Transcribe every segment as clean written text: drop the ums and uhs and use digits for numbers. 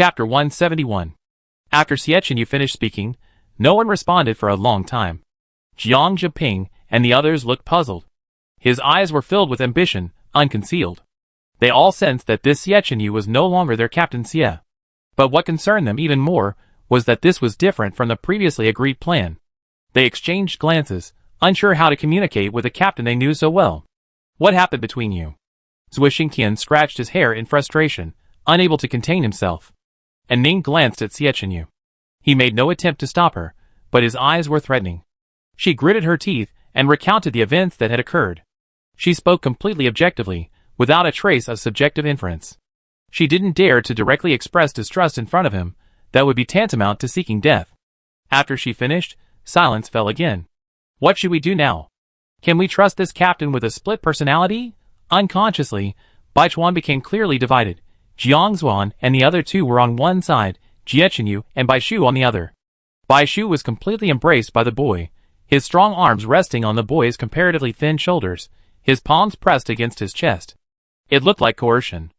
Chapter 171. After Xiechenyu finished speaking, no one responded for a long time. Jiang Zheping and the others looked puzzled. His eyes were filled with ambition, unconcealed. They all sensed that this Xiechenyu was no longer their Captain Xie. But what concerned them even more was that this was different from the previously agreed plan. They exchanged glances, unsure how to communicate with the captain they knew so well. "What happened between you?" Zui Xingtian scratched his hair in frustration, unable to contain himself. And Ning glanced at Xiechenyu. He made no attempt to stop her, but his eyes were threatening. She gritted her teeth and recounted the events that had occurred. She spoke completely objectively, without a trace of subjective inference. She didn't dare to directly express distrust in front of him. That would be tantamount to seeking death. After she finished, silence fell again. What should we do now? Can we trust this captain with a split personality? Unconsciously, Baichuan became clearly divided. Jiang Zuan and the other two were on one side, Xiechenyu and Baishu on the other. Baishu was completely embraced by the boy, his strong arms resting on the boy's comparatively thin shoulders, his palms pressed against his chest. It looked like coercion.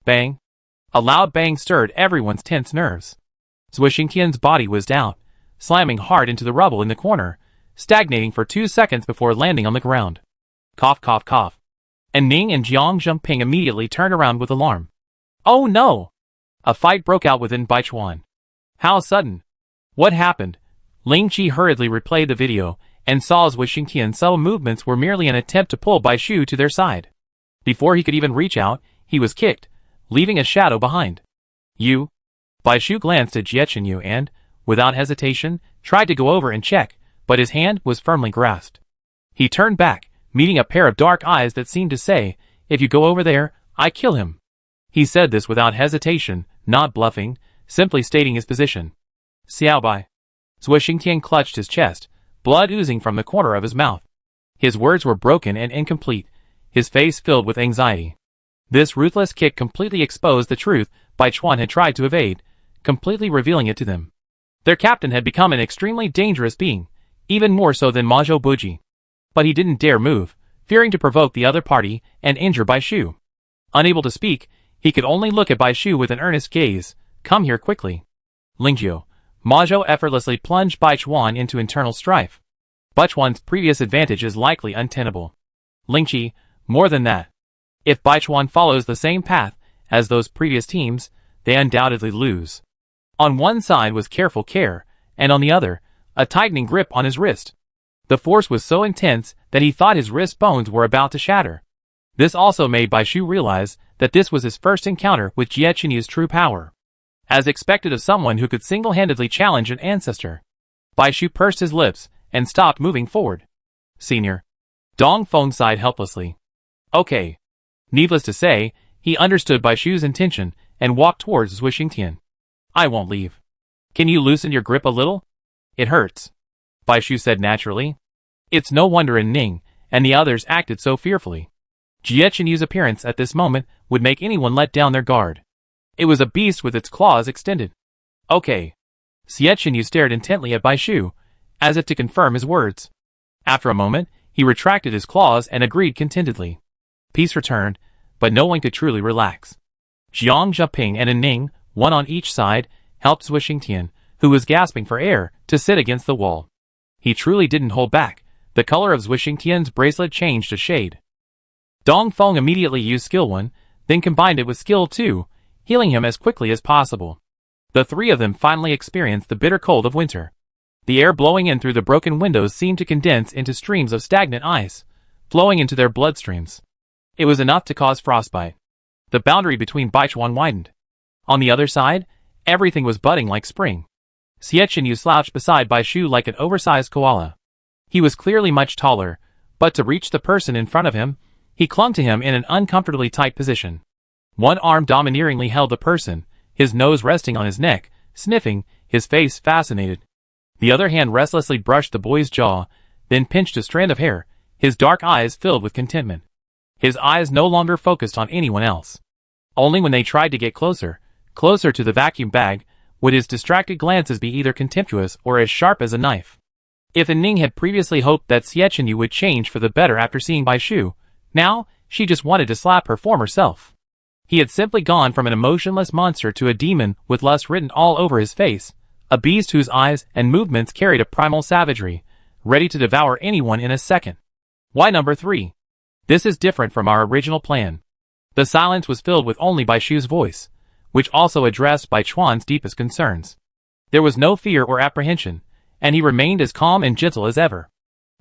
Bang! A loud bang stirred everyone's tense nerves. Zui Xingtian's body whizzed out, slamming hard into the rubble in the corner, stagnating for 2 seconds before landing on the ground. Cough, cough, cough. And Ning and Jiang Zheping immediately turned around with alarm. Oh no! A fight broke out within Baichuan. How sudden! What happened? Ling Qi hurriedly replayed the video, and saw Zui Xingtian's subtle movements were merely an attempt to pull Baishu to their side. Before he could even reach out, he was kicked, leaving a shadow behind. You? Baishu glanced at Xiechenyu and, without hesitation, tried to go over and check, but his hand was firmly grasped. He turned back, meeting a pair of dark eyes that seemed to say, "If you go over there, I kill him." He said this without hesitation, not bluffing, simply stating his position. Xiaobai. Zui Xingtian clutched his chest, blood oozing from the corner of his mouth. His words were broken and incomplete, his face filled with anxiety. This ruthless kick completely exposed the truth Baichuan had tried to evade, completely revealing it to them. Their captain had become an extremely dangerous being, even more so than Mazhou Buji. But he didn't dare move, fearing to provoke the other party and injure Baishu. Unable to speak, he could only look at Baishu with an earnest gaze. "Come here quickly." Lingjiu. Mazhou effortlessly plunged Baichuan into internal strife. Baichuan's previous advantage is likely untenable. Lingqi, more than that. If Baichuan follows the same path as those previous teams, they undoubtedly lose. On one side was careful care, and on the other, a tightening grip on his wrist. The force was so intense that he thought his wrist bones were about to shatter. This also made Baishu realize that this was his first encounter with Xiecenyu's true power. As expected of someone who could single-handedly challenge an ancestor. Baishu pursed his lips and stopped moving forward. "Senior." Dong Feng sighed helplessly. "Okay." Needless to say, he understood Baishu's intention and walked towards Zui Xingtian. "I won't leave. Can you loosen your grip a little? It hurts," Baishu said naturally. It's no wonder Ning and the others acted so fearfully. Xiecenyu's appearance at this moment would make anyone let down their guard. It was a beast with its claws extended. "Okay." Xiechenyu stared intently at Baishu, as if to confirm his words. After a moment, he retracted his claws and agreed contentedly. Peace returned, but no one could truly relax. Jiang Zheping and Ning, one on each side, helped Zui Xingtian, who was gasping for air, to sit against the wall. He truly didn't hold back. The color of Zui Xingtian's bracelet changed a shade. Dong Feng immediately used Skill 1, then combined it with Skill 2, healing him as quickly as possible. The three of them finally experienced the bitter cold of winter. The air blowing in through the broken windows seemed to condense into streams of stagnant ice, flowing into their bloodstreams. It was enough to cause frostbite. The boundary between Baichuan widened. On the other side, everything was budding like spring. Xiechenyu slouched beside Baishu like an oversized koala. He was clearly much taller, but to reach the person in front of him, he clung to him in an uncomfortably tight position. One arm domineeringly held the person, his nose resting on his neck, sniffing, his face fascinated. The other hand restlessly brushed the boy's jaw, then pinched a strand of hair, his dark eyes filled with contentment. His eyes no longer focused on anyone else. Only when they tried to get closer to the vacuum bag, would his distracted glances be either contemptuous or as sharp as a knife. If Ning had previously hoped that Xiechenyu would change for the better after seeing Baishu, now, she just wanted to slap her former self. He had simply gone from an emotionless monster to a demon with lust written all over his face, a beast whose eyes and movements carried a primal savagery, ready to devour anyone in a second. Why number 3? This is different from our original plan. The silence was filled with only Bai Shu's voice, which also addressed Bai Chuan's deepest concerns. There was no fear or apprehension, and he remained as calm and gentle as ever.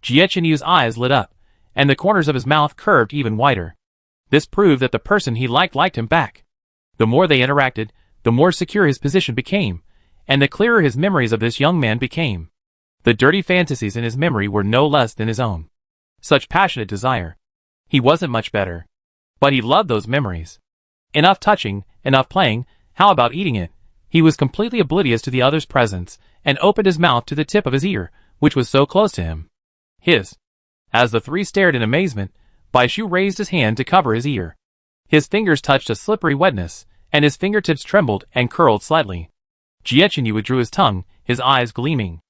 Jie Yu's eyes lit up, and the corners of his mouth curved even wider. This proved that the person he liked him back. The more they interacted, the more secure his position became, and the clearer his memories of this young man became. The dirty fantasies in his memory were no less than his own. Such passionate desire. He wasn't much better. But he loved those memories. Enough touching, enough playing, how about eating it? He was completely oblivious to the other's presence, and opened his mouth to the tip of his ear, which was so close to him. His. As the three stared in amazement, Bai Shu raised his hand to cover his ear. His fingers touched a slippery wetness, and his fingertips trembled and curled slightly. Jie Yu withdrew his tongue, his eyes gleaming.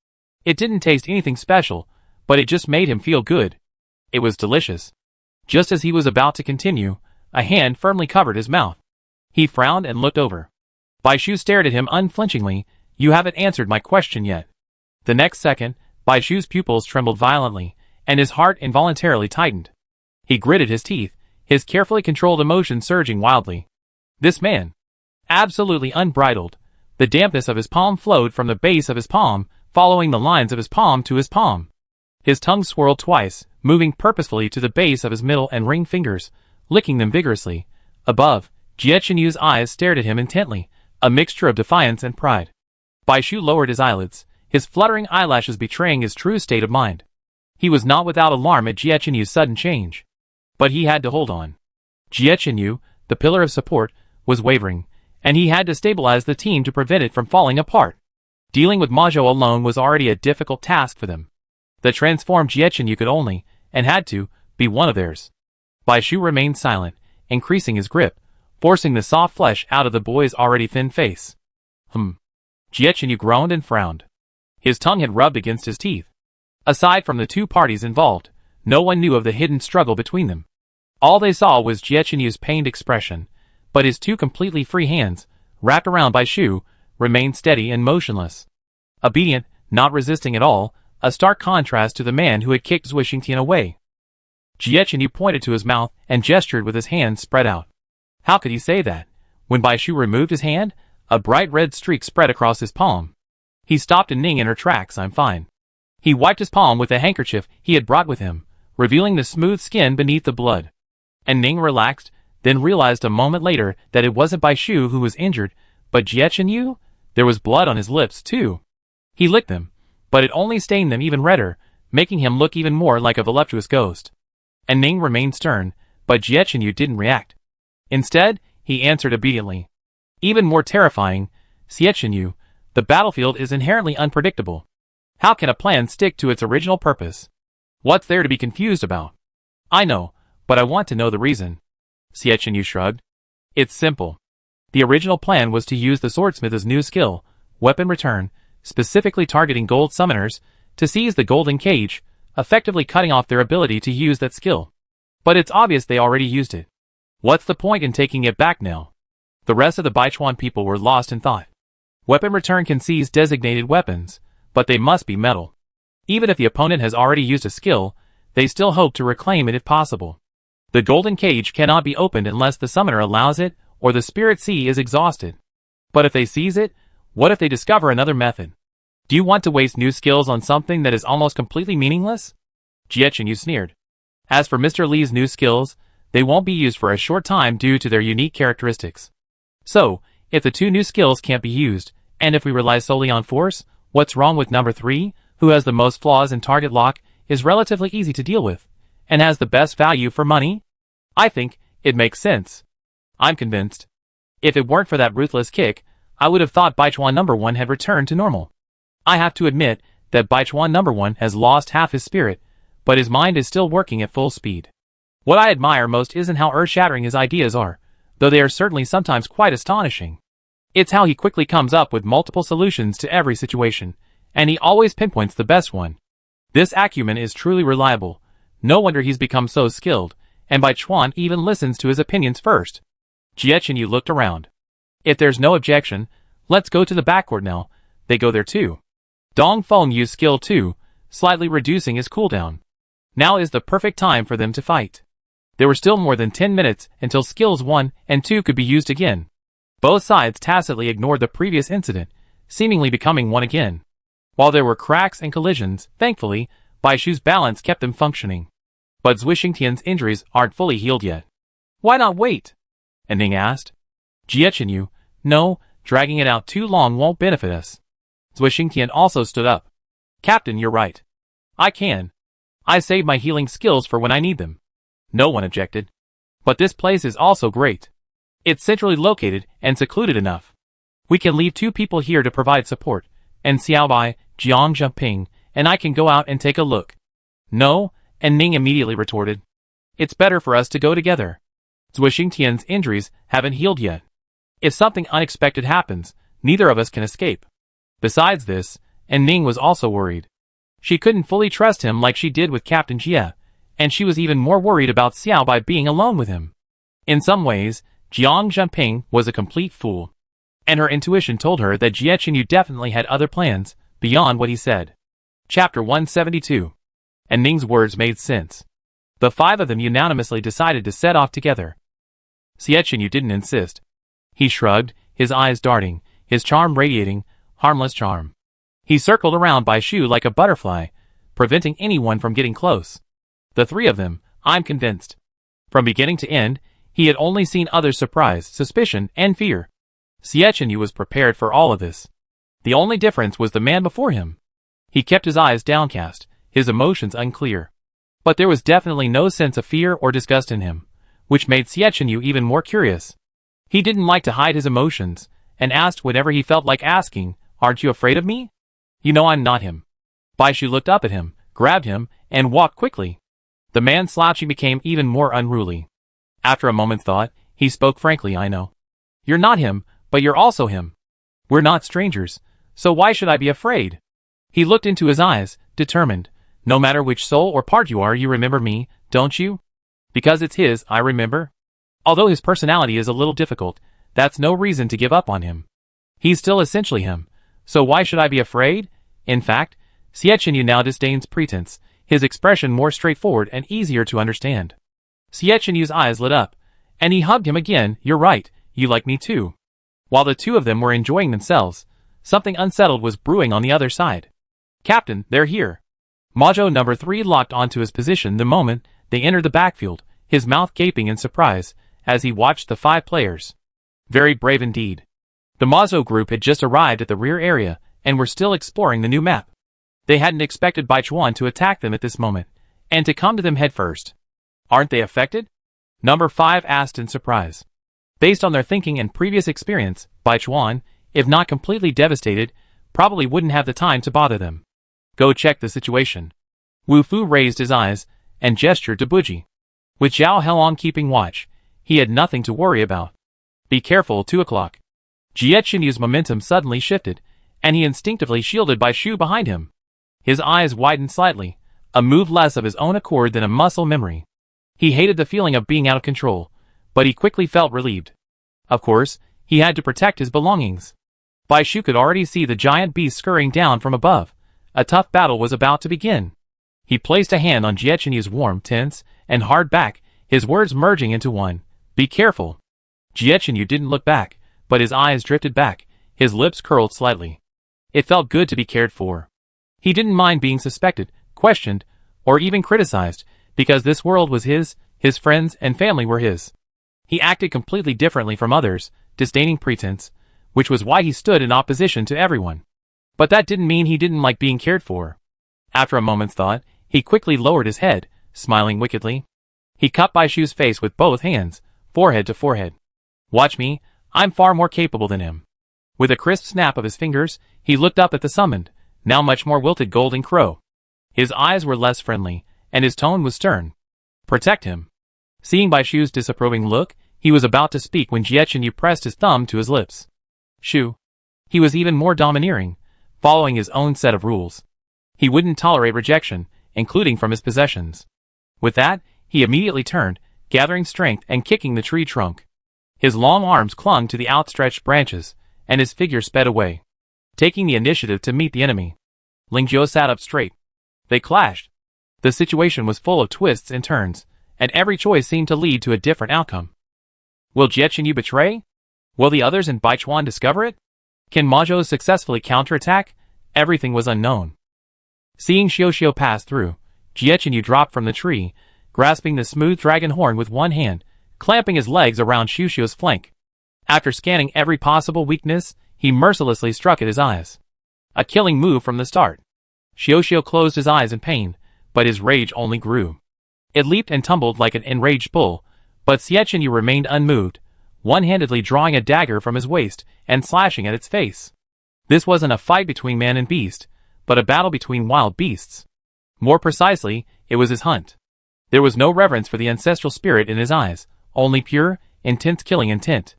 It didn't taste anything special, but it just made him feel good. It was delicious. Just as he was about to continue, a hand firmly covered his mouth. He frowned and looked over. Bai Shu stared at him unflinchingly. You haven't answered my question yet. The next second, Bai Shu's pupils trembled violently, and his heart involuntarily tightened. He gritted his teeth, his carefully controlled emotion surging wildly. This man. Absolutely unbridled. The dampness of his palm flowed from the base of his palm, following the lines of his palm to his palm. His tongue swirled twice, moving purposefully to the base of his middle and ring fingers, licking them vigorously. Above, Jie Yu's eyes stared at him intently, a mixture of defiance and pride. Bai Shu lowered his eyelids, his fluttering eyelashes betraying his true state of mind. He was not without alarm at Jie Yu's sudden change. But he had to hold on. Jie Yu, the pillar of support, was wavering, and he had to stabilize the team to prevent it from falling apart. Dealing with Ma Zhou alone was already a difficult task for them. The transformed Jie Yu could only, and had to, be one of theirs. Bai Shu remained silent, increasing his grip, forcing the soft flesh out of the boy's already thin face. Jie Yu groaned and frowned. His tongue had rubbed against his teeth. Aside from the two parties involved, no one knew of the hidden struggle between them. All they saw was Jie Yu's pained expression, but his two completely free hands, wrapped around Bai Shu, remained steady and motionless. Obedient, not resisting at all, a stark contrast to the man who had kicked Zui Xingtian away. Jie Yu pointed to his mouth and gestured with his hands spread out. How could he say that? When Bai Shu removed his hand, a bright red streak spread across his palm. He stopped Ning in her tracks. I'm fine. He wiped his palm with a handkerchief he had brought with him, revealing the smooth skin beneath the blood. And Ning relaxed, then realized a moment later that it wasn't Bai Shu who was injured, but Jie Yu? There was blood on his lips, too. He licked them, but it only stained them even redder, making him look even more like a voluptuous ghost. And Ning remained stern, but Jie Yu didn't react. Instead, he answered obediently. Even more terrifying, Jie Yu, the battlefield is inherently unpredictable. How can a plan stick to its original purpose? What's there to be confused about? I know, but I want to know the reason. Jie Yu shrugged. It's simple. The original plan was to use the swordsmith's new skill, weapon return, specifically targeting gold summoners, to seize the golden cage, effectively cutting off their ability to use that skill. But it's obvious they already used it. What's the point in taking it back now? The rest of the Baichuan people were lost in thought. Weapon return can seize designated weapons, but they must be metal. Even if the opponent has already used a skill, they still hope to reclaim it if possible. The golden cage cannot be opened unless the summoner allows it, or the spirit sea is exhausted. But if they seize it, what if they discover another method? Do you want to waste new skills on something that is almost completely meaningless? Jie Yu sneered. As for Mr. Li's new skills, they won't be used for a short time due to their unique characteristics. So, if the two new skills can't be used, and if we rely solely on force, what's wrong with number 3, who has the most flaws in target lock, is relatively easy to deal with, and has the best value for money? I think it makes sense. I'm convinced. If it weren't for that ruthless kick, I would have thought Baichuan number 1 had returned to normal. I have to admit that Baichuan number 1 has lost half his spirit, but his mind is still working at full speed. What I admire most isn't how earth-shattering his ideas are, though they are certainly sometimes quite astonishing. It's how he quickly comes up with multiple solutions to every situation, and he always pinpoints the best one. This acumen is truly reliable. No wonder he's become so skilled, and Baichuan even listens to his opinions first. Jie Chenyu looked around. If there's no objection, let's go to the backcourt now. They go there too. Dong Feng used skill 2, slightly reducing his cooldown. Now is the perfect time for them to fight. There were still more than 10 minutes until skills 1 and 2 could be used again. Both sides tacitly ignored the previous incident, seemingly becoming one again. While there were cracks and collisions, thankfully, Bai Shu's balance kept them functioning. But Zui Xingtian's injuries aren't fully healed yet. Why not wait? Ning asked. Jie Chenyu, no, dragging it out too long won't benefit us. Zui Xingtian also stood up. Captain, you're right. I save my healing skills for when I need them. No one objected. But this place is also great. It's centrally located and secluded enough. We can leave 2 people here to provide support, and Xiaobai, Jiang Zheping, and I can go out and take a look. No, and Ning immediately retorted. It's better for us to go together. Zui Xingtian's injuries haven't healed yet. If something unexpected happens, neither of us can escape. Besides this, and Ning was also worried. She couldn't fully trust him like she did with Captain Jie, and she was even more worried about Xiaobai being alone with him. In some ways, Jiang Zheping was a complete fool. And her intuition told her that Jie Chenyu definitely had other plans, beyond what he said. Chapter 172. And Ning's words made sense. The 5 of them unanimously decided to set off together. Jie Chenyu didn't insist. He shrugged, his eyes darting, his charm radiating, harmless charm. He circled around Bai Shu like a butterfly, preventing anyone from getting close. The 3 of them, I'm convinced. From beginning to end, he had only seen others' surprise, suspicion, and fear. Jie Chenyu was prepared for all of this. The only difference was the man before him. He kept his eyes downcast, his emotions unclear. But there was definitely no sense of fear or disgust in him, which made Jie Chenyu even more curious. He didn't like to hide his emotions, and asked whenever he felt like asking, aren't you afraid of me? You know I'm not him. Bai Shu looked up at him, grabbed him, and walked quickly. The man slouching became even more unruly. After a moment's thought, he spoke frankly, I know. You're not him, but you're also him. We're not strangers, so why should I be afraid? He looked into his eyes, determined. No matter which soul or part you are, you remember me, don't you? Because it's his, I remember. Although his personality is a little difficult, that's no reason to give up on him. He's still essentially him, so why should I be afraid? In fact, Jie Chenyu now disdains pretense, his expression more straightforward and easier to understand. Jie Chenyu's eyes lit up, and he hugged him again. You're right, you like me too. While the 2 of them were enjoying themselves, something unsettled was brewing on the other side. Captain, they're here. Majo number 3 locked onto his position the moment they entered the backfield, his mouth gaping in surprise, as he watched the 5 players. Very brave indeed. The Mazo group had just arrived at the rear area, and were still exploring the new map. They hadn't expected Bai Chuan to attack them at this moment, and to come to them head first. Aren't they affected? Number 5 asked in surprise. Based on their thinking and previous experience, Bai Chuan, if not completely devastated, probably wouldn't have the time to bother them. Go check the situation. Wu Fu raised his eyes, and gestured to Buji. With Zhao Helong keeping watch, he had nothing to worry about. Be careful, 2 o'clock. Jie Chenyu's momentum suddenly shifted, and he instinctively shielded Bai Shu behind him. His eyes widened slightly, a move less of his own accord than a muscle memory. He hated the feeling of being out of control, but he quickly felt relieved. Of course, he had to protect his belongings. Bai Shu could already see the giant beast scurrying down from above. A tough battle was about to begin. He placed a hand on Jie Chenyu's warm, tense, and hard back, his words merging into one. Be careful. Jie Chenyu didn't look back, but his eyes drifted back, his lips curled slightly. It felt good to be cared for. He didn't mind being suspected, questioned, or even criticized, because this world was his friends and family were his. He acted completely differently from others, disdaining pretense, which was why he stood in opposition to everyone. But that didn't mean he didn't like being cared for. After a moment's thought, he quickly lowered his head, smiling wickedly. He cupped Bai Shu's face with both hands, forehead to forehead. Watch me, I'm far more capable than him. With a crisp snap of his fingers, he looked up at the summoned, now much more wilted golden crow. His eyes were less friendly, and his tone was stern. Protect him. Seeing Bai Shu's disapproving look, he was about to speak when Jie Chenyu pressed his thumb to his lips. Shu. He was even more domineering, following his own set of rules. He wouldn't tolerate rejection, including from his possessions. With that, he immediately turned, gathering strength and kicking the tree trunk. His long arms clung to the outstretched branches, and his figure sped away, taking the initiative to meet the enemy. Ling Jiu sat up straight. They clashed. The situation was full of twists and turns, and every choice seemed to lead to a different outcome. Will Jie Qinyu betray? Will the others in Baichuan discover it? Can Ma Zhou successfully counterattack? Everything was unknown. Seeing Xiao pass through, Jie Qinyu dropped from the tree, grasping the smooth dragon horn with one hand, clamping his legs around Xiao's flank. After scanning every possible weakness, he mercilessly struck at his eyes. A killing move from the start. Xiao closed his eyes in pain, but his rage only grew. It leaped and tumbled like an enraged bull, but Jie Qinyu remained unmoved, one-handedly drawing a dagger from his waist and slashing at its face. This wasn't a fight between man and beast, but a battle between wild beasts. More precisely, it was his hunt. There was no reverence for the ancestral spirit in his eyes, only pure, intense killing intent.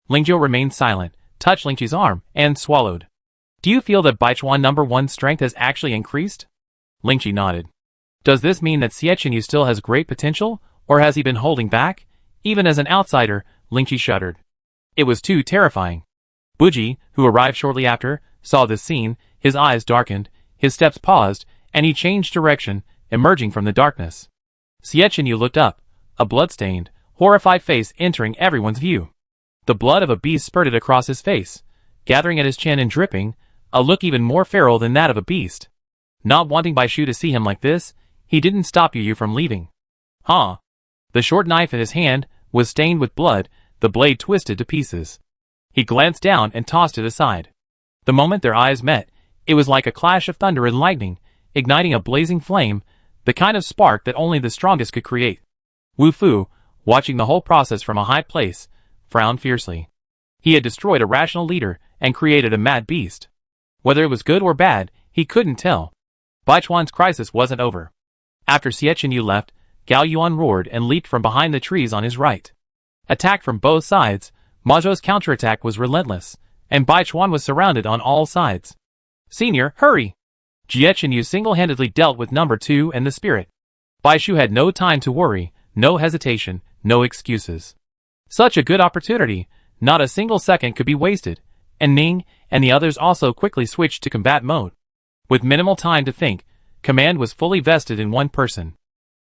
Ling Jiu remained silent, touched Ling Qi's arm, and swallowed. Do you feel that Baichuan No. 1's strength has actually increased? Ling Qi nodded. Does this mean that Jie Qinyu still has great potential, or has he been holding back? Even as an outsider, Ling Qi shuddered. It was too terrifying. Buji, who arrived shortly after, saw this scene, his eyes darkened, his steps paused, and he changed direction, emerging from the darkness. Jie Qinyu looked up, a blood-stained, horrified face entering everyone's view. The blood of a beast spurted across his face, gathering at his chin and dripping, a look even more feral than that of a beast. Not wanting Bai Shu to see him like this, he didn't stop Yu from leaving. Huh? The short knife in his hand was stained with blood, the blade twisted to pieces. He glanced down and tossed it aside. The moment their eyes met, it was like a clash of thunder and lightning, igniting a blazing flame, the kind of spark that only the strongest could create. Wu Fu, watching the whole process from a high place, frowned fiercely. He had destroyed a rational leader and created a mad beast. Whether it was good or bad, he couldn't tell. Baichuan's crisis wasn't over. After Jie Qinyu left, Gao Yuan roared and leaped from behind the trees on his right. Attacked from both sides, Ma Zhou's counterattack was relentless, and Baichuan was surrounded on all sides. Senior, hurry! Jie Qinyu single-handedly dealt with No. 2 and the spirit. Bai Shu had no time to worry, no hesitation, no excuses. Such a good opportunity, not a single second could be wasted, and Ning and the others also quickly switched to combat mode. With minimal time to think, command was fully vested in one person.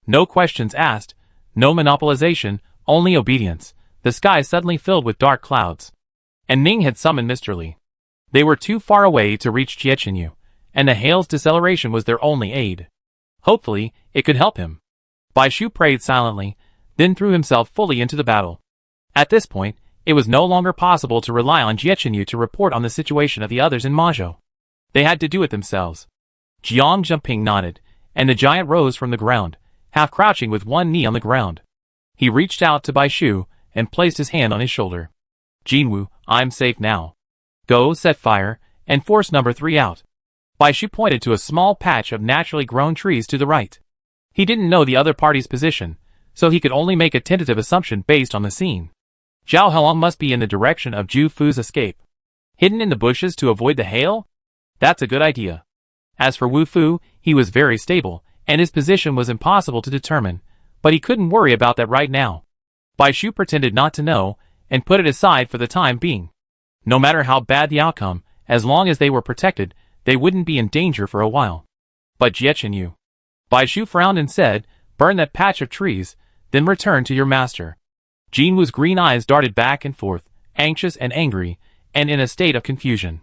No questions asked, no monopolization, only obedience. The sky suddenly filled with dark clouds. And Ning had summoned Mr. Li. They were too far away to reach Jie Qinyu, and the hail's deceleration was their only aid. Hopefully, it could help him. Bai Shu prayed silently, then threw himself fully into the battle. At this point, it was no longer possible to rely on Jie Qinyu to report on the situation of the others in Ma Zhou. They had to do it themselves. Jiang Jumping nodded, and the giant rose from the ground, half crouching with one knee on the ground. He reached out to Bai Shu and placed his hand on his shoulder. Jinwu, I'm safe now. Go set fire, and force No. 3 out. Bai Shu pointed to a small patch of naturally grown trees to the right. He didn't know the other party's position, so he could only make a tentative assumption based on the scene. Zhao Haolong must be in the direction of Zhu Fu's escape. Hidden in the bushes to avoid the hail? That's a good idea. As for Wu Fu, he was very stable, and his position was impossible to determine, but he couldn't worry about that right now. Bai Shu pretended not to know, and put it aside for the time being. No matter how bad the outcome, as long as they were protected, they wouldn't be in danger for a while. But Jie Qinyu. Bai Shu frowned and said, burn that patch of trees, then return to your master. Jinwu's green eyes darted back and forth, anxious and angry, and in a state of confusion.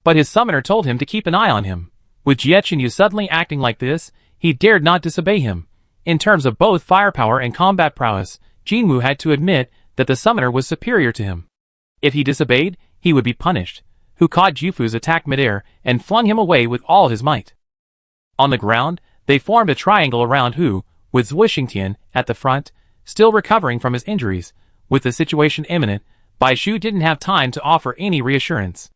But his summoner told him to keep an eye on him. With Jie Qinyu suddenly acting like this, he dared not disobey him. In terms of both firepower and combat prowess, Jinwu had to admit that the summoner was superior to him. If he disobeyed, he would be punished, who caught Jufu's attack midair and flung him away with all his might. On the ground, they formed a triangle around Hu, with Zui Xingtian at the front, still recovering from his injuries. With the situation imminent, Bai Shu didn't have time to offer any reassurance.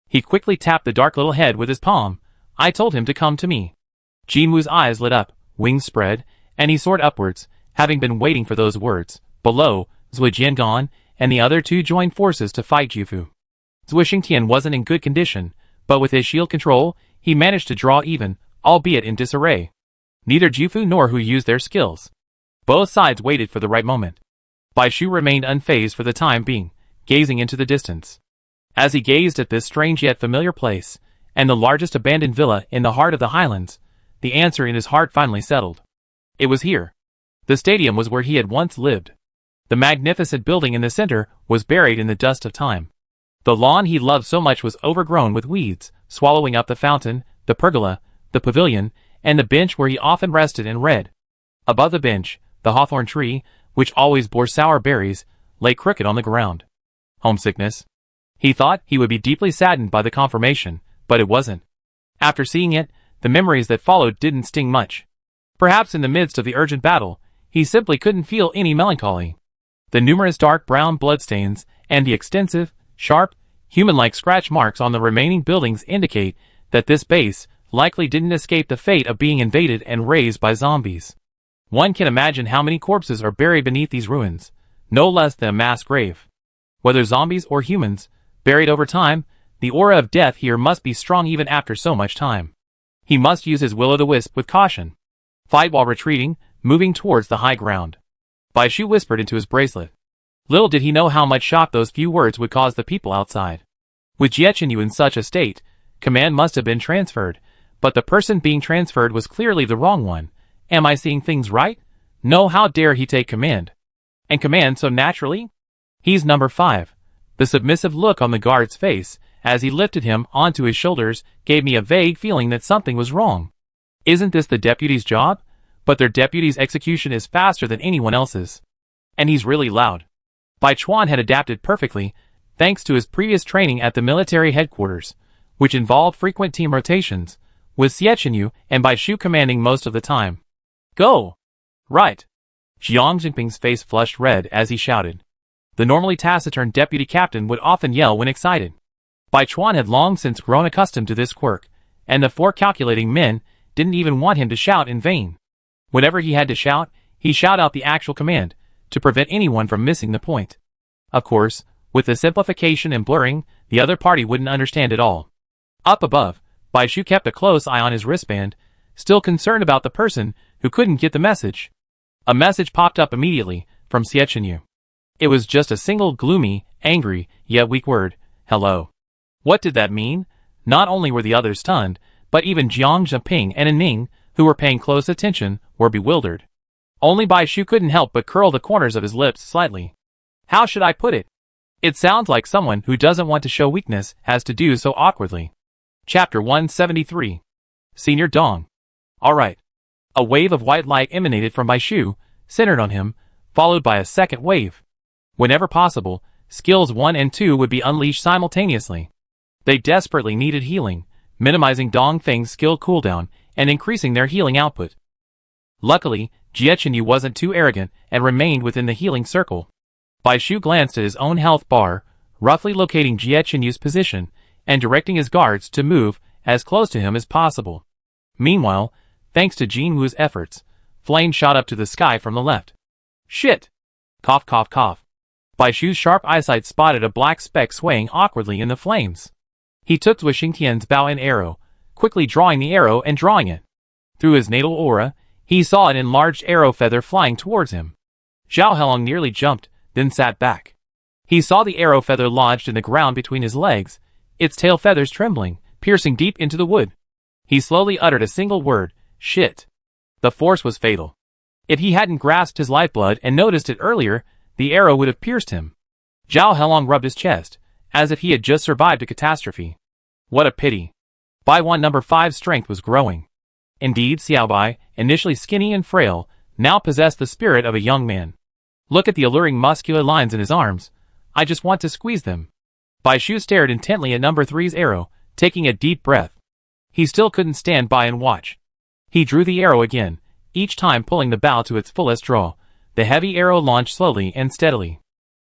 He quickly tapped the dark little head with his palm. I told him to come to me. Jinwu's eyes lit up, wings spread, and he soared upwards, having been waiting for those words. Below, Zui Jiangan and the other two joined forces to fight Jufu. Zui Xingtian wasn't in good condition, but with his shield control, he managed to draw even, albeit in disarray. Neither Jufu nor Hu used their skills. Both sides waited for the right moment. Bai Shu remained unfazed for the time being, gazing into the distance. As he gazed at this strange yet familiar place, and the largest abandoned villa in the heart of the highlands, the answer in his heart finally settled. It was here. The stadium was where he had once lived. The magnificent building in the center was buried in the dust of time. The lawn he loved so much was overgrown with weeds, swallowing up the fountain, the pergola, the pavilion, and the bench where he often rested and read. Above the bench, the hawthorn tree, which always bore sour berries, lay crooked on the ground. Homesickness. He thought he would be deeply saddened by the confirmation, but it wasn't. After seeing it, the memories that followed didn't sting much. Perhaps in the midst of the urgent battle, he simply couldn't feel any melancholy. The numerous dark brown bloodstains and the extensive, sharp, human-like scratch marks on the remaining buildings indicate that this base likely didn't escape the fate of being invaded and razed by zombies. One can imagine how many corpses are buried beneath these ruins, no less than a mass grave. Whether zombies or humans, buried over time, the aura of death here must be strong even after so much time. He must use his will-o'-the-wisp with caution. Fight while retreating, moving towards the high ground. Bai Shu whispered into his bracelet. Little did he know how much shock those few words would cause the people outside. With Jiechenyu in such a state, command must have been transferred, but the person being transferred was clearly the wrong one. Am I seeing things right? No, how dare he take command? And command so naturally? He's number 5. The submissive look on the guard's face, as he lifted him onto his shoulders, gave me a vague feeling that something was wrong. Isn't this the deputy's job? But their deputy's execution is faster than anyone else's. And he's really loud. Bai Chuan had adapted perfectly, thanks to his previous training at the military headquarters, which involved frequent team rotations, with Xiechenyu and Bai Shu commanding most of the time. Go! Right! Jiang Jinping's face flushed red as he shouted. The normally taciturn deputy captain would often yell when excited. Bai Chuan had long since grown accustomed to this quirk, and the 4 calculating men didn't even want him to shout in vain. Whenever he had to shout, he shouted out the actual command, to prevent anyone from missing the point. Of course, with the simplification and blurring, the other party wouldn't understand it all. Up above, Bai Shu kept a close eye on his wristband, still concerned about the person who couldn't get the message. A message popped up immediately, from Xiechenyu. It was just a single gloomy, angry, yet weak word, hello. What did that mean? Not only were the others stunned, but even Jiang Jinping and Ning, who were paying close attention, were bewildered. Only Bai Shu couldn't help but curl the corners of his lips slightly. How should I put it? It sounds like someone who doesn't want to show weakness has to do so awkwardly. Chapter 173. Senior Dong. Alright. A wave of white light emanated from Bai Shu, centered on him, followed by a second wave. Whenever possible, skills 1 and 2 would be unleashed simultaneously. They desperately needed healing, minimizing Dong Feng's skill cooldown and increasing their healing output. Luckily, Jiechenyu wasn't too arrogant and remained within the healing circle. Bai Shu glanced at his own health bar, roughly locating Jiechenyu's position and directing his guards to move as close to him as possible. Meanwhile, thanks to Jin Wu's efforts, flames shot up to the sky from the left. Shit! Cough cough cough. Bai Shu's sharp eyesight spotted a black speck swaying awkwardly in the flames. He took Zui Xingtian's bow and arrow, quickly drawing the arrow and drawing it. Through his natal aura, he saw an enlarged arrow feather flying towards him. Zhao Helong nearly jumped, then sat back. He saw the arrow feather lodged in the ground between his legs, its tail feathers trembling, piercing deep into the wood. He slowly uttered a single word, shit. The force was fatal. If he hadn't grasped his lifeblood and noticed it earlier, the arrow would have pierced him. Zhao Helong rubbed his chest, as if he had just survived a catastrophe. What a pity. Bai Wan number 5's strength was growing. Indeed, Xiao Bai, initially skinny and frail, now possessed the spirit of a young man. Look at the alluring muscular lines in his arms. I just want to squeeze them. Bai Shu stared intently at number 3's arrow, taking a deep breath. He still couldn't stand by and watch. He drew the arrow again, each time pulling the bow to its fullest draw. The heavy arrow launched slowly and steadily.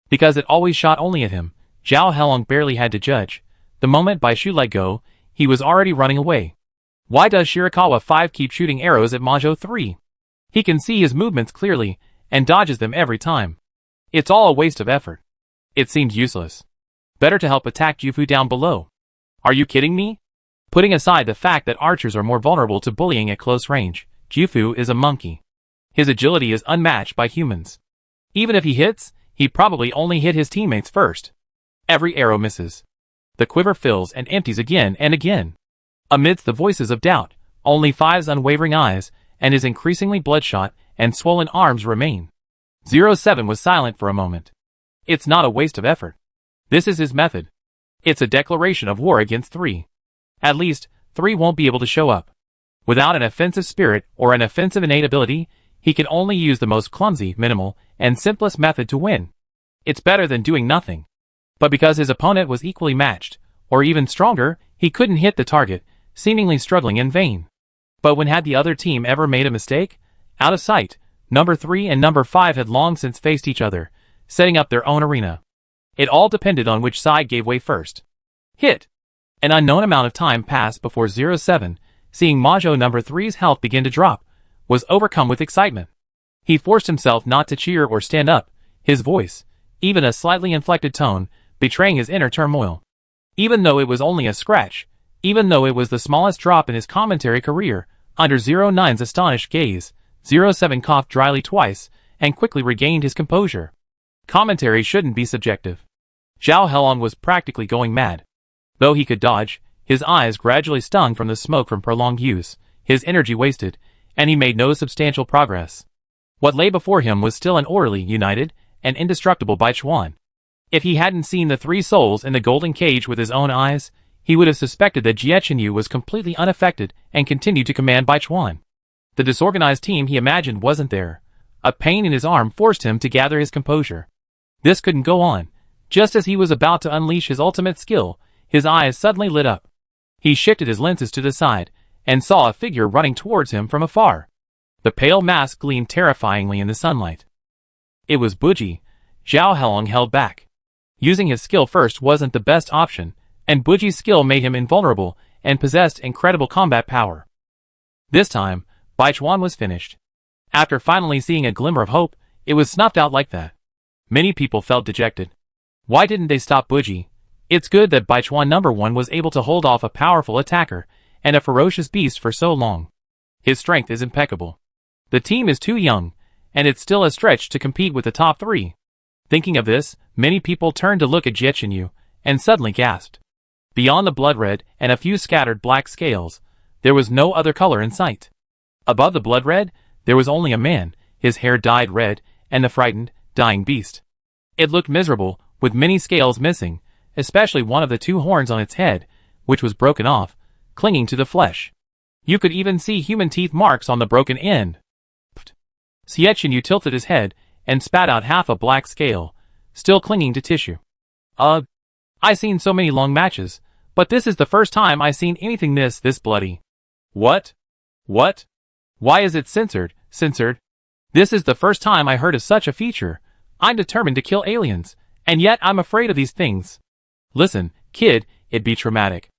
Because it always shot only at him, Zhao Helong barely had to judge. The moment Bai Shu let go, he was already running away. Why does Shirakawa 5 keep shooting arrows at Manzhou 3? He can see his movements clearly, and dodges them every time. It's all a waste of effort. It seems useless. Better to help attack Jufu down below. Are you kidding me? Putting aside the fact that archers are more vulnerable to bullying at close range, Jufu is a monkey. His agility is unmatched by humans. Even if he hits, He probably only hit his teammates first. Every arrow misses. The quiver fills and empties again and again. Amidst the voices of doubt, only Five's unwavering eyes and his increasingly bloodshot and swollen arms remain. 07 was silent for a moment. It's not a waste of effort. This is his method. It's a declaration of war against 3. At least, 3 won't be able to show up. Without an offensive spirit or an offensive innate ability, he can only use the most clumsy, minimal, and simplest method to win. It's better than doing nothing. But because his opponent was equally matched, or even stronger, he couldn't hit the target, seemingly struggling in vain. But when had the other team ever made a mistake? Out of sight, number 3 and number 5 had long since faced each other, setting up their own arena. It all depended on which side gave way first. Hit! An unknown amount of time passed before 07, seeing Majo number 3's health begin to drop, was overcome with excitement. He forced himself not to cheer or stand up, his voice, even a slightly inflected tone, betraying his inner turmoil. Even though it was only a scratch, even though it was the smallest drop in his commentary career, under 09's astonished gaze, 07 coughed dryly twice, and quickly regained his composure. Commentary shouldn't be subjective. Zhao Helong was practically going mad. Though he could dodge, his eyes gradually stung from the smoke from prolonged use, his energy wasted, and he made no substantial progress. What lay before him was still an orderly, united, and indestructible Baichuan. If he hadn't seen the 3 souls in the golden cage with his own eyes, he would have suspected that Jie Chenyu was completely unaffected and continued to command Baichuan. The disorganized team he imagined wasn't there. A pain in his arm forced him to gather his composure. This couldn't go on. Just as he was about to unleash his ultimate skill, his eyes suddenly lit up. He shifted his lenses to the side, and saw a figure running towards him from afar. The pale mask gleamed terrifyingly in the sunlight. It was Buji. Zhao Helong held back. Using his skill first wasn't the best option, and Buji's skill made him invulnerable and possessed incredible combat power. This time, Baichuan was finished. After finally seeing a glimmer of hope, it was snuffed out like that. Many people felt dejected. Why didn't they stop Buji? It's good that Baichuan number 1 was able to hold off a powerful attacker and a ferocious beast for so long. His strength is impeccable. The team is too young, and it's still a stretch to compete with the top 3. Thinking of this, many people turned to look at Jie Chenyu, and suddenly gasped. Beyond the blood red and a few scattered black scales, there was no other color in sight. Above the blood red, there was only a man, his hair dyed red, and the frightened, dying beast. It looked miserable, with many scales missing, especially one of the 2 horns on its head, which was broken off, clinging to the flesh. You could even see human teeth marks on the broken end. Jie Chenyu tilted his head and spat out half a black scale, still clinging to tissue. I seen so many long matches, but this is the first time I seen anything this bloody. What? What? Why is it censored? This is the first time I heard of such a feature. I'm determined to kill aliens, and yet I'm afraid of these things. Listen, kid, it'd be traumatic.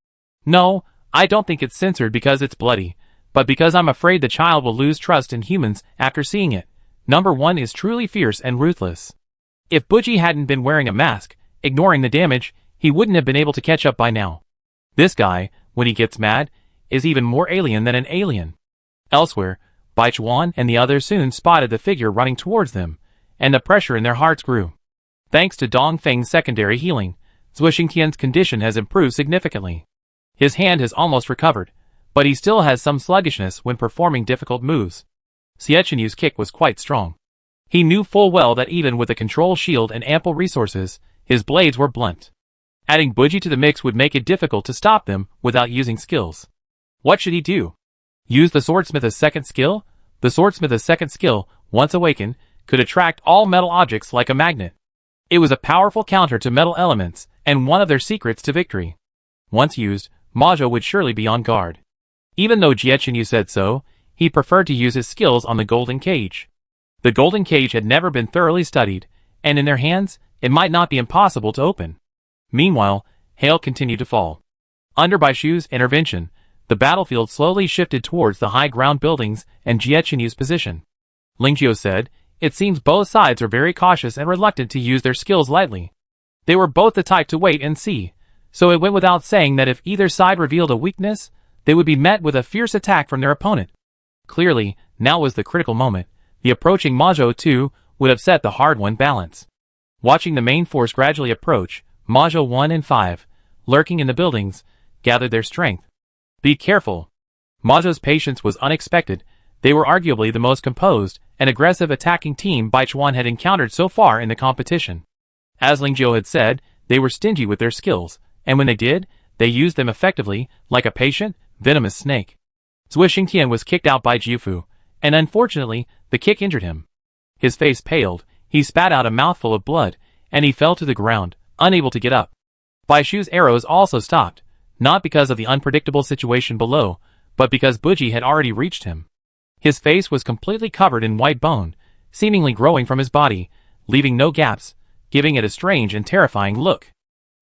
No, I don't think it's censored because it's bloody, but because I'm afraid the child will lose trust in humans after seeing it. Number 1 is truly fierce and ruthless. If Buji hadn't been wearing a mask, ignoring the damage, he wouldn't have been able to catch up by now. This guy, when he gets mad, is even more alien than an alien. Elsewhere, Baichuan and the others soon spotted the figure running towards them, and the pressure in their hearts grew. Thanks to Dong Feng's secondary healing, Zhuo Xingtian's condition has improved significantly. His hand has almost recovered, but he still has some sluggishness when performing difficult moves. Jie Chenyu's kick was quite strong. He knew full well that even with a control shield and ample resources, his blades were blunt. Adding Buji to the mix would make it difficult to stop them without using skills. What should he do? Use the Swordsmith's second skill? The Swordsmith's second skill, once awakened, could attract all metal objects like a magnet. It was a powerful counter to metal elements, and one of their secrets to victory. Once used, Majo would surely be on guard. Even though Jie Chenyu said so, he preferred to use his skills on the golden cage. The golden cage had never been thoroughly studied, and in their hands, it might not be impossible to open. Meanwhile, hail continued to fall. Under Baishu's intervention, the battlefield slowly shifted towards the high ground buildings and Jie Chenyu's position. Lingjiu said, "It seems both sides are very cautious and reluctant to use their skills lightly. They were both the type to wait and see, so it went without saying that if either side revealed a weakness, they would be met with a fierce attack from their opponent. Clearly, now was the critical moment. The approaching Majo too would upset the hard-won balance. Watching the main force gradually approach, Majo 1 and 5, lurking in the buildings, gathered their strength. Be careful. Majo's patience was unexpected. They were arguably the most composed and aggressive attacking team Baichuan had encountered so far in the competition. As Lingzhou had said, they were stingy with their skills, and when they did, they used them effectively, like a patient, venomous snake. Zui Xingtian was kicked out by Jiufu, and unfortunately, the kick injured him. His face paled, he spat out a mouthful of blood, and he fell to the ground, unable to get up. Baishu's arrows also stopped, not because of the unpredictable situation below, but because Buji had already reached him. His face was completely covered in white bone, seemingly growing from his body, leaving no gaps, giving it a strange and terrifying look.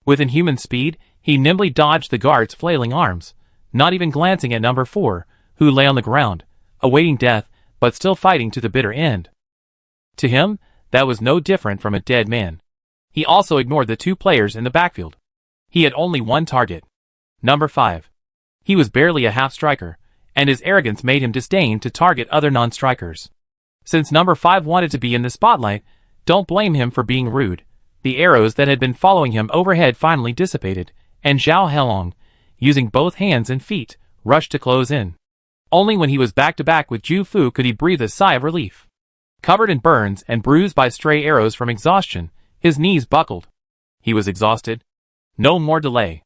With inhuman speed, he nimbly dodged the guard's flailing arms, not even glancing at number 4, who lay on the ground, awaiting death, but still fighting to the bitter end. To him, that was no different from a dead man. He also ignored the 2 players in the backfield. He had only one target. Number 5. He was barely a half-striker, and his arrogance made him disdain to target other non-strikers. Since number 5 wanted to be in the spotlight, don't blame him for being rude. The arrows that had been following him overhead finally dissipated, and Zhao Helong, using both hands and feet, rushed to close in. Only when he was back-to-back with Ju Fu could he breathe a sigh of relief. Covered in burns and bruised by stray arrows from exhaustion, his knees buckled. He was exhausted. No more delay.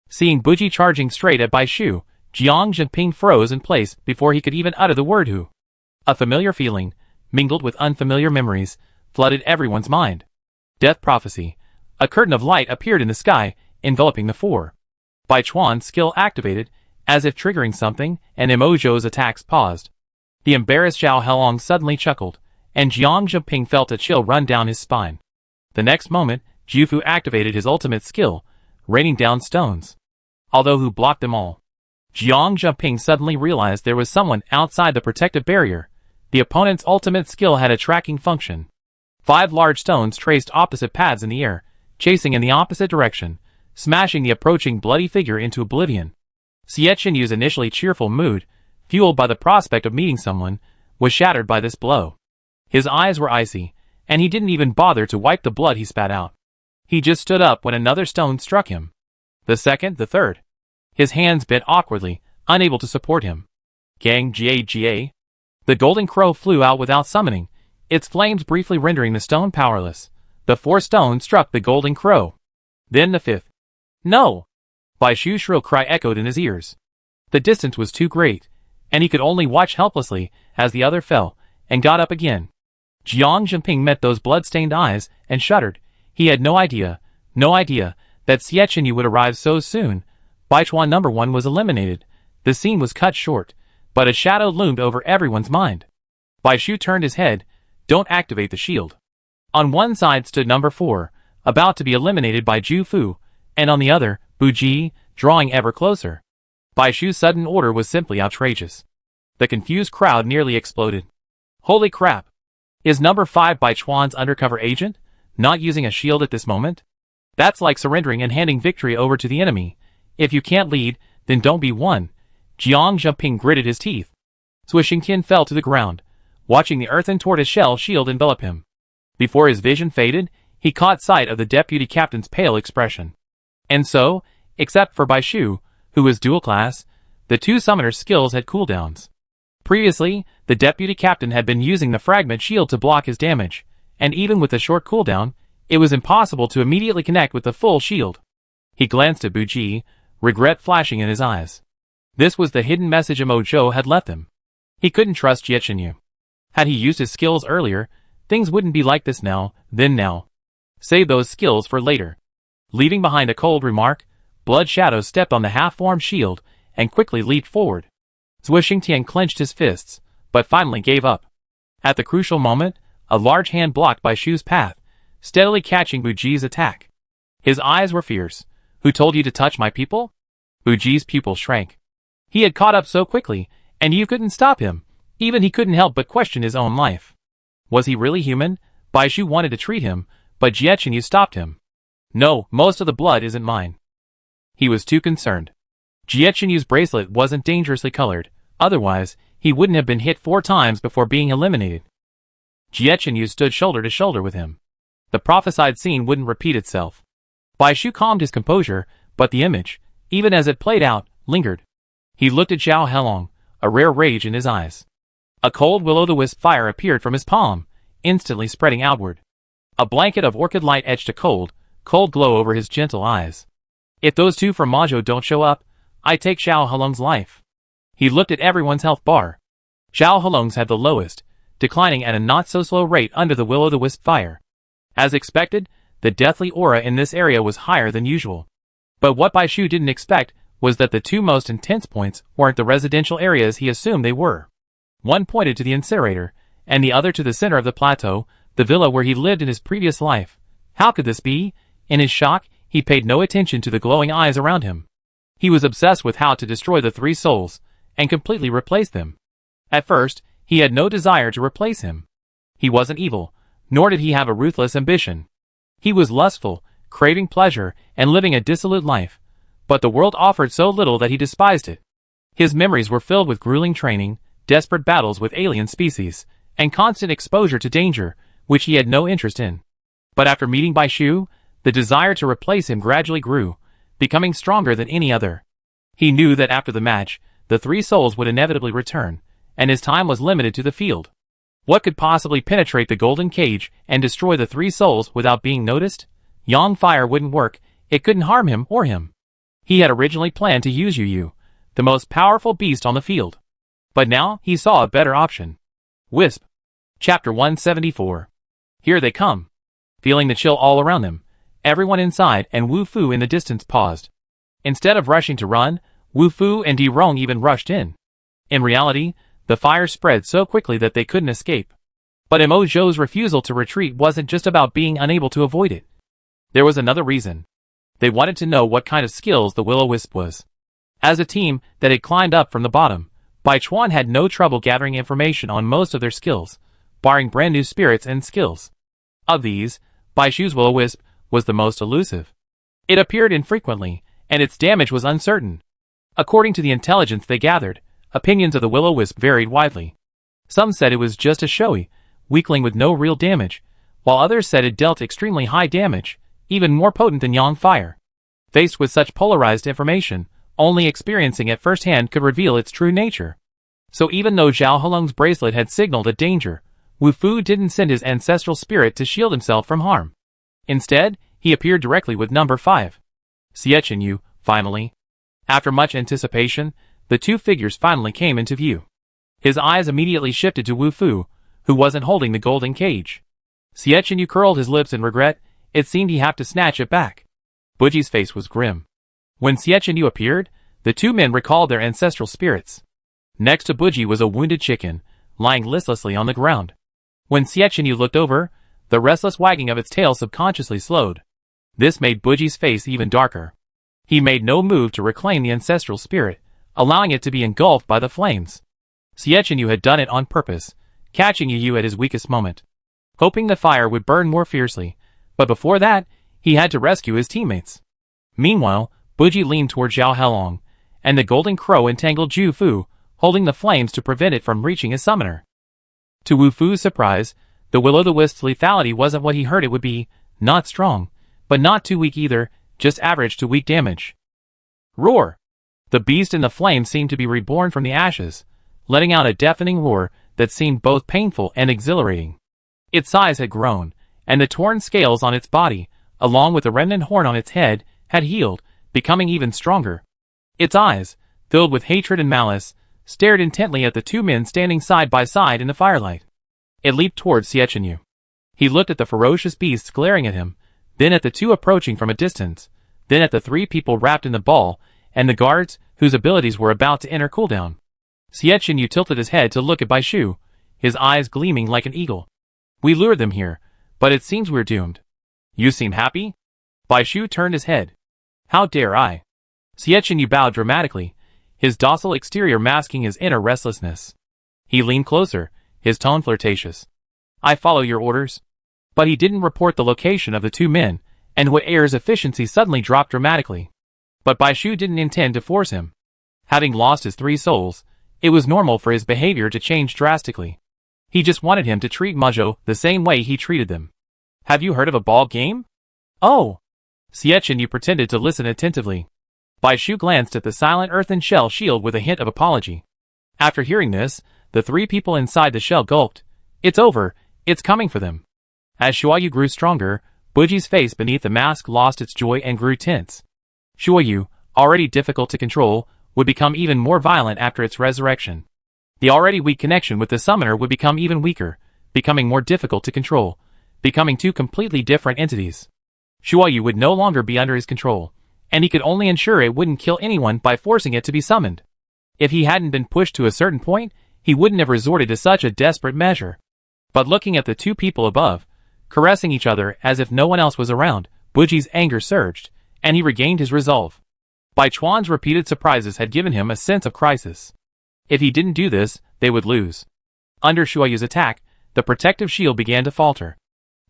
Seeing Buji charging straight at Baishu, Jiang Jinping froze in place before he could even utter the word Hu. A familiar feeling, mingled with unfamiliar memories, flooded everyone's mind. Death prophecy. A curtain of light appeared in the sky, enveloping the 4. Baichuan's skill activated, as if triggering something, and Emojo's attacks paused. The embarrassed Zhao Helong suddenly chuckled, and Jiang Jinping felt a chill run down his spine. The next moment, Jiufu activated his ultimate skill, raining down stones. Although Hu blocked them all. Jiang Jinping suddenly realized there was someone outside the protective barrier. The opponent's ultimate skill had a tracking function. 5 large stones traced opposite paths in the air, chasing in the opposite direction, smashing the approaching bloody figure into oblivion. Xie Qinyu's initially cheerful mood, fueled by the prospect of meeting someone, was shattered by this blow. His eyes were icy, and he didn't even bother to wipe the blood he spat out. He just stood up when another stone struck him. The second, the third. His hands bent awkwardly, unable to support him. Gang Ga. The golden crow flew out without summoning, its flames briefly rendering the stone powerless. The 4 stones struck the golden crow. Then the 5th. No! Baishu's shrill cry echoed in his ears. The distance was too great, and he could only watch helplessly as the other fell, and got up again. Jiang Jinping met those blood-stained eyes, and shuddered. He had no idea that Xie Qinyu would arrive so soon. Baichuan number 1 was eliminated. The scene was cut short, but a shadow loomed over everyone's mind. Baishu turned his head. Don't activate the shield. On one side stood number 4, about to be eliminated by Ju Fu, and on the other, Buji, drawing ever closer. Baishu's sudden order was simply outrageous. The confused crowd nearly exploded. Holy crap! Is number 5 Baichuan's undercover agent, not using a shield at this moment? That's like surrendering and handing victory over to the enemy. If you can't lead, then don't be one. Jiang Jinping gritted his teeth. Zui Xingtian fell to the ground, watching the earthen tortoiseshell shield envelop him. Before his vision faded, he caught sight of the deputy captain's pale expression. And so, except for Baishu, who was dual class, the 2 summoners' skills had cooldowns. Previously, the deputy captain had been using the fragment shield to block his damage, and even with a short cooldown, it was impossible to immediately connect with the full shield. He glanced at Buji, regret flashing in his eyes. This was the hidden message Emojo had left him. He couldn't trust Xie Qinyu. Had he used his skills earlier, things wouldn't be like this now. Save those skills for later. Leaving behind a cold remark, Blood Shadow stepped on the half-formed shield and quickly leaped forward. Zui Xingtian clenched his fists, but finally gave up. At the crucial moment, a large hand blocked Baishu's path, steadily catching Buji's attack. His eyes were fierce. Who told you to touch my people? Buji's pupil shrank. He had caught up so quickly, and you couldn't stop him. Even he couldn't help but question his own life. Was he really human? Baishu wanted to treat him, but Xie Qinyu stopped him. No, most of the blood isn't mine. He was too concerned. Xie Qinyu's bracelet wasn't dangerously colored, otherwise, he wouldn't have been hit 4 times before being eliminated. Xie Qinyu stood shoulder to shoulder with him. The prophesied scene wouldn't repeat itself. Bai Shu calmed his composure, but the image, even as it played out, lingered. He looked at Zhao Helong, a rare rage in his eyes. A cold will-o'-the-wisp fire appeared from his palm, instantly spreading outward. A blanket of orchid light etched a cold glow over his gentle eyes. If those two from Majo don't show up, I take Zhao Helong's life. He looked at everyone's health bar. Zhao Helong's had the lowest, declining at a not-so-slow rate under the will-o'-the-wisp fire. As expected, the deathly aura in this area was higher than usual. But what Bai Shu didn't expect was that the two most intense points weren't the residential areas he assumed they were. One pointed to the incinerator, and the other to the center of the plateau, the villa where he lived in his previous life. How could this be? In his shock, he paid no attention to the glowing eyes around him. He was obsessed with how to destroy the three souls, and completely replace them. At first, he had no desire to replace him. He wasn't evil, nor did he have a ruthless ambition. He was lustful, craving pleasure, and living a dissolute life. But the world offered so little that he despised it. His memories were filled with grueling training, desperate battles with alien species, and constant exposure to danger, which he had no interest in. But after meeting Bai Shu, the desire to replace him gradually grew, becoming stronger than any other. He knew that after the match, the three souls would inevitably return, and his time was limited to the field. What could possibly penetrate the golden cage and destroy the three souls without being noticed? Yang fire wouldn't work, it couldn't harm him or him. He had originally planned to use Yu, the most powerful beast on the field. But now he saw a better option. Wisp. Chapter 174. Here they come. Feeling the chill all around them, everyone inside and Wu Fu in the distance paused. Instead of rushing to run, Wu Fu and Di Rong even rushed in. In reality, the fire spread so quickly that they couldn't escape. But Mo Zhou's refusal to retreat wasn't just about being unable to avoid it. There was another reason. They wanted to know what kind of skills the will-o'-wisp was. As a team that had climbed up from the bottom, Bai Chuan had no trouble gathering information on most of their skills, barring brand new spirits and skills. Of these, Bai Shu's will-o'-wisp was the most elusive. It appeared infrequently, and its damage was uncertain. According to the intelligence they gathered, opinions of the will-o'-wisp varied widely. Some said it was just a showy weakling with no real damage, while others said it dealt extremely high damage, even more potent than Yang fire. Faced with such polarized information, only experiencing it firsthand could reveal its true nature. So even though Zhao Helong's bracelet had signaled a danger, Wu Fu didn't send his ancestral spirit to shield himself from harm. Instead, he appeared directly with number 5. Xiechun Yu, finally. After much anticipation, the two figures finally came into view. His eyes immediately shifted to Wu Fu, who wasn't holding the golden cage. Xiechun Yu curled his lips in regret. It seemed he'd have to snatch it back. Buji's face was grim. When Xiechun Yu appeared, the two men recalled their ancestral spirits. Next to Buji was a wounded chicken, lying listlessly on the ground. When Xiechun Yu looked over, the restless wagging of its tail subconsciously slowed. This made Buji's face even darker. He made no move to reclaim the ancestral spirit, allowing it to be engulfed by the flames. Xiechun Yu had done it on purpose, catching Yu at his weakest moment, hoping the fire would burn more fiercely, but before that, he had to rescue his teammates. Meanwhile, Buji leaned toward Zhao Helong, and the golden crow entangled Zhu Fu, holding the flames to prevent it from reaching his summoner. To Wu Fu's surprise, the will-o'-the-wisp's lethality wasn't what he heard it would be, not strong, but not too weak either, just average to weak damage. Roar! The beast in the flame seemed to be reborn from the ashes, letting out a deafening roar that seemed both painful and exhilarating. Its size had grown, and the torn scales on its body, along with the remnant horn on its head, had healed, becoming even stronger. Its eyes, filled with hatred and malice, stared intently at the two men standing side by side in the firelight. It leaped towards Xiechun Yu. He looked at the ferocious beasts glaring at him, then at the two approaching from a distance, then at the three people wrapped in the ball, and the guards, whose abilities were about to enter cooldown. Xiechun Yu tilted his head to look at Bai Shu, his eyes gleaming like an eagle. We lured them here, but it seems we're doomed. You seem happy? Bai Shu turned his head. How dare I? Xiechun Yu bowed dramatically, his docile exterior masking his inner restlessness. He leaned closer, his tone flirtatious. I follow your orders. But he didn't report the location of the two men, and Hui Er's efficiency suddenly dropped dramatically. But Bai Shu didn't intend to force him. Having lost his three souls, it was normal for his behavior to change drastically. He just wanted him to treat Majo the same way he treated them. Have you heard of a ball game? Oh. Xietchin pretended to listen attentively. Bai Shu glanced at the silent earthen shell shield with a hint of apology. After hearing this, the three people inside the shell gulped. It's over, it's coming for them. As Shuayu grew stronger, Buji's face beneath the mask lost its joy and grew tense. Shuayu, already difficult to control, would become even more violent after its resurrection. The already weak connection with the summoner would become even weaker, becoming more difficult to control, becoming two completely different entities. Shuayu would no longer be under his control, and he could only ensure it wouldn't kill anyone by forcing it to be summoned. If he hadn't been pushed to a certain point, he wouldn't have resorted to such a desperate measure. But looking at the two people above, caressing each other as if no one else was around, Buji's anger surged, and he regained his resolve. Bai Chuan's repeated surprises had given him a sense of crisis. If he didn't do this, they would lose. Under Shuayu's attack, the protective shield began to falter.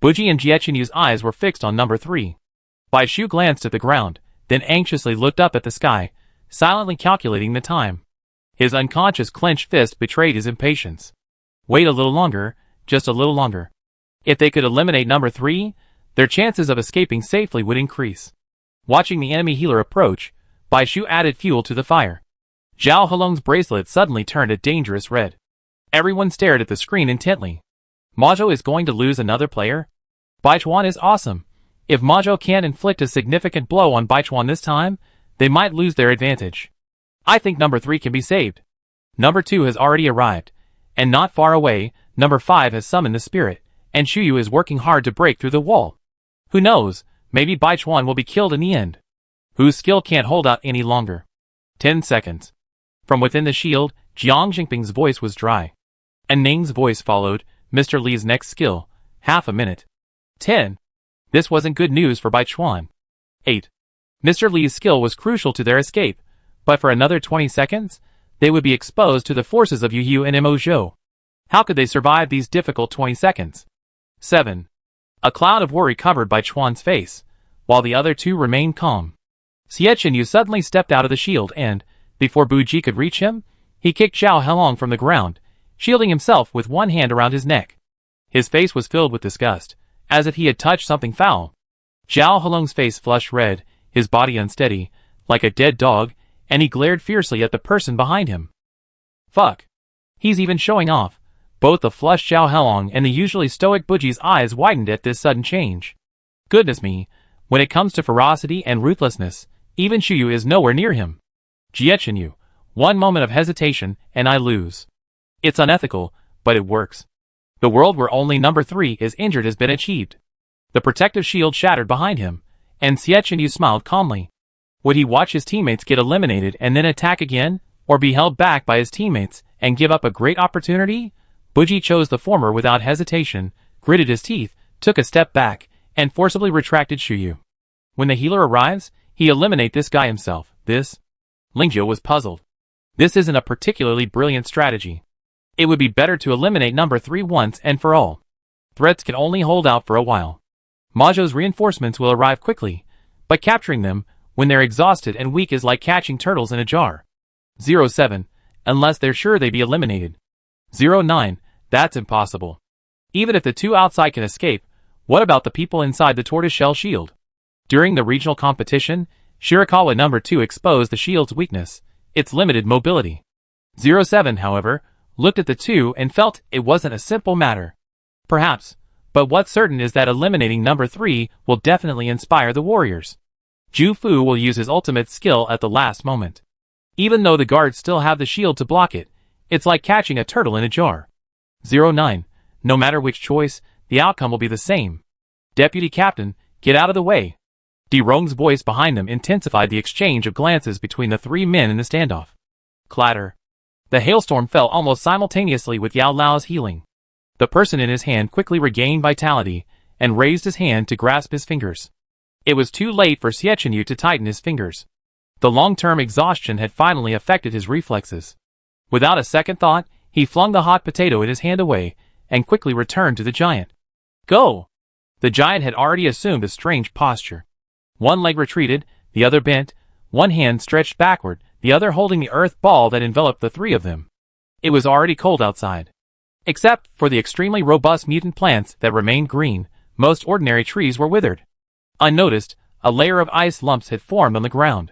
Buji and Jietchen유's eyes were fixed on number 3. Bai Shu glanced at the ground, then anxiously looked up at the sky, silently calculating the time. His unconscious clenched fist betrayed his impatience. Wait a little longer, just a little longer. If they could eliminate number 3, their chances of escaping safely would increase. Watching the enemy healer approach, Bai Shu added fuel to the fire. Zhao Halong's bracelet suddenly turned a dangerous red. Everyone stared at the screen intently. Majo is going to lose another player? Bai Chuan is awesome. If Majo can't inflict a significant blow on Bai Chuan this time, they might lose their advantage. I think number 3 can be saved. Number 2 has already arrived, and not far away, number 5 has summoned the spirit, and Shuyu is working hard to break through the wall. Who knows, maybe Bai Chuan will be killed in the end. Whose skill can't hold out any longer. 10 seconds. From within the shield, Jiang Jingping's voice was dry. And Ning's voice followed, Mr. Li's next skill, half a minute. 10. This wasn't good news for Bai Chuan. 8. Mr. Li's skill was crucial to their escape, but for another 20 seconds, they would be exposed to the forces of Yu Yu and Mo Zhou. How could they survive these difficult 20 seconds? 7. A cloud of worry covered Bai Chuan's face, while the other two remained calm. Xietchenyu suddenly stepped out of the shield and, before Buji could reach him, he kicked Zhao Halong from the ground, shielding himself with one hand around his neck. His face was filled with disgust, as if he had touched something foul. Zhao Halong's face flushed red, his body unsteady, like a dead dog, and he glared fiercely at the person behind him. Fuck. He's even showing off. Both the flushed Zhao Halong and the usually stoic Buji's eyes widened at this sudden change. Goodness me, when it comes to ferocity and ruthlessness, even Shuyu is nowhere near him. Jietchenyu, one moment of hesitation and I lose. It's unethical, but it works. The world where only number 3 is injured has been achieved. The protective shield shattered behind him, and Xietchenyu smiled calmly. Would he watch his teammates get eliminated and then attack again, or be held back by his teammates and give up a great opportunity? Buji chose the former without hesitation, gritted his teeth, took a step back, and forcibly retracted Shuyu. When the healer arrives, he eliminate this guy himself. This? Lingzhou was puzzled. This isn't a particularly brilliant strategy. It would be better to eliminate number 3 once and for all. Threats can only hold out for a while. Majo's reinforcements will arrive quickly, but capturing them, when they're exhausted and weak is like catching turtles in a jar. 07, unless they're sure they be eliminated. 09, that's impossible. Even if the two outside can escape, what about the people inside the tortoiseshell shield? During the regional competition, Shirakawa number 2 exposed the shield's weakness, its limited mobility. 07, however, looked at the two and felt it wasn't a simple matter. Perhaps, but what's certain is that eliminating number 3 will definitely inspire the warriors. Ju Fu will use his ultimate skill at the last moment. Even though the guards still have the shield to block it, it's like catching a turtle in a jar. 09, no matter which choice, the outcome will be the same. Deputy Captain, get out of the way. Di Rong's voice behind them intensified the exchange of glances between the 3 men in the standoff. Clatter. The hailstorm fell almost simultaneously with Yao Lao's healing. The person in his hand quickly regained vitality, and raised his hand to grasp his fingers. It was too late for Xietchenyu to tighten his fingers. The long-term exhaustion had finally affected his reflexes. Without a second thought, he flung the hot potato in his hand away, and quickly returned to the giant. Go! The giant had already assumed a strange posture. One leg retreated, the other bent, one hand stretched backward, the other holding the earth ball that enveloped the 3 of them. It was already cold outside. Except for the extremely robust mutant plants that remained green, most ordinary trees were withered. Unnoticed, a layer of ice lumps had formed on the ground.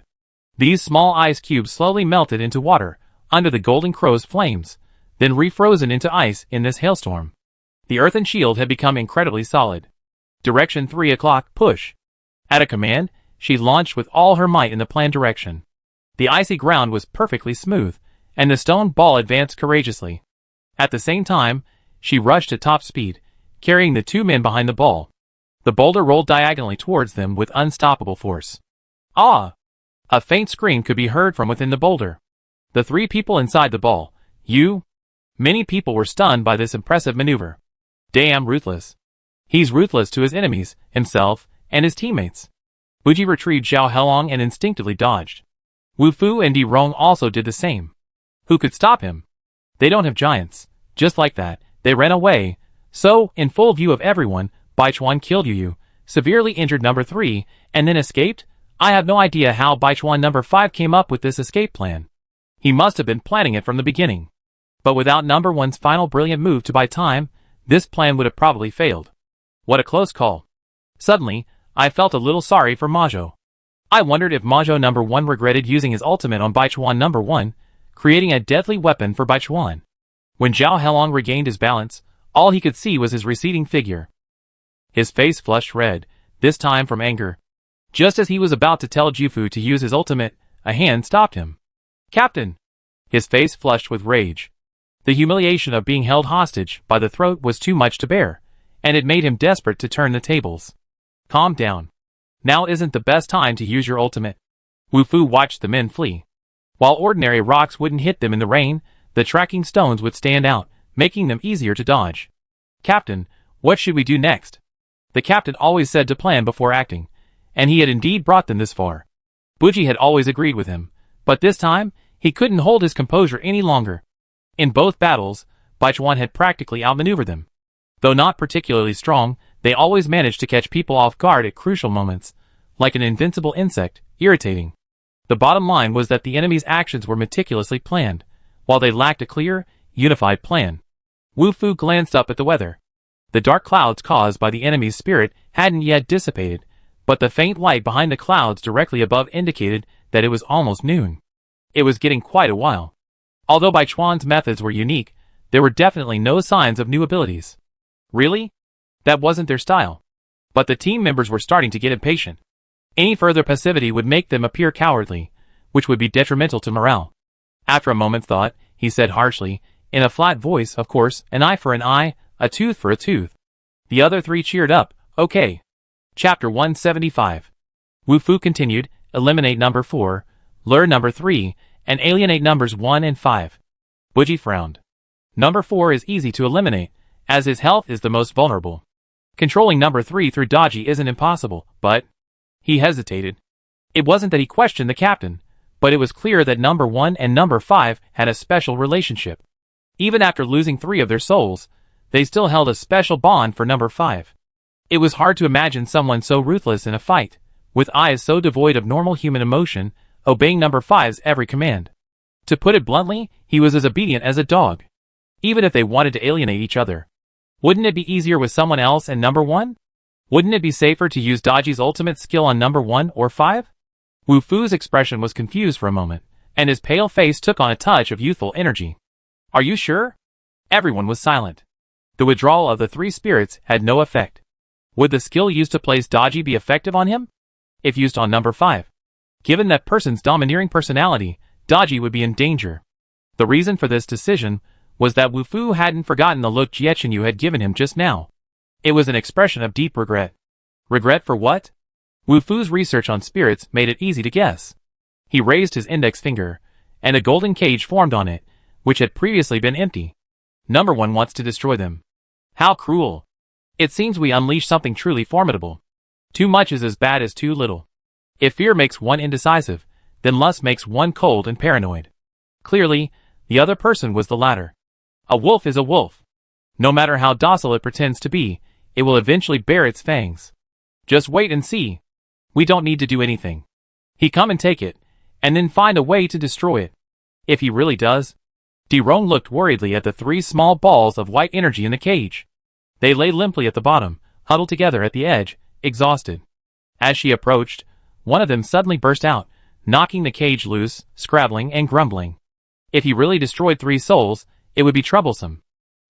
These small ice cubes slowly melted into water under the golden crow's flames, then refrozen into ice in this hailstorm. The earthen shield had become incredibly solid. Direction 3 o'clock, push. At a command, she launched with all her might in the planned direction. The icy ground was perfectly smooth, and the stone ball advanced courageously. At the same time, she rushed at top speed, carrying the 2 men behind the ball. The boulder rolled diagonally towards them with unstoppable force. Ah! A faint scream could be heard from within the boulder. The 3 people inside the ball, Many people were stunned by this impressive maneuver. Damn ruthless. He's ruthless to his enemies, himself, and his teammates. Buji retrieved Zhao Helong and instinctively dodged. Wu Fu and Di Rong also did the same. Who could stop him? They don't have giants. Just like that, they ran away. So, in full view of everyone, Baichuan killed Yu, severely injured number 3, and then escaped? I have no idea how Baichuan number 5 came up with this escape plan. He must have been planning it from the beginning. But without number 1's final brilliant move to buy time, this plan would have probably failed. What a close call. Suddenly, I felt a little sorry for Majo. I wondered if Majo number 1 regretted using his ultimate on Baichuan number 1, creating a deadly weapon for Baichuan. When Zhao Helong regained his balance, all he could see was his receding figure. His face flushed red, this time from anger. Just as he was about to tell Jufu to use his ultimate, a hand stopped him. Captain! His face flushed with rage. The humiliation of being held hostage by the throat was too much to bear, and it made him desperate to turn the tables. Calm down. Now isn't the best time to use your ultimate. Wu Fu watched the men flee. While ordinary rocks wouldn't hit them in the rain, the tracking stones would stand out, making them easier to dodge. Captain, what should we do next? The captain always said to plan before acting, and he had indeed brought them this far. Buji had always agreed with him, but this time, he couldn't hold his composure any longer. In both battles, Baichuan had practically outmaneuvered them. Though not particularly strong, they always managed to catch people off guard at crucial moments, like an invincible insect, irritating. The bottom line was that the enemy's actions were meticulously planned, while they lacked a clear, unified plan. Wu Fu glanced up at the weather. The dark clouds caused by the enemy's spirit hadn't yet dissipated, but the faint light behind the clouds directly above indicated that it was almost noon. It was getting quite a while. Although Baichuan's methods were unique, there were definitely no signs of new abilities. Really? That wasn't their style. But the team members were starting to get impatient. Any further passivity would make them appear cowardly, which would be detrimental to morale. After a moment's thought, he said harshly, in a flat voice, of course, an eye for an eye, a tooth for a tooth. The other 3 cheered up, okay. Chapter 175. Wu Fu continued, eliminate number 4, lure number 3, and alienate numbers 1 and 5. Buji frowned. Number 4 is easy to eliminate, as his health is the most vulnerable. Controlling number 3 through dodgy isn't impossible, but... He hesitated. It wasn't that he questioned the captain, but it was clear that number 1 and number 5 had a special relationship. Even after losing 3 of their souls, they still held a special bond for number 5. It was hard to imagine someone so ruthless in a fight, with eyes so devoid of normal human emotion, obeying number 5's every command. To put it bluntly, he was as obedient as a dog. Even if they wanted to alienate each other. Wouldn't it be easier with someone else and number 1? Wouldn't it be safer to use Dodgy's ultimate skill on number 1 or 5? Wu Fu's expression was confused for a moment, and his pale face took on a touch of youthful energy. Are you sure? Everyone was silent. The withdrawal of the 3 spirits had no effect. Would the skill used to place Dodgy be effective on him? If used on number 5. Given that person's domineering personality, Dodgy would be in danger. The reason for this decision was that Wu Fu hadn't forgotten the look Jie Chenyu had given him just now. It was an expression of deep regret. Regret for what? Wu Fu's research on spirits made it easy to guess. He raised his index finger, and a golden cage formed on it, which had previously been empty. Number 1 wants to destroy them. How cruel. It seems we unleash something truly formidable. Too much is as bad as too little. If fear makes one indecisive, then lust makes one cold and paranoid. Clearly, the other person was the latter. A wolf is a wolf. No matter how docile it pretends to be, it will eventually bare its fangs. Just wait and see. We don't need to do anything. He come and take it, and then find a way to destroy it. If he really does. Di Rong looked worriedly at the 3 small balls of white energy in the cage. They lay limply at the bottom, huddled together at the edge, exhausted. As she approached, one of them suddenly burst out, knocking the cage loose, scrabbling and grumbling. If he really destroyed 3 souls, it would be troublesome.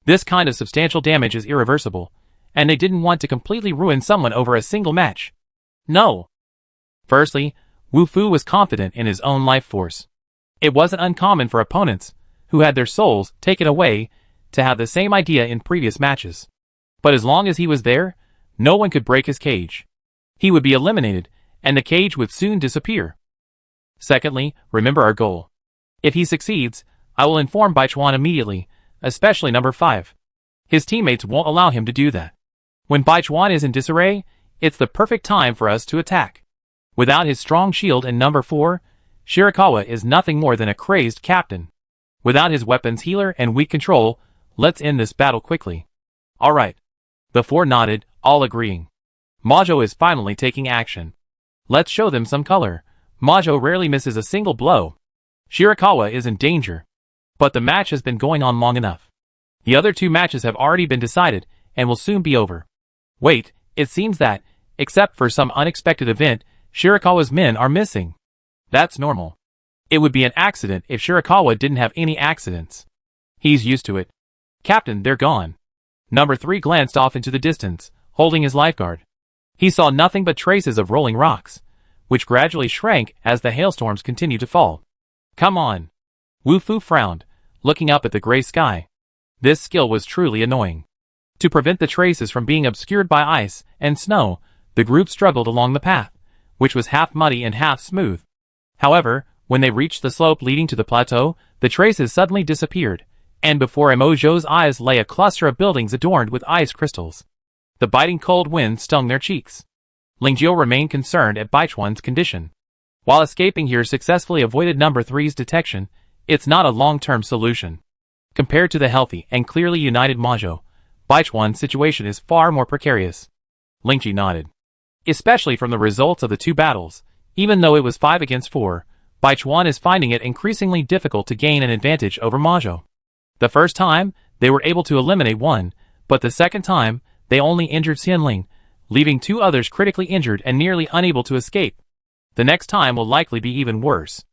This kind of substantial damage is irreversible, and they didn't want to completely ruin someone over a single match. No. Firstly, Wu Fu was confident in his own life force. It wasn't uncommon for opponents, who had their souls taken away, to have the same idea in previous matches. But as long as he was there, no one could break his cage. He would be eliminated, and the cage would soon disappear. Secondly, remember our goal. If he succeeds, I will inform Baichuan immediately, especially number 5. His teammates won't allow him to do that. When Baichuan is in disarray, it's the perfect time for us to attack. Without his strong shield and number 4, Shirakawa is nothing more than a crazed captain. Without his weapons healer and weak control, let's end this battle quickly. Alright. The 4 nodded, all agreeing. Majo is finally taking action. Let's show them some color. Majo rarely misses a single blow. Shirakawa is in danger. But the match has been going on long enough. The other 2 matches have already been decided, and will soon be over. Wait, it seems that, except for some unexpected event, Shirakawa's men are missing. That's normal. It would be an accident if Shirakawa didn't have any accidents. He's used to it. Captain, they're gone. Number 3 glanced off into the distance, holding his lifeguard. He saw nothing but traces of rolling rocks, which gradually shrank as the hailstorms continued to fall. Come on. Wu Fu frowned, looking up at the gray sky. This skill was truly annoying. To prevent the traces from being obscured by ice and snow, the group struggled along the path, which was half muddy and half smooth. However, when they reached the slope leading to the plateau, the traces suddenly disappeared, and before Emojo's eyes lay a cluster of buildings adorned with ice crystals. The biting cold wind stung their cheeks. Lingjio remained concerned at Baichuan's condition. While escaping here successfully avoided number 3's detection, it's not a long-term solution. Compared to the healthy and clearly united Majo, Baichuan's situation is far more precarious. Lingji nodded. Especially from the results of the 2 battles, even though it was 5 against 4, Baichuan is finding it increasingly difficult to gain an advantage over Majo. The first time, they were able to eliminate 1, but the second time, they only injured Xianling, leaving 2 others critically injured and nearly unable to escape. The next time will likely be even worse.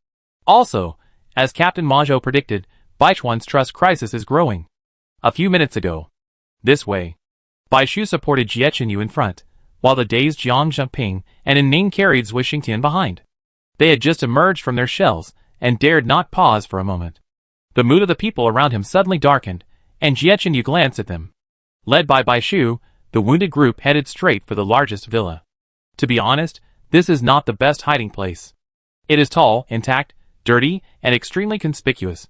Also, as Captain Majo predicted, Baichuan's trust crisis is growing. A few minutes ago. This way. Baishu supported Jie Chenyu in front, while the dazed Jiang Zheping and Ning carried Zui Xingtian behind. They had just emerged from their shells, and dared not pause for a moment. The mood of the people around him suddenly darkened, and Jie Chenyu glanced at them. Led by Baishu, the wounded group headed straight for the largest villa. To be honest, this is not the best hiding place. It is tall, intact, dirty, and extremely conspicuous.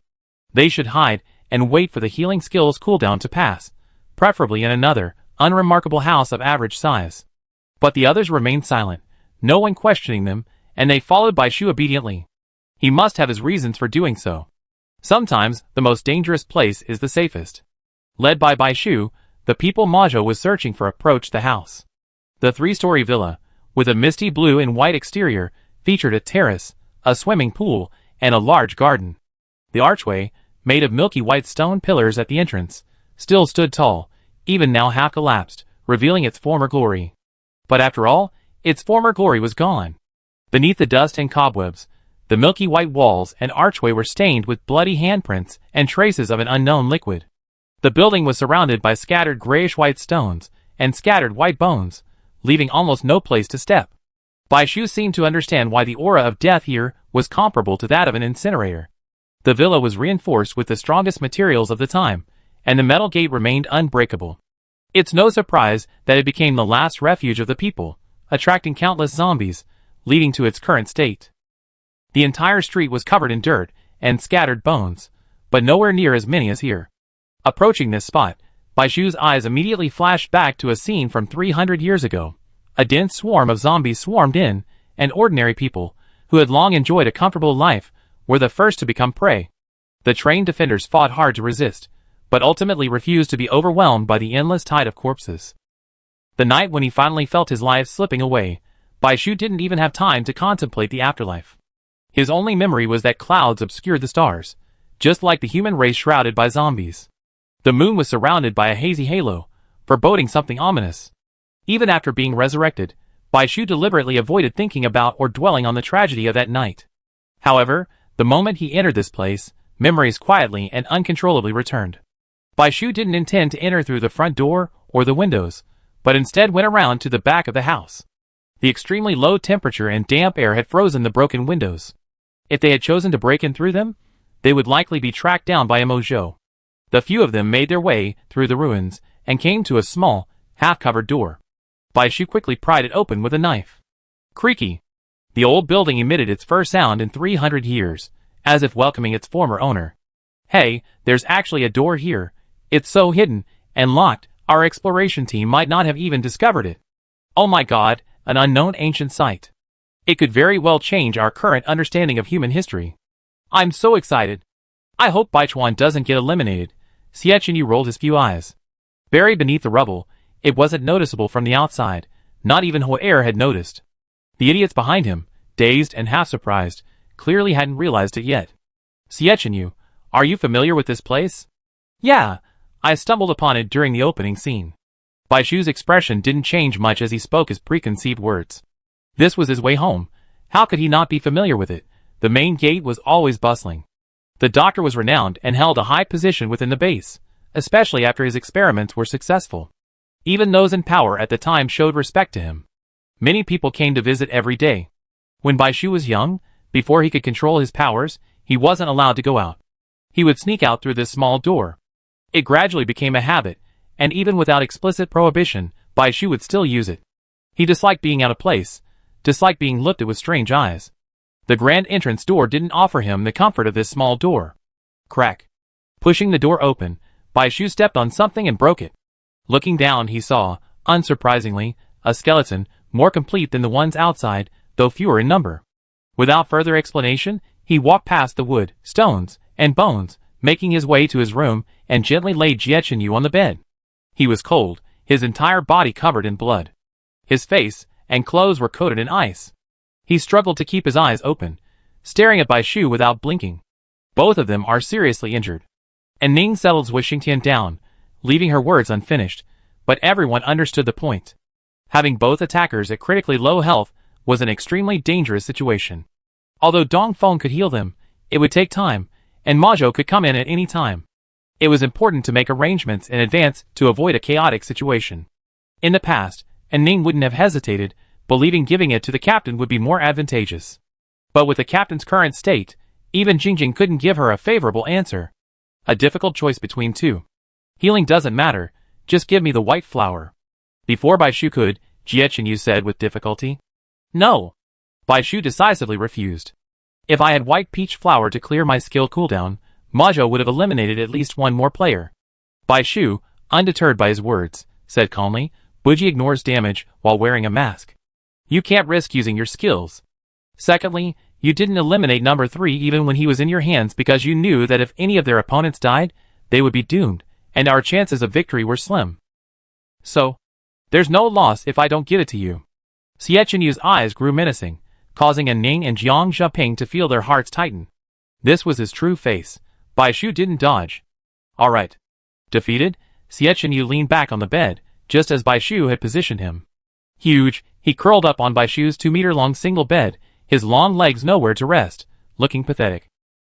They should hide, and wait for the healing skills cooldown to pass, preferably in another, unremarkable house of average size. But the others remained silent, no one questioning them, and they followed Baishu obediently. He must have his reasons for doing so. Sometimes, the most dangerous place is the safest. Led by Baishu, the people Majo was searching for approached the house. The 3-story villa, with a misty blue and white exterior, featured a terrace, a swimming pool, and a large garden. The archway, made of milky white stone pillars at the entrance, still stood tall, even now half collapsed, revealing its former glory. But after all, its former glory was gone. Beneath the dust and cobwebs, the milky white walls and archway were stained with bloody handprints and traces of an unknown liquid. The building was surrounded by scattered grayish-white stones and scattered white bones, leaving almost no place to step. Baishu seemed to understand why the aura of death here was comparable to that of an incinerator. The villa was reinforced with the strongest materials of the time, and the metal gate remained unbreakable. It's no surprise that it became the last refuge of the people, attracting countless zombies, leading to its current state. The entire street was covered in dirt and scattered bones, but nowhere near as many as here. Approaching this spot, Baishu's eyes immediately flashed back to a scene from 300 years ago. A dense swarm of zombies swarmed in, and ordinary people, who had long enjoyed a comfortable life, were the first to become prey. The trained defenders fought hard to resist, but ultimately refused to be overwhelmed by the endless tide of corpses. The night when he finally felt his life slipping away, Baishu didn't even have time to contemplate the afterlife. His only memory was that clouds obscured the stars, just like the human race shrouded by zombies. The moon was surrounded by a hazy halo, foreboding something ominous. Even after being resurrected, Bai Shu deliberately avoided thinking about or dwelling on the tragedy of that night. However, the moment he entered this place, memories quietly and uncontrollably returned. Bai Shu didn't intend to enter through the front door or the windows, but instead went around to the back of the house. The extremely low temperature and damp air had frozen the broken windows. If they had chosen to break in through them, they would likely be tracked down by a mojo. The few of them made their way through the ruins and came to a small, half-covered door. Bai Shu quickly pried it open with a knife. Creaky. The old building emitted its first sound in 300 years, as if welcoming its former owner. Hey, there's actually a door here. It's so hidden and locked, our exploration team might not have even discovered it. Oh my god, an unknown ancient site. It could very well change our current understanding of human history. I'm so excited. I hope Baichuan doesn't get eliminated. Xie Chenyu rolled his few eyes. Buried beneath the rubble, it wasn't noticeable from the outside. Not even Ho'er had noticed. The idiots behind him, dazed and half-surprised, clearly hadn't realized it yet. Xie Chenyu, are you familiar with this place? Yeah, I stumbled upon it during the opening scene. Bai Shu's expression didn't change much as he spoke his preconceived words. This was his way home. How could he not be familiar with it? The main gate was always bustling. The doctor was renowned and held a high position within the base, especially after his experiments were successful. Even those in power at the time showed respect to him. Many people came to visit every day. When Bai Shu was young, before he could control his powers, he wasn't allowed to go out. He would sneak out through this small door. It gradually became a habit, and even without explicit prohibition, Bai Shu would still use it. He disliked being out of place, disliked being looked at with strange eyes. The grand entrance door didn't offer him the comfort of this small door. Crack. Pushing the door open, Bai Shu stepped on something and broke it. Looking down, he saw, unsurprisingly, a skeleton, more complete than the ones outside, though fewer in number. Without further explanation, he walked past the wood, stones, and bones, making his way to his room, and gently laid Xie Chenyu on the bed. He was cold, his entire body covered in blood. His face and clothes were coated in ice. He struggled to keep his eyes open, staring at Bai Shu without blinking. Both of them are seriously injured. And Ning settled Zhuixing Tian down, leaving her words unfinished, but everyone understood the point. Having both attackers at critically low health was an extremely dangerous situation. Although Dong Feng could heal them, it would take time, and Ma Zhou could come in at any time. It was important to make arrangements in advance to avoid a chaotic situation. In the past, and Ning wouldn't have hesitated, believing giving it to the captain would be more advantageous. But with the captain's current state, even Jingjing couldn't give her a favorable answer. A difficult choice between two. Healing doesn't matter, just give me the white flower. Before Bai Shu could, Xie Chenyu said with difficulty. No. Bai Shu decisively refused. If I had white peach flower to clear my skill cooldown, Ma Zhou would have eliminated at least one more player. Bai Shu, undeterred by his words, said calmly, Buji ignores damage while wearing a mask. You can't risk using your skills. Secondly, you didn't eliminate number 3 even when he was in your hands because you knew that if any of their opponents died, they would be doomed, and our chances of victory were slim. So, there's no loss if I don't give it to you. Xie Chenyu's eyes grew menacing, causing An Ning and Jiang Zheping to feel their hearts tighten. This was his true face. Bai Shu didn't dodge. Alright. Defeated, Xie Chenyu leaned back on the bed, just as Bai Shu had positioned him. Huge, he curled up on Bai Shu's 2-meter-long single bed, his long legs nowhere to rest, looking pathetic.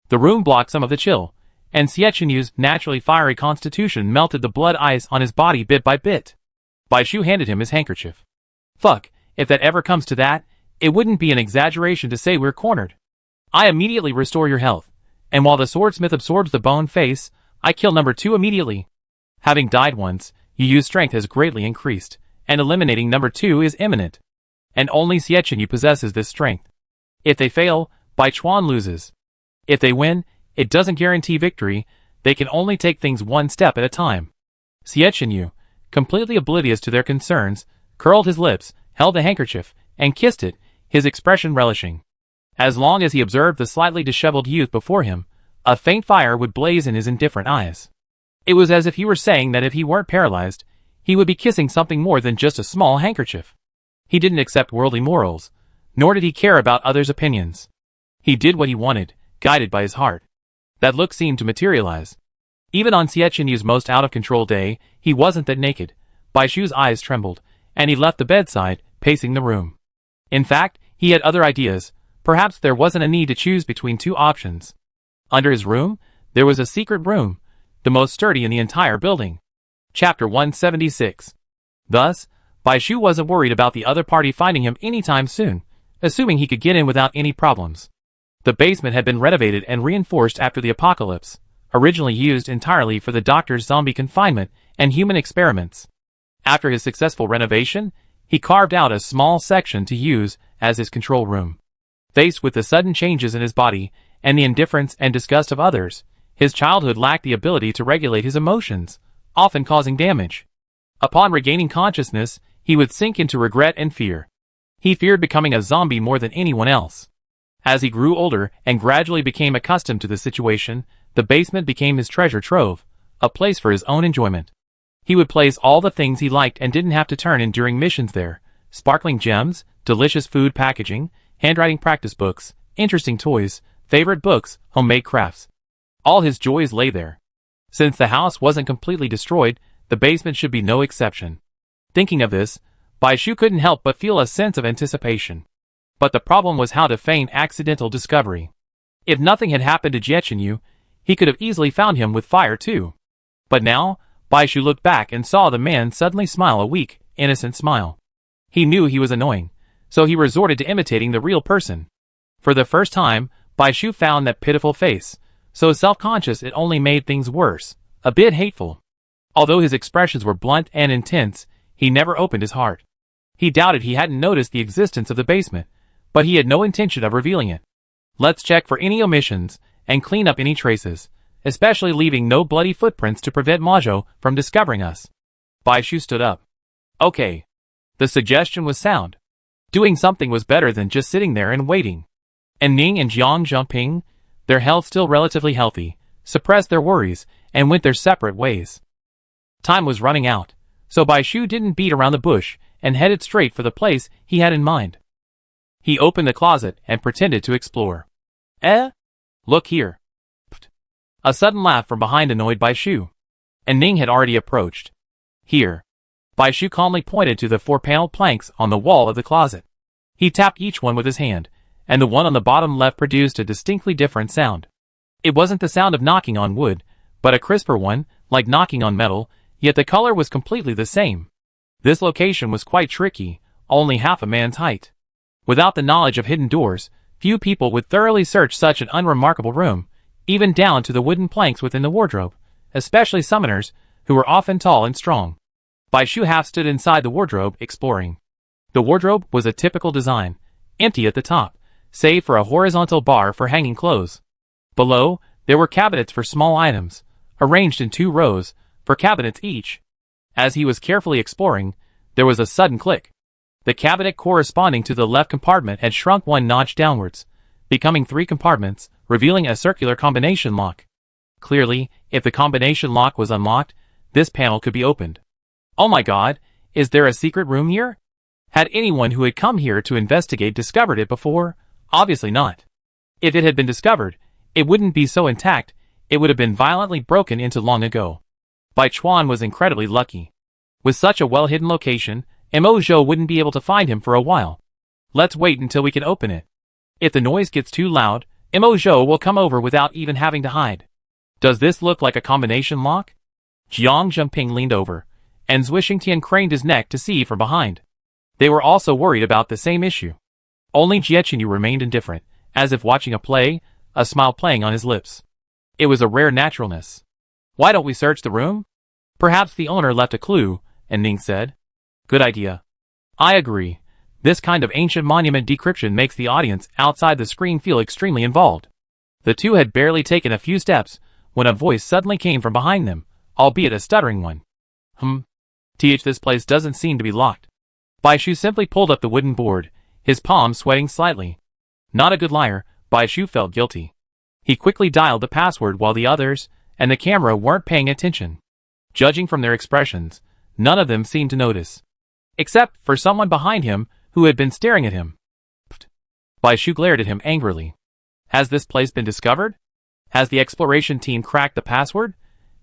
The room blocked some of the chill, and Xie Chenyu's naturally fiery constitution melted the blood ice on his body bit by bit. Bai Shu handed him his handkerchief. Fuck, if that ever comes to that, it wouldn't be an exaggeration to say we're cornered. I immediately restore your health, and while the swordsmith absorbs the bone face, I kill number 2 immediately. Having died once, Yu's strength has greatly increased, and eliminating number 2 is imminent. And only Xie Chenyu possesses this strength. If they fail, Bai Chuan loses. If they win, it doesn't guarantee victory, they can only take things one step at a time. Xie Chenyu, completely oblivious to their concerns, curled his lips, held the handkerchief, and kissed it, his expression relishing. As long as he observed the slightly disheveled youth before him, a faint fire would blaze in his indifferent eyes. It was as if he were saying that if he weren't paralyzed, he would be kissing something more than just a small handkerchief. He didn't accept worldly morals, nor did he care about others' opinions. He did what he wanted, guided by his heart. That look seemed to materialize. Even on Xie Chenyu's most out-of-control day, he wasn't that naked. Bai Shu's eyes trembled, and he left the bedside, pacing the room. In fact, he had other ideas. Perhaps there wasn't a need to choose between two options. Under his room, there was a secret room, the most sturdy in the entire building. Chapter 176. Thus, Bai Shu wasn't worried about the other party finding him anytime soon, assuming he could get in without any problems. The basement had been renovated and reinforced after the apocalypse, originally used entirely for the doctor's zombie confinement and human experiments. After his successful renovation, he carved out a small section to use as his control room. Faced with the sudden changes in his body and the indifference and disgust of others, his childhood lacked the ability to regulate his emotions, often causing damage. Upon regaining consciousness, he would sink into regret and fear. He feared becoming a zombie more than anyone else. As he grew older and gradually became accustomed to the situation, the basement became his treasure trove, a place for his own enjoyment. He would place all the things he liked and didn't have to turn in during missions there: sparkling gems, delicious food packaging, handwriting practice books, interesting toys, favorite books, homemade crafts. All his joys lay there. Since the house wasn't completely destroyed, the basement should be no exception. Thinking of this, Bai Shu couldn't help but feel a sense of anticipation. But the problem was how to feign accidental discovery. If nothing had happened to Jiechenyu, he could have easily found him with fire too. But now, Bai Shu looked back and saw the man suddenly smile a weak, innocent smile. He knew he was annoying, so he resorted to imitating the real person. For the first time, Bai Shu found that pitiful face, so self-conscious it only made things worse, a bit hateful. Although his expressions were blunt and intense, he never opened his heart. He doubted he hadn't noticed the existence of the basement, but he had no intention of revealing it. Let's check for any omissions, and clean up any traces, especially leaving no bloody footprints to prevent Majo from discovering us. Bai Shu stood up. Okay. The suggestion was sound. Doing something was better than just sitting there and waiting. And Ning and Jiang Jumping, their health still relatively healthy, suppressed their worries and went their separate ways. Time was running out, so Bai Shu didn't beat around the bush and headed straight for the place he had in mind. He opened the closet and pretended to explore. Look here. A sudden laugh from behind annoyed Bai Shu. And Ning had already approached. Here. Bai Shu calmly pointed to the 4-paneled planks on the wall of the closet. He tapped each one with his hand, and the one on the bottom left produced a distinctly different sound. It wasn't the sound of knocking on wood, but a crisper one, like knocking on metal, yet the color was completely the same. This location was quite tricky, only half a man's height. Without the knowledge of hidden doors, few people would thoroughly search such an unremarkable room, even down to the wooden planks within the wardrobe, especially summoners, who were often tall and strong. Bai Shu half stood inside the wardrobe, exploring. The wardrobe was a typical design, empty at the top, save for a horizontal bar for hanging clothes. Below, there were cabinets for small items, arranged in 2 rows, for cabinets each. As he was carefully exploring, there was a sudden click. The cabinet corresponding to the left compartment had shrunk 1 notch downwards, becoming 3 compartments, revealing a circular combination lock. Clearly, if the combination lock was unlocked, this panel could be opened. Oh my god, is there a secret room here? Had anyone who had come here to investigate discovered it before? Obviously not. If it had been discovered, it wouldn't be so intact, it would have been violently broken into long ago. Bai Chuan was incredibly lucky. With such a well-hidden location, Mo Zhou wouldn't be able to find him for a while. Let's wait until we can open it. If the noise gets too loud, Mo Zhou will come over without even having to hide. Does this look like a combination lock? Jiang Jumping leaned over, and Zui Xingtian craned his neck to see from behind. They were also worried about the same issue. Only Jiechenyu remained indifferent, as if watching a play, a smile playing on his lips. It was a rare naturalness. Why don't we search the room? Perhaps the owner left a clue, and Ning said. Good idea. I agree. This kind of ancient monument decryption makes the audience outside the screen feel extremely involved. The two had barely taken a few steps when a voice suddenly came from behind them, albeit a stuttering one. This place doesn't seem to be locked. Bai Shu simply pulled up the wooden board, his palms sweating slightly. Not a good liar, Bai Shu felt guilty. He quickly dialed the password while the others and the camera weren't paying attention. Judging from their expressions, none of them seemed to notice. Except for someone behind him who had been staring at him. Bai Shu glared at him angrily. Has this place been discovered? Has the exploration team cracked the password?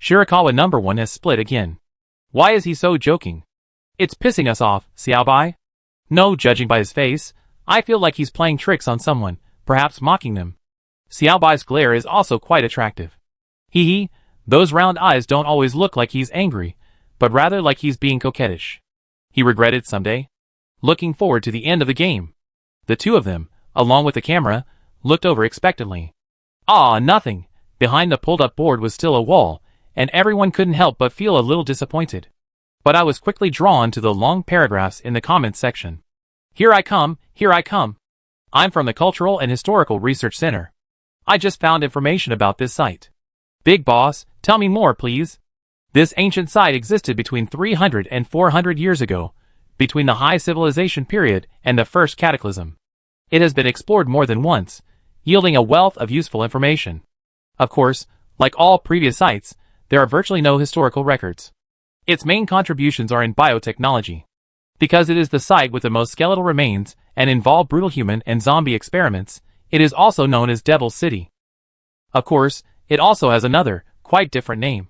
Shirakawa number 1 has split again. Why is he so joking? It's pissing us off, Xiaobai. No, judging by his face, I feel like he's playing tricks on someone, perhaps mocking them. Xiaobai's glare is also quite attractive. Hee hee, those round eyes don't always look like he's angry, but rather like he's being coquettish. He regretted someday. Looking forward to the end of the game. The two of them, along with the camera, looked over expectantly. Ah, nothing. Behind the pulled-up board was still a wall, and everyone couldn't help but feel a little disappointed. But I was quickly drawn to the long paragraphs in the comments section. Here I come, here I come. I'm from the Cultural and Historical Research Center. I just found information about this site. Big boss, tell me more, please. This ancient site existed between 300 and 400 years ago, between the High Civilization period and the First Cataclysm. It has been explored more than once, yielding a wealth of useful information. Of course, like all previous sites, there are virtually no historical records. Its main contributions are in biotechnology. Because it is the site with the most skeletal remains and involved brutal human and zombie experiments, it is also known as Devil's City. Of course, it also has another, quite different name.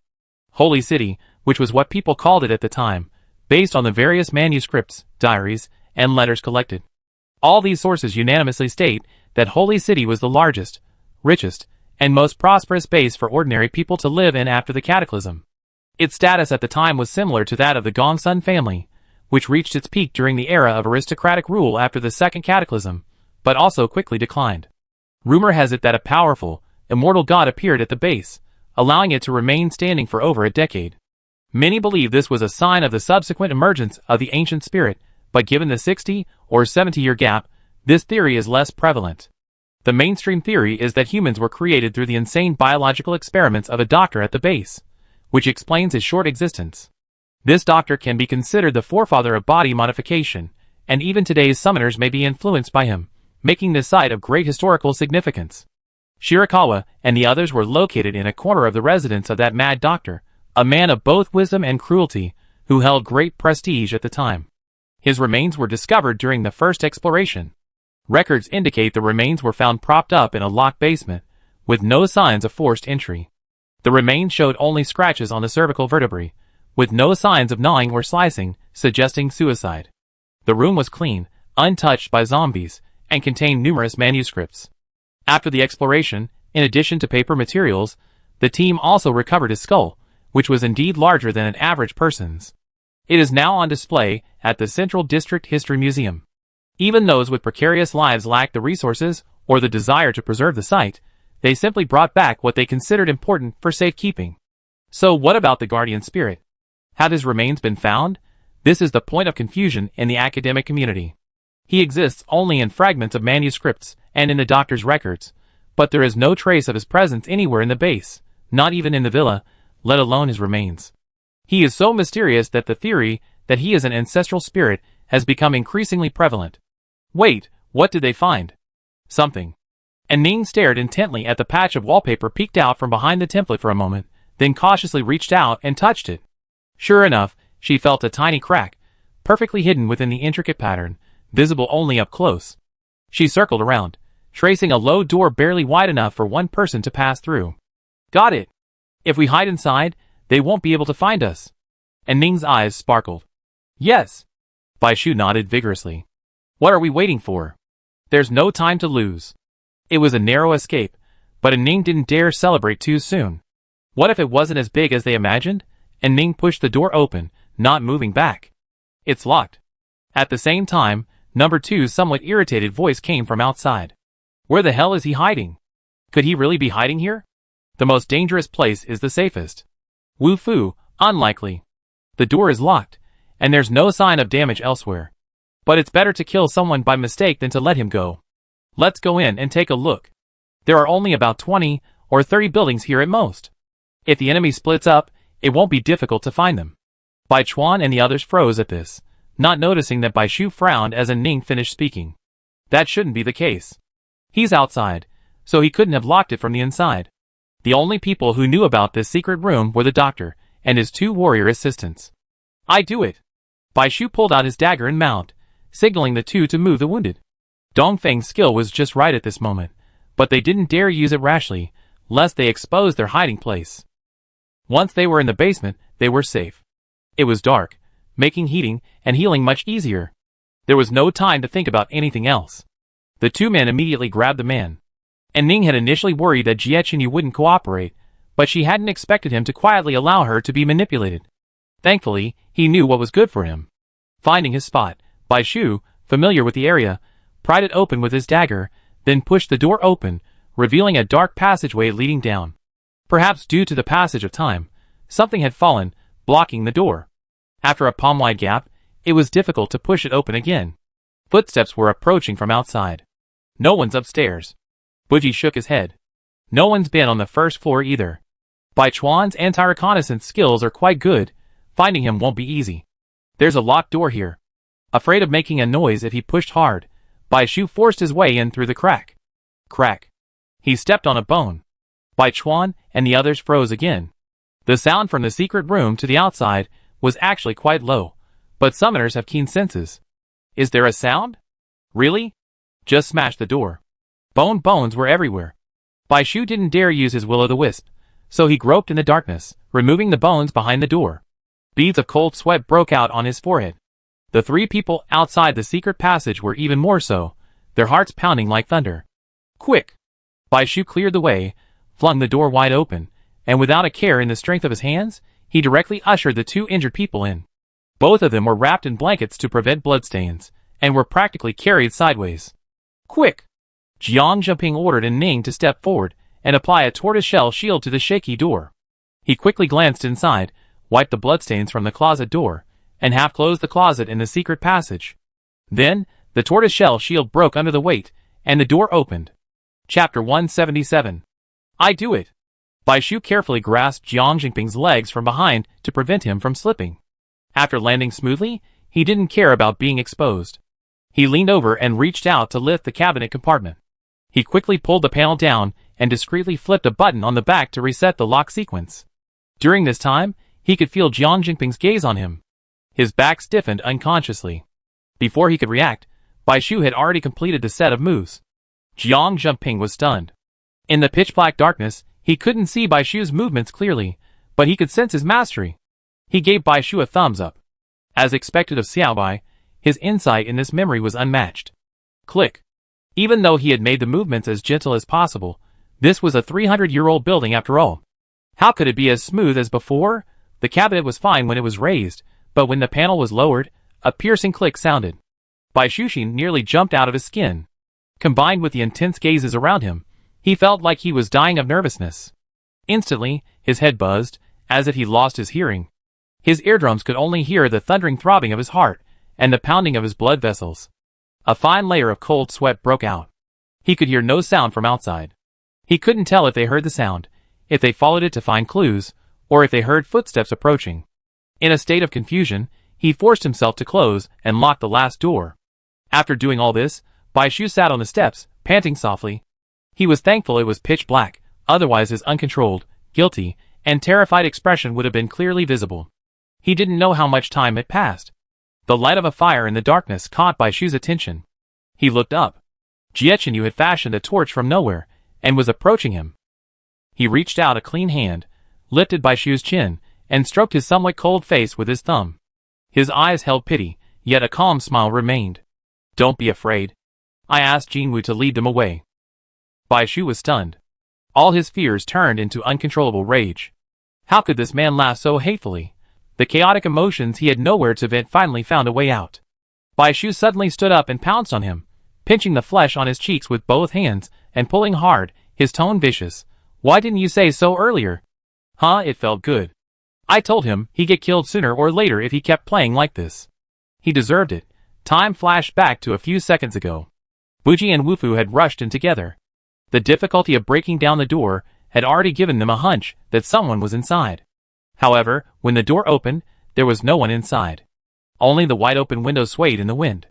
Holy City, which was what people called it at the time, based on the various manuscripts, diaries, and letters collected. All these sources unanimously state that Holy City was the largest, richest, and most prosperous base for ordinary people to live in after the Cataclysm. Its status at the time was similar to that of the Gongsun family, which reached its peak during the era of aristocratic rule after the Second Cataclysm, but also quickly declined. Rumor has it that a powerful, immortal god appeared at the base, allowing it to remain standing for over a decade. Many believe this was a sign of the subsequent emergence of the ancient spirit, but given the 60 or 70-year gap, this theory is less prevalent. The mainstream theory is that humans were created through the insane biological experiments of a doctor at the base, which explains his short existence. This doctor can be considered the forefather of body modification, and even today's summoners may be influenced by him, making this site of great historical significance. Shirakawa and the others were located in a corner of the residence of that mad doctor, a man of both wisdom and cruelty, who held great prestige at the time. His remains were discovered during the first exploration. Records indicate the remains were found propped up in a locked basement, with no signs of forced entry. The remains showed only scratches on the cervical vertebrae, with no signs of gnawing or slicing, suggesting suicide. The room was clean, untouched by zombies, and contained numerous manuscripts. After the exploration, in addition to paper materials, the team also recovered his skull, which was indeed larger than an average person's. It is now on display at the Central District History Museum. Even those with precarious lives lacked the resources or the desire to preserve the site. They simply brought back what they considered important for safekeeping. So what about the guardian spirit? Have his remains been found? This is the point of confusion in the academic community. He exists only in fragments of manuscripts and in the doctor's records, but there is no trace of his presence anywhere in the base, not even in the villa, let alone his remains. He is so mysterious that the theory that he is an ancestral spirit has become increasingly prevalent. Wait, what did they find? Something. And Ning stared intently at the patch of wallpaper peeked out from behind the template for a moment, then cautiously reached out and touched it. Sure enough, she felt a tiny crack, perfectly hidden within the intricate pattern, visible only up close. She circled around, tracing a low door barely wide enough for one person to pass through. Got it! If we hide inside, they won't be able to find us. And Ning's eyes sparkled. Yes. Bai Shu nodded vigorously. What are we waiting for? There's no time to lose. It was a narrow escape, but Ning didn't dare celebrate too soon. What if it wasn't as big as they imagined? And Ning pushed the door open, not moving back. It's locked. At the same time, number 2's somewhat irritated voice came from outside. Where the hell is he hiding? Could he really be hiding here? The most dangerous place is the safest. Wu Fu, unlikely. The door is locked, and there's no sign of damage elsewhere. But it's better to kill someone by mistake than to let him go. Let's go in and take a look. There are only about 20 or 30 buildings here at most. If the enemy splits up, it won't be difficult to find them. Bai Chuan and the others froze at this, not noticing that Bai Shu frowned as Ning finished speaking. That shouldn't be the case. He's outside, so he couldn't have locked it from the inside. The only people who knew about this secret room were the doctor and his 2 warrior assistants. I do it. Bai Shu pulled out his dagger and mount, signaling the 2 to move the wounded. Dongfeng's skill was just right at this moment, but they didn't dare use it rashly, lest they expose their hiding place. Once they were in the basement, they were safe. It was dark, making heating and healing much easier. There was no time to think about anything else. The two men immediately grabbed the man. And Ning had initially worried that Jie Qinyu wouldn't cooperate, but she hadn't expected him to quietly allow her to be manipulated. Thankfully, he knew what was good for him. Finding his spot, Bai Shu, familiar with the area, pried it open with his dagger, then pushed the door open, revealing a dark passageway leading down. Perhaps due to the passage of time, something had fallen, blocking the door. After a palm-wide gap, it was difficult to push it open again. Footsteps were approaching from outside. No one's upstairs. Buji shook his head. No one's been on the first floor either. Bai Chuan's anti-reconnaissance skills are quite good, finding him won't be easy. There's a locked door here. Afraid of making a noise if he pushed hard, Bai Shu forced his way in through the crack. Crack. He stepped on a bone. Bai Chuan and the others froze again. The sound from the secret room to the outside was actually quite low, but summoners have keen senses. Is there a sound? Really? Just smash the door. Bones were everywhere. Bai Shu didn't dare use his will-o'-the-wisp, so he groped in the darkness, removing the bones behind the door. Beads of cold sweat broke out on his forehead. The three people outside the secret passage were even more so, their hearts pounding like thunder. Quick! Bai Shu cleared the way, flung the door wide open, and without a care in the strength of his hands, he directly ushered the two injured people in. Both of them were wrapped in blankets to prevent bloodstains, and were practically carried sideways. Quick! Jiang Zheping ordered Ning to step forward and apply a tortoiseshell shield to the shaky door. He quickly glanced inside, wiped the bloodstains from the closet door, and half-closed the closet in the secret passage. Then, the tortoiseshell shield broke under the weight, and the door opened. Chapter 177. I do it! Bai Shu carefully grasped Jiang Zheping's legs from behind to prevent him from slipping. After landing smoothly, he didn't care about being exposed. He leaned over and reached out to lift the cabinet compartment. He quickly pulled the panel down and discreetly flipped a button on the back to reset the lock sequence. During this time, he could feel Jiang Zheping's gaze on him. His back stiffened unconsciously. Before he could react, Bai Shu had already completed the set of moves. Jiang Zheping was stunned. In the pitch-black darkness, he couldn't see Bai Shu's movements clearly, but he could sense his mastery. He gave Bai Shu a thumbs up. As expected of Xiao Bai, his insight in this memory was unmatched. Click. Even though he had made the movements as gentle as possible, this was a 300-year-old building after all. How could it be as smooth as before? The cabinet was fine when it was raised, but when the panel was lowered, a piercing click sounded. Bai Shu nearly jumped out of his skin. Combined with the intense gazes around him, he felt like he was dying of nervousness. Instantly, his head buzzed, as if he lost his hearing. His eardrums could only hear the thundering throbbing of his heart and the pounding of his blood vessels. A fine layer of cold sweat broke out. He could hear no sound from outside. He couldn't tell if they heard the sound, if they followed it to find clues, or if they heard footsteps approaching. In a state of confusion, he forced himself to close and lock the last door. After doing all this, Bai Shu sat on the steps, panting softly. He was thankful it was pitch black, otherwise his uncontrolled, guilty, and terrified expression would have been clearly visible. He didn't know how much time had passed. The light of a fire in the darkness caught Bai Shu's attention. He looked up. Jie Qinyu had fashioned a torch from nowhere, and was approaching him. He reached out a clean hand, lifted Bai Shu's chin, and stroked his somewhat cold face with his thumb. His eyes held pity, yet a calm smile remained. Don't be afraid. I asked Jinwu to lead them away. Bai Shu was stunned. All his fears turned into uncontrollable rage. How could this man laugh so hatefully? The chaotic emotions he had nowhere to vent finally found a way out. Bai Shu suddenly stood up and pounced on him, pinching the flesh on his cheeks with both hands and pulling hard, his tone vicious. Why didn't you say so earlier? Huh, it felt good. I told him he'd get killed sooner or later if he kept playing like this. He deserved it. Time flashed back to a few seconds ago. Buji and Wufu had rushed in together. The difficulty of breaking down the door had already given them a hunch that someone was inside. However, when the door opened, there was no one inside. Only the wide-open window swayed in the wind.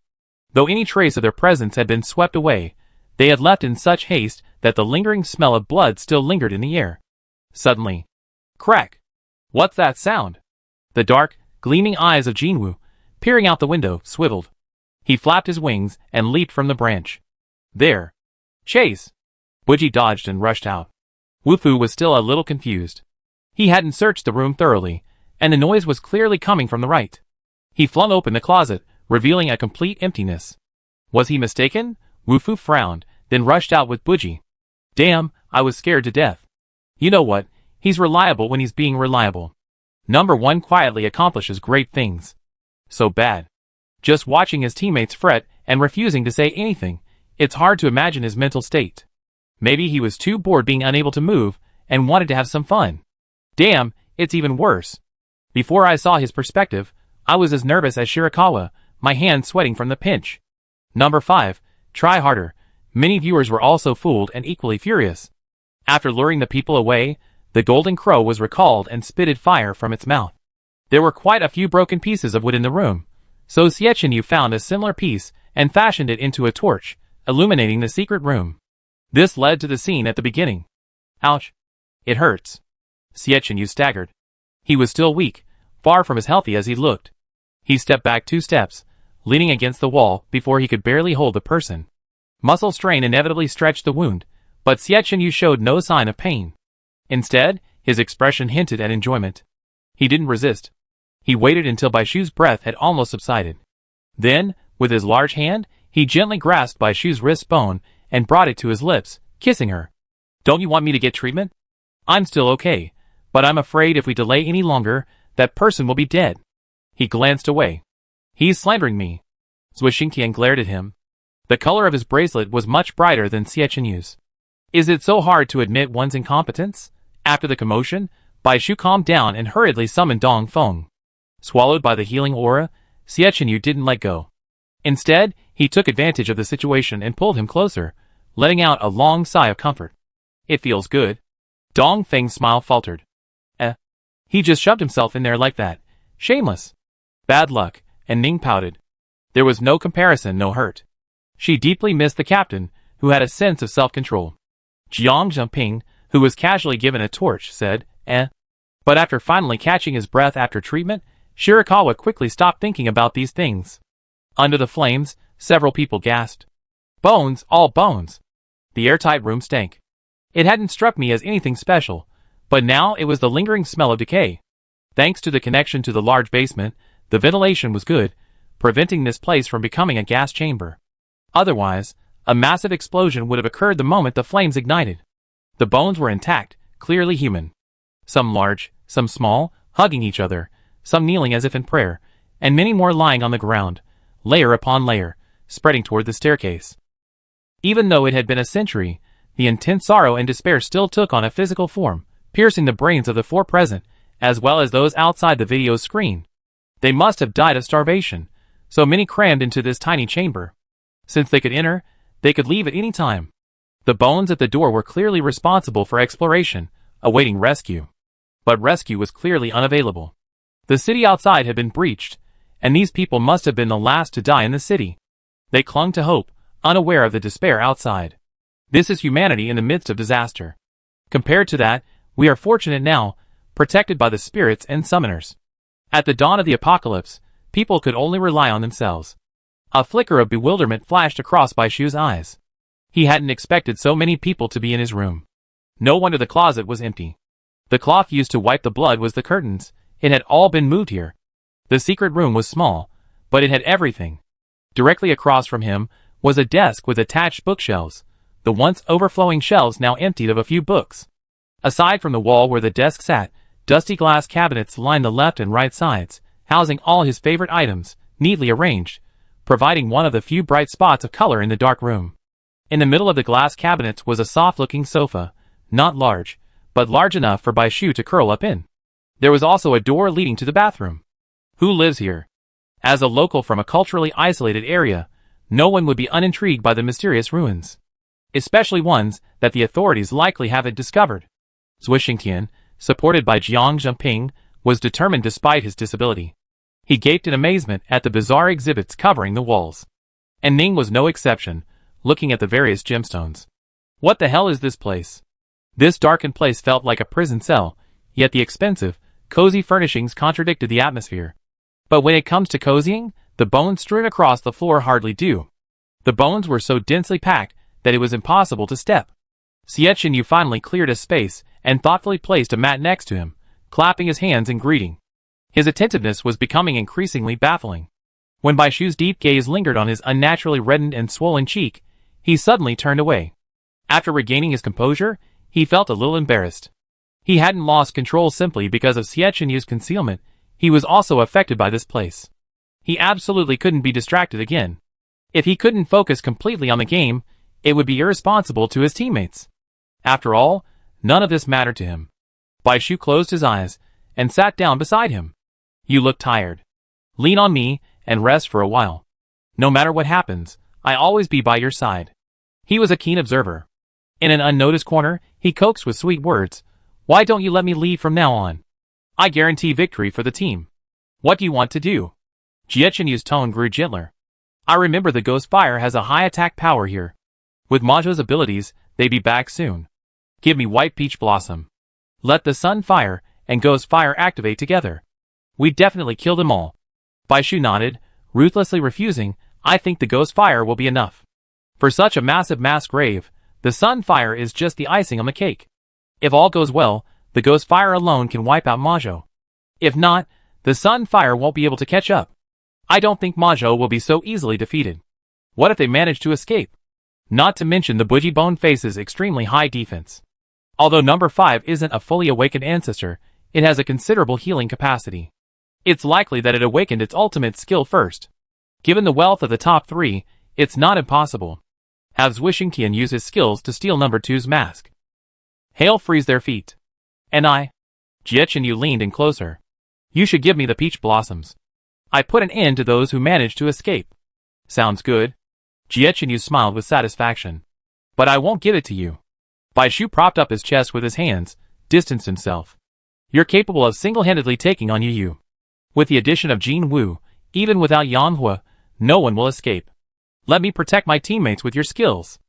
Though any trace of their presence had been swept away, they had left in such haste that the lingering smell of blood still lingered in the air. Suddenly, crack! What's that sound? The dark, gleaming eyes of Jinwu, peering out the window, swiveled. He flapped his wings and leaped from the branch. There! Chase! Buji dodged and rushed out. Wufu was still a little confused. He hadn't searched the room thoroughly, and the noise was clearly coming from the right. He flung open the closet, revealing a complete emptiness. Was he mistaken? Wu Fu frowned, then rushed out with Buji. Damn, I was scared to death. You know what? He's reliable when he's being reliable. Number 1 quietly accomplishes great things. So bad. Just watching his teammates fret and refusing to say anything, it's hard to imagine his mental state. Maybe he was too bored being unable to move and wanted to have some fun. Damn, it's even worse. Before I saw his perspective, I was as nervous as Shirakawa, my hands sweating from the pinch. Number 5, try harder. Many viewers were also fooled and equally furious. After luring the people away, the golden crow was recalled and spitted fire from its mouth. There were quite a few broken pieces of wood in the room, so Xiechenyu found a similar piece and fashioned it into a torch, illuminating the secret room. This led to the scene at the beginning. Ouch. It hurts. Xiechenyu staggered. He was still weak, far from as healthy as he looked. He stepped back 2 steps, leaning against the wall before he could barely hold the person. Muscle strain inevitably stretched the wound, but Xiechenyu showed no sign of pain. Instead, his expression hinted at enjoyment. He didn't resist. He waited until Baishu's breath had almost subsided. Then, with his large hand, he gently grasped Baishu's wrist bone and brought it to his lips, kissing her. Don't you want me to get treatment? I'm still okay, but I'm afraid if we delay any longer, that person will be dead. He glanced away. He's slandering me. Zui Xingtian glared at him. The color of his bracelet was much brighter than Xiecenyu's. Is it so hard to admit one's incompetence? After the commotion, Baishu calmed down and hurriedly summoned Dong Feng. Swallowed by the healing aura, Xiechenyu didn't let go. Instead, he took advantage of the situation and pulled him closer, letting out a long sigh of comfort. It feels good. Dong Feng's smile faltered. He just shoved himself in there like that. Shameless. Bad luck, and Ning pouted. There was no comparison, no hurt. She deeply missed the captain, who had a sense of self-control. Jiang Zhengping, who was casually given a torch, said, But after finally catching his breath after treatment, Shirakawa quickly stopped thinking about these things. Under the flames, several people gasped. Bones, all bones. The airtight room stank. It hadn't struck me as anything special, but now it was the lingering smell of decay. Thanks to the connection to the large basement, the ventilation was good, preventing this place from becoming a gas chamber. Otherwise, a massive explosion would have occurred the moment the flames ignited. The bones were intact, clearly human. Some large, some small, hugging each other, some kneeling as if in prayer, and many more lying on the ground, layer upon layer, spreading toward the staircase. Even though it had been a century, the intense sorrow and despair still took on a physical form, piercing the brains of the 4 present, as well as those outside the video's screen. They must have died of starvation, so many crammed into this tiny chamber. Since they could enter, they could leave at any time. The bones at the door were clearly responsible for exploration, awaiting rescue. But rescue was clearly unavailable. The city outside had been breached, and these people must have been the last to die in the city. They clung to hope, unaware of the despair outside. This is humanity in the midst of disaster. Compared to that, we are fortunate now, protected by the spirits and summoners. At the dawn of the apocalypse, people could only rely on themselves. A flicker of bewilderment flashed across Baishu's eyes. He hadn't expected so many people to be in his room. No wonder the closet was empty. The cloth used to wipe the blood was the curtains. It had all been moved here. The secret room was small, but it had everything. Directly across from him was a desk with attached bookshelves, the once overflowing shelves now emptied of a few books. Aside from the wall where the desk sat, dusty glass cabinets lined the left and right sides, housing all his favorite items, neatly arranged, providing one of the few bright spots of color in the dark room. In the middle of the glass cabinets was a soft-looking sofa, not large, but large enough for Baishu to curl up in. There was also a door leading to the bathroom. Who lives here? As a local from a culturally isolated area, no one would be unintrigued by the mysterious ruins. Especially ones that the authorities likely haven't discovered. Zui Xingtian, supported by Jiang Zhengping, was determined despite his disability. He gaped in amazement at the bizarre exhibits covering the walls. And Ning was no exception, looking at the various gemstones. What the hell is this place? This darkened place felt like a prison cell, yet the expensive, cozy furnishings contradicted the atmosphere. But when it comes to cozying, the bones strewn across the floor hardly do. The bones were so densely packed that it was impossible to step. Xiechenyu finally cleared a space and thoughtfully placed a mat next to him, clapping his hands in greeting. His attentiveness was becoming increasingly baffling. When Bai Shu's deep gaze lingered on his unnaturally reddened and swollen cheek, he suddenly turned away. After regaining his composure, he felt a little embarrassed. He hadn't lost control simply because of Xie Chenyu's concealment, he was also affected by this place. He absolutely couldn't be distracted again. If he couldn't focus completely on the game, it would be irresponsible to his teammates. After all, none of this mattered to him. Bai Shu closed his eyes and sat down beside him. You look tired. Lean on me and rest for a while. No matter what happens, I'll always be by your side. He was a keen observer. In an unnoticed corner, he coaxed with sweet words. Why don't you let me lead from now on? I guarantee victory for the team. What do you want to do? Xie Chenyu's tone grew gentler. I remember the Ghost Fire has a high attack power here. With Majo's abilities, they'd be back soon. Give me White Peach Blossom. Let the Sun Fire and Ghost Fire activate together. We definitely kill them all. Bai Shu nodded, ruthlessly refusing. I think the Ghost Fire will be enough. For such a massive mass grave, the Sun Fire is just the icing on the cake. If all goes well, the Ghost Fire alone can wipe out Majo. If not, the Sun Fire won't be able to catch up. I don't think Majo will be so easily defeated. What if they manage to escape? Not to mention the Buji Bone faces extremely high defense. Although number 5 isn't a fully awakened ancestor, it has a considerable healing capacity. It's likely that it awakened its ultimate skill first. Given the wealth of the top 3, it's not impossible. Have Zhuixingtian use his skills to steal number 2's mask. Hail freeze their feet. And I? Xie Chenyu leaned in closer. You should give me the peach blossoms. I put an end to those who manage to escape. Sounds good. Xie Chenyu smiled with satisfaction. But I won't give it to you. Bai Shu propped up his chest with his hands, distanced himself. You're capable of single-handedly taking on Yu. With the addition of Jin Wu, even without Yan Hua, no one will escape. Let me protect my teammates with your skills.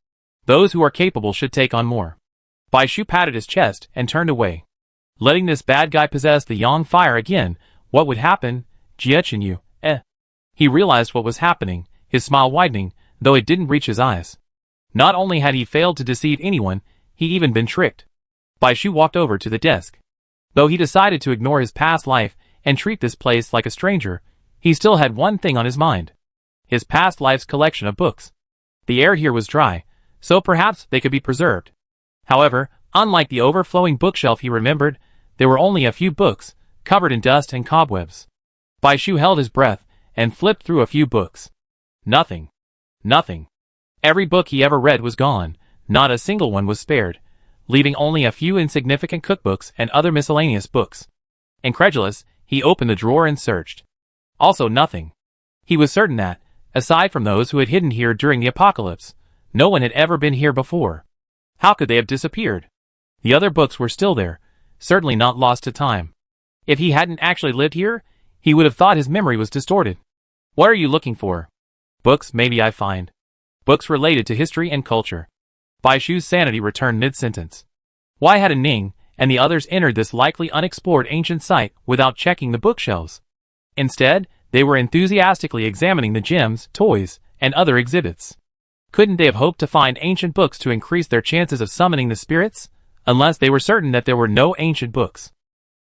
Those who are capable should take on more. Bai Shu patted his chest and turned away. Letting this bad guy possess the Yang Fire again, what would happen? Xie Chenyu, He realized what was happening, his smile widening, though it didn't reach his eyes. Not only had he failed to deceive anyone, he even been tricked. Bai Shu walked over to the desk. Though he decided to ignore his past life and treat this place like a stranger, he still had one thing on his mind. His past life's collection of books. The air here was dry, so perhaps they could be preserved. However, unlike the overflowing bookshelf he remembered, there were only a few books, covered in dust and cobwebs. Bai Shu held his breath and flipped through a few books. Nothing. Nothing. Every book he ever read was gone, not a single one was spared, leaving only a few insignificant cookbooks and other miscellaneous books. Incredulous, he opened the drawer and searched. Also nothing. He was certain that, aside from those who had hidden here during the apocalypse, no one had ever been here before. How could they have disappeared? The other books were still there, certainly not lost to time. If he hadn't actually lived here, he would have thought his memory was distorted. What are you looking for? Books maybe I find. Books related to history and culture. Bai Shu's sanity returned mid-sentence. Why had Ning and the others entered this likely unexplored ancient site without checking the bookshelves? Instead, they were enthusiastically examining the gems, toys, and other exhibits. Couldn't they have hoped to find ancient books to increase their chances of summoning the spirits? Unless they were certain that there were no ancient books.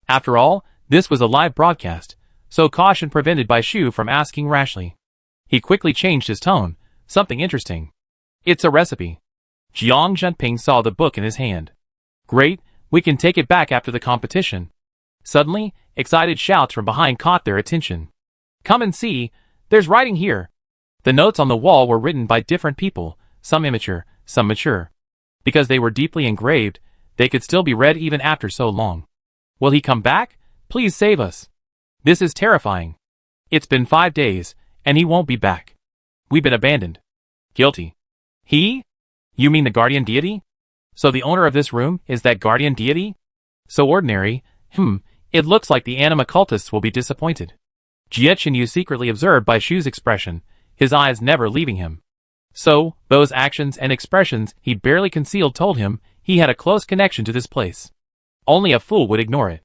After all, this was a live broadcast, so caution prevented Bai Shu from asking rashly. He quickly changed his tone. Something interesting. It's a recipe. Jiang Zhenping saw the book in his hand. Great, we can take it back after the competition. Suddenly, excited shouts from behind caught their attention. Come and see, there's writing here. The notes on the wall were written by different people, some immature, some mature. Because they were deeply engraved, they could still be read even after so long. Will he come back? Please save us. This is terrifying. It's been 5 days, and he won't be back. We've been abandoned. Guilty. He? You mean the guardian deity? So the owner of this room is that guardian deity? So ordinary, it looks like the anima cultists will be disappointed. Xie Chenyu secretly observed Bai Shu's expression, his eyes never leaving him. So, those actions and expressions he barely concealed told him he had a close connection to this place. Only a fool would ignore it.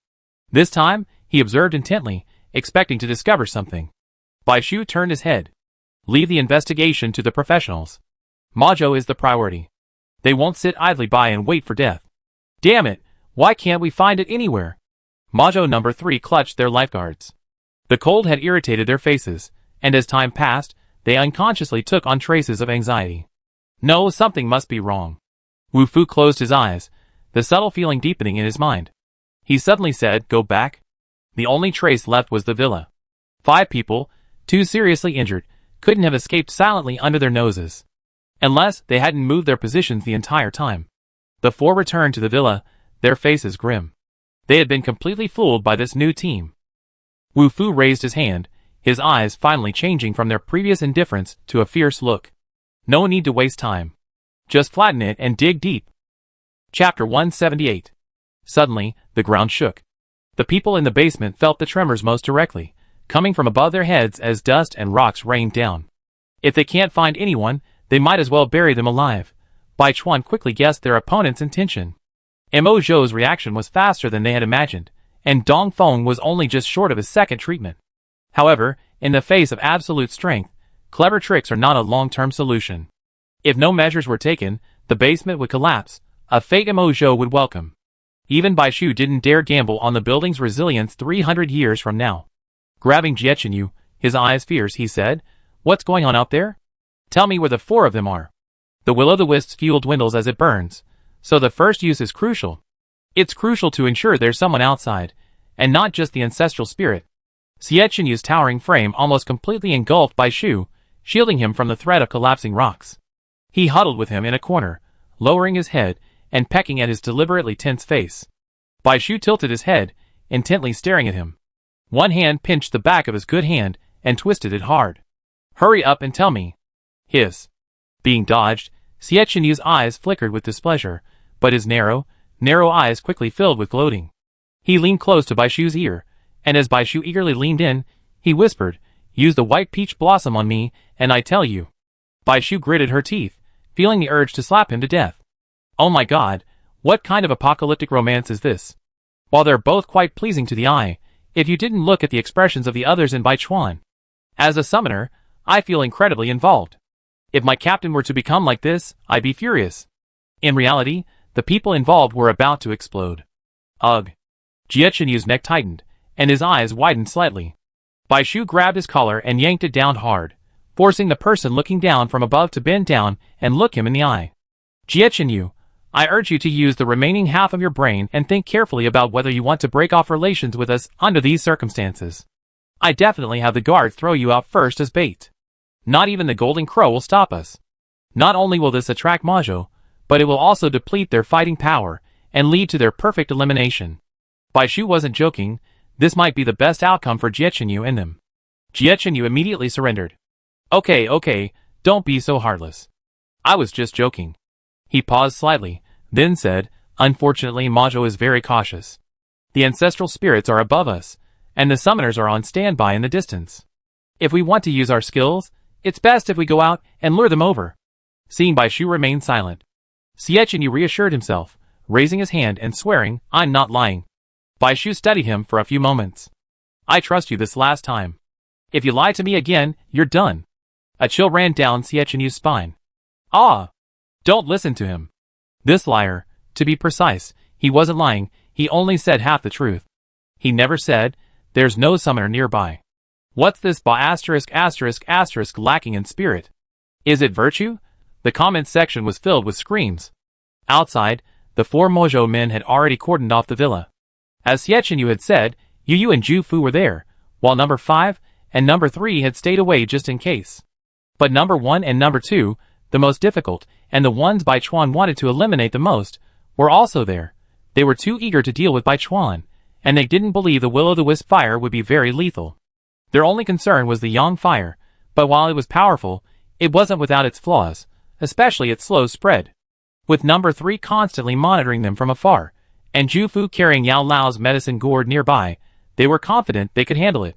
This time, he observed intently, expecting to discover something. Bai Shu turned his head. Leave the investigation to the professionals. Majo is the priority. They won't sit idly by and wait for death. Damn it, why can't we find it anywhere? Majo number 3 clutched their lifeguards. The cold had irritated their faces, and as time passed, they unconsciously took on traces of anxiety. No, something must be wrong. Wu Fu closed his eyes, the subtle feeling deepening in his mind. He suddenly said, "Go back." The only trace left was the villa. 5 people, 2 seriously injured, couldn't have escaped silently under their noses. Unless they hadn't moved their positions the entire time. The 4 returned to the villa, their faces grim. They had been completely fooled by this new team. Wu Fu raised his hand, his eyes finally changing from their previous indifference to a fierce look. No need to waste time. Just flatten it and dig deep. Chapter 178. Suddenly, the ground shook. The people in the basement felt the tremors most directly, coming from above their heads as dust and rocks rained down. If they can't find anyone, they might as well bury them alive. Bai Chuan quickly guessed their opponent's intention. Mo Zhou's reaction was faster than they had imagined, and Dong Feng was only just short of his second treatment. However, in the face of absolute strength, clever tricks are not a long-term solution. If no measures were taken, the basement would collapse, a fate Mo Zhou would welcome. Even Bai Shu didn't dare gamble on the building's resilience 300 years from now. Grabbing Jie Chenyu, his eyes fierce, he said, "What's going on out there? Tell me where the 4 of them are." The will-o'-the-wisp's fuel dwindles as it burns, so the first use is crucial. It's crucial to ensure there's someone outside, and not just the ancestral spirit. Jie Chenyu's towering frame almost completely engulfed Bai Shu, shielding him from the threat of collapsing rocks. He huddled with him in a corner, lowering his head and pecking at his deliberately tense face. Bai Shu tilted his head, intently staring at him. One hand pinched the back of his good hand and twisted it hard. "Hurry up and tell me." Hiss. Being dodged, Jie Chenyu's eyes flickered with displeasure, but his narrow eyes quickly filled with gloating. He leaned close to Bai Shu's ear, and as Bai Shu eagerly leaned in, he whispered, "Use the white peach blossom on me, and I tell you." Bai Shu gritted her teeth, feeling the urge to slap him to death. Oh my god, what kind of apocalyptic romance is this? While they're both quite pleasing to the eye, if you didn't look at the expressions of the others in Bai Chuan. As a summoner, I feel incredibly involved. If my captain were to become like this, I'd be furious. In reality, the people involved were about to explode. Ugh. Jie Chenyu's neck tightened, and his eyes widened slightly. Bai Shu grabbed his collar and yanked it down hard, forcing the person looking down from above to bend down and look him in the eye. "Jie Chenyu, I urge you to use the remaining half of your brain and think carefully about whether you want to break off relations with us under these circumstances. I definitely have the guards throw you out first as bait. Not even the Golden Crow will stop us. Not only will this attract Majo, but it will also deplete their fighting power and lead to their perfect elimination." Bai Shu wasn't joking, this might be the best outcome for Jie Chenyu and them. Jie Chenyu immediately surrendered. Okay, don't be so heartless. I was just joking." He paused slightly, then said, "Unfortunately, Majo is very cautious. The ancestral spirits are above us, and the summoners are on standby in the distance. If we want to use our skills, it's best if we go out and lure them over." Seeing Bai Shu remain silent, Jie Chenyu reassured himself, raising his hand and swearing, "I'm not lying." Bai Shu studied him for a few moments. "I trust you this last time. If you lie to me again, you're done." A chill ran down Jie Chenyu's spine. Ah! Don't listen to him. This liar, to be precise, he wasn't lying, he only said half the truth. He never said, "There's no summoner nearby." What's this **** lacking in spirit? Is it virtue? The comments section was filled with screams. Outside, the 4 Mojo men had already cordoned off the villa. As Jie Chenyu had said, Yu and Ju Fu were there, while number 5 and number 3 had stayed away just in case. But number 1 and number 2, the most difficult, and the ones Bai Chuan wanted to eliminate the most, were also there. They were too eager to deal with Bai Chuan, and they didn't believe the will-o'-the-wisp fire would be very lethal. Their only concern was the Yang fire, but while it was powerful, it wasn't without its flaws, especially its slow spread. With number 3 constantly monitoring them from afar, and Ju Fu carrying Yao Lao's medicine gourd nearby, they were confident they could handle it.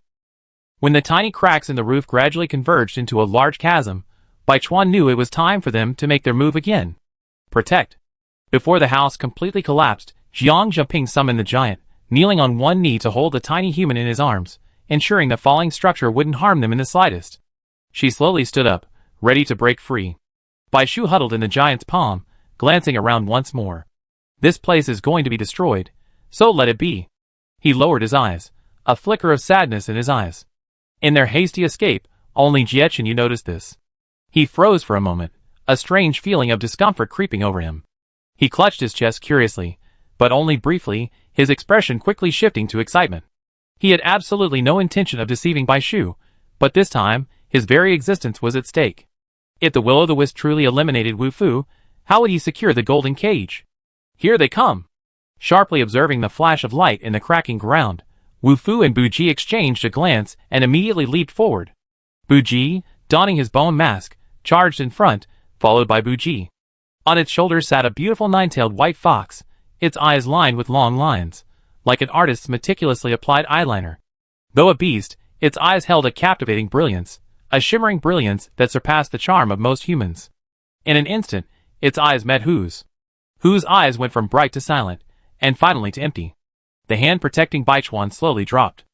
When the tiny cracks in the roof gradually converged into a large chasm, Bai Chuan knew it was time for them to make their move again. Protect. Before the house completely collapsed, Jiang Zheping summoned the giant, kneeling on one knee to hold the tiny human in his arms, ensuring the falling structure wouldn't harm them in the slightest. She slowly stood up, ready to break free. Bai Shu huddled in the giant's palm, glancing around once more. This place is going to be destroyed, so let it be. He lowered his eyes, a flicker of sadness in his eyes. In their hasty escape, only Jiechenyu noticed this. He froze for a moment, a strange feeling of discomfort creeping over him. He clutched his chest curiously, but only briefly, his expression quickly shifting to excitement. He had absolutely no intention of deceiving Bai Shu, but this time, his very existence was at stake. If the will-o'-the-wisp truly eliminated Wu Fu, how would he secure the golden cage? Here they come! Sharply observing the flash of light in the cracking ground, Wu Fu and Bu Ji exchanged a glance and immediately leaped forward. Bu Ji, donning his bone mask, charged in front, followed by Bu Ji. On its shoulders sat a beautiful nine-tailed white fox, its eyes lined with long lines, like an artist's meticulously applied eyeliner. Though a beast, its eyes held a captivating brilliance, a shimmering brilliance that surpassed the charm of most humans. In an instant, its eyes met Hu's. Hu's eyes went from bright to silent, and finally to empty. The hand protecting Baichuan slowly dropped.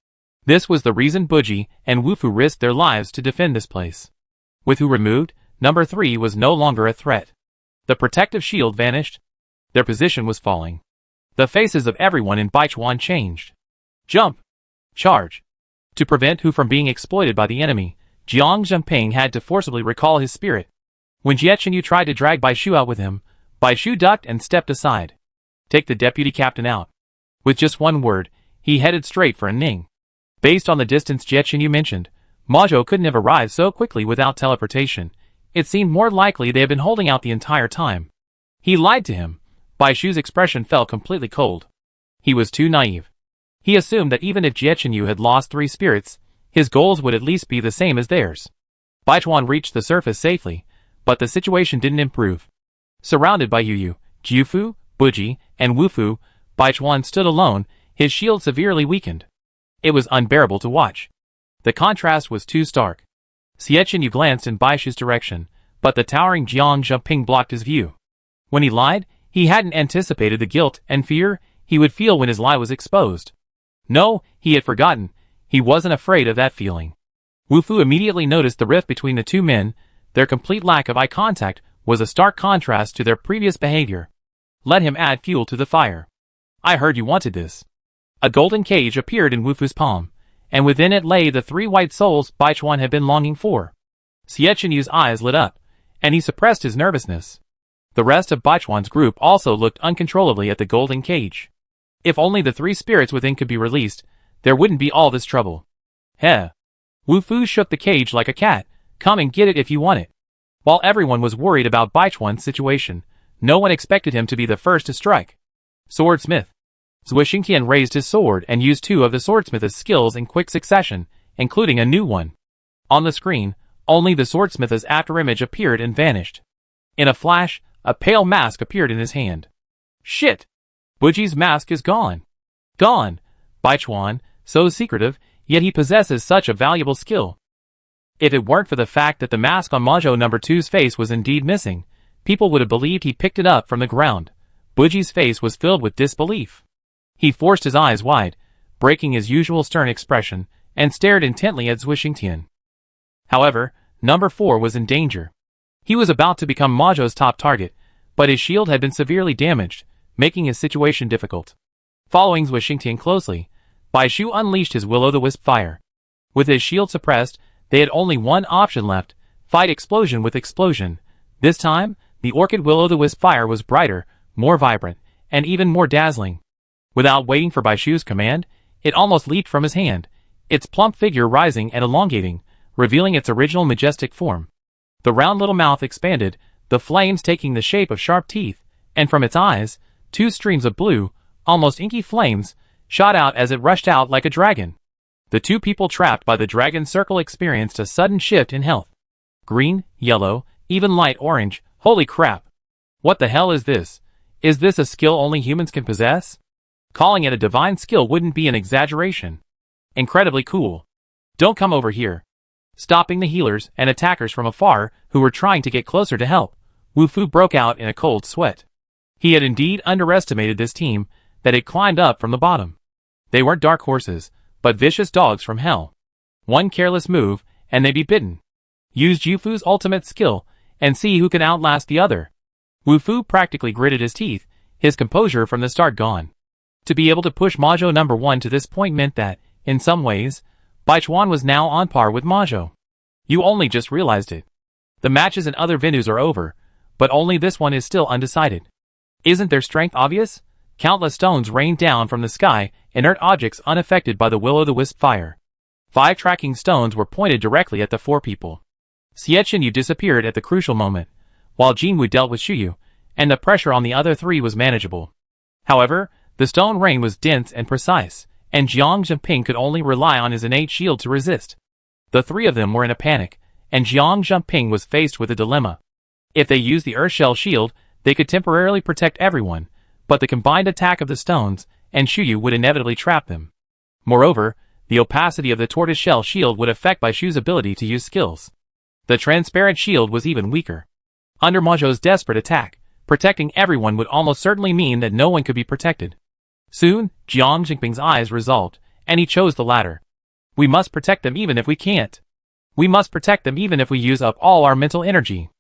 This was the reason Buji and Wu Fu risked their lives to defend this place. With Hu removed, number 3 was no longer a threat. The protective shield vanished. Their position was falling. The faces of everyone in Baichuan changed. Jump! Charge! To prevent Hu from being exploited by the enemy, Jiang Zhenping had to forcibly recall his spirit. When Jiechenyu tried to drag Bai Shu out with him, Bai Shu ducked and stepped aside. Take the deputy captain out. With just one word, he headed straight for Ning. Based on the distance Jiechenyu mentioned, Majo couldn't have arrived so quickly without teleportation. It seemed more likely they had been holding out the entire time. He lied to him. Bai Shu's expression fell completely cold. He was too naive. He assumed that even if Jiechenyu had lost 3 spirits, his goals would at least be the same as theirs. Baichuan reached the surface safely, but the situation didn't improve. Surrounded by Yu, Jiufu, Buji, and Wufu, Baichuan stood alone, his shield severely weakened. It was unbearable to watch. The contrast was too stark. Jiechenyu glanced in Bai Shu's direction, but the towering Jiang Zhenping blocked his view. When he lied, he hadn't anticipated the guilt and fear he would feel when his lie was exposed. No, he had forgotten. He wasn't afraid of that feeling. Wu Fu immediately noticed the rift between the two men. Their complete lack of eye contact was a stark contrast to their previous behavior. Let him add fuel to the fire. I heard you wanted this. A golden cage appeared in Wu Fu's palm, and within it lay the 3 white souls Baichuan had been longing for. Xiechenyu's eyes lit up, and he suppressed his nervousness. The rest of Baichuan's group also looked uncontrollably at the golden cage. If only the 3 spirits within could be released, there wouldn't be all this trouble. Heh. Wu Fu shook the cage like a cat. Come and get it if you want it. While everyone was worried about Baichuan's situation, no one expected him to be the first to strike. Swordsmith. Zui Xingtian raised his sword and used 2 of the swordsmith's skills in quick succession, including a new one. On the screen, only the swordsmith's afterimage appeared and vanished. In a flash, a pale mask appeared in his hand. Shit! Buji's mask is gone. Gone! Baichuan, so secretive, yet he possesses such a valuable skill. If it weren't for the fact that the mask on Majo No. 2's face was indeed missing, people would have believed he picked it up from the ground. Buji's face was filled with disbelief. He forced his eyes wide, breaking his usual stern expression, and stared intently at Zui Xingtian. However, No. 4 was in danger. He was about to become Majo's top target, but his shield had been severely damaged, making his situation difficult. Following Zui Xingtian closely, Bai Shu unleashed his will-o'-the-wisp fire. With his shield suppressed, they had only one option left: fight explosion with explosion. This time, the orchid will-o'-the-wisp fire was brighter, more vibrant, and even more dazzling. Without waiting for Bai Shu's command, it almost leaped from his hand, its plump figure rising and elongating, revealing its original majestic form. The round little mouth expanded, the flames taking the shape of sharp teeth, and from its eyes, 2 streams of blue, almost inky flames, shot out as it rushed out like a dragon. The 2 people trapped by the dragon circle experienced a sudden shift in health. Green, yellow, even light orange. Holy crap! What the hell is this? Is this a skill only humans can possess? Calling it a divine skill wouldn't be an exaggeration. Incredibly cool. Don't come over here. Stopping the healers and attackers from afar who were trying to get closer to help, Wu Fu broke out in a cold sweat. He had indeed underestimated this team that had climbed up from the bottom. They weren't dark horses, but vicious dogs from hell. One careless move, and they'd be bitten. Use Yu Fu's ultimate skill, and see who can outlast the other. Wu Fu practically gritted his teeth, his composure from the start gone. To be able to push Majo No. 1 to this point meant that, In some ways, Baichuan was now on par with Majo. You only just realized it. The matches in other venues are over, but only this one is still undecided. Isn't their strength obvious? Countless stones rained down from the sky, inert objects unaffected by the will-o'-the-wisp fire. 5 tracking stones were pointed directly at the 4 people. Xie Qinyu disappeared at the crucial moment, while Jinwu dealt with Shuyu, and the pressure on the other 3 was manageable. However, the stone rain was dense and precise, and Jiang Zheping could only rely on his innate shield to resist. The 3 of them were in a panic, and Jiang Zheping was faced with a dilemma. If they used the Earth Shell shield, they could temporarily protect everyone, but the combined attack of the stones and Shuyu would inevitably trap them. Moreover, the opacity of the tortoise shell shield would affect Baishu's ability to use skills. The transparent shield was even weaker. Under Majo's desperate attack, protecting everyone would almost certainly mean that no one could be protected. Soon, Jiang Zheping's eyes resolved, and he chose the latter. We must protect them even if we can't. We must protect them even if we use up all our mental energy.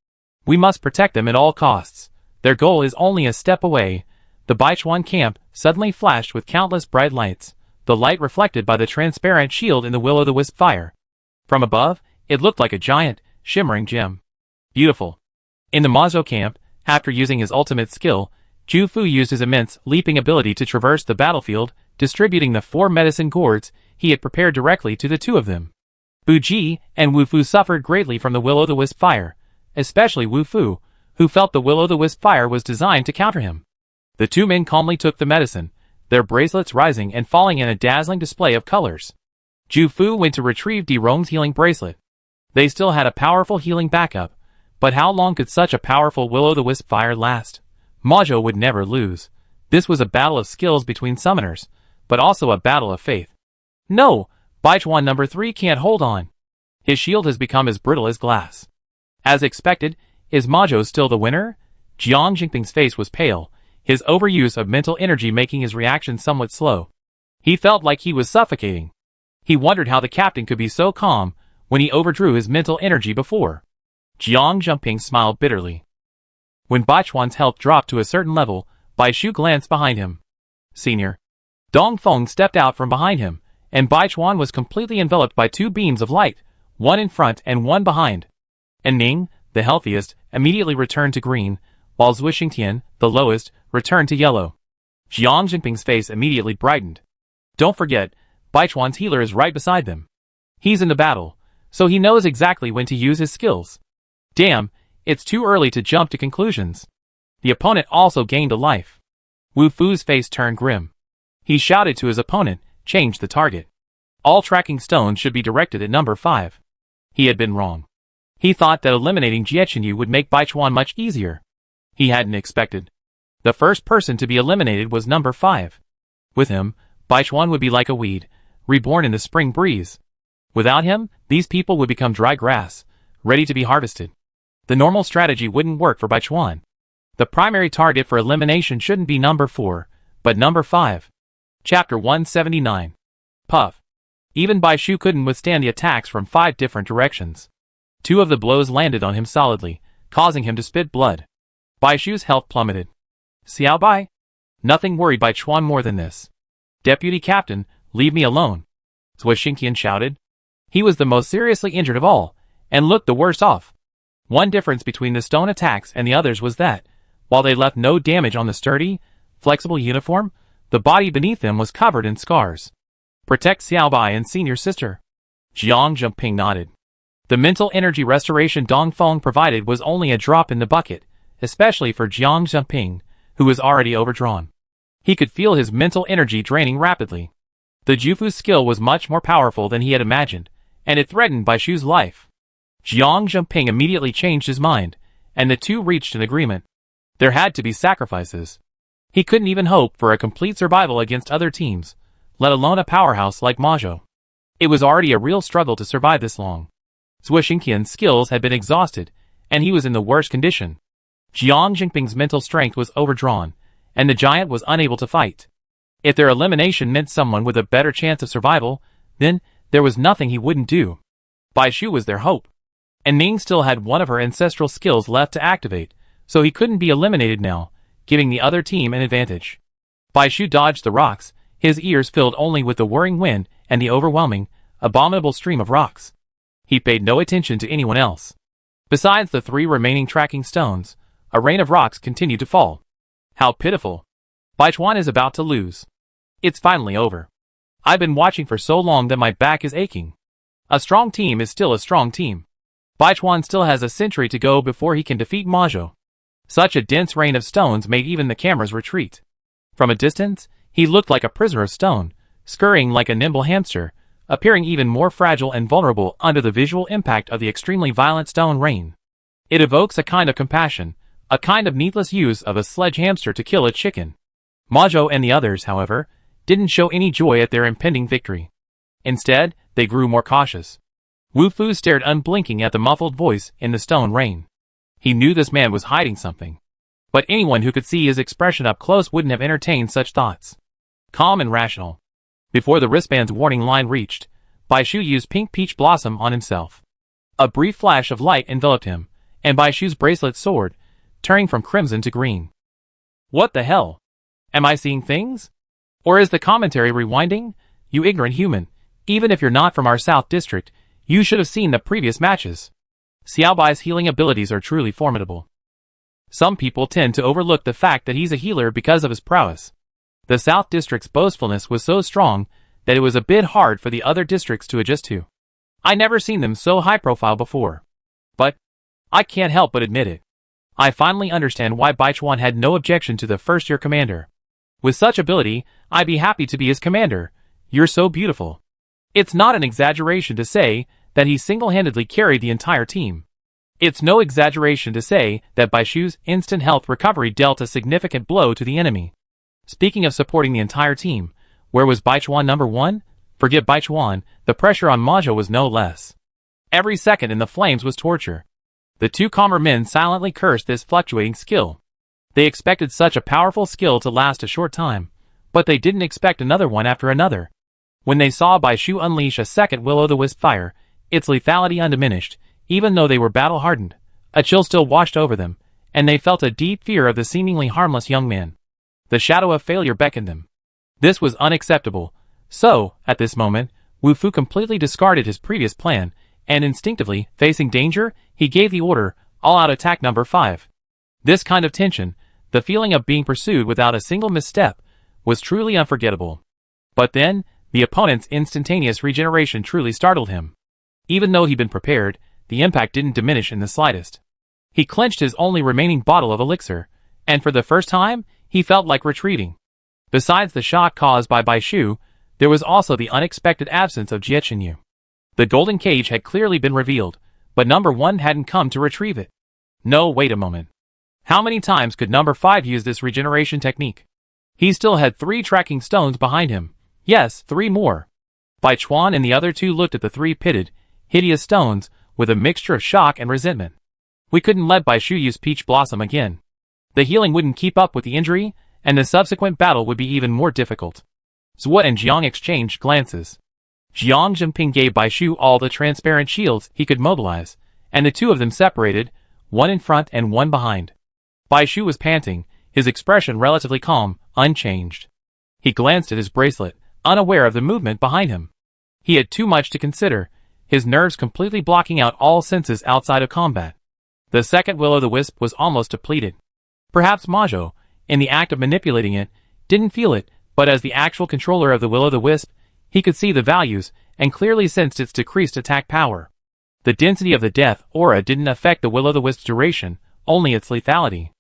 We must protect them at all costs. Their goal is only a step away. The Baichuan camp suddenly flashed with countless bright lights, the light reflected by the transparent shield in the will-o'-the-wisp fire. From above, it looked like a giant, shimmering gem. Beautiful. In the Mazo camp, after using his ultimate skill, Zhu Fu used his immense leaping ability to traverse the battlefield, distributing the 4 medicine gourds he had prepared directly to the 2 of them. Bu Ji and Wu Fu suffered greatly from the will-o'-the-wisp fire, especially Wu Fu, who felt the will-o'-the-wisp fire was designed to counter him. The 2 men calmly took the medicine, their bracelets rising and falling in a dazzling display of colors. Zhu Fu went to retrieve Di Rong's healing bracelet. They still had a powerful healing backup, but how long could such a powerful will-o'-the-wisp fire last? Majo would never lose. This was a battle of skills between summoners, but also a battle of faith. No, Baichuan number 3 can't hold on. His shield has become as brittle as glass. As expected, is Majo still the winner? Jiang Zheping's face was pale, his overuse of mental energy making his reaction somewhat slow. He felt like he was suffocating. He wondered how the captain could be so calm when he overdrew his mental energy before. Jiang Zheping smiled bitterly. When Baichuan's health dropped to a certain level, Baishu glanced behind him. Senior. Dong Feng stepped out from behind him, and Baichuan was completely enveloped by 2 beams of light, one in front and one behind. And Ning, the healthiest, immediately returned to green, while Zui Xingtian, the lowest, returned to yellow. Jiang Zheping's face immediately brightened. Don't forget, Baichuan's healer is right beside them. He's in the battle, so he knows exactly when to use his skills. Damn, it's too early to jump to conclusions. The opponent also gained a life. Wu Fu's face turned grim. He shouted to his opponent, change the target. All tracking stones should be directed at number 5. He had been wrong. He thought that eliminating Xie Qinyu would make Baichuan much easier. He hadn't expected. The first person to be eliminated was number 5. With him, Baichuan would be like a weed, reborn in the spring breeze. Without him, these people would become dry grass, ready to be harvested. The normal strategy wouldn't work for Baichuan. The primary target for elimination shouldn't be number 4, but number 5. Chapter 179. Puff. Even Baishu couldn't withstand the attacks from 5 different directions. 2 of the blows landed on him solidly, causing him to spit blood. Baishu's health plummeted. Xiao Bai? Nothing worried Baichuan more than this. Deputy Captain, leave me alone. Zui Xingtian shouted. He was the most seriously injured of all, and looked the worst off. One difference between the stone attacks and the others was that, while they left no damage on the sturdy, flexible uniform, the body beneath them was covered in scars. Protect Xiaobai and senior sister. Jiang Zheping nodded. The mental energy restoration Dong Feng provided was only a drop in the bucket, especially for Jiang Zheping, who was already overdrawn. He could feel his mental energy draining rapidly. The Jufu's skill was much more powerful than he had imagined, and it threatened Baishu's life. Jiang Zheping immediately changed his mind, and the 2 reached an agreement. There had to be sacrifices. He couldn't even hope for a complete survival against other teams, let alone a powerhouse like Majo. It was already a real struggle to survive this long. Zui Xingtian's skills had been exhausted, and he was in the worst condition. Jiang Zheping's mental strength was overdrawn, and the giant was unable to fight. If their elimination meant someone with a better chance of survival, then there was nothing he wouldn't do. Baishu was their hope. And Ning still had one of her ancestral skills left to activate, so he couldn't be eliminated now, giving the other team an advantage. Baishu dodged the rocks, his ears filled only with the whirring wind and the overwhelming, abominable stream of rocks. He paid no attention to anyone else. Besides the 3 remaining tracking stones, a rain of rocks continued to fall. How pitiful. Baichuan is about to lose. It's finally over. I've been watching for so long that my back is aching. A strong team is still a strong team. Baichuan still has a century to go before he can defeat Majo. Such a dense rain of stones made even the cameras retreat. From a distance, he looked like a prisoner of stone, scurrying like a nimble hamster, appearing even more fragile and vulnerable under the visual impact of the extremely violent stone rain. It evokes a kind of compassion, a kind of needless use of a sledge hamster to kill a chicken. Majo and the others, however, didn't show any joy at their impending victory. Instead, they grew more cautious. Wu Fu stared unblinking at the muffled voice in the stone rain. He knew this man was hiding something. But anyone who could see his expression up close wouldn't have entertained such thoughts. Calm and rational. Before the wristband's warning line reached, Baishu used pink peach blossom on himself. A brief flash of light enveloped him, and Baishu's bracelet soared, turning from crimson to green. What the hell? Am I seeing things? Or is the commentary rewinding? You ignorant human, even if you're not from our South District, you should have seen the previous matches. Xiaobai's healing abilities are truly formidable. Some people tend to overlook the fact that he's a healer because of his prowess. The South District's boastfulness was so strong that it was a bit hard for the other districts to adjust to. I never seen them so high profile before. But I can't help but admit it. I finally understand why Baichuan had no objection to the first-year commander. With such ability, I'd be happy to be his commander. You're so beautiful. It's not an exaggeration to say that he single-handedly carried the entire team. It's no exaggeration to say that Baishu's instant health recovery dealt a significant blow to the enemy. Speaking of supporting the entire team, where was Baichuan number 1? Forget Baichuan, the pressure on Majo was no less. Every second in the flames was torture. The 2 calmer men silently cursed this fluctuating skill. They expected such a powerful skill to last a short time, but they didn't expect another one after another. When they saw Baishu unleash a second will-o'-the-wisp fire, its lethality undiminished, even though they were battle-hardened, a chill still washed over them, and they felt a deep fear of the seemingly harmless young man. The shadow of failure beckoned them. This was unacceptable, so, at this moment, Wu Fu completely discarded his previous plan, and instinctively, facing danger, he gave the order, all-out attack number 5. This kind of tension, the feeling of being pursued without a single misstep, was truly unforgettable. But then, the opponent's instantaneous regeneration truly startled him. Even though he'd been prepared, the impact didn't diminish in the slightest. He clenched his only remaining bottle of elixir, and for the first time, he felt like retreating. Besides the shock caused by Baishu, there was also the unexpected absence of Jiechenyu. The golden cage had clearly been revealed, but number 1 hadn't come to retrieve it. No, wait a moment. How many times could number 5 use this regeneration technique? He still had 3 tracking stones behind him. Yes, 3 more. Baichuan and the other 2 looked at the 3 pitted, hideous stones, with a mixture of shock and resentment. We couldn't let Baishu use Peach Blossom again. The healing wouldn't keep up with the injury, and the subsequent battle would be even more difficult. Zhuo and Jiang exchanged glances. Jiang Jinping gave Baishu all the transparent shields he could mobilize, and the 2 of them separated, one in front and one behind. Baishu was panting, his expression relatively calm, unchanged. He glanced at his bracelet, unaware of the movement behind him. He had too much to consider, his nerves completely blocking out all senses outside of combat. The second will-o'-the-wisp was almost depleted. Perhaps Majo, in the act of manipulating it, didn't feel it, but as the actual controller of the will-o'-the-wisp, he could see the values and clearly sensed its decreased attack power. The density of the death aura didn't affect the will-o'-the-wisp's duration, only its lethality.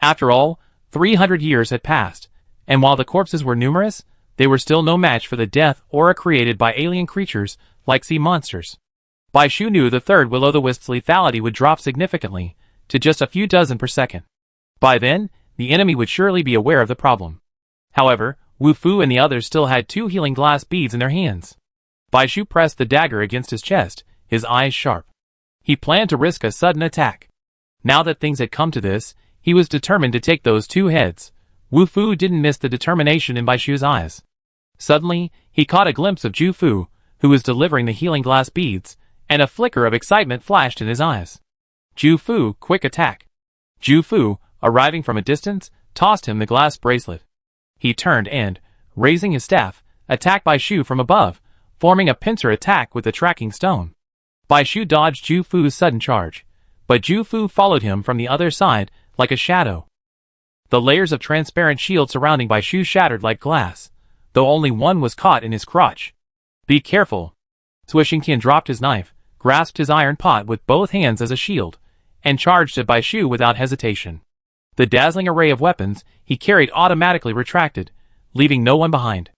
After all, 300 years had passed, and while the corpses were numerous, they were still no match for the death aura created by alien creatures like sea monsters. Baishu knew the third will-o'-the-wisp's lethality would drop significantly, to just a few dozen per second. By then, the enemy would surely be aware of the problem. However, Wu Fu and the others still had 2 healing glass beads in their hands. Baishu pressed the dagger against his chest, his eyes sharp. He planned to risk a sudden attack. Now that things had come to this, he was determined to take those 2 heads. Wu Fu didn't miss the determination in Baishu's eyes. Suddenly, he caught a glimpse of Ju Fu, who was delivering the healing glass beads, and a flicker of excitement flashed in his eyes. Ju Fu, quick attack. Ju Fu, arriving from a distance, tossed him the glass bracelet. He turned and, raising his staff, attacked Baishu from above, forming a pincer attack with the tracking stone. Bai Shu dodged Ju Fu's sudden charge, but Ju Fu followed him from the other side, like a shadow. The layers of transparent shield surrounding Bai Shu shattered like glass, though only one was caught in his crotch. Be careful. Zhuo Xingtian dropped his knife, grasped his iron pot with both hands as a shield, and charged at Bai Shu without hesitation. The dazzling array of weapons he carried automatically retracted, leaving no one behind.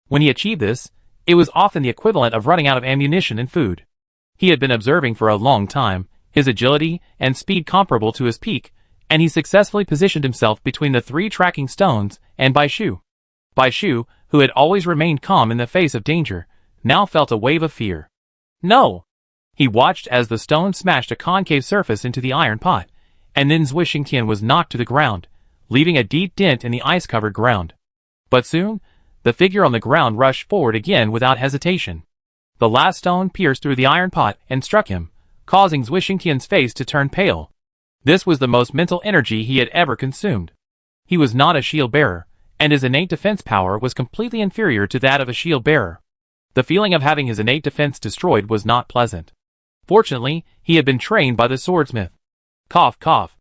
When he achieved this, it was often the equivalent of running out of ammunition and food. He had been observing for a long time, his agility and speed comparable to his peak, and he successfully positioned himself between the 3 tracking stones and Bai Shu. Bai Shu, who had always remained calm in the face of danger, now felt a wave of fear. No! He watched as the stone smashed a concave surface into the iron pot, and then Zhuo Xingtian was knocked to the ground, leaving a deep dent in the ice-covered ground. But soon, the figure on the ground rushed forward again without hesitation. The last stone pierced through the iron pot and struck him, causing Zhuo Xingtian's face to turn pale. This was the most mental energy he had ever consumed. He was not a shield bearer, and his innate defense power was completely inferior to that of a shield bearer. The feeling of having his innate defense destroyed was not pleasant. Fortunately, he had been trained by the swordsmith. Cough, cough.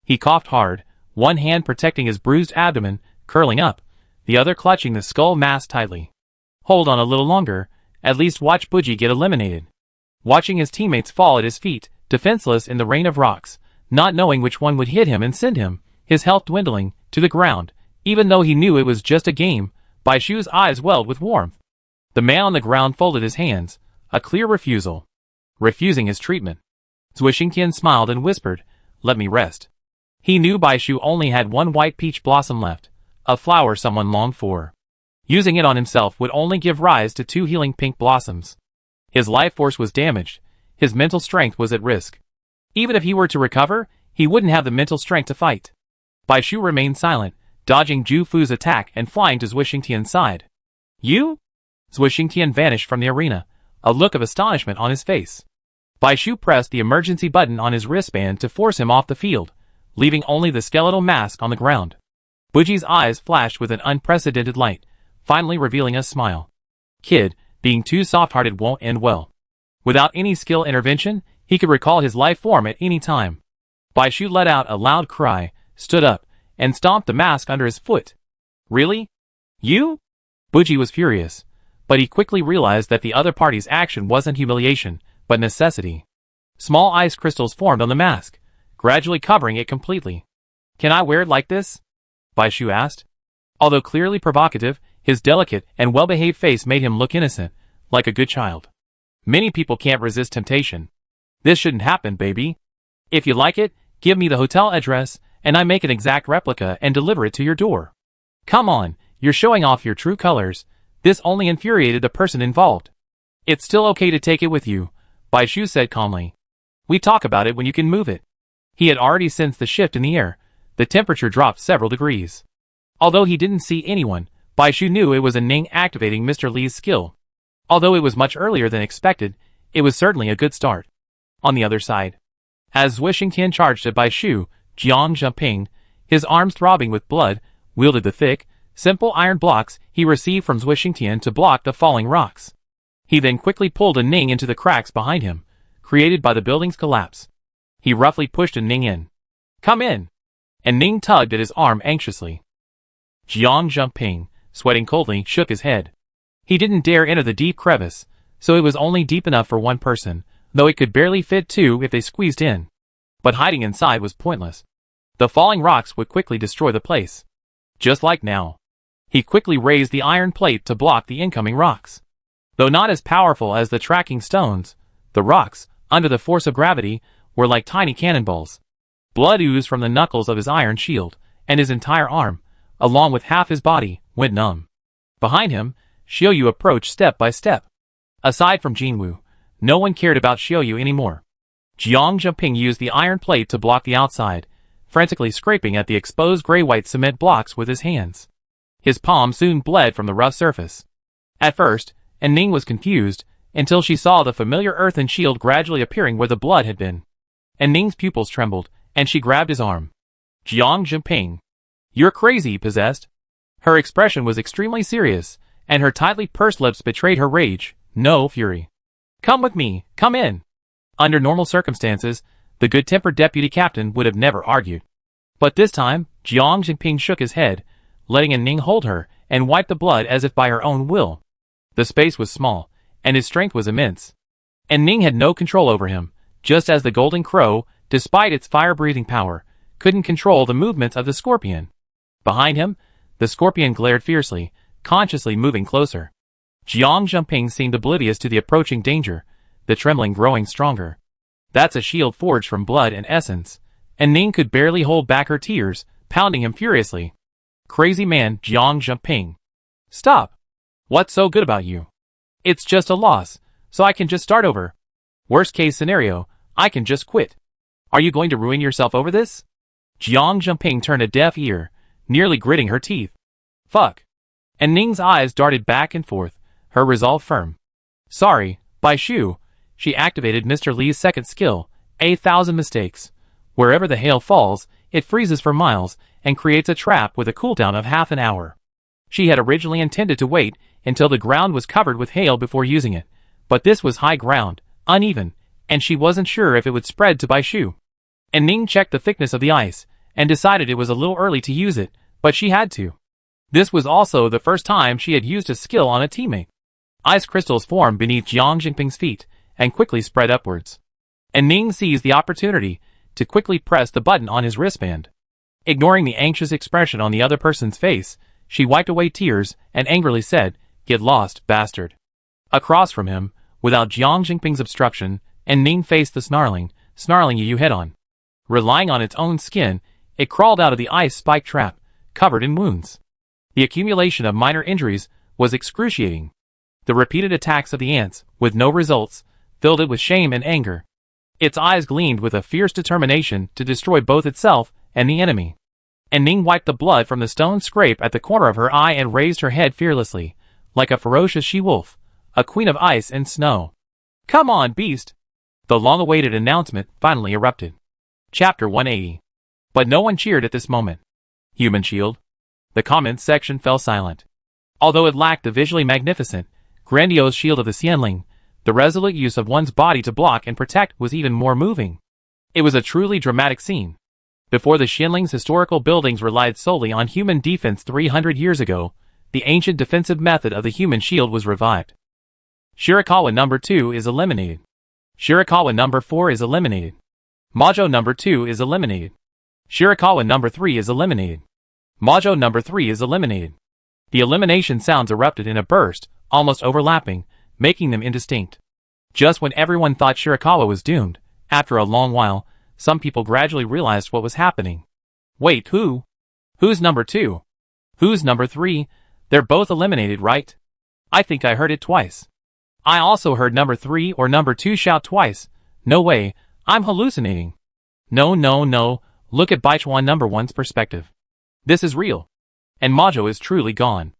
He coughed hard, one hand protecting his bruised abdomen, curling up, the other clutching the skull mass tightly. Hold on a little longer, at least watch Buji get eliminated. Watching his teammates fall at his feet, defenseless in the rain of rocks, not knowing which one would hit him and send him, his health dwindling, to the ground, even though he knew it was just a game, Bai Shu's eyes welled with warmth. The man on the ground folded his hands, a clear refusal. Refusing his treatment. Zhuo Xingtian smiled and whispered, "Let me rest." He knew Bai Shu only had one white peach blossom left, a flower someone longed for. Using it on himself would only give rise to 2 healing pink blossoms. His life force was damaged, his mental strength was at risk. Even if he were to recover, he wouldn't have the mental strength to fight. Bai Shu remained silent, dodging Ju Fu's attack and flying to Zhuo Xingtian's side. You? Zhuo Xingtian vanished from the arena, a look of astonishment on his face. Bai Shu pressed the emergency button on his wristband to force him off the field, leaving only the skeletal mask on the ground. Buji's eyes flashed with an unprecedented light, finally revealing a smile. Kid, being too soft-hearted won't end well. Without any skill intervention, he could recall his life form at any time. Bai Shu let out a loud cry, stood up, and stomped the mask under his foot. Really? You? Buji was furious, but he quickly realized that the other party's action wasn't humiliation, but necessity. Small ice crystals formed on the mask, gradually covering it completely. Can I wear it like this? Bai Shu asked. Although clearly provocative, his delicate and well-behaved face made him look innocent, like a good child. Many people can't resist temptation. This shouldn't happen, baby. If you like it, give me the hotel address, and I make an exact replica and deliver it to your door. Come on, you're showing off your true colors. This only infuriated the person involved. It's still okay to take it with you, Bai Shu said calmly. We talk about it when you can move it. He had already sensed the shift in the air. The temperature dropped several degrees. Although he didn't see anyone, Bai Shu knew it was a Ning activating Mr. Li's skill. Although it was much earlier than expected, it was certainly a good start. On the other side, as Zhuo Xingtian charged at Bai Shu, Jiang Zheping, his arms throbbing with blood, wielded the thick, simple iron blocks he received from Zhuo Xingtian to block the falling rocks. He then quickly pulled a Ning into the cracks behind him, created by the building's collapse. He roughly pushed a Ning in. Come in! And Ning tugged at his arm anxiously. Jiang Zheping, sweating coldly, shook his head. He didn't dare enter the deep crevice, so it was only deep enough for one person, though it could barely fit 2 if they squeezed in. But hiding inside was pointless. The falling rocks would quickly destroy the place. Just like now. He quickly raised the iron plate to block the incoming rocks. Though not as powerful as the tracking stones, the rocks, under the force of gravity, were like tiny cannonballs. Blood oozed from the knuckles of his iron shield, and his entire arm, along with half his body, went numb. Behind him, Xiaoyu approached step by step. Aside from Jinwu, no one cared about Xiaoyu anymore. Jiang Zheping used the iron plate to block the outside, frantically scraping at the exposed gray-white cement blocks with his hands. His palm soon bled from the rough surface. At first, Ning was confused, until she saw the familiar earthen shield gradually appearing where the blood had been. Ning's pupils trembled, and she grabbed his arm. Jiang Zheping. You're crazy, possessed. Her expression was extremely serious, and her tightly pursed lips betrayed her rage. no fury. Come with me, come in. Under normal circumstances, the good-tempered deputy captain would have never argued. But this time, Jiang Jinping shook his head, letting Ning hold her and wipe the blood as if by her own will. The space was small, and his strength was immense. Ning had no control over him, just as the golden crow, despite its fire-breathing power, couldn't control the movements of the scorpion. Behind him, the scorpion glared fiercely, consciously moving closer. Jiang Jinping seemed oblivious to the approaching danger, the trembling growing stronger. That's a shield forged from blood and essence, and Ning could barely hold back her tears, pounding him furiously. Crazy man, Jiang Jinping. Stop. What's so good about you? It's just a loss, so I can just start over. Worst case scenario, I can just quit. Are you going to ruin yourself over this? Jiang Jinping turned a deaf ear, nearly gritting her teeth. Fuck. And Ning's eyes darted back and forth, her resolve firm. Sorry, Bai Shu. She activated Mr. Li's second skill, 1,000 mistakes. Wherever the hail falls, it freezes for miles and creates a trap with a cooldown of half an hour. She had originally intended to wait until the ground was covered with hail before using it, but this was high ground, uneven, and she wasn't sure if it would spread to Bai Shu. And Ning checked the thickness of the ice, and decided it was a little early to use it, but she had to. This was also the first time she had used a skill on a teammate. Ice crystals formed beneath Jiang Jinping's feet, and quickly spread upwards. And Ning seized the opportunity to quickly press the button on his wristband. Ignoring the anxious expression on the other person's face, she wiped away tears and angrily said, "Get lost, bastard." Across from him, without Jiang Jinping's obstruction, and Ning faced the snarling Yu head-on. Relying on its own skin, it crawled out of the ice spike trap, covered in wounds. The accumulation of minor injuries was excruciating. The repeated attacks of the ants, with no results, filled it with shame and anger. Its eyes gleamed with a fierce determination to destroy both itself and the enemy. And Ning wiped the blood from the stone scrape at the corner of her eye and raised her head fearlessly, like a ferocious she-wolf, a queen of ice and snow. Come on, beast! The long-awaited announcement finally erupted. Chapter 180. But no one cheered at this moment. Human shield. The comments section fell silent. Although it lacked the visually magnificent, grandiose shield of the Xianling, the resolute use of one's body to block and protect was even more moving. It was a truly dramatic scene. Before the Xianling's historical buildings relied solely on human defense 300 years ago, the ancient defensive method of the human shield was revived. Shirakawa number 2 is eliminated. Shirakawa number 4 is eliminated. Majo number 2 is eliminated. Shirakawa number 3 is eliminated. Majo number 3 is eliminated. The elimination sounds erupted in a burst, almost overlapping, making them indistinct. Just when everyone thought Shirakawa was doomed, after a long while, some people gradually realized what was happening. Wait, who? Who's number 2? Who's number 3? They're both eliminated, right? I think I heard it twice. I also heard number 3 or number 2 shout twice. No way, I'm hallucinating. No, look at Baichuan number 1's perspective. This is real. And Majo is truly gone.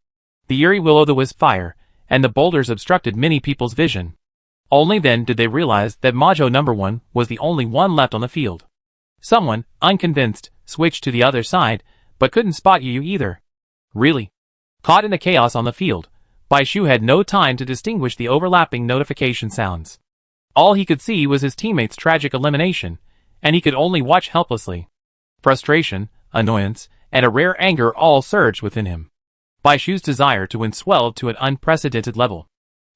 The eerie will-o'-the-wisp fire, and the boulders obstructed many people's vision. Only then did they realize that Majo number 1 was the only one left on the field. Someone, unconvinced, switched to the other side, but couldn't spot Yu either. Really? Caught in the chaos on the field, Bai Shu had no time to distinguish the overlapping notification sounds. All he could see was his teammate's tragic elimination, and he could only watch helplessly. Frustration, annoyance, and a rare anger all surged within him. Bai Shu's desire to win swelled to an unprecedented level.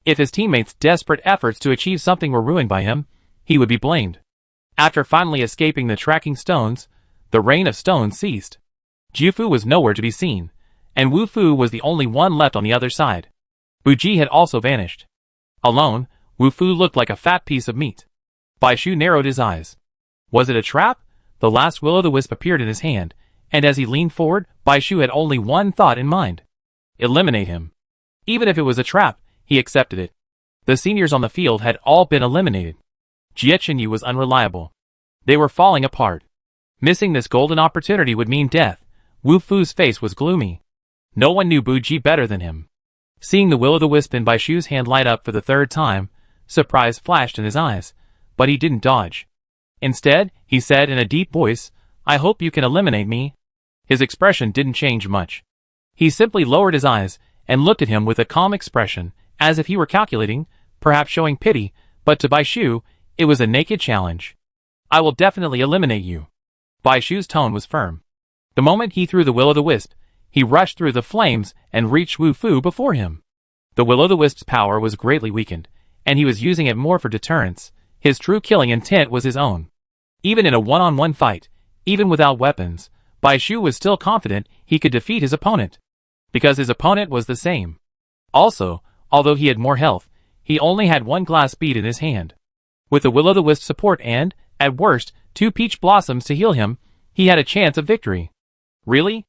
If his teammates' desperate efforts to achieve something were ruined by him, he would be blamed. After finally escaping the tracking stones, the rain of stones ceased. Jiufu was nowhere to be seen, and Wu Fu was the only one left on the other side. Buji had also vanished. Alone, Wu Fu looked like a fat piece of meat. Bai Shu narrowed his eyes. Was it a trap? The last will-o'-the-wisp appeared in his hand, and as he leaned forward, Bai Shu had only one thought in mind. Eliminate him. Even if it was a trap, he accepted it. The seniors on the field had all been eliminated. Jie Chenyu was unreliable. They were falling apart. Missing this golden opportunity would mean death. Wu Fu's face was gloomy. No one knew Buji better than him. Seeing the will-o'-the-wisp in Bai Shu's hand light up for the third time, surprise flashed in his eyes, but he didn't dodge. Instead, he said in a deep voice, "I hope you can eliminate me." His expression didn't change much. He simply lowered his eyes and looked at him with a calm expression, as if he were calculating, perhaps showing pity, but to Bai Shu, it was a naked challenge. I will definitely eliminate you. Bai Shu's tone was firm. The moment he threw the will-o'-the-wisp, he rushed through the flames and reached Wu Fu before him. The will-o'-the-wisp's power was greatly weakened, and he was using it more for deterrence. His true killing intent was his own. Even in a one-on-one fight, even without weapons, Bai Shu was still confident he could defeat his opponent. Because his opponent was the same. Also, although he had more health, he only had one glass bead in his hand. With the will-o'-the-wisp support and, at worst, 2 peach blossoms to heal him, he had a chance of victory. Really?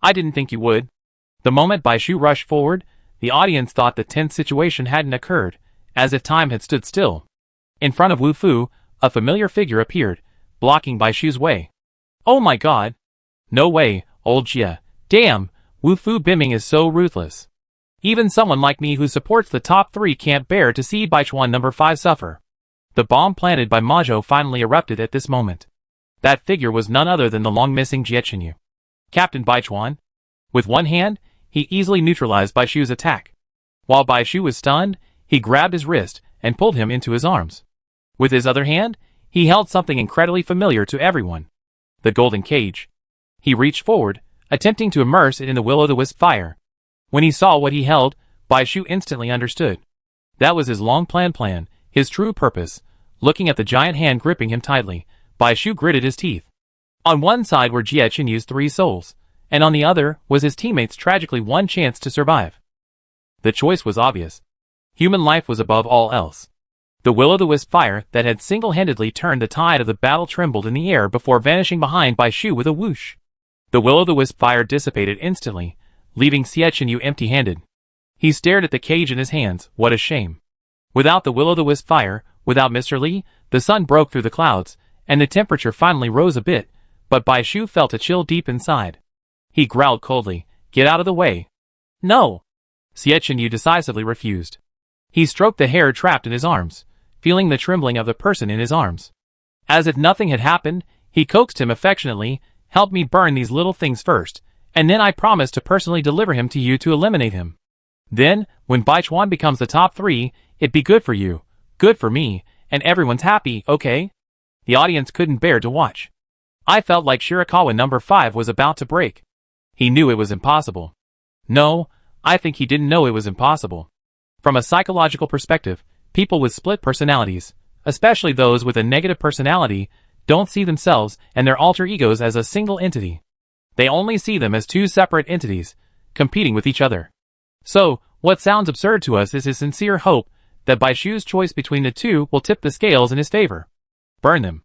I didn't think you would. The moment Bai Shu rushed forward, the audience thought the tense situation hadn't occurred, as if time had stood still. In front of Wu Fu, a familiar figure appeared, blocking Bai Shu's way. Oh my god! No way, old Jia. Damn, Wu Fu Biming is so ruthless. Even someone like me who supports the top 3 can't bear to see Baichuan number 5 suffer. The bomb planted by Majo finally erupted at this moment. That figure was none other than the long-missing Jiechenyu. Captain Baichuan. With one hand, he easily neutralized Bai Shu's attack. While Bai Shu was stunned, he grabbed his wrist and pulled him into his arms. With his other hand, he held something incredibly familiar to everyone. The golden cage. He reached forward, attempting to immerse it in the will-o'-the-wisp fire. When he saw what he held, Bai Shu instantly understood. That was his long-planned plan, his true purpose. Looking at the giant hand gripping him tightly, Bai Shu gritted his teeth. On one side were Jie Qinyu's 3 souls, and on the other was his teammate's tragically one chance to survive. The choice was obvious. Human life was above all else. The will-o'-the-wisp fire that had single-handedly turned the tide of the battle trembled in the air before vanishing behind Bai Shu with a whoosh. The will-o'-the-wisp fire dissipated instantly, leaving Jie Qinyu empty-handed. He stared at the cage in his hands. What a shame. Without the will-o'-the-wisp fire, without Mr. Li, the sun broke through the clouds, and the temperature finally rose a bit, but Bai Shu felt a chill deep inside. He growled coldly, "Get out of the way." "No." Jie Qinyu decisively refused. He stroked the hair trapped in his arms, feeling the trembling of the person in his arms. As if nothing had happened, he coaxed him affectionately, "Help me burn these little things first, and then I promise to personally deliver him to you to eliminate him. Then, when Baichuan becomes the top 3, it'd be good for you, good for me, and everyone's happy, okay?" The audience couldn't bear to watch. I felt like Shirakawa number 5 was about to break. He knew it was impossible. No, I think he didn't know it was impossible. From a psychological perspective, people with split personalities, especially those with a negative personality, don't see themselves and their alter egos as a single entity. They only see them as 2 separate entities, competing with each other. So, what sounds absurd to us is his sincere hope that Bai Shu's choice between the 2 will tip the scales in his favor. Burn them.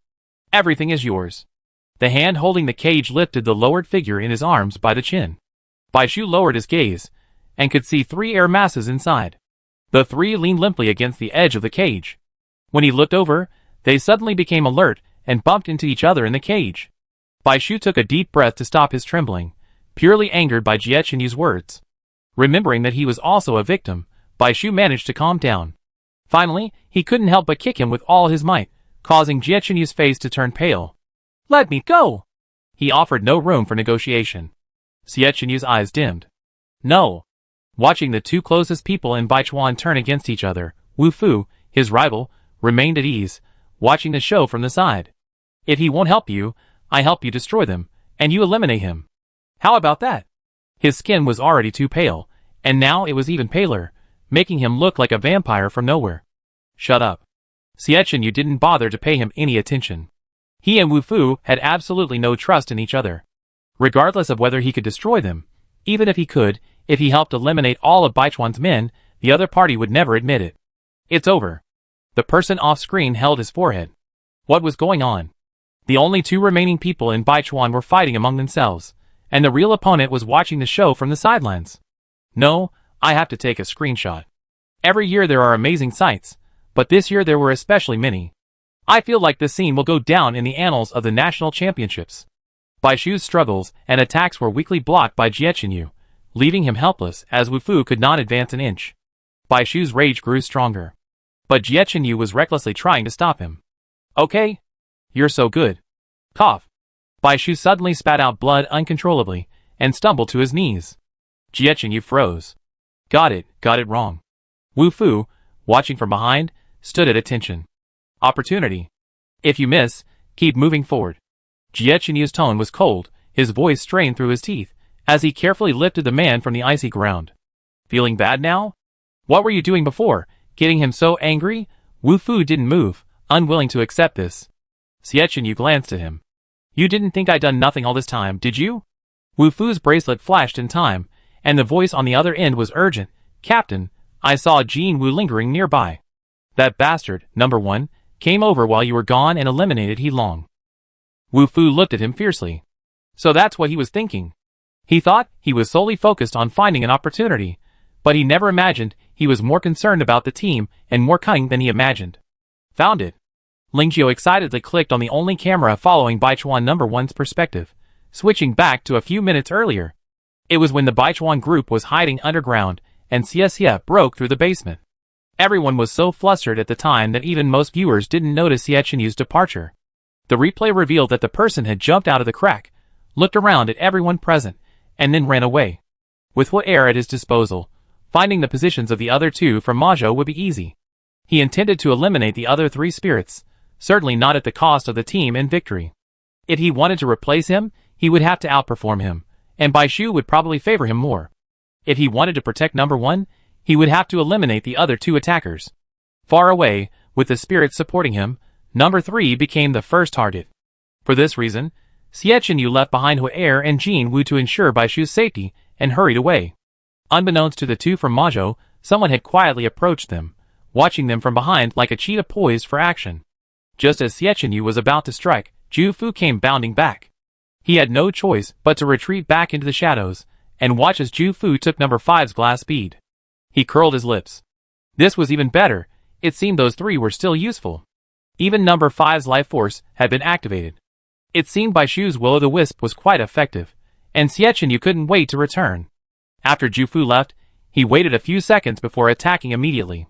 Everything is yours. The hand holding the cage lifted the lowered figure in his arms by the chin. Bai Shu lowered his gaze, and could see 3 air masses inside. The 3 leaned limply against the edge of the cage. When he looked over, they suddenly became alert and bumped into each other in the cage. Bai Shu took a deep breath to stop his trembling, purely angered by Jie Qinyu's words. Remembering that he was also a victim, Bai Shu managed to calm down. Finally, he couldn't help but kick him with all his might, causing Jie Qinyu's face to turn pale. "Let me go!" He offered no room for negotiation. Jie Qinyu's eyes dimmed. "No." Watching the 2 closest people in Baichuan turn against each other, Wu Fu, his rival, remained at ease, watching the show from the side. "If he won't help you, I help you destroy them, and you eliminate him. How about that?" His skin was already too pale, and now it was even paler, making him look like a vampire from nowhere. "Shut up." Jie Qinyu didn't bother to pay him any attention. He and Wu Fu had absolutely no trust in each other. Regardless of whether he could destroy them, even if he could, if he helped eliminate all of Baichuan's men, the other party would never admit it. "It's over." The person off-screen held his forehead. What was going on? The only 2 remaining people in Baichuan were fighting among themselves, and the real opponent was watching the show from the sidelines. No, I have to take a screenshot. Every year there are amazing sights, but this year there were especially many. I feel like this scene will go down in the annals of the national championships. Bai Shu's struggles and attacks were weakly blocked by Jie Qinyu, leaving him helpless as Wu Fu could not advance an inch. Bai Shu's rage grew stronger. But Jie Qinyu was recklessly trying to stop him. "Okay? You're so good." Cough. Bai Shu suddenly spat out blood uncontrollably, and stumbled to his knees. Jie Qinyu froze. Got it wrong. Wu Fu, watching from behind, stood at attention. Opportunity. If you miss, keep moving forward. Jie Qinyu's tone was cold, his voice strained through his teeth, as he carefully lifted the man from the icy ground. Feeling bad now? What were you doing before, getting him so angry? Wu Fu didn't move, unwilling to accept this. Jie Qinyu glanced at him. You didn't think I'd done nothing all this time, did you? Wu Fu's bracelet flashed in time, and the voice on the other end was urgent. Captain, I saw Jin Wu lingering nearby. That bastard, number 1, came over while you were gone and eliminated He Long. Wu Fu looked at him fiercely. So that's what he was thinking. He thought he was solely focused on finding an opportunity, but he never imagined he was more concerned about the team and more cunning than he imagined. Found it. Ling Qiu excitedly clicked on the only camera following Baichuan number 1's perspective, switching back to a few minutes earlier. It was when the Baichuan group was hiding underground and Xie broke through the basement. Everyone was so flustered at the time that even most viewers didn't notice Jie Qinyu's departure. The replay revealed that the person had jumped out of the crack, looked around at everyone present, and then ran away. With what air at his disposal, finding the positions of the other two from Majo would be easy. He intended to eliminate the other 3 spirits, certainly not at the cost of the team and victory. If he wanted to replace him, he would have to outperform him, and Bai Shu would probably favor him more. If he wanted to protect number 1, he would have to eliminate the other 2 attackers. Far away, with the spirits supporting him, number 3 became the first target. For this reason, Jie Qinyu left behind Hu'er and Jin Wu to ensure Bai Shu's safety and hurried away. Unbeknownst to the 2 from Majo, someone had quietly approached them, watching them from behind like a cheetah poised for action. Just as Jie Qinyu was about to strike, Ju Fu came bounding back. He had no choice but to retreat back into the shadows, and watch as Ju Fu took number 5's glass bead. He curled his lips. This was even better, it seemed those 3 were still useful. Even number 5's life force had been activated. It seemed Bai Shu's will-o'-the-wisp was quite effective, and Jie Qinyu couldn't wait to return. After Ju Fu left, he waited a few seconds before attacking immediately.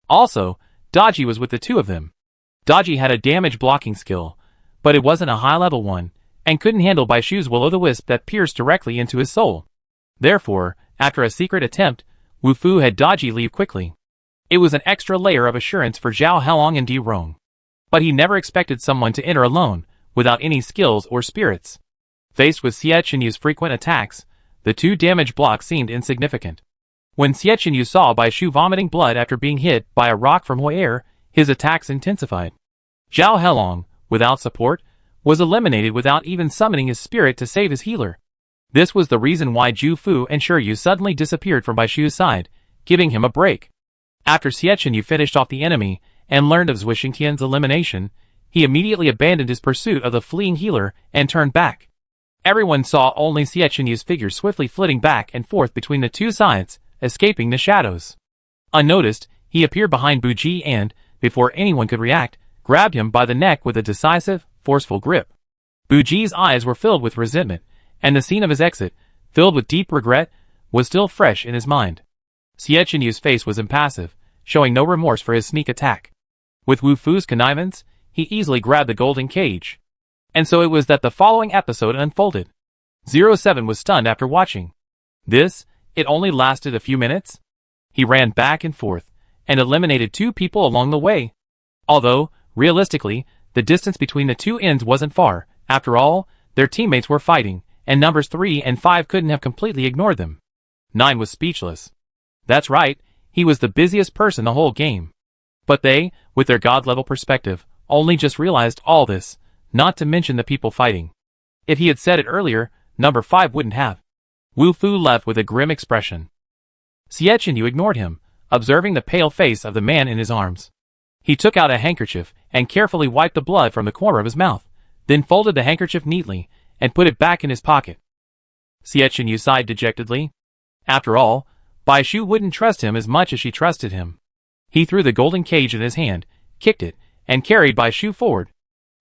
Also, Daji was with the 2 of them. Daji had a damage blocking skill, but it wasn't a high-level one, and couldn't handle Bai Shu's will-o'-the-wisp that pierced directly into his soul. Therefore, after a secret attempt, Wu Fu had Daji leave quickly. It was an extra layer of assurance for Zhao Helong and Di Rong. But he never expected someone to enter alone, without any skills or spirits. Faced with Jie Qinyu's frequent attacks, the 2 damage blocks seemed insignificant. When Jie Qinyu saw Bai Shu vomiting blood after being hit by a rock from Hu'er, his attacks intensified. Zhao Helong, without support, was eliminated without even summoning his spirit to save his healer. This was the reason why Ju Fu and Shiryu suddenly disappeared from Bai Shu's side, giving him a break. After Jie Qinyu finished off the enemy and learned of Zui Xingtian's elimination, he immediately abandoned his pursuit of the fleeing healer and turned back. Everyone saw only Jie Qinyu's figure swiftly flitting back and forth between the 2 sides, escaping the shadows. Unnoticed, he appeared behind Buji and, before anyone could react, grabbed him by the neck with a decisive, forceful grip. Buji's eyes were filled with resentment, and the scene of his exit, filled with deep regret, was still fresh in his mind. Jie Qinyu's face was impassive, showing no remorse for his sneak attack. With Wu Fu's connivance, he easily grabbed the golden cage. And so it was that the following episode unfolded. 07 was stunned after watching. It only lasted a few minutes? He ran back and forth, and eliminated 2 people along the way. Although, realistically, the distance between the 2 ends wasn't far. After all, their teammates were fighting, and numbers 3 and 5 couldn't have completely ignored them. 9 was speechless. That's right, he was the busiest person the whole game. But they, with their god-level perspective, only just realized all this, not to mention the people fighting. If he had said it earlier, number 5 wouldn't have. Wu Fu left with a grim expression. Jie Qinyu ignored him, observing the pale face of the man in his arms. He took out a handkerchief and carefully wiped the blood from the corner of his mouth, then folded the handkerchief neatly and put it back in his pocket. Jie Qinyu sighed dejectedly. After all, Bai Shu wouldn't trust him as much as she trusted him. He threw the golden cage in his hand, kicked it, and carried Bai Shu forward.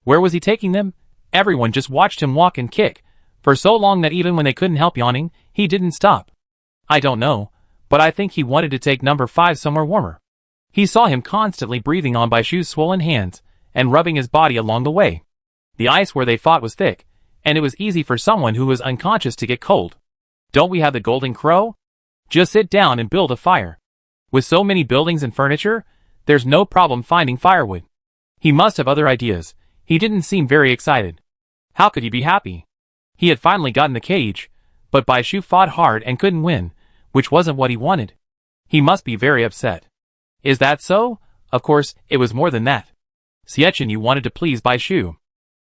Where was he taking them? Everyone just watched him walk and kick, for so long that even when they couldn't help yawning, he didn't stop. I don't know, but I think he wanted to take number 5 somewhere warmer. He saw him constantly breathing on Bai Shu's swollen hands, and rubbing his body along the way. The ice where they fought was thick, and it was easy for someone who was unconscious to get cold. Don't we have the golden crow? Just sit down and build a fire. With so many buildings and furniture, there's no problem finding firewood. He must have other ideas. He didn't seem very excited. How could he be happy? He had finally gotten the cage, but Bai Shu fought hard and couldn't win, which wasn't what he wanted. He must be very upset. Is that so? Of course, it was more than that. Xie Chen Yu wanted to please Bai Shu.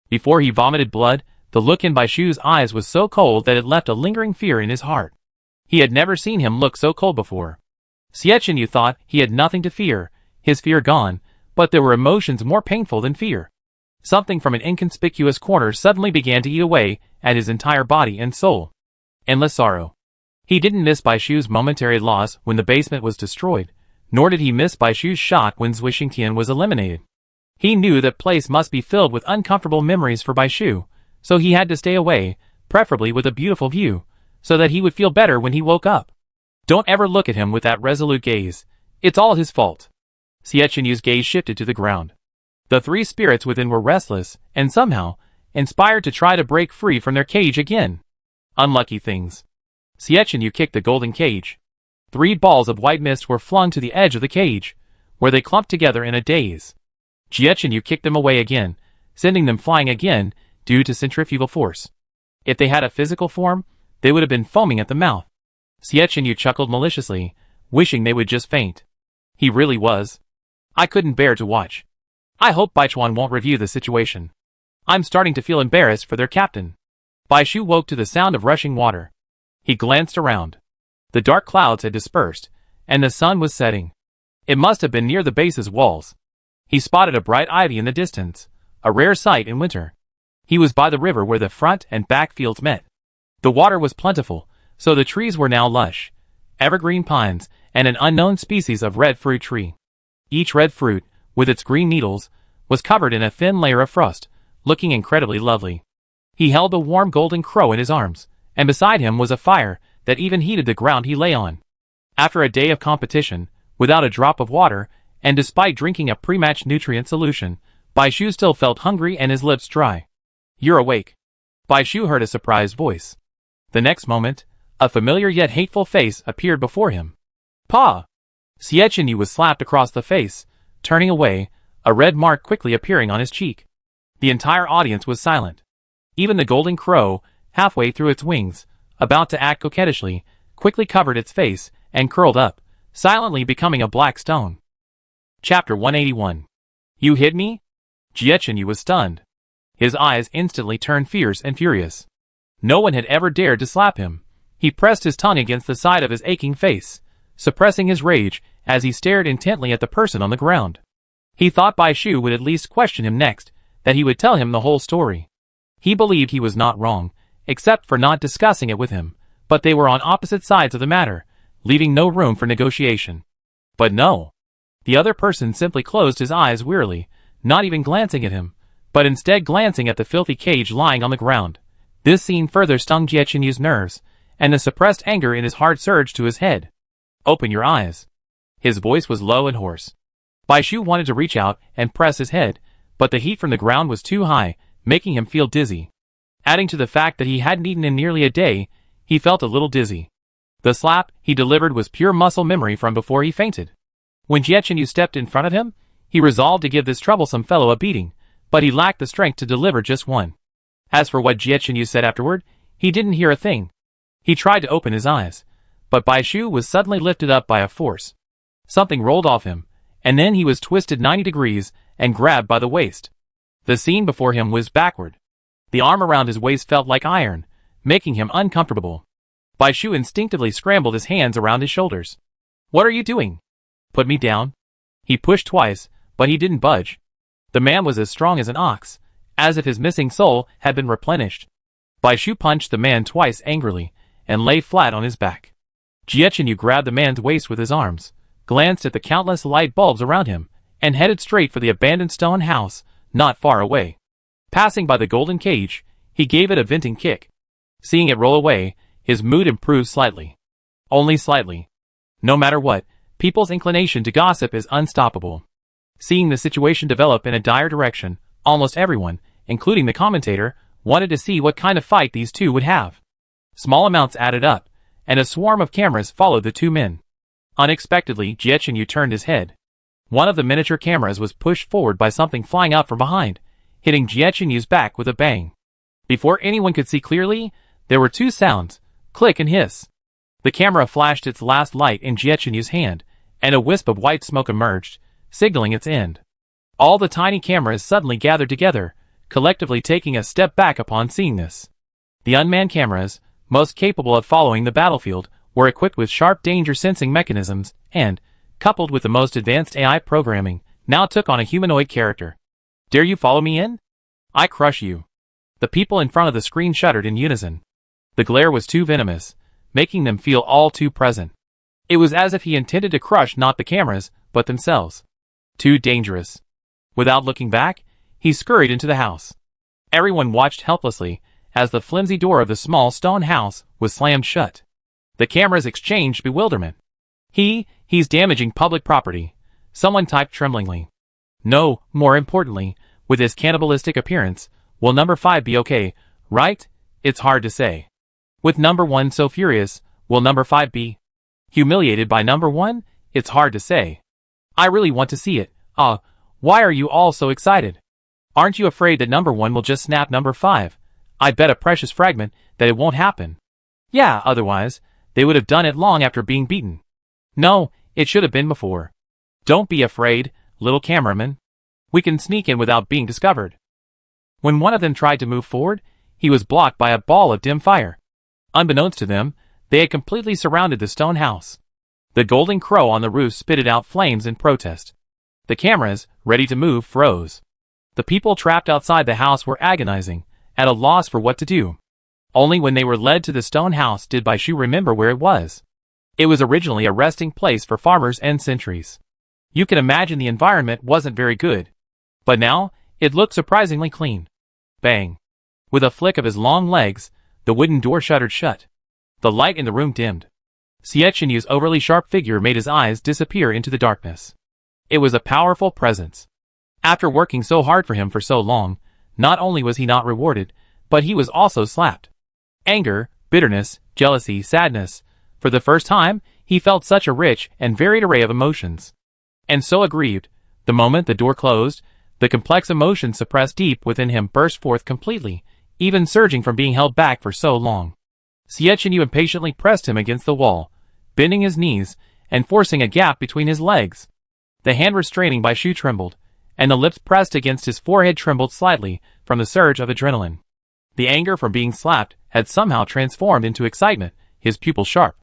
Before he vomited blood, the look in Bai Shu's eyes was so cold that it left a lingering fear in his heart. He had never seen him look so cold before. Xie Chen Yu thought he had nothing to fear, his fear gone, but there were emotions more painful than fear. Something from an inconspicuous corner suddenly began to eat away at his entire body and soul. Endless sorrow. He didn't miss Bai Shu's momentary loss when the basement was destroyed, nor did he miss Bai Shu's shot when Zui Xingtian was eliminated. He knew that place must be filled with uncomfortable memories for Bai Shu, so he had to stay away, preferably with a beautiful view, so that he would feel better when he woke up. Don't ever look at him with that resolute gaze. It's all his fault. Xie Chen Yu's gaze shifted to the ground. The three spirits within were restless, and somehow, inspired to try to break free from their cage again. Unlucky things. Xie Chen Yu kicked the golden cage. 3 balls of white mist were flung to the edge of the cage, where they clumped together in a daze. Xie Chen Yu kicked them away again, sending them flying again due to centrifugal force. If they had a physical form, they would have been foaming at the mouth. Xie Chen Yu chuckled maliciously, wishing they would just faint. He really was. I couldn't bear to watch. I hope Baichuan won't review the situation. I'm starting to feel embarrassed for their captain. Bai Shu woke to the sound of rushing water. He glanced around. The dark clouds had dispersed, and the sun was setting. It must have been near the base's walls. He spotted a bright ivy in the distance, a rare sight in winter. He was by the river where the front and back fields met. The water was plentiful, so the trees were now lush, evergreen pines, and an unknown species of red fruit tree. Each red fruit, with its green needles, was covered in a thin layer of frost, looking incredibly lovely. He held the warm golden crow in his arms, and beside him was a fire that even heated the ground he lay on. After a day of competition, without a drop of water, and despite drinking a pre-match nutrient solution, Bai Shu still felt hungry and his lips dry. You're awake. Bai Shu heard a surprised voice. The next moment, a familiar yet hateful face appeared before him. Pa! Xie Chen Yu was slapped across the face, turning away, a red mark quickly appearing on his cheek. The entire audience was silent. Even the golden crow, halfway through its wings, about to act coquettishly, quickly covered its face and curled up, silently becoming a black stone. Chapter 181. You hit me? Xie Chen Yu was stunned. His eyes instantly turned fierce and furious. No one had ever dared to slap him. He pressed his tongue against the side of his aching face, suppressing his rage as he stared intently at the person on the ground. He thought Bai Shu would at least question him next, that he would tell him the whole story. He believed he was not wrong, except for not discussing it with him, but they were on opposite sides of the matter, leaving no room for negotiation. But no. The other person simply closed his eyes wearily, not even glancing at him, but instead glancing at the filthy cage lying on the ground. This scene further stung Xie Chen Yu's nerves, and the suppressed anger in his heart surged to his head. Open your eyes. His voice was low and hoarse. Bai Shu wanted to reach out and press his head, but the heat from the ground was too high, making him feel dizzy. Adding to the fact that he hadn't eaten in nearly a day, he felt a little dizzy. The slap he delivered was pure muscle memory from before he fainted. When Xie Chen Yu stepped in front of him, he resolved to give this troublesome fellow a beating, but he lacked the strength to deliver just one. As for what Xie Chen Yu said afterward, he didn't hear a thing. He tried to open his eyes, but Bai Shu was suddenly lifted up by a force. Something rolled off him, and then he was twisted 90 degrees and grabbed by the waist. The scene before him whizzed backward. The arm around his waist felt like iron, making him uncomfortable. Bai Shu instinctively scrambled his hands around his shoulders. What are you doing? Put me down. He pushed twice, but he didn't budge. The man was as strong as an ox, as if his missing soul had been replenished. Bai Shu punched the man twice angrily, and lay flat on his back. Xie Chen Yu grabbed the man's waist with his arms, glanced at the countless light bulbs around him, and headed straight for the abandoned stone house, not far away. Passing by the golden cage, he gave it a venting kick. Seeing it roll away, his mood improved slightly. Only slightly. No matter what, people's inclination to gossip is unstoppable. Seeing the situation develop in a dire direction, almost everyone, including the commentator, wanted to see what kind of fight these two would have. Small amounts added up, and a swarm of cameras followed the two men. Unexpectedly, Xie Chen Yu turned his head. One of the miniature cameras was pushed forward by something flying out from behind, hitting Jiechanyu's back with a bang. Before anyone could see clearly, there were two sounds, click and hiss. The camera flashed its last light in Jiechanyu's hand, and a wisp of white smoke emerged, signaling its end. All the tiny cameras suddenly gathered together, collectively taking a step back upon seeing this. The unmanned cameras, most capable of following the battlefield, were equipped with sharp danger-sensing mechanisms and, coupled with the most advanced AI programming, now took on a humanoid character. Dare you follow me in? I crush you. The people in front of the screen shuddered in unison. The glare was too venomous, making them feel all too present. It was as if he intended to crush not the cameras, but themselves. Too dangerous. Without looking back, he scurried into the house. Everyone watched helplessly as the flimsy door of the small stone house was slammed shut. The cameras exchanged bewilderment. He's damaging public property, someone typed tremblingly. No, more importantly, with his cannibalistic appearance, will number 5 be okay, right? It's hard to say. With number 1 so furious, will number 5 be humiliated by number 1? It's hard to say. I really want to see it. Why are you all so excited? Aren't you afraid that number 1 will just snap number 5? I bet a precious fragment that it won't happen. Yeah, otherwise, they would have done it long after being beaten. No, it should have been before. Don't be afraid, little cameraman. We can sneak in without being discovered. When one of them tried to move forward, he was blocked by a ball of dim fire. Unbeknownst to them, they had completely surrounded the stone house. The golden crow on the roof spitted out flames in protest. The cameras, ready to move, froze. The people trapped outside the house were agonizing, at a loss for what to do. Only when they were led to the stone house did Baishu remember where it was. It was originally a resting place for farmers and sentries. You can imagine the environment wasn't very good. But now, it looked surprisingly clean. Bang. With a flick of his long legs, the wooden door shuttered shut. The light in the room dimmed. Jiechanyu's overly sharp figure made his eyes disappear into the darkness. It was a powerful presence. After working so hard for him for so long, not only was he not rewarded, but he was also slapped. Anger, bitterness, jealousy, sadness. For the first time, he felt such a rich and varied array of emotions. And so aggrieved, the moment the door closed, the complex emotions suppressed deep within him burst forth completely, even surging from being held back for so long. Jiechanyu impatiently pressed him against the wall, bending his knees, and forcing a gap between his legs. The hand restraining Baishu trembled, and the lips pressed against his forehead trembled slightly from the surge of adrenaline. The anger from being slapped had somehow transformed into excitement, his pupils sharp.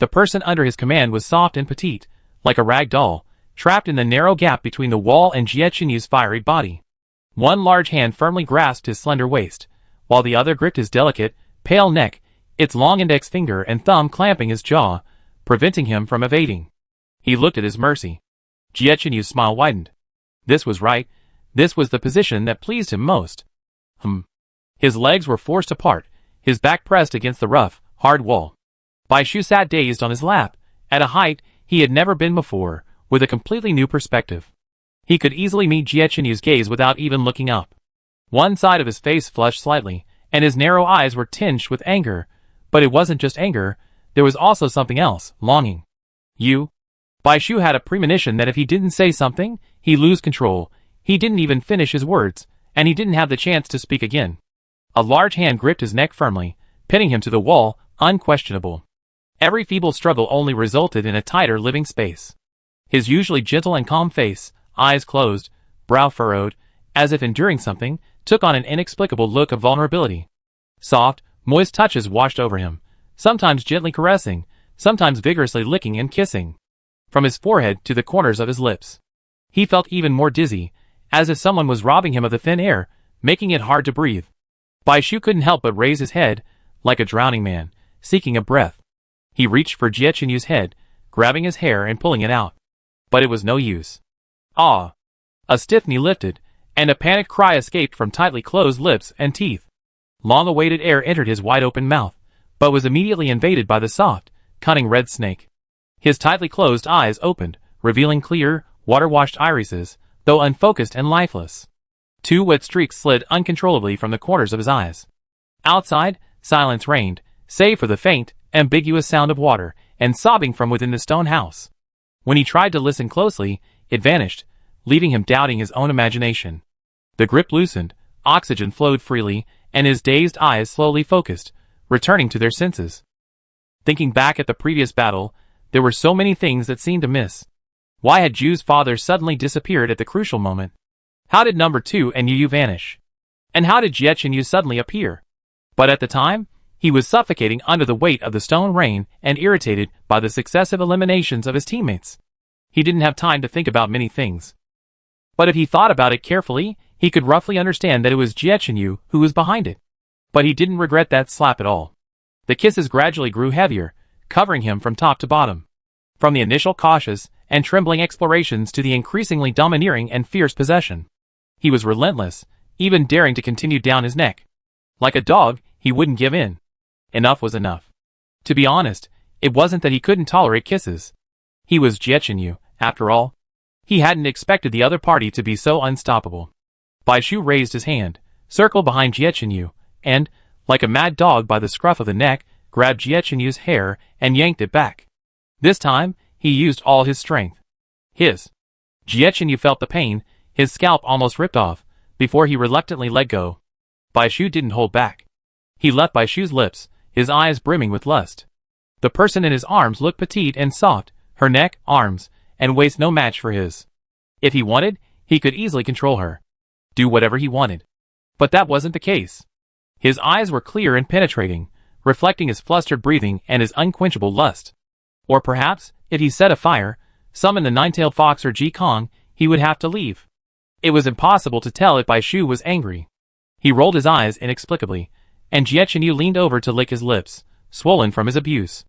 The person under his command was soft and petite, like a rag doll, trapped in the narrow gap between the wall and Jiechanyu's fiery body. One large hand firmly grasped his slender waist, while the other gripped his delicate, pale neck, its long index finger and thumb clamping his jaw, preventing him from evading. He looked at his mercy. Jiechanyu's smile widened. This was right. This was the position that pleased him most. His legs were forced apart, his back pressed against the rough, hard wall. Baishu sat dazed on his lap, at a height he had never been before, with a completely new perspective. He could easily meet Jiechanyu's gaze without even looking up. One side of his face flushed slightly, and his narrow eyes were tinged with anger. But it wasn't just anger, there was also something else, longing. Baishu had a premonition that if he didn't say something, he'd lose control. He didn't even finish his words, and he didn't have the chance to speak again. A large hand gripped his neck firmly, pinning him to the wall, unquestionable. Every feeble struggle only resulted in a tighter living space. His usually gentle and calm face, eyes closed, brow furrowed, as if enduring something, took on an inexplicable look of vulnerability. Soft, moist touches washed over him, sometimes gently caressing, sometimes vigorously licking and kissing. From his forehead to the corners of his lips. He felt even more dizzy, as if someone was robbing him of the thin air, making it hard to breathe. Baishu couldn't help but raise his head, like a drowning man, seeking a breath. He reached for Jiechanyu's head, grabbing his hair and pulling it out. But it was no use. A stiff knee lifted, and a panicked cry escaped from tightly closed lips and teeth. Long-awaited air entered his wide-open mouth, but was immediately invaded by the soft, cunning red snake. His tightly closed eyes opened, revealing clear, water-washed irises, though unfocused and lifeless. Two wet streaks slid uncontrollably from the corners of his eyes. Outside, silence reigned, save for the faint, ambiguous sound of water and sobbing from within the stone house. When he tried to listen closely, it vanished, leaving him doubting his own imagination. The grip loosened, oxygen flowed freely, and his dazed eyes slowly focused, returning to their senses. Thinking back at the previous battle, there were so many things that seemed amiss. Why had Ju's father suddenly disappeared at the crucial moment? How did number 2 and Yu vanish? And how did Yu suddenly appear? But at the time, he was suffocating under the weight of the stone rain and irritated by the successive eliminations of his teammates. He didn't have time to think about many things. But if he thought about it carefully, he could roughly understand that it was Yu who was behind it. But he didn't regret that slap at all. The kisses gradually grew heavier, covering him from top to bottom. From the initial cautious and trembling explorations to the increasingly domineering and fierce possession. He was relentless, even daring to continue down his neck. Like a dog, he wouldn't give in. Enough was enough. To be honest, it wasn't that he couldn't tolerate kisses. He was Yu, after all. He hadn't expected the other party to be so unstoppable. Baishu raised his hand, circled behind Yu, and, like a mad dog by the scruff of the neck, grabbed Yu's hair and yanked it back. This time, he used all his strength. Yu felt the pain, his scalp almost ripped off, before he reluctantly let go. Baishu didn't hold back. He left Baishu's lips, his eyes brimming with lust. The person in his arms looked petite and soft, her neck, arms, and waist no match for his. If he wanted, he could easily control her. Do whatever he wanted. But that wasn't the case. His eyes were clear and penetrating, reflecting his flustered breathing and his unquenchable lust. Or perhaps, if he set a fire, summon the nine-tailed fox or Ji Kong, he would have to leave. It was impossible to tell if Baishu was angry. He rolled his eyes inexplicably, and Yu leaned over to lick his lips, swollen from his abuse.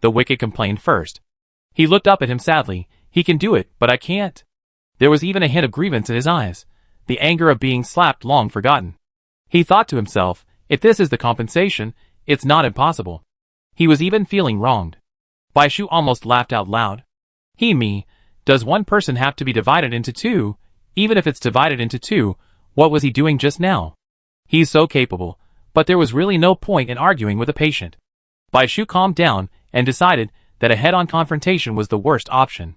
The wicked complained first. He looked up at him sadly. He can do it, but I can't. There was even a hint of grievance in his eyes, the anger of being slapped long forgotten. He thought to himself, if this is the compensation, it's not impossible. He was even feeling wronged. Baishu almost laughed out loud. Does one person have to be divided into two? Even if it's divided into two, what was he doing just now? He's so capable, but there was really no point in arguing with a patient. Baishu calmed down and decided that a head-on confrontation was the worst option.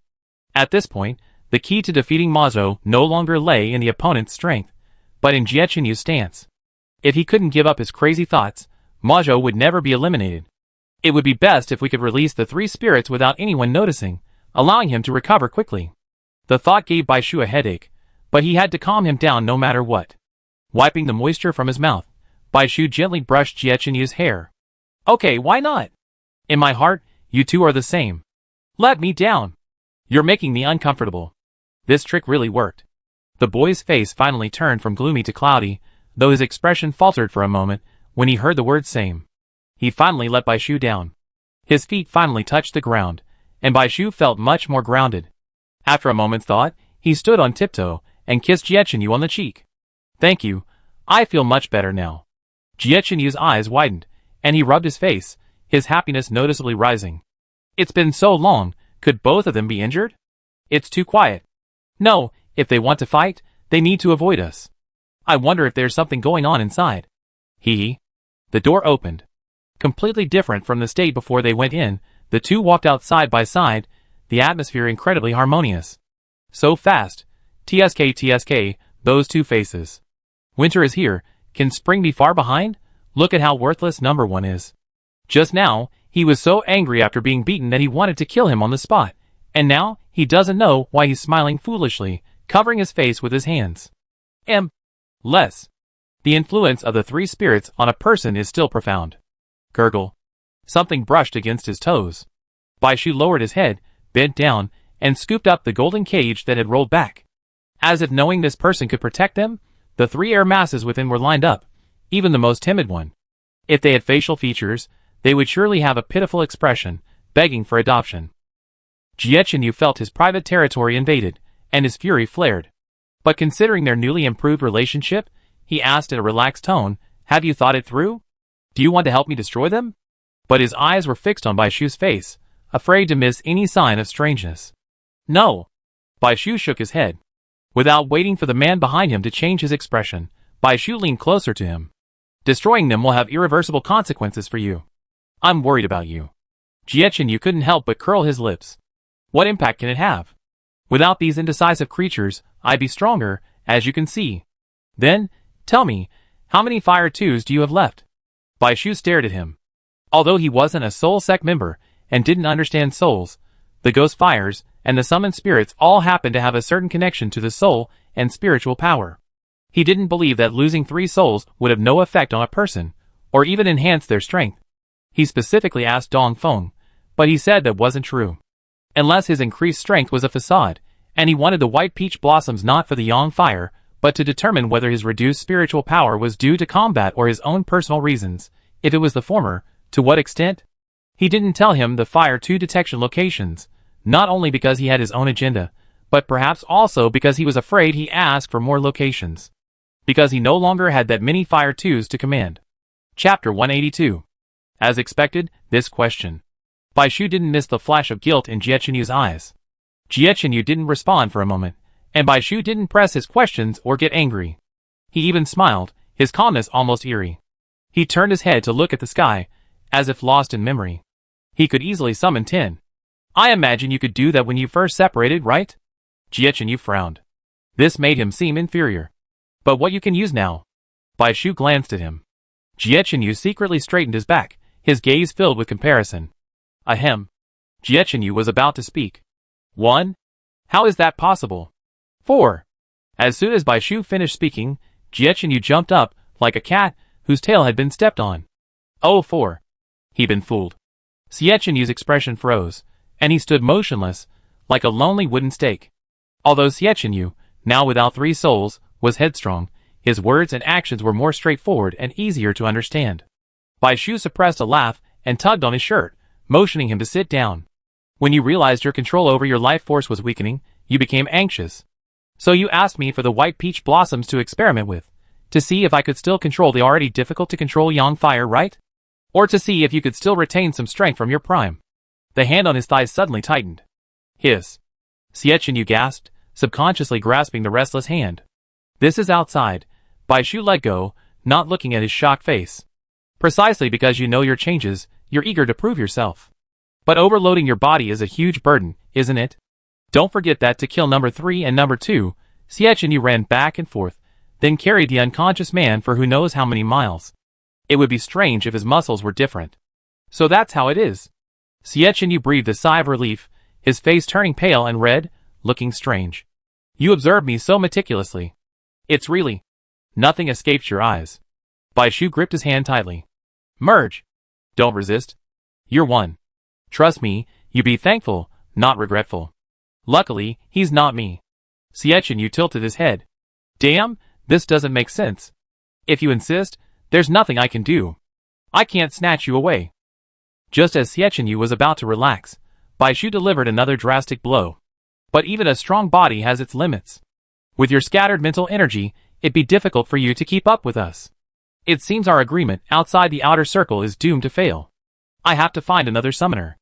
At this point, the key to defeating Mazo no longer lay in the opponent's strength, but in Jiechun's stance. If he couldn't give up his crazy thoughts, Mazo would never be eliminated. It would be best if we could release the three spirits without anyone noticing, allowing him to recover quickly. The thought gave Baishu a headache, but he had to calm him down no matter what. Wiping the moisture from his mouth, Baishu gently brushed Jiechun's hair. Okay, why not? In my heart, you two are the same. Let me down. You're making me uncomfortable. This trick really worked. The boy's face finally turned from gloomy to cloudy, though his expression faltered for a moment when he heard the word same. He finally let Baishu down. His feet finally touched the ground, and Baishu felt much more grounded. After a moment's thought, he stood on tiptoe and kissed Jiechun on the cheek. Thank you, I feel much better now. Jiechun's eyes widened, and he rubbed his face, his happiness noticeably rising. It's been so long, could both of them be injured? It's too quiet. No, if they want to fight, they need to avoid us. I wonder if there's something going on inside. The door opened. Completely different from the state before they went in, the two walked out side by side, the atmosphere incredibly harmonious. So fast. TSK, those two faces. Winter is here, can spring be far behind? Look at how worthless number 1 is. Just now, he was so angry after being beaten that he wanted to kill him on the spot, and now, he doesn't know why he's smiling foolishly, covering his face with his hands. Less. The influence of the three spirits on a person is still profound. Gurgle. Something brushed against his toes. Baishu lowered his head, bent down, and scooped up the golden cage that had rolled back. As if knowing this person could protect them, the three air masses within were lined up, even the most timid one. If they had facial features, they would surely have a pitiful expression, begging for adoption. Jiechun felt his private territory invaded, and his fury flared. But considering their newly improved relationship, he asked in a relaxed tone, have you thought it through? Do you want to help me destroy them? But his eyes were fixed on Baishu's face, afraid to miss any sign of strangeness. No. Baishu shook his head. Without waiting for the man behind him to change his expression, Baishu leaned closer to him. Destroying them will have irreversible consequences for you. I'm worried about you. Jiechun couldn't help but curl his lips. What impact can it have? Without these indecisive creatures, I'd be stronger, as you can see. Then, tell me, how many Fire 2s do you have left? Bai Shu stared at him. Although he wasn't a Soul Sect member, and didn't understand souls, the ghost fires, and the summoned spirits all happened to have a certain connection to the soul and spiritual power. He didn't believe that losing 3 souls would have no effect on a person, or even enhance their strength. He specifically asked Dong Feng, but he said that wasn't true. Unless his increased strength was a facade, and he wanted the white peach blossoms not for the Yang fire, but to determine whether his reduced spiritual power was due to combat or his own personal reasons. If it was the former, to what extent? He didn't tell him the Fire 2 detection locations, not only because he had his own agenda, but perhaps also because he was afraid he asked for more locations. Because he no longer had that many Fire 2s to command. Chapter 182. As expected, this question. Bai Shu didn't miss the flash of guilt in Jie Yu's eyes. Jie Yu didn't respond for a moment, and Bai Shu didn't press his questions or get angry. He even smiled, his calmness almost eerie. He turned his head to look at the sky, as if lost in memory. He could easily summon 10. I imagine you could do that when you first separated, right? Jie Yu frowned. This made him seem inferior. But what you can use now? Bai Shu glanced at him. Jie Yu secretly straightened his back, his gaze filled with comparison. Ahem. Jie Yu was about to speak. 1. How is that possible? 4. As soon as Bai Shu finished speaking, Jie Yu jumped up, like a cat whose tail had been stepped on. Oh, 4. He'd been fooled. Jie Yu's expression froze, and he stood motionless, like a lonely wooden stake. Although Jie Yu, now without 3 souls, was headstrong, his words and actions were more straightforward and easier to understand. Bai Shu suppressed a laugh and tugged on his shirt, motioning him to sit down. When you realized your control over your life force was weakening, you became anxious. So you asked me for the white peach blossoms to experiment with, to see if I could still control the already difficult to control Yang fire, right? Or to see if you could still retain some strength from your prime. The hand on his thighs suddenly tightened. Hiss. Jie Yu gasped, subconsciously grasping the restless hand. This is outside. Bai Shu let go, not looking at his shocked face. Precisely because you know your changes, you're eager to prove yourself. But overloading your body is a huge burden, isn't it? Don't forget that to kill number 3 and number 2, Jie Yu ran back and forth, then carried the unconscious man for who knows how many miles. It would be strange if his muscles were different. So that's how it is. Jie Yu breathed a sigh of relief, his face turning pale and red, looking strange. You observed me so meticulously. It's really... Nothing escapes your eyes. Bai Shu gripped his hand tightly. Merge. Don't resist. You're one. Trust me, you be thankful, not regretful. Luckily, he's not me. Jie Yu tilted his head. Damn, this doesn't make sense. If you insist, there's nothing I can do. I can't snatch you away. Just as Jie Yu was about to relax, Bai Shu delivered another drastic blow. But even a strong body has its limits. With your scattered mental energy, it'd be difficult for you to keep up with us. It seems our agreement outside the outer circle is doomed to fail. I have to find another summoner.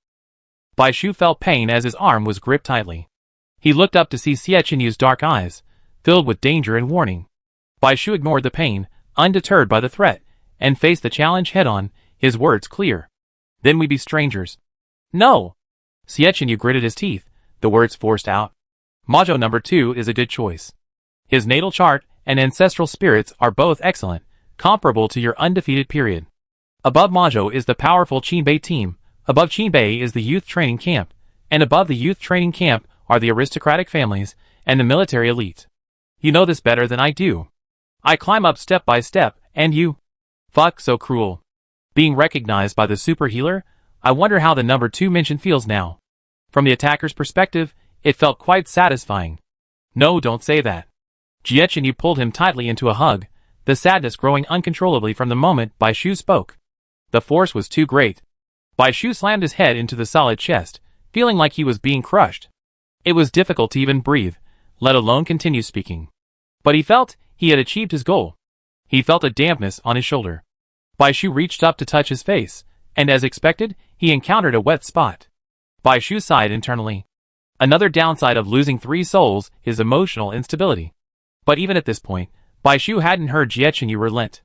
Bai Shu felt pain as his arm was gripped tightly. He looked up to see Jie Yu's dark eyes, filled with danger and warning. Bai Shu ignored the pain, undeterred by the threat, and faced the challenge head-on, his words clear. Then we be strangers. No! Jie Yu gritted his teeth, the words forced out. Majo number 2 is a good choice. His natal chart and ancestral spirits are both excellent, comparable to your undefeated period. Above Majo is the powerful Qinbei team, above Qinbei is the youth training camp, and above the youth training camp are the aristocratic families and the military elite. You know this better than I do. I climb up step by step, and you... Fuck, so cruel. Being recognized by the super healer, I wonder how the number 2 mention feels now. From the attacker's perspective, it felt quite satisfying. No, don't say that. Jie Yu pulled him tightly into a hug, the sadness growing uncontrollably from the moment Bai Shu spoke. The force was too great. Bai Shu slammed his head into the solid chest, feeling like he was being crushed. It was difficult to even breathe, let alone continue speaking. But he felt he had achieved his goal. He felt a dampness on his shoulder. Bai Shu reached up to touch his face, and as expected, he encountered a wet spot. Bai Shu sighed internally. Another downside of losing 3 souls is emotional instability. But even at this point, Bai Shu hadn't heard Jie Yu relent.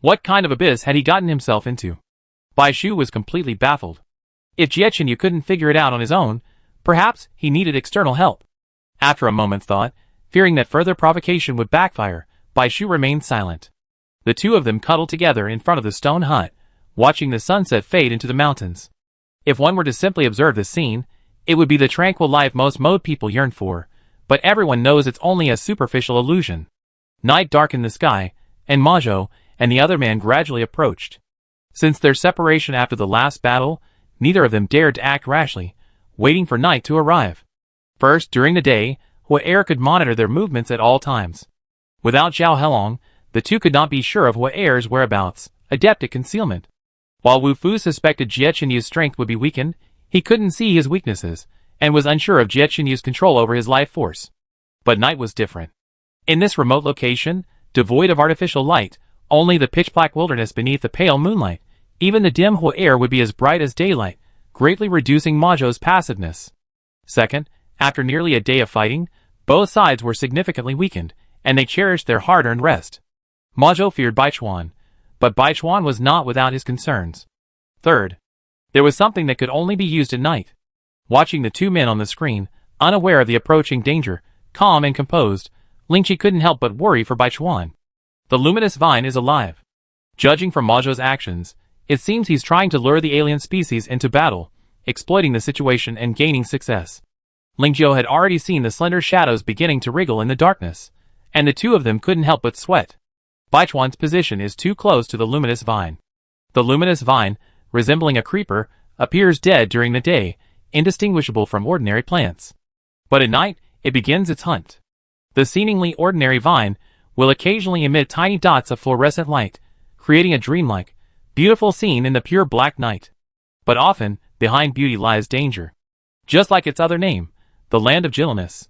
What kind of abyss had he gotten himself into? Bai Shu was completely baffled. If Jie Yu couldn't figure it out on his own, perhaps he needed external help. After a moment's thought, fearing that further provocation would backfire, Bai Shu remained silent. The two of them cuddled together in front of the stone hut, watching the sunset fade into the mountains. If one were to simply observe this scene, it would be the tranquil life most Mode people yearn for, but everyone knows it's only a superficial illusion. Night darkened the sky, and Majo and the other man gradually approached. Since their separation after the last battle, neither of them dared to act rashly, waiting for night to arrive. First, during the day, Huaer could monitor their movements at all times. Without Zhao Helong, the two could not be sure of Huaer's whereabouts, adept at concealment. While Wu Fu suspected Jie Qinyu's strength would be weakened, he couldn't see his weaknesses, and was unsure of Jie Qinyu's control over his life force. But night was different. In this remote location, devoid of artificial light, only the pitch-black wilderness beneath the pale moonlight, even the dim Huaer would be as bright as daylight, greatly reducing Majo's passiveness. Second, after nearly a day of fighting, both sides were significantly weakened, and they cherished their hard-earned rest. Majo feared Baichuan, but Baichuan was not without his concerns. Third, there was something that could only be used at night. Watching the two men on the screen, unaware of the approaching danger, calm and composed, Lingqi couldn't help but worry for Baichuan. The luminous vine is alive. Judging from Majo's actions, it seems he's trying to lure the alien species into battle, exploiting the situation and gaining success. Lingzhou had already seen the slender shadows beginning to wriggle in the darkness, and the two of them couldn't help but sweat. Baichuan's position is too close to the luminous vine. The luminous vine, resembling a creeper, appears dead during the day, indistinguishable from ordinary plants. But at night, it begins its hunt. The seemingly ordinary vine will occasionally emit tiny dots of fluorescent light, creating a dreamlike, beautiful scene in the pure black night. But often, behind beauty lies danger. Just like its other name, the land of gentleness.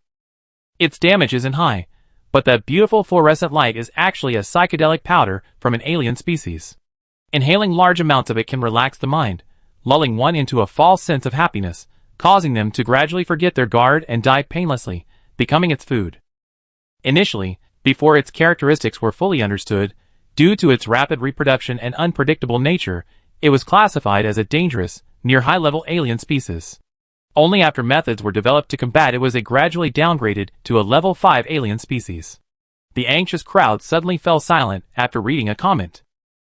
Its damage isn't high, but that beautiful fluorescent light is actually a psychedelic powder from an alien species. Inhaling large amounts of it can relax the mind, lulling one into a false sense of happiness, causing them to gradually forget their guard and die painlessly, becoming its food. Initially, before its characteristics were fully understood, due to its rapid reproduction and unpredictable nature, it was classified as a dangerous, near high-level alien species. Only after methods were developed to combat it was it gradually downgraded to a level 5 alien species. The anxious crowd suddenly fell silent after reading a comment.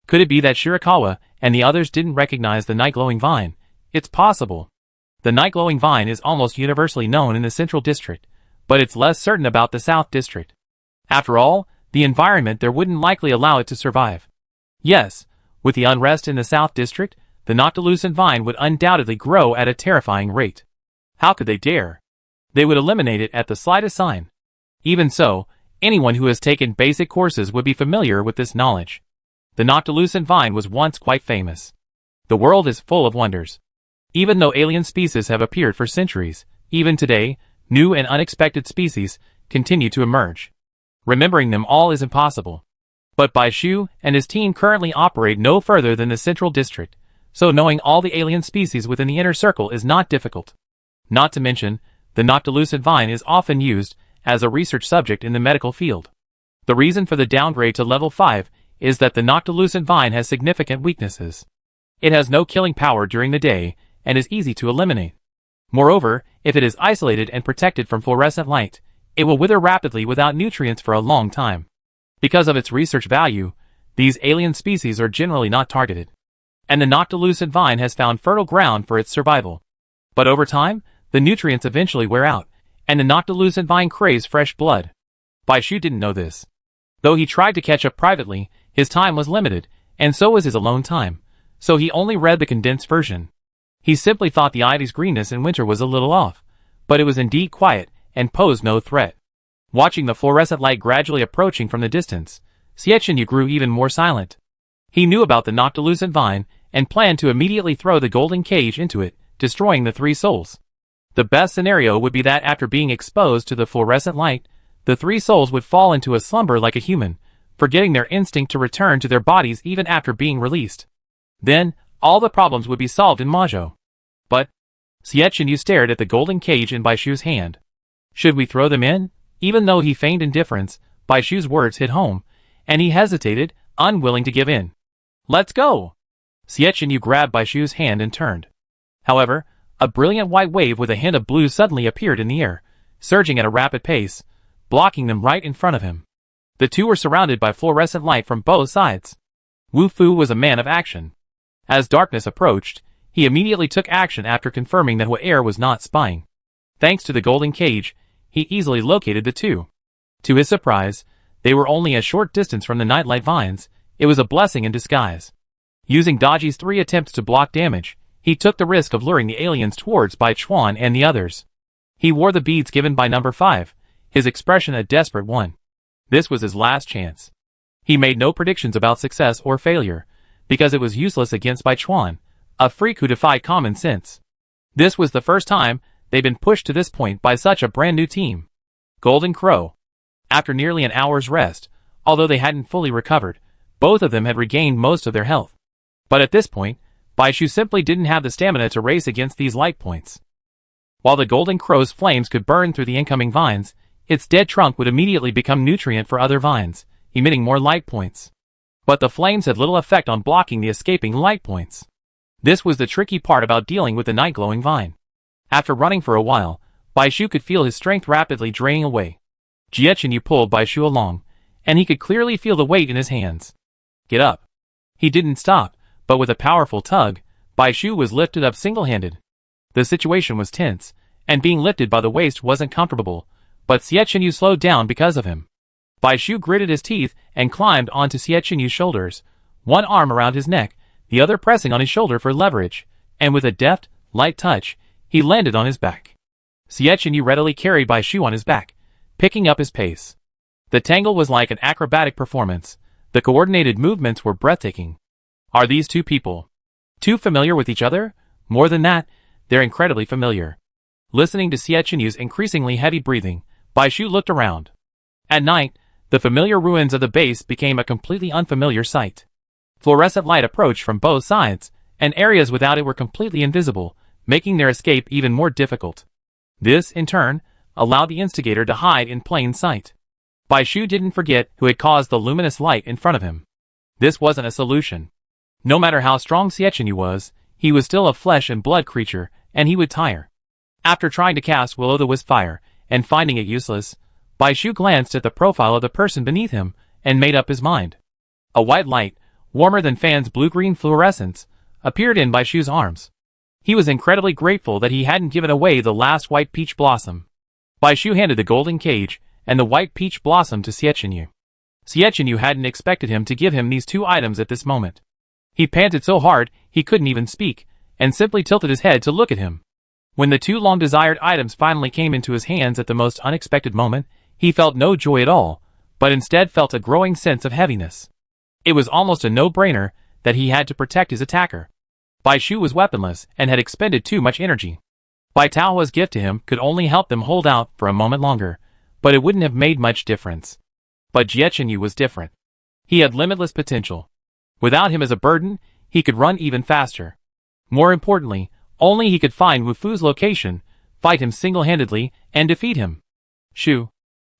Could it be that Shirakawa and the others didn't recognize the night-glowing vine? It's possible. The night-glowing vine is almost universally known in the Central District, but it's less certain about the South District. After all, the environment there wouldn't likely allow it to survive. Yes, with the unrest in the South District, the noctilucent vine would undoubtedly grow at a terrifying rate. How could they dare? They would eliminate it at the slightest sign. Even so, anyone who has taken basic courses would be familiar with this knowledge. The noctilucent vine was once quite famous. The world is full of wonders. Even though alien species have appeared for centuries, even today, new and unexpected species continue to emerge. Remembering them all is impossible. But Bai Shu and his team currently operate no further than the Central District, so knowing all the alien species within the inner circle is not difficult. Not to mention, the noctilucent vine is often used as a research subject in the medical field. The reason for the downgrade to level 5 is that the noctilucent vine has significant weaknesses. It has no killing power during the day and is easy to eliminate. Moreover, if it is isolated and protected from fluorescent light, it will wither rapidly without nutrients for a long time. Because of its research value, these alien species are generally not targeted. And the noctilucent vine has found fertile ground for its survival. But over time, the nutrients eventually wear out, and the noctilucent vine craves fresh blood. Bai Shu didn't know this. Though he tried to catch up privately, his time was limited, and so was his alone time, so he only read the condensed version. He simply thought the ivy's greenness in winter was a little off, but it was indeed quiet, and posed no threat. Watching the fluorescent light gradually approaching from the distance, Xie Qianyu grew even more silent. He knew about the noctilucent vine, and planned to immediately throw the golden cage into it, destroying the 3 souls. The best scenario would be that after being exposed to the fluorescent light, the 3 souls would fall into a slumber like a human, forgetting their instinct to return to their bodies even after being released. Then, all the problems would be solved in Majo. But, Xie Qianyu stared at the golden cage in Bai Shu's hand. Should we throw them in? Even though he feigned indifference, Bai Shu's words hit home, and he hesitated, unwilling to give in. Let's go! Xie Qianyu grabbed Bai Shu's hand and turned. However, a brilliant white wave with a hint of blue suddenly appeared in the air, surging at a rapid pace, blocking them right in front of him. The two were surrounded by fluorescent light from both sides. Wu Fu was a man of action. As darkness approached, he immediately took action after confirming that Hua was not spying. Thanks to the golden cage, he easily located the two. To his surprise, they were only a short distance from the nightlight vines. It was a blessing in disguise. Using Daji's 3 attempts to block damage, he took the risk of luring the aliens towards Bai Chuan and the others. He wore the beads given by number 5, his expression a desperate one. This was his last chance. He made no predictions about success or failure, because it was useless against Bai Chuan, a freak who defied common sense. This was the first time they'd been pushed to this point by such a brand new team. Golden Crow. After nearly an hour's rest, although they hadn't fully recovered, both of them had regained most of their health. But at this point, Bai Shu simply didn't have the stamina to race against these light points. While the Golden Crow's flames could burn through the incoming vines, its dead trunk would immediately become nutrient for other vines, emitting more light points. But the flames had little effect on blocking the escaping light points. This was the tricky part about dealing with the night-glowing vine. After running for a while, Bai Shu could feel his strength rapidly draining away. Jie Chenyu pulled Bai Shu along, and he could clearly feel the weight in his hands. Get up. He didn't stop, but with a powerful tug, Bai Shu was lifted up single-handed. The situation was tense, and being lifted by the waist wasn't comfortable, but Jie Chenyu slowed down because of him. Bai Shu gritted his teeth and climbed onto Jie Chenyu's shoulders, one arm around his neck, the other pressing on his shoulder for leverage, and with a deft, light touch, he landed on his back. Jie Chenyu readily carried Bai Shu on his back, picking up his pace. The tangle was like an acrobatic performance. The coordinated movements were breathtaking. Are these two people too familiar with each other? More than that, they're incredibly familiar. Listening to Jie Chenyu's increasingly heavy breathing, Bai Shu looked around. At night, the familiar ruins of the base became a completely unfamiliar sight. Fluorescent light approached from both sides, and areas without it were completely invisible, making their escape even more difficult. This, in turn, allowed the instigator to hide in plain sight. Bai Shu didn't forget who had caused the luminous light in front of him. This wasn't a solution. No matter how strong Jie Chenyu was, he was still a flesh and blood creature, and he would tire. After trying to cast Will-O-the-Wisp fire, and finding it useless, Bai Shu glanced at the profile of the person beneath him, and made up his mind. A white light, warmer than Fan's blue-green fluorescence, appeared in Bai Shu's arms. He was incredibly grateful that he hadn't given away the last white peach blossom. Bai Shu handed the golden cage and the white peach blossom to Jie Chenyu. Jie Chenyu hadn't expected him to give him these two items at this moment. He panted so hard he couldn't even speak, and simply tilted his head to look at him. When the two long-desired items finally came into his hands at the most unexpected moment, he felt no joy at all, but instead felt a growing sense of heaviness. It was almost a no-brainer that he had to protect his attacker. Bai Shu was weaponless and had expended too much energy. Bai Taohua's gift to him could only help them hold out for a moment longer, but it wouldn't have made much difference. But Jie Chenyu was different. He had limitless potential. Without him as a burden, he could run even faster. More importantly, only he could find Wu Fu's location, fight him single-handedly, and defeat him. Shu.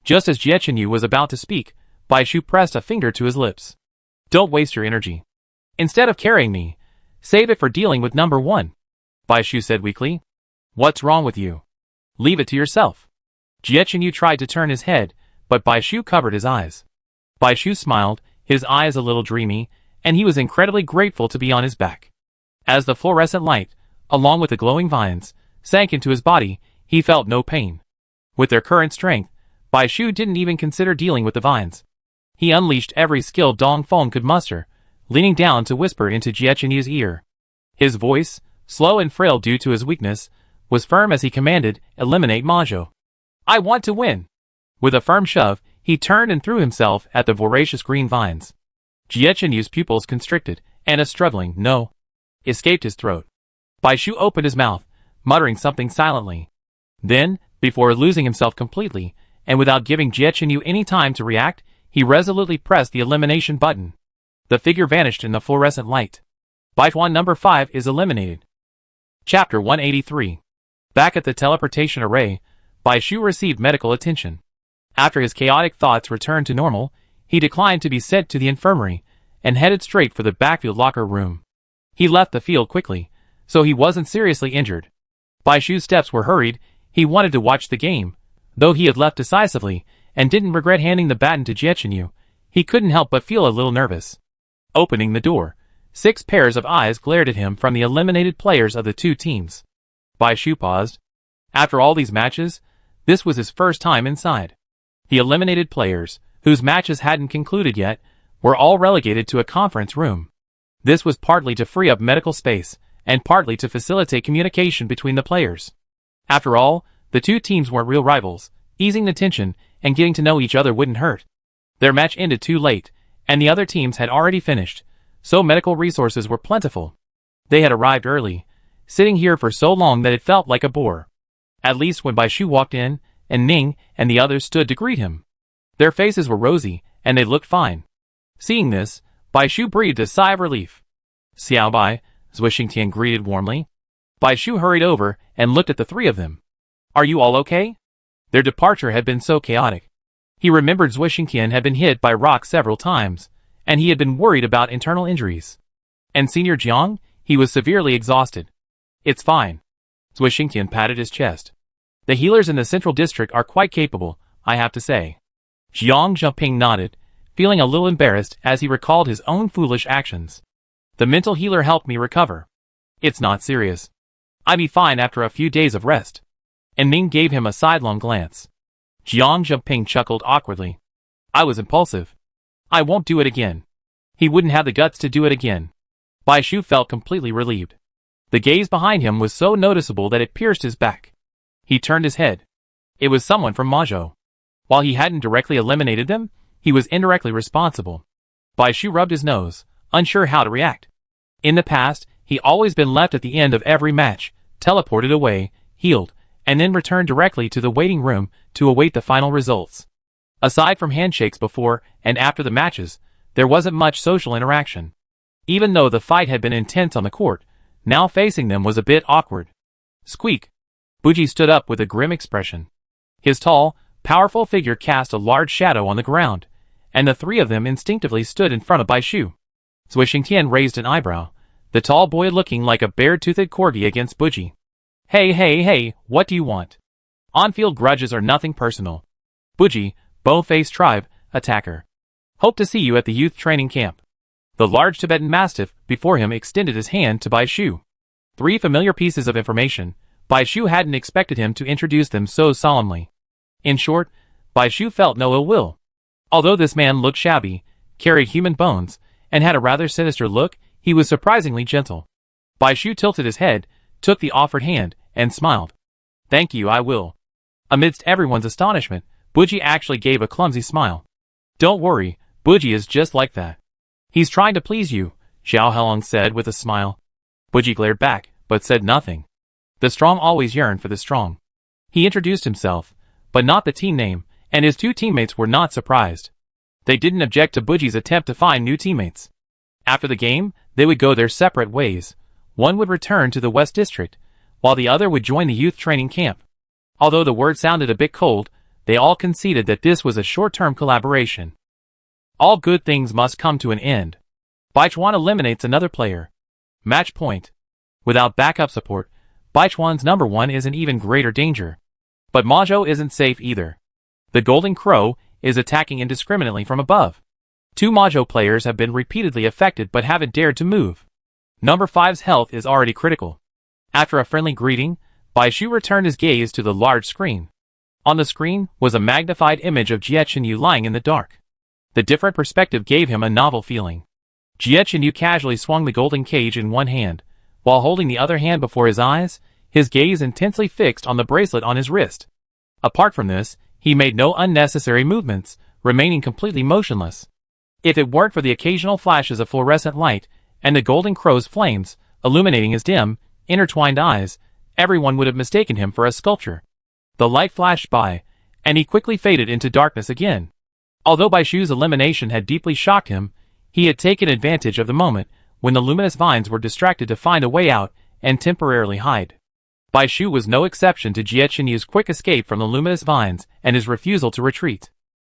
Just as Jie Chenyu was about to speak, Bai Shu pressed a finger to his lips. Don't waste your energy. Instead of carrying me, save it for dealing with number 1. Bai Shu said weakly. What's wrong with you? Leave it to yourself. Jie Chenyu tried to turn his head, but Bai Shu covered his eyes. Bai Shu smiled, his eyes a little dreamy, and he was incredibly grateful to be on his back. As the fluorescent light, along with the glowing vines, sank into his body, he felt no pain. With their current strength, Bai Shu didn't even consider dealing with the vines. He unleashed every skill Dong Feng could muster, leaning down to whisper into Jie Chenyu's ear. His voice, slow and frail due to his weakness, was firm as he commanded, eliminate Majo. I want to win. With a firm shove, he turned and threw himself at the voracious green vines. Jie Chenyu's pupils constricted, and a struggling no escaped his throat. Bai Shu opened his mouth, muttering something silently. Then, before losing himself completely, and without giving Jie Chenyu any time to react, he resolutely pressed the elimination button. The figure vanished in the fluorescent light. Bai Chuan number 5 is eliminated. Chapter 183. Back at the teleportation array, Bai Shu received medical attention. After his chaotic thoughts returned to normal, he declined to be sent to the infirmary, and headed straight for the backfield locker room. He left the field quickly, so he wasn't seriously injured. Bai Shu's steps were hurried, he wanted to watch the game, Though he had left decisively, and didn't regret handing the baton to Jiechinu, he couldn't help but feel a little nervous. Opening the door, 6 pairs of eyes glared at him from the eliminated players of the 2 teams. Bai Shu paused. After all these matches, this was his first time inside. The eliminated players, whose matches hadn't concluded yet, were all relegated to a conference room. This was partly to free up medical space, and partly to facilitate communication between the players. After all, the 2 teams weren't real rivals. Easing the tension and getting to know each other wouldn't hurt. Their match ended too late, and the other teams had already finished, so medical resources were plentiful. They had arrived early, sitting here for so long that it felt like a bore. At least when Bai Shu walked in, and Ning and the others stood to greet him. Their faces were rosy, and they looked fine. Seeing this, Bai Shu breathed a sigh of relief. "Xiao Bai," Zui Xingtian greeted warmly. Bai Shu hurried over and looked at the 3 of them. "Are you all okay?" Their departure had been so chaotic. He remembered Zui Xingtian had been hit by rocks several times, and he had been worried about internal injuries. And Senior Jiang, he was severely exhausted. "It's fine." Zui Xingtian patted his chest. "The healers in the central district are quite capable, I have to say." Jiang Zheping nodded, feeling a little embarrassed as he recalled his own foolish actions. "The mental healer helped me recover. It's not serious. I'd be fine after a few days of rest." And Ning gave him a sidelong glance. Jiang Zheping chuckled awkwardly. "I was impulsive. I won't do it again." He wouldn't have the guts to do it again. Bai Shu felt completely relieved. The gaze behind him was so noticeable that it pierced his back. He turned his head. It was someone from Mazhou. While he hadn't directly eliminated them, he was indirectly responsible. Bai Shu rubbed his nose, unsure how to react. In the past, he always been left at the end of every match, teleported away, healed, and then returned directly to the waiting room to await the final results. Aside from handshakes before and after the matches, there wasn't much social interaction. Even though the fight had been intense on the court, now facing them was a bit awkward. Squeak! Buji stood up with a grim expression. His tall, powerful figure cast a large shadow on the ground, and the 3 of them instinctively stood in front of Bai Shu. Zui Xingtian raised an eyebrow, the tall boy looking like a bare-toothed corgi against Buji. Hey, what do you want? On-field grudges are nothing personal. Buji, bow-faced tribe, attacker. Hope to see you at the youth training camp. The large Tibetan Mastiff before him extended his hand to Bai Shu. 3 familiar pieces of information. Bai Shu hadn't expected him to introduce them so solemnly. In short, Bai Shu felt no ill will. Although this man looked shabby, carried human bones, and had a rather sinister look, he was surprisingly gentle. Bai Shu tilted his head, took the offered hand, and smiled. "Thank you, I will." Amidst everyone's astonishment, Buji actually gave a clumsy smile. "Don't worry, Buji is just like that. He's trying to please you," Xiao Helong said with a smile. Buji glared back, but said nothing. The strong always yearn for the strong. He introduced himself, but not the team name, and his 2 teammates were not surprised. They didn't object to Buji's attempt to find new teammates. After the game, they would go their separate ways. One would return to the West District, while the other would join the youth training camp. Although the word sounded a bit cold, they all conceded that this was a short-term collaboration. All good things must come to an end. Baichuan eliminates another player. Match point. Without backup support, Baichuan's number 1 is in even greater danger. But Mazhou isn't safe either. The Golden Crow is attacking indiscriminately from above. 2 Mazhou players have been repeatedly affected but haven't dared to move. Number 5's health is already critical. After a friendly greeting, Bai Shu returned his gaze to the large screen. On the screen was a magnified image of Jiechinu lying in the dark. The different perspective gave him a novel feeling. Jiechinu casually swung the golden cage in one hand, while holding the other hand before his eyes, his gaze intensely fixed on the bracelet on his wrist. Apart from this, he made no unnecessary movements, remaining completely motionless. If it weren't for the occasional flashes of fluorescent light and the golden crow's flames, illuminating his dim, intertwined eyes, everyone would have mistaken him for a sculpture. The light flashed by, and he quickly faded into darkness again. Although Bai Shu's elimination had deeply shocked him, he had taken advantage of the moment when the luminous vines were distracted to find a way out and temporarily hide. Bai Shu was no exception to Jiechinu's quick escape from the luminous vines and his refusal to retreat.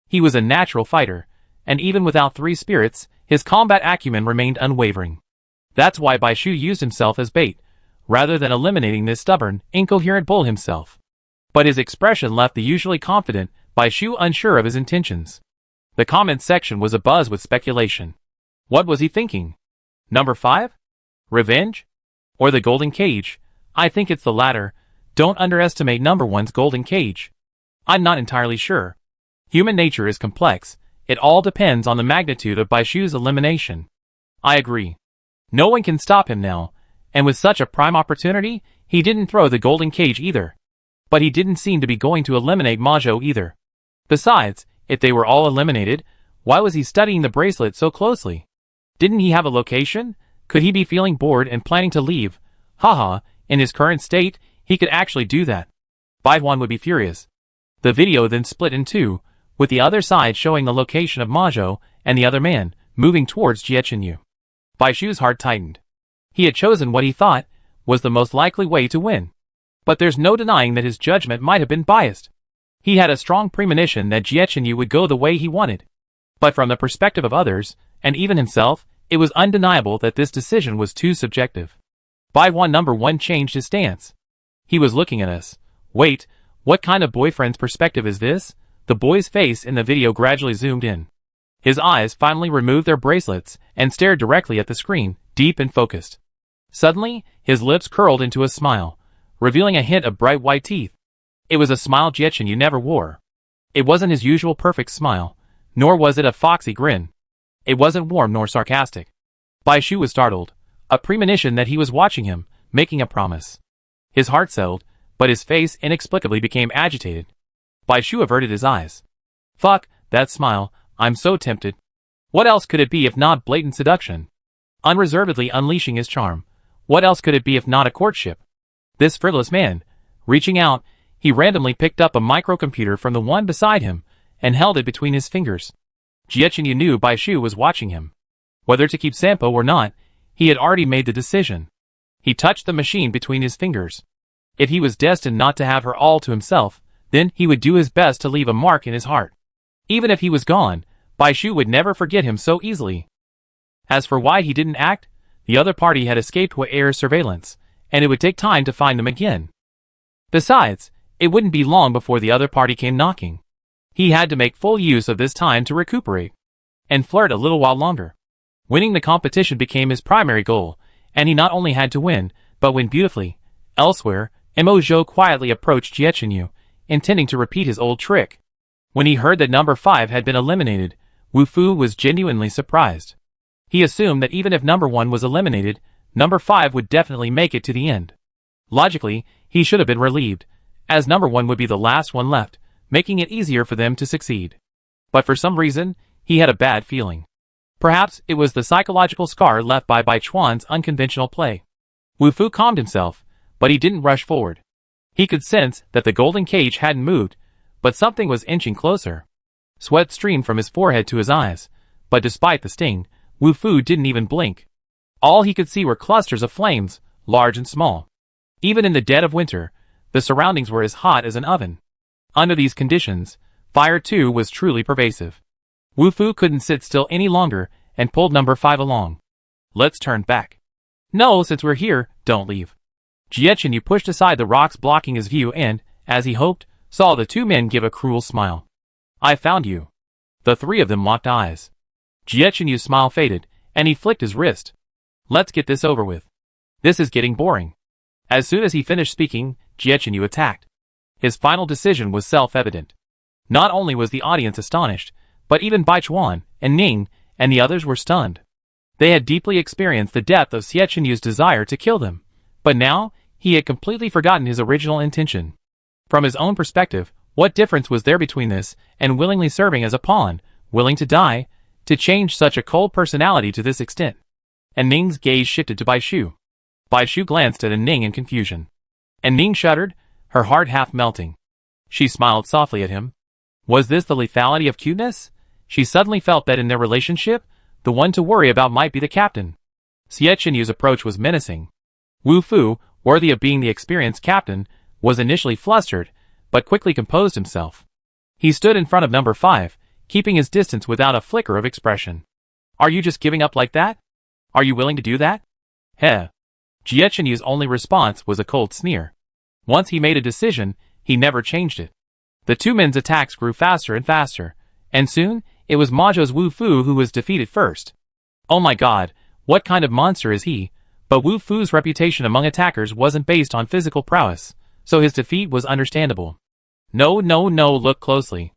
He was a natural fighter, and even without 3 spirits, his combat acumen remained unwavering. That's why Bai Shu used himself as bait, rather than eliminating this stubborn, incoherent bull himself. but his expression left the usually confident Bai Shu unsure of his intentions. The comments section was abuzz with speculation. What was he thinking? Number 5? Revenge? Or the golden cage? I think it's the latter. Don't underestimate number 1's golden cage. I'm not entirely sure. Human nature is complex. It all depends on the magnitude of Bai Shu's elimination. I agree. No one can stop him now, and with such a prime opportunity, he didn't throw the golden cage either. But he didn't seem to be going to eliminate Ma Zhou either. Besides, if they were all eliminated, why was he studying the bracelet so closely? Didn't he have a location? Could he be feeling bored and planning to leave? Haha, in his current state, he could actually do that. Bai Huan would be furious. The video then split in two, with the other side showing the location of Ma Zhou and the other man, moving towards Jie Chenyu. Bai Shu's heart tightened. He had chosen what he thought was the most likely way to win. But there's no denying that his judgment might have been biased. He had a strong premonition that Jie Chenyu would go the way he wanted. But from the perspective of others, and even himself, it was undeniable that this decision was too subjective. Bai Huan number 1 changed his stance. He was looking at us. Wait, what kind of boyfriend's perspective is this? The boy's face in the video gradually zoomed in. His eyes finally removed their bracelets and stared directly at the screen, deep and focused. Suddenly, his lips curled into a smile, revealing a hint of bright white teeth. It was a smile Jie Chenyu never wore. It wasn't his usual perfect smile, nor was it a foxy grin. It wasn't warm nor sarcastic. Bai Shu was startled, a premonition that he was watching him, making a promise. His heart settled, but his face inexplicably became agitated. Bai Shu averted his eyes. Fuck, that smile, I'm so tempted. What else could it be if not blatant seduction? Unreservedly unleashing his charm. What else could it be if not a courtship? This frivolous man, reaching out, he randomly picked up a microcomputer from the one beside him, and held it between his fingers. Jie Chenyu knew Bai Shu was watching him. Whether to keep Sampo or not, he had already made the decision. He touched the machine between his fingers. If he was destined not to have her all to himself, then he would do his best to leave a mark in his heart. Even if he was gone, Bai Shu would never forget him so easily. As for why he didn't act, the other party had escaped Huair's surveillance, and it would take time to find them again. Besides, it wouldn't be long before the other party came knocking. He had to make full use of this time to recuperate and flirt a little while longer. Winning the competition became his primary goal, and he not only had to win, but win beautifully. Elsewhere, Mo Zhou quietly approached Jie Chenyu, intending to repeat his old trick. When he heard that number 5 had been eliminated, Wu Fu was genuinely surprised. He assumed that even if number 1 was eliminated, number 5 would definitely make it to the end. Logically, he should have been relieved, as number 1 would be the last one left, making it easier for them to succeed. But for some reason, he had a bad feeling. Perhaps it was the psychological scar left by Bai Chuan's unconventional play. Wu Fu calmed himself, but he didn't rush forward. He could sense that the golden cage hadn't moved, but something was inching closer. Sweat streamed from his forehead to his eyes, but despite the sting, Wu Fu didn't even blink. All he could see were clusters of flames, large and small. Even in the dead of winter, the surroundings were as hot as an oven. Under these conditions, fire too was truly pervasive. Wu Fu couldn't sit still any longer and pulled number 5 along. Let's turn back. No, since we're here, don't leave. Jie Chenyu pushed aside the rocks blocking his view and, as he hoped, saw the two men give a cruel smile. I found you. The three of them locked eyes. Jie Chenyu's smile faded, and he flicked his wrist. Let's get this over with. This is getting boring. As soon as he finished speaking, Jie Chenyu attacked. His final decision was self-evident. Not only was the audience astonished, but even Bai Chuan, and Ning, and the others were stunned. They had deeply experienced the depth of Jie Chenyu's desire to kill them, but now, he had completely forgotten his original intention. From his own perspective, what difference was there between this, and willingly serving as a pawn, willing to die, to change such a cold personality to this extent? And Ning's gaze shifted to Bai Shu. Bai Shu glanced at Ning in confusion. And Ning shuddered, her heart half melting. She smiled softly at him. Was this the lethality of cuteness? She suddenly felt that in their relationship, the one to worry about might be the captain. Jie Chenyu's approach was menacing. Wu Fu, worthy of being the experienced captain, was initially flustered, but quickly composed himself. He stood in front of number 5, keeping his distance without a flicker of expression. Are you just giving up like that? Are you willing to do that? Heh. Jie Chenyu's only response was a cold sneer. Once he made a decision, he never changed it. The two men's attacks grew faster and faster, and soon, it was Majo's Wu Fu who was defeated first. Oh my god, what kind of monster is he? But Wu Fu's reputation among attackers wasn't based on physical prowess, so his defeat was understandable. No, look closely.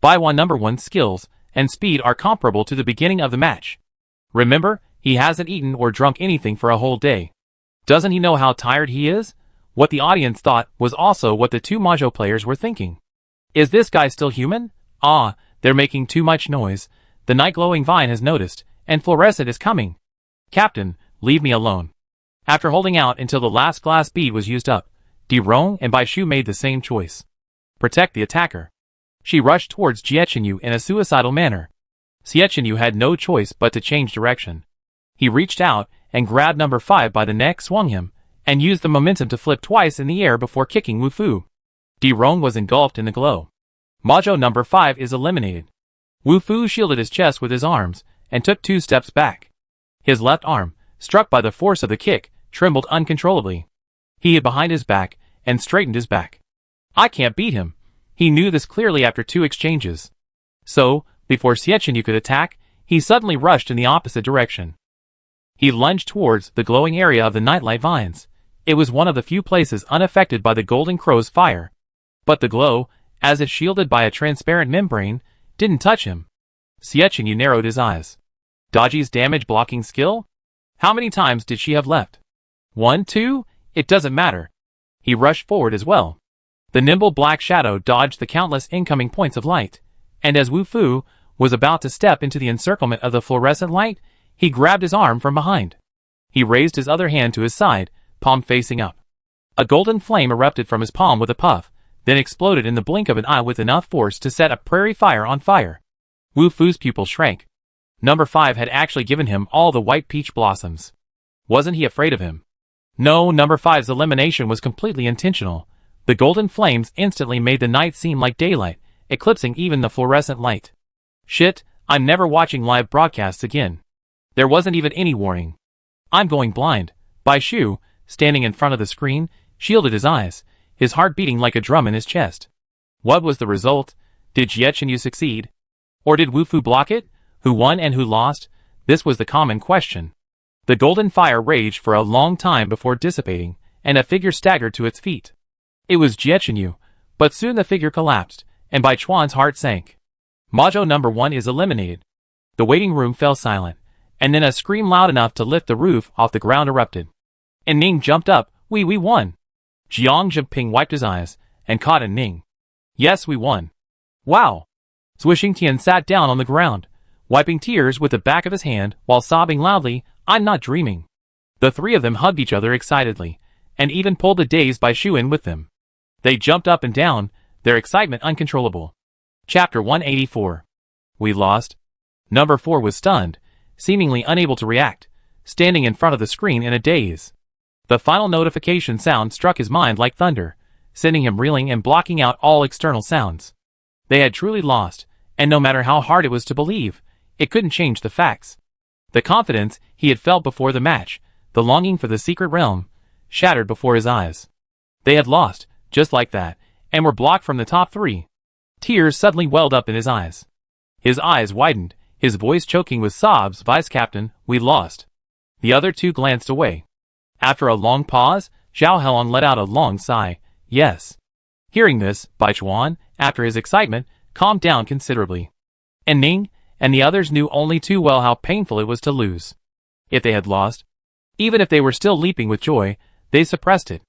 Baiwan number 1's skills and speed are comparable to the beginning of the match. Remember, he hasn't eaten or drunk anything for a whole day. Doesn't he know how tired he is? What the audience thought was also what the two Majo players were thinking. Is this guy still human? Ah, they're making too much noise. The night glowing vine has noticed, and fluorescent is coming. Captain, leave me alone. After holding out until the last glass bead was used up, Dirong and Bai Shu made the same choice. Protect the attacker. She rushed towards Jiechenyu in a suicidal manner. Jiechenyu had no choice but to change direction. He reached out and grabbed number 5 by the neck, swung him, and used the momentum to flip twice in the air before kicking Wu Fu. Dirong was engulfed in the glow. Majo number 5 is eliminated. Wu Fu shielded his chest with his arms and took 2 steps back. His left arm, struck by the force of the kick, trembled uncontrollably. He hid behind his back and straightened his back. I can't beat him. He knew this clearly after 2 exchanges. So, before Jiechenyu could attack, he suddenly rushed in the opposite direction. He lunged towards the glowing area of the nightlight vines. It was one of the few places unaffected by the Golden Crow's fire. But the glow, as if shielded by a transparent membrane, didn't touch him. Jiechenyu narrowed his eyes. Daji's damage-blocking skill? How many times did she have left? 1, 2? It doesn't matter. He rushed forward as well. The nimble black shadow dodged the countless incoming points of light, and as Wu Fu was about to step into the encirclement of the fluorescent light, he grabbed his arm from behind. He raised his other hand to his side, palm facing up. A golden flame erupted from his palm with a puff, then exploded in the blink of an eye with enough force to set a prairie fire on fire. Wu Fu's pupil shrank. Number 5 had actually given him all the white peach blossoms. Wasn't he afraid of him? No, number 5's elimination was completely intentional. The golden flames instantly made the night seem like daylight, eclipsing even the fluorescent light. Shit, I'm never watching live broadcasts again. There wasn't even any warning. I'm going blind. Bai Shu, standing in front of the screen, shielded his eyes, his heart beating like a drum in his chest. What was the result? Did Jiechenyu succeed? Or did Wu Fu block it? Who won and who lost? This was the common question. The golden fire raged for a long time before dissipating, and a figure staggered to its feet. It was Jiechenyu, but soon the figure collapsed, and Bai Chuan's heart sank. Majo number 1 is eliminated. The waiting room fell silent, and then a scream loud enough to lift the roof off the ground erupted. And Ning jumped up. We won. Jiang Jiping wiped his eyes, and caught in Ning. Yes, we won. Wow. Zwishing Tian sat down on the ground, wiping tears with the back of his hand while sobbing loudly, I'm not dreaming. The 3 of them hugged each other excitedly, and even pulled the dazed Bai Shu in with them. They jumped up and down, their excitement uncontrollable. Chapter 184. We lost. Number 4 was stunned, seemingly unable to react, standing in front of the screen in a daze. The final notification sound struck his mind like thunder, sending him reeling and blocking out all external sounds. They had truly lost, and no matter how hard it was to believe, it couldn't change the facts. The confidence he had felt before the match, the longing for the secret realm, shattered before his eyes. They had lost, just like that, and were blocked from the top 3. Tears suddenly welled up in his eyes. His eyes widened, his voice choking with sobs. Vice Captain, we lost. The other 2 glanced away. After a long pause, Zhao Helon let out a long sigh. Yes. Hearing this, Bai Chuan, after his excitement, calmed down considerably. And Ning and the others knew only too well how painful it was to lose. If they had lost, even if they were still leaping with joy, they suppressed it.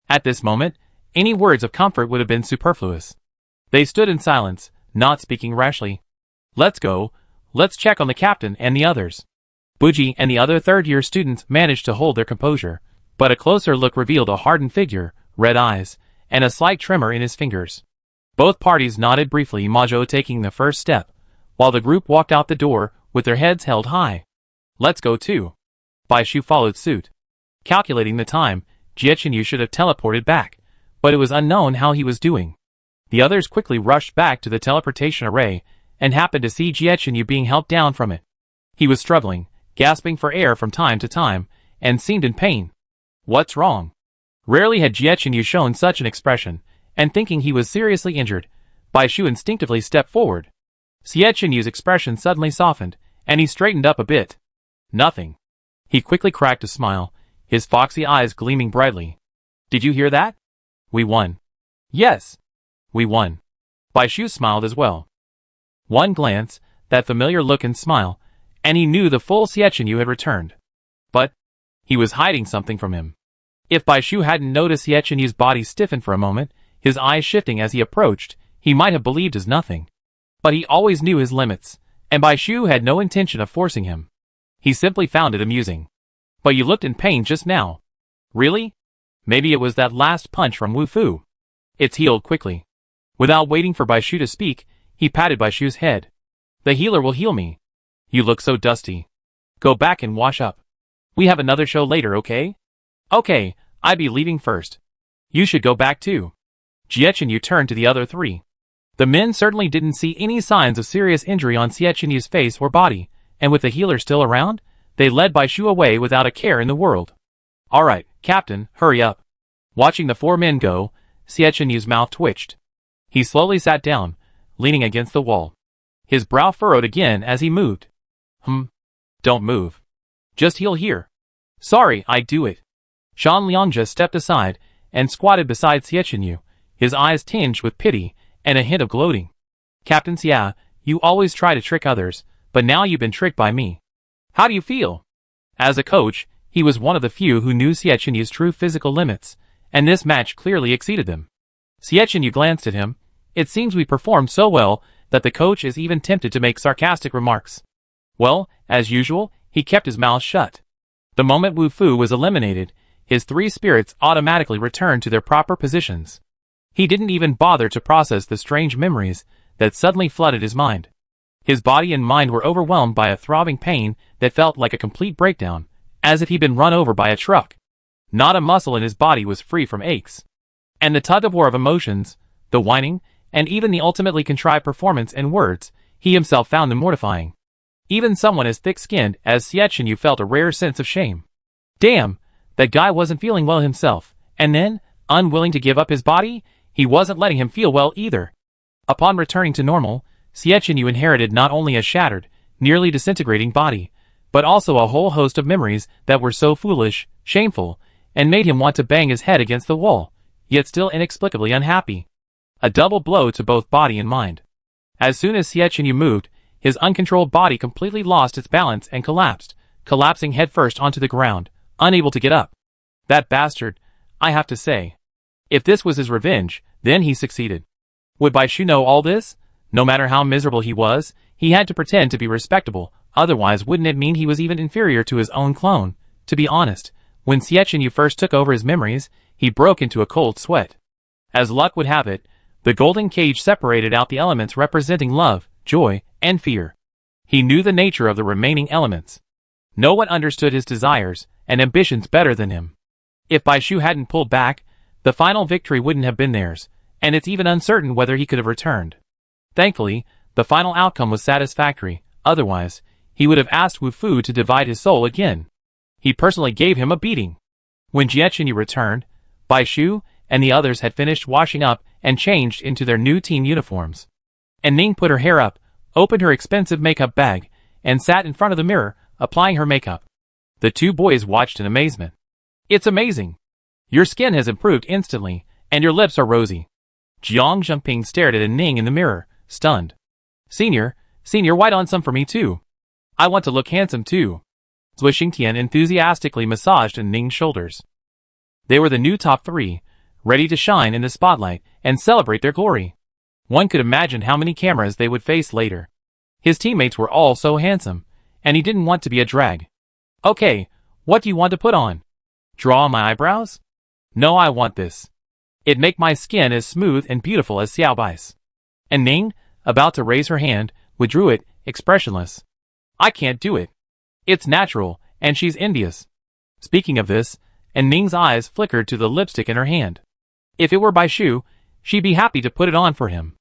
At this moment, any words of comfort would have been superfluous. They stood in silence, not speaking rashly. Let's go. Let's check on the captain and the others. Buji and the other third-year students managed to hold their composure, but a closer look revealed a hardened figure, red eyes, and a slight tremor in his fingers. Both parties nodded briefly, Majo taking the first step, while the group walked out the door with their heads held high. Let's go too. Bai Shu followed suit. Calculating the time, Jiechenyu should have teleported back, but it was unknown how he was doing. The others quickly rushed back to the teleportation array, and happened to see Jiechenyu being helped down from it. He was struggling, gasping for air from time to time, and seemed in pain. What's wrong? Rarely had Jiechenyu shown such an expression, and thinking he was seriously injured, Bai Shu instinctively stepped forward. Xie Qianyu's expression suddenly softened, and he straightened up a bit. Nothing. He quickly cracked a smile, his foxy eyes gleaming brightly. Did you hear that? We won. Yes. We won. Bai Shu smiled as well. One glance, that familiar look and smile, and he knew the full Xie Qianyu had returned. But he was hiding something from him. If Bai Shu hadn't noticed Xie Qianyu's body stiffen for a moment, his eyes shifting as he approached, he might have believed as nothing. But he always knew his limits, and Bai Shu had no intention of forcing him. He simply found it amusing. But you looked in pain just now. Really? Maybe it was that last punch from Wu Fu. It's healed quickly. Without waiting for Bai Shu to speak, he patted Bai Shu's head. The healer will heal me. You look so dusty. Go back and wash up. We have another show later, okay? Okay, I'd be leaving first. You should go back too. Xie Qianyu turned to the other three. The men certainly didn't see any signs of serious injury on Xie Qianyu's face or body, and with the healer still around, they led Bai Shu away without a care in the world. Alright, Captain, hurry up. Watching the four men go, Xie Qianyu's mouth twitched. He slowly sat down, leaning against the wall. His brow furrowed again as he moved. Don't move. Just heal here. Sorry, I do it. Shan Liangjia stepped aside and squatted beside Xie Qianyu, his eyes tinged with pity and a hint of gloating. Captain Xia, you always try to trick others, but now you've been tricked by me. How do you feel? As a coach, he was one of the few who knew Xie Qianyu's true physical limits, and this match clearly exceeded them. Xie Qianyu glanced at him. It seems we performed so well that the coach is even tempted to make sarcastic remarks. Well, as usual, he kept his mouth shut. The moment Wu Fu was eliminated, his three spirits automatically returned to their proper positions. He didn't even bother to process the strange memories that suddenly flooded his mind. His body and mind were overwhelmed by a throbbing pain that felt like a complete breakdown, as if he'd been run over by a truck. Not a muscle in his body was free from aches. And the tug-of-war of emotions, the whining, and even the ultimately contrived performance and words, he himself found them mortifying. Even someone as thick-skinned as Xie Qianyu felt a rare sense of shame. Damn, that guy wasn't feeling well himself, and then, unwilling to give up his body, he wasn't letting him feel well either. Upon returning to normal, Xie Qianyu inherited not only a shattered, nearly disintegrating body, but also a whole host of memories that were so foolish, shameful, and made him want to bang his head against the wall, yet still inexplicably unhappy. A double blow to both body and mind. As soon as Xie Qianyu moved, his uncontrolled body completely lost its balance and collapsed, collapsing headfirst onto the ground, unable to get up. That bastard, I have to say. If this was his revenge, then he succeeded. Would Bai Shu know all this? No matter how miserable he was, he had to pretend to be respectable, otherwise wouldn't it mean he was even inferior to his own clone? To be honest, when Xie Qianyu first took over his memories, he broke into a cold sweat. As luck would have it, the golden cage separated out the elements representing love, joy, and fear. He knew the nature of the remaining elements. No one understood his desires and ambitions better than him. If Bai Shu hadn't pulled back, the final victory wouldn't have been theirs, and it's even uncertain whether he could have returned. Thankfully, the final outcome was satisfactory, otherwise, he would have asked Wu Fu to divide his soul again. He personally gave him a beating. When Xie Qianyu returned, Bai Shu and the others had finished washing up and changed into their new team uniforms. And Ning put her hair up, opened her expensive makeup bag, and sat in front of the mirror, applying her makeup. The two boys watched in amazement. It's amazing. Your skin has improved instantly, and your lips are rosy. Jiang Zhengping stared at Ning in the mirror, stunned. Senior, why don't some for me too? I want to look handsome too. Zui Xingtian enthusiastically massaged Ning's shoulders. They were the new top three, ready to shine in the spotlight and celebrate their glory. One could imagine how many cameras they would face later. His teammates were all so handsome, and he didn't want to be a drag. Okay, what do you want to put on? Draw on my eyebrows? No, I want this. It make my skin as smooth and beautiful as Xiao Bai's. And Ning, about to raise her hand, withdrew it, expressionless. I can't do it. It's natural, and she's envious. Speaking of this, and Ning's eyes flickered to the lipstick in her hand. If it were Bai Shu, she'd be happy to put it on for him.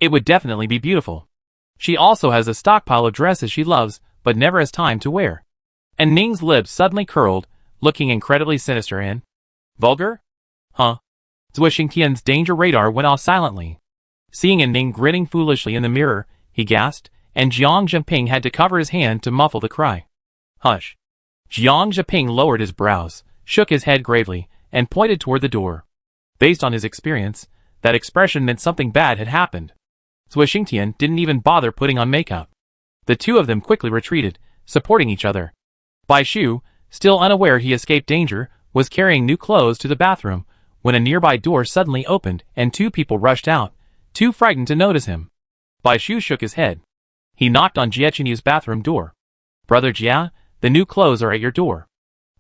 It would definitely be beautiful. She also has a stockpile of dresses she loves, but never has time to wear. And Ning's lips suddenly curled, looking incredibly sinister and vulgar? Huh? Zhuixingtian's danger radar went off silently. Seeing Ning grinning foolishly in the mirror, he gasped, and Jiang Zhiping had to cover his hand to muffle the cry. Hush. Jiang Zhiping lowered his brows, shook his head gravely, and pointed toward the door. Based on his experience, that expression meant something bad had happened. Zhuixingtian didn't even bother putting on makeup. The two of them quickly retreated, supporting each other. Bai Shu, still unaware he escaped danger, was carrying new clothes to the bathroom, when a nearby door suddenly opened and two people rushed out, too frightened to notice him. Bai Shu shook his head. He knocked on Jie Qinyu's bathroom door. Brother Jia, the new clothes are at your door.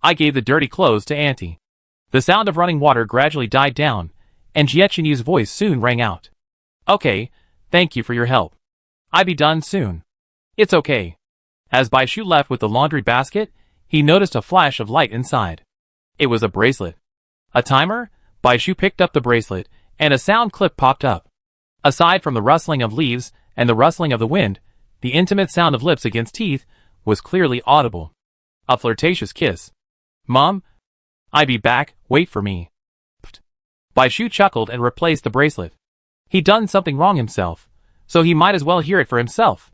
I gave the dirty clothes to Auntie. The sound of running water gradually died down, and Jie Qinyu's voice soon rang out. Okay, thank you for your help. I be done soon. It's okay. As Bai Shu left with the laundry basket, he noticed a flash of light inside. It was a bracelet. A timer? Bai Shu picked up the bracelet, and a sound clip popped up. Aside from the rustling of leaves and the rustling of the wind, the intimate sound of lips against teeth was clearly audible. A flirtatious kiss. Mom? I be back, wait for me. Pfft. Bai Shu chuckled and replaced the bracelet. He'd done something wrong himself, so he might as well hear it for himself.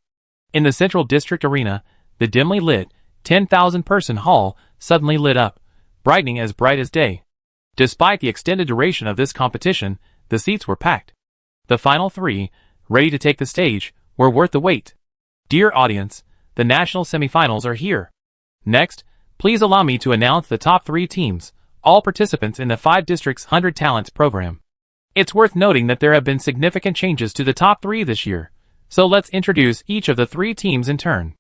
In the Central District Arena, the dimly lit, 10,000-person hall suddenly lit up, brightening as bright as day. Despite the extended duration of this competition, the seats were packed. The final three, ready to take the stage, were worth the wait. Dear audience, the national semifinals are here. Next, please allow me to announce the top 3 teams, all participants in the 5 Districts 100 Talents program. It's worth noting that there have been significant changes to the top 3 this year, so let's introduce each of the 3 teams in turn.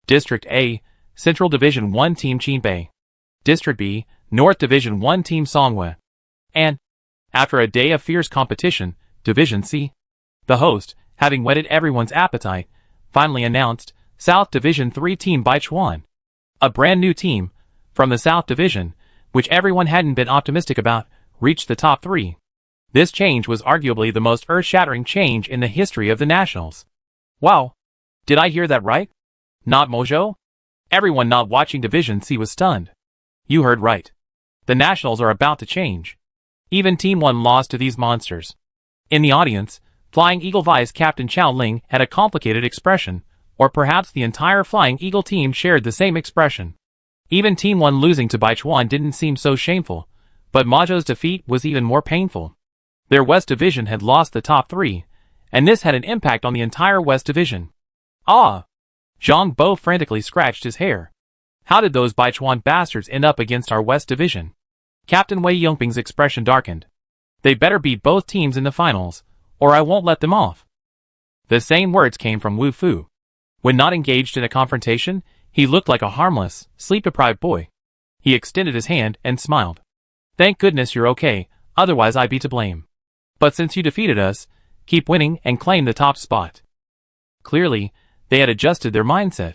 District A, Central Division 1 Team Qinbei. District B, North Division 1 Team Songwe. And, after a day of fierce competition, Division C. The host, having whetted everyone's appetite, finally announced South Division 3 Team Baichuan. A brand new team, from the South Division, which everyone hadn't been optimistic about, reached the top 3. This change was arguably the most earth-shattering change in the history of the Nationals. Wow! Did I hear that right? Not Mojo? Everyone not watching Division C was stunned. You heard right. The Nationals are about to change. Even Team 1 lost to these monsters. In the audience, Flying Eagle Vice Captain Chao Ling had a complicated expression, or perhaps the entire Flying Eagle team shared the same expression. Even Team 1 losing to Baichuan didn't seem so shameful, but Mojo's defeat was even more painful. Their West Division had lost the top 3, and this had an impact on the entire West Division. Ah! Zhang Bo frantically scratched his hair. How did those Baichuan bastards end up against our West Division? Captain Wei Yongping's expression darkened. They better beat both teams in the finals, or I won't let them off. The same words came from Wu Fu. When not engaged in a confrontation, he looked like a harmless, sleep-deprived boy. He extended his hand and smiled. Thank goodness you're okay, otherwise I'd be to blame. But since you defeated us, keep winning and claim the top spot. Clearly, they had adjusted their mindset.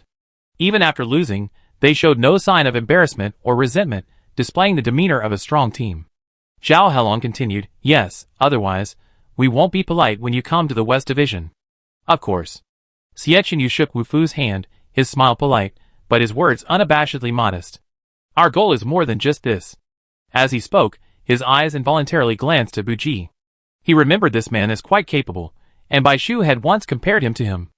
Even after losing, they showed no sign of embarrassment or resentment, displaying the demeanor of a strong team. Zhao Helong continued, yes, otherwise, we won't be polite when you come to the West Division. Of course. Xie Qinyu shook Wu Fu's hand, his smile polite, but his words unabashedly modest. Our goal is more than just this. As he spoke, his eyes involuntarily glanced at Buji. He remembered this man as quite capable, and Bai Shu had once compared him to him.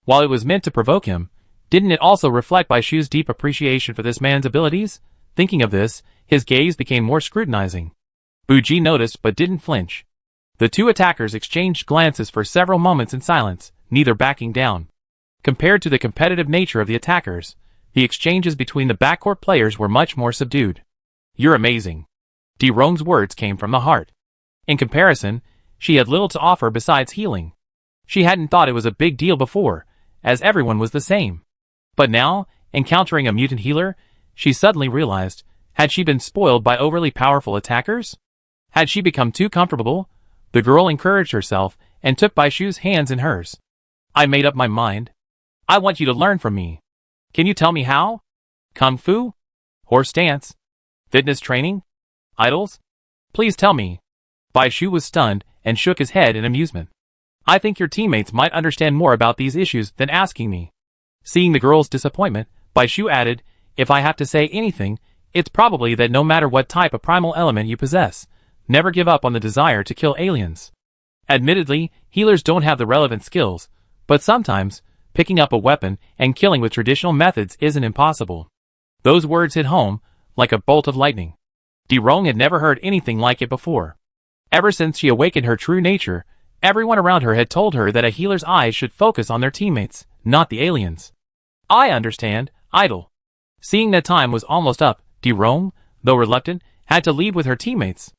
While it was meant to provoke him, didn't it also reflect Bai Shu's deep appreciation for this man's abilities? Thinking of this, his gaze became more scrutinizing. Buji noticed but didn't flinch. The two attackers exchanged glances for several moments in silence, neither backing down. Compared to the competitive nature of the attackers, the exchanges between the backcourt players were much more subdued. You're amazing. Di Rong's words came from the heart. In comparison, she had little to offer besides healing. She hadn't thought it was a big deal before, as everyone was the same. But now, encountering a mutant healer, she suddenly realized, had she been spoiled by overly powerful attackers? Had she become too comfortable? The girl encouraged herself and took Bai Shu's hands in hers. I made up my mind. I want you to learn from me. Can you tell me how? Kung Fu? Horse dance? Fitness training? Idols? Please tell me. Bai Shu was stunned and shook his head in amusement. I think your teammates might understand more about these issues than asking me. Seeing the girl's disappointment, Bai Shu added, if I have to say anything, it's probably that no matter what type of primal element you possess, Never give up on the desire to kill aliens. Admittedly, healers don't have the relevant skills, but sometimes, picking up a weapon and killing with traditional methods isn't impossible. Those words hit home, like a bolt of lightning. Rong had never heard anything like it before. Ever since she awakened her true nature, everyone around her had told her that a healer's eyes should focus on their teammates, not the aliens. I understand, idol. Seeing that time was almost up, Rong, though reluctant, had to leave with her teammates.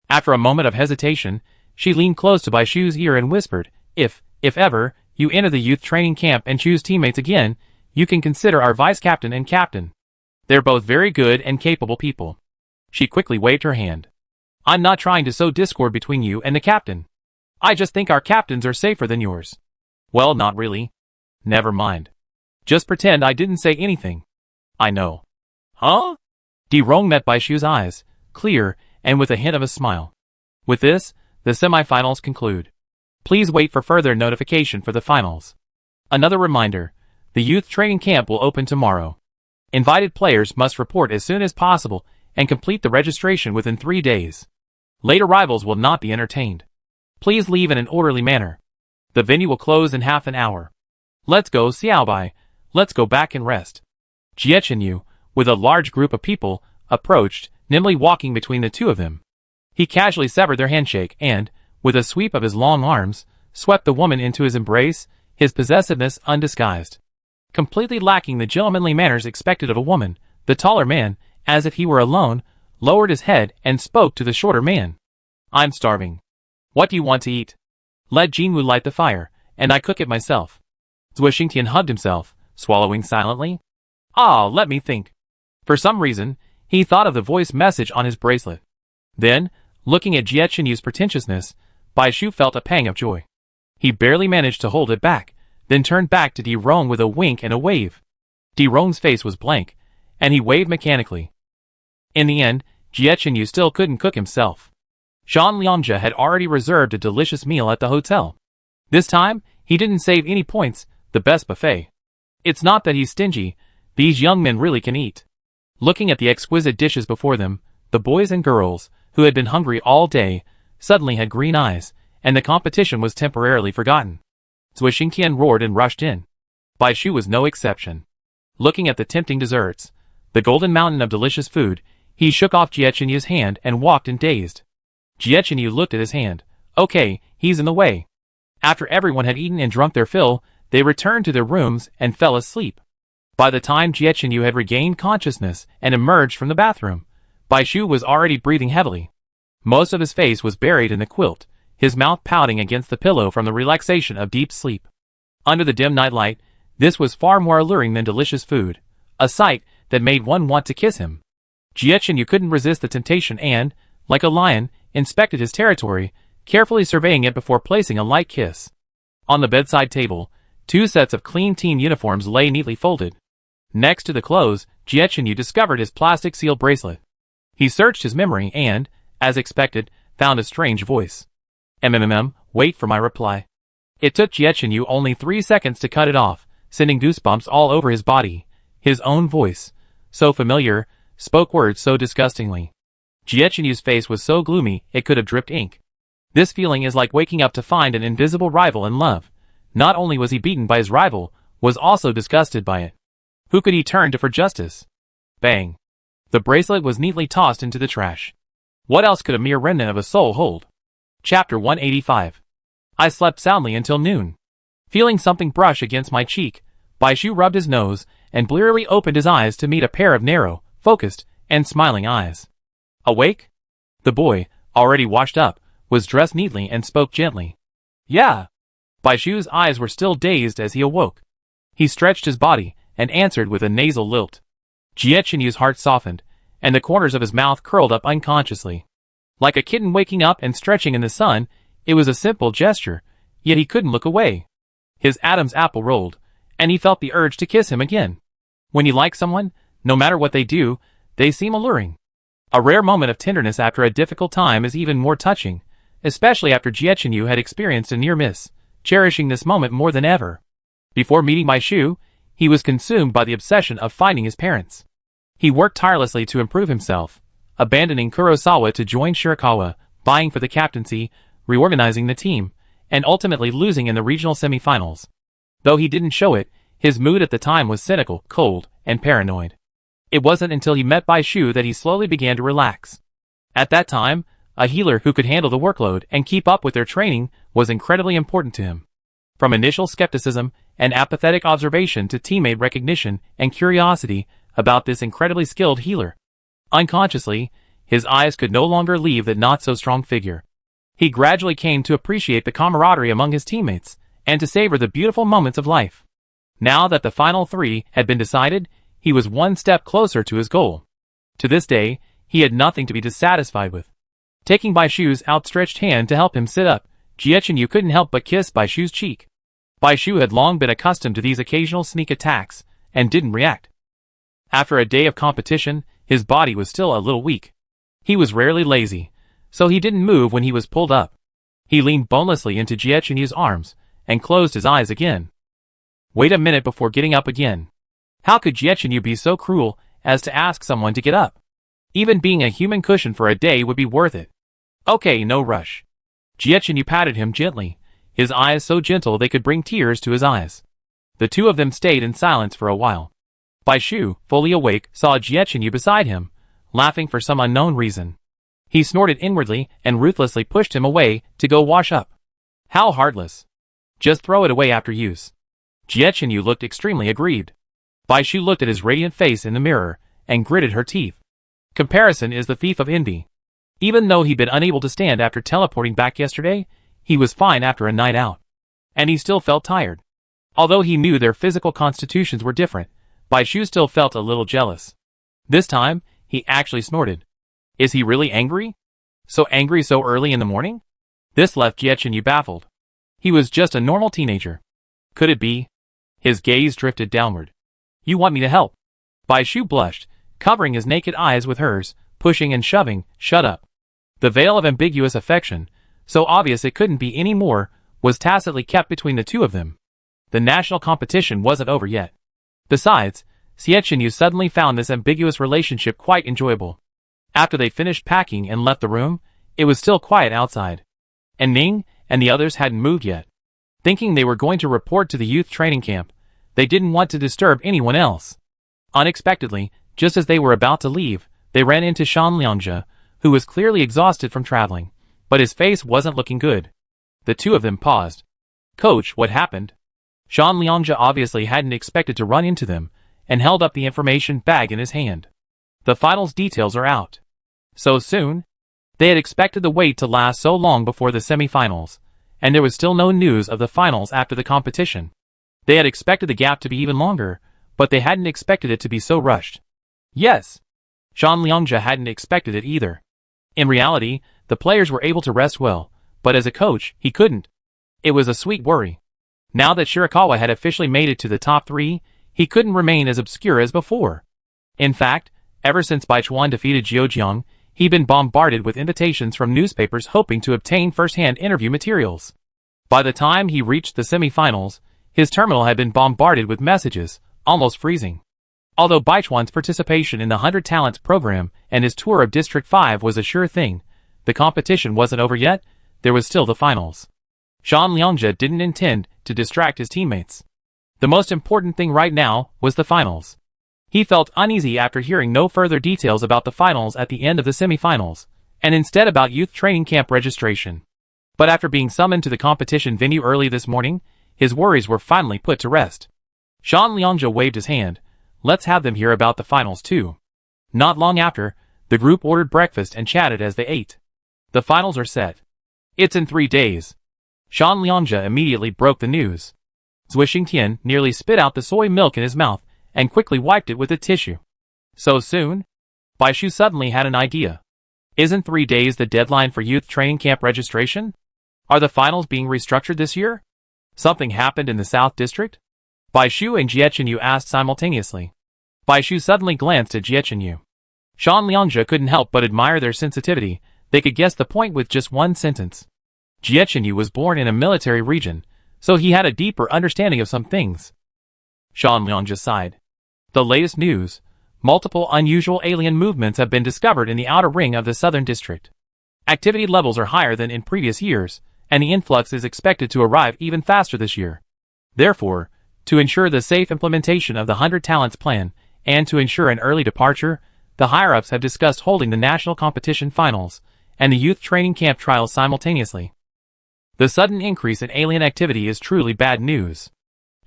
After a moment of hesitation, she leaned close to Bai Shu's ear and whispered, if ever, you enter the youth training camp and choose teammates again, you can consider our vice captain and captain. They're both very good and capable people. She quickly waved her hand. I'm not trying to sow discord between you and the captain. I just think our captains are safer than yours. Well, not really. Never mind. Just pretend I didn't say anything. I know. Huh? Rong met Bai Shu's eyes, clear, and with a hint of a smile. With this, the semifinals conclude. Please wait for further notification for the finals. Another reminder, the youth training camp will open tomorrow. Invited players must report as soon as possible and complete the registration within 3 days. Late arrivals will not be entertained. Please leave in an orderly manner. The venue will close in half an hour. Let's go, Xiaobai. Let's go back and rest. Jie Chenyu, with a large group of people, approached, nimbly walking between the two of them. He casually severed their handshake and, with a sweep of his long arms, swept the woman into his embrace, his possessiveness undisguised. Completely lacking the gentlemanly manners expected of a woman, the taller man, as if he were alone, lowered his head and spoke to the shorter man. I'm starving. What do you want to eat? Let Jinwu light the fire, and I cook it myself. Zhuo Xingtian hugged himself, swallowing silently. Let me think. For some reason, he thought of the voice message on his bracelet. Then, looking at Jie Chenyu's pretentiousness, Bai Shu felt a pang of joy. He barely managed to hold it back, then turned back to Rong with a wink and a wave. Rong's face was blank, and he waved mechanically. In the end, Jie Chenyu still couldn't cook himself. Jean Liangja had already reserved a delicious meal at the hotel. This time, he didn't save any points, the best buffet. It's not that he's stingy, these young men really can eat. Looking at the exquisite dishes before them, the boys and girls, who had been hungry all day, suddenly had green eyes, and the competition was temporarily forgotten. Zhuo Xingtian roared and rushed in. Bai Shu was no exception. Looking at the tempting desserts, the golden mountain of delicious food, he shook off Jie Chenyu's hand and walked in dazed. Jie Chenyu looked at his hand. Okay, he's in the way. After everyone had eaten and drunk their fill, they returned to their rooms and fell asleep. By the time Jie Chenyu had regained consciousness and emerged from the bathroom, Bai Shu was already breathing heavily. Most of his face was buried in the quilt, his mouth pouting against the pillow from the relaxation of deep sleep. Under the dim night light, this was far more alluring than delicious food, a sight that made one want to kiss him. Jie Chenyu couldn't resist the temptation and, like a lion, inspected his territory, carefully surveying it before placing a light kiss. On the bedside table, 2 sets of clean team uniforms lay neatly folded. Next to the clothes, Jie Chenyu discovered his plastic seal bracelet. He searched his memory and, as expected, found a strange voice. Wait for my reply. It took Jie Chenyu only 3 seconds to cut it off, sending goosebumps all over his body. His own voice, so familiar, spoke words so disgustingly. Jie Chenyu's face was so gloomy it could have dripped ink. This feeling is like waking up to find an invisible rival in love. Not only was he beaten by his rival, was also disgusted by it. Who could he turn to for justice? Bang. The bracelet was neatly tossed into the trash. What else could a mere remnant of a soul hold? Chapter 185. I slept soundly until noon. Feeling something brush against my cheek, Bai Shu rubbed his nose and blearily opened his eyes to meet a pair of narrow, focused, and smiling eyes. Awake? The boy, already washed up, was dressed neatly and spoke gently. Yeah. Bai Shu's eyes were still dazed as he awoke. He stretched his body and answered with a nasal lilt. Jie Chenyu's heart softened, and the corners of his mouth curled up unconsciously. Like a kitten waking up and stretching in the sun, it was a simple gesture, yet he couldn't look away. His Adam's apple rolled, and he felt the urge to kiss him again. When you like someone, no matter what they do, they seem alluring. A rare moment of tenderness after a difficult time is even more touching, especially after Jie Chenyu had experienced a near miss, cherishing this moment more than ever. Before meeting Bai Shu, he was consumed by the obsession of finding his parents. He worked tirelessly to improve himself, abandoning Kurosawa to join Shirakawa, vying for the captaincy, reorganizing the team, and ultimately losing in the regional semifinals. Though he didn't show it, his mood at the time was cynical, cold, and paranoid. It wasn't until he met Bai Shu that he slowly began to relax. At that time, a healer who could handle the workload and keep up with their training was incredibly important to him. From initial skepticism and apathetic observation to teammate recognition and curiosity about this incredibly skilled healer. Unconsciously, his eyes could no longer leave that not-so-strong figure. He gradually came to appreciate the camaraderie among his teammates, and to savor the beautiful moments of life. Now that the final three had been decided, he was one step closer to his goal. To this day, he had nothing to be dissatisfied with. Taking Bai Shu's outstretched hand to help him sit up, Jie Yu couldn't help but kiss Bai Shu's cheek. Bai Shu had long been accustomed to these occasional sneak attacks, and didn't react. After a day of competition, his body was still a little weak. He was rarely lazy, so he didn't move when he was pulled up. He leaned bonelessly into Jie Yu's arms, and closed his eyes again. Wait a minute before getting up again. How could Jie Yu be so cruel as to ask someone to get up? Even being a human cushion for a day would be worth it. Okay, no rush. Jie Yu patted him gently, his eyes so gentle they could bring tears to his eyes. The two of them stayed in silence for a while. Bai Shu, fully awake, saw Jie Yu beside him, laughing for some unknown reason. He snorted inwardly and ruthlessly pushed him away to go wash up. How heartless. Just throw it away after use. Jie Yu looked extremely aggrieved. Bai Shu looked at his radiant face in the mirror and gritted her teeth. Comparison is the thief of envy. Even though he'd been unable to stand after teleporting back yesterday, he was fine after a night out. And he still felt tired. Although he knew their physical constitutions were different, Bai Shu still felt a little jealous. This time, he actually snorted. Is he really angry? So angry so early in the morning? This left Jie Yu baffled. He was just a normal teenager. Could it be? His gaze drifted downward. You want me to help? Bai Shu blushed, covering his naked eyes with hers, pushing and shoving. Shut up. The veil of ambiguous affection, so obvious it couldn't be any more, was tacitly kept between the two of them. The national competition wasn't over yet. Besides, Jie Yu suddenly found this ambiguous relationship quite enjoyable. After they finished packing and left the room, it was still quiet outside. And Ning and the others hadn't moved yet. Thinking they were going to report to the youth training camp, they didn't want to disturb anyone else. Unexpectedly, just as they were about to leave, they ran into Shan Liangzhe, who was clearly exhausted from traveling, but his face wasn't looking good. The two of them paused. Coach, what happened? Shan Liangzhe obviously hadn't expected to run into them, and held up the information bag in his hand. The finals details are out. So soon? They had expected the wait to last so long before the semi-finals, and there was still no news of the finals after the competition. They had expected the gap to be even longer, but they hadn't expected it to be so rushed. Yes. Shan Liangzhe hadn't expected it either. In reality, the players were able to rest well, but as a coach, he couldn't. It was a sweet worry. Now that Shirakawa had officially made it to the top three, he couldn't remain as obscure as before. In fact, ever since Baichuan defeated Jiang, he'd been bombarded with invitations from newspapers hoping to obtain first-hand interview materials. By the time he reached the semi-finals, his terminal had been bombarded with messages, almost freezing. Although Baichuan's participation in the 100 Talents program and his tour of District 5 was a sure thing, the competition wasn't over yet, there was still the finals. Shan Liangzhe didn't intend to distract his teammates. The most important thing right now was the finals. He felt uneasy after hearing no further details about the finals at the end of the semi-finals, and instead about youth training camp registration. But after being summoned to the competition venue early this morning, his worries were finally put to rest. Shan Liangzhe waved his hand. Let's have them hear about the finals too. Not long after, the group ordered breakfast and chatted as they ate. The finals are set. It's in 3 days. Shan Liangzhe immediately broke the news. Zui Xingtian nearly spit out the soy milk in his mouth and quickly wiped it with a tissue. So soon? Bai Shu suddenly had an idea. Isn't 3 days the deadline for youth training camp registration? Are the finals being restructured this year? Something happened in the South District? Bai Shu and Jie Yu asked simultaneously. Bai Shu suddenly glanced at Jie Yu. Shan Liangzhe couldn't help but admire their sensitivity. They could guess the point with just one sentence. Jie Yu was born in a military region, so he had a deeper understanding of some things. Shan Liangzhe sighed. The latest news. Multiple unusual alien movements have been discovered in the outer ring of the Southern District. Activity levels are higher than in previous years, and the influx is expected to arrive even faster this year. Therefore, to ensure the safe implementation of the 100 Talents plan, and to ensure an early departure, the higher-ups have discussed holding the national competition finals and the youth training camp trials simultaneously. The sudden increase in alien activity is truly bad news.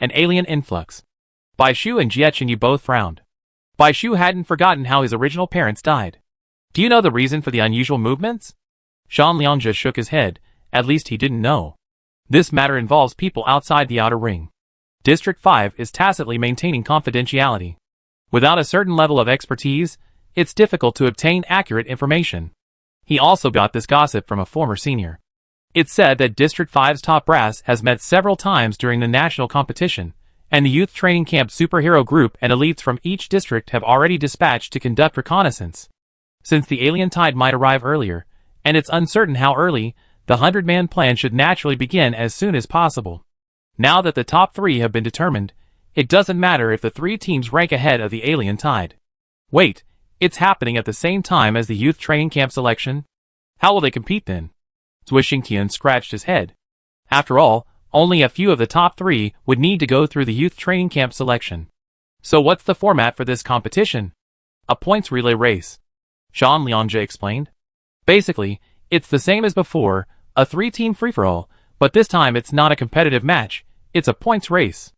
An alien influx. Baishu and Jiechenyu both frowned. Baishu hadn't forgotten how his original parents died. Do you know the reason for the unusual movements? Shan Liangjia shook his head. At least he didn't know. This matter involves people outside the outer ring. District 5 is tacitly maintaining confidentiality. Without a certain level of expertise, it's difficult to obtain accurate information. He also got this gossip from a former senior. It's said that District 5's top brass has met several times during the national competition, and the youth training camp superhero group and elites from each district have already dispatched to conduct reconnaissance. Since the alien tide might arrive earlier, and it's uncertain how early, the 100-man plan should naturally begin as soon as possible. Now that the top 3 have been determined, it doesn't matter if the 3 teams rank ahead of the alien tide. Wait, it's happening at the same time as the youth training camp selection? How will they compete then? Zui Xingtian scratched his head. After all, only a few of the top 3 would need to go through the youth training camp selection. So what's the format for this competition? A points relay race. Shan Liangjia explained. Basically, it's the same as before, a 3-team free-for-all, but this time it's not a competitive match, it's a points race.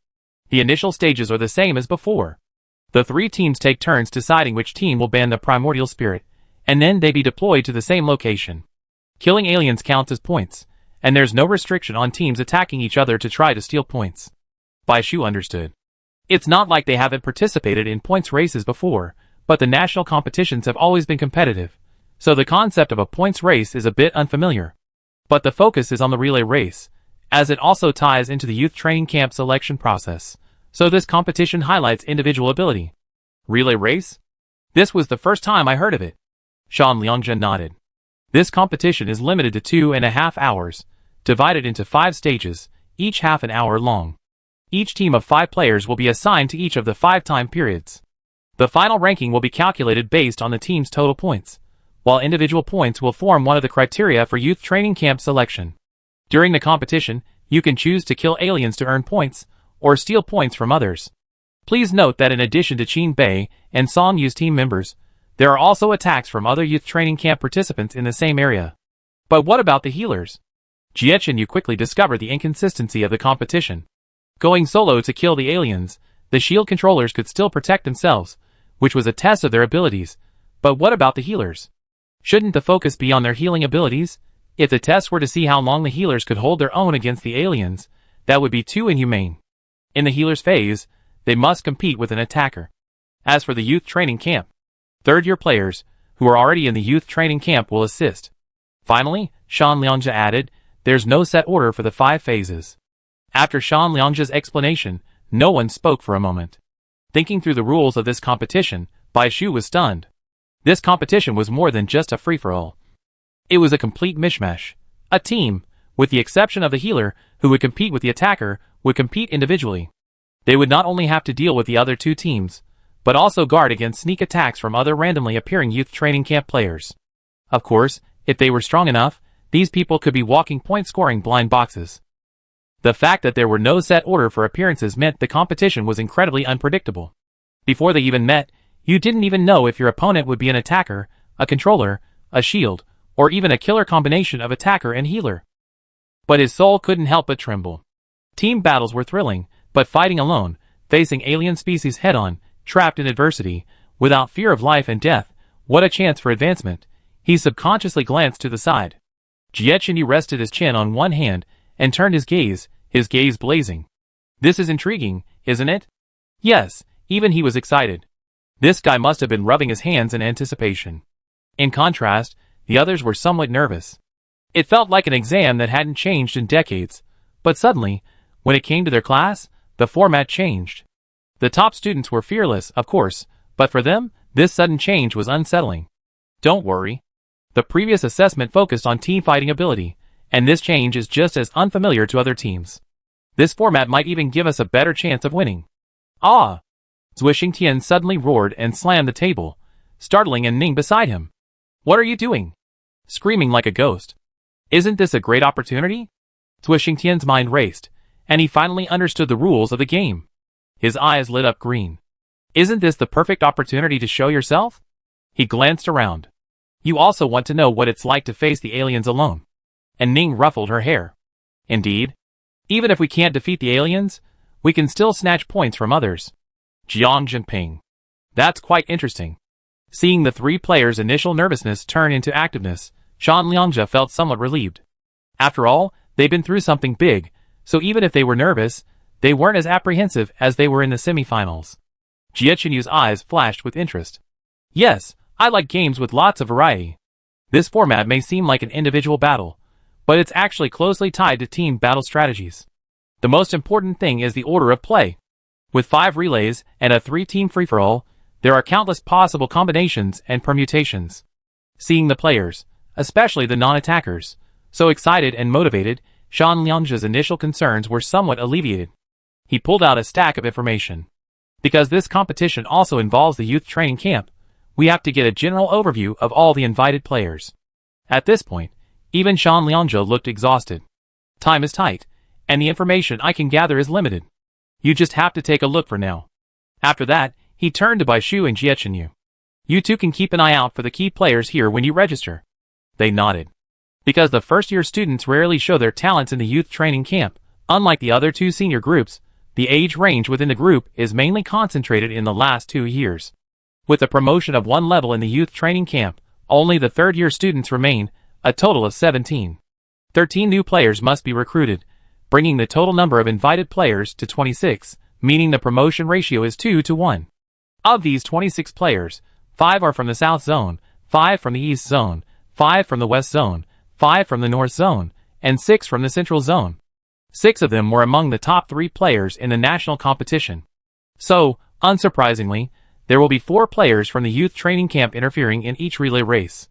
The initial stages are the same as before. The 3 teams take turns deciding which team will ban the primordial spirit, and then they be deployed to the same location. Killing aliens counts as points, and there's no restriction on teams attacking each other to try to steal points. Baishu understood. It's not like they haven't participated in points races before, but the national competitions have always been competitive, so the concept of a points race is a bit unfamiliar. But the focus is on the relay race, as it also ties into the youth training camp selection process, so this competition highlights individual ability. Relay race? This was the first time I heard of it. Shan Liangjia nodded. This competition is limited to 2.5 hours, divided into 5 stages, each half an hour long. Each team of 5 players will be assigned to each of the 5 time periods. The final ranking will be calculated based on the team's total points, while individual points will form one of the criteria for youth training camp selection. During the competition, you can choose to kill aliens to earn points, or steal points from others. Please note that in addition to Qin Bei and Song Yu's team members, there are also attacks from other youth training camp participants in the same area. But what about the healers? Jiechenyu quickly discovered the inconsistency of the competition. Going solo to kill the aliens, the shield controllers could still protect themselves, which was a test of their abilities, but what about the healers? Shouldn't the focus be on their healing abilities? If the test were to see how long the healers could hold their own against the aliens, that would be too inhumane. In the healers phase, they must compete with an attacker. As for the youth training camp, third-year players, who are already in the youth training camp will assist. Finally, Shan Liangjia added, there's no set order for the 5 phases. After Shan Liangjia's explanation, no one spoke for a moment. Thinking through the rules of this competition, Baishu was stunned. This competition was more than just a free-for-all. It was a complete mishmash. A team, with the exception of the healer, who would compete with the attacker, would compete individually. They would not only have to deal with the other 2 teams, but also guard against sneak attacks from other randomly appearing youth training camp players. Of course, if they were strong enough, these people could be walking point-scoring blind boxes. The fact that there were no set order for appearances meant the competition was incredibly unpredictable. Before they even met, you didn't even know if your opponent would be an attacker, a controller, a shield, or even a killer combination of attacker and healer. But his soul couldn't help but tremble. Team battles were thrilling, but fighting alone, facing alien species head-on, trapped in adversity, without fear of life and death, what a chance for advancement. He subconsciously glanced to the side. Jiechenyu rested his chin on one hand, and turned his gaze blazing. This is intriguing, isn't it? Yes, even he was excited. This guy must have been rubbing his hands in anticipation. In contrast, the others were somewhat nervous. It felt like an exam that hadn't changed in decades, but suddenly, when it came to their class, the format changed. The top students were fearless, of course, but for them, this sudden change was unsettling. Don't worry. The previous assessment focused on team fighting ability, and this change is just as unfamiliar to other teams. This format might even give us a better chance of winning. Ah! Zui Xingtian suddenly roared and slammed the table, startling Ning beside him. What are you doing? screaming like a ghost. Isn't this a great opportunity? Zhu Xingtian's mind raced, and he finally understood the rules of the game. His eyes lit up green. Isn't this the perfect opportunity to show yourself? He glanced around. You also want to know what it's like to face the aliens alone. And Ning ruffled her hair. Indeed. Even if we can't defeat the aliens, we can still snatch points from others. Jiang Jinping. That's quite interesting. Seeing the three players' initial nervousness turn into activeness, Shan Liangzhe felt somewhat relieved. After all, they'd been through something big, so even if they were nervous, they weren't as apprehensive as they were in the semifinals. Jie Qinyu's eyes flashed with interest. Yes, I like games with lots of variety. This format may seem like an individual battle, but it's actually closely tied to team battle strategies. The most important thing is the order of play. With 5 relays and a 3-team free-for-all, there are countless possible combinations and permutations. Seeing the players, especially the non-attackers, so excited and motivated, Shan Liangzhe's initial concerns were somewhat alleviated. He pulled out a stack of information. Because this competition also involves the youth training camp, we have to get a general overview of all the invited players. At this point, even Shan Liangzhe looked exhausted. Time is tight, and the information I can gather is limited. You just have to take a look for now. After that, he turned to Baishu and Jie Qinyu. You two can keep an eye out for the key players here when you register. They nodded. Because the first-year students rarely show their talents in the youth training camp, unlike the other 2 senior groups, the age range within the group is mainly concentrated in the last 2 years. With the promotion of 1 level in the youth training camp, only the third-year students remain, a total of 17. 13 new players must be recruited, bringing the total number of invited players to 26, meaning the promotion ratio is 2-to-1. Of these 26 players, 5 are from the South Zone, 5 from the East Zone, 5 from the West Zone, 5 from the North Zone, and 6 from the Central Zone. 6 of them were among the top 3 players in the national competition. So, unsurprisingly, there will be 4 players from the youth training camp interfering in each relay race.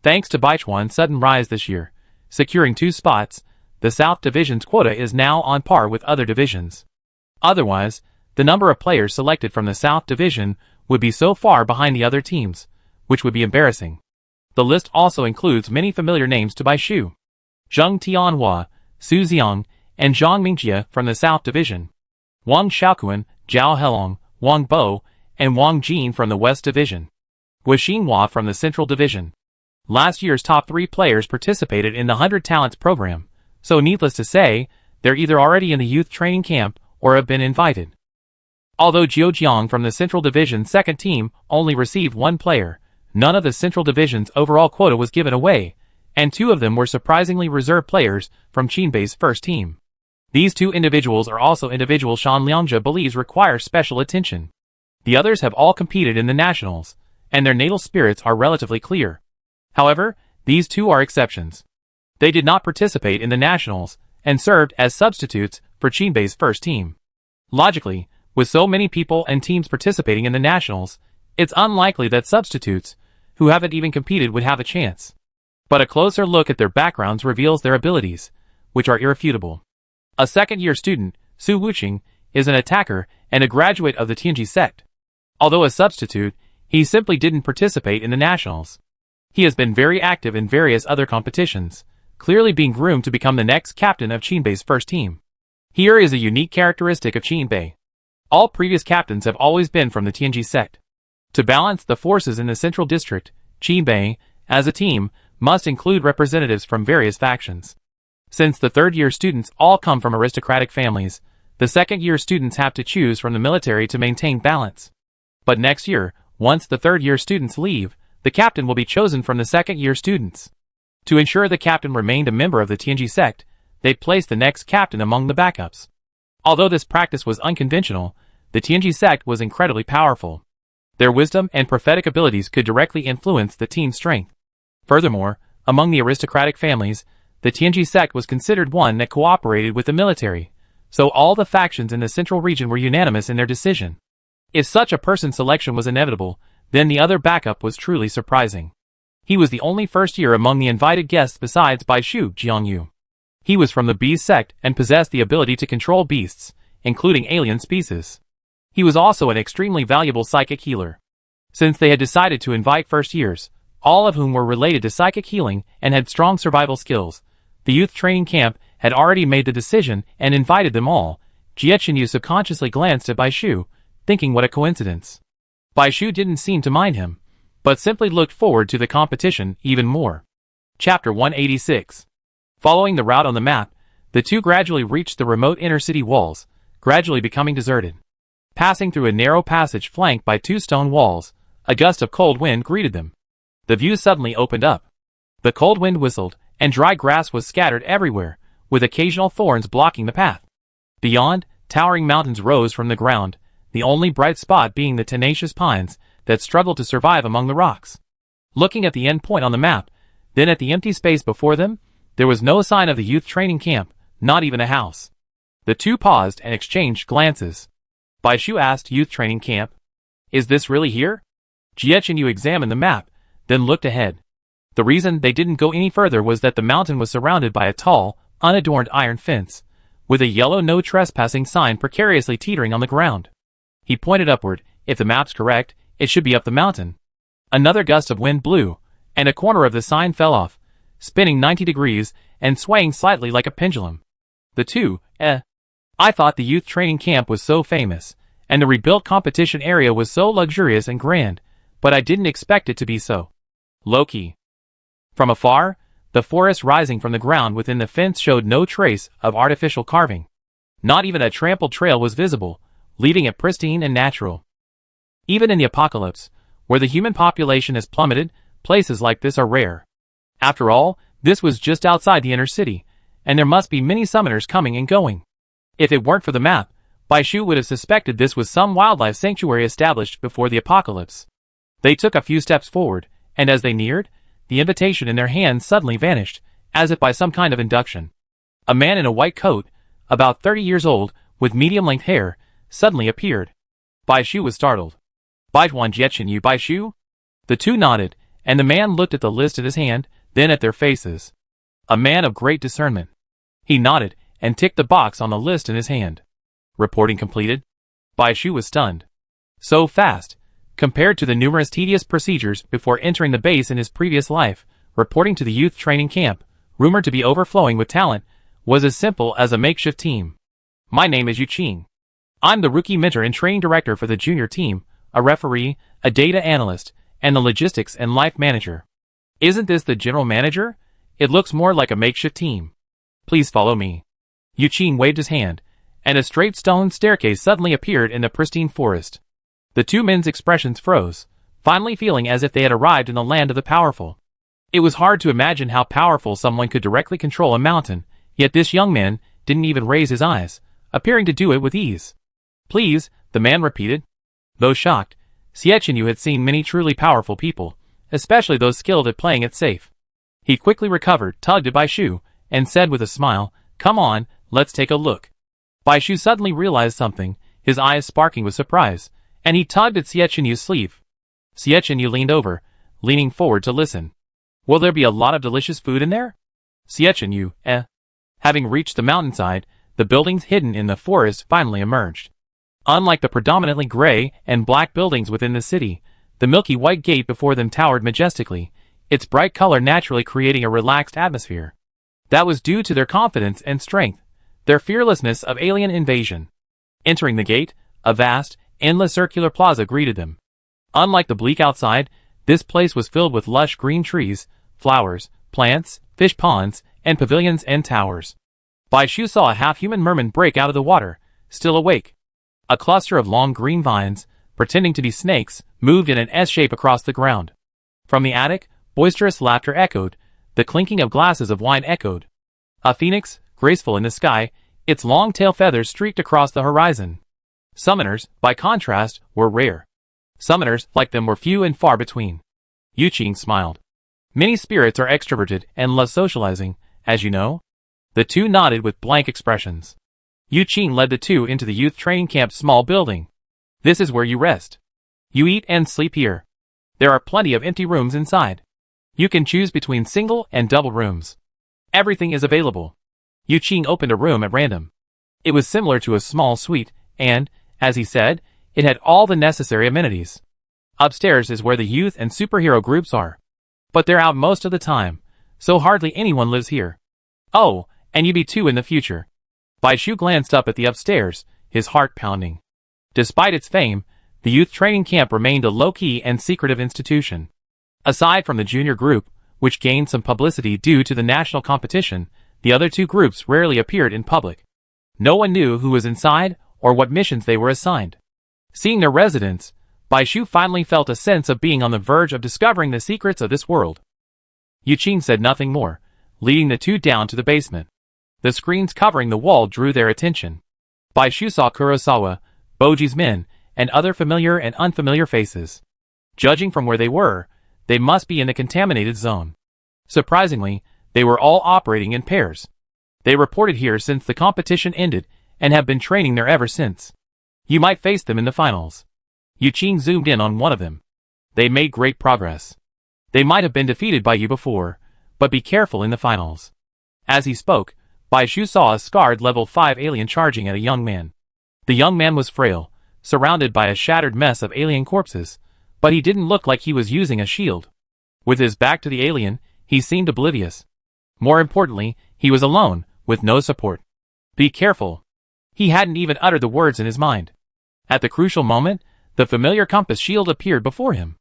Thanks to Baichuan's sudden rise this year, securing 2 spots, the South Division's quota is now on par with other divisions. Otherwise, the number of players selected from the South Division would be so far behind the other teams, which would be embarrassing. The list also includes many familiar names to Baishu. Zheng Tianhua, Su Xiang, and Zhang Mingjie from the South Division. Wang Xiaoquan, Zhao Helong, Wang Bo, and Wang Jin from the West Division. Wu Xinhua from the Central Division. Last year's top 3 players participated in the 100 Talents program, so needless to say, they're either already in the youth training camp or have been invited. Although Jiu Jiang from the Central Division's second team only received 1 player, none of the Central Division's overall quota was given away, and 2 of them were surprisingly reserve players from Qinbei's first team. These 2 individuals are also individuals Shan Liangzhe believes require special attention. The others have all competed in the nationals, and their natal spirits are relatively clear. However, these 2 are exceptions. They did not participate in the nationals, and served as substitutes for Qinbei's first team. Logically, with so many people and teams participating in the nationals, it's unlikely that substitutes, who haven't even competed, would have a chance. But a closer look at their backgrounds reveals their abilities, which are irrefutable. A second-year student, Su Wuqing, is an attacker and a graduate of the Tianji sect. Although a substitute, he simply didn't participate in the nationals. He has been very active in various other competitions, clearly being groomed to become the next captain of Qinbei's first team. Here is a unique characteristic of Qinbei. All previous captains have always been from the Tianji sect. To balance the forces in the central district, Qinbei, as a team, must include representatives from various factions. Since the third-year students all come from aristocratic families, the second-year students have to choose from the military to maintain balance. But next year, once the third-year students leave, the captain will be chosen from the second-year students. To ensure the captain remained a member of the Tianji sect, they placed the next captain among the backups. Although this practice was unconventional, the Tianji sect was incredibly powerful. Their wisdom and prophetic abilities could directly influence the team's strength. Furthermore, among the aristocratic families, the Tianji sect was considered one that cooperated with the military, so all the factions in the central region were unanimous in their decision. If such a person's selection was inevitable, then the other backup was truly surprising. He was the only first year among the invited guests besides Baishu Jiangyu. He was from the beast sect and possessed the ability to control beasts, including alien species. He was also an extremely valuable psychic healer. Since they had decided to invite first years, all of whom were related to psychic healing and had strong survival skills. The youth training camp had already made the decision and invited them all. Jie Chenyu subconsciously glanced at Bai Shu, thinking what a coincidence. Bai Shu didn't seem to mind him, but simply looked forward to the competition even more. Chapter 186. Following the route on the map, the two gradually reached the remote inner-city walls, gradually becoming deserted. Passing through a narrow passage flanked by two stone walls, a gust of cold wind greeted them. The view suddenly opened up. The cold wind whistled, and dry grass was scattered everywhere, with occasional thorns blocking the path. Beyond, towering mountains rose from the ground, the only bright spot being the tenacious pines that struggled to survive among the rocks. Looking at the end point on the map, then at the empty space before them, there was no sign of the youth training camp, not even a house. The two paused and exchanged glances. Bai Shu asked youth training camp, "Is this really here?" Jie Chenyu examined the map, then looked ahead. The reason they didn't go any further was that the mountain was surrounded by a tall, unadorned iron fence, with a yellow no trespassing sign precariously teetering on the ground. He pointed upward. If the map's correct, it should be up the mountain. Another gust of wind blew, and a corner of the sign fell off, spinning 90 degrees and swaying slightly like a pendulum. The two, I thought the youth training camp was so famous, and the rebuilt competition area was so luxurious and grand, but I didn't expect it to be so low-key. From afar, the forest rising from the ground within the fence showed no trace of artificial carving. Not even a trampled trail was visible, leaving it pristine and natural. Even in the apocalypse, where the human population has plummeted, places like this are rare. After all, this was just outside the inner city, and there must be many summoners coming and going. If it weren't for the map, Bai Shu would have suspected this was some wildlife sanctuary established before the apocalypse. They took a few steps forward, and as they neared, the invitation in their hands suddenly vanished, as if by some kind of induction. A man in a white coat, about 30 years old, with medium-length hair, suddenly appeared. Bai Shu was startled. "Baituan Jie Chenyu Bai Shu?" The two nodded, and the man looked at the list in his hand, then at their faces. A man of great discernment. He nodded, and ticked the box on the list in his hand. Reporting completed. Bai Shu was stunned. So fast. Compared to the numerous tedious procedures before entering the base in his previous life, reporting to the youth training camp, rumored to be overflowing with talent, was as simple as a makeshift team. "My name is Yu Qing. I'm the rookie mentor and training director for the junior team, a referee, a data analyst, and the logistics and life manager." "Isn't this the general manager? It looks more like a makeshift team. Please follow me." Yu Qing waved his hand, and a straight stone staircase suddenly appeared in the pristine forest. The two men's expressions froze, finally feeling as if they had arrived in the land of the powerful. It was hard to imagine how powerful someone could directly control a mountain, yet this young man didn't even raise his eyes, appearing to do it with ease. "Please," the man repeated. Though shocked, Jie Chenyu had seen many truly powerful people, especially those skilled at playing it safe. He quickly recovered, tugged at Bai Shu, and said with a smile, "Come on, let's take a look." Bai Shu suddenly realized something, his eyes sparkling with surprise, and he tugged at Jie Chenyu's sleeve. Jie Chenyu leaned over, leaning forward to listen. "Will there be a lot of delicious food in there?" Jie Chenyu, Having reached the mountainside, the buildings hidden in the forest finally emerged. Unlike the predominantly gray and black buildings within the city, the milky white gate before them towered majestically, its bright color naturally creating a relaxed atmosphere. That was due to their confidence and strength, their fearlessness of alien invasion. Entering the gate, a vast, endless circular plaza greeted them. Unlike the bleak outside, this place was filled with lush green trees, flowers, plants, fish ponds, and pavilions and towers. Bai Shu saw a half-human merman break out of the water, still awake. A cluster of long green vines, pretending to be snakes, moved in an S-shape across the ground. From the attic, boisterous laughter echoed, the clinking of glasses of wine echoed. A phoenix, graceful in the sky, its long tail feathers streaked across the horizon. Summoners, by contrast, were rare. Summoners, like them, were few and far between. Yu Qing smiled. "Many spirits are extroverted and love socializing, as you know." The two nodded with blank expressions. Yu Qing led the two into the youth training camp's small building. "This is where you rest. You eat and sleep here. There are plenty of empty rooms inside. You can choose between single and double rooms. Everything is available." Yu Qing opened a room at random. It was similar to a small suite, and, as he said, it had all the necessary amenities. "Upstairs is where the youth and superhero groups are. But they're out most of the time, so hardly anyone lives here. Oh, and you be too in the future. Baishu glanced up at the upstairs, his heart pounding. Despite its fame, the youth training camp remained a low-key and secretive institution. Aside from the junior group, which gained some publicity due to the national competition, the other two groups rarely appeared in public. No one knew who was inside or what missions they were assigned. Seeing their residence, Baishu finally felt a sense of being on the verge of discovering the secrets of this world. Yuqing said nothing more, leading the two down to the basement. The screens covering the wall drew their attention. Baishu saw Kurosawa, Boji's men, and other familiar and unfamiliar faces. Judging from where they were, they must be in the contaminated zone. Surprisingly, they were all operating in pairs. They reported here since the competition ended and have been training there ever since. You might face them in the finals. Yuqing zoomed in on one of them. They made great progress. They might have been defeated by you before, but be careful in the finals. As he spoke, Baishu saw a scarred level 5 alien charging at a young man. The young man was frail, surrounded by a shattered mess of alien corpses, but he didn't look like he was using a shield. With his back to the alien, he seemed oblivious. More importantly, he was alone, with no support. Be careful. He hadn't even uttered the words in his mind. At the crucial moment, the familiar compass shield appeared before him.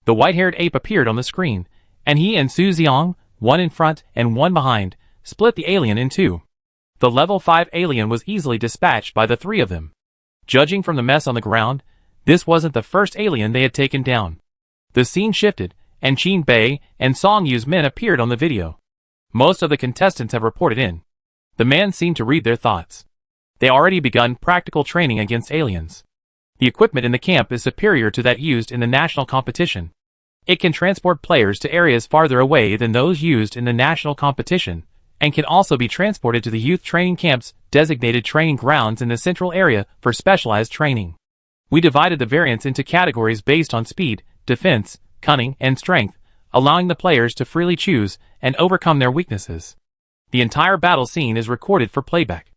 The white-haired ape appeared on the screen, and he and Su Xiang, one in front and one behind, split the alien in two. The level 5 alien was easily dispatched by the three of them. Judging from the mess on the ground, this wasn't the first alien they had taken down. The scene shifted, and Qin Bei and Song Yu's men appeared on the video. Most of the contestants have reported in. The man seemed to read their thoughts. They already begun practical training against aliens. The equipment in the camp is superior to that used in the national competition. It can transport players to areas farther away than those used in the national competition, and can also be transported to the youth training camp's designated training grounds in the central area for specialized training. We divided the variants into categories based on speed, defense, cunning, and strength, allowing the players to freely choose and overcome their weaknesses. The entire battle scene is recorded for playback.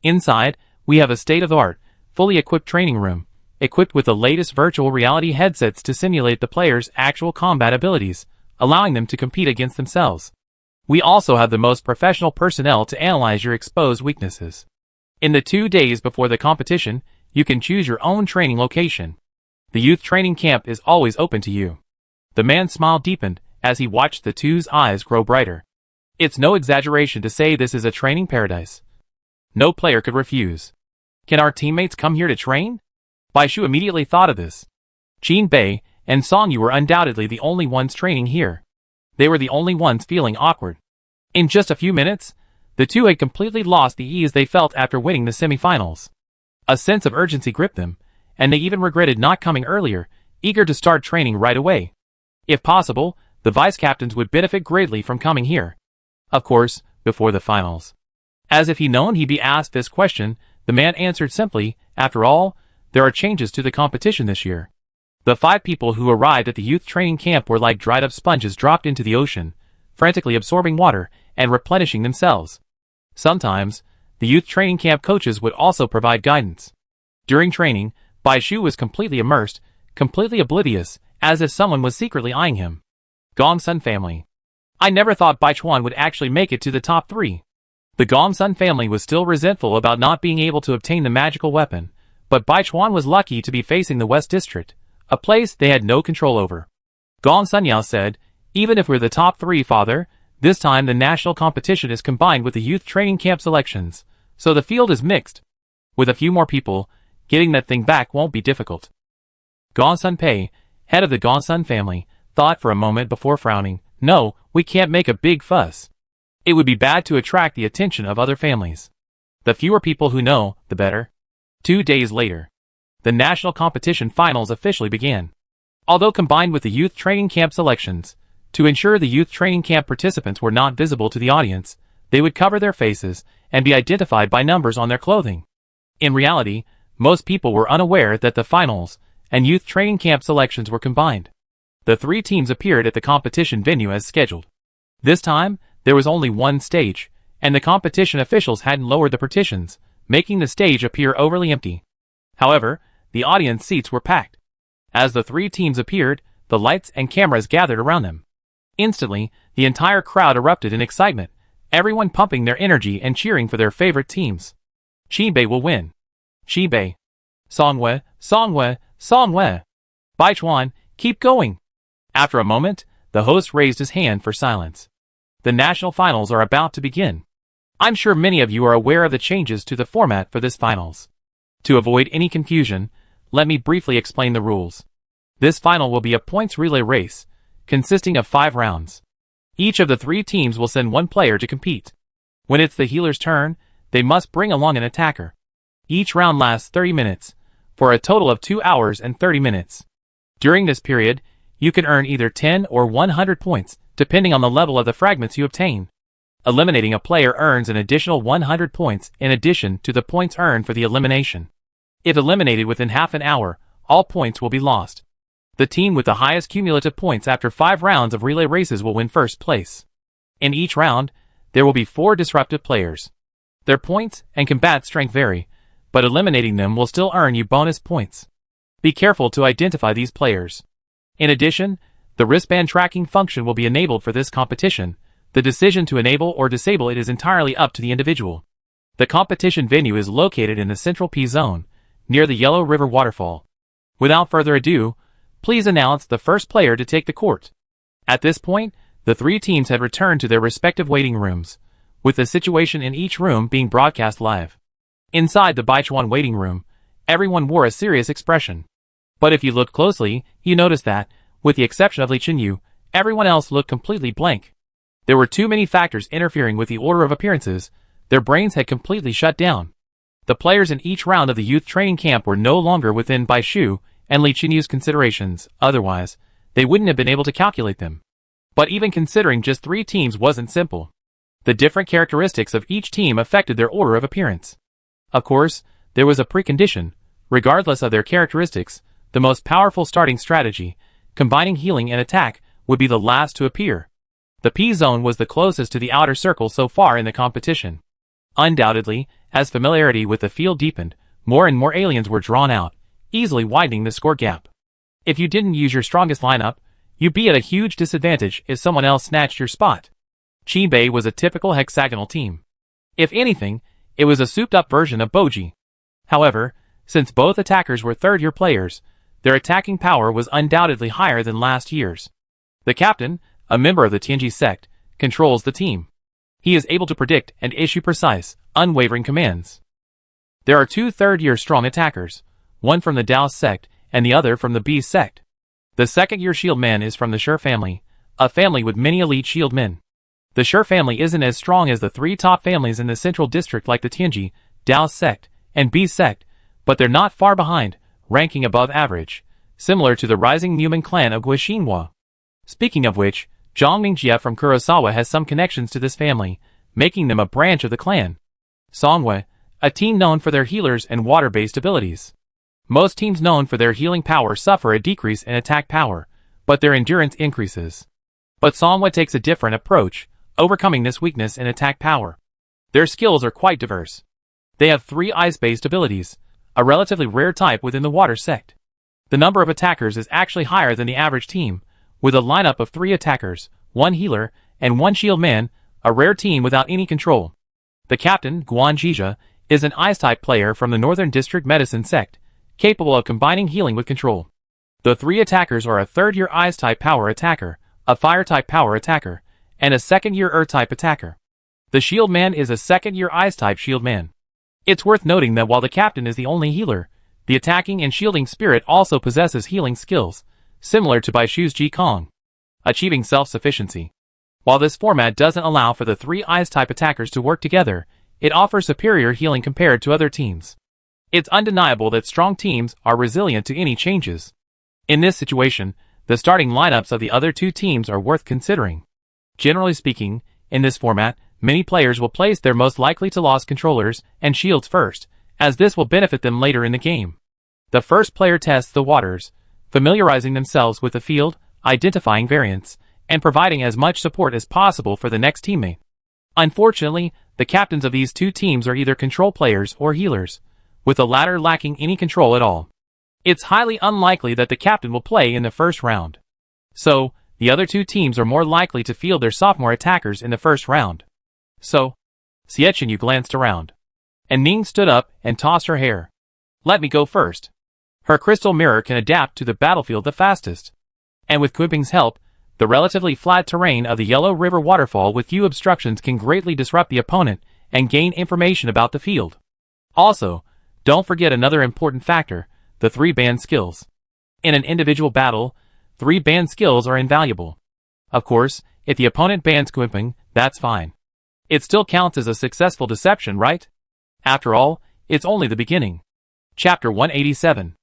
Inside, we have a state-of-the-art, fully equipped training room, equipped with the latest virtual reality headsets to simulate the players' actual combat abilities, allowing them to compete against themselves. We also have the most professional personnel to analyze your exposed weaknesses. In the 2 days before the competition, you can choose your own training location. The youth training camp is always open to you. The man's smile deepened as he watched the two's eyes grow brighter. It's no exaggeration to say this is a training paradise. No player could refuse. Can our teammates come here to train? Baishu immediately thought of this. Qin Bei and Song Yu were undoubtedly the only ones training here. They were the only ones feeling awkward. In just a few minutes, the two had completely lost the ease they felt after winning the semifinals. A sense of urgency gripped them, and they even regretted not coming earlier, eager to start training right away. If possible, the vice-captains would benefit greatly from coming here. Of course, before the finals. As if he'd known he'd be asked this question, the man answered simply, after all, there are changes to the competition this year. The 5 people who arrived at the youth training camp were like dried-up sponges dropped into the ocean, frantically absorbing water and replenishing themselves. Sometimes, the youth training camp coaches would also provide guidance. During training, Baishu was completely immersed, completely oblivious, as if someone was secretly eyeing him. Gongsun family. I never thought Baichuan would actually make it to the top 3. The Gongsun family was still resentful about not being able to obtain the magical weapon, but Baichuan was lucky to be facing the West District, a place they had no control over. Gong Sunyao said, even if we're the top 3, father, this time the national competition is combined with the youth training camp selections, so the field is mixed. With a few more people, getting that thing back won't be difficult. Gongsun Pei, head of the Gongsun family, thought for a moment before frowning. No, we can't make a big fuss. It would be bad to attract the attention of other families. The fewer people who know, the better. 2 days later, the national competition finals officially began. Although combined with the youth training camp selections, to ensure the youth training camp participants were not visible to the audience, they would cover their faces and be identified by numbers on their clothing. In reality, most people were unaware that the finals and youth training camp selections were combined. The 3 teams appeared at the competition venue as scheduled. This time, there was only one stage, and the competition officials hadn't lowered the partitions, making the stage appear overly empty. However, the audience seats were packed. As the 3 teams appeared, the lights and cameras gathered around them. Instantly, the entire crowd erupted in excitement, everyone pumping their energy and cheering for their favorite teams. Xinbei will win. Xinbei. Songwei, Songwei, Songwei. Baichuan, keep going. After a moment, the host raised his hand for silence. The national finals are about to begin. I'm sure many of you are aware of the changes to the format for this finals. To avoid any confusion, let me briefly explain the rules. This final will be a points relay race, consisting of 5 rounds. Each of the 3 teams will send 1 player to compete. When it's the healer's turn, they must bring along an attacker. Each round lasts 30 minutes, for a total of 2 hours and 30 minutes. During this period, you can earn either 10 or 100 points, depending on the level of the fragments you obtain. Eliminating a player earns an additional 100 points in addition to the points earned for the elimination. If eliminated within half an hour, all points will be lost. The team with the highest cumulative points after 5 rounds of relay races will win first place. In each round, there will be 4 disruptive players. Their points and combat strength vary, but eliminating them will still earn you bonus points. Be careful to identify these players. In addition, the wristband tracking function will be enabled for this competition. The decision to enable or disable it is entirely up to the individual. The competition venue is located in the central P zone, near the Yellow River waterfall. Without further ado, please announce the first player to take the court. At this point, the 3 teams had returned to their respective waiting rooms, with the situation in each room being broadcast live. Inside the Baichuan waiting room, everyone wore a serious expression. But if you looked closely, you noticed that, with the exception of Li Chenyu, everyone else looked completely blank. There were too many factors interfering with the order of appearances, their brains had completely shut down. The players in each round of the youth training camp were no longer within Bai Shu and Li Chenyu's considerations, otherwise, they wouldn't have been able to calculate them. But even considering just 3 teams wasn't simple. The different characteristics of each team affected their order of appearance. Of course, there was a precondition. Regardless of their characteristics, the most powerful starting strategy, combining healing and attack, would be the last to appear. The P zone was the closest to the outer circle so far in the competition. Undoubtedly, as familiarity with the field deepened, more and more aliens were drawn out, easily widening the score gap. If you didn't use your strongest lineup, you'd be at a huge disadvantage if someone else snatched your spot. Xinbei was a typical hexagonal team. If anything, it was a souped-up version of Boji. However, since both attackers were third-year players, their attacking power was undoubtedly higher than last year's. The captain, a member of the Tianji sect, controls the team. He is able to predict and issue precise, unwavering commands. There are 2 third-year strong attackers, one from the Dao sect and the other from the B sect. The second-year shield man is from the Shi family, a family with many elite shield men. The Shi family isn't as strong as the 3 top families in the central district like the Tianji, Dao sect, and B sect, but they're not far behind, ranking above average, similar to the rising Muman clan of Guixinhua. Speaking of which, Zhang Mingjie from Kurosawa has some connections to this family, making them a branch of the clan. Songwei, a team known for their healers and water-based abilities. Most teams known for their healing power suffer a decrease in attack power, but their endurance increases. But Songwei takes a different approach, overcoming this weakness in attack power. Their skills are quite diverse. They have 3 ice-based abilities, a relatively rare type within the water sect. The number of attackers is actually higher than the average team, with a lineup of 3 attackers, 1 healer, and 1 shield man, a rare team without any control. The captain, Guan Zhizha, is an ice-type player from the Northern District Medicine sect, capable of combining healing with control. The 3 attackers are a third-year ice-type power attacker, a fire-type power attacker, and a second-year earth-type attacker. The shield man is a second-year ice-type shield man. It's worth noting that while the captain is the only healer, the attacking and shielding spirit also possesses healing skills, similar to Bai Shu's Ji Kong, achieving self-sufficiency. While this format doesn't allow for the 3 ice-type attackers to work together, it offers superior healing compared to other teams. It's undeniable that strong teams are resilient to any changes. In this situation, the starting lineups of the other 2 teams are worth considering. Generally speaking, in this format, many players will place their most likely to lose controllers and shields first, as this will benefit them later in the game. The first player tests the waters, familiarizing themselves with the field, identifying variants, and providing as much support as possible for the next teammate. Unfortunately, the captains of these 2 teams are either control players or healers, with the latter lacking any control at all. It's highly unlikely that the captain will play in the first round. So, the other two teams are more likely to field their sophomore attackers in the first round. So, Xiaoqinyu glanced around. And Ning stood up and tossed her hair. Let me go first. Her crystal mirror can adapt to the battlefield the fastest. And with Kunping's help, the relatively flat terrain of the Yellow River waterfall with few obstructions can greatly disrupt the opponent and gain information about the field. Also, don't forget another important factor, the 3-band skills. In an individual battle, 3-band skills are invaluable. Of course, if the opponent bans Kunping, that's fine. It still counts as a successful deception, right? After all, it's only the beginning. Chapter 187.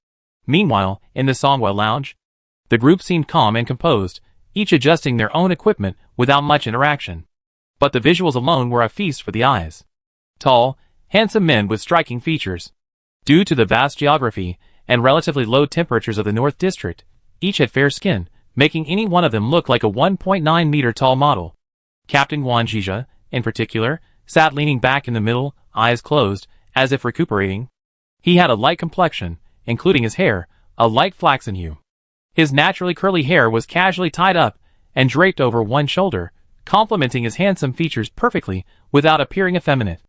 Meanwhile, in the Songhua lounge, the group seemed calm and composed, each adjusting their own equipment without much interaction. But the visuals alone were a feast for the eyes. Tall, handsome men with striking features. Due to the vast geography and relatively low temperatures of the North District, each had fair skin, making any one of them look like a 1.9-meter tall model. Captain Guan Zhizha, in particular, sat leaning back in the middle, eyes closed, as if recuperating. He had a light complexion, including his hair, a light flaxen hue. His naturally curly hair was casually tied up and draped over one shoulder, complementing his handsome features perfectly without appearing effeminate.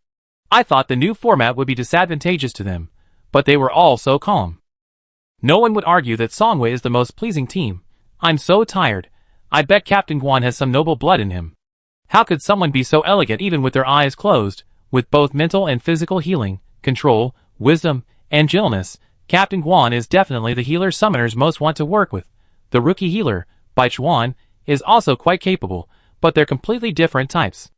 I thought the new format would be disadvantageous to them, but they were all so calm. No one would argue that Songhua is the most pleasing team. I'm so tired. I bet Captain Guan has some noble blood in him. How could someone be so elegant even with their eyes closed, with both mental and physical healing, control, wisdom, and gentleness? Captain Guan is definitely the healer summoners most want to work with. The rookie healer, Baichuan, is also quite capable, but they're completely different types.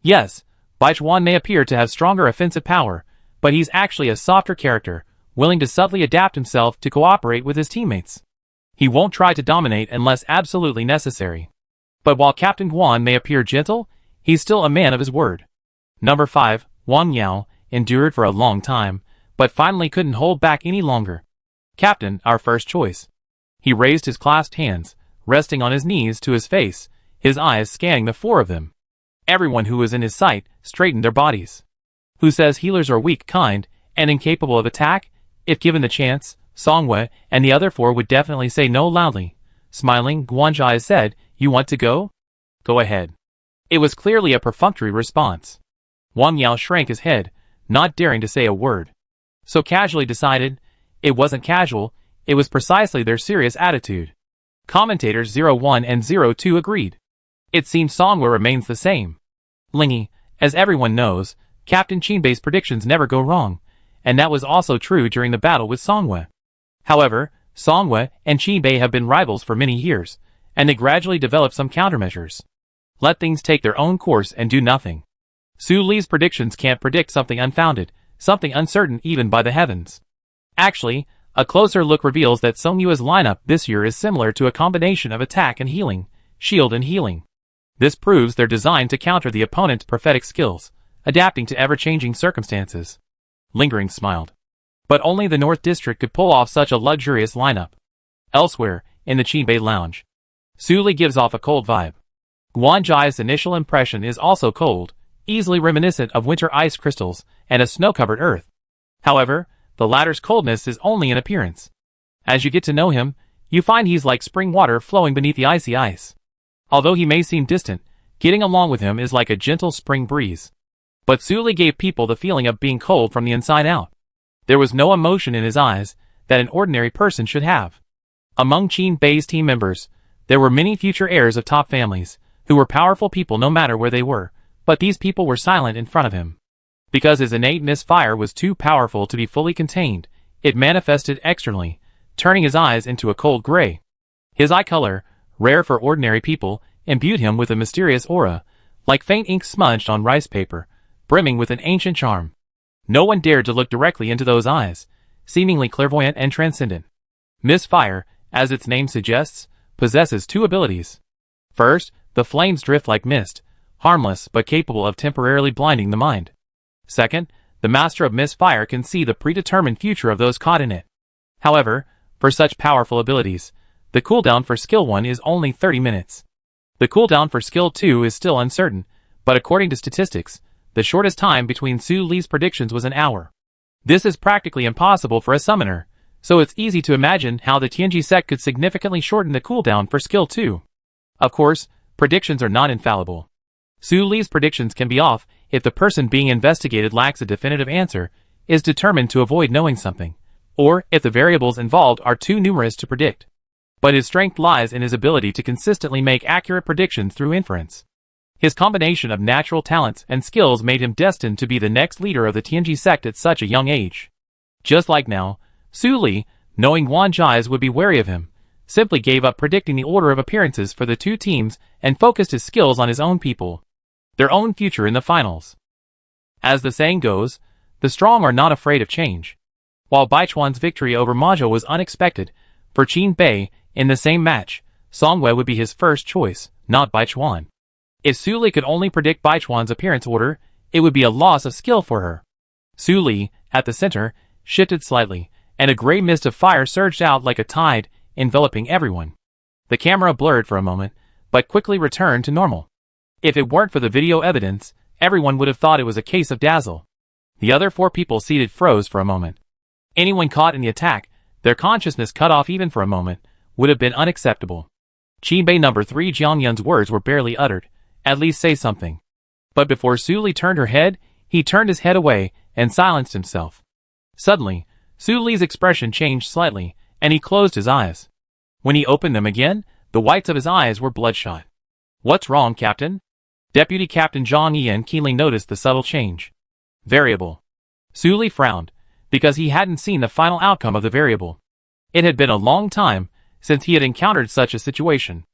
Yes, Baichuan may appear to have stronger offensive power, but he's actually a softer character, willing to subtly adapt himself to cooperate with his teammates. He won't try to dominate unless absolutely necessary. But while Captain Guan may appear gentle, he's still a man of his word. Number 5, Wang Yao, endured for a long time, but finally couldn't hold back any longer. Captain, our first choice. He raised his clasped hands, resting on his knees to his face, his eyes scanning the four of them. Everyone who was in his sight straightened their bodies. Who says healers are weak, kind, and incapable of attack? If given the chance, Songhua and the other four would definitely say no loudly. Smiling, Guanzhai said, "You want to go? Go ahead." It was clearly a perfunctory response. Wang Yao shrank his head, not daring to say a word. So casually decided, it wasn't casual, it was precisely their serious attitude. Commentators 01 and 02 agreed. It seems Songhua remains the same. Lingy, as everyone knows, Captain Qinbei's predictions never go wrong, and that was also true during the battle with Songhua. However, Songhua and Qinbei have been rivals for many years, and they gradually developed some countermeasures. Let things take their own course and do nothing. Su Li's predictions can't predict something unfounded, something uncertain even by the heavens. Actually, a closer look reveals that Songyua's lineup this year is similar to a combination of attack and healing, shield and healing. This proves they're designed to counter the opponent's prophetic skills, adapting to ever-changing circumstances. Lingering smiled. But only the North District could pull off such a luxurious lineup. Elsewhere, in the Qinbei lounge, Su Li gives off a cold vibe. Guanzhai's initial impression is also cold, easily reminiscent of winter ice crystals and a snow-covered earth. However, the latter's coldness is only an appearance. As you get to know him, you find he's like spring water flowing beneath the icy ice. Although he may seem distant, getting along with him is like a gentle spring breeze. But Su Li gave people the feeling of being cold from the inside out. There was no emotion in his eyes that an ordinary person should have. Among Qinbei's team members, there were many future heirs of top families, who were powerful people no matter where they were, but these people were silent in front of him. Because his innate misfire was too powerful to be fully contained, it manifested externally, turning his eyes into a cold gray. His eye color, rare for ordinary people, imbued him with a mysterious aura, like faint ink smudged on rice paper, brimming with an ancient charm. No one dared to look directly into those eyes, seemingly clairvoyant and transcendent. Misfire, as its name suggests, possesses two abilities. First, the flames drift like mist, harmless but capable of temporarily blinding the mind. Second, the master of misfire can see the predetermined future of those caught in it. However, for such powerful abilities, the cooldown for skill 1 is only 30 minutes. The cooldown for skill 2 is still uncertain, but according to statistics, the shortest time between Su Li's predictions was an hour. This is practically impossible for a summoner, so it's easy to imagine how the Tianji sect could significantly shorten the cooldown for skill 2. Of course, predictions are not infallible. Su Li's predictions can be off if the person being investigated lacks a definitive answer, is determined to avoid knowing something, or if the variables involved are too numerous to predict. But his strength lies in his ability to consistently make accurate predictions through inference. His combination of natural talents and skills made him destined to be the next leader of the Tianji sect at such a young age. Just like now, Su Li, knowing Wan Ji's would be wary of him, simply gave up predicting the order of appearances for the two teams and focused his skills on his own people, their own future in the finals. As the saying goes, the strong are not afraid of change. While Baichuan's victory over Majo was unexpected, for Qin Bei, in the same match, Song Wei would be his first choice, not Baichuan. If Su Li could only predict Baichuan's appearance order, it would be a loss of skill for her. Su Li, at the center, shifted slightly, and a gray mist of fire surged out like a tide, enveloping everyone. The camera blurred for a moment, but quickly returned to normal. If it weren't for the video evidence, everyone would have thought it was a case of dazzle. The other 4 people seated froze for a moment. Anyone caught in the attack, their consciousness cut off even for a moment, would have been unacceptable. Qinbei number 3 Jiang Yun's words were barely uttered. At least say something. But before Su Li turned her head, he turned his head away and silenced himself. Suddenly, Su Li's expression changed slightly, and he closed his eyes. When he opened them again, the whites of his eyes were bloodshot. "What's wrong, Captain?" Deputy Captain Zhang Yian keenly noticed the subtle change. Variable. Su Li frowned, because he hadn't seen the final outcome of the variable. It had been a long time since he had encountered such a situation.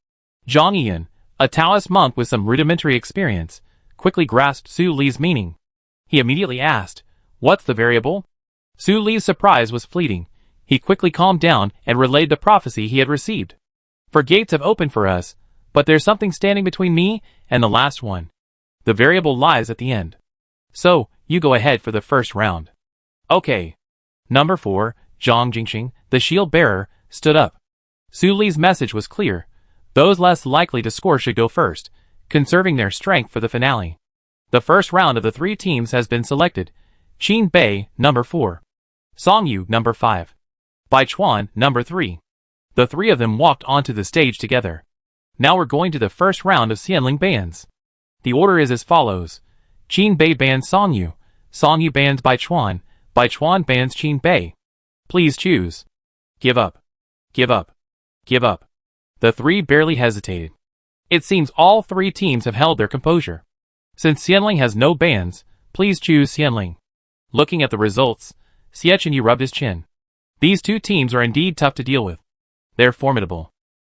Zhang Yian, a Taoist monk with some rudimentary experience, quickly grasped Su Li's meaning. He immediately asked, "What's the variable?" Su Li's surprise was fleeting. He quickly calmed down and relayed the prophecy he had received. "For gates have opened for us, but there's something standing between me and the last one. The variable lies at the end. So, you go ahead for the first round." "Okay." Number 4, Zhang Jingxing, the shield bearer, stood up. Su Li's message was clear. Those less likely to score should go first, conserving their strength for the finale. The first round of the 3 teams has been selected. Qin Bei, number 4. Song Yu, number 5. Baichuan, number 3. The 3 of them walked onto the stage together. Now we're going to the first round of Xianling bans. The order is as follows. Qin Bei bans Song Yu bans Baichuan bans Qin Bei. Please choose. Give up. Give up. Give up. The 3 barely hesitated. It seems all 3 teams have held their composure. Since Xianling has no bans, please choose Xianling. Looking at the results, Xiechenyu rubbed his chin. These 2 teams are indeed tough to deal with. They're formidable.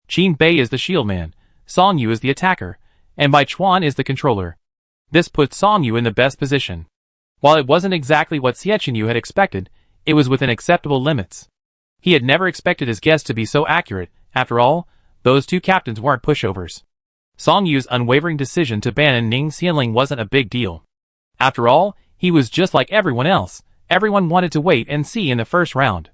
Qin Bei is the shield man, Song Yu is the attacker, and Baichuan is the controller. This puts Song Yu in the best position. While it wasn't exactly what Xiechenyu had expected, it was within acceptable limits. He had never expected his guess to be so accurate. After all, those 2 captains weren't pushovers. Song Yu's unwavering decision to ban Ning Xianling wasn't a big deal. After all, he was just like everyone else. Everyone wanted to wait and see in the first round.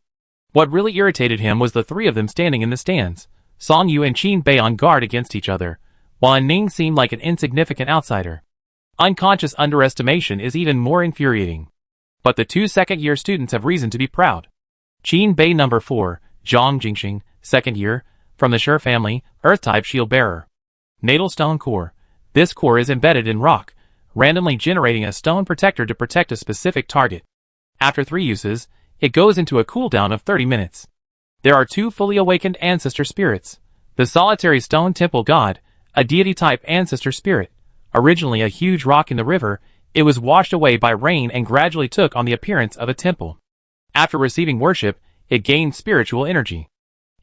What really irritated him was the 3 of them standing in the stands, Song Yu and Qin Bei on guard against each other, while Ning seemed like an insignificant outsider. Unconscious underestimation is even more infuriating. But the 2 second-year students have reason to be proud. Qin Bei number 4, Zhang Jingxing, second year, from the Shi family, Earth-type shield bearer. Natal stone core. This core is embedded in rock, randomly generating a stone protector to protect a specific target. After 3 uses, it goes into a cooldown of 30 minutes. There are 2 fully awakened ancestor spirits. The solitary stone temple god, a deity-type ancestor spirit. Originally a huge rock in the river, it was washed away by rain and gradually took on the appearance of a temple. After receiving worship, it gained spiritual energy.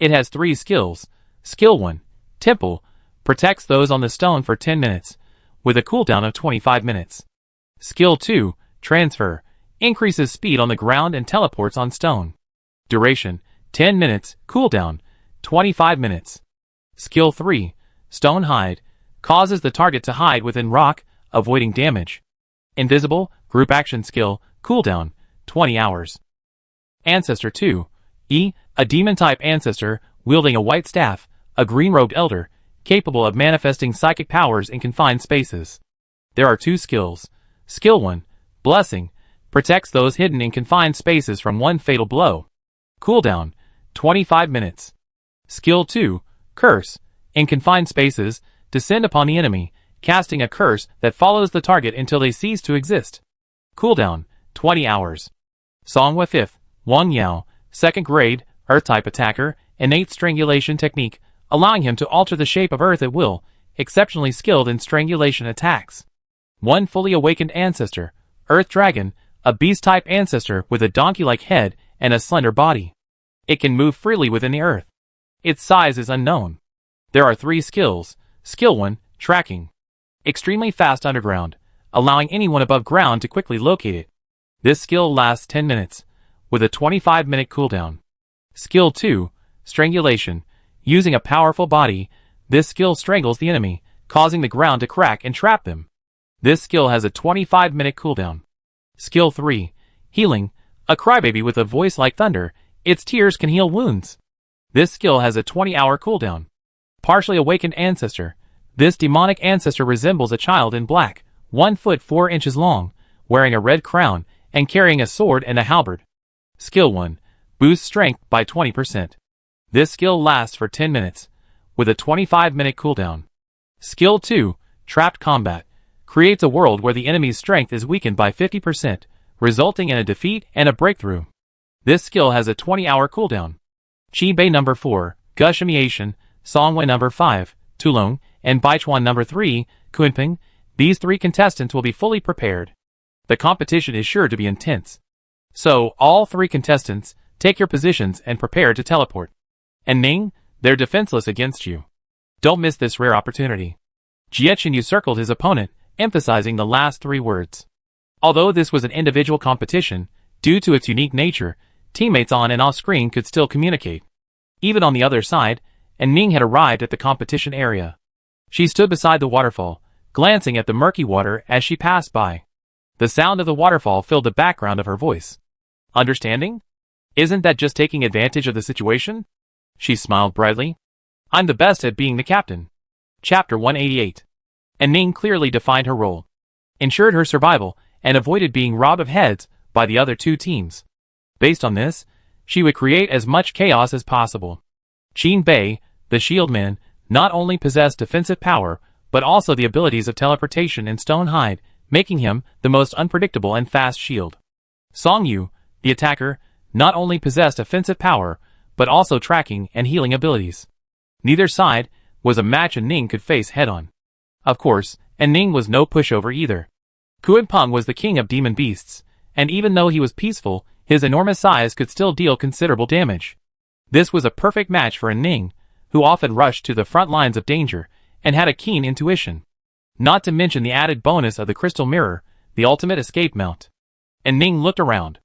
It has 3 skills. Skill 1, Temple, protects those on the stone for 10 minutes, with a cooldown of 25 minutes. Skill 2, Transfer, increases speed on the ground and teleports on stone. Duration, 10 minutes, cooldown, 25 minutes. Skill 3, Stone Hide, causes the target to hide within rock, avoiding damage. Invisible, group action skill, cooldown, 20 hours. Ancestor 2, a demon-type ancestor, wielding a white staff, a green-robed elder, capable of manifesting psychic powers in confined spaces. There are 2 skills. Skill 1, Blessing, protects those hidden in confined spaces from one fatal blow. Cooldown, 25 minutes. Skill 2, Curse, in confined spaces, descend upon the enemy, casting a curse that follows the target until they cease to exist. Cooldown, 20 hours. Songhua 5th, Wang Yao, 2nd grade, Earth-type attacker, innate strangulation technique, allowing him to alter the shape of Earth at will, exceptionally skilled in strangulation attacks. 1 fully awakened ancestor, Earth Dragon, a beast-type ancestor with a donkey-like head and a slender body. It can move freely within the Earth. Its size is unknown. There are 3 skills. Skill 1, Tracking. Extremely fast underground, allowing anyone above ground to quickly locate it. This skill lasts 10 minutes, with a 25-minute cooldown. Skill 2, Strangulation. Using a powerful body, this skill strangles the enemy, causing the ground to crack and trap them. This skill has a 25-minute cooldown. Skill 3, Healing. A crybaby with a voice like thunder, its tears can heal wounds. This skill has a 20-hour cooldown. Partially awakened ancestor. This demonic ancestor resembles a child in black, 1 foot 4 inches long, wearing a red crown, and carrying a sword and a halberd. Skill 1, Boost strength by 20%. This skill lasts for 10 minutes, with a 25-minute cooldown. Skill 2, Trapped combat. Creates a world where the enemy's strength is weakened by 50%, resulting in a defeat and a breakthrough. This skill has a 20-hour cooldown. Qibei number 4, Gushimiation, Songhua number 5, Tulong, and Baichuan number 3, Kunping. These 3 contestants will be fully prepared. The competition is sure to be intense. So, all 3 contestants, take your positions and prepare to teleport. And Ning, they're defenseless against you. Don't miss this rare opportunity. Jiechin circled his opponent, emphasizing the last 3 words. Although this was an individual competition, due to its unique nature, teammates on and off screen could still communicate. Even on the other side, and Ning had arrived at the competition area. She stood beside the waterfall, glancing at the murky water as she passed by. The sound of the waterfall filled the background of her voice. Understanding? Isn't that just taking advantage of the situation? She smiled brightly. I'm the best at being the captain. Chapter 188. And Ning clearly defined her role. Ensured her survival, and avoided being robbed of heads by the other 2 teams. Based on this, she would create as much chaos as possible. Qin Bei, the shield man, not only possessed defensive power, but also the abilities of teleportation and stone hide, making him the most unpredictable and fast shield. Song Yu, the attacker, not only possessed offensive power, but also tracking and healing abilities. Neither side was a match Ning could face head-on. Of course, and Ning was no pushover either. Kunpeng was the king of demon beasts, and even though he was peaceful, his enormous size could still deal considerable damage. This was a perfect match for Ning, who often rushed to the front lines of danger, and had a keen intuition. Not to mention the added bonus of the crystal mirror, the ultimate escape mount. And Ning looked around.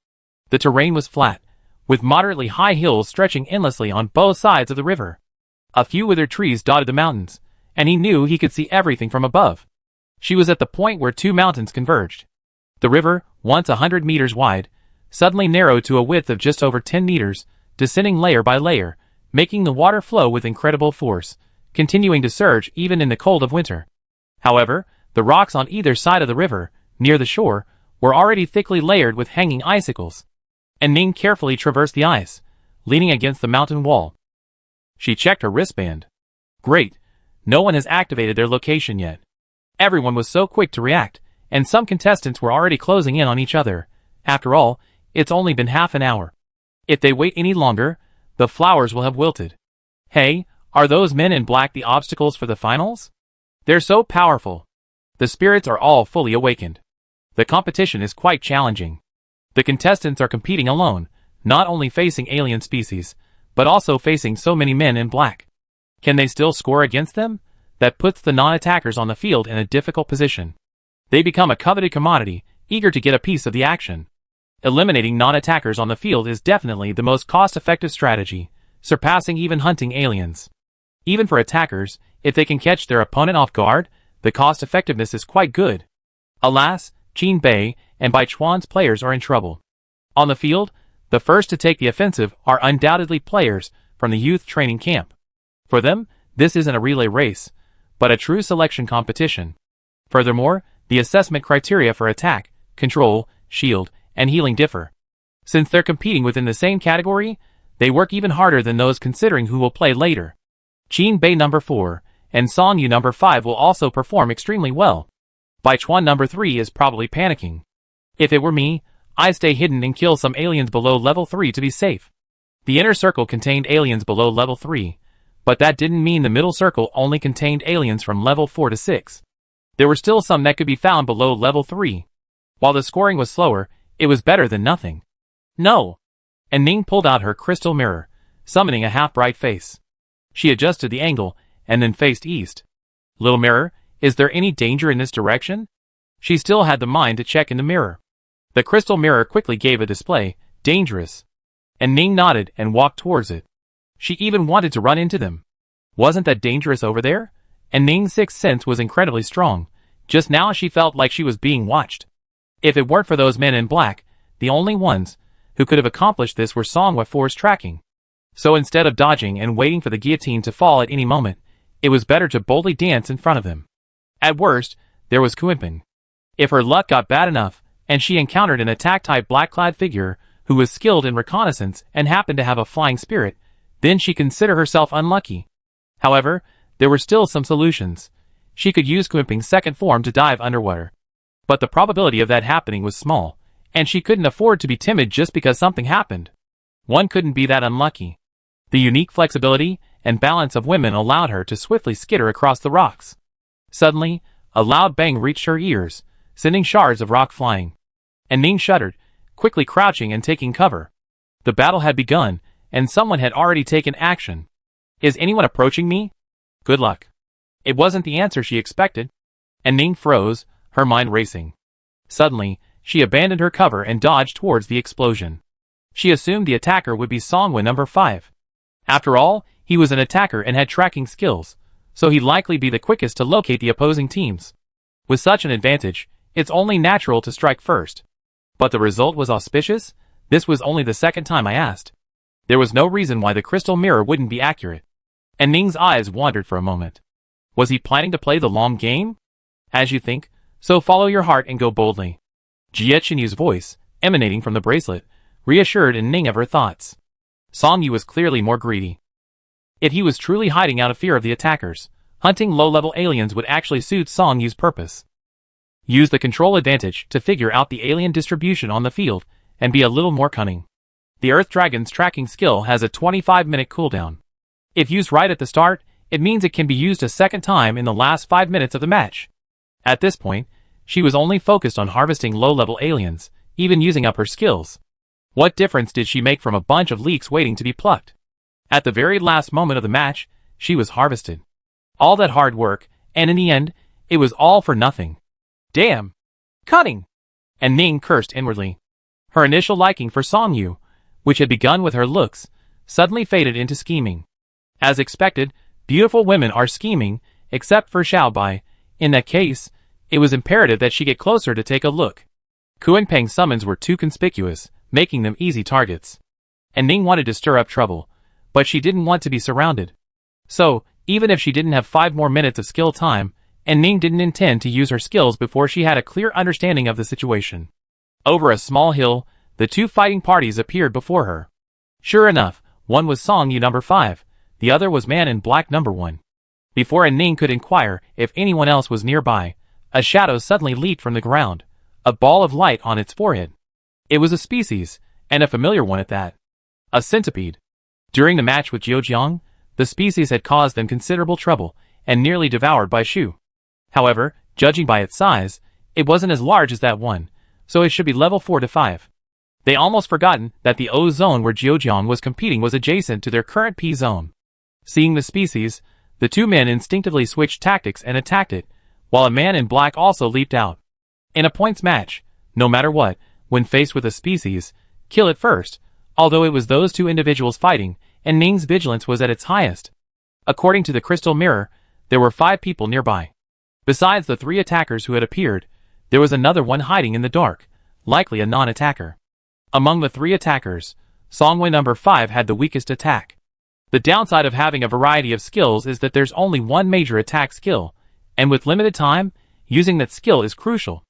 The terrain was flat, with moderately high hills stretching endlessly on both sides of the river. A few withered trees dotted the mountains, and he knew he could see everything from above. She was at the point where 2 mountains converged. The river, once 100 meters wide, suddenly narrowed to a width of just over 10 meters, descending layer by layer, making the water flow with incredible force, continuing to surge even in the cold of winter. However, the rocks on either side of the river, near the shore, were already thickly layered with hanging icicles. And Ning carefully traversed the ice, leaning against the mountain wall. She checked her wristband. Great, no one has activated their location yet. Everyone was so quick to react, and some contestants were already closing in on each other. After all, it's only been half an hour. If they wait any longer, the flowers will have wilted. Hey, are those men in black the obstacles for the finals? They're so powerful. The spirits are all fully awakened. The competition is quite challenging. The contestants are competing alone, not only facing alien species, but also facing so many men in black. Can they still score against them? That puts the non-attackers on the field in a difficult position. They become a coveted commodity, eager to get a piece of the action. Eliminating non-attackers on the field is definitely the most cost-effective strategy, surpassing even hunting aliens. Even for attackers, if they can catch their opponent off guard, the cost-effectiveness is quite good. Alas, Qin Bei and Baichuan's players are in trouble. On the field, the first to take the offensive are undoubtedly players from the youth training camp. For them, this isn't a relay race, but a true selection competition. Furthermore, the assessment criteria for attack, control, shield, and healing differ. Since they're competing within the same category, they work even harder than those considering who will play later. Qin Bei number 4, and Song Yu number 5 will also perform extremely well. Bai Chuan number 3 is probably panicking. If it were me, I'd stay hidden and kill some aliens below level 3 to be safe. The inner circle contained aliens below level 3, but that didn't mean the middle circle only contained aliens from level 4 to 6. There were still some that could be found below level 3. While the scoring was slower, it was better than nothing. No! And Ning pulled out her crystal mirror, summoning a half-bright face. She adjusted the angle, and then faced east. Little mirror, is there any danger in this direction? She still had the mind to check in the mirror. The crystal mirror quickly gave a display, dangerous. And Ning nodded and walked towards it. She even wanted to run into them. Wasn't that dangerous over there? And Ning's sixth sense was incredibly strong. Just now she felt like she was being watched. If it weren't for those men in black, the only ones who could have accomplished this were Song Wefo's tracking. So instead of dodging and waiting for the guillotine to fall at any moment, it was better to boldly dance in front of them. At worst, there was Kuenping. If her luck got bad enough, and she encountered an attack-type black-clad figure who was skilled in reconnaissance and happened to have a flying spirit, then she considered herself unlucky. However, there were still some solutions. She could use Kuenping's second form to dive underwater. But the probability of that happening was small, and she couldn't afford to be timid just because something happened. One couldn't be that unlucky. The unique flexibility and balance of women allowed her to swiftly skitter across the rocks. Suddenly, a loud bang reached her ears, sending shards of rock flying. And Ning shuddered, quickly crouching and taking cover. The battle had begun, and someone had already taken action. Is anyone approaching me? Good luck. It wasn't the answer she expected. And Ning froze, her mind racing. Suddenly, she abandoned her cover and dodged towards the explosion. She assumed the attacker would be Songwen number 5. After all, he was an attacker and had tracking skills, so he'd likely be the quickest to locate the opposing teams. With such an advantage, it's only natural to strike first. But the result was auspicious. This was only the second time I asked. There was no reason why the crystal mirror wouldn't be accurate. And Ning's eyes wandered for a moment. Was he planning to play the long game? As you think, so follow your heart and go boldly. Jie Qinyu's voice, emanating from the bracelet, reassured Ning of her thoughts. Song Yu was clearly more greedy. If he was truly hiding out of fear of the attackers, hunting low-level aliens would actually suit Song Yu's purpose. Use the control advantage to figure out the alien distribution on the field, and be a little more cunning. The Earth Dragon's tracking skill has a 25-minute cooldown. If used right at the start, it means it can be used a second time in the last 5 minutes of the match. At this point, she was only focused on harvesting low-level aliens, even using up her skills. What difference did she make from a bunch of leeks waiting to be plucked? At the very last moment of the match, she was harvested. All that hard work, and in the end, it was all for nothing. Damn! Cunning! And Ning cursed inwardly. Her initial liking for Song Yu, which had begun with her looks, suddenly faded into scheming. As expected, beautiful women are scheming, except for Xiaobai. In that case, it was imperative that she get closer to take a look. Kuenpeng's summons were too conspicuous, making them easy targets. And Ning wanted to stir up trouble, but she didn't want to be surrounded. So, even if she didn't have 5 more minutes of skill time, and Ning didn't intend to use her skills before she had a clear understanding of the situation. Over a small hill, the two fighting parties appeared before her. Sure enough, one was Song Yu number 5, the other was Man in Black number 1. Before Ning could inquire if anyone else was nearby, a shadow suddenly leaped from the ground, a ball of light on its forehead. It was a species, and a familiar one at that. A centipede. During the match with Jiang, the species had caused them considerable trouble, and nearly devoured Bai Shu. However, judging by its size, it wasn't as large as that one, so it should be level 4 to 5. They almost forgotten that the O zone where Jiang was competing was adjacent to their current P zone. Seeing the species, the two men instinctively switched tactics and attacked it, while a man in black also leaped out. In a points match, no matter what, when faced with a species, kill it first, although it was those two individuals fighting, and Ning's vigilance was at its highest. According to the crystal mirror, there were 5 people nearby. Besides the 3 attackers who had appeared, there was another one hiding in the dark, likely a non-attacker. Among the 3 attackers, Songwen number 5 had the weakest attack. The downside of having a variety of skills is that there's only one major attack skill, and with limited time, using that skill is crucial.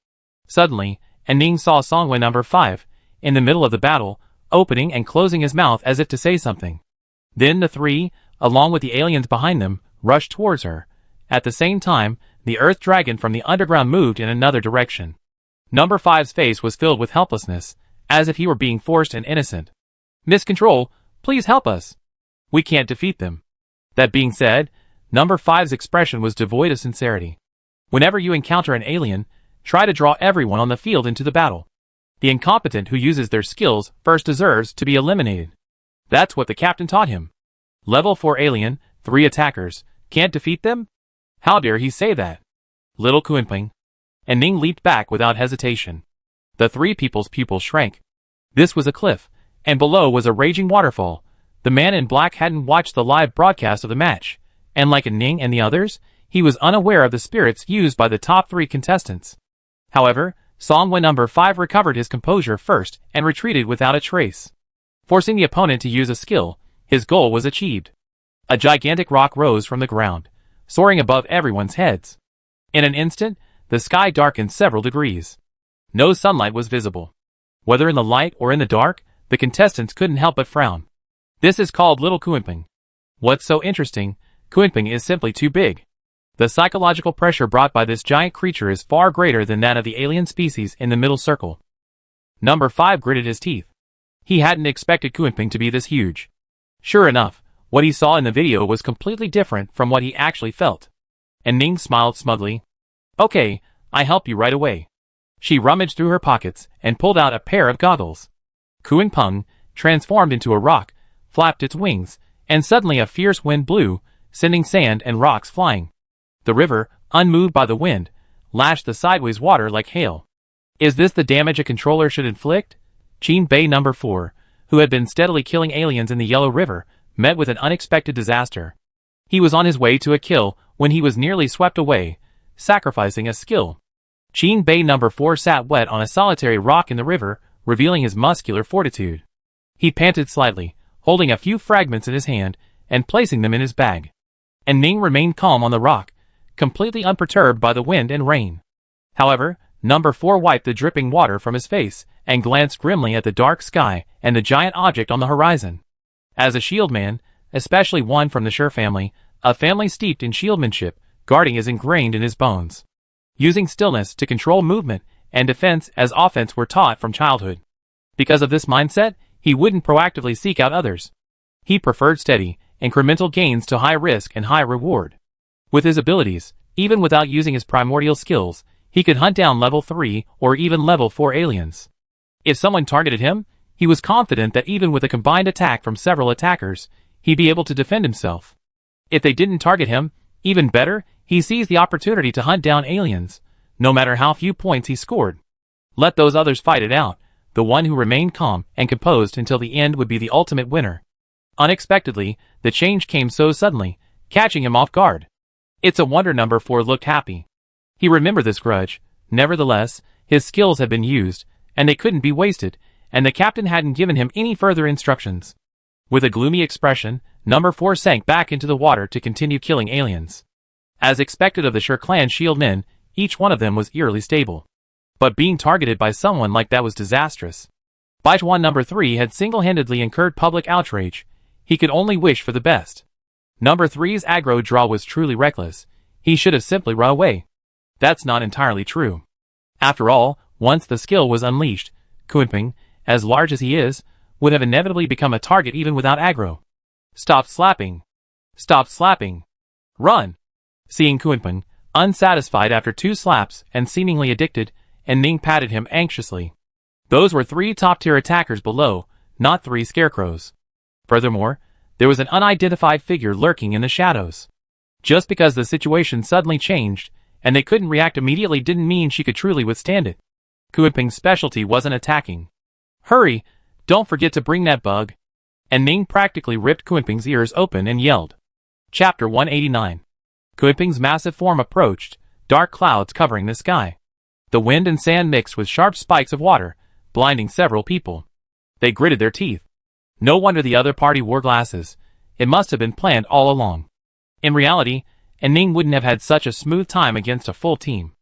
Suddenly, Ning saw Songwen number 5, in the middle of the battle, opening and closing his mouth as if to say something. Then the 3, along with the aliens behind them, rushed towards her. At the same time, the Earth Dragon from the underground moved in another direction. Number 5's face was filled with helplessness, as if he were being forced and innocent. Miss Control, please help us. We can't defeat them. That being said, Number 5's expression was devoid of sincerity. Whenever you encounter an alien, try to draw everyone on the field into the battle. The incompetent who uses their skills first deserves to be eliminated. That's what the captain taught him. Level 4 alien, 3 attackers, can't defeat them? How dare he say that? Little Kunping. And Ning leaped back without hesitation. The three people's pupils shrank. This was a cliff, and below was a raging waterfall. The man in black hadn't watched the live broadcast of the match, and like Ning and the others, he was unaware of the spirits used by the top 3 contestants. However, Songwen number 5 recovered his composure first and retreated without a trace. Forcing the opponent to use a skill, his goal was achieved. A gigantic rock rose from the ground, soaring above everyone's heads. In an instant, the sky darkened several degrees. No sunlight was visible. Whether in the light or in the dark, the contestants couldn't help but frown. This is called Little Kunping. What's so interesting, Kunping is simply too big. The psychological pressure brought by this giant creature is far greater than that of the alien species in the middle circle. Number 5 gritted his teeth. He hadn't expected Kunping to be this huge. Sure enough, what he saw in the video was completely different from what he actually felt. And Ning smiled smugly. Okay, I help you right away. She rummaged through her pockets and pulled out a pair of goggles. Kunping, transformed into a rock, flapped its wings, and suddenly a fierce wind blew, sending sand and rocks flying. The river, unmoved by the wind, lashed the sideways water like hail. Is this the damage a controller should inflict? Qin Bei number 4, who had been steadily killing aliens in the Yellow River, met with an unexpected disaster. He was on his way to a kill when he was nearly swept away, sacrificing a skill. Qin Bei number 4 sat wet on a solitary rock in the river, revealing his muscular fortitude. He panted slightly, holding a few fragments in his hand and placing them in his bag. And Ning remained calm on the rock, completely unperturbed by the wind and rain. However, number 4 wiped the dripping water from his face and glanced grimly at the dark sky and the giant object on the horizon. As a shieldman, especially one from the Sure family, a family steeped in shieldmanship, guarding is ingrained in his bones. Using stillness to control movement and defense as offense were taught from childhood. Because of this mindset, he wouldn't proactively seek out others. He preferred steady, incremental gains to high risk and high reward. With his abilities, even without using his primordial skills, he could hunt down level 3 or even level 4 aliens. If someone targeted him, he was confident that even with a combined attack from several attackers, he'd be able to defend himself. If they didn't target him, even better, he seized the opportunity to hunt down aliens, no matter how few points he scored. Let those others fight it out. The one who remained calm and composed until the end would be the ultimate winner. Unexpectedly, the change came so suddenly, catching him off guard. It's a wonder number 4 looked happy. He remembered this grudge. Nevertheless, his skills had been used, and they couldn't be wasted, and the captain hadn't given him any further instructions. With a gloomy expression, number 4 sank back into the water to continue killing aliens. As expected of the Sure clan shield men, each one of them was eerily stable. But being targeted by someone like that was disastrous. Baichuan number 3 had single-handedly incurred public outrage. He could only wish for the best. Number 3's aggro draw was truly reckless. He should have simply run away. That's not entirely true. After all, once the skill was unleashed, Kunping, as large as he is, would have inevitably become a target even without aggro. Stop slapping. Stop slapping. Run. Seeing Kunping, unsatisfied after 2 slaps and seemingly addicted, and Ning patted him anxiously. Those were 3 top-tier attackers below, not 3 scarecrows. Furthermore, there was an unidentified figure lurking in the shadows. Just because the situation suddenly changed, and they couldn't react immediately didn't mean she could truly withstand it. Kunping's specialty wasn't attacking. Hurry, don't forget to bring that bug. And Ning practically ripped Kunping's ears open and yelled. Chapter 189. Kunping's massive form approached, dark clouds covering the sky. The wind and sand mixed with sharp spikes of water, blinding several people. They gritted their teeth. No wonder the other party wore glasses. It must have been planned all along. In reality, Ning wouldn't have had such a smooth time against a full team.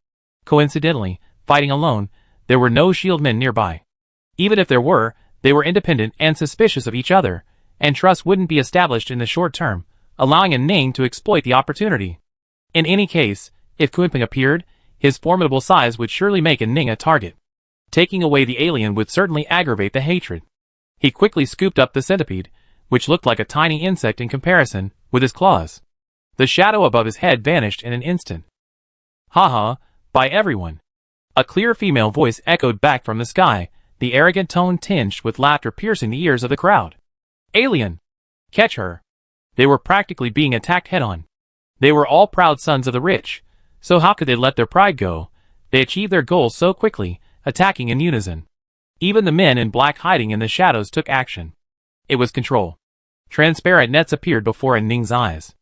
Coincidentally, fighting alone, there were no shieldmen nearby. Even if there were, they were independent and suspicious of each other, and trust wouldn't be established in the short term, allowing Ning to exploit the opportunity. In any case, if Kunpeng appeared, his formidable size would surely make Ning a target. Taking away the alien would certainly aggravate the hatred. He quickly scooped up the centipede, which looked like a tiny insect in comparison, with his claws. The shadow above his head vanished in an instant. "Haha, by everyone." A clear female voice echoed back from the sky, the arrogant tone tinged with laughter piercing the ears of the crowd. "Alien! Catch her!" They were practically being attacked head-on. They were all proud sons of the rich, so how could they let their pride go? They achieved their goals so quickly, attacking in unison. Even the men in black hiding in the shadows took action. It was control. Transparent nets appeared before Ning's eyes.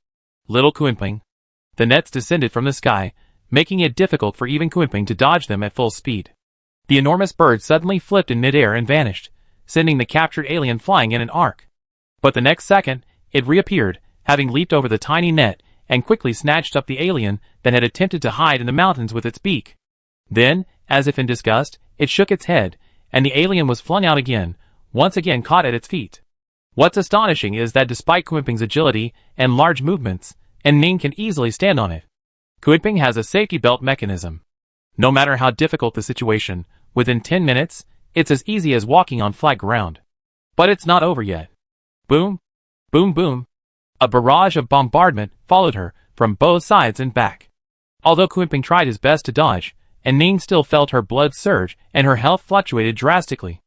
Little Kunpeng. The nets descended from the sky, making it difficult for even Kunpeng to dodge them at full speed. The enormous bird suddenly flipped in midair and vanished, sending the captured alien flying in an arc. But the next second, it reappeared, having leaped over the tiny net, and quickly snatched up the alien that had attempted to hide in the mountains with its beak. Then, as if in disgust, it shook its head, and the alien was flung out again, once again caught at its feet. What's astonishing is that despite Kunpeng's agility and large movements, Ning can easily stand on it. Kunpeng has a safety belt mechanism. No matter how difficult the situation, within 10 minutes, it's as easy as walking on flat ground. But it's not over yet. Boom! Boom boom! A barrage of bombardment followed her, from both sides and back. Although Kunpeng tried his best to dodge, Ning still felt her blood surge and her health fluctuated drastically.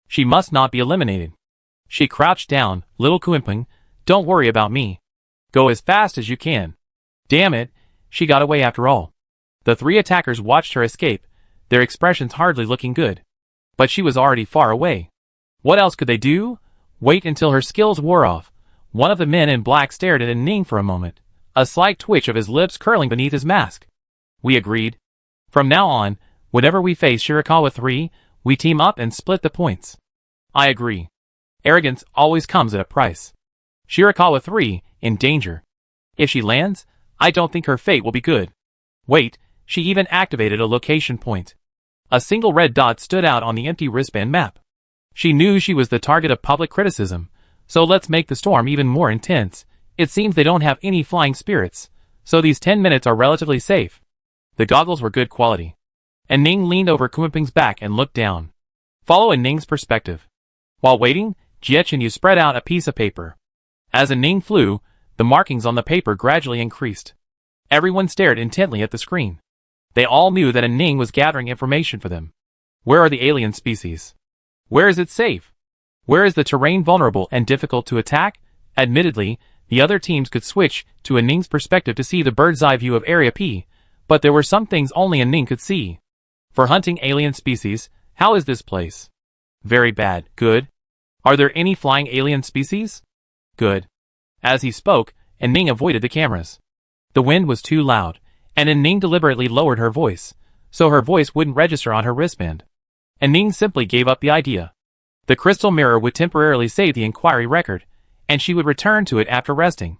She must not be eliminated. She crouched down. "Little Kunpeng, don't worry about me. Go as fast as you can." Damn it, she got away after all. The three attackers watched her escape, their expressions hardly looking good. But she was already far away. What else could they do? Wait until her skills wore off. One of the men in black stared at Ning for a moment, a slight twitch of his lips curling beneath his mask. "We agreed. From now on, whenever we face Shirakawa 3, we team up and split the points." "I agree. Arrogance always comes at a price." Shirakawa 3, in danger. If she lands, I don't think her fate will be good. Wait, she even activated a location point. A single red dot stood out on the empty wristband map. She knew she was the target of public criticism, so let's make the storm even more intense. It seems they don't have any flying spirits, so these 10 minutes are relatively safe. The goggles were good quality. Ning leaned over Kunpeng's back and looked down. Follow Ning's perspective. While waiting, Jiechenyu spread out a piece of paper. As Ning flew, the markings on the paper gradually increased. Everyone stared intently at the screen. They all knew that Ning was gathering information for them. Where are the alien species? Where is it safe? Where is the terrain vulnerable and difficult to attack? Admittedly, the other teams could switch to Ning's perspective to see the bird's-eye view of Area P, but there were some things only Ning could see. For hunting alien species, how is this place? Very bad. Good. Are there any flying alien species? Good. As he spoke, Ning avoided the cameras. The wind was too loud, and Ning deliberately lowered her voice, so her voice wouldn't register on her wristband. Ning simply gave up the idea. The crystal mirror would temporarily save the inquiry record, and she would return to it after resting.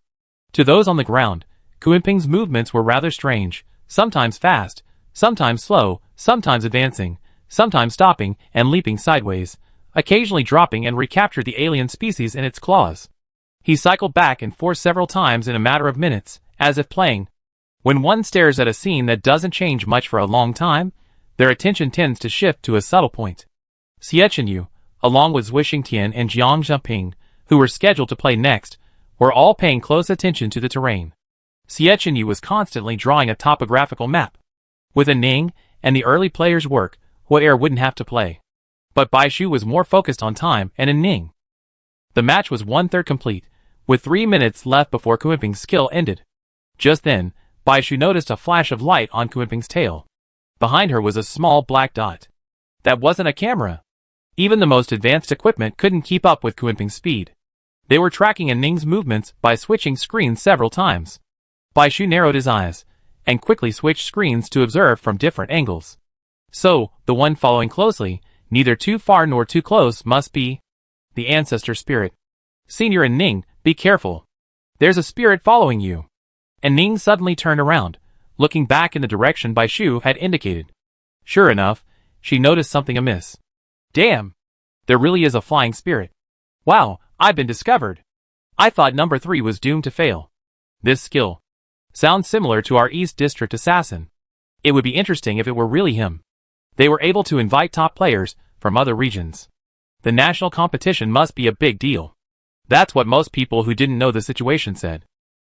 To those on the ground, Kunpeng's movements were rather strange, sometimes fast, sometimes slow, sometimes advancing, sometimes stopping and leaping sideways, occasionally dropping and recaptured the alien species in its claws. He cycled back and forth several times in a matter of minutes, as if playing. When one stares at a scene that doesn't change much for a long time, their attention tends to shift to a subtle point. Xiechenyu, along with Zui Xingtian and Jiang Zheping, who were scheduled to play next, were all paying close attention to the terrain. Xiechenyu was constantly drawing a topographical map. With Ning and the early players' work, Huaer wouldn't have to play. But Baishu was more focused on time and Ning. The match was 1/3 complete, with 3 minutes left before Kunpeng's skill ended. Just then, Baishu noticed a flash of light on Kunpeng's tail. Behind her was a small black dot. That wasn't a camera. Even the most advanced equipment couldn't keep up with Kunpeng's speed. They were tracking Ning's movements by switching screens several times. Baishu narrowed his eyes, and quickly switched screens to observe from different angles. So, the one following closely, neither too far nor too close, must be the ancestor spirit. Senior Ning, be careful. There's a spirit following you. Ning suddenly turned around, looking back in the direction Baishu had indicated. Sure enough, she noticed something amiss. Damn! There really is a flying spirit. Wow, I've been discovered. I thought number 3 was doomed to fail. This skill sounds similar to our East District assassin. It would be interesting if it were really him. They were able to invite top players from other regions. The national competition must be a big deal. That's what most people who didn't know the situation said.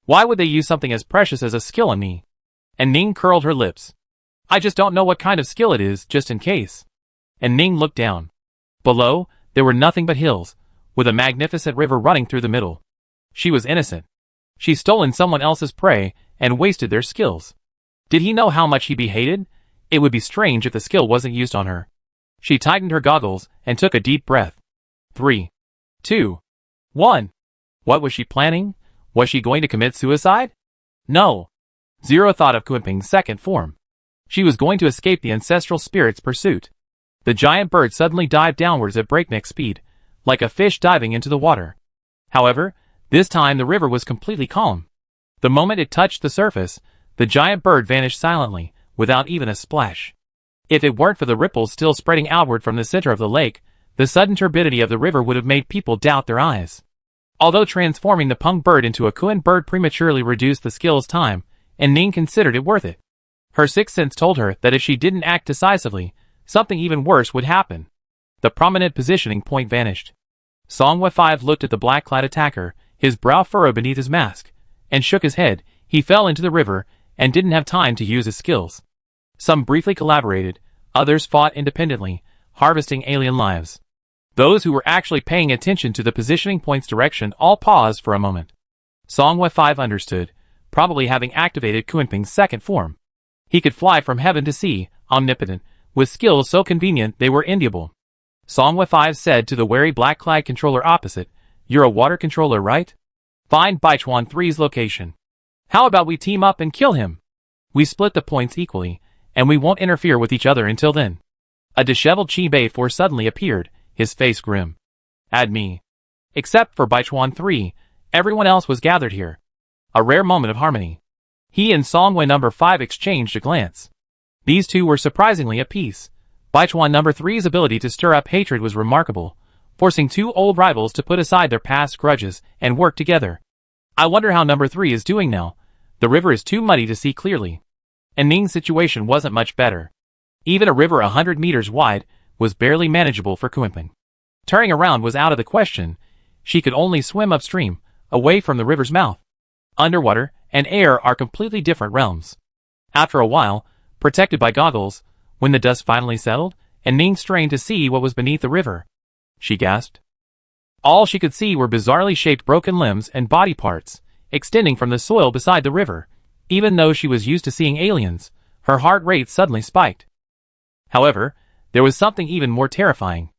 Why would they use something as precious as a skill on me? And Ning curled her lips. I just don't know what kind of skill it is, just in case. And Ning looked down. Below, there were nothing but hills, with a magnificent river running through the middle. She was innocent. She'd stolen someone else's prey and wasted their skills. Did he know how much he'd be hated? It would be strange if the skill wasn't used on her. She tightened her goggles and took a deep breath. 3, 2, 1. What was she planning? Was she going to commit suicide? No. Zero thought of Kunping's second form. She was going to escape the ancestral spirit's pursuit. The giant bird suddenly dived downwards at breakneck speed, like a fish diving into the water. However, this time the river was completely calm. The moment it touched the surface, the giant bird vanished silently, without even a splash. If it weren't for the ripples still spreading outward from the center of the lake, the sudden turbidity of the river would have made people doubt their eyes. Although transforming the pung bird into a Kun bird prematurely reduced the skill's time, and Ning considered it worth it. Her sixth sense told her that if she didn't act decisively, something even worse would happen. The prominent positioning point vanished. Songhua 5 looked at the black-clad attacker, his brow furrowed beneath his mask, and shook his head. He fell into the river, and didn't have time to use his skills. Some briefly collaborated, others fought independently, harvesting alien lives. Those who were actually paying attention to the positioning point's direction all paused for a moment. Songhua 5 understood, probably having activated Kunping's second form. He could fly from heaven to sea, omnipotent, with skills so convenient they were enviable. Songhua 5 said to the wary black-clad controller opposite, "You're a water controller, right? Find Baichuan 3's location. How about we team up and kill him? We split the points equally, and we won't interfere with each other until then." A disheveled Qibei force suddenly appeared, his face grim. "Add me." Except for Baichuan 3, everyone else was gathered here. A rare moment of harmony. He and Songhua number 5 exchanged a glance. These two were surprisingly at peace. Baichuan number 3's ability to stir up hatred was remarkable, forcing two old rivals to put aside their past grudges and work together. I wonder how number 3 is doing now. The river is too muddy to see clearly. And Ning's situation wasn't much better. Even a river 100 meters wide was barely manageable for Kunping. Turning around was out of the question. She could only swim upstream, away from the river's mouth. Underwater and air are completely different realms. After a while, protected by goggles, when the dust finally settled, and Ning strained to see what was beneath the river, she gasped. All she could see were bizarrely shaped broken limbs and body parts, extending from the soil beside the river. Even though she was used to seeing aliens, her heart rate suddenly spiked. However, there was something even more terrifying.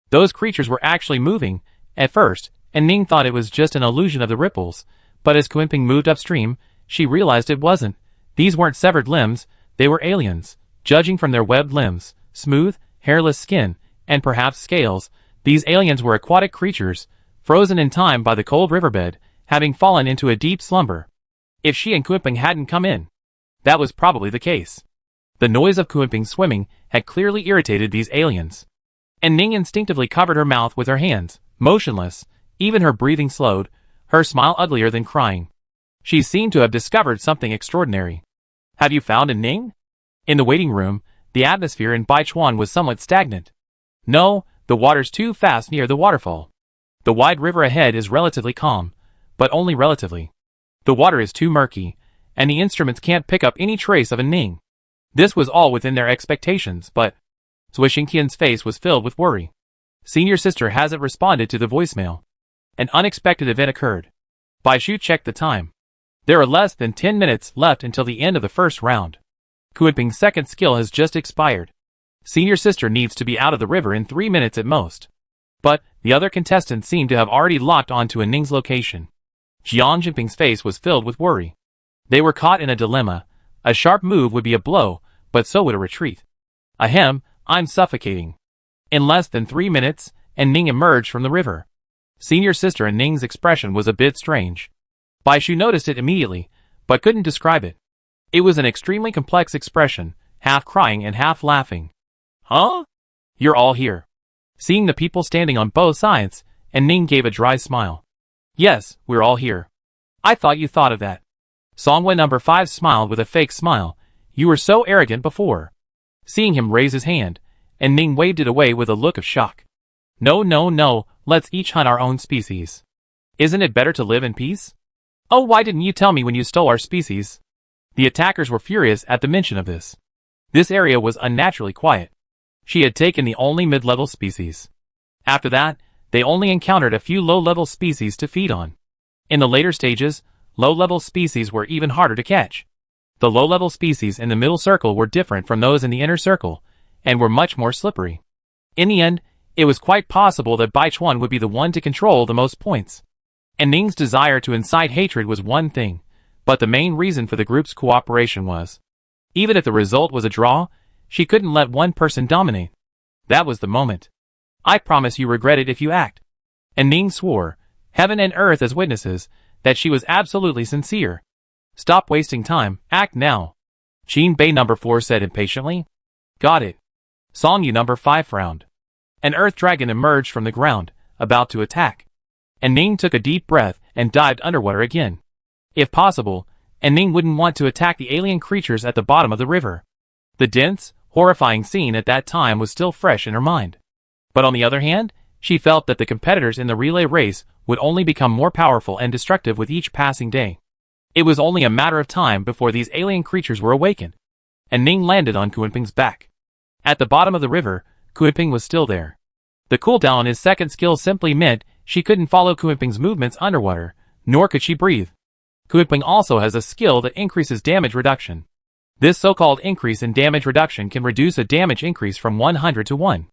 Those creatures were actually moving, at first, and Ning thought it was just an illusion of the ripples, but as Kunping moved upstream, she realized it wasn't. These weren't severed limbs, they were aliens. Judging from their webbed limbs, smooth, hairless skin, and perhaps scales, these aliens were aquatic creatures, frozen in time by the cold riverbed, having fallen into a deep slumber. If she and Kunping hadn't come in, that was probably the case. The noise of Kunping swimming had clearly irritated these aliens. And Ning instinctively covered her mouth with her hands, motionless, even her breathing slowed, her smile uglier than crying. She seemed to have discovered something extraordinary. "Have you found a Ning?" In the waiting room, the atmosphere in Baichuan was somewhat stagnant. "No, the water's too fast near the waterfall. The wide river ahead is relatively calm, but only relatively. The water is too murky, and the instruments can't pick up any trace of a Ning." This was all within their expectations, but Zui Xingtian's face was filled with worry. Senior sister hasn't responded to the voicemail. An unexpected event occurred. Bai Shu checked the time. There are less than 10 minutes left until the end of the first round. Kunping's second skill has just expired. Senior sister needs to be out of the river in 3 minutes at most. But the other contestants seemed to have already locked onto a Ning's location. Jiang Jinping's face was filled with worry. They were caught in a dilemma. A sharp move would be a blow, but so would a retreat. Ahem, I'm suffocating. In less than 3 minutes, and Ning emerged from the river. Senior sister and Ning's expression was a bit strange. Bai Shu noticed it immediately, but couldn't describe it. It was an extremely complex expression, half crying and half laughing. "Huh? You're all here." Seeing the people standing on both sides, and Ning gave a dry smile. "Yes, we're all here. I thought you thought of that." Songwen number 5 smiled with a fake smile. You were so arrogant before. Seeing him raise his hand, and Ning waved it away with a look of shock. No, no, no, let's each hunt our own species. Isn't it better to live in peace? Oh, why didn't you tell me when you stole our species? The attackers were furious at the mention of this. This area was unnaturally quiet. She had taken the only mid-level species. After that, they only encountered a few low-level species to feed on. In the later stages, low-level species were even harder to catch. The low-level species in the middle circle were different from those in the inner circle, and were much more slippery. In the end, it was quite possible that Baichuan would be the one to control the most points. And Ning's desire to incite hatred was one thing, but the main reason for the group's cooperation was, even if the result was a draw, she couldn't let one person dominate. That was the moment. I promise you regret it if you act. And Ning swore, heaven and earth as witnesses, that she was absolutely sincere. Stop wasting time, act now. Qin Bei number 4 said impatiently. Got it. Song Yu number 5 frowned. An earth dragon emerged from the ground, about to attack. And Ning took a deep breath and dived underwater again. If possible, and Ning wouldn't want to attack the alien creatures at the bottom of the river. The dense, horrifying scene at that time was still fresh in her mind. But on the other hand, she felt that the competitors in the relay race would only become more powerful and destructive with each passing day. It was only a matter of time before these alien creatures were awakened. And Ning landed on Kunping's back. At the bottom of the river, Kunping was still there. The cooldown on his second skill simply meant she couldn't follow Kunping's movements underwater, nor could she breathe. Kunping also has a skill that increases damage reduction. This so-called increase in damage reduction can reduce a damage increase from 100 to 1.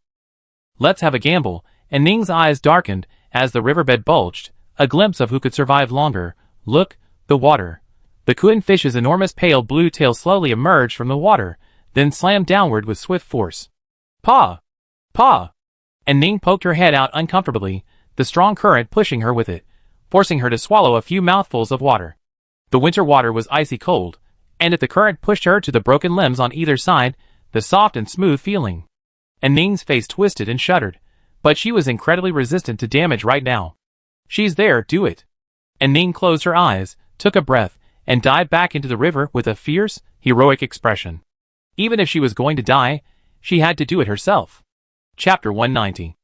Let's have a gamble, and Ning's eyes darkened as the riverbed bulged, a glimpse of who could survive longer. Look, the water. The Kun fish's enormous pale blue tail slowly emerged from the water, then slammed downward with swift force. Paw! Paw! And Ning poked her head out uncomfortably, the strong current pushing her with it, forcing her to swallow a few mouthfuls of water. The winter water was icy cold, and if the current pushed her to the broken limbs on either side, the soft and smooth feeling. And Ning's face twisted and shuddered, but she was incredibly resistant to damage right now. She's there, do it. And Ning closed her eyes, took a breath, and dived back into the river with a fierce, heroic expression. Even if she was going to die, she had to do it herself. Chapter 190.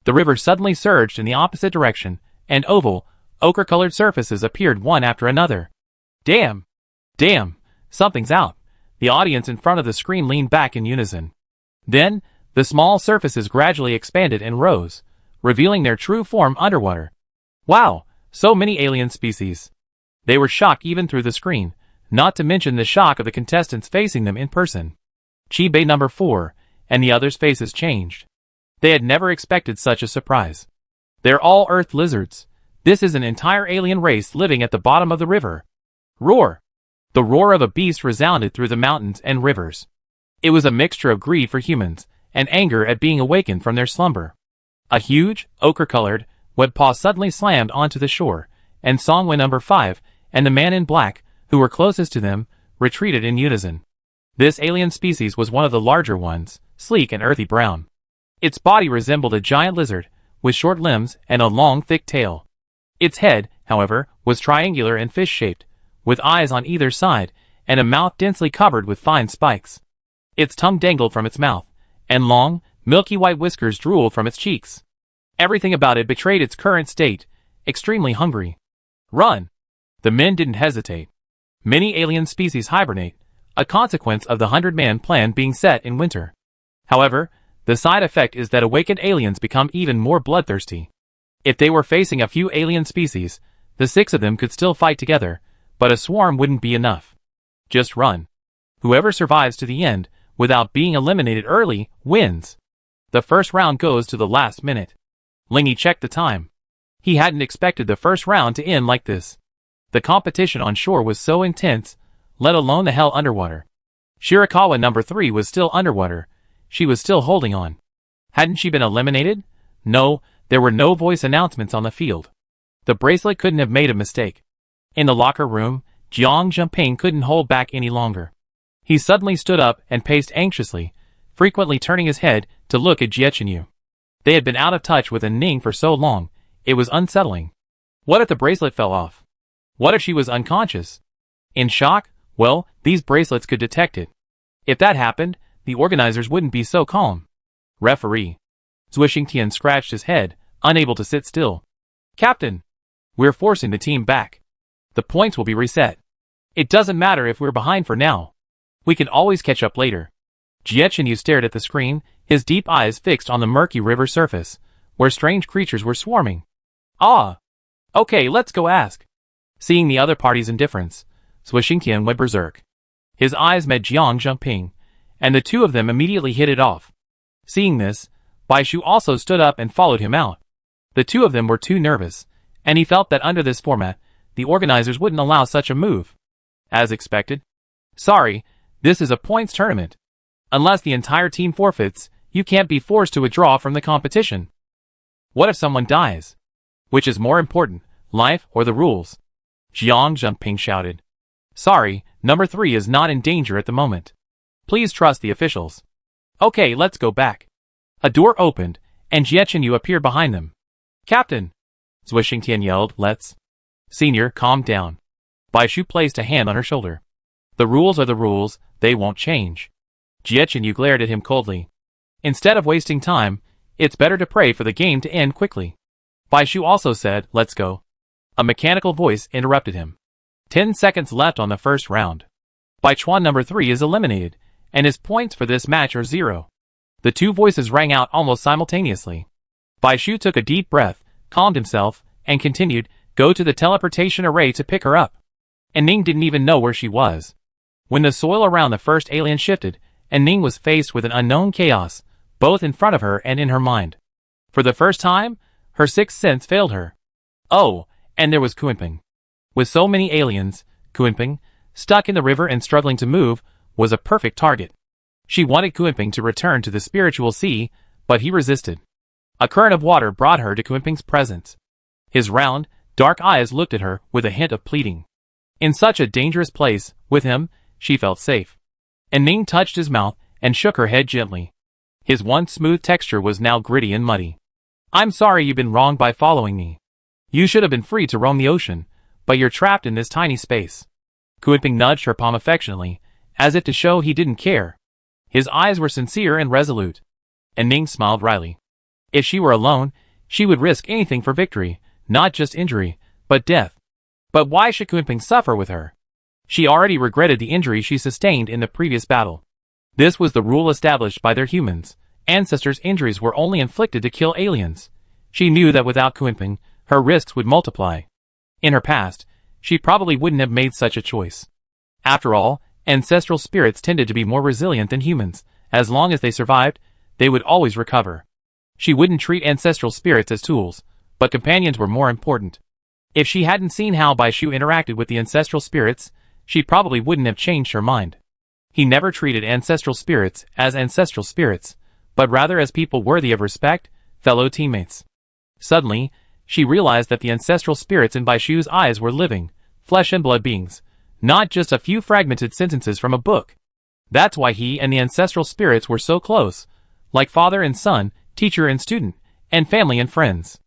The river suddenly surged in the opposite direction, and oval, ochre-colored surfaces appeared one after another. Damn! Damn! Something's out. The audience in front of the screen leaned back in unison. Then, the small surfaces gradually expanded and rose, revealing their true form underwater. Wow! So many alien species. They were shocked even through the screen, not to mention the shock of the contestants facing them in person. Qin Bei number 4, and the others' faces changed. They had never expected such a surprise. They're all earth lizards. This is an entire alien race living at the bottom of the river. Roar! The roar of a beast resounded through the mountains and rivers. It was a mixture of greed for humans, and anger at being awakened from their slumber. A huge, ochre-colored, web paw suddenly slammed onto the shore, and Songwen number 5, and the man in black, who were closest to them, retreated in unison. This alien species was one of the larger ones, sleek and earthy brown. Its body resembled a giant lizard, with short limbs and a long, thick tail. Its head, however, was triangular and fish-shaped, with eyes on either side, and a mouth densely covered with fine spikes. Its tongue dangled from its mouth, and long, milky white whiskers drooled from its cheeks. Everything about it betrayed its current state, extremely hungry. Run! The men didn't hesitate. Many alien species hibernate, a consequence of the 100-man plan being set in winter. However, the side effect is that awakened aliens become even more bloodthirsty. If they were facing a few alien species, the 6 of them could still fight together, but a swarm wouldn't be enough. Just run. Whoever survives to the end, without being eliminated early, wins. The first round goes to the last minute. Lingy checked the time. He hadn't expected the first round to end like this. The competition on shore was so intense, let alone the hell underwater. Shirakawa number 3 was still underwater. She was still holding on. Hadn't she been eliminated? No, there were no voice announcements on the field. The bracelet couldn't have made a mistake. In the locker room, Jiang Jumping couldn't hold back any longer. He suddenly stood up and paced anxiously, frequently turning his head to look at Jiechenyu. They had been out of touch with Ning for so long, it was unsettling. What if the bracelet fell off? What if she was unconscious? In shock? Well, these bracelets could detect it. If that happened, the organizers wouldn't be so calm. Referee. Zwishingtian scratched his head, unable to sit still. Captain! We're forcing the team back. The points will be reset. It doesn't matter if we're behind for now. We can always catch up later. Jiechenyu stared at the screen, his deep eyes fixed on the murky river surface, where strange creatures were swarming. Ah! Okay, let's go ask. Seeing the other party's indifference, Zwishingtian went berserk. His eyes met Jiang Jumping, and the two of them immediately hit it off. Seeing this, Baishu also stood up and followed him out. The two of them were too nervous, and he felt that under this format, the organizers wouldn't allow such a move. As expected. Sorry, this is a points tournament. Unless the entire team forfeits, you can't be forced to withdraw from the competition. What if someone dies? Which is more important, life or the rules? Jiang Jumping shouted. Sorry, number 3 is not in danger at the moment. Please trust the officials. Okay, let's go back. A door opened, and Jiechenyu appeared behind them. Captain! Zwishingtian yelled, let's. Senior, calm down. Baishu placed a hand on her shoulder. The rules are the rules, they won't change. Jiechenyu glared at him coldly. Instead of wasting time, it's better to pray for the game to end quickly. Baishu also said, let's go. A mechanical voice interrupted him. 10 seconds left on the first round. Baichuan number 3 is eliminated, and his points for this match are 0. The two voices rang out almost simultaneously. Baishu took a deep breath, calmed himself, and continued, go to the teleportation array to pick her up. And Ning didn't even know where she was. When the soil around the first alien shifted, and Ning was faced with an unknown chaos, both in front of her and in her mind. For the first time, her sixth sense failed her. Oh, and there was Kunping. With so many aliens, Kunping, stuck in the river and struggling to move, was a perfect target. She wanted Kunping to return to the spiritual sea, but he resisted. A current of water brought her to Kunping's presence. His round, dark eyes looked at her with a hint of pleading. In such a dangerous place, with him, she felt safe. And Ning touched his mouth and shook her head gently. His once smooth texture was now gritty and muddy. I'm sorry you've been wronged by following me. You should have been free to roam the ocean, but you're trapped in this tiny space. Kunping nudged her palm affectionately, as if to show he didn't care. His eyes were sincere and resolute. And Ning smiled wryly. If she were alone, she would risk anything for victory, not just injury, but death. But why should Kunping suffer with her? She already regretted the injury she sustained in the previous battle. This was the rule established by their humans. Ancestors' injuries were only inflicted to kill aliens. She knew that without Kunping, her risks would multiply. In her past, she probably wouldn't have made such a choice. After all, ancestral spirits tended to be more resilient than humans. As long as they survived, they would always recover. She wouldn't treat ancestral spirits as tools, but companions were more important. If she hadn't seen how Baishu interacted with the ancestral spirits, she probably wouldn't have changed her mind. He never treated ancestral spirits as ancestral spirits, but rather as people worthy of respect, fellow teammates. Suddenly, she realized that the ancestral spirits in Baishu's eyes were living, flesh and blood beings, not just a few fragmented sentences from a book. That's why he and the ancestral spirits were so close, like father and son, teacher and student, and family and friends.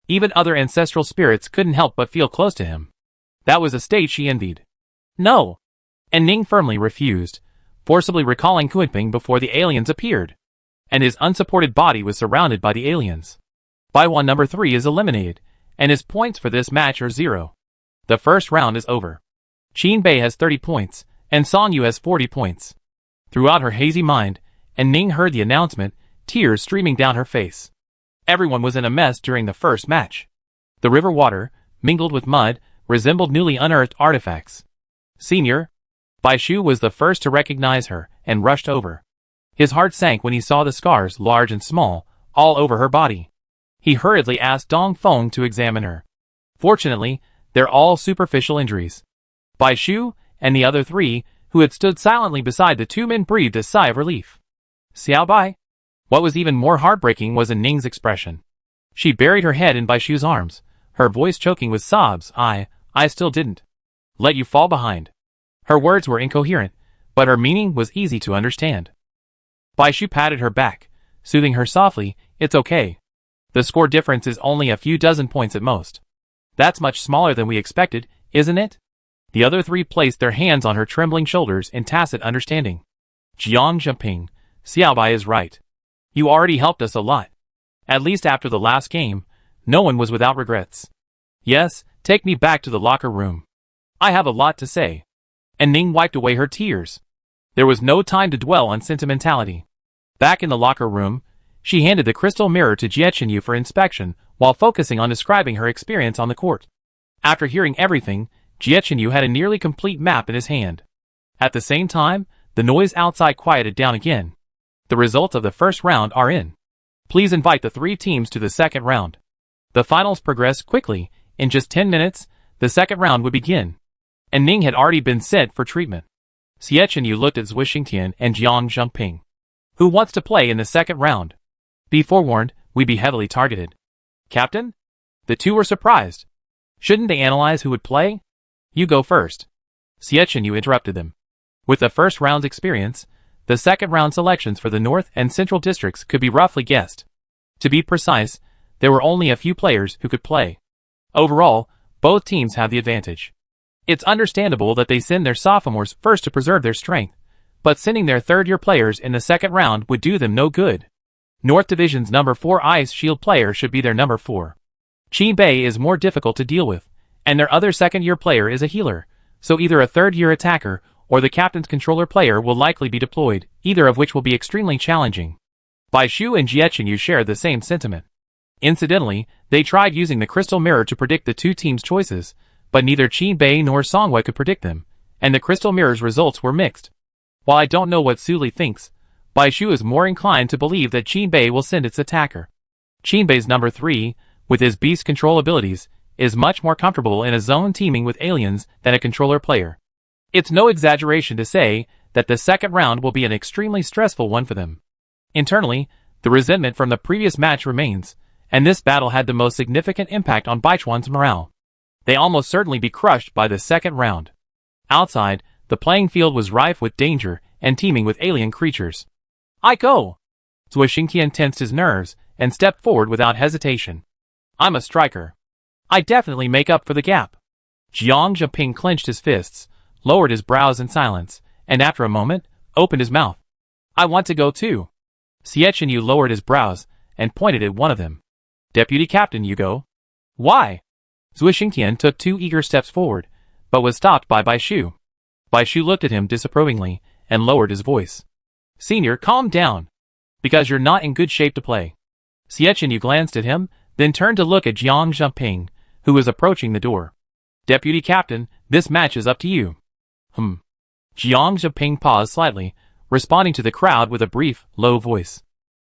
Even other ancestral spirits couldn't help but feel close to him. That was a state she envied. No! And Ning firmly refused, forcibly recalling Kunping before the aliens appeared. And his unsupported body was surrounded by the aliens. Baiwan number 3 is eliminated, and his points for this match are 0. The first round is over. Qin Bei has 30 points, and Song Yu has 40 points. Throughout her hazy mind, and Ning heard the announcement, tears streaming down her face. Everyone was in a mess during the first match. The river water, mingled with mud, resembled newly unearthed artifacts. Senior? Baishu was the first to recognize her, and rushed over. His heart sank when he saw the scars, large and small, all over her body. He hurriedly asked Dong Feng to examine her. Fortunately, they're all superficial injuries. Baishu, and the other 3, who had stood silently beside the 2 men, breathed a sigh of relief. Xiao Bai? What was even more heartbreaking was in Ning's expression. She buried her head in Baishu's arms, her voice choking with sobs. I still didn't let you fall behind. Her words were incoherent, but her meaning was easy to understand. Baishu patted her back, soothing her softly, it's okay. The score difference is only a few dozen points at most. That's much smaller than we expected, isn't it? The other three placed their hands on her trembling shoulders in tacit understanding. Jiang Jumping, Xiaobai is right. You already helped us a lot. At least after the last game, no one was without regrets. Yes, take me back to the locker room. I have a lot to say. And Ning wiped away her tears. There was no time to dwell on sentimentality. Back in the locker room, she handed the crystal mirror to Jiechenyu for inspection while focusing on describing her experience on the court. After hearing everything, Jiechenyu had a nearly complete map in his hand. At the same time, the noise outside quieted down again. The results of the first round are in. Please invite the three teams to the second round. The finals progressed quickly. In just 10 minutes, the second round would begin. And Ning had already been sent for treatment. Jiechenyu looked at Zui Xingtian and Jiang Zhengping. Who wants to play in the second round? Be forewarned, we'd be heavily targeted. Captain? The two were surprised. Shouldn't they analyze who would play? You go first. Jiechenyu interrupted them. With the first round's experience, the second round selections for the North and Central districts could be roughly guessed. To be precise, there were only a few players who could play. Overall, both teams have the advantage. It's understandable that they send their sophomores first to preserve their strength, but sending their third-year players in the second round would do them no good. North Division's number 4 Ice Shield player should be their number 4. Qin Bei is more difficult to deal with, and their other second-year player is a healer, so either a third-year attacker or the captain's controller player will likely be deployed, either of which will be extremely challenging. Bai Shu and Jiechenyu share the same sentiment. Incidentally, they tried using the crystal mirror to predict the two teams' choices, but neither Qin Bei nor Songwei could predict them, and the crystal mirror's results were mixed. While I don't know what Su Li thinks, Bai Shu is more inclined to believe that Qin Bei will send its attacker. Qin Bei's number 3, with his beast control abilities, is much more comfortable in a zone teeming with aliens than a controller player. It's no exaggeration to say that the second round will be an extremely stressful one for them. Internally, the resentment from the previous match remains, and this battle had the most significant impact on Baichuan's morale. They almost certainly be crushed by the second round. Outside, the playing field was rife with danger and teeming with alien creatures. I go! Zui Xingtian tensed his nerves and stepped forward without hesitation. I'm a striker. I definitely make up for the gap. Jiang Zheping clenched his fists, lowered his brows in silence, and after a moment, opened his mouth. I want to go too. Jiechenyu lowered his brows and pointed at one of them. Deputy Captain, you go. Why? Zui Xingtian took 2 eager steps forward, but was stopped by Bai Shu. Bai Shu looked at him disapprovingly and lowered his voice. Senior, calm down. Because you're not in good shape to play. Jiechenyu glanced at him, then turned to look at Jiang Zheping, who was approaching the door. Deputy Captain, this match is up to you. Jiang Zheping paused slightly, responding to the crowd with a brief, low voice.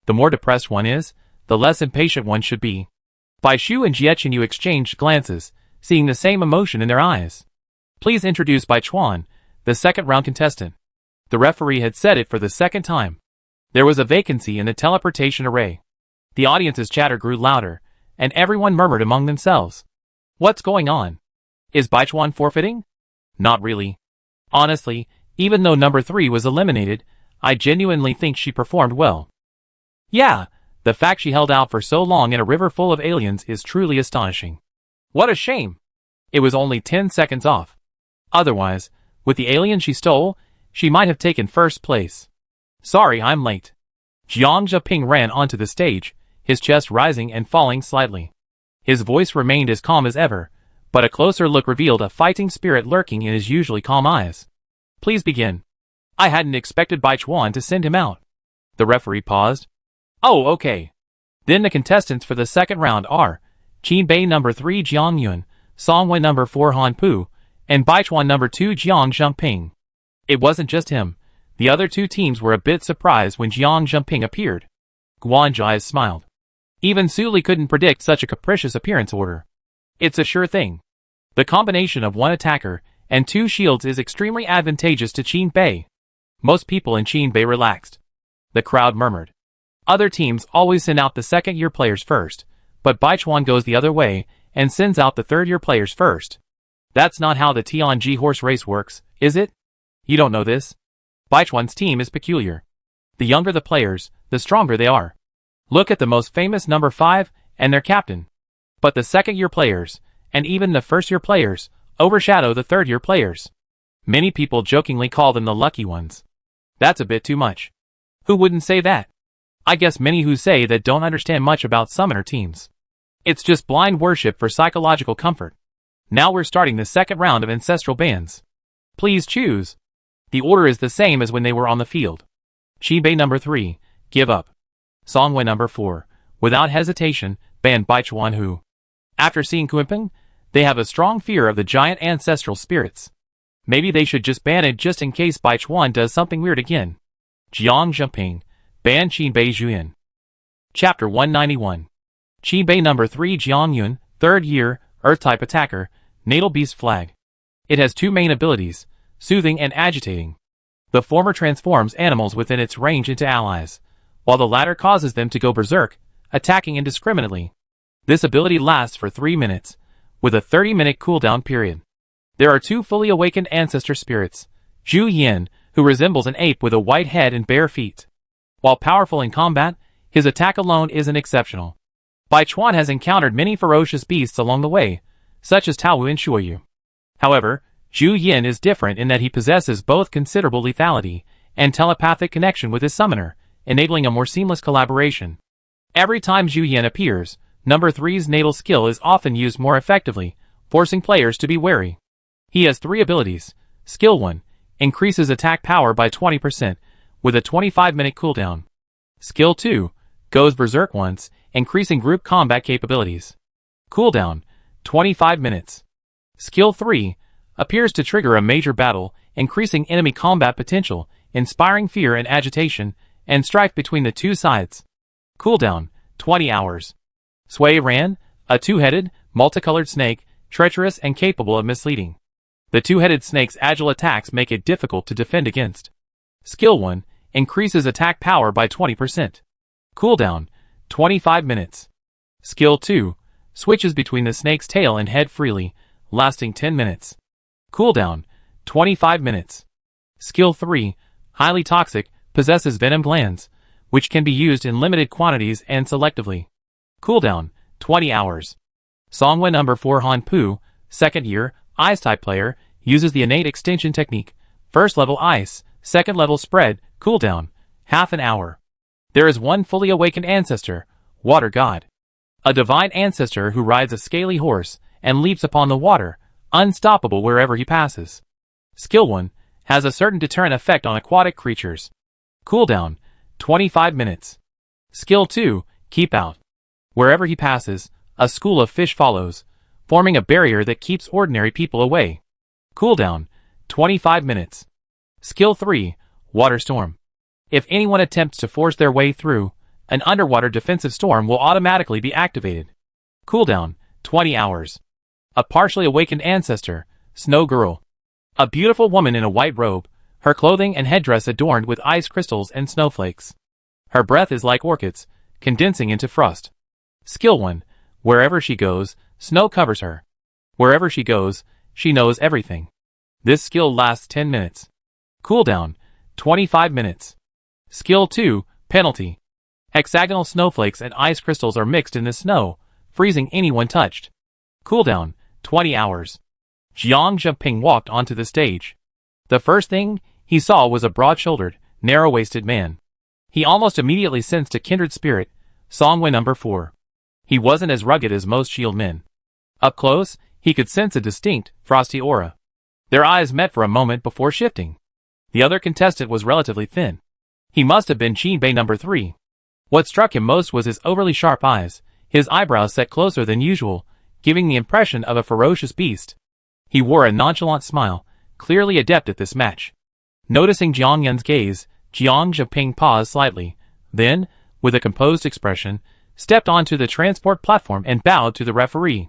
The more depressed one is, the less impatient one should be. Bai Shu and Jiechenyu exchanged glances, seeing the same emotion in their eyes. Please introduce Bai Chuan, the second round contestant. The referee had said it for the second time. There was a vacancy in the teleportation array. The audience's chatter grew louder, and everyone murmured among themselves. What's going on? Is Bai Chuan forfeiting? Not really. Honestly, even though number 3 was eliminated, I genuinely think she performed well. Yeah, the fact she held out for so long in a river full of aliens is truly astonishing. What a shame! It was only 10 seconds off. Otherwise, with the alien she stole, she might have taken first place. Sorry I'm late. Jiang Zheping ran onto the stage, his chest rising and falling slightly. His voice remained as calm as ever, but a closer look revealed a fighting spirit lurking in his usually calm eyes. Please begin. I hadn't expected Bai Chuan to send him out. The referee paused. Oh, okay. Then the contestants for the second round are Qin Bei number 3 Jiang Yun, Songwei number 4 Han Pu, and Bai Chuan number 2 Jiang Zhengping. It wasn't just him. The other two teams were a bit surprised when Jiang Zhengping appeared. Guanzhai smiled. Even Su Li couldn't predict such a capricious appearance order. It's a sure thing. The combination of 1 attacker and 2 shields is extremely advantageous to Qin Bei. Most people in Qin Bei relaxed. The crowd murmured. Other teams always send out the second-year players first, but Baichuan goes the other way and sends out the third-year players first. That's not how the Tianji horse race works, is it? You don't know this? Baichuan's team is peculiar. The younger the players, the stronger they are. Look at the most famous number 5 and their captain. But the second-year players, and even the first-year players, overshadow the third-year players. Many people jokingly call them the lucky ones. That's a bit too much. Who wouldn't say that? I guess many who say that don't understand much about summoner teams. It's just blind worship for psychological comfort. Now we're starting the second round of ancestral bans. Please choose. The order is the same as when they were on the field. Chibei number 3, give up. Songwei number 4, without hesitation, ban Baichuan Hu. After seeing Kuipeng, they have a strong fear of the giant ancestral spirits. Maybe they should just ban it just in case Baichuan does something weird again. Jiang Zheping, ban Qinbei Zhuyan. Chapter 191. Qinbei number 3 Jiang Yun, 3rd year, Earth-type attacker, natal beast flag. It has two main abilities, soothing and agitating. The former transforms animals within its range into allies, while the latter causes them to go berserk, attacking indiscriminately. This ability lasts for 3 minutes, with a 30-minute cooldown period. There are two fully awakened ancestor spirits, Zhu Yin, who resembles an ape with a white head and bare feet. While powerful in combat, his attack alone isn't exceptional. Baichuan has encountered many ferocious beasts along the way, such as Taowu and Shuoyu. However, Zhu Yin is different in that he possesses both considerable lethality and telepathic connection with his summoner, enabling a more seamless collaboration. Every time Zhu Yin appears, number 3's natal skill is often used more effectively, forcing players to be wary. He has 3 abilities. Skill 1, increases attack power by 20%, with a 25-minute cooldown. Skill 2, goes berserk once, increasing group combat capabilities. Cooldown, 25 minutes. Skill 3, appears to trigger a major battle, increasing enemy combat potential, inspiring fear and agitation, and strife between the two sides. Cooldown, 20 hours. Sui Ran, a two-headed, multicolored snake, treacherous and capable of misleading. The two-headed snake's agile attacks make it difficult to defend against. Skill 1, increases attack power by 20%. Cooldown, 25 minutes. Skill 2, switches between the snake's tail and head freely, lasting 10 minutes. Cooldown, 25 minutes. Skill 3, highly toxic, possesses venom glands, which can be used in limited quantities and selectively. Cooldown, 20 hours. Songwei number 4 Han Pu, 2nd year, Ice-type player, uses the innate extinction technique. 1st level ice, 2nd level spread, cooldown, half an hour. There is one fully awakened ancestor, Water God. A divine ancestor who rides a scaly horse and leaps upon the water, unstoppable wherever he passes. Skill 1, has a certain deterrent effect on aquatic creatures. Cooldown, 25 minutes. Skill 2, Keep Out. Wherever he passes, a school of fish follows, forming a barrier that keeps ordinary people away. Cooldown, 25 minutes. Skill 3, Water Storm. If anyone attempts to force their way through, an underwater defensive storm will automatically be activated. Cooldown, 20 hours. A partially awakened ancestor, Snow Girl. A beautiful woman in a white robe, her clothing and headdress adorned with ice crystals and snowflakes. Her breath is like orchids, condensing into frost. Skill 1, wherever she goes, snow covers her. Wherever she goes, she knows everything. This skill lasts 10 minutes. Cooldown, 25 minutes. Skill 2, Penalty. Hexagonal snowflakes and ice crystals are mixed in the snow, freezing anyone touched. Cooldown, 20 hours. Jiang Zheping walked onto the stage. The first thing he saw was a broad-shouldered, narrow-waisted man. He almost immediately sensed a kindred spirit, Songwei number 4. He wasn't as rugged as most shield men. Up close, he could sense a distinct, frosty aura. Their eyes met for a moment before shifting. The other contestant was relatively thin. He must have been Qinbei number 3. What struck him most was his overly sharp eyes, his eyebrows set closer than usual, giving the impression of a ferocious beast. He wore a nonchalant smile, clearly adept at this match. Noticing Jiang Yun's gaze, Jiang Zheping paused slightly, then, with a composed expression, stepped onto the transport platform and bowed to the referee.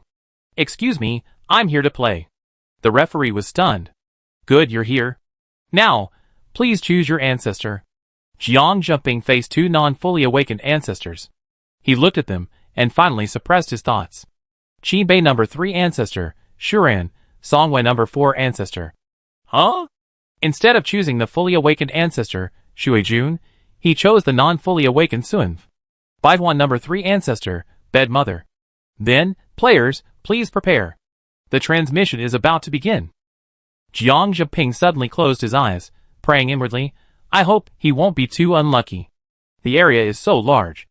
"Excuse me, I'm here to play." The referee was stunned. "Good, you're here. Now, please choose your ancestor." Jiang Zheping faced two non-fully awakened ancestors. He looked at them, and finally suppressed his thoughts. Qinbei number 3 ancestor, Shuran, Songwei number 4 ancestor. Huh? Instead of choosing the fully awakened ancestor, Shuijun, he chose the non-fully awakened Sunv. Baihuan number 3 ancestor, Bed Mother. Then, players, please prepare. The transmission is about to begin. Jiang Zheping suddenly closed his eyes, praying inwardly, I hope he won't be too unlucky. The area is so large.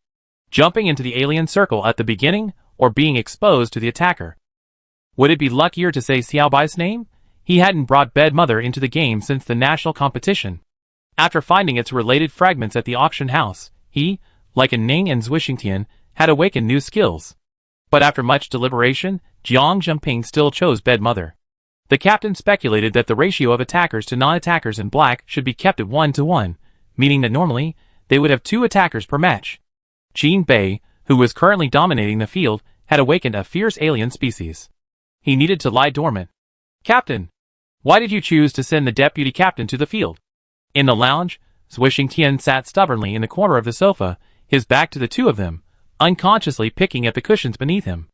Jumping into the alien circle at the beginning, or being exposed to the attacker. Would it be luckier to say Xiaobai's name? He hadn't brought Bed Mother into the game since the national competition. After finding its related fragments at the auction house, he, like Ning and Zhuixingtian, had awakened new skills. But after much deliberation, Jiang Zheping still chose Bed Mother. The captain speculated that the ratio of attackers to non-attackers in black should be kept at 1-to-1, meaning that normally, they would have 2 attackers per match. Qin Bei, who was currently dominating the field, had awakened a fierce alien species. He needed to lie dormant. Captain, why did you choose to send the deputy captain to the field? In the lounge, Zhuixingtian sat stubbornly in the corner of the sofa, his back to the two of them, unconsciously picking at the cushions beneath him.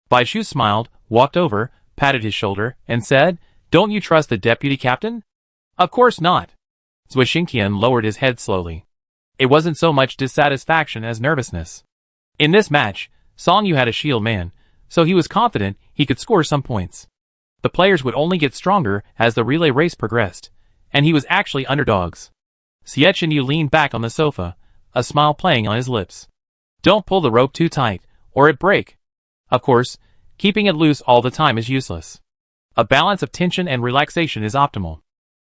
Bai Shu smiled, walked over, patted his shoulder, and said, Don't you trust the deputy captain? Of course not. Zhuixingtian lowered his head slowly. It wasn't so much dissatisfaction as nervousness. In this match, Song Yu had a shield man, so he was confident he could score some points. The players would only get stronger as the relay race progressed, and he was actually underdogs. Xietchen Yu leaned back on the sofa, a smile playing on his lips. Don't pull the rope too tight, or it break. Of course, keeping it loose all the time is useless. A balance of tension and relaxation is optimal.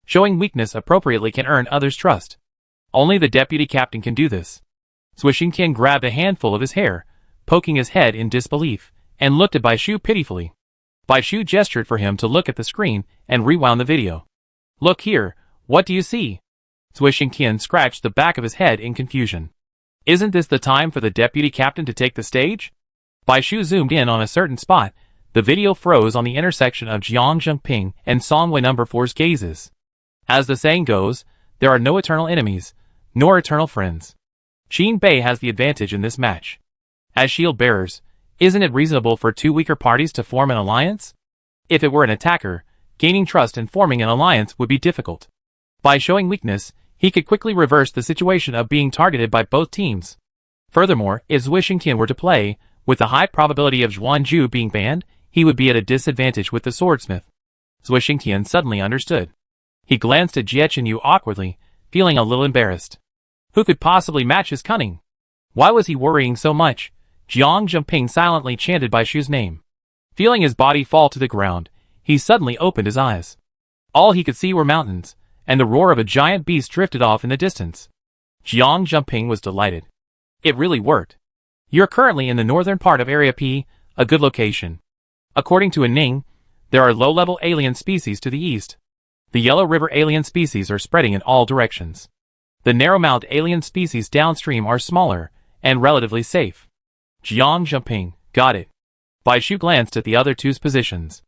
Showing weakness appropriately can earn others' trust. Only the deputy captain can do this. Zhuixingtian grabbed a handful of his hair, poking his head in disbelief, and looked at Bai Shu pitifully. Bai Shu gestured for him to look at the screen and rewound the video. Look here, what do you see? Zhuixingtian scratched the back of his head in confusion. Isn't this the time for the deputy captain to take the stage? Bai Shu zoomed in on a certain spot. The video froze on the intersection of Jiang Zheping and Songwei No. 4's gazes. As the saying goes, there are no eternal enemies, nor eternal friends. Qin Bei has the advantage in this match. As shield bearers, isn't it reasonable for 2 weaker parties to form an alliance? If it were an attacker, gaining trust and forming an alliance would be difficult. By showing weakness, he could quickly reverse the situation of being targeted by both teams. Furthermore, if Zhuixingtian were to play, with the high probability of Zhuanzhu being banned, he would be at a disadvantage with the swordsmith. Zhuixingtian suddenly understood. He glanced at Xietchen Yu awkwardly, feeling a little embarrassed. Who could possibly match his cunning? Why was he worrying so much? Jiang Zheping silently chanted Bai Shu's name. Feeling his body fall to the ground, he suddenly opened his eyes. All he could see were mountains, and the roar of a giant beast drifted off in the distance. Jiang Zheping was delighted. It really worked. You're currently in the northern part of Area P, a good location. According to Ning, there are low-level alien species to the east. The Yellow River alien species are spreading in all directions. The narrow-mouthed alien species downstream are smaller, and relatively safe. Jiang Zheping, got it. Bai Shu glanced at the other two's positions.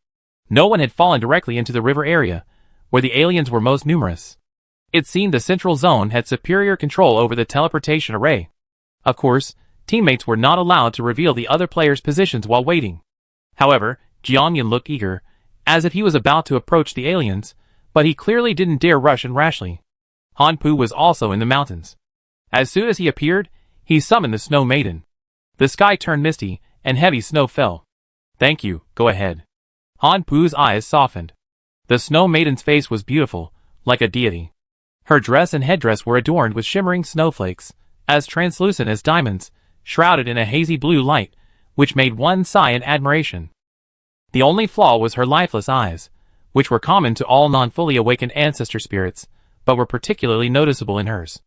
No one had fallen directly into the river area, where the aliens were most numerous. It seemed the central zone had superior control over the teleportation array. Of course, teammates were not allowed to reveal the other players' positions while waiting. However, Jiang Yin looked eager, as if he was about to approach the aliens, but he clearly didn't dare rush in rashly. Han Pu was also in the mountains. As soon as he appeared, he summoned the Snow Maiden. The sky turned misty, and heavy snow fell. Thank you, go ahead. Han Pu's eyes softened. The Snow Maiden's face was beautiful, like a deity. Her dress and headdress were adorned with shimmering snowflakes, as translucent as diamonds, shrouded in a hazy blue light, which made one sigh in admiration. The only flaw was her lifeless eyes, which were common to all non-fully awakened ancestor spirits, but were particularly noticeable in hers.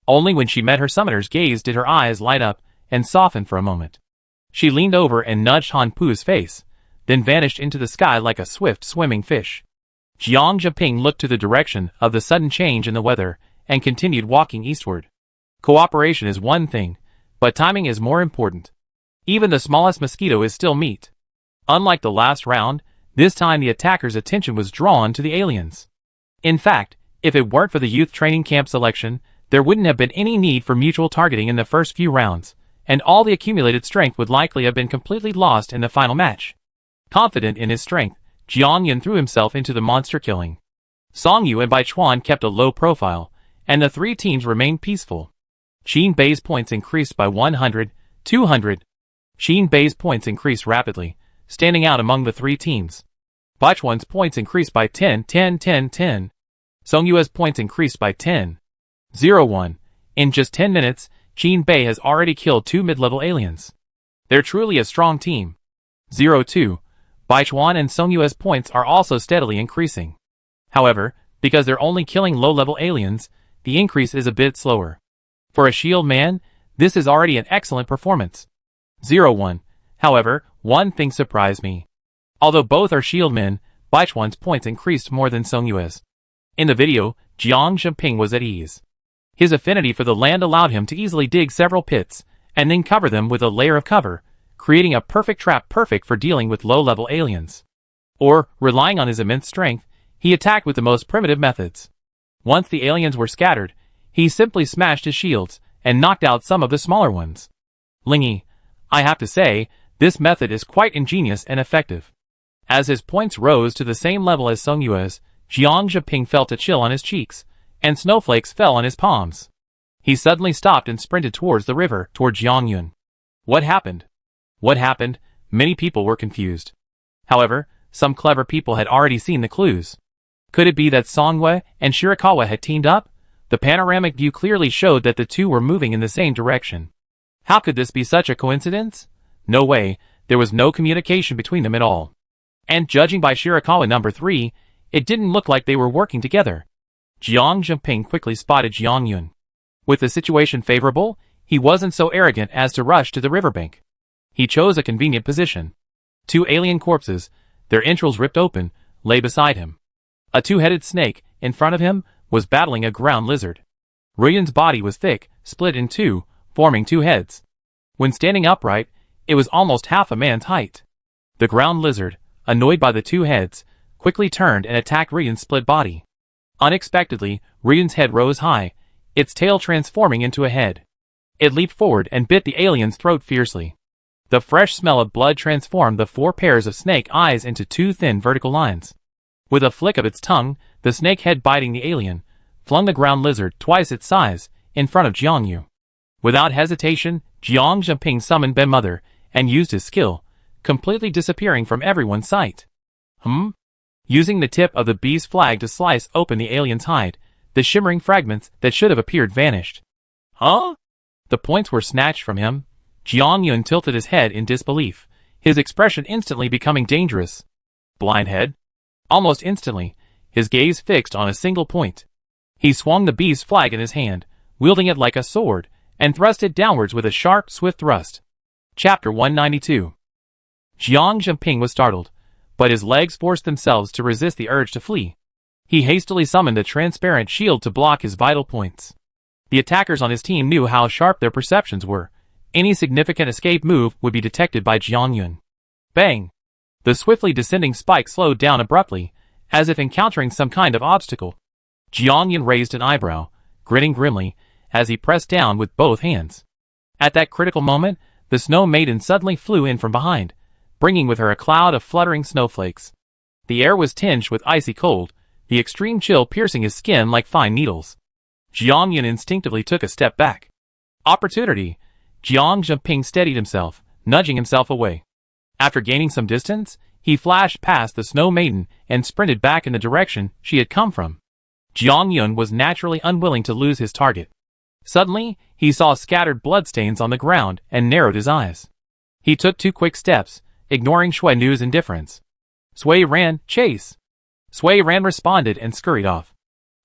Only when she met her summoner's gaze did her eyes light up and soften for a moment. She leaned over and nudged Han Pu's face, then vanished into the sky like a swift swimming fish. Jiang Zheping looked to the direction of the sudden change in the weather and continued walking eastward. Cooperation is one thing, but timing is more important. Even the smallest mosquito is still meat. Unlike the last round, this time the attacker's attention was drawn to the aliens. In fact, if it weren't for the youth training camp selection, there wouldn't have been any need for mutual targeting in the first few rounds, and all the accumulated strength would likely have been completely lost in the final match. Confident in his strength, Jiang Yin threw himself into the monster killing. Song Yu and Bai Chuan kept a low profile, and the 3 teams remained peaceful. Qin Bei's points increased by 100, 200. Qin Bei's points increased rapidly, standing out among the three teams. Baichuan's points increased by 10, 10, 10, 10. Songyue's points increased by 10. 0-1. In just 10 minutes, Qin Bei has already killed 2 mid-level aliens. They're truly a strong team. 0-2. Baichuan and Songyue's points are also steadily increasing. However, because they're only killing low-level aliens, the increase is a bit slower. For a shield man, this is already an excellent performance. 0-1. However, one thing surprised me. Although both are shield men, Baichuan's points increased more than Songyue's. In the video, Jiang Zhiping was at ease. His affinity for the land allowed him to easily dig several pits, and then cover them with a layer of cover, creating a perfect trap perfect for dealing with low-level aliens. Or, relying on his immense strength, he attacked with the most primitive methods. Once the aliens were scattered, he simply smashed his shields, and knocked out some of the smaller ones. Lingy, I have to say, this method is quite ingenious and effective. As his points rose to the same level as Songyue's, Jiang Zhiping felt a chill on his cheeks, and snowflakes fell on his palms. He suddenly stopped and sprinted towards the river, toward Jiangyun. What happened? What happened? Many people were confused. However, some clever people had already seen the clues. Could it be that Songyue and Shirakawa had teamed up? The panoramic view clearly showed that the two were moving in the same direction. How could this be such a coincidence? No way, there was no communication between them at all. And judging by Shirakawa number 3, it didn't look like they were working together. Jiang Zhiping quickly spotted Jiangyun. With the situation favorable, he wasn't so arrogant as to rush to the riverbank. He chose a convenient position. 2 alien corpses, their entrails ripped open, lay beside him. A 2-headed snake, in front of him, was battling a ground lizard. Ruyan's body was thick, split in 2, forming 2 heads. When standing upright, it was almost half a man's height. The ground lizard, annoyed by the 2 heads, quickly turned and attacked Ruyan's split body. Unexpectedly, Ruyan's head rose high, its tail transforming into a head. It leaped forward and bit the alien's throat fiercely. The fresh smell of blood transformed the 4 pairs of snake eyes into 2 thin vertical lines. With a flick of its tongue, the snake head biting the alien, flung the ground lizard twice its size, in front of Jiangyu. Without hesitation, Jiang Zhiping summoned Ben Mother, and used his skill, completely disappearing from everyone's sight. Using the tip of the bee's flag to slice open the alien's hide, the shimmering fragments that should have appeared vanished. Huh? The points were snatched from him. Jiangyun tilted his head in disbelief, his expression instantly becoming dangerous. Blindhead? Almost instantly, his gaze fixed on a single point. He swung the bee's flag in his hand, wielding it like a sword, and thrust it downwards with a sharp, swift thrust. Chapter 192. Jiang Zhiping was startled, but his legs forced themselves to resist the urge to flee. He hastily summoned a transparent shield to block his vital points. The attackers on his team knew how sharp their perceptions were. Any significant escape move would be detected by Jiangyun. Bang! The swiftly descending spike slowed down abruptly, as if encountering some kind of obstacle. Jiangyun raised an eyebrow, grinning grimly, as he pressed down with both hands. At that critical moment, the Snow Maiden suddenly flew in from behind, bringing with her a cloud of fluttering snowflakes. The air was tinged with icy cold, the extreme chill piercing his skin like fine needles. Jiangyun instinctively took a step back. Opportunity! Jiang Zhiping steadied himself, nudging himself away. After gaining some distance, he flashed past the Snow Maiden and sprinted back in the direction she had come from. Jiangyun was naturally unwilling to lose his target. Suddenly, he saw scattered bloodstains on the ground and narrowed his eyes. He took 2 quick steps, ignoring Shui Nu's indifference. Sui ran, chase! Sui Ran responded and scurried off.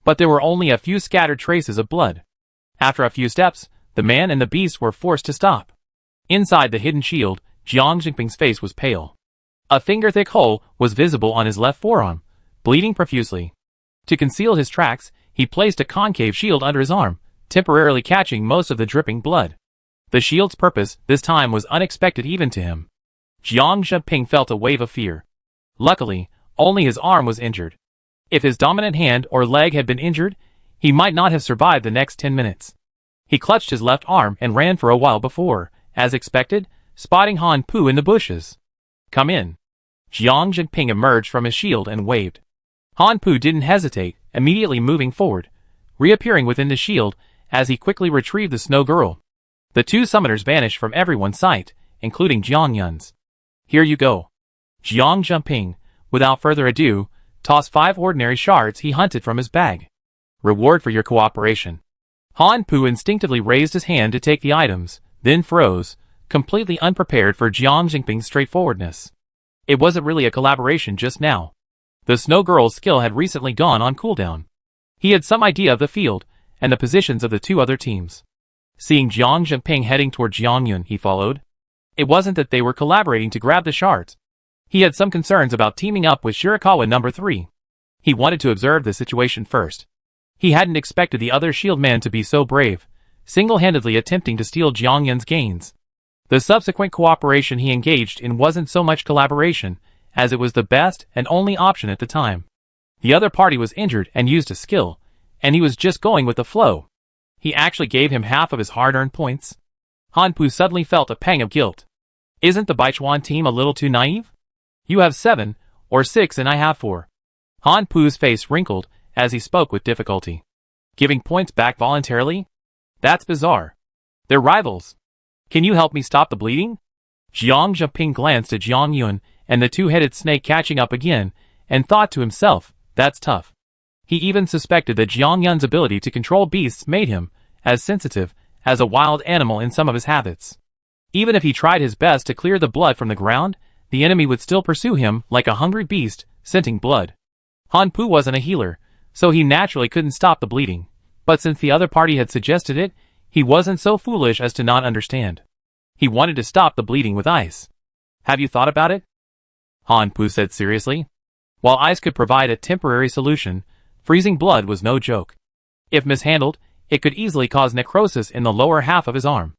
But there were only a few scattered traces of blood. After a few steps, the man and the beast were forced to stop. Inside the hidden shield, Jiang Zhiping's face was pale. A finger-thick hole was visible on his left forearm, bleeding profusely. To conceal his tracks, he placed a concave shield under his arm, temporarily catching most of the dripping blood. The shield's purpose this time was unexpected even to him. Jiang Zhiping felt a wave of fear. Luckily, only his arm was injured. If his dominant hand or leg had been injured, he might not have survived the next 10 minutes. He clutched his left arm and ran for a while before, as expected, spotting Han Pu in the bushes. Come in. Jiang Zhiping emerged from his shield and waved. Han Pu didn't hesitate, immediately moving forward, reappearing within the shield as he quickly retrieved the Snow Girl. The 2 summoners vanished from everyone's sight, including Jiangyun's. Here you go. Jiang Jumping, without further ado, tossed 5 ordinary shards he hunted from his bag. Reward for your cooperation. Han Pu instinctively raised his hand to take the items, then froze, completely unprepared for Jiang Jingping's straightforwardness. It wasn't really a collaboration just now. The Snow Girl's skill had recently gone on cooldown. He had some idea of the field, and the positions of the 2 other teams. Seeing Jiang Jingping heading toward Jiang Yun, he followed. It wasn't that they were collaborating to grab the shards. He had some concerns about teaming up with Shirakawa No. 3. He wanted to observe the situation first. He hadn't expected the other shield man to be so brave, single-handedly attempting to steal Jiang Yun's gains. The subsequent cooperation he engaged in wasn't so much collaboration, as it was the best and only option at the time. The other party was injured and used a skill, and he was just going with the flow. He actually gave him half of his hard-earned points. Han Pu suddenly felt a pang of guilt. Isn't the Baichuan team a little too naive? You have 7, or 6 and I have 4. Han Pu's face wrinkled as he spoke with difficulty. Giving points back voluntarily? That's bizarre. They're rivals. Can you help me stop the bleeding? Jiang Jingping glanced at Jiang Yun and the 2-headed snake catching up again, and thought to himself, that's tough. He even suspected that Jiang Yun's ability to control beasts made him as sensitive as a wild animal in some of his habits. Even if he tried his best to clear the blood from the ground, the enemy would still pursue him like a hungry beast, scenting blood. Han Pu wasn't a healer, so he naturally couldn't stop the bleeding, but since the other party had suggested it, he wasn't so foolish as to not understand. He wanted to stop the bleeding with ice. Have you thought about it? Han Pu said seriously. While ice could provide a temporary solution, freezing blood was no joke. If mishandled, it could easily cause necrosis in the lower half of his arm.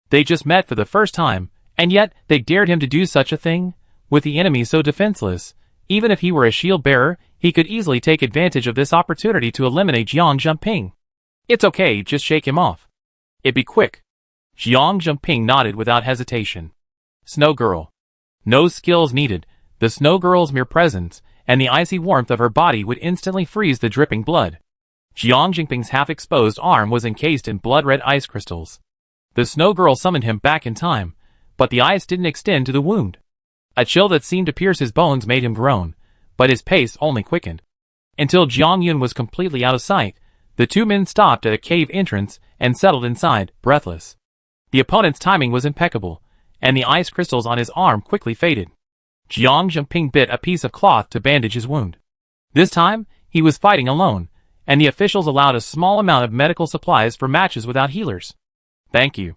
They just met for the first time, and yet they dared him to do such a thing? With the enemy so defenseless, even if he were a shield bearer, he could easily take advantage of this opportunity to eliminate Jiang Jingping. It's okay, just shake him off. It'd be quick. Jiang Jingping nodded without hesitation. Snow Girl. No skills needed. The Snow Girl's mere presence, and the icy warmth of her body would instantly freeze the dripping blood. Jiang Jingping's half-exposed arm was encased in blood-red ice crystals. The Snow Girl summoned him back in time, but the ice didn't extend to the wound. A chill that seemed to pierce his bones made him groan, but his pace only quickened. Until Jiang Yun was completely out of sight, the 2 men stopped at a cave entrance and settled inside, breathless. The opponent's timing was impeccable, and the ice crystals on his arm quickly faded. Jiang Jingping bit a piece of cloth to bandage his wound. This time, he was fighting alone, and the officials allowed a small amount of medical supplies for matches without healers. Thank you.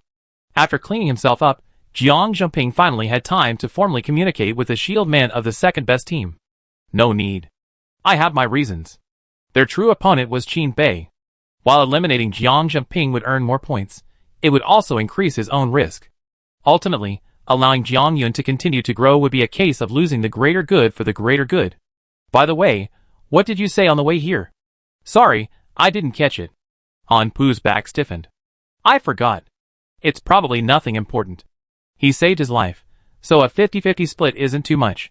After cleaning himself up, Jiang Jingping finally had time to formally communicate with the shield man of the second-best team. No need. I have my reasons. Their true opponent was Qin Bei. While eliminating Jiang Jingping would earn more points, it would also increase his own risk. Ultimately, allowing Jiang Yun to continue to grow would be a case of losing the greater good for the greater good. By the way, what did you say on the way here? Sorry, I didn't catch it. Han Pu's back stiffened. I forgot. It's probably nothing important. He saved his life, so a 50-50 split isn't too much.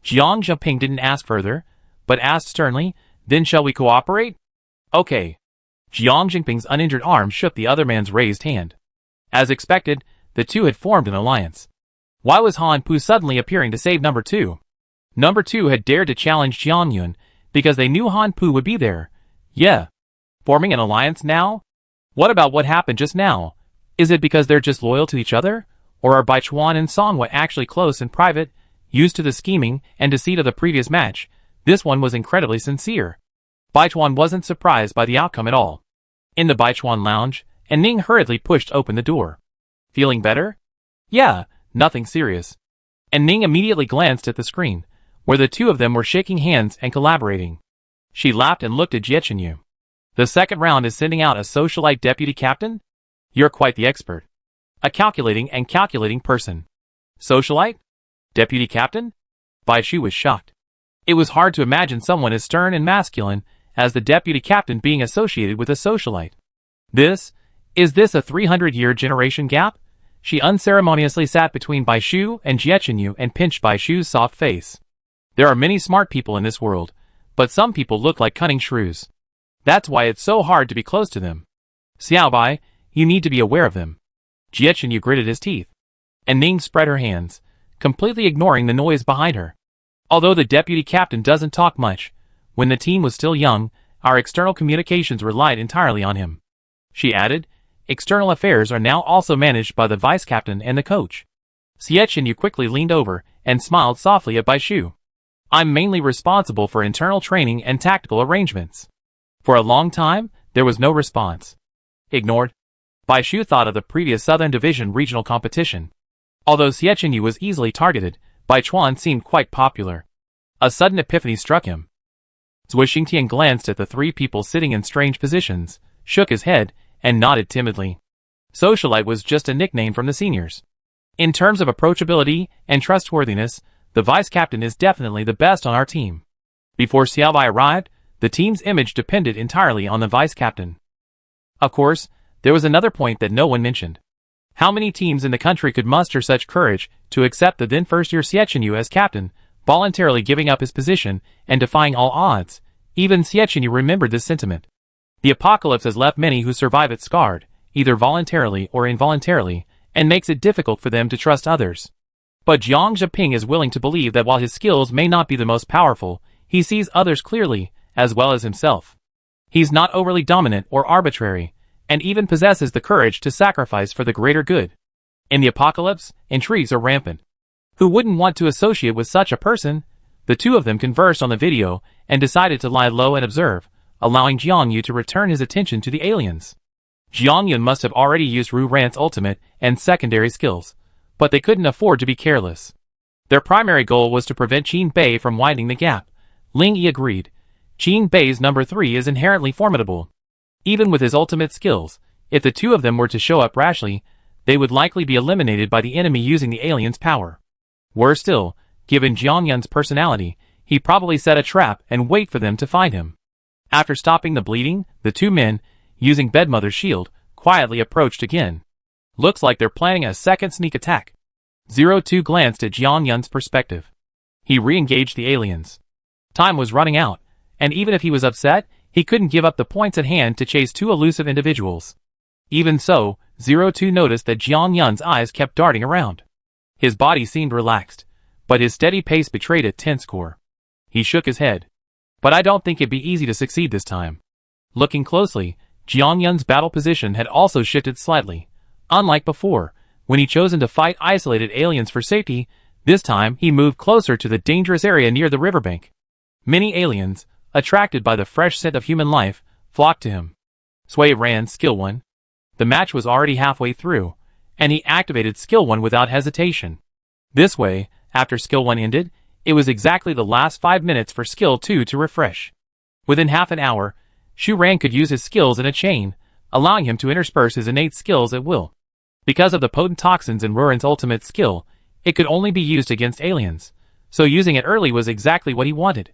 Jiang Jingping didn't ask further, but asked sternly, then shall we cooperate? Okay. Jiang Jingping's uninjured arm shook the other man's raised hand. As expected, the 2 had formed an alliance. Why was Han Pu suddenly appearing to save No. 2? No. 2 had dared to challenge Jiang Yun, because they knew Han Pu would be there. Yeah. Forming an alliance now? What about what happened just now? Is it because they're just loyal to each other? Or are Baichuan and Songhua actually close and private, used to the scheming and deceit of the previous match? This one was incredibly sincere. Baichuan wasn't surprised by the outcome at all. In the Baichuan lounge, and Ning hurriedly pushed open the door. Feeling better? Yeah, nothing serious. And Ning immediately glanced at the screen, where the 2 of them were shaking hands and collaborating. She laughed and looked at Jiechenyu. The second round is sending out a socialite deputy captain? You're quite the expert. A calculating person. Socialite? Deputy captain? Bai Shu was shocked. It was hard to imagine someone as stern and masculine as the deputy captain being associated with a socialite. Is this a 300-year generation gap? She unceremoniously sat between Bai Shu and Jiechenyu and pinched Bai Shu's soft face. There are many smart people in this world, but some people look like cunning shrews. That's why it's so hard to be close to them. Xiao Bai, you need to be aware of them. Jiechenyu gritted his teeth. And Ning spread her hands, completely ignoring the noise behind her. Although the deputy captain doesn't talk much, when the team was still young, our external communications relied entirely on him. She added, external affairs are now also managed by the vice captain and the coach. Xiechun quickly leaned over and smiled softly at Bai Shu. I'm mainly responsible for internal training and tactical arrangements. For a long time, there was no response. Ignored. Bai Shu thought of the previous Southern Division regional competition. Although Xiechun was easily targeted, Bai Chuan seemed quite popular. A sudden epiphany struck him. Zhui Xingtian glanced at the three people sitting in strange positions, shook his head, and nodded timidly. Socialite was just a nickname from the seniors. In terms of approachability and trustworthiness, the vice captain is definitely the best on our team. Before Xiaobai arrived, the team's image depended entirely on the vice captain. Of course, there was another point that no one mentioned. How many teams in the country could muster such courage to accept the then first-year Xiechun as captain, voluntarily giving up his position and defying all odds? Even Xiechun remembered this sentiment. The apocalypse has left many who survive it scarred, either voluntarily or involuntarily, and makes it difficult for them to trust others. But Jiang Zheping is willing to believe that while his skills may not be the most powerful, he sees others clearly, as well as himself. He's not overly dominant or arbitrary, and even possesses the courage to sacrifice for the greater good. In the apocalypse, intrigues are rampant. Who wouldn't want to associate with such a person? The two of them conversed on the video and decided to lie low and observe, allowing Jiang Yu to return his attention to the aliens. Jiang Yun must have already used Ru Ran's ultimate and secondary skills, but they couldn't afford to be careless. Their primary goal was to prevent Qin Bei from widening the gap. Ling Yi agreed. Qin Bei's number 3 is inherently formidable. Even with his ultimate skills, if the two of them were to show up rashly, they would likely be eliminated by the enemy using the alien's power. Worse still, given Jiang Yun's personality, he'd probably set a trap and wait for them to find him. After stopping the bleeding, the two men, using Bedmother's shield, quietly approached again. Looks like they're planning a second sneak attack. 02 glanced at Jiang Yun's perspective. He re-engaged the aliens. Time was running out, and even if he was upset, he couldn't give up the points at hand to chase two elusive individuals. Even so, 02 noticed that Jiang Yun's eyes kept darting around. His body seemed relaxed, but his steady pace betrayed a tense core. He shook his head. But I don't think it'd be easy to succeed this time. Looking closely, Jiang Yun's battle position had also shifted slightly. Unlike before, when he chosen to fight isolated aliens for safety, this time he moved closer to the dangerous area near the riverbank. Many aliens, attracted by the fresh scent of human life, flocked to him. Sui ran Skill 1. The match was already halfway through, and he activated Skill 1 without hesitation. This way, after Skill 1 ended, it was exactly the last 5 minutes for Skill 2 to refresh. Within half an hour, Shu Ran could use his skills in a chain, allowing him to intersperse his innate skills at will. Because of the potent toxins in Ruren's ultimate skill, it could only be used against aliens, so using it early was exactly what he wanted.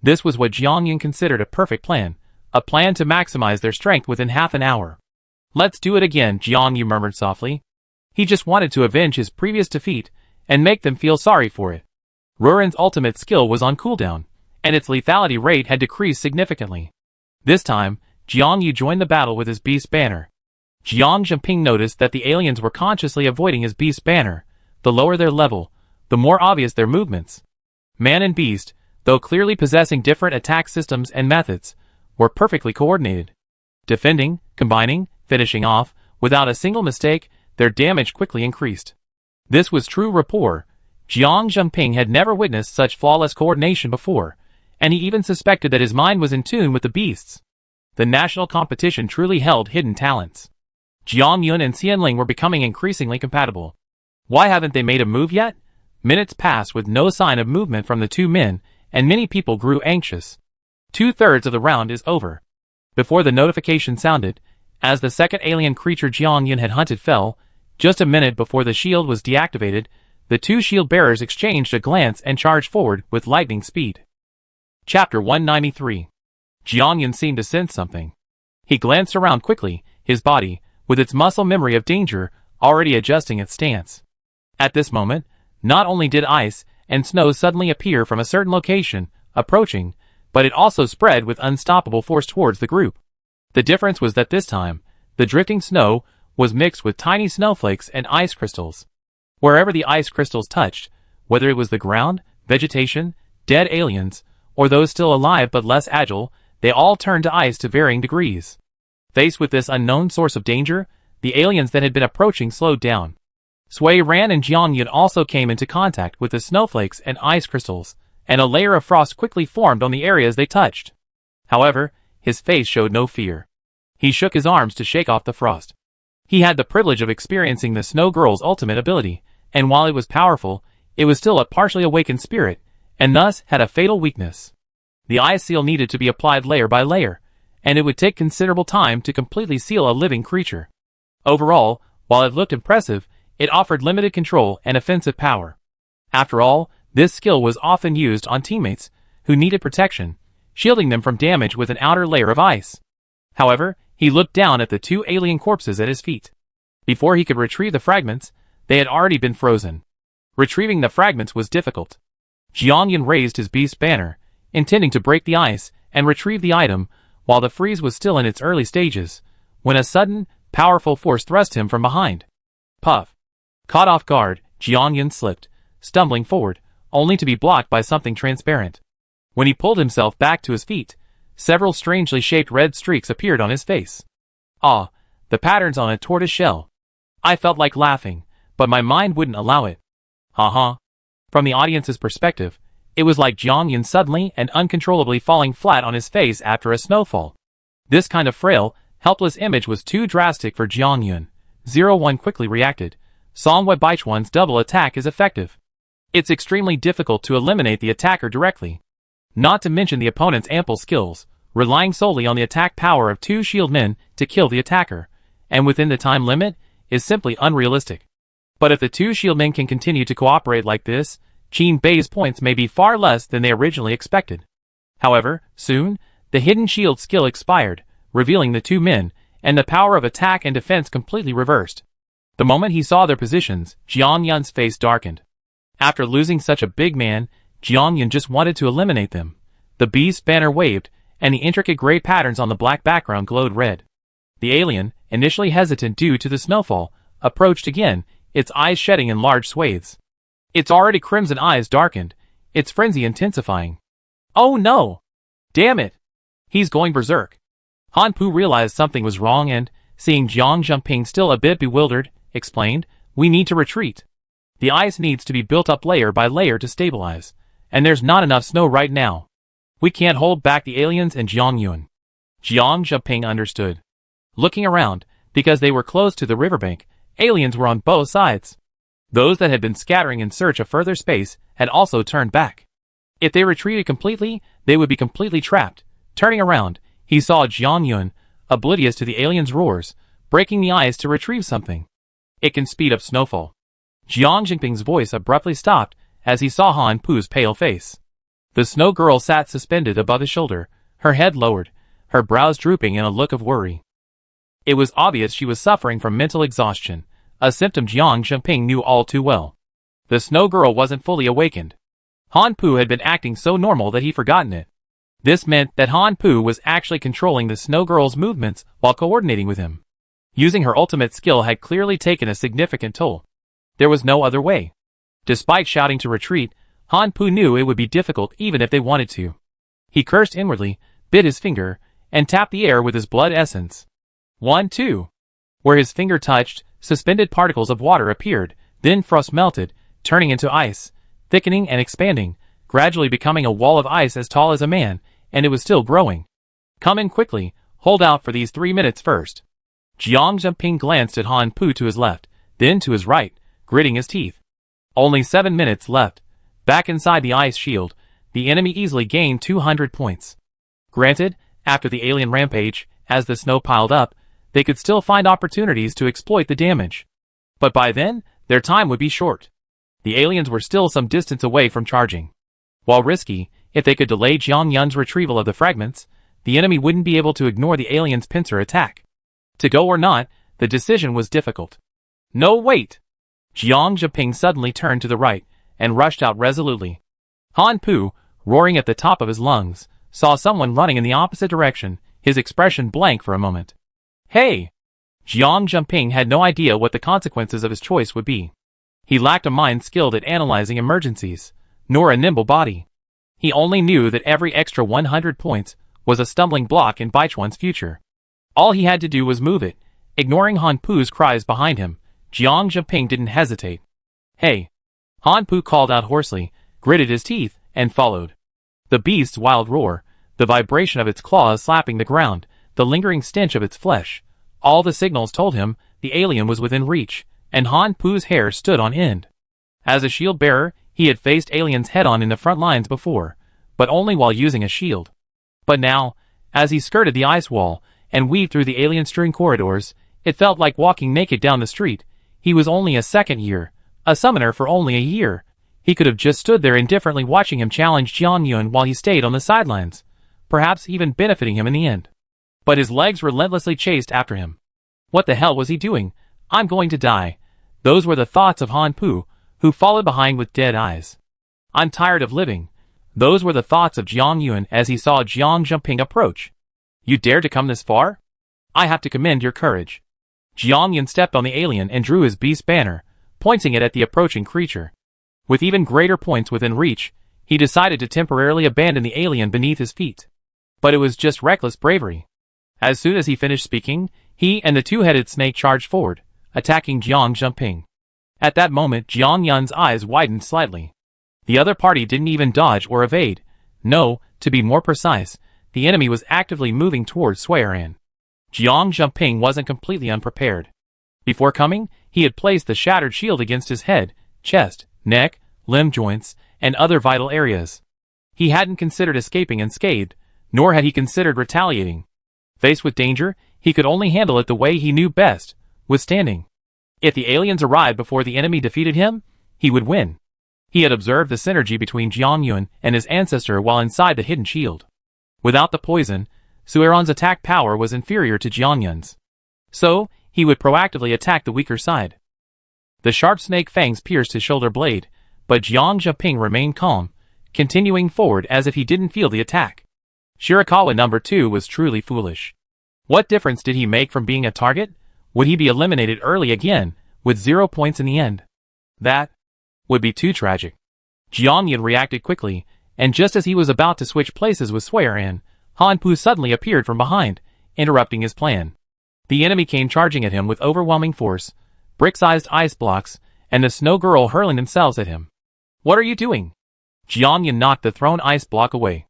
This was what Jiang Yun considered a perfect plan, a plan to maximize their strength within half an hour. Let's do it again, Jiang Yun murmured softly. He just wanted to avenge his previous defeat, and make them feel sorry for it. Ruren's ultimate skill was on cooldown, and its lethality rate had decreased significantly. This time, Jiang Yu joined the battle with his beast banner. Jiang Zheping noticed that the aliens were consciously avoiding his beast banner. The lower their level, the more obvious their movements. Man and beast, though clearly possessing different attack systems and methods, were perfectly coordinated. Defending, combining, finishing off, without a single mistake, their damage quickly increased. This was true rapport. Jiang Zheping had never witnessed such flawless coordination before, and he even suspected that his mind was in tune with the beasts. The national competition truly held hidden talents. Jiang Yun and Xianling were becoming increasingly compatible. Why haven't they made a move yet? Minutes passed with no sign of movement from the two men, and many people grew anxious. 2/3 of the round is over. Before the notification sounded, as the second alien creature Jiang Yun had hunted fell, just a minute before the shield was deactivated, the two shield bearers exchanged a glance and charged forward with lightning speed. Chapter 193. Jiang Yun seemed to sense something. He glanced around quickly, his body, with its muscle memory of danger, already adjusting its stance. At this moment, not only did ice and snow suddenly appear from a certain location, approaching, but it also spread with unstoppable force towards the group. The difference was that this time, the drifting snow was mixed with tiny snowflakes and ice crystals. Wherever the ice crystals touched, Whether it was the ground, vegetation, dead aliens, or those still alive but less agile, they all turned to ice to varying degrees. Faced with this unknown source of danger, the aliens that had been approaching slowed down. Sui Ran and Jiang Yun also came into contact with the snowflakes and ice crystals, and a layer of frost quickly formed on the areas they touched. However, his face showed no fear. He shook his arms to shake off the frost. He had the privilege of experiencing the Snow Girl's ultimate ability, and while it was powerful, it was still a partially awakened spirit, and thus had a fatal weakness. The ice seal needed to be applied layer by layer, and it would take considerable time to completely seal a living creature. Overall, while it looked impressive, it offered limited control and offensive power. After all, this skill was often used on teammates who needed protection, shielding them from damage with an outer layer of ice. However, he looked down at the two alien corpses at his feet. Before he could retrieve the fragments, they had already been frozen. Retrieving the fragments was difficult. Jiang Yun raised his beast banner, intending to break the ice and retrieve the item while the freeze was still in its early stages, when a sudden, powerful force thrust him from behind. Puff. Caught off guard, Jiang Yun slipped, stumbling forward, only to be blocked by something transparent. When he pulled himself back to his feet, several strangely shaped red streaks appeared on his face. Ah, the patterns on a tortoise shell. I felt like laughing, but my mind wouldn't allow it. Haha. From the audience's perspective, it was like Jiang Yun suddenly and uncontrollably falling flat on his face after a snowfall. This kind of frail, helpless image was too drastic for Jiang Yun. 01 quickly reacted. Songwei Baichuan's double attack is effective. It's extremely difficult to eliminate the attacker directly. Not to mention the opponent's ample skills, relying solely on the attack power of two shield men to kill the attacker, and within the time limit, is simply unrealistic. But if the two shield men can continue to cooperate like this, Qin Bei's points may be far less than they originally expected. However, soon, the hidden shield skill expired, revealing the two men, and the power of attack and defense completely reversed. The moment he saw their positions, Jiang Yun's face darkened. After losing such a big man, Jiang Yun just wanted to eliminate them. The beast banner waved, and the intricate gray patterns on the black background glowed red. The alien, initially hesitant due to the snowfall, approached again, its eyes shedding in large swathes. Its already crimson eyes darkened, its frenzy intensifying. Oh no! Damn it! He's going berserk. Han Pu realized something was wrong and, seeing Jiang Jumping still a bit bewildered, explained, "We need to retreat. The ice needs to be built up layer by layer to stabilize, and there's not enough snow right now. We can't hold back the aliens and Jiang Yun." Jiang Jumping understood. Looking around, because they were close to the riverbank, aliens were on both sides. Those that had been scattering in search of further space had also turned back. If they retreated completely, they would be completely trapped. Turning around, he saw Jiang Yun, oblivious to the aliens' roars, breaking the ice to retrieve something. It can speed up snowfall. Jiang Jingping's voice abruptly stopped as he saw Han Pu's pale face. The snow girl sat suspended above his shoulder, her head lowered, her brows drooping in a look of worry. It was obvious she was suffering from mental exhaustion, a symptom Jiang Jingping knew all too well. The snow girl wasn't fully awakened. Han Pu had been acting so normal that he'd forgotten it. This meant that Han Pu was actually controlling the snow girl's movements while coordinating with him. Using her ultimate skill had clearly taken a significant toll. There was no other way. Despite shouting to retreat, Han Pu knew it would be difficult even if they wanted to. He cursed inwardly, bit his finger, and tapped the air with his blood essence. 1, 2. Where his finger touched, suspended particles of water appeared, then frost melted, turning into ice, thickening and expanding, gradually becoming a wall of ice as tall as a man, and it was still growing. "Come in quickly, hold out for these 3 minutes first." Jiang Jumping glanced at Han Pu to his left, then to his right, gritting his teeth. Only 7 minutes left. Back inside the ice shield, the enemy easily gained 200 points. Granted, after the alien rampage, as the snow piled up, they could still find opportunities to exploit the damage. But by then, their time would be short. The aliens were still some distance away from charging. While risky, if they could delay Jiang Yun's retrieval of the fragments, the enemy wouldn't be able to ignore the aliens' pincer attack. To go or not, the decision was difficult. "No, wait!" Jiang Jingping suddenly turned to the right, and rushed out resolutely. Han Pu, roaring at the top of his lungs, saw someone running in the opposite direction, his expression blank for a moment. "Hey!" Jiang Jumping had no idea what the consequences of his choice would be. He lacked a mind skilled at analyzing emergencies, nor a nimble body. He only knew that every extra 100 points was a stumbling block in Baichuan's future. All he had to do was move it. Ignoring Han Pu's cries behind him, Jiang Zheping didn't hesitate. "Hey!" Han Pu called out hoarsely, gritted his teeth, and followed. The beast's wild roar, the vibration of its claws slapping the ground, the lingering stench of its flesh, all the signals told him the alien was within reach, and Han Pu's hair stood on end. As a shield bearer, he had faced aliens head-on in the front lines before, but only while using a shield. But now, as he skirted the ice wall and weaved through the alien-strewn corridors, it felt like walking naked down the street. He was only a second year, a summoner for only a year. He could have just stood there indifferently watching him challenge Jiang Yun while he stayed on the sidelines, perhaps even benefiting him in the end. But his legs relentlessly chased after him. What the hell was he doing? I'm going to die. Those were the thoughts of Han Pu, who followed behind with dead eyes. I'm tired of living. Those were the thoughts of Jiang Yun as he saw Jiang Zheping approach. You dare to come this far? I have to commend your courage. Jiang Yun stepped on the alien and drew his beast banner, pointing it at the approaching creature. With even greater points within reach, he decided to temporarily abandon the alien beneath his feet. But it was just reckless bravery. As soon as he finished speaking, he and the two-headed snake charged forward, attacking Jiang Zheping. At that moment, Jiang Yun's eyes widened slightly. The other party didn't even dodge or evade. No, to be more precise, the enemy was actively moving towards Suiran. Jiang Zheping wasn't completely unprepared. Before coming, he had placed the shattered shield against his head, chest, neck, limb joints, and other vital areas. He hadn't considered escaping unscathed, nor had he considered retaliating. Faced with danger, he could only handle it the way he knew best, withstanding. If the aliens arrived before the enemy defeated him, he would win. He had observed the synergy between Jiang Yun and his ancestor while inside the hidden shield. Without the poison, Suiran's attack power was inferior to Jiang Yun's. So, he would proactively attack the weaker side. The sharp snake fangs pierced his shoulder blade, but Jiang Zheping remained calm, continuing forward as if he didn't feel the attack. Shirakawa No. 2 was truly foolish. What difference did he make from being a target? Would he be eliminated early again, with 0 points in the end? That would be too tragic. Jiang Yun reacted quickly, and just as he was about to switch places with Suiran, Han Pu suddenly appeared from behind, interrupting his plan. The enemy came charging at him with overwhelming force, brick-sized ice blocks, and the snow girl hurling themselves at him. What are you doing? Jiang Yun knocked the thrown ice block away.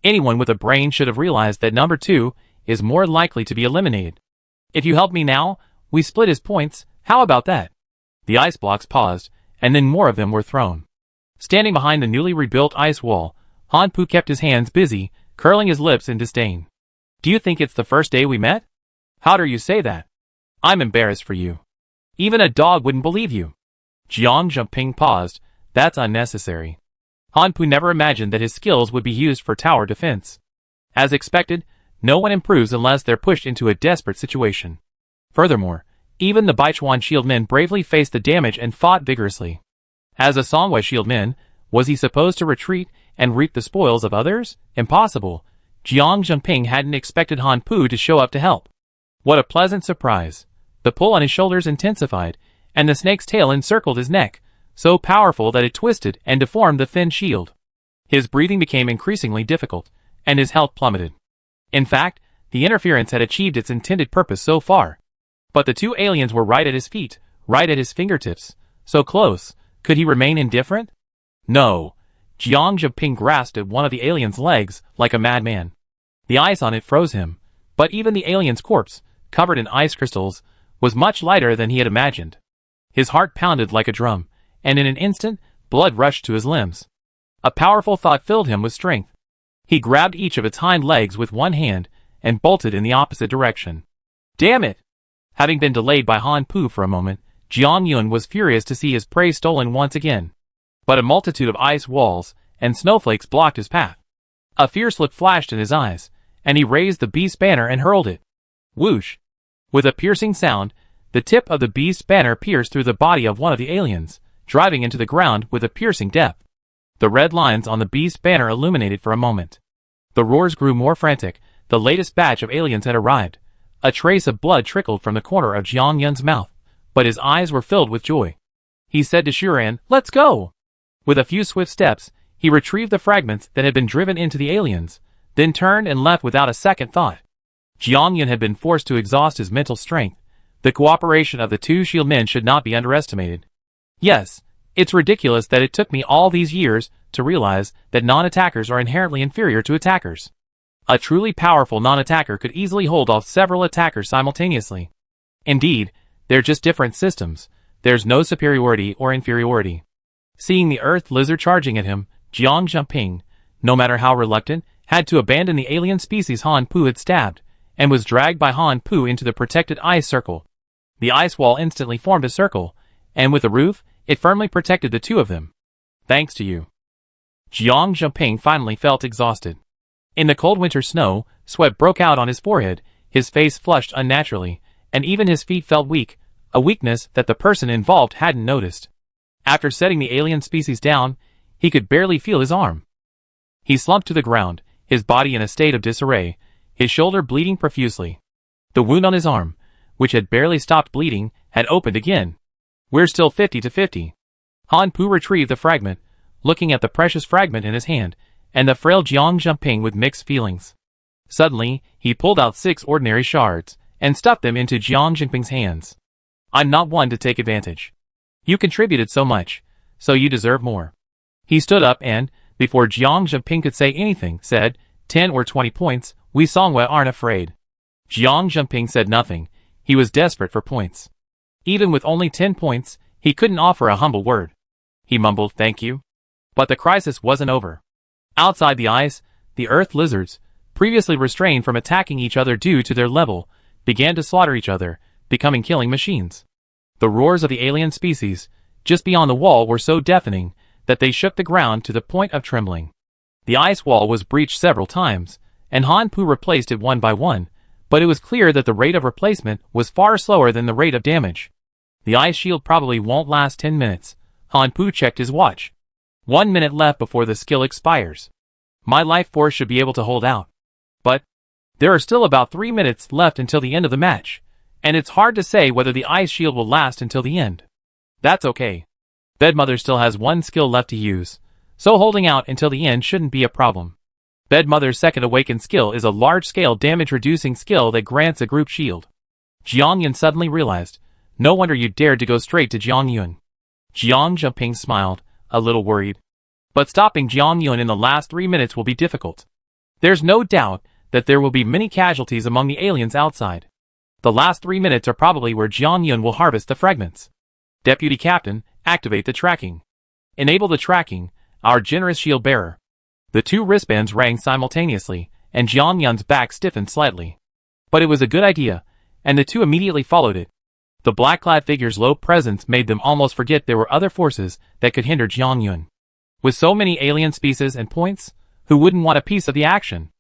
Anyone with a brain should have realized that No. 2 is more likely to be eliminated. If you help me now, we split his points. How about that? The ice blocks paused, and then more of them were thrown. Standing behind the newly rebuilt ice wall, Han Pu kept his hands busy, curling his lips in disdain. Do you think it's the first day we met? How dare you say that? I'm embarrassed for you. Even a dog wouldn't believe you. Jiang Zheping paused. That's unnecessary. Han Pu never imagined that his skills would be used for tower defense. As expected, no one improves unless they're pushed into a desperate situation. Furthermore, even the Baichuan shieldmen bravely faced the damage and fought vigorously. As a Songwei shieldman, was he supposed to retreat and reap the spoils of others? Impossible. Jiang Zheping hadn't expected Han Pu to show up to help. What a pleasant surprise. The pull on his shoulders intensified, and the snake's tail encircled his neck, so powerful that it twisted and deformed the thin shield. His breathing became increasingly difficult, and his health plummeted. In fact, the interference had achieved its intended purpose so far. But the two aliens were right at his feet, right at his fingertips. So close, could he remain indifferent? No. Jiang Zheping grasped at one of the alien's legs like a madman. The ice on it froze him, but even the alien's corpse, covered in ice crystals, was much lighter than he had imagined. His heart pounded like a drum, and in an instant, blood rushed to his limbs. A powerful thought filled him with strength. He grabbed each of its hind legs with one hand and bolted in the opposite direction. Damn it! Having been delayed by Han Pu for a moment, Jiang Yun was furious to see his prey stolen once again. But a multitude of ice walls and snowflakes blocked his path. A fierce look flashed in his eyes, and he raised the beast banner and hurled it. Whoosh! With a piercing sound, the tip of the beast banner pierced through the body of one of the aliens, driving into the ground with a piercing depth. The red lines on the beast banner illuminated for a moment. The roars grew more frantic. The latest batch of aliens had arrived. A trace of blood trickled from the corner of Jiang Yun's mouth, but his eyes were filled with joy. He said to Shuran, "Let's go!" With a few swift steps, he retrieved the fragments that had been driven into the aliens, then turned and left without a second thought. Jiang Yun had been forced to exhaust his mental strength. The cooperation of the two shield men should not be underestimated. Yes, it's ridiculous that it took me all these years to realize that non-attackers are inherently inferior to attackers. A truly powerful non-attacker could easily hold off several attackers simultaneously. Indeed, they're just different systems. There's no superiority or inferiority. Seeing the Earth lizard charging at him, Jiang Jumping, no matter how reluctant, had to abandon the alien species Han Pu had stabbed, and was dragged by Han Pu into the protected ice circle. The ice wall instantly formed a circle, and with a roof, it firmly protected the two of them. Thanks to you. Jiang Jumping finally felt exhausted. In the cold winter snow, sweat broke out on his forehead, his face flushed unnaturally, and even his feet felt weak, a weakness that the person involved hadn't noticed. After setting the alien species down, he could barely feel his arm. He slumped to the ground, his body in a state of disarray, his shoulder bleeding profusely. The wound on his arm, which had barely stopped bleeding, had opened again. We're still 50-50. Han Pu retrieved the fragment, looking at the precious fragment in his hand, and the frail Jiang Jumping with mixed feelings. Suddenly, he pulled out 6 ordinary shards, and stuffed them into Jiang Jumping's hands. I'm not one to take advantage. You contributed so much, so you deserve more. He stood up and, before Jiang Jumping could say anything, said, 10 or 20 points, we Songwei aren't afraid. Jiang Jumping said nothing. He was desperate for points. Even with only 10 points, he couldn't offer a humble word. He mumbled, thank you. But the crisis wasn't over. Outside the ice, the Earth lizards, previously restrained from attacking each other due to their level, began to slaughter each other, becoming killing machines. The roars of the alien species, just beyond the wall, were so deafening that they shook the ground to the point of trembling. The ice wall was breached several times, and Han Pu replaced it one by one, but it was clear that the rate of replacement was far slower than the rate of damage. The ice shield probably won't last 10 minutes. Han Pu checked his watch. 1 minute left before the skill expires. My life force should be able to hold out. But there are still about 3 minutes left until the end of the match, and it's hard to say whether the ice shield will last until the end. That's okay. Bedmother still has 1 skill left to use, so holding out until the end shouldn't be a problem. Bedmother's second awakened skill is a large-scale damage-reducing skill that grants a group shield. Jiang Yun suddenly realized, no wonder you dared to go straight to Jiang Yun. Jiang Jumping smiled, a little worried. But stopping Jiang Yun in the last 3 minutes will be difficult. There's no doubt that there will be many casualties among the aliens outside. The last 3 minutes are probably where Jiang Yun will harvest the fragments. Deputy Captain, activate the tracking. Enable the tracking, our generous shield bearer. The 2 wristbands rang simultaneously, and Jiang Yun's back stiffened slightly. But it was a good idea, and the 2 immediately followed it. The black-clad figure's low presence made them almost forget there were other forces that could hinder Jiang Yun. With so many alien species and points, who wouldn't want a piece of the action?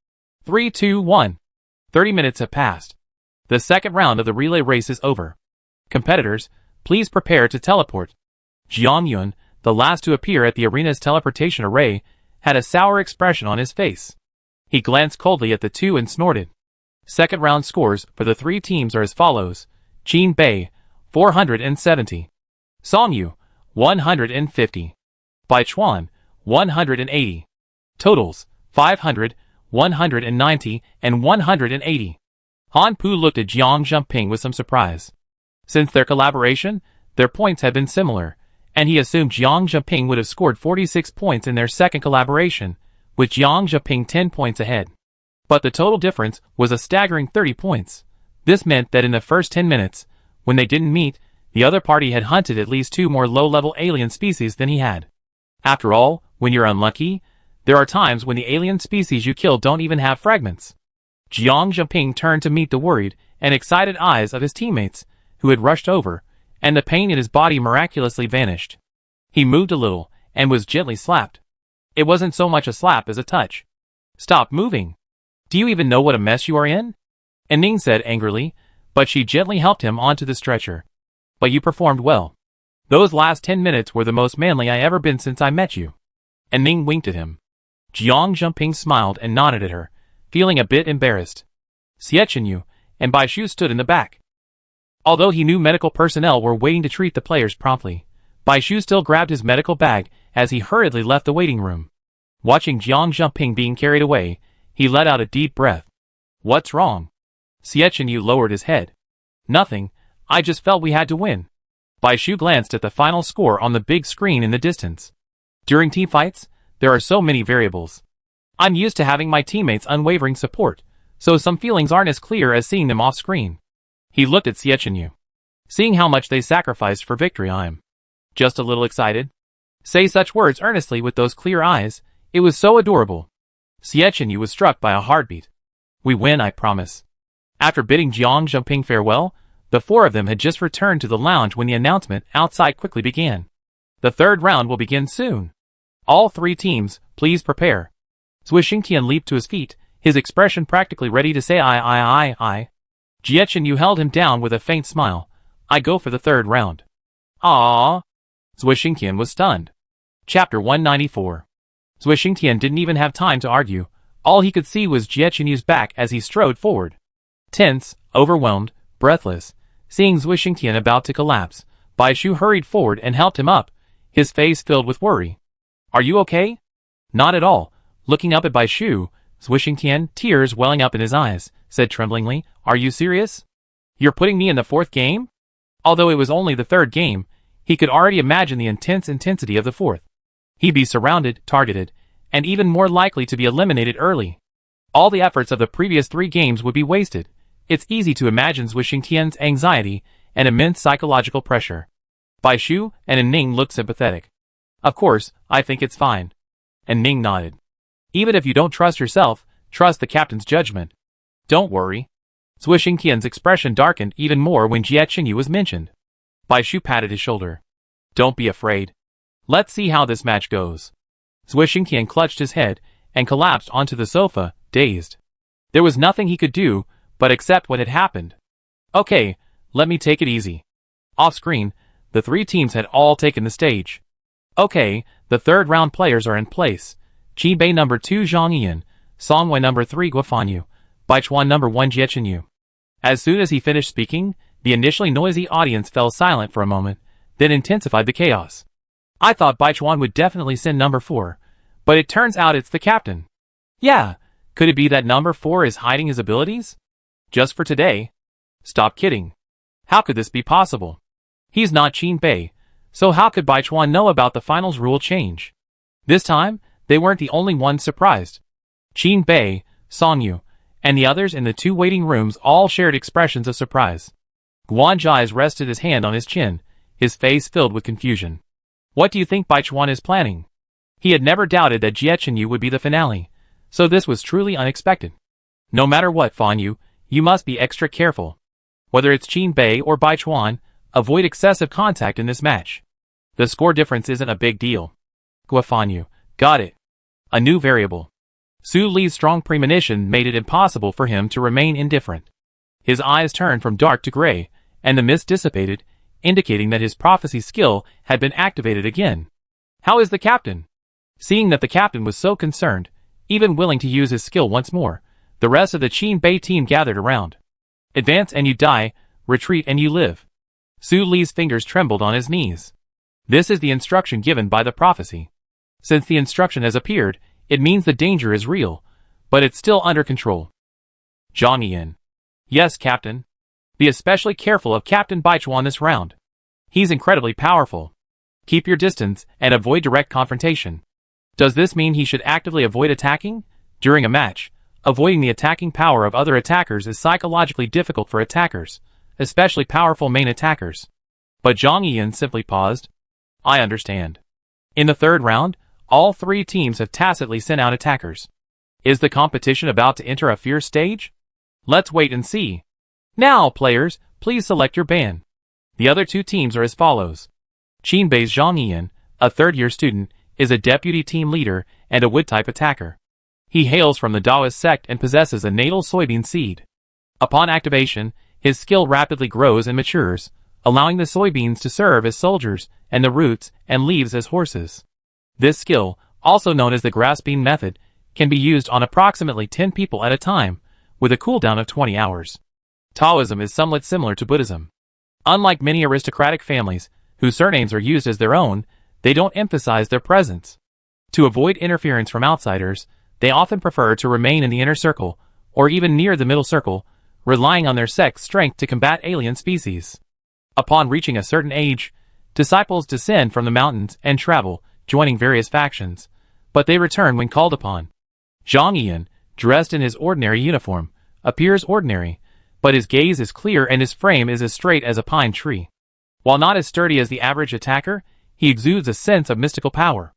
3, 2, 1. 30 minutes have passed. The second round of the relay race is over. Competitors, please prepare to teleport. Jiang Yun, the last to appear at the arena's teleportation array, had a sour expression on his face. He glanced coldly at the 2 and snorted. Second round scores for the 3 teams are as follows. Qin Bei, 470. Songyu, 150. Baichuan, 180. Totals, 500, 190, and 180. Han Pu looked at Jiang Jumping with some surprise. Since their collaboration, their points had been similar, and he assumed Jiang Jumping would have scored 46 points in their second collaboration, with Jiang Jumping 10 points ahead. But the total difference was a staggering 30 points. This meant that in the first 10 minutes, when they didn't meet, the other party had hunted at least 2 more low-level alien species than he had. After all, when you're unlucky, there are times when the alien species you kill don't even have fragments. Jiang Jumping turned to meet the worried and excited eyes of his teammates, who had rushed over, and the pain in his body miraculously vanished. He moved a little, and was gently slapped. It wasn't so much a slap as a touch. Stop moving. Do you even know what a mess you are in? And Ning said angrily, but she gently helped him onto the stretcher. But you performed well. Those last 10 minutes were the most manly I ever been since I met you. And Ning winked at him. Jiang Jumping smiled and nodded at her, feeling a bit embarrassed. Xiechenyu and Bai Shu stood in the back. Although he knew medical personnel were waiting to treat the players promptly, Bai Shu still grabbed his medical bag as he hurriedly left the waiting room. Watching Jiang Jumping being carried away, he let out a deep breath. What's wrong? Xie Chenyu lowered his head. Nothing, I just felt we had to win. Bai Shu glanced at the final score on the big screen in the distance. During team fights, there are so many variables. I'm used to having my teammates' unwavering support, so some feelings aren't as clear as seeing them off screen. He looked at Xie Chenyu. Seeing how much they sacrificed for victory, I'm just a little excited. Say such words earnestly with those clear eyes, it was so adorable. Xie Chenyu was struck by a heartbeat. We win, I promise. After bidding Jiang Jumping farewell, the four of them had just returned to the lounge when the announcement outside quickly began. The third round will begin soon. All three teams, please prepare. Zui Xingtian leaped to his feet, his expression practically ready to say I. Xie Chenyu held him down with a faint smile. I go for the third round. Aww. Zui Xingtian was stunned. Chapter 194. Zui Xingtian didn't even have time to argue. All he could see was Xie Chenyu's back as he strode forward. Tense, overwhelmed, breathless, seeing Zui Xingtian about to collapse, Bai Shu hurried forward and helped him up, his face filled with worry. Are you okay? Not at all. Looking up at Bai Shu, Zui Xingtian, tears welling up in his eyes, said tremblingly, Are you serious? You're putting me in the fourth game? Although it was only the third game, he could already imagine the intense intensity of the fourth. He'd be surrounded, targeted, and even more likely to be eliminated early. All the efforts of the previous 3 games would be wasted. It's easy to imagine Zui Xingtian's anxiety and immense psychological pressure. Bai Shu and Ning looked sympathetic. Of course, I think it's fine. And Ning nodded. Even if you don't trust yourself, trust the captain's judgment. Don't worry. Zui Xingtian's expression darkened even more when Xie Chenyu was mentioned. Bai Shu patted his shoulder. Don't be afraid. Let's see how this match goes. Zui Xingtian clutched his head and collapsed onto the sofa, dazed. There was nothing he could do but accept what had happened. Okay, let me take it easy. Off-screen, the 3 teams had all taken the stage. Okay, the third round players are in place. Qi Bei number 2 Zhang Yiyan, Song Wei number 3 Guofanyu, Baichuan number 1 Xie Chenyu. As soon as he finished speaking, the initially noisy audience fell silent for a moment, then intensified the chaos. I thought Baichuan would definitely send number 4, but it turns out it's the captain. Yeah, could it be that number 4 is hiding his abilities? Just for today? Stop kidding. How could this be possible? He's not Qin Bei, so how could Baichuan know about the finals rule change? This time, they weren't the only ones surprised. Qin Bei, Song Yu, and the others in the 2 waiting rooms all shared expressions of surprise. Guan Zhai's rested his hand on his chin, his face filled with confusion. What do you think Baichuan is planning? He had never doubted that Xie Chenyu would be the finale, so this was truly unexpected. No matter what, Fan Yu, you must be extra careful. Whether it's Qin Bei or Baichuan, avoid excessive contact in this match. The score difference isn't a big deal. Guofan Yu, got it. A new variable. Su Li's strong premonition made it impossible for him to remain indifferent. His eyes turned from dark to gray, and the mist dissipated, indicating that his prophecy skill had been activated again. How is the captain? Seeing that the captain was so concerned, even willing to use his skill once more, the rest of the Qin Bei team gathered around. Advance and you die, retreat and you live. Su Li's fingers trembled on his knees. This is the instruction given by the prophecy. Since the instruction has appeared, it means the danger is real, but it's still under control. Zhang Yiyan. Yes, Captain. Be especially careful of Captain Baichuan this round. He's incredibly powerful. Keep your distance and avoid direct confrontation. Does this mean he should actively avoid attacking? During a match, avoiding the attacking power of other attackers is psychologically difficult for attackers, especially powerful main attackers. But Zhang Yiyan simply paused. I understand. In the third round, all 3 teams have tacitly sent out attackers. Is the competition about to enter a fierce stage? Let's wait and see. Now, players, please select your ban. The other 2 teams are as follows. Qin Bei's Zhang Yiyan, a third-year student, is a deputy team leader and a wood-type attacker. He hails from the Taoist sect and possesses a natal soybean seed. Upon activation, his skill rapidly grows and matures, allowing the soybeans to serve as soldiers and the roots and leaves as horses. This skill, also known as the grass bean method, can be used on approximately 10 people at a time, with a cooldown of 20 hours. Taoism is somewhat similar to Buddhism. Unlike many aristocratic families, whose surnames are used as their own, they don't emphasize their presence. To avoid interference from outsiders, they often prefer to remain in the inner circle, or even near the middle circle, relying on their sex strength to combat alien species. Upon reaching a certain age, disciples descend from the mountains and travel, joining various factions, but they return when called upon. Zhang Yan, dressed in his ordinary uniform, appears ordinary, but his gaze is clear and his frame is as straight as a pine tree. While not as sturdy as the average attacker, he exudes a sense of mystical power.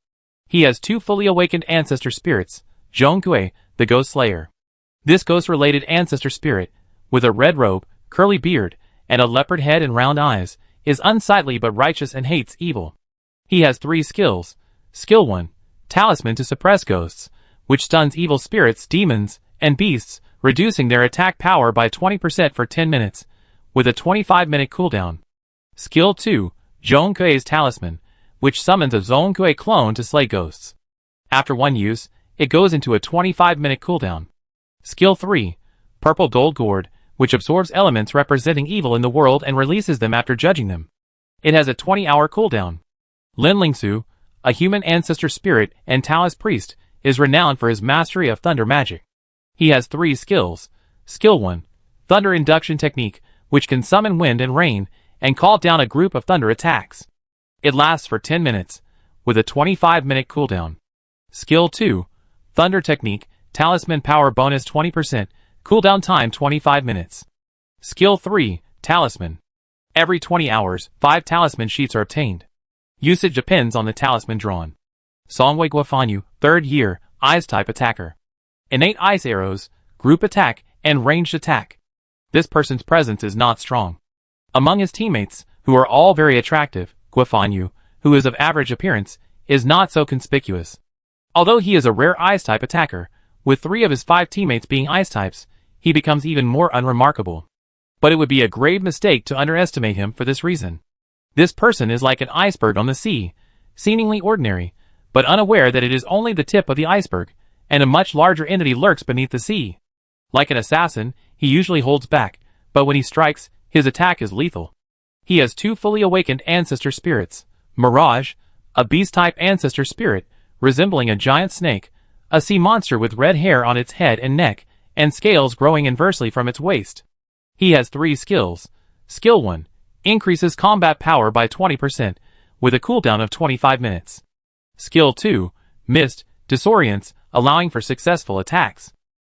He has two fully awakened ancestor spirits, Zhongkui, the Ghost Slayer. This ghost-related ancestor spirit, with a red robe, curly beard, and a leopard head and round eyes, is unsightly but righteous and hates evil. He has 3 skills. Skill 1, Talisman to suppress ghosts, which stuns evil spirits, demons, and beasts, reducing their attack power by 20% for 10 minutes, with a 25-minute cooldown. Skill 2, Zhongkui's Talisman, which summons a Zhongkui clone to slay ghosts. After one use, it goes into a 25-minute cooldown. Skill 3, Purple Gold Gourd, which absorbs elements representing evil in the world and releases them after judging them. It has a 20-hour cooldown. Lin Lingsu, a human ancestor spirit and Taoist priest, is renowned for his mastery of thunder magic. He has 3 skills. Skill 1, Thunder Induction Technique, which can summon wind and rain and call down a group of thunder attacks. It lasts for 10 minutes, with a 25-minute cooldown. Skill 2, Thunder Technique, Talisman Power Bonus 20%, cooldown time 25 minutes. Skill 3, Talisman. Every 20 hours, 5 talisman sheets are obtained. Usage depends on the talisman drawn. Songwei Guofanyu, 3rd year, Ice-type attacker. Innate ice arrows, group attack, and ranged attack. This person's presence is not strong. Among his teammates, who are all very attractive, Guofanyu, who is of average appearance, is not so conspicuous. Although he is a rare ice-type attacker, with 3 of his 5 teammates being ice-types, he becomes even more unremarkable. But it would be a grave mistake to underestimate him for this reason. This person is like an iceberg on the sea, seemingly ordinary, but unaware that it is only the tip of the iceberg, and a much larger entity lurks beneath the sea. Like an assassin, he usually holds back, but when he strikes, his attack is lethal. He has 2 fully awakened ancestor spirits, Mirage, a beast-type ancestor spirit, resembling a giant snake, a sea monster with red hair on its head and neck, and scales growing inversely from its waist. He has 3 skills. Skill 1, increases combat power by 20%, with a cooldown of 25 minutes. Skill 2, Mist, disorients, allowing for successful attacks.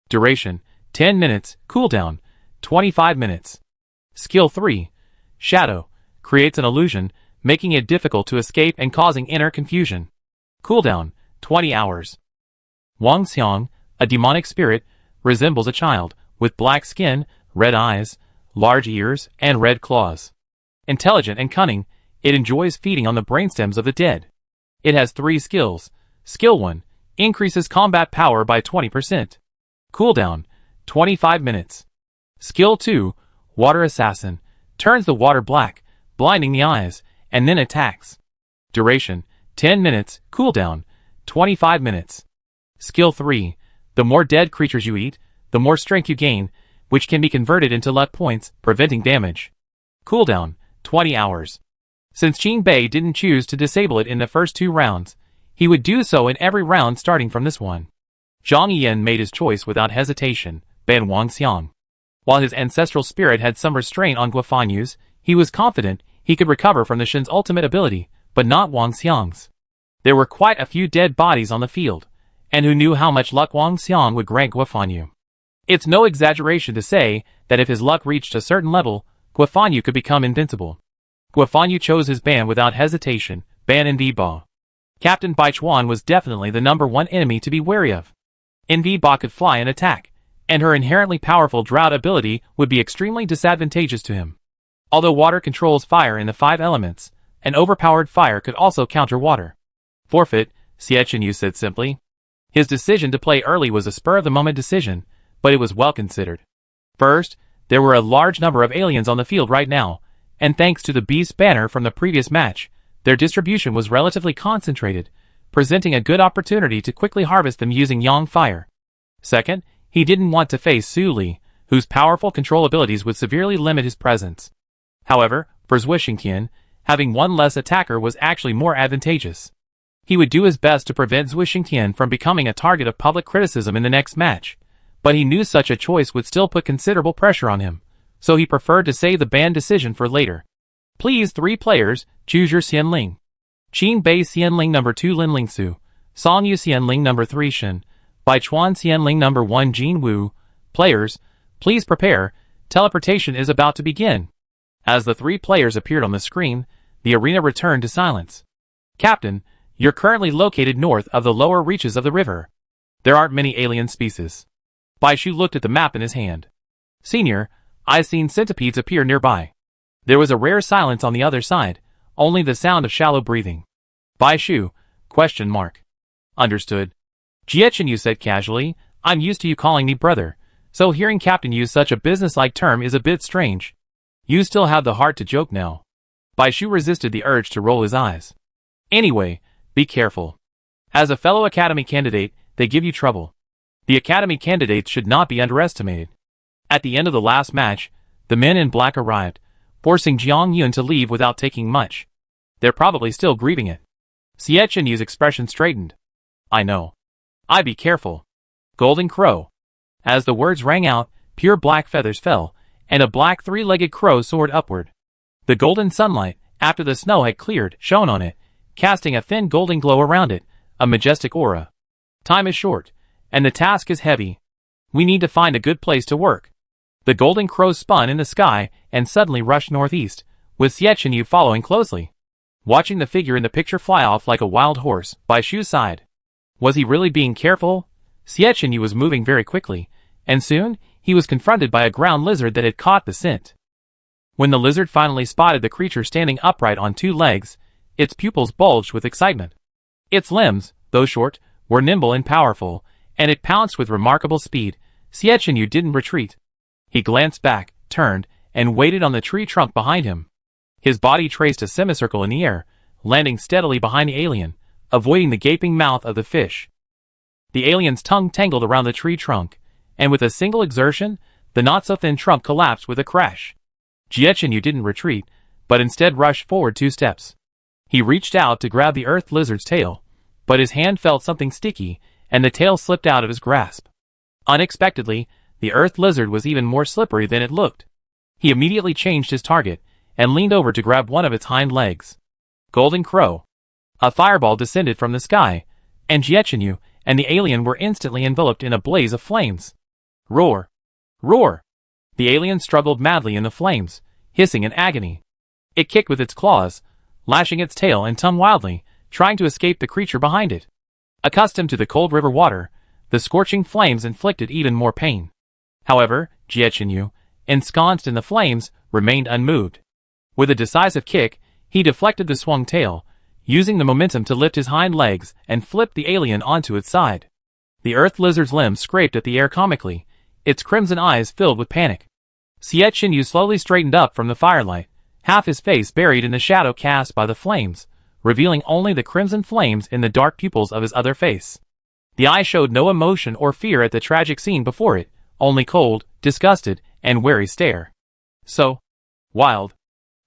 Duration, 10 minutes, cooldown, 25 minutes. Skill 3, Shadow, creates an illusion, making it difficult to escape and causing inner confusion. Cooldown, 20 hours. Wang Xiang, a demonic spirit, resembles a child, with black skin, red eyes, large ears, and red claws. Intelligent and cunning, it enjoys feeding on the brainstems of the dead. It has 3 skills. Skill 1, increases combat power by 20%. Cooldown, 25 minutes. Skill 2, Water Assassin, turns the water black, blinding the eyes, and then attacks. Duration, 10 minutes, cooldown, 25 minutes. Skill 3, the more dead creatures you eat, the more strength you gain, which can be converted into luck points, preventing damage. Cooldown, 20 hours. Since Qin Bei didn't choose to disable it in the first 2 rounds, he would do so in every round starting from this one. Zhang Yan made his choice without hesitation, ban Wang Xiang. While his ancestral spirit had some restraint on Guofanyu's, he was confident he could recover from the Shin's ultimate ability, but not Wang Xiang's. There were quite a few dead bodies on the field, and who knew how much luck Wang Xiang would grant Guofanyu. It's no exaggeration to say that if his luck reached a certain level, Guofanyu could become invincible. Guofanyu chose his ban without hesitation, ban Envy Ba. Captain Baichuan was definitely the #1 enemy to be wary of. Envy Ba could fly and attack, and her inherently powerful drought ability would be extremely disadvantageous to him. Although water controls fire in the 5 elements, an overpowered fire could also counter water. Forfeit, Xie Chenyu said simply. His decision to play early was a spur-of-the-moment decision, but it was well considered. First, there were a large number of aliens on the field right now, and thanks to the Beast banner from the previous match, their distribution was relatively concentrated, presenting a good opportunity to quickly harvest them using Yang Fire. Second, he didn't want to face Su Li, whose powerful control abilities would severely limit his presence. However, for Zhuo Xingtian, Having one less attacker was actually more advantageous. He would do his best to prevent Zhu Xingtian from becoming a target of public criticism in the next match, but he knew such a choice would still put considerable pressure on him, so he preferred to save the ban decision for later. Please 3 players, choose your Xianling. Qin Bei Xianling number 2 Lin Lingsu, Song Yu Xianling number 3 Shen, Baichuan Xianling number 1 Jin Wu. Players, please prepare, teleportation is about to begin. As the 3 players appeared on the screen, the arena returned to silence. Captain, you're currently located north of the lower reaches of the river. There aren't many alien species. Bai Shu looked at the map in his hand. Senior, I've seen centipedes appear nearby. There was a rare silence on the other side, only the sound of shallow breathing. Bai Shu, ? Understood. Jiechin Yu said casually, I'm used to you calling me brother, so hearing Captain use such a businesslike term is a bit strange. You still have the heart to joke now. Bai Shu resisted the urge to roll his eyes. Anyway, be careful. As a fellow academy candidate, they give you trouble. The academy candidates should not be underestimated. At the end of the last match, the men in black arrived, forcing Jiang Yun to leave without taking much. They're probably still grieving it. Xiechin Yu's expression straightened. I know. I be careful. Golden Crow. As the words rang out, pure black feathers fell, and a black 3-legged crow soared upward. The golden sunlight, after the snow had cleared, shone on it, casting a thin golden glow around it, a majestic aura. Time is short, and the task is heavy. We need to find a good place to work. The golden crow spun in the sky and suddenly rushed northeast, with Xiechin Yu following closely. Watching the figure in the picture fly off like a wild horse, Bai Shu sighed. Was he really being careful? Xiechin Yu was moving very quickly, and soon, he was confronted by a ground lizard that had caught the scent. When the lizard finally spotted the creature standing upright on 2 legs, its pupils bulged with excitement. Its limbs, though short, were nimble and powerful, and it pounced with remarkable speed. Xiechin Yu didn't retreat. He glanced back, turned, and waited on the tree trunk behind him. His body traced a semicircle in the air, landing steadily behind the alien, avoiding the gaping mouth of the fish. The alien's tongue tangled around the tree trunk, and with a single exertion, the not-so-thin trunk collapsed with a crash. Jiechin Yu didn't retreat, but instead rushed forward 2 steps. He reached out to grab the earth lizard's tail, but his hand felt something sticky, and the tail slipped out of his grasp. Unexpectedly, the earth lizard was even more slippery than it looked. He immediately changed his target, and leaned over to grab one of its hind legs. Golden Crow. A fireball descended from the sky, and Jiechin Yu and the alien were instantly enveloped in a blaze of flames. Roar! Roar! The alien struggled madly in the flames, hissing in agony. It kicked with its claws, lashing its tail and tongue wildly, trying to escape the creature behind it. Accustomed to the cold river water, the scorching flames inflicted even more pain. However, Jiechin Yu, ensconced in the flames, remained unmoved. With a decisive kick, he deflected the swung tail, using the momentum to lift his hind legs and flip the alien onto its side. The earth lizard's limbs scraped at the air comically, its crimson eyes filled with panic. Xiechin Yu slowly straightened up from the firelight, half his face buried in the shadow cast by the flames, revealing only the crimson flames in the dark pupils of his other face. The eye showed no emotion or fear at the tragic scene before it, only cold, disgusted, and wary stare. So wild.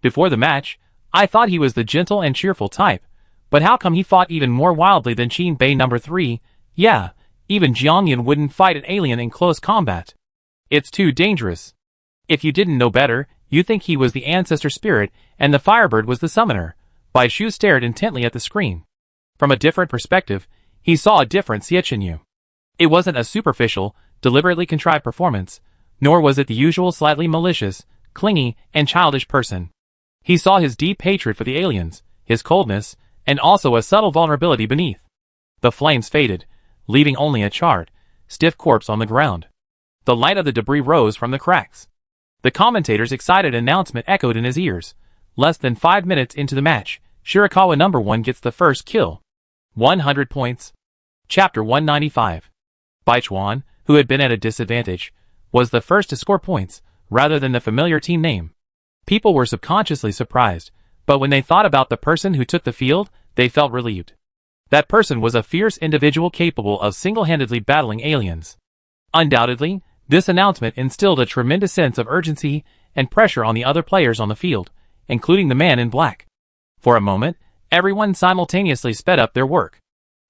Before the match, I thought he was the gentle and cheerful type, but how come he fought even more wildly than Qin Bei number 3? Yeah, even Jiang Yun wouldn't fight an alien in close combat. It's too dangerous. If you didn't know better, you'd think he was the ancestor spirit and the firebird was the summoner. Bai Shu stared intently at the screen. From a different perspective, he saw a different Xiechin Yu. It wasn't a superficial, deliberately contrived performance, nor was it the usual slightly malicious, clingy, and childish person. He saw his deep hatred for the aliens, his coldness, and also a subtle vulnerability beneath. The flames faded, leaving only a charred, stiff corpse on the ground. The light of the debris rose from the cracks. The commentator's excited announcement echoed in his ears. Less than 5 minutes into the match, Shirakawa number 1 gets the first kill. 100 points. Chapter 195. Baichuan, who had been at a disadvantage, was the first to score points, rather than the familiar team name. People were subconsciously surprised, but when they thought about the person who took the field, they felt relieved. That person was a fierce individual capable of single-handedly battling aliens. Undoubtedly, this announcement instilled a tremendous sense of urgency and pressure on the other players on the field, including the man in black. For a moment, everyone simultaneously sped up their work.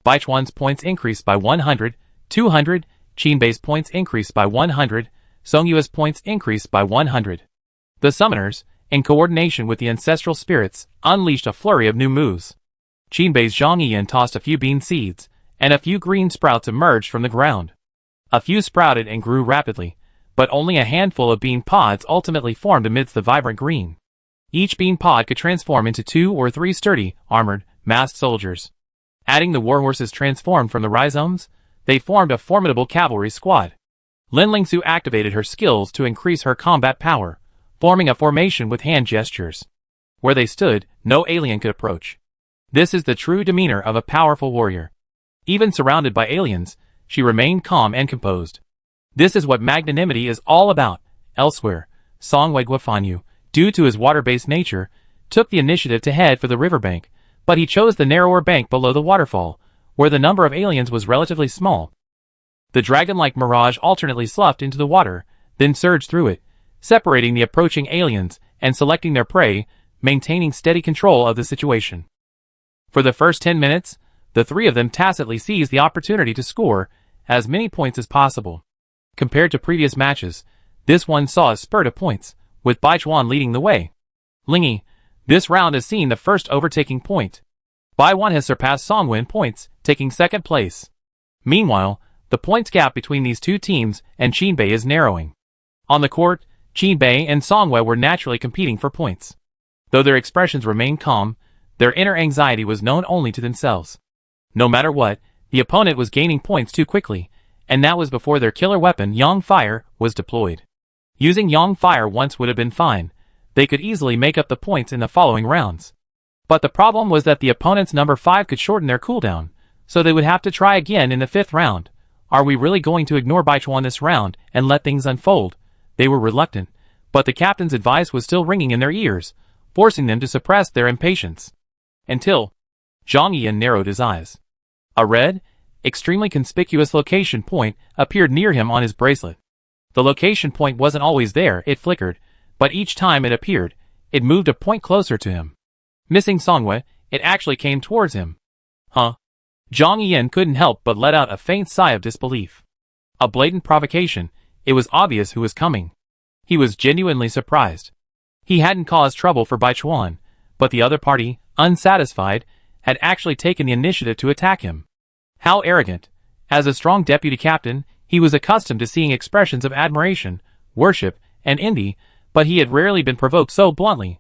Baichuan's points increased by 100, 200, Qinbei's points increased by 100, Songyue's points increased by 100. The summoners, in coordination with the ancestral spirits, unleashed a flurry of new moves. Qinbei's Zhang Yiyan tossed a few bean seeds, and a few green sprouts emerged from the ground. A few sprouted and grew rapidly, but only a handful of bean pods ultimately formed amidst the vibrant green. Each bean pod could transform into 2 or 3 sturdy, armored, masked soldiers. Adding the warhorses transformed from the rhizomes, they formed a formidable cavalry squad. Lin Lingsu activated her skills to increase her combat power, forming a formation with hand gestures. Where they stood, no alien could approach. This is the true demeanor of a powerful warrior. Even surrounded by aliens, she remained calm and composed. This is what magnanimity is all about. Elsewhere, Songwei Guofanyu, due to his water-based nature, took the initiative to head for the riverbank, but he chose the narrower bank below the waterfall, where the number of aliens was relatively small. The dragon-like mirage alternately sloughed into the water, then surged through it, separating the approaching aliens and selecting their prey, maintaining steady control of the situation. For the first 10 minutes, the three of them tacitly seized the opportunity to score as many points as possible. Compared to previous matches, this one saw a spurt of points, with Baichuan leading the way. Lingy, this round has seen the first overtaking point. Baiwan has surpassed Songwen in points, taking second place. Meanwhile, the points gap between these two teams and Qinbei is narrowing. On the court, Qinbei and Songwei were naturally competing for points. Though their expressions remained calm, their inner anxiety was known only to themselves. No matter what, the opponent was gaining points too quickly, and that was before their killer weapon, Yang Fire, was deployed. Using Yang Fire once would have been fine. They could easily make up the points in the following rounds. But the problem was that the opponent's number 5 could shorten their cooldown, so they would have to try again in the 5th round. Are we really going to ignore Baichuan this round and let things unfold? They were reluctant, but the captain's advice was still ringing in their ears, forcing them to suppress their impatience. Until Zhang Yiyan narrowed his eyes. A red, extremely conspicuous location point appeared near him on his bracelet. The location point wasn't always there, it flickered, but each time it appeared, it moved a point closer to him. Missing Songwei, it actually came towards him. Huh? Zhang Yiyan couldn't help but let out a faint sigh of disbelief. A blatant provocation, it was obvious who was coming. He was genuinely surprised. He hadn't caused trouble for Baichuan, but the other party, unsatisfied, had actually taken the initiative to attack him. How arrogant. As a strong deputy captain, he was accustomed to seeing expressions of admiration, worship, and envy, but he had rarely been provoked so bluntly.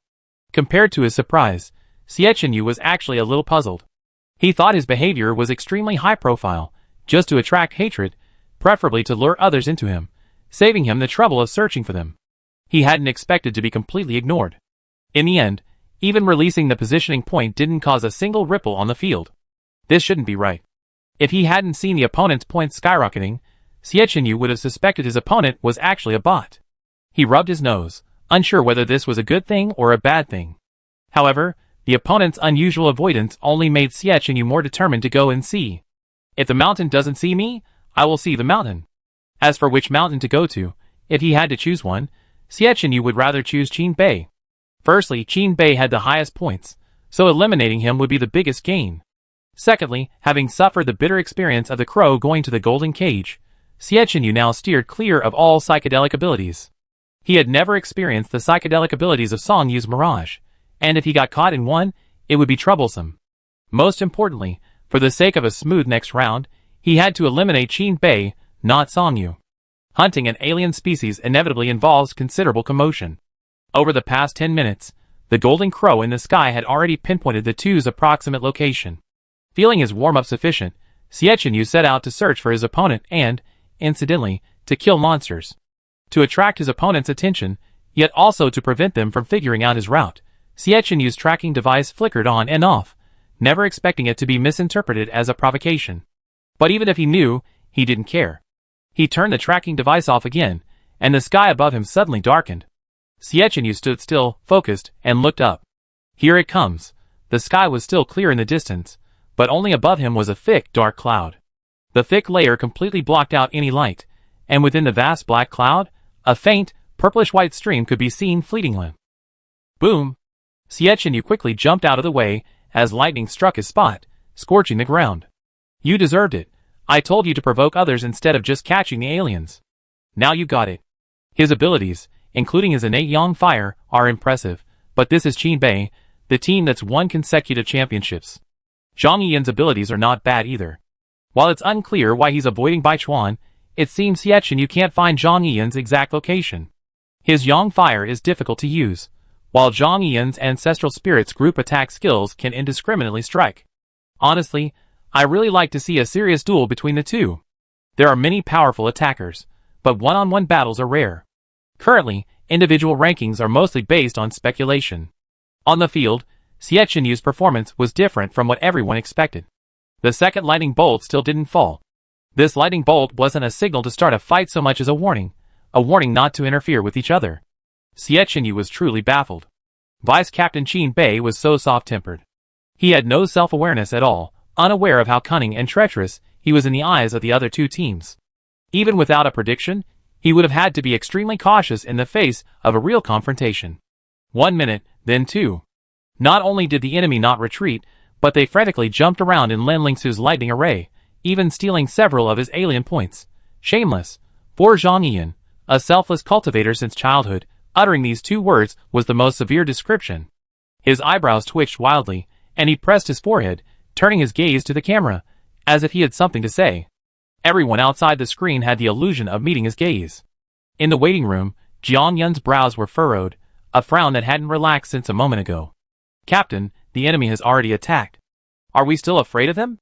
Compared to his surprise, Xiechenyu was actually a little puzzled. He thought his behavior was extremely high profile, just to attract hatred, preferably to lure others into him, saving him the trouble of searching for them. He hadn't expected to be completely ignored. In the end, even releasing the positioning point didn't cause a single ripple on the field. This shouldn't be right. If he hadn't seen the opponent's points skyrocketing, Xiechenyu would have suspected his opponent was actually a bot. He rubbed his nose, unsure whether this was a good thing or a bad thing. However, the opponent's unusual avoidance only made Xiechenyu more determined to go and see. If the mountain doesn't see me, I will see the mountain. As for which mountain to go to, if he had to choose one, Xiechenyu would rather choose Qinbei. Firstly, Qinbei had the highest points, so eliminating him would be the biggest gain. Secondly, having suffered the bitter experience of the crow going to the golden cage, Xiechenyu now steered clear of all psychedelic abilities. He had never experienced the psychedelic abilities of Songyu's mirage, and if he got caught in one, it would be troublesome. Most importantly, for the sake of a smooth next round, he had to eliminate Qinbei, not Songyu. Hunting an alien species inevitably involves considerable commotion. Over the past 10 minutes, the golden crow in the sky had already pinpointed the two's approximate location. Feeling his warm-up sufficient, Xiechenyu set out to search for his opponent and, incidentally, to kill monsters. To attract his opponent's attention, yet also to prevent them from figuring out his route, Xiecenyu's tracking device flickered on and off, never expecting it to be misinterpreted as a provocation. But even if he knew, he didn't care. He turned the tracking device off again, and the sky above him suddenly darkened. Xiechenyu stood still, focused, and looked up. Here it comes. The sky was still clear in the distance, but only above him was a thick, dark cloud. The thick layer completely blocked out any light, and within the vast black cloud, a faint, purplish-white stream could be seen fleetingly. Boom! Yu quickly jumped out of the way as lightning struck his spot, scorching the ground. You deserved it. I told you to provoke others instead of just catching the aliens. Now you got it. His abilities, including his innate yang fire, are impressive, but this is Qinbei, the team that's won consecutive championships. Zhang Yiyan's abilities are not bad either. While it's unclear why he's avoiding Baichuan, it seems Yu can't find Zhang Yiyan's exact location. His yang fire is difficult to use, while Zhang Yiyan's ancestral spirit's group attack skills can indiscriminately strike. Honestly, I really like to see a serious duel between the two. There are many powerful attackers, but one-on-one battles are rare. Currently, individual rankings are mostly based on speculation. On the field, Yu's performance was different from what everyone expected. The second lightning bolt still didn't fall. This lightning bolt wasn't a signal to start a fight so much as a warning not to interfere with each other. Yu was truly baffled. Vice Captain Qinbei was so soft-tempered. He had no self-awareness at all, unaware of how cunning and treacherous he was in the eyes of the other two teams. Even without a prediction, he would have had to be extremely cautious in the face of a real confrontation. 1 minute, then 2. Not only did the enemy not retreat, but they frantically jumped around in Lin Lingsu's lightning array, even stealing several of his alien points. Shameless. Poor Zhang Yiyan, a selfless cultivator since childhood, uttering these 2 words was the most severe description. His eyebrows twitched wildly, and he pressed his forehead, turning his gaze to the camera, as if he had something to say. Everyone outside the screen had the illusion of meeting his gaze. In the waiting room, Jiang Yun's brows were furrowed, a frown that hadn't relaxed since a moment ago. Captain, the enemy has already attacked. Are we still afraid of them?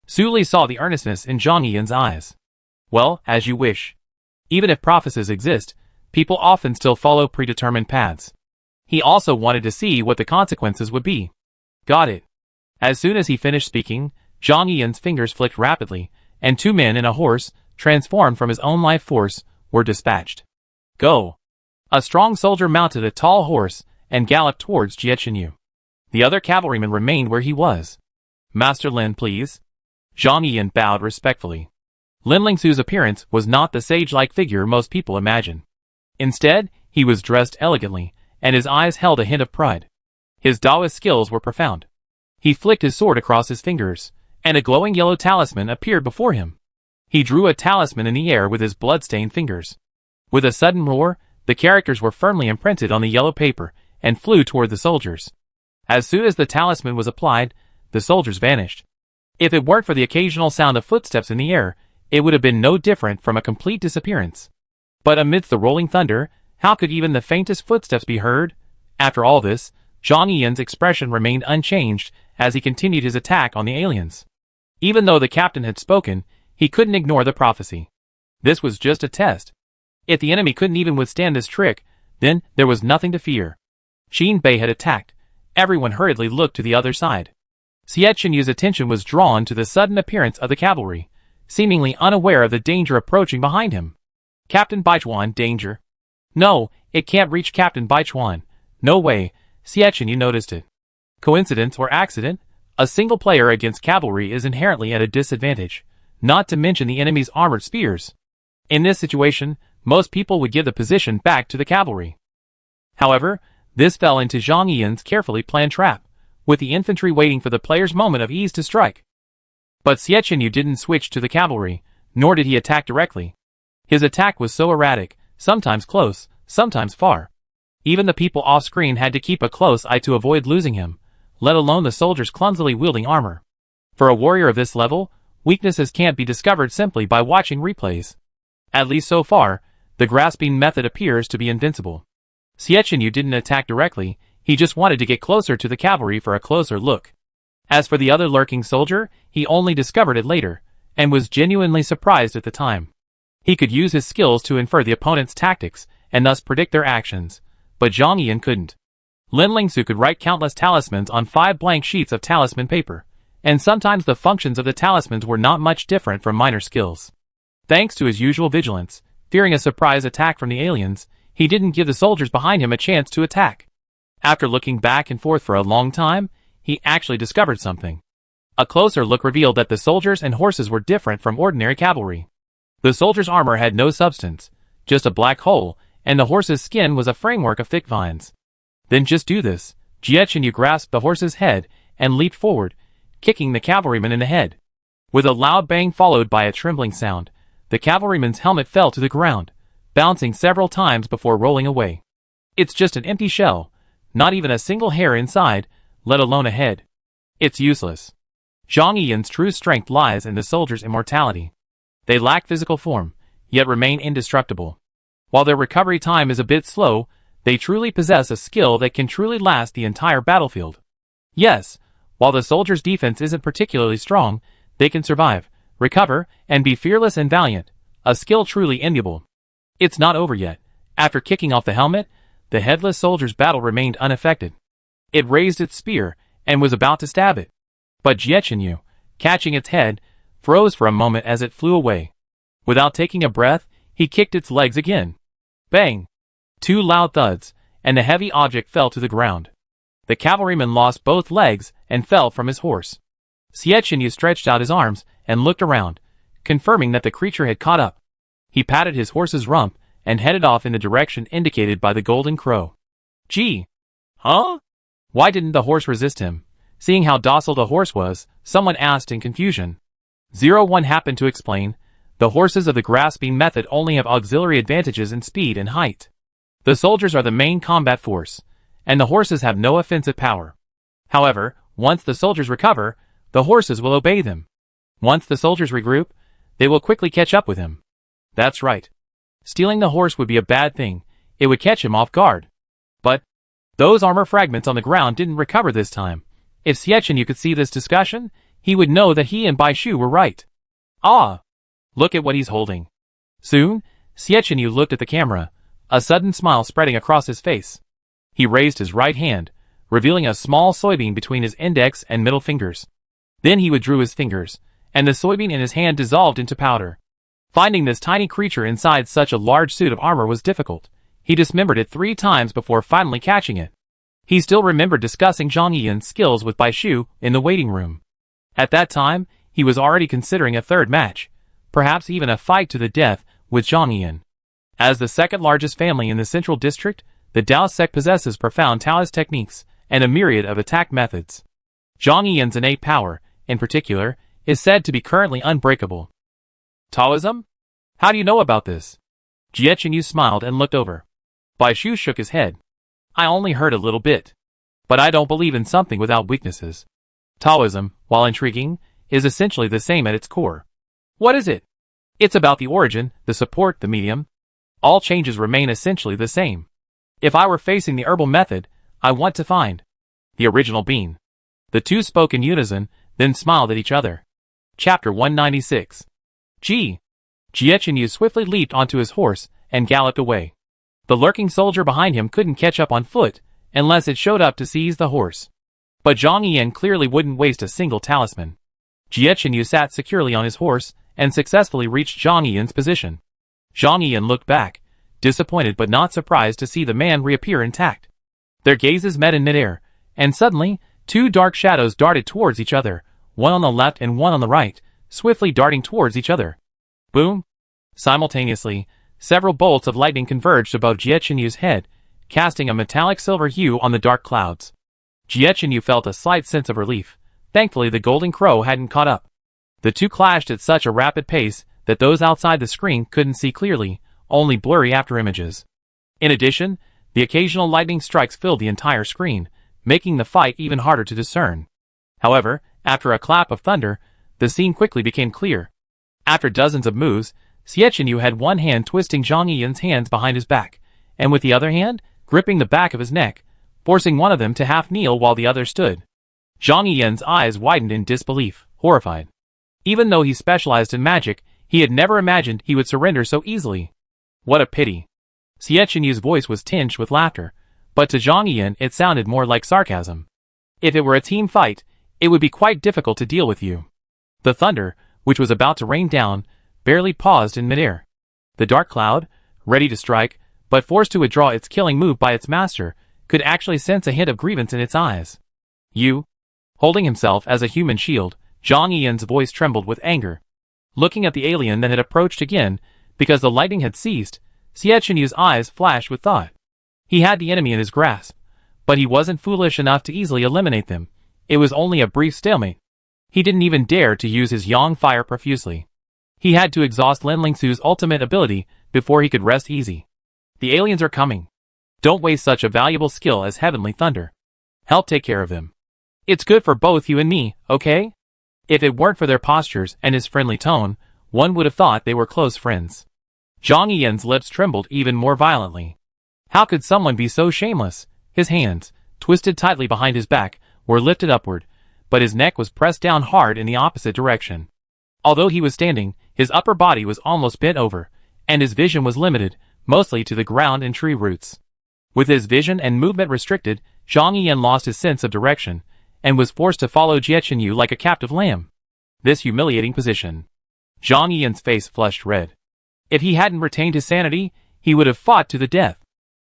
Su Li saw the earnestness in Zhang Yiyan's eyes. Well, as you wish. Even if prophecies exist, people often still follow predetermined paths. He also wanted to see what the consequences would be. Got it. As soon as he finished speaking, Zhang Yiyan's fingers flicked rapidly, and 2 men and a horse, transformed from his own life force, were dispatched. Go! A strong soldier mounted a tall horse and galloped towards Yu. The other cavalryman remained where he was. Master Lin, please. Zhang Yiyan bowed respectfully. Lin Lingsu's appearance was not the sage-like figure most people imagine. Instead, he was dressed elegantly, and his eyes held a hint of pride. His Taoist skills were profound. He flicked his sword across his fingers, and a glowing yellow talisman appeared before him. He drew a talisman in the air with his blood-stained fingers. With a sudden roar, the characters were firmly imprinted on the yellow paper and flew toward the soldiers. As soon as the talisman was applied, the soldiers vanished. If it weren't for the occasional sound of footsteps in the air, it would have been no different from a complete disappearance. But amidst the rolling thunder, how could even the faintest footsteps be heard? After all this, Zhang Yiyan's expression remained unchanged as he continued his attack on the aliens. Even though the captain had spoken, he couldn't ignore the prophecy. This was just a test. If the enemy couldn't even withstand this trick, then there was nothing to fear. Qinbei had attacked. Everyone hurriedly looked to the other side. Yu's attention was drawn to the sudden appearance of the cavalry, seemingly unaware of the danger approaching behind him. Captain Baichuan, danger. No, it can't reach Captain Baichuan. No way. Yu noticed it. Coincidence or accident? A single player against cavalry is inherently at a disadvantage, not to mention the enemy's armored spears. In this situation, most people would give the position back to the cavalry. However, this fell into Zhang Yiyan's carefully planned trap, with the infantry waiting for the player's moment of ease to strike. But Yu didn't switch to the cavalry, nor did he attack directly. His attack was so erratic, sometimes close, sometimes far. Even the people off-screen had to keep a close eye to avoid losing him, let alone the soldiers clumsily wielding armor. For a warrior of this level, weaknesses can't be discovered simply by watching replays. At least so far, the grasping method appears to be invincible. Yu didn't attack directly, he just wanted to get closer to the cavalry for a closer look. As for the other lurking soldier, he only discovered it later, and was genuinely surprised at the time. He could use his skills to infer the opponent's tactics, and thus predict their actions, but Zhang Yiyan couldn't. Lin Lingsu could write countless talismans on 5 blank sheets of talisman paper, and sometimes the functions of the talismans were not much different from minor skills. Thanks to his usual vigilance, fearing a surprise attack from the aliens, he didn't give the soldiers behind him a chance to attack. After looking back and forth for a long time, he actually discovered something. A closer look revealed that the soldiers and horses were different from ordinary cavalry. The soldiers' armor had no substance, just a black hole, and the horse's skin was a framework of thick vines. Then just do this, Jiechenyu grasped the horse's head and leaped forward, kicking the cavalryman in the head. With a loud bang followed by a trembling sound, the cavalryman's helmet fell to the ground, bouncing several times before rolling away. It's just an empty shell, not even a single hair inside, let alone a head. It's useless. Zhang Yiyan's true strength lies in the soldier's immortality. They lack physical form, yet remain indestructible. While their recovery time is a bit slow, they truly possess a skill that can truly last the entire battlefield. Yes, while the soldier's defense isn't particularly strong, they can survive, recover, and be fearless and valiant, a skill truly enviable. It's not over yet. After kicking off the helmet, the headless soldier's battle remained unaffected. It raised its spear, and was about to stab it. But Jiechenyu, catching its head, froze for a moment as it flew away. Without taking a breath, he kicked its legs again. Bang! 2 loud thuds, and the heavy object fell to the ground. The cavalryman lost both legs and fell from his horse. Jiechenyu stretched out his arms and looked around, confirming that the creature had caught up. He patted his horse's rump and headed off in the direction indicated by the golden crow. Gee! Huh? Why didn't the horse resist him? Seeing how docile the horse was, someone asked in confusion. 01 happened to explain, the horses of the grasping method only have auxiliary advantages in speed and height. The soldiers are the main combat force, and the horses have no offensive power. However, once the soldiers recover, the horses will obey them. Once the soldiers regroup, they will quickly catch up with him. That's right. Stealing the horse would be a bad thing, it would catch him off guard. But those armor fragments on the ground didn't recover this time. If Jiechenyu could see this discussion, he would know that he and Bai Shu were right. Ah! Look at what he's holding. Soon, Jiechenyu looked at the camera, a sudden smile spreading across his face. He raised his right hand, revealing a small soybean between his index and middle fingers. Then he withdrew his fingers, and the soybean in his hand dissolved into powder. Finding this tiny creature inside such a large suit of armor was difficult. He dismembered it 3 times before finally catching it. He still remembered discussing Zhang Yiyan's skills with Bai Shu in the waiting room. At that time, he was already considering a third match, perhaps even a fight to the death with Zhang Yiyan. As the second largest family in the central district, the Dao sect possesses profound Taoist techniques and a myriad of attack methods. Zhang Yiyan's innate power, in particular, is said to be currently unbreakable. Taoism? How do you know about this? Jiechenyu smiled and looked over. Bai Shu shook his head. I only heard a little bit. But I don't believe in something without weaknesses. Taoism, while intriguing, is essentially the same at its core. What is it? It's about the origin, the support, the medium. All changes remain essentially the same. If I were facing the herbal method, I want to find the original bean. The two spoke in unison, then smiled at each other. Chapter 196. Jiechenyu swiftly leaped onto his horse and galloped away. The lurking soldier behind him couldn't catch up on foot unless it showed up to seize the horse. But Zhang Yiyan clearly wouldn't waste a single talisman. Jiechenyu sat securely on his horse and successfully reached Zhang Yiyan's position. Zhang Yiyan looked back, disappointed but not surprised to see the man reappear intact. Their gazes met in midair, and suddenly, 2 dark shadows darted towards each other, one on the left and one on the right, swiftly darting towards each other. Boom! Simultaneously, several bolts of lightning converged above Jiechenyu's head, casting a metallic silver hue on the dark clouds. Jiechenyu felt a slight sense of relief. Thankfully the golden crow hadn't caught up. The two clashed at such a rapid pace that those outside the screen couldn't see clearly, only blurry afterimages. In addition, the occasional lightning strikes filled the entire screen, making the fight even harder to discern. However, after a clap of thunder, the scene quickly became clear. After dozens of moves, Jiechenyu had one hand twisting Zhang Yiyan's hands behind his back, and with the other hand, gripping the back of his neck, forcing one of them to half kneel while the other stood. Zhang Yiyan's eyes widened in disbelief, horrified. Even though he specialized in magic, he had never imagined he would surrender so easily. What a pity. Jiechenyu's voice was tinged with laughter, but to Zhang Yiyan it sounded more like sarcasm. If it were a team fight, it would be quite difficult to deal with you. The thunder, which was about to rain down, barely paused in midair. The dark cloud, ready to strike, but forced to withdraw its killing move by its master, could actually sense a hint of grievance in its eyes. You? Holding himself as a human shield, Zhang Yiyan's voice trembled with anger. Looking at the alien that had approached again, because the lightning had ceased, Jiechenyu's eyes flashed with thought. He had the enemy in his grasp, But he wasn't foolish enough to easily eliminate them. It was only a brief stalemate. He didn't even dare to use his Yang fire profusely. He had to exhaust Lin Lingsu's ultimate ability before he could rest easy. The aliens are coming. Don't waste such a valuable skill as Heavenly Thunder. Help take care of them. It's good for both you and me, okay? If it weren't for their postures and his friendly tone, one would have thought they were close friends. Zhang Yiyan's lips trembled even more violently. How could someone be so shameless? His hands, twisted tightly behind his back, were lifted upward, but his neck was pressed down hard in the opposite direction. Although he was standing, his upper body was almost bent over, and his vision was limited, mostly to the ground and tree roots. With his vision and movement restricted, Zhang Yiyan lost his sense of direction, and was forced to follow Jie Chenyu like a captive lamb. This humiliating position. Zhang Yiyan's face flushed red. If he hadn't retained his sanity, he would have fought to the death.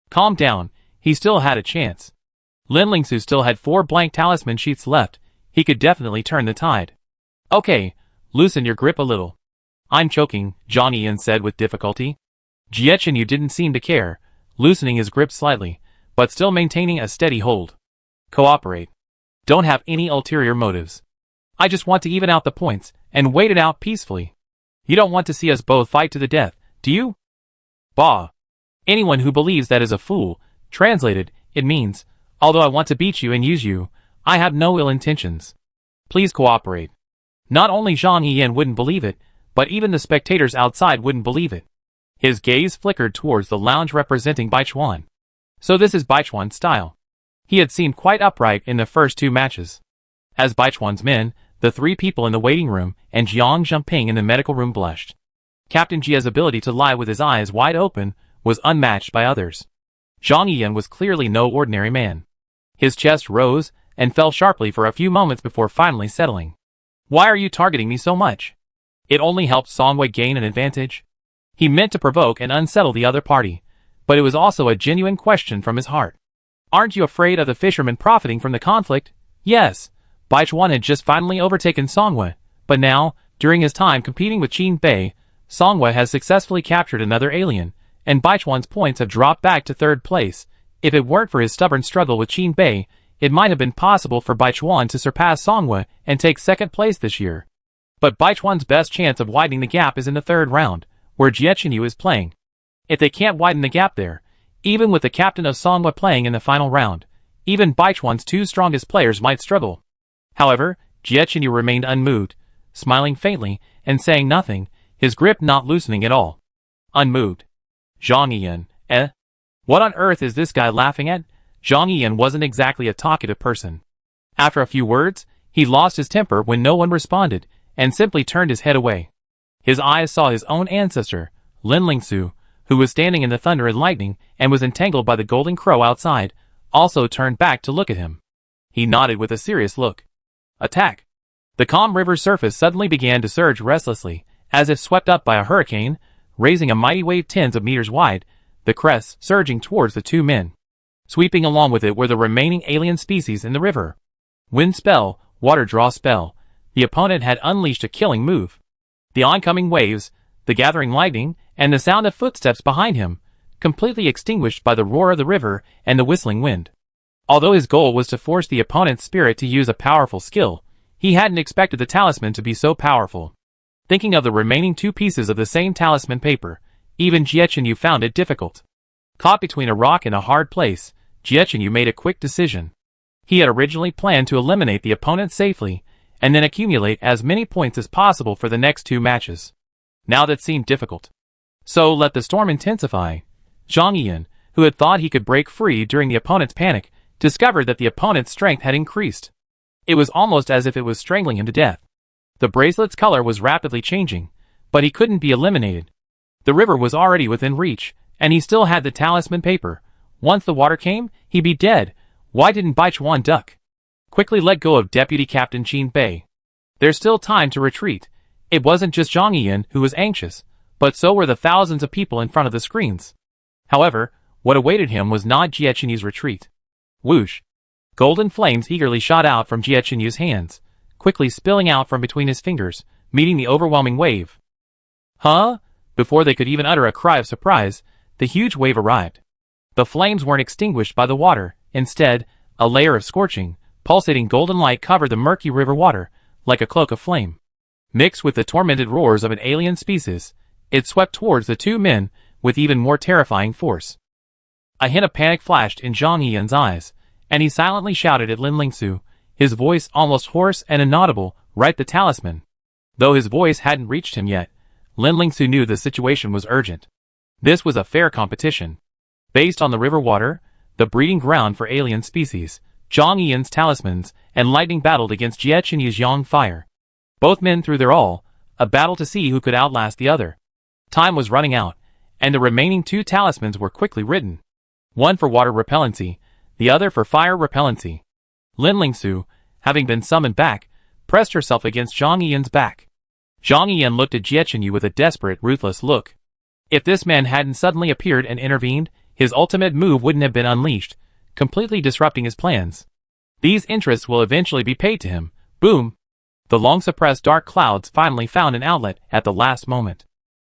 Calm down, he still had a chance. Lin Lingsu still had 4 blank talisman sheets left. He could definitely turn the tide. Okay, loosen your grip a little. I'm choking, Zhang Yiyan said with difficulty. Jie Chenyu didn't seem to care, loosening his grip slightly, but still maintaining a steady hold. Cooperate. Don't have any ulterior motives. I just want to even out the points, and wait it out peacefully. You don't want to see us both fight to the death, do you? Bah. Anyone who believes that is a fool. Translated, it means, although I want to beat you and use you, I have no ill intentions. Please cooperate. Not only Zhang Yiyan wouldn't believe it, but even the spectators outside wouldn't believe it. His gaze flickered towards the lounge representing Baichuan. So this is Baichuan's style. He had seemed quite upright in the first 2 matches. As Baichuan's men, the 3 people in the waiting room, and Jiang Zhengping in the medical room blushed. Captain Jia's ability to lie with his eyes wide open was unmatched by others. Zhang Yiyan was clearly no ordinary man. His chest rose and fell sharply for a few moments before finally settling. Why are you targeting me so much? It only helped Songwei gain an advantage. He meant to provoke and unsettle the other party, but it was also a genuine question from his heart. Aren't you afraid of the fishermen profiting from the conflict? Yes, Baichuan had just finally overtaken Songwei, but now, during his time competing with Qin Bei, Songwei has successfully captured another alien, and Baichuan's points have dropped back to 3rd place. If it weren't for his stubborn struggle with Qin Bei, it might have been possible for Baichuan to surpass Songwei and take 2nd place this year. But Baichuan's best chance of widening the gap is in the 3rd round, where Jie Chenyu is playing. If they can't widen the gap there, even with the captain of Songwei playing in the final round, even Baichuan's 2 strongest players might struggle. However, Jie Chenyu remained unmoved, smiling faintly and saying nothing, his grip not loosening at all. Unmoved. Zhang Yiyan, eh? What on earth is this guy laughing at? Zhang Yiyan wasn't exactly a talkative person. After a few words, he lost his temper when no one responded, and simply turned his head away. His eyes saw his own ancestor, Lin Lingsu, who was standing in the thunder and lightning and was entangled by the golden crow outside, also turned back to look at him. He nodded with a serious look. Attack! The calm river's surface suddenly began to surge restlessly, as if swept up by a hurricane, raising a mighty wave tens of meters wide, the crests surging towards the 2 men. Sweeping along with it were the remaining alien species in the river. Wind spell, water draw spell. The opponent had unleashed a killing move. The oncoming waves, the gathering lightning, and the sound of footsteps behind him, completely extinguished by the roar of the river and the whistling wind. Although his goal was to force the opponent's spirit to use a powerful skill, he hadn't expected the talisman to be so powerful. Thinking of the remaining 2 pieces of the same talisman paper, even Jie Chenyu found it difficult. Caught between a rock and a hard place, Jie Chenyu made a quick decision. He had originally planned to eliminate the opponent safely, and then accumulate as many points as possible for the next 2 matches. Now that seemed difficult. So let the storm intensify. Zhang Yiyan, who had thought he could break free during the opponent's panic, discovered that the opponent's strength had increased. It was almost as if it was strangling him to death. The bracelet's color was rapidly changing, but he couldn't be eliminated. The river was already within reach, and he still had the talisman paper. Once the water came, he'd be dead. Why didn't Baichuan duck? Quickly let go of Deputy Captain Qin Bei. There's still time to retreat. It wasn't just Zhang Yiyan who was anxious, but so were the thousands of people in front of the screens. However, what awaited him was not Jie Chenyu's retreat. Whoosh! Golden flames eagerly shot out from Jie Chenyu's hands, quickly spilling out from between his fingers, meeting the overwhelming wave. Huh? Before they could even utter a cry of surprise, the huge wave arrived. The flames weren't extinguished by the water, Instead, a layer of scorching, pulsating golden light covered the murky river water, like a cloak of flame. Mixed with the tormented roars of an alien species, it swept towards the two men with even more terrifying force. A hint of panic flashed in Zhang Yian's eyes, and he silently shouted at Lin Lingsu, his voice almost hoarse and inaudible, "Right the talisman." Though his voice hadn't reached him yet, Lin Lingsu knew the situation was urgent. This was a fair competition. Based on the river water, the breeding ground for alien species, Zhang Yian's talismans and lightning battled against Jie Qinyu's yang fire. Both men threw their all, a battle to see who could outlast the other. Time was running out, and the remaining two talismans were quickly written. One for water repellency, the other for fire repellency. Lin Lingsu, having been summoned back, pressed herself against Zhang Yian's back. Zhang Yian looked at Jie Qinyu with a desperate, ruthless look. If this man hadn't suddenly appeared and intervened, his ultimate move wouldn't have been unleashed, completely disrupting his plans. These interests will eventually be paid to him. Boom! The long-suppressed dark clouds finally found an outlet at the last moment.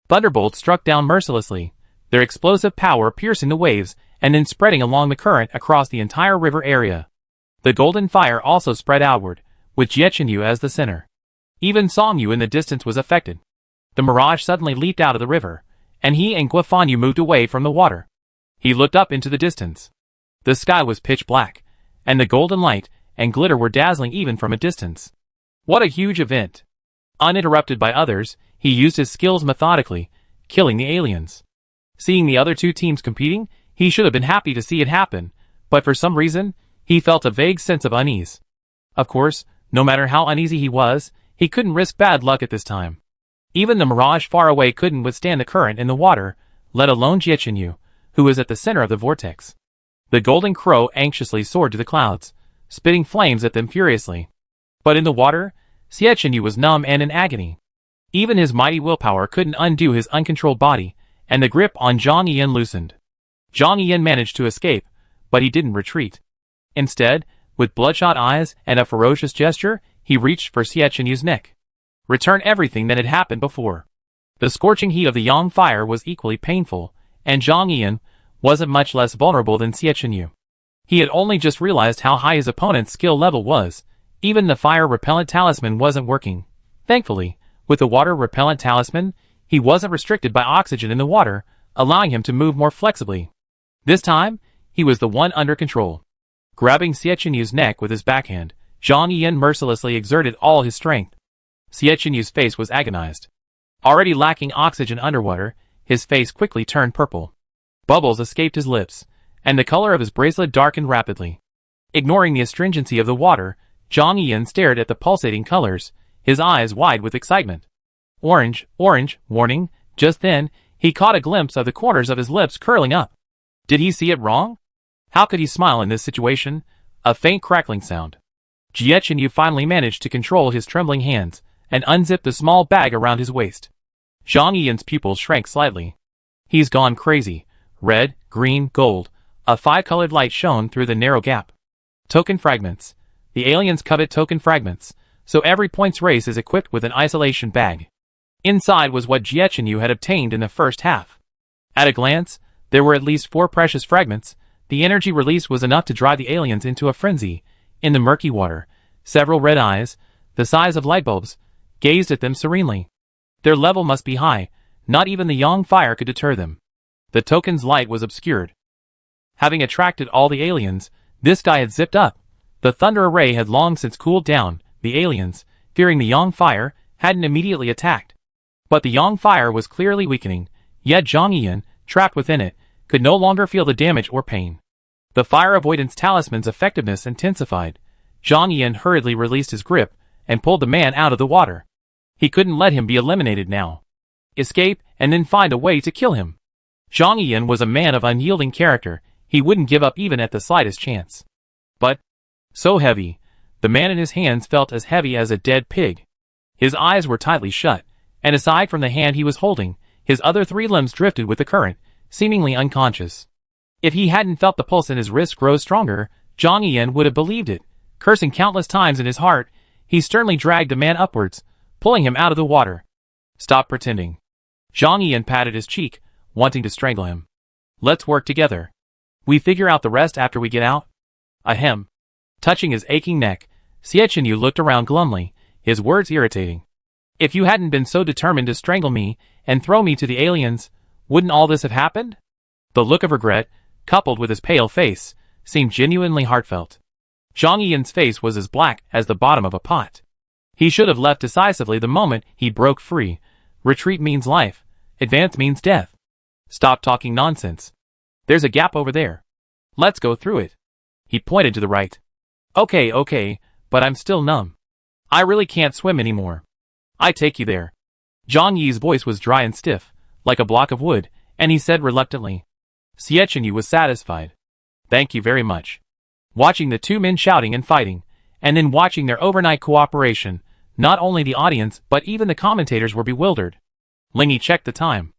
Thunderbolts struck down mercilessly, their explosive power piercing the waves and then spreading along the current across the entire river area. The golden fire also spread outward, with Jie Qinyu as the center. Even Song Yu in the distance was affected. The mirage suddenly leaped out of the river, and he and Guofan Yu moved away from the water. He looked up into the distance. The sky was pitch black, and the golden light and glitter were dazzling even from a distance. What a huge event! Uninterrupted by others, he used his skills methodically, killing the aliens. Seeing the other two teams competing, he should have been happy to see it happen, but for some reason, he felt a vague sense of unease. Of course, no matter how uneasy he was, he couldn't risk bad luck at this time. Even the mirage far away couldn't withstand the current in the water, let alone Jie Qinyu, who was at the center of the vortex. The golden crow anxiously soared to the clouds, spitting flames at them furiously. But in the water, Jie Qinyu was numb and in agony. Even his mighty willpower couldn't undo his uncontrolled body, and the grip on Zhang Yian loosened. Zhang Yian managed to escape, but he didn't retreat. Instead, with bloodshot eyes and a ferocious gesture, he reached for Jie Qinyu's neck. Return everything that had happened before. The scorching heat of the yang fire was equally painful, and Zhang Yian wasn't much less vulnerable than Jie Qinyu. He had only just realized how high his opponent's skill level was. Even the fire-repellent talisman wasn't working. Thankfully, with the water-repellent talisman, he wasn't restricted by oxygen in the water, allowing him to move more flexibly. This time, he was the one under control. Grabbing Jie Qinyu's neck with his backhand, Zhang Yian mercilessly exerted all his strength. Jie Qinyu's face was agonized. Already lacking oxygen underwater, his face quickly turned purple. Bubbles escaped his lips, and the color of his bracelet darkened rapidly. Ignoring the astringency of the water, Zhang Yian stared at the pulsating colors, his eyes wide with excitement. Orange, orange, warning. Just then, he caught a glimpse of the corners of his lips curling up. Did he see it wrong? How could he smile in this situation? A faint crackling sound. Jie Qinyu finally managed to control his trembling hands and unzipped the small bag around his waist. Zhang Yian's pupils shrank slightly. He's gone crazy. Red, green, gold. A five-colored light shone through the narrow gap. Token fragments. The aliens covet token fragments, so every points race is equipped with an isolation bag. Inside was what Jie Qinyu had obtained in the first half. At a glance, there were at least 4 precious fragments. The energy released was enough to drive the aliens into a frenzy. In the murky water, several red eyes, the size of light bulbs, gazed at them serenely. Their level must be high, not even the yang fire could deter them. The token's light was obscured. Having attracted all the aliens, this guy had zipped up. The thunder array had long since cooled down. The aliens, fearing the yang fire, hadn't immediately attacked. But the yang fire was clearly weakening, yet Zhang Yian, trapped within it, could no longer feel the damage or pain. The fire avoidance talisman's effectiveness intensified. Zhang Yian hurriedly released his grip and pulled the man out of the water. He couldn't let him be eliminated now. Escape and then find a way to kill him. Zhang Yian was a man of unyielding character. He wouldn't give up even at the slightest chance. But, so heavy, the man in his hands felt as heavy as a dead pig. His eyes were tightly shut, and aside from the hand he was holding, his other 3 limbs drifted with the current, seemingly unconscious. If he hadn't felt the pulse in his wrist grow stronger, Zhang Yian would have believed it. Cursing countless times in his heart, he sternly dragged the man upwards, pulling him out of the water. Stop pretending. Zhang Yian patted his cheek, wanting to strangle him. Let's work together. We figure out the rest after we get out? Ahem. Touching his aching neck, Xietchen Yu looked around glumly, his words irritating. If you hadn't been so determined to strangle me and throw me to the aliens, wouldn't all this have happened? The look of regret, coupled with his pale face, seemed genuinely heartfelt. Zhang Yiyan's face was as black as the bottom of a pot. He should have left decisively the moment he broke free. Retreat means life. Advance means death. Stop talking nonsense. There's a gap over there. Let's go through it. He pointed to the right. Okay, but I'm still numb. I really can't swim anymore. I take you there. Zhang Yi's voice was dry and stiff, like a block of wood, and he said reluctantly. Xietchen Yu was satisfied. Thank you very much. Watching the two men shouting and fighting, and then watching their overnight cooperation, not only the audience but even the commentators were bewildered. Lingy checked the time.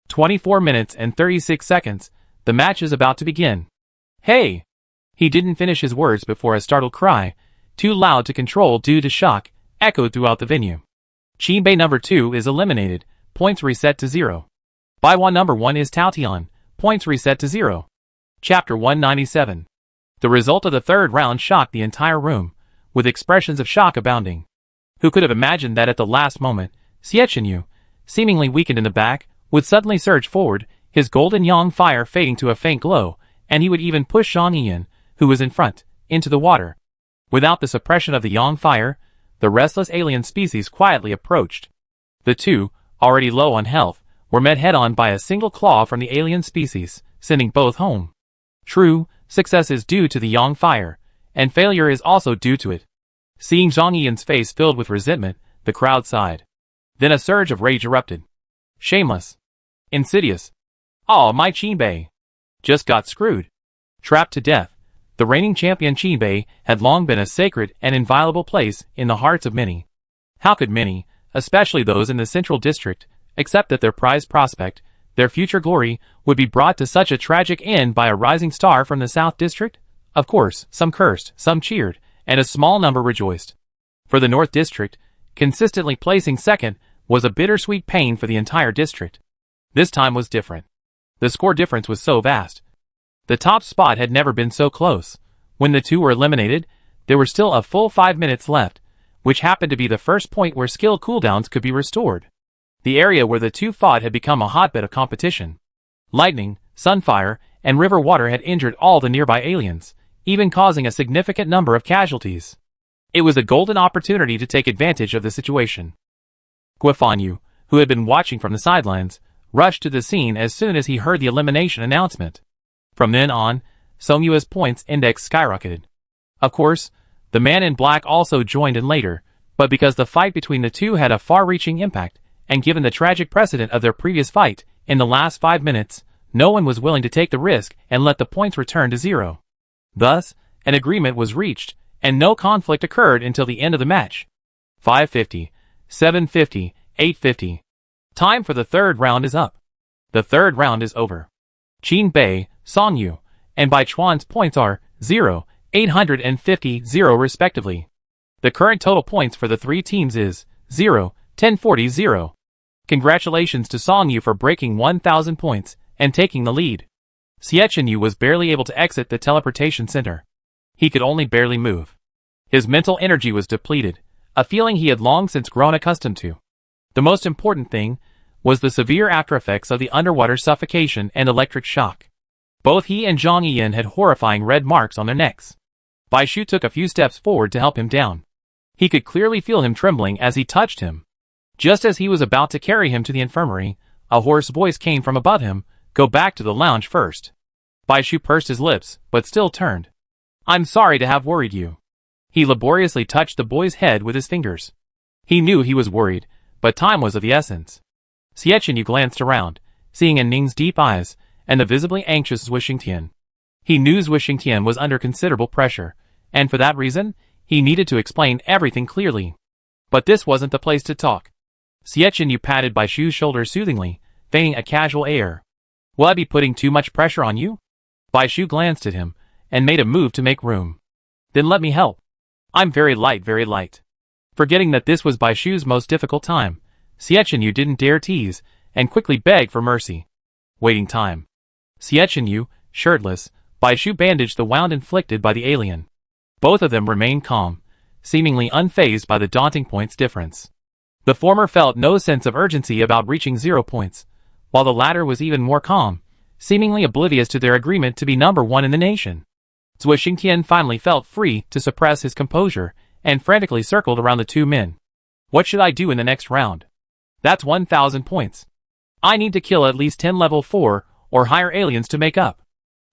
24 minutes and 36 seconds, the match is about to begin. Hey! He didn't finish his words before a startled cry, too loud to control due to shock, echoed throughout the venue. Qinbei number 2 is eliminated, points reset to 0. Baiwan number 1 is Taotian, points reset to 0. Chapter 197. The result of the third round shocked the entire room, with expressions of shock abounding. Who could have imagined that at the last moment, Xietchen Yu, seemingly weakened in the back, would suddenly surge forward, his golden yang fire fading to a faint glow, and he would even push Zhang Yiyan, who was in front, into the water. Without the suppression of the yang fire, the restless alien species quietly approached. The two, already low on health, were met head-on by a single claw from the alien species, sending both home. True, success is due to the yang fire, and failure is also due to it. Seeing Zhang Yiyan's face filled with resentment, the crowd sighed. Then a surge of rage erupted. Shameless. Insidious. Aw, my Qinbei. Just got screwed. Trapped to death. The reigning champion Qinbei had long been a sacred and inviolable place in the hearts of many. How could many, especially those in the central district, accept that their prized prospect, their future glory, would be brought to such a tragic end by a rising star from the south district? Of course, some cursed, some cheered, and a small number rejoiced. For the north district, consistently placing second was a bittersweet pain for the entire district. This time was different. The score difference was so vast. The top spot had never been so close. When the two were eliminated, there were still a full 5 minutes left, which happened to be the first point where skill cooldowns could be restored. The area where the two fought had become a hotbed of competition. Lightning, sunfire, and river water had injured all the nearby aliens, even causing a significant number of casualties. It was a golden opportunity to take advantage of the situation. Guifanyu, who had been watching from the sidelines, rushed to the scene as soon as he heard the elimination announcement. From then on, Songyu's points index skyrocketed. Of course, the man in black also joined in later, but because the fight between the two had a far-reaching impact, and given the tragic precedent of their previous fight, in the last 5 minutes, no one was willing to take the risk and let the points return to 0. Thus, an agreement was reached, and no conflict occurred until the end of the match. 550, 750, 850. Time for the third round is up. The third round is over. Qinbei, Songyu, and Baichuan's points are 0, 850, 0 respectively. The current total points for the three teams is 0, 1040, 0. Congratulations to Songyu for breaking 1,000 points and taking the lead. Xietchen Yu was barely able to exit the teleportation center. He could only barely move. His mental energy was depleted, a feeling he had long since grown accustomed to. The most important thing was the severe aftereffects of the underwater suffocation and electric shock. Both he and Zhang Yiyan had horrifying red marks on their necks. Baishu took a few steps forward to help him down. He could clearly feel him trembling as he touched him. Just as he was about to carry him to the infirmary, a hoarse voice came from above him, "Go back to the lounge first." Baishu pursed his lips, but still turned. "I'm sorry to have worried you." He laboriously touched the boy's head with his fingers. He knew he was worried, but time was of the essence. Xietchen Yu glanced around, seeing Ning's deep eyes, and the visibly anxious Zui Xingtian. He knew Zui Xingtian was under considerable pressure, and for that reason, he needed to explain everything clearly. But this wasn't the place to talk. Xietchen Yu patted Baishu's shoulder soothingly, feigning a casual air. "Will I be putting too much pressure on you?" Baishu glanced at him, and made a move to make room. "Then let me help. I'm very light, very light." Forgetting that this was Baishu's most difficult time, Xietchen Yu didn't dare tease, and quickly begged for mercy. Waiting time. Xietchen Yu, shirtless, Bai Shu bandaged the wound inflicted by the alien. Both of them remained calm, seemingly unfazed by the daunting points difference. The former felt no sense of urgency about reaching 0 points, while the latter was even more calm, seemingly oblivious to their agreement to be number 1 in the nation. Zhuo Xingtian finally felt free to suppress his composure and frantically circled around the two men. What should I do in the next round? That's 1,000 points. I need to kill at least 10 level 4 or higher aliens to make up.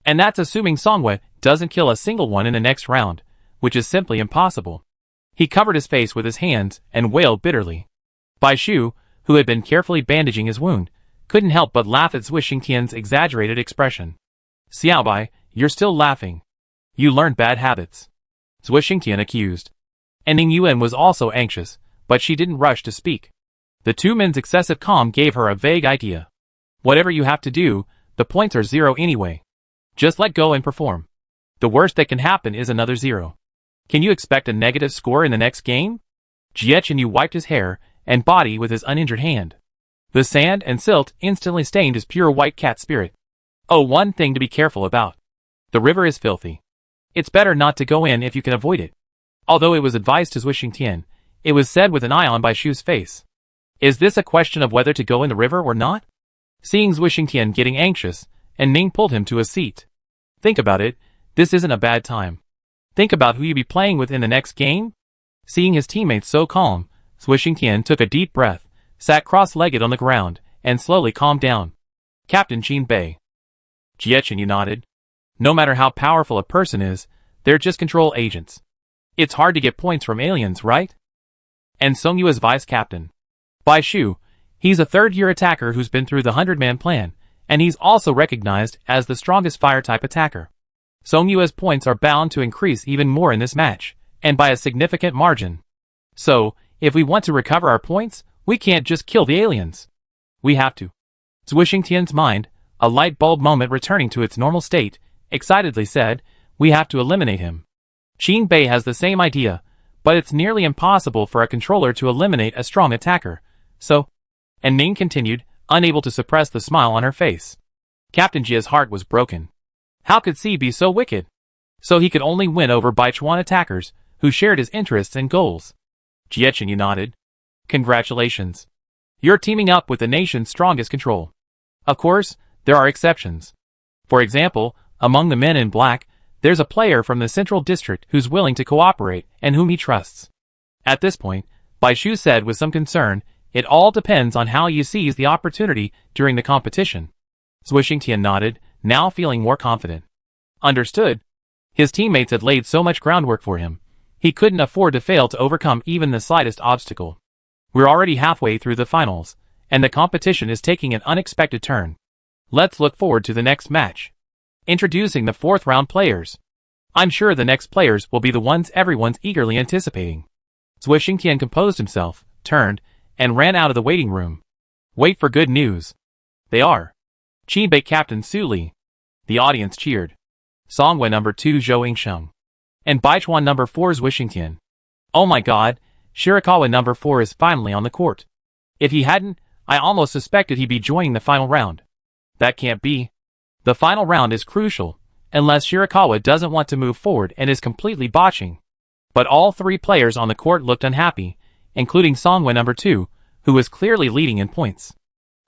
And that's assuming Songwei doesn't kill a single one in the next round, which is simply impossible. He covered his face with his hands and wailed bitterly. Bai Shu, who had been carefully bandaging his wound, couldn't help but laugh at Zhuo Xingtian's exaggerated expression. Xiaobai, you're still laughing. You learned bad habits. Zhuo Xingtian accused. And Ning Yuan was also anxious, but she didn't rush to speak. The two men's excessive calm gave her a vague idea. Whatever you have to do, the points are 0 anyway. Just let go and perform. The worst that can happen is another 0. Can you expect a negative score in the next game? Jie Chenyu wiped his hair and body with his uninjured hand. The sand and silt instantly stained his pure white cat spirit. Oh, one thing to be careful about. The river is filthy. It's better not to go in if you can avoid it. Although it was advised to Zhuo Xingtian, it was said with an eye on Bai Shu's face. Is this a question of whether to go in the river or not? Seeing Zhuo Xingtian getting anxious, and Ning pulled him to a seat. Think about it, this isn't a bad time. Think about who you'll be playing with in the next game? Seeing his teammates so calm, Zhuo Xingtian took a deep breath, sat cross-legged on the ground, and slowly calmed down. Captain Qin Bei. Jie Chenyu nodded. No matter how powerful a person is, they're just control agents. It's hard to get points from aliens, right? And Song Yu as vice captain. Bai Shu, he's a third-year attacker who's been through the 100-man plan, and he's also recognized as the strongest fire-type attacker. Song Yu's points are bound to increase even more in this match, and by a significant margin. So, if we want to recover our points, we can't just kill the aliens. We have to. Zhuo Xingtian's mind, a light bulb moment returning to its normal state, excitedly said, we have to eliminate him. Qin Bei has the same idea, but it's nearly impossible for a controller to eliminate a strong attacker, so... And Ning continued, unable to suppress the smile on her face. Captain Jia's heart was broken. How could C be so wicked? So he could only win over Baichuan attackers, who shared his interests and goals. Jie Chenyu nodded. Congratulations. You're teaming up with the nation's strongest control. Of course, there are exceptions. For example, among the men in black, there's a player from the Central District who's willing to cooperate and whom he trusts. At this point, Bai Shu said with some concern, it all depends on how you seize the opportunity during the competition. Zhuo Xingtian nodded, now feeling more confident. Understood. His teammates had laid so much groundwork for him. He couldn't afford to fail to overcome even the slightest obstacle. We're already halfway through the finals, and the competition is taking an unexpected turn. Let's look forward to the next match. Introducing the 4th round players. I'm sure the next players will be the ones everyone's eagerly anticipating. Zhuo Xingtian composed himself, turned, and ran out of the waiting room. Wait for good news. They are. Qin Bei Captain Su Li. The audience cheered. Songwei number 2 Zhou Yingsheng. And Baichuan number 4 Zhuo Xingtian. Oh my god, Shirakawa number 4 is finally on the court. If he hadn't, I almost suspected he'd be joining the final round. That can't be. The final round is crucial, unless Shirakawa doesn't want to move forward and is completely botching. But all 3 players on the court looked unhappy, including Songwei number 2, who was clearly leading in points.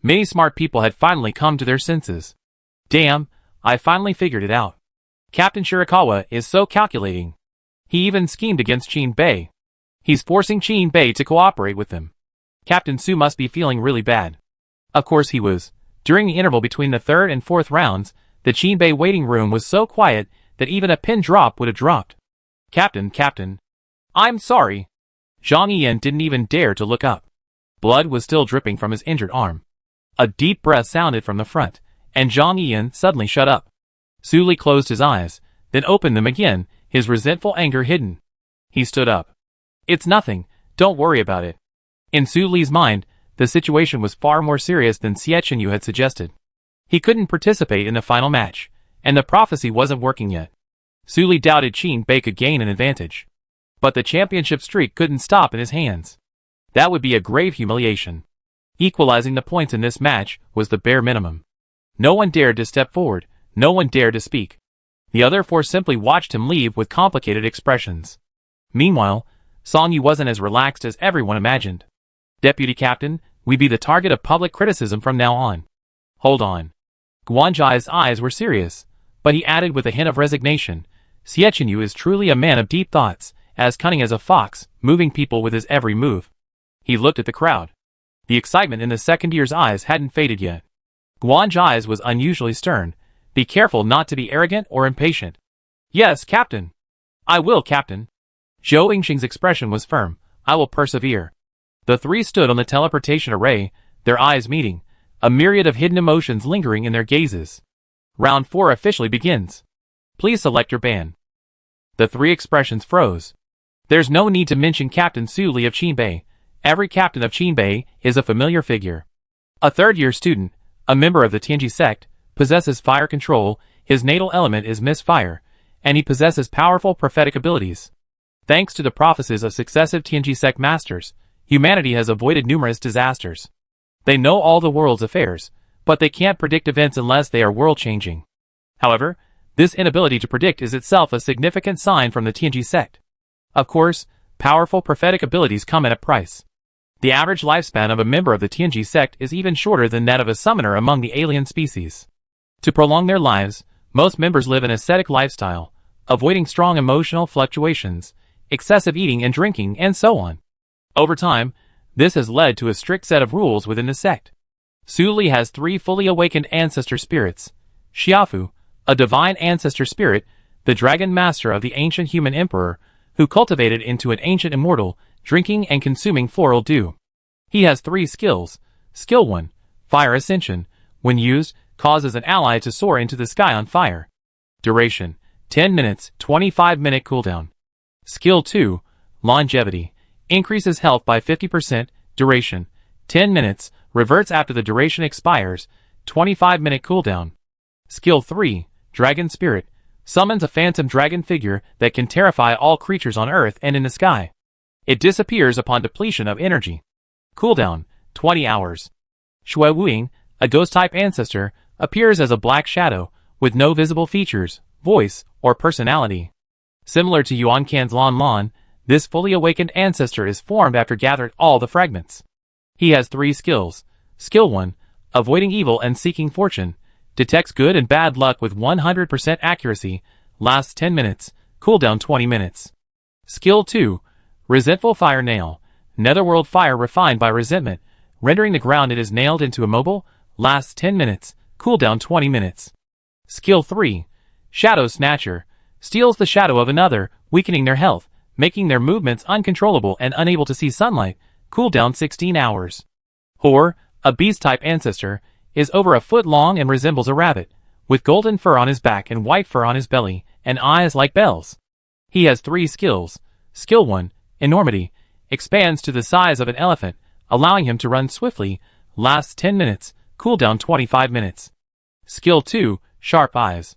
Many smart people had finally come to their senses. Damn, I finally figured it out. Captain Shirakawa is so calculating. He even schemed against Qin Bei. He's forcing Qin Bei to cooperate with him. Captain Su must be feeling really bad. Of course he was. During the interval between the 3rd and 4th rounds, the Qin Bei waiting room was so quiet that even a pin drop would have dropped. Captain. I'm sorry. Zhang Yiyan didn't even dare to look up. Blood was still dripping from his injured arm. A deep breath sounded from the front, and Zhang Yiyan suddenly shut up. Su Li closed his eyes, then opened them again, his resentful anger hidden. He stood up. It's nothing, don't worry about it. In Su Li's mind, the situation was far more serious than Jie Chenyu had suggested. He couldn't participate in the final match, and the prophecy wasn't working yet. Su Li doubted Qin Bei could gain an advantage. But the championship streak couldn't stop in his hands. That would be a grave humiliation. Equalizing the points in this match was the bare minimum. No one dared to step forward, no one dared to speak. The other four simply watched him leave with complicated expressions. Meanwhile, Song Yu wasn't as relaxed as everyone imagined. Deputy Captain, we be the target of public criticism from now on. Hold on. Guanzhai's eyes were serious, but he added with a hint of resignation, Yu is truly a man of deep thoughts, as cunning as a fox, moving people with his every move. He looked at the crowd. The excitement in the second year's eyes hadn't faded yet. Guanzhai's was unusually stern. Be careful not to be arrogant or impatient. Yes, Captain. I will, Captain. Zhou Yingxing's expression was firm. I will persevere. The three stood on the teleportation array, their eyes meeting, a myriad of hidden emotions lingering in their gazes. Round 4 officially begins. Please select your band. The three expressions froze. There's no need to mention Captain Su Li of Qinbei. Every captain of Qinbei is a familiar figure. A third-year student, a member of the Tianji sect, possesses fire control, his natal element is misfire, and he possesses powerful prophetic abilities. Thanks to the prophecies of successive Tianji sect masters, humanity has avoided numerous disasters. They know all the world's affairs, but they can't predict events unless they are world-changing. However, this inability to predict is itself a significant sign from the Tianji sect. Of course, powerful prophetic abilities come at a price. The average lifespan of a member of the Tianji sect is even shorter than that of a summoner among the alien species. To prolong their lives, most members live an ascetic lifestyle, avoiding strong emotional fluctuations, excessive eating and drinking, and so on. Over time, this has led to a strict set of rules within the sect. Su Li has 3 fully awakened ancestor spirits. Xiaofu, a divine ancestor spirit, the dragon master of the ancient human emperor, who cultivated into an ancient immortal, drinking and consuming floral dew. He has 3 skills. Skill 1, Fire Ascension, when used, causes an ally to soar into the sky on fire. Duration, 10 minutes, 25-minute cooldown. Skill 2, Longevity, increases health by 50%, duration, 10 minutes, reverts after the duration expires, 25-minute cooldown. Skill 3, Dragon Spirit, summons a phantom dragon figure that can terrify all creatures on Earth and in the sky. It disappears upon depletion of energy. Cooldown, 20 hours. Shui Wuing, a ghost-type ancestor, appears as a black shadow, with no visible features, voice, or personality. Similar to Yuan Kan's Lan Lan, this fully awakened ancestor is formed after gathering all the fragments. He has 3 skills. Skill 1, Avoiding Evil and Seeking Fortune, detects good and bad luck with 100% accuracy, lasts 10 minutes, cooldown 20 minutes. Skill 2, Resentful Fire Nail, netherworld fire refined by resentment, rendering the ground it is nailed into immobile, lasts 10 minutes, cooldown 20 minutes. Skill 3, Shadow Snatcher, steals the shadow of another, weakening their health, making their movements uncontrollable and unable to see sunlight, cooldown 16 hours. Hor, a beast-type ancestor, is over a foot long and resembles a rabbit, with golden fur on his back and white fur on his belly, and eyes like bells. He has 3 skills. Skill 1, Enormity, expands to the size of an elephant, allowing him to run swiftly, lasts 10 minutes, cooldown 25 minutes. Skill 2, Sharp Eyes.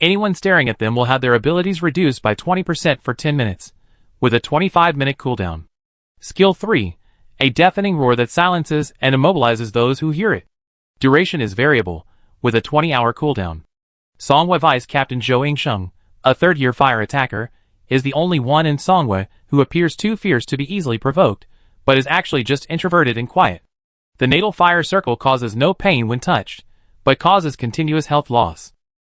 Anyone staring at them will have their abilities reduced by 20% for 10 minutes, with a 25-minute cooldown. Skill 3, a deafening roar that silences and immobilizes those who hear it. Duration is variable, with a 20-hour cooldown. Songwei Vice Captain Zhou Yingxing, a third-year fire attacker, is the only one in Songwei who appears too fierce to be easily provoked, but is actually just introverted and quiet. The natal fire circle causes no pain when touched, but causes continuous health loss.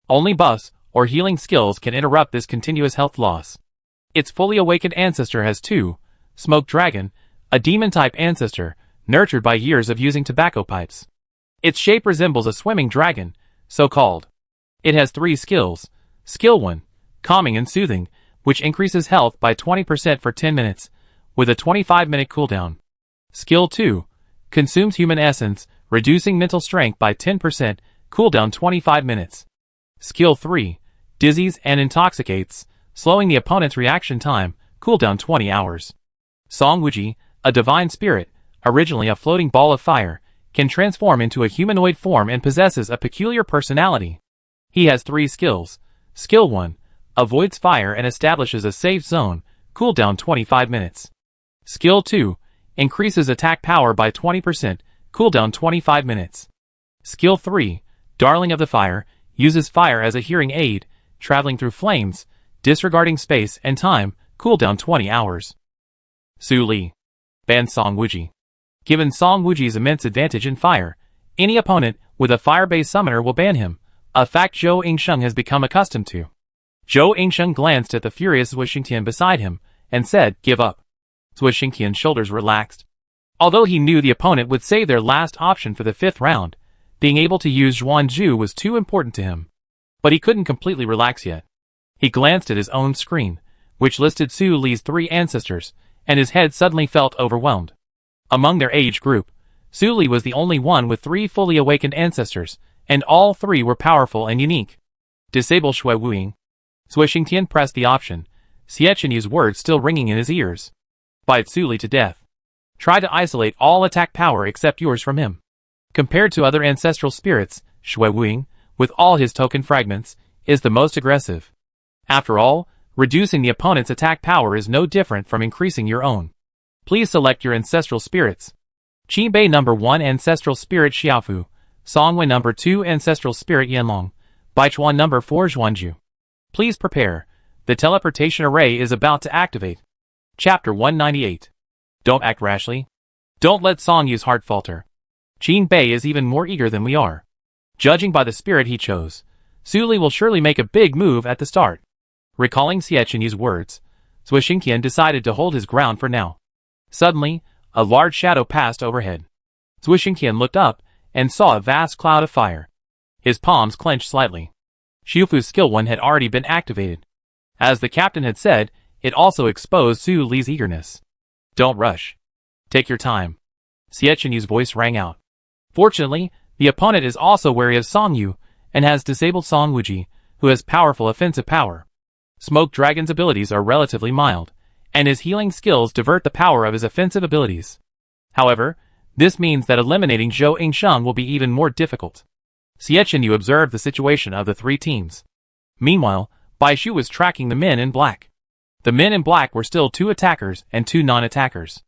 Only buffs or healing skills can interrupt this continuous health loss. Its fully awakened ancestor has 2, Smoke Dragon, a demon-type ancestor, nurtured by years of using tobacco pipes. Its shape resembles a swimming dragon, so called. It has 3 skills. Skill 1, Calming and Soothing, which increases health by 20% for 10 minutes, with a 25-minute cooldown. Skill 2, Consumes Human Essence, reducing mental strength by 10%, cooldown 25 minutes. Skill 3, Dizzies and Intoxicates, slowing the opponent's reaction time, cooldown 20 hours. Song Wuji, a divine spirit, originally a floating ball of fire, can transform into a humanoid form and possesses a peculiar personality. He has 3 skills. Skill 1, Avoids fire and establishes a safe zone, cooldown 25 minutes. Skill 2, Increases attack power by 20%, cooldown 25 minutes. Skill 3, Darling of the Fire, uses fire as a hearing aid, traveling through flames, disregarding space and time, cooldown 20 hours. Su Li. Ban Song Wuji. Given Song Wuji's immense advantage in fire, any opponent with a fire-based summoner will ban him, a fact Zhou Yingsheng has become accustomed to. Zhou Yingsheng glanced at the furious Zui Xingtian beside him, and said, "Give up." Zui Xingtian's shoulders relaxed. Although he knew the opponent would save their last option for the 5th round, being able to use Zhuan Zhu was too important to him. But he couldn't completely relax yet. He glanced at his own screen, which listed Su Li's 3 ancestors, and his head suddenly felt overwhelmed. Among their age group, Su Li was the only one with 3 fully awakened ancestors, and all 3 were powerful and unique. Disable Shui Wuing. Zui Xingtian pressed the option, Xie Qinyu's words still ringing in his ears. Bite Su Li to death. Try to isolate all attack power except yours from him. Compared to other ancestral spirits, Shui Wuing, with all his token fragments, is the most aggressive. After all, reducing the opponent's attack power is no different from increasing your own. Please select your ancestral spirits. Qinbei number 1 Ancestral Spirit Xiaofu, Songwei number 2 Ancestral Spirit Yanlong, Baichuan number 4 Zhuanju. Please prepare. The teleportation array is about to activate. Chapter 198. Don't act rashly. Don't let Songyu's heart falter. Qinbei is even more eager than we are. Judging by the spirit he chose, Su Li will surely make a big move at the start. Recalling Xie Qinyu's words, Zui Xingtian decided to hold his ground for now. Suddenly, a large shadow passed overhead. Zui Xingtian looked up and saw a vast cloud of fire. His palms clenched slightly. Xiufu's skill 1 had already been activated. As the captain had said, it also exposed Su Li's eagerness. Don't rush. Take your time. Xie Qinyu's voice rang out. Fortunately, the opponent is also wary of Song Yu, and has disabled Song Wuji, who has powerful offensive power. Smoke Dragon's abilities are relatively mild, and his healing skills divert the power of his offensive abilities. However, this means that eliminating Zhou Yingsheng will be even more difficult. Xie Qinyu observed the situation of the 3 teams. Meanwhile, Bai Shu was tracking the men in black. The men in black were still 2 attackers and 2 non-attackers.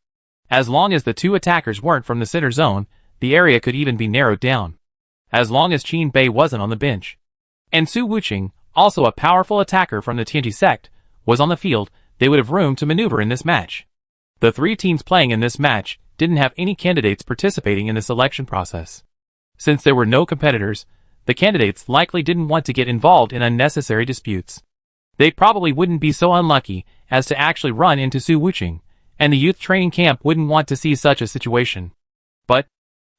As long as the 2 attackers weren't from the center zone, the area could even be narrowed down. As long as Qinbei wasn't on the bench. And Su Wuqing, also a powerful attacker from the Tianji sect, was on the field, they would have room to maneuver in this match. The 3 teams playing in this match didn't have any candidates participating in the selection process. Since there were no competitors, the candidates likely didn't want to get involved in unnecessary disputes. They probably wouldn't be so unlucky as to actually run into Su Wuqing, and the youth training camp wouldn't want to see such a situation. But,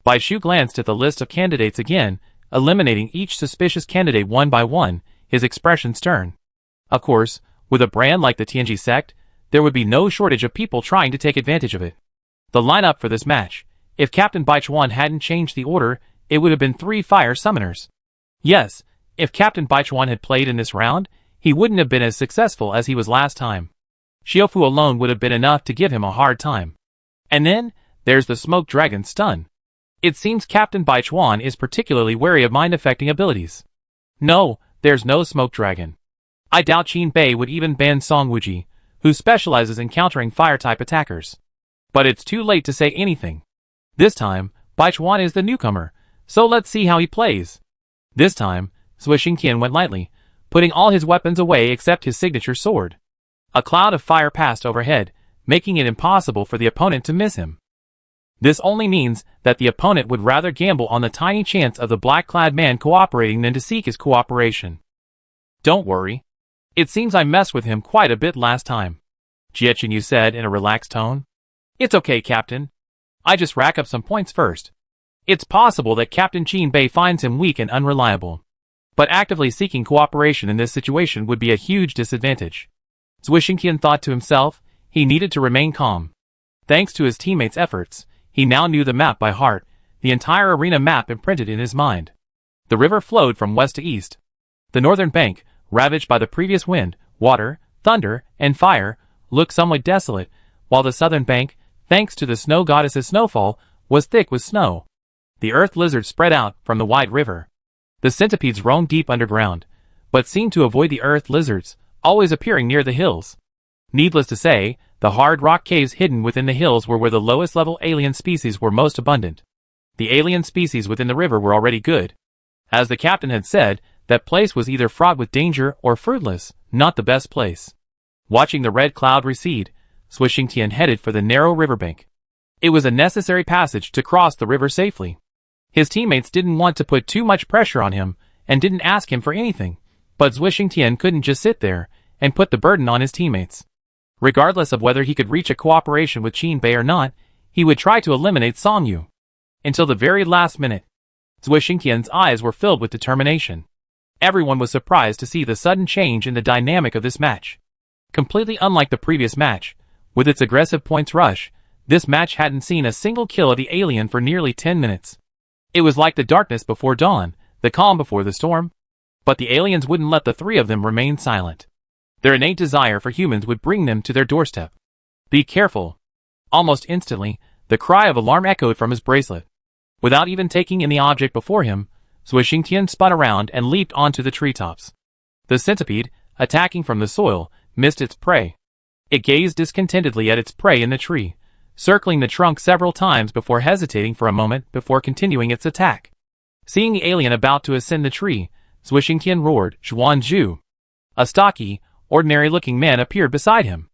Bai Shu glanced at the list of candidates again, eliminating each suspicious candidate one by one, his expression stern. Of course, with a brand like the Tianji sect, there would be no shortage of people trying to take advantage of it. The lineup for this match, if Captain Baichuan hadn't changed the order, it would have been 3 fire summoners. Yes, if Captain Baichuan had played in this round, he wouldn't have been as successful as he was last time. Xiufu alone would have been enough to give him a hard time. And then, there's the Smoke Dragon stun. It seems Captain Baichuan is particularly wary of mind-affecting abilities. No, there's no Smoke Dragon. I doubt Qinbei would even ban Song Wuji, who specializes in countering fire-type attackers. But it's too late to say anything. This time, Baichuan is the newcomer, so let's see how he plays. This time, Zui Xingtian went lightly, putting all his weapons away except his signature sword. A cloud of fire passed overhead, making it impossible for the opponent to miss him. This only means that the opponent would rather gamble on the tiny chance of the black-clad man cooperating than to seek his cooperation. Don't worry. It seems I messed with him quite a bit last time, Xie Qinyu said in a relaxed tone. It's okay, Captain. I just rack up some points first. It's possible that Captain Qinbei finds him weak and unreliable. But actively seeking cooperation in this situation would be a huge disadvantage. Zui Xingtian thought to himself, he needed to remain calm. Thanks to his teammates' efforts, he now knew the map by heart, the entire arena map imprinted in his mind. The river flowed from west to east. The northern bank, ravaged by the previous wind, water, thunder, and fire, looked somewhat desolate, while the southern bank, thanks to the snow goddess's snowfall, was thick with snow. The earth lizards spread out from the wide river. The centipedes roamed deep underground, but seemed to avoid the earth lizards, always appearing near the hills. Needless to say, the hard rock caves hidden within the hills were where the lowest level alien species were most abundant. The alien species within the river were already good. As the captain had said, that place was either fraught with danger or fruitless, not the best place. Watching the red cloud recede, Swishing Tian headed for the narrow riverbank. It was a necessary passage to cross the river safely. His teammates didn't want to put too much pressure on him and didn't ask him for anything, but Swishing Tian couldn't just sit there and put the burden on his teammates. Regardless of whether he could reach a cooperation with Qin Bei or not, he would try to eliminate Song Yu. Until the very last minute, Swishing Tian's eyes were filled with determination. Everyone was surprised to see the sudden change in the dynamic of this match. Completely unlike the previous match, with its aggressive points rush, this match hadn't seen a single kill of the alien for nearly 10 minutes. It was like the darkness before dawn, the calm before the storm. But the aliens wouldn't let the three of them remain silent. Their innate desire for humans would bring them to their doorstep. Be careful. Almost instantly, the cry of alarm echoed from his bracelet. Without even taking in the object before him, Swishing Tian spun around and leaped onto the treetops. The centipede, attacking from the soil, missed its prey. It gazed discontentedly at its prey in the tree, circling the trunk several times before hesitating for a moment before continuing its attack. Seeing the alien about to ascend the tree, Swishing Tian roared, "Zhuanzhu!" A stocky, ordinary-looking man appeared beside him.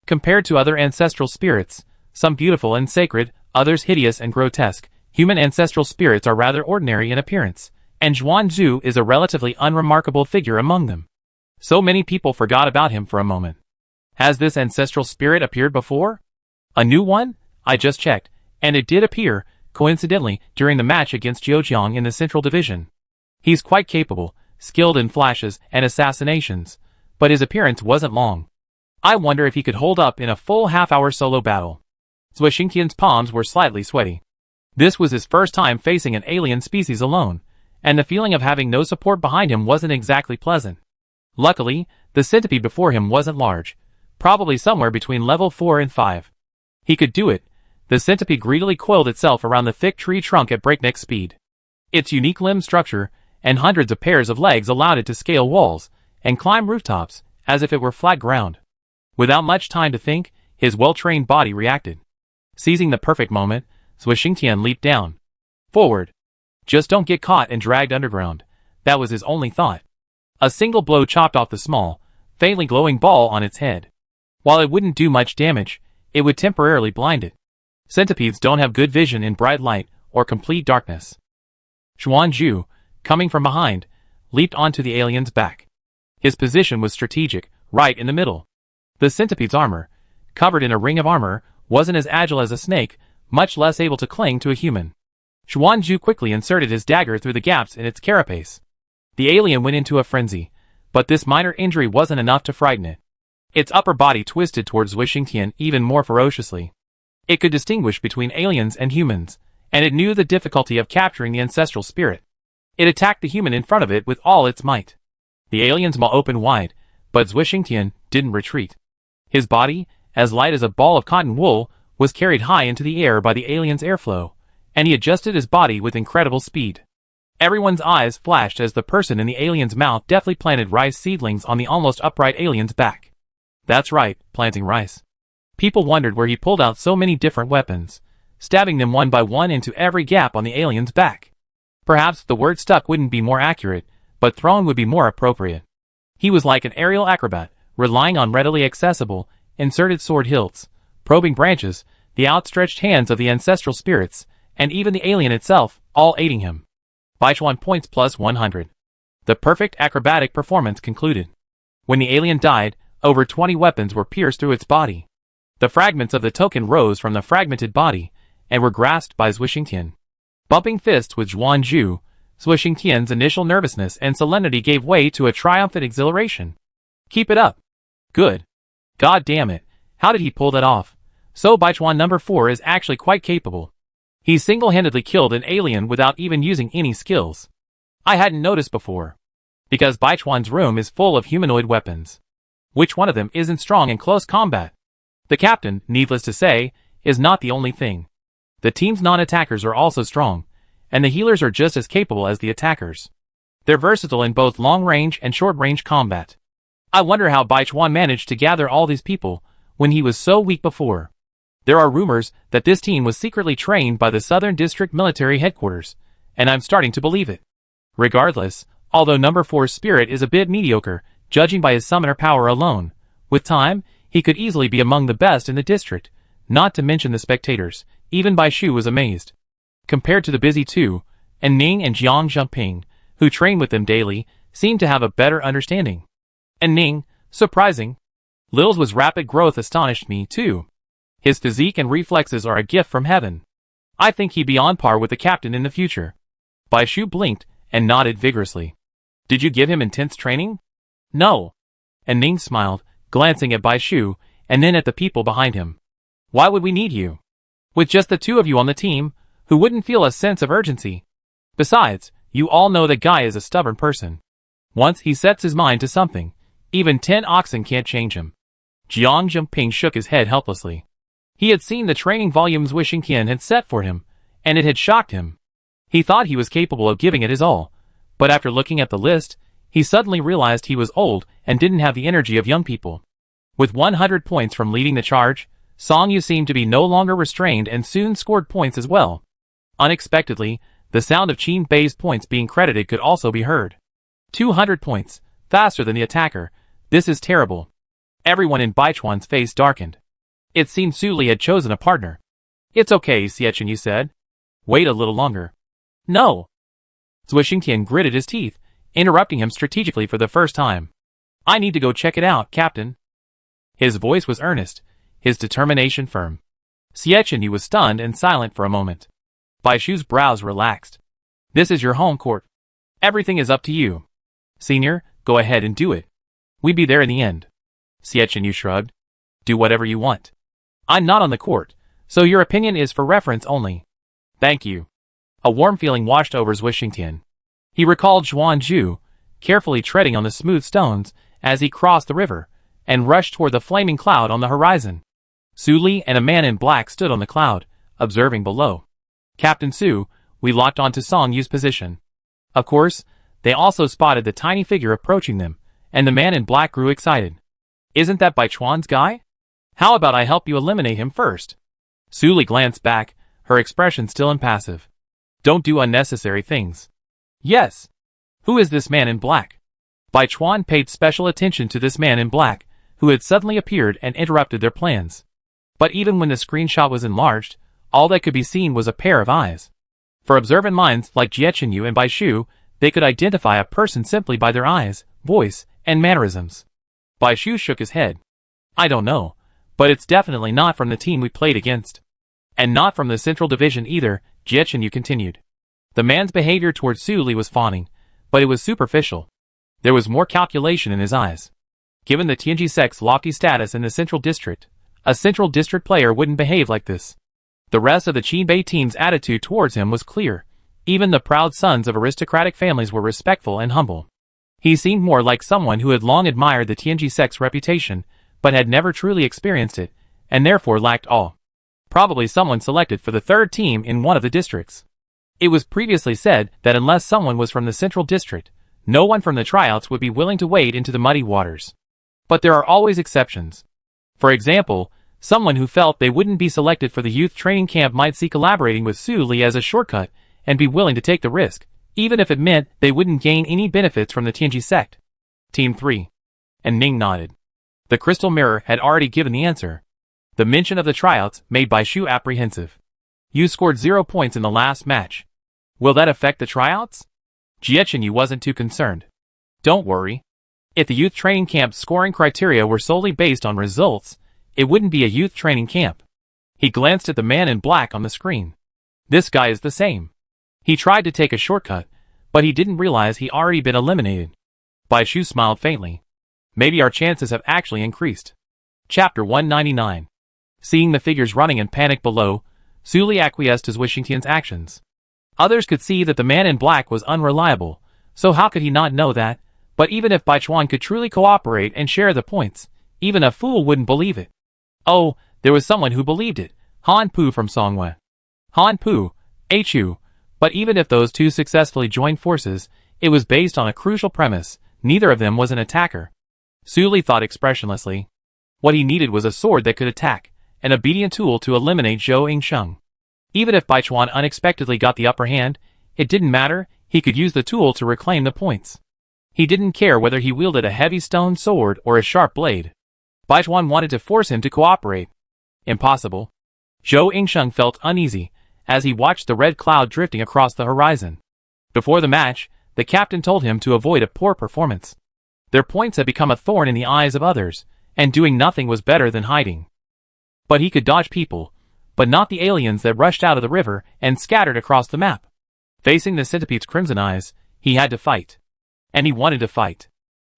Compared to other ancestral spirits, some beautiful and sacred, others hideous and grotesque, human ancestral spirits are rather ordinary in appearance, and Zhuanzhu is a relatively unremarkable figure among them. So many people forgot about him for a moment. Has this ancestral spirit appeared before? A new one? I just checked, and it did appear, coincidentally, during the match against Zhoujiang in the Central Division. He's quite capable, skilled in flashes and assassinations, but his appearance wasn't long. I wonder if he could hold up in a full half-hour solo battle. Swishing Tian's palms were slightly sweaty. This was his first time facing an alien species alone, and the feeling of having no support behind him wasn't exactly pleasant. Luckily, the centipede before him wasn't large, probably somewhere between level 4 and 5. He could do it. The centipede greedily coiled itself around the thick tree trunk at breakneck speed. Its unique limb structure and hundreds of pairs of legs allowed it to scale walls and climb rooftops as if it were flat ground. Without much time to think, his well-trained body reacted. Seizing the perfect moment, Swishing Tian leaped down. Forward. Just don't get caught and dragged underground. That was his only thought. A single blow chopped off the small, faintly glowing ball on its head. While it wouldn't do much damage, it would temporarily blind it. Centipedes don't have good vision in bright light or complete darkness. Zhuanzhu, coming from behind, leaped onto the alien's back. His position was strategic, right in the middle. The centipede's armor, covered in a ring of armor, wasn't as agile as a snake, much less able to cling to a human. Zhuanzhu quickly inserted his dagger through the gaps in its carapace. The alien went into a frenzy, but this minor injury wasn't enough to frighten it. Its upper body twisted towards Swishing Tian even more ferociously. It could distinguish between aliens and humans, and it knew the difficulty of capturing the ancestral spirit. It attacked the human in front of it with all its might. The alien's maw opened wide, but Swishing Tian didn't retreat. His body, as light as a ball of cotton wool, was carried high into the air by the alien's airflow, and he adjusted his body with incredible speed. Everyone's eyes flashed as the person in the alien's mouth deftly planted rice seedlings on the almost upright alien's back. That's right, planting rice. People wondered where he pulled out so many different weapons, stabbing them one by one into every gap on the alien's back. Perhaps the word stuck wouldn't be more accurate, but thrown would be more appropriate. He was like an aerial acrobat, relying on readily accessible, inserted sword hilts, probing branches, the outstretched hands of the ancestral spirits, and even the alien itself, all aiding him. Baichuan points plus 100. The perfect acrobatic performance concluded. When the alien died, over 20 weapons were pierced through its body. The fragments of the token rose from the fragmented body, and were grasped by Swishing Tian. Bumping fists with Zhuanzhu, Swishing Tian's initial nervousness and solemnity gave way to a triumphant exhilaration. Keep it up. Good. God damn it, how did he pull that off? So Baichuan number 4 is actually quite capable. He single-handedly killed an alien without even using any skills. I hadn't noticed before. Because Baichuan's room is full of humanoid weapons. Which one of them isn't strong in close combat? The captain, needless to say, is not the only thing. The team's non-attackers are also strong, and the healers are just as capable as the attackers. They're versatile in both long-range and short-range combat. I wonder how Baichuan managed to gather all these people when he was so weak before. There are rumors that this team was secretly trained by the Southern District Military Headquarters, and I'm starting to believe it. Regardless, Although number 4's spirit is a bit mediocre, judging by his summoner power alone. With time, he could easily be among the best in the district, not to mention the spectators. Even Bai Shu was amazed. Compared to the busy two, and Ning and Jiang Zhengping, who trained with them daily, seemed to have a better understanding. And Ning, surprising. Lil's was rapid growth astonished me too. His physique and reflexes are a gift from heaven. I think he'd be on par with the captain in the future. Bai Shu blinked and nodded vigorously. Did you give him intense training? No. And Ning smiled, glancing at Bai Shu, and then at the people behind him. Why would we need you? With just the two of you on the team, who wouldn't feel a sense of urgency? Besides, you all know that Guy is a stubborn person. Once he sets his mind to something, even 10 oxen can't change him. Jiang Zhengping shook his head helplessly. He had seen the training volumes Wei Xingqian had set for him, and it had shocked him. He thought he was capable of giving it his all, but after looking at the list, he suddenly realized he was old and didn't have the energy of young people. With 100 points from leading the charge, Song Yu seemed to be no longer restrained and soon scored points as well. Unexpectedly, the sound of Qin Bei's points being credited could also be heard. 200 points, faster than the attacker. This is terrible. Everyone in Baichuan's face darkened. It seemed Su Li had chosen a partner. It's okay, Xiechun, you said. Wait a little longer. No. Zui Xingtian gritted his teeth, interrupting him strategically for the first time. I need to go check it out, Captain. His voice was earnest, his determination firm. Xiechun was stunned and silent for a moment. Bai Shu's brows relaxed. This is your home court. Everything is up to you. Senior, go ahead and do it. We'd be there in the end. Xiechun shrugged. Do whatever you want. I'm not on the court, so your opinion is for reference only. Thank you. A warm feeling washed over Zui Xingtian. He recalled Zhuan, carefully treading on the smooth stones as he crossed the river, and rushed toward the flaming cloud on the horizon. Su Li and a man in black stood on the cloud, observing below. Captain Su, we locked onto Song Yu's position. Of course, they also spotted the tiny figure approaching them, and the man in black grew excited. Isn't that Baichuan's guy? How about I help you eliminate him first? Su Li glanced back, her expression still impassive. Don't do unnecessary things. Yes. Who is this man in black? Baichuan paid special attention to this man in black, who had suddenly appeared and interrupted their plans. But even when the screenshot was enlarged, all that could be seen was a pair of eyes. For observant minds like Jiechun and Bai Shu, they could identify a person simply by their eyes, voice, and mannerisms. Bai Shu shook his head. I don't know, but it's definitely not from the team we played against. And not from the Central Division either, Jiechun continued. The man's behavior towards Su Li was fawning, but it was superficial. There was more calculation in his eyes. Given the Tianji sect's lofty status in the Central District, a Central District player wouldn't behave like this. The rest of the Qinbei team's attitude towards him was clear. Even the proud sons of aristocratic families were respectful and humble. He seemed more like someone who had long admired the Tianji sect's reputation, but had never truly experienced it, and therefore lacked awe. Probably someone selected for the third team in one of the districts. It was previously said that unless someone was from the Central District, no one from the tryouts would be willing to wade into the muddy waters. But there are always exceptions. For example, someone who felt they wouldn't be selected for the youth training camp might see collaborating with Su Li as a shortcut and be willing to take the risk, even if it meant they wouldn't gain any benefits from the Tianji sect. Team 3. And Ning nodded. The crystal mirror had already given the answer. The mention of the tryouts made Bai Shu apprehensive. You scored 0 points in the last match. Will that affect the tryouts? Jiechun wasn't too concerned. Don't worry. If the youth training camp's scoring criteria were solely based on results, it wouldn't be a youth training camp. He glanced at the man in black on the screen. This guy is the same. He tried to take a shortcut, but he didn't realize he'd already been eliminated. Bai Shu smiled faintly. Maybe our chances have actually increased. Chapter 199. Seeing the figures running in panic below, Su Li acquiesced to Zui Xingtian's actions. Others could see that the man in black was unreliable, so how could he not know that? But even if Baichuan could truly cooperate and share the points, even a fool wouldn't believe it. Oh, there was someone who believed it. Han Pu from Songwei. Han Pu, Hu. But even if those two successfully joined forces, it was based on a crucial premise. Neither of them was an attacker. Su Li thought expressionlessly. What he needed was a sword that could attack, an obedient tool to eliminate Zhou Yingsheng. Even if Baichuan unexpectedly got the upper hand, it didn't matter, He could use the tool to reclaim the points. He didn't care whether he wielded a heavy stone sword or a sharp blade. Baichuan wanted to force him to cooperate. Impossible. Zhou Yingsheng felt uneasy as he watched the red cloud drifting across the horizon. Before the match, the captain told him to avoid a poor performance. Their points had become a thorn in the eyes of others, and doing nothing was better than hiding. But he could dodge people, but not the aliens that rushed out of the river and scattered across the map. Facing the centipede's crimson eyes, he had to fight. And he wanted to fight.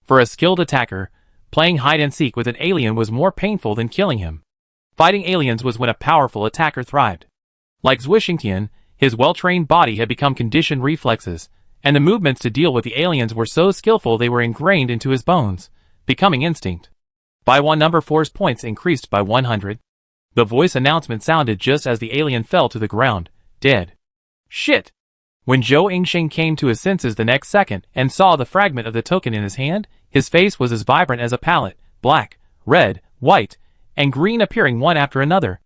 For a skilled attacker, playing hide-and-seek with an alien was more painful than killing him. Fighting aliens was when a powerful attacker thrived. Like Zhuo Xingtian, his well-trained body had become conditioned reflexes, and the movements to deal with the aliens were so skillful they were ingrained into his bones, becoming instinct. Baichuan number 4's points increased by 100. The voice announcement sounded just as the alien fell to the ground, dead. Shit! When Zhou Yingsheng came to his senses the next second and saw the fragment of the token in his hand, his face was as vibrant as a palette, black, red, white, and green appearing one after another.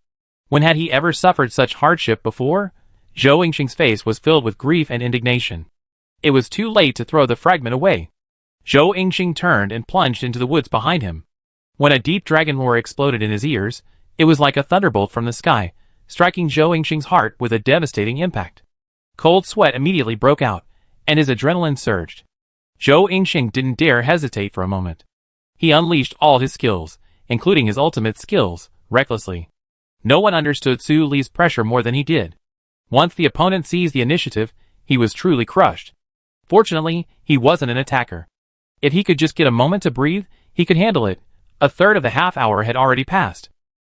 When had he ever suffered such hardship before? Zhou Yingsheng's face was filled with grief and indignation. It was too late to throw the fragment away. Zhou Yingsheng turned and plunged into the woods behind him. When a deep dragon roar exploded in his ears, it was like a thunderbolt from the sky, striking Zhou Yingsheng's heart with a devastating impact. Cold sweat immediately broke out, and his adrenaline surged. Zhou Yingsheng didn't dare hesitate for a moment. He unleashed all his skills, including his ultimate skills, recklessly. No one understood Su Li's pressure more than he did. Once the opponent seized the initiative, he was truly crushed. Fortunately, he wasn't an attacker. If he could just get a moment to breathe, he could handle it. A third of the half hour had already passed.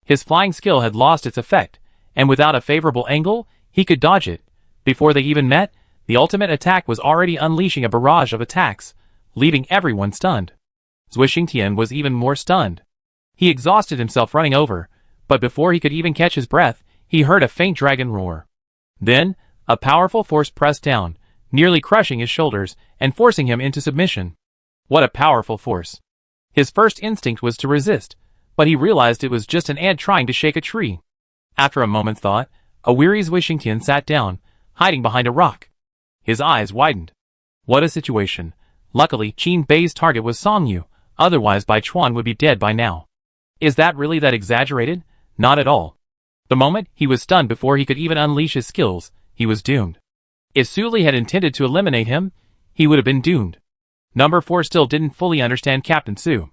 His flying skill had lost its effect, and without a favorable angle, he could dodge it. Before they even met, the ultimate attack was already unleashing a barrage of attacks, leaving everyone stunned. Zhuo Xingtian was even more stunned. He exhausted himself running over, but before he could even catch his breath, he heard a faint dragon roar. Then, a powerful force pressed down, nearly crushing his shoulders and forcing him into submission. What a powerful force. His first instinct was to resist, but he realized it was just an ant trying to shake a tree. After a moment's thought, a weary Zhuo Xingtian sat down, hiding behind a rock. His eyes widened. What a situation. Luckily, Qin Bei's target was Song Yu, otherwise Baichuan would be dead by now. Is that really that exaggerated? Not at all. The moment he was stunned before he could even unleash his skills, he was doomed. If Su Li had intended to eliminate him, he would have been doomed. Number 4 still didn't fully understand Captain Su.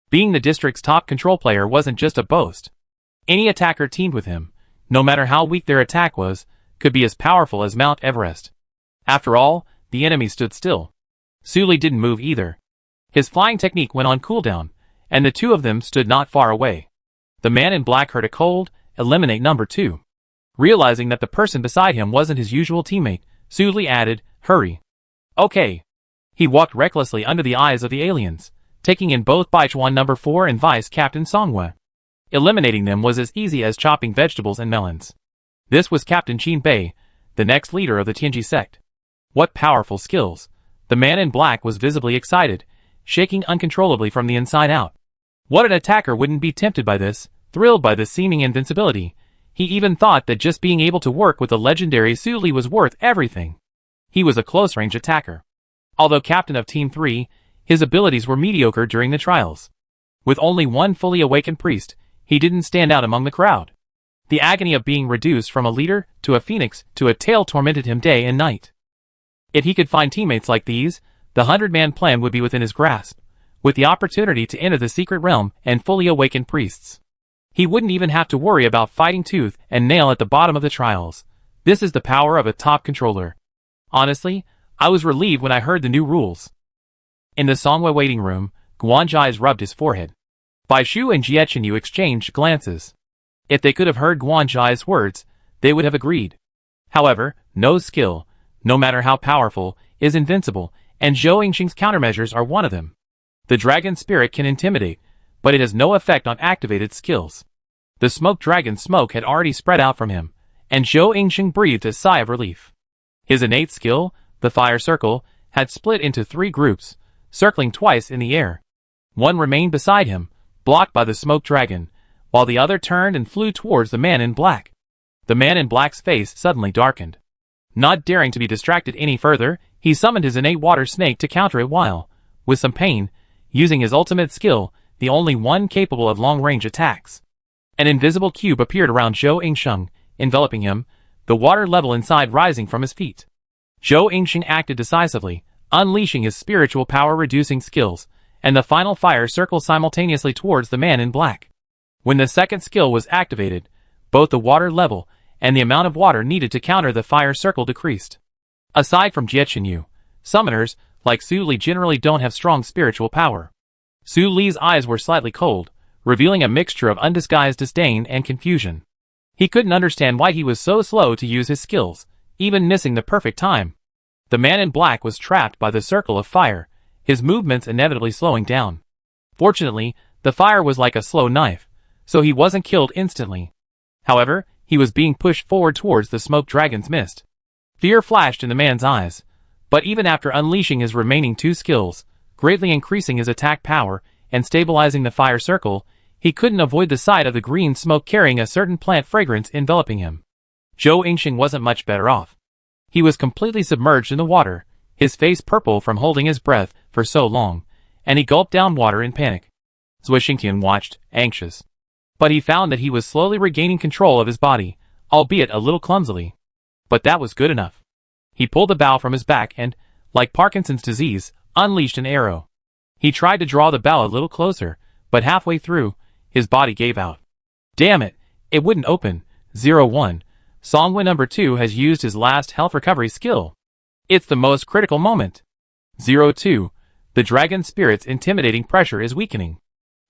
Being the district's top control player wasn't just a boast. Any attacker teamed with him, no matter how weak their attack was, could be as powerful as Mount Everest. After all, the enemy stood still. Su Li didn't move either. His flying technique went on cooldown, and the two of them stood not far away. The man in black heard a cold, eliminate number 2. Realizing that the person beside him wasn't his usual teammate, Su Li added, hurry. Okay. He walked recklessly under the eyes of the aliens, taking in both Baichuan number 4 and Vice Captain Songwei. Eliminating them was as easy as chopping vegetables and melons. This was Captain Qin Bei, the next leader of the Tianji sect. What powerful skills! The man in black was visibly excited, shaking uncontrollably from the inside out. What an attacker wouldn't be tempted by this, thrilled by the seeming invincibility. He even thought that just being able to work with the legendary Su Li was worth everything. He was a close-range attacker. Although captain of Team 3, his abilities were mediocre during the trials. With only one fully awakened priest, he didn't stand out among the crowd. The agony of being reduced from a leader to a phoenix to a tail tormented him day and night. If he could find teammates like these, the 100-man plan would be within his grasp, with the opportunity to enter the secret realm and fully awaken priests. He wouldn't even have to worry about fighting tooth and nail at the bottom of the trials. This is the power of a top controller. Honestly, I was relieved when I heard the new rules. In the Songwei waiting room, Guanzhai's rubbed his forehead. Bai Shu and Jie Chenyu exchanged glances. If they could have heard Guanzhai's words, they would have agreed. However, no skill, no matter how powerful, is invincible, and Zhou Yingsheng's countermeasures are one of them. The dragon spirit can intimidate, but it has no effect on activated skills. The smoke dragon's smoke had already spread out from him, and Zhou Yingsheng breathed a sigh of relief. His innate skill, the fire circle, had split into 3 groups, circling twice in the air. One remained beside him, blocked by the smoke dragon, while the other turned and flew towards the man in black. The man in black's face suddenly darkened. Not daring to be distracted any further, he summoned his innate water snake to counter it while, with some pain, using his ultimate skill, the only one capable of long-range attacks. An invisible cube appeared around Zhou Yingsheng, enveloping him, the water level inside rising from his feet. Zhou Yingsheng acted decisively, unleashing his spiritual power-reducing skills, and the final fire circled simultaneously towards the man in black. When the second skill was activated, both the water level and the amount of water needed to counter the fire circle decreased. Aside from Jiechenyu, summoners, like Su Li, generally don't have strong spiritual power. Su Li's eyes were slightly cold, revealing a mixture of undisguised disdain and confusion. He couldn't understand why he was so slow to use his skills, even missing the perfect time. The man in black was trapped by the circle of fire, his movements inevitably slowing down. Fortunately, the fire was like a slow knife, so he wasn't killed instantly. However, he was being pushed forward towards the smoke dragon's mist. Fear flashed in the man's eyes, but even after unleashing his remaining two skills, greatly increasing his attack power and stabilizing the fire circle, he couldn't avoid the sight of the green smoke carrying a certain plant fragrance enveloping him. Zhou Yingsheng wasn't much better off. He was completely submerged in the water, his face purple from holding his breath for so long, and he gulped down water in panic. Zui Xingtian watched, anxious. But he found that he was slowly regaining control of his body, albeit a little clumsily. But that was good enough. He pulled the bow from his back and, like Parkinson's disease, unleashed an arrow. He tried to draw the bow a little closer, but halfway through, his body gave out. Damn it, it wouldn't open. 01. Songwen number 2 has used his last health recovery skill. It's the most critical moment. 02. The dragon spirit's intimidating pressure is weakening.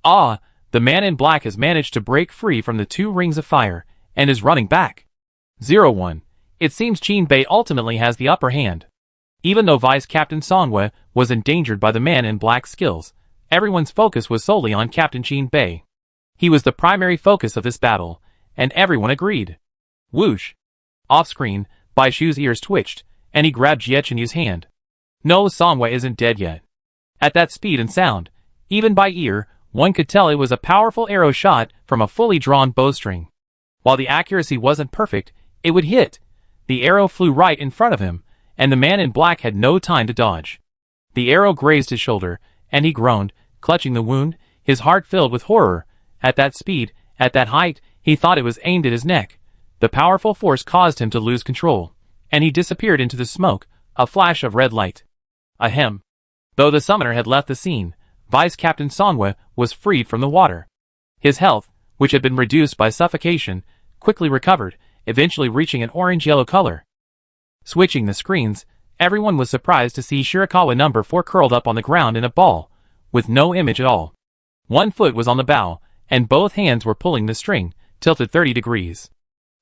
Ah, the man in black has managed to break free from the two rings of fire, and is running back. 01. It seems Qin Bei ultimately has the upper hand. Even though Vice Captain Songwe was endangered by the man in black's skills, everyone's focus was solely on Captain Qin Bei. He was the primary focus of this battle, and everyone agreed. Whoosh! Off-screen, Bai Shu's ears twitched, and he grabbed Jiechenyu's hand. No, Songwe isn't dead yet. At that speed and sound, even by ear, one could tell it was a powerful arrow shot from a fully drawn bowstring. While the accuracy wasn't perfect, it would hit. The arrow flew right in front of him, and the man in black had no time to dodge. The arrow grazed his shoulder, and he groaned, clutching the wound, his heart filled with horror. At that speed, at that height, he thought it was aimed at his neck. The powerful force caused him to lose control, and he disappeared into the smoke, a flash of red light. Ahem. Though the summoner had left the scene, Vice Captain Songwe was freed from the water. His health, which had been reduced by suffocation, quickly recovered, eventually reaching an orange-yellow color. Switching the screens, everyone was surprised to see Shirakawa number 4 curled up on the ground in a ball, with no image at all. One foot was on the bow, and both hands were pulling the string, tilted 30 degrees.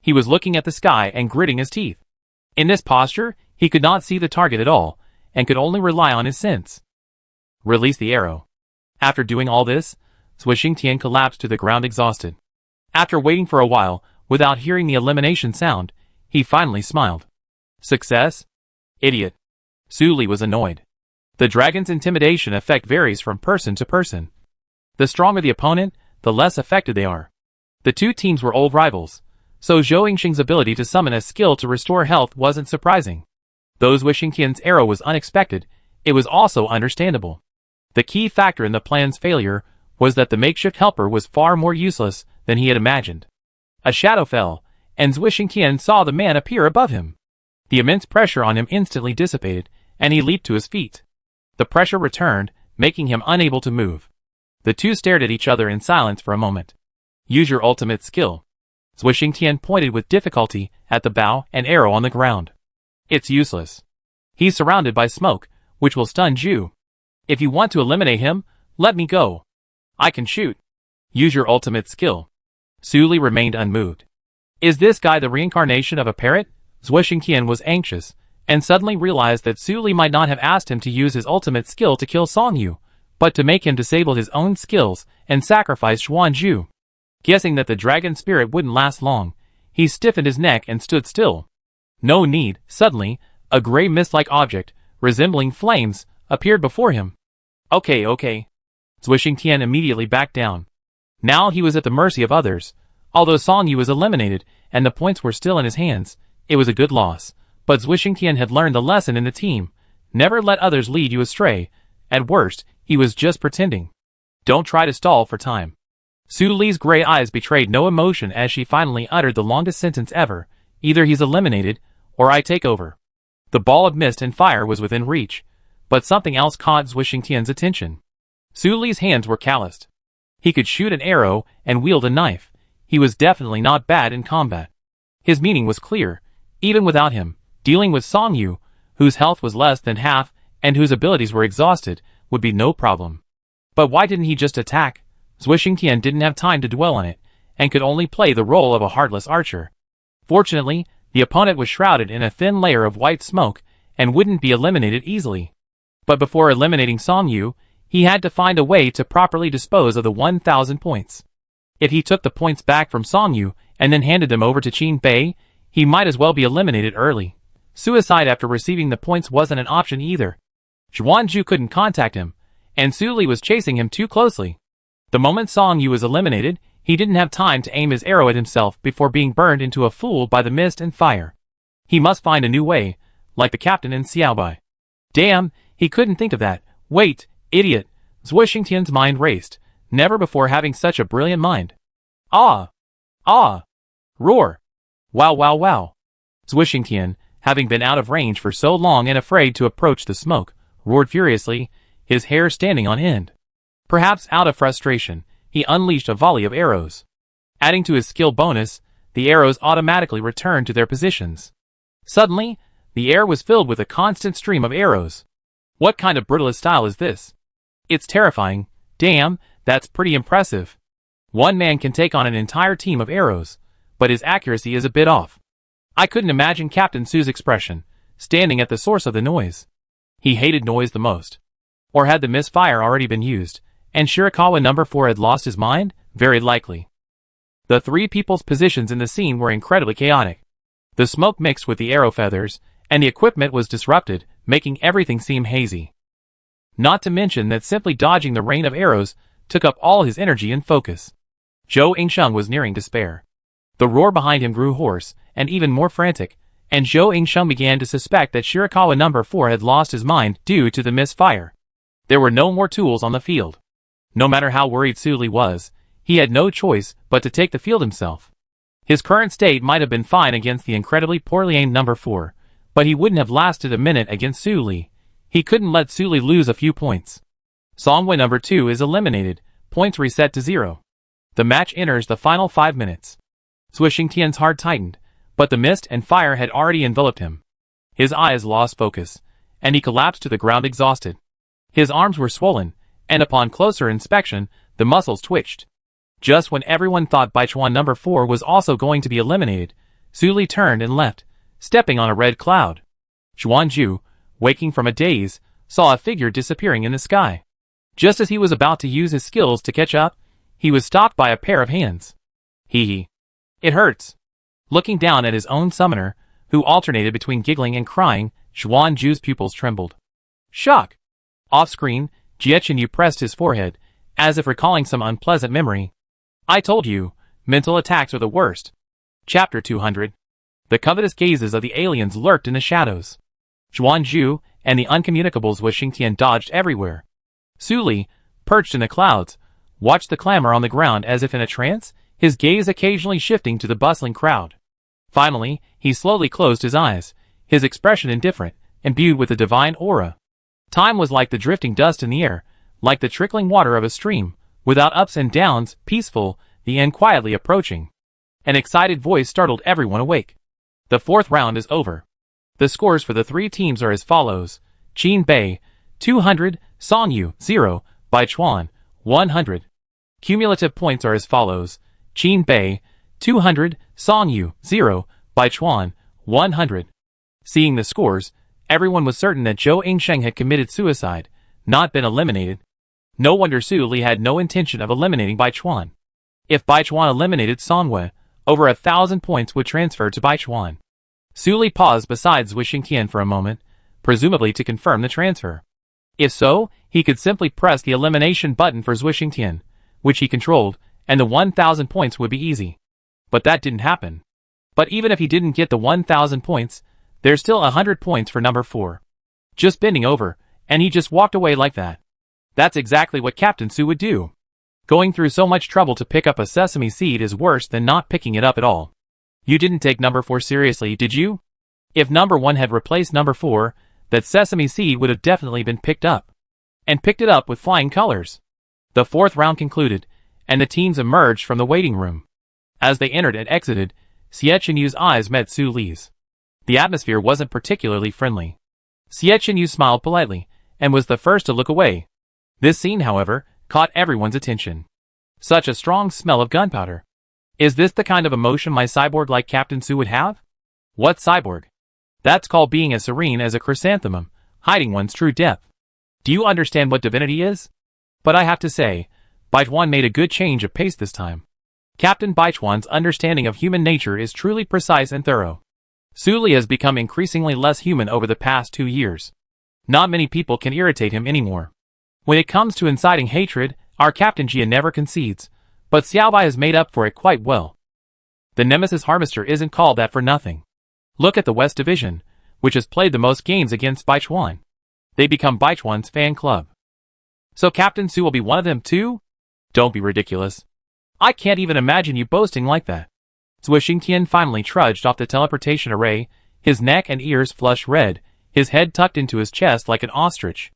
He was looking at the sky and gritting his teeth. In this posture, he could not see the target at all, and could only rely on his sense. Release the arrow. After doing all this, Zui Xingtian collapsed to the ground exhausted. After waiting for a while, without hearing the elimination sound, he finally smiled. Success? Idiot. Su Li was annoyed. The dragon's intimidation effect varies from person to person. The stronger the opponent, the less affected they are. The two teams were old rivals, so Zhou Yingsheng's ability to summon a skill to restore health wasn't surprising. Though Zui Xingtian's arrow was unexpected, it was also understandable. The key factor in the plan's failure was that the makeshift helper was far more useless than he had imagined. A shadow fell, and Zui Xingtian saw the man appear above him. The immense pressure on him instantly dissipated, and he leaped to his feet. The pressure returned, making him unable to move. The two stared at each other in silence for a moment. Use your ultimate skill. Zui Xingtian pointed with difficulty at the bow and arrow on the ground. It's useless. He's surrounded by smoke, which will stun Zhu. If you want to eliminate him, let me go. I can shoot. Use your ultimate skill. Su Li remained unmoved. Is this guy the reincarnation of a parrot? Zui Xingtian was anxious, and suddenly realized that Su Li might not have asked him to use his ultimate skill to kill Song Yu, but to make him disable his own skills and sacrifice Xuan Zhu. Guessing that the dragon spirit wouldn't last long, he stiffened his neck and stood still. No need. Suddenly, a gray mist-like object, resembling flames, appeared before him. Okay. Zui Xingtian immediately backed down. Now he was at the mercy of others. Although Song Yu was eliminated, and the points were still in his hands, it was a good loss, But Zhuishengtian had learned the lesson in the team. Never let others lead you astray. At worst, he was just pretending. Don't try to stall for time. Su Li's gray eyes betrayed no emotion as she finally uttered the longest sentence ever. Either he's eliminated, or I take over. The ball of mist and fire was within reach, but something else caught Zhuishengtian's attention. Su Li's hands were calloused. He could shoot an arrow and wield a knife. He was definitely not bad in combat. His meaning was clear. Even without him, dealing with Song Yu, whose health was less than half and whose abilities were exhausted, would be no problem. But why didn't he just attack? Zhuishengtian didn't have time to dwell on it, and could only play the role of a heartless archer. Fortunately, the opponent was shrouded in a thin layer of white smoke and wouldn't be eliminated easily. But before eliminating Song Yu, he had to find a way to properly dispose of the 1,000 points. If he took the points back from Song Yu and then handed them over to Qin Bei, he might as well be eliminated early. Suicide after receiving the points wasn't an option either. Zhuanzhu couldn't contact him, and Su Li was chasing him too closely. The moment Song Yu was eliminated, he didn't have time to aim his arrow at himself before being burned into a fool by the mist and fire. He must find a new way, like the captain in Xiaobai. Damn, he couldn't think of that. Wait, idiot. Zhuishengtian's mind raced, never before having such a brilliant mind. Ah! Ah! Roar! Wow wow wow! Zhuishengtian, having been out of range for so long and afraid to approach the smoke, roared furiously, his hair standing on end. Perhaps out of frustration, he unleashed a volley of arrows. Adding to his skill bonus, the arrows automatically returned to their positions. Suddenly, the air was filled with a constant stream of arrows. What kind of brutalist style is this? It's terrifying. Damn, that's pretty impressive. One man can take on an entire team of arrows, but his accuracy is a bit off. I couldn't imagine Captain Su's expression, standing at the source of the noise. He hated noise the most. Or had the misfire already been used, and Shirakawa No. 4 had lost his mind? Very likely. The three people's positions in the scene were incredibly chaotic. The smoke mixed with the arrow feathers, and the equipment was disrupted, making everything seem hazy. Not to mention that simply dodging the rain of arrows took up all his energy and focus. Zhou Yingsheng was nearing despair. The roar behind him grew hoarse, and even more frantic, and Zhou Yingsheng began to suspect that Shirakawa No. 4 had lost his mind due to the misfire. There were no more tools on the field. No matter how worried Su Li was, he had no choice but to take the field himself. His current state might have been fine against the incredibly poorly aimed No. 4, but he wouldn't have lasted a minute against Su Li. He couldn't let Su Li lose a few points. Songwei No. 2 is eliminated, points reset to 0. The match enters the final 5 minutes. Zhuishengtian's heart tightened, but the mist and fire had already enveloped him. His eyes lost focus, and he collapsed to the ground exhausted. His arms were swollen, and upon closer inspection, the muscles twitched. Just when everyone thought Baichuan No. 4 was also going to be eliminated, Su Li turned and left, stepping on a red cloud. Zhuanzhu, waking from a daze, saw a figure disappearing in the sky. Just as he was about to use his skills to catch up, he was stopped by a pair of hands. Hee hee. It hurts. Looking down at his own summoner, who alternated between giggling and crying, Zhuanzhu's pupils trembled. Shock! Off-screen, Jiechenyu pressed his forehead, as if recalling some unpleasant memory. I told you, mental attacks are the worst. Chapter 200. The covetous gazes of the aliens lurked in the shadows. Zhuanzhu and the uncommunicables Zhuishengtian dodged everywhere. Su Li, perched in the clouds, watched the clamor on the ground as if in a trance, his gaze occasionally shifting to the bustling crowd. Finally, he slowly closed his eyes, his expression indifferent, imbued with a divine aura. Time was like the drifting dust in the air, like the trickling water of a stream, without ups and downs, peaceful, the end quietly approaching. An excited voice startled everyone awake. The 4th round is over. The scores for the 3 teams are as follows. Qin Bei, 200, Song Yu, 0, Baichuan, 100. Cumulative points are as follows. Qin Bei, 200, Song Yu, 0, Baichuan, 100. Seeing the scores, everyone was certain that Zhou Yingsheng had committed suicide, not been eliminated. No wonder Su Li had no intention of eliminating Baichuan. If Baichuan eliminated Songwei, over 1,000 points would transfer to Baichuan. Su Li paused beside Zhuishengtian for a moment, presumably to confirm the transfer. If so, he could simply press the elimination button for Zhuishengtian, which he controlled, and the 1,000 points would be easy. But that didn't happen. But even if he didn't get the 1,000 points, There's still 100 points for number 4. Just bending over, and he just walked away like that. That's exactly what Captain Su would do. Going through so much trouble to pick up a sesame seed is worse than not picking it up at all. You didn't take number 4 seriously, did you? If number 1 had replaced number 4, that sesame seed would have definitely been picked up. And picked it up with flying colors. The 4th round concluded, and the teams emerged from the waiting room. As they entered and exited, Xie Qinyu's eyes met Su Li's. The atmosphere wasn't particularly friendly. Xie Qinyu smiled politely, and was the first to look away. This scene, however, caught everyone's attention. Such a strong smell of gunpowder. Is this the kind of emotion my cyborg like Captain Su would have? What cyborg? That's called being as serene as a chrysanthemum, hiding one's true depth. Do you understand what divinity is? But I have to say, Baichuan made a good change of pace this time. Captain Baichuan's understanding of human nature is truly precise and thorough. Su Li has become increasingly less human over the past 2 years. Not many people can irritate him anymore. When it comes to inciting hatred, our Captain Jia never concedes, but Xiaobai has made up for it quite well. The Nemesis Harvester isn't called that for nothing. Look at the West Division, which has played the most games against Baichuan. They become Baichuan's fan club. So Captain Su will be one of them too? Don't be ridiculous. I can't even imagine you boasting like that. Zui Xingtian finally trudged off the teleportation array, his neck and ears flushed red, his head tucked into his chest like an ostrich.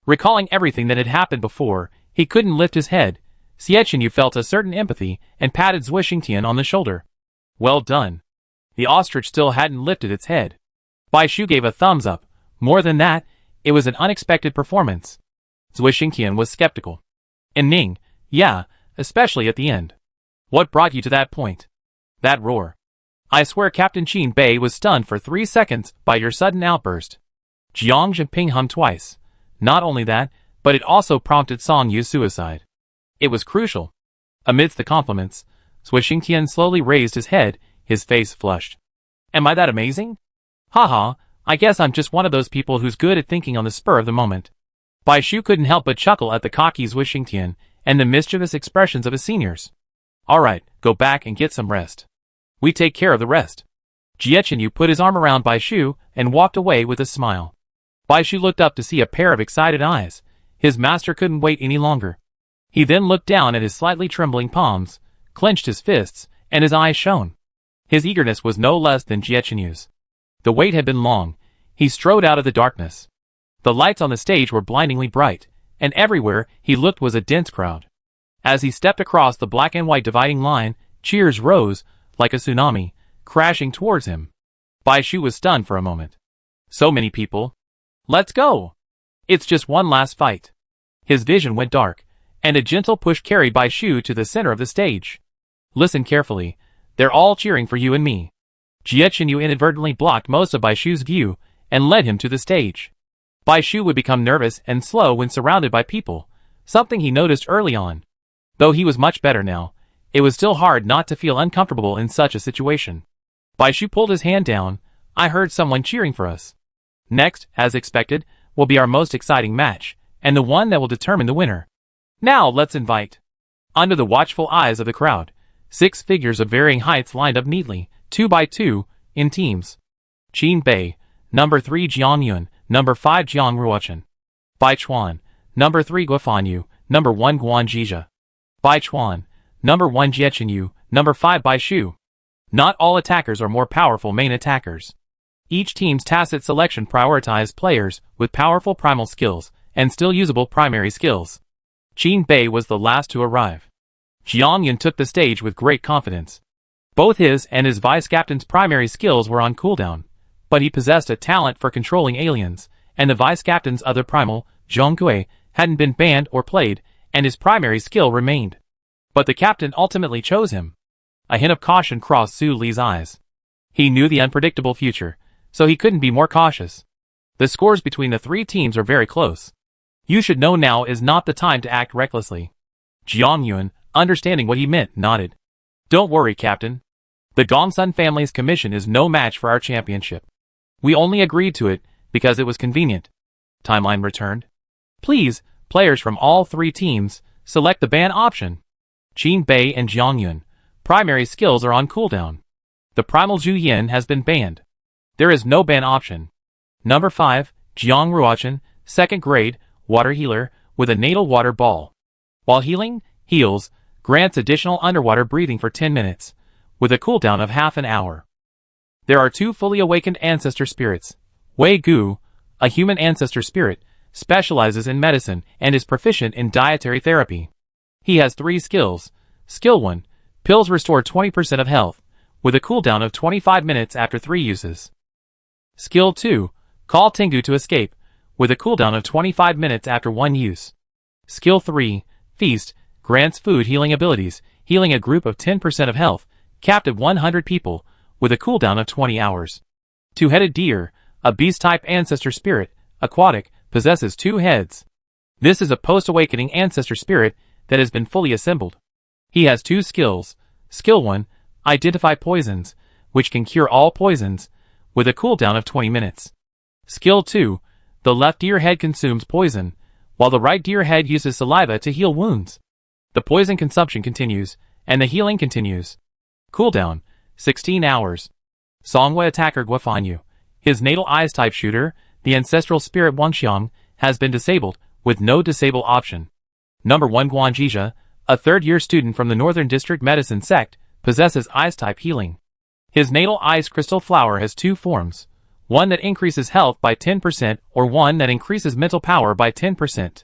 Recalling everything that had happened before, he couldn't lift his head. Xie Qinyu felt a certain empathy and patted Zui Xingtian on the shoulder. Well done. The ostrich still hadn't lifted its head. Bai Shu gave a thumbs up. More than that, it was an unexpected performance. Zui Xingtian was skeptical. And Ning, yeah, especially at the end. What brought you to that point? That roar. I swear Captain Qin Bei was stunned for 3 seconds by your sudden outburst. Jiang Jinping hummed twice. Not only that, but it also prompted Song Yu's suicide. It was crucial. Amidst the compliments, Zui Xingtian slowly raised his head, his face flushed. Am I that amazing? Haha, I guess I'm just one of those people who's good at thinking on the spur of the moment. Bai Shu couldn't help but chuckle at the cocky Zui Xingtian and the mischievous expressions of his seniors. Alright, go back and get some rest. We take care of the rest. Xie Qinyu put his arm around Bai Shu and walked away with a smile. Bai Shu looked up to see a pair of excited eyes. His master couldn't wait any longer. He then looked down at his slightly trembling palms, clenched his fists, and his eyes shone. His eagerness was no less than Xie Qinyu's. The wait had been long. He strode out of the darkness. The lights on the stage were blindingly bright, and everywhere he looked was a dense crowd. As he stepped across the black and white dividing line, cheers rose, like a tsunami, crashing towards him. Bai Shu was stunned for a moment. So many people. Let's go! It's just one last fight. His vision went dark, and a gentle push carried Bai Shu to the center of the stage. Listen carefully. They're all cheering for you and me. Xie Qinyu inadvertently blocked most of Bai Shu's view and led him to the stage. Bai Shu would become nervous and slow when surrounded by people, something he noticed early on. Though he was much better now, it was still hard not to feel uncomfortable in such a situation. Bai Shu pulled his hand down. I heard someone cheering for us. Next, as expected, will be our most exciting match, and the one that will determine the winner. Now let's invite. Under the watchful eyes of the crowd, 6 figures of varying heights lined up neatly, 2 by 2, in teams. Qin Bei, number 3 Jiang Yun, number 5 Jiang Ruochen. Bai Chuan, number 3 Guofan Yu, number 1 Guan Jizha. Bai Chuan, number 1 Xie Qinyu, number 5 Bai Shu. Not all attackers are more powerful main attackers. Each team's tacit selection prioritized players with powerful primal skills and still usable primary skills. Qin Bei was the last to arrive. Jiang Yun took the stage with great confidence. Both his and his vice-captain's primary skills were on cooldown, but he possessed a talent for controlling aliens, and the vice-captain's other primal, Zhong Kui, hadn't been banned or played, and his primary skill remained. But the captain ultimately chose him. A hint of caution crossed Su Li's eyes. He knew the unpredictable future, so he couldn't be more cautious. The scores between the 3 teams are very close. You should know now is not the time to act recklessly. Jiang Yun, understanding what he meant, nodded. Don't worry, Captain. The Gongsun family's commission is no match for our championship. We only agreed to it because it was convenient. Timeline returned. Please, players from all 3 teams, select the ban option. Qin Bei and Jiang Yun. Primary skills are on cooldown. The primal Zhu Yin has been banned. There is no ban option. Number 5, Jiang Ruochen, 2nd grade, water healer, with a natal water ball. While healing, heals, grants additional underwater breathing for 10 minutes, with a cooldown of half an hour. There are 2 fully awakened ancestor spirits. Wei Gu, a human ancestor spirit, specializes in medicine and is proficient in dietary therapy. He has 3 skills. Skill 1, pills restore 20% of health, with a cooldown of 25 minutes after 3 uses. Skill 2, call Tengu to escape, with a cooldown of 25 minutes after 1 use. Skill 3, feast, grants food healing abilities, healing a group of 10% of health, capped at 100 people, with a cooldown of 20 hours. Two-headed deer, a beast-type ancestor spirit, aquatic, possesses 2 heads. This is a post-awakening ancestor spirit that has been fully assembled. He has 2 skills. Skill 1, identify poisons, which can cure all poisons, with a cooldown of 20 minutes. Skill 2, the left deer head consumes poison, while the right deer head uses saliva to heal wounds. The poison consumption continues, and the healing continues. Cooldown, 16 hours. Songwei attacker Guafanyu. His natal ice-type shooter, the ancestral spirit Wangxiang, has been disabled, with no disable option. Number 1 Guanjija, a third-year student from the Northern District Medicine sect, possesses ice-type healing. His natal ice crystal flower has 2 forms, one that increases health by 10% or one that increases mental power by 10%.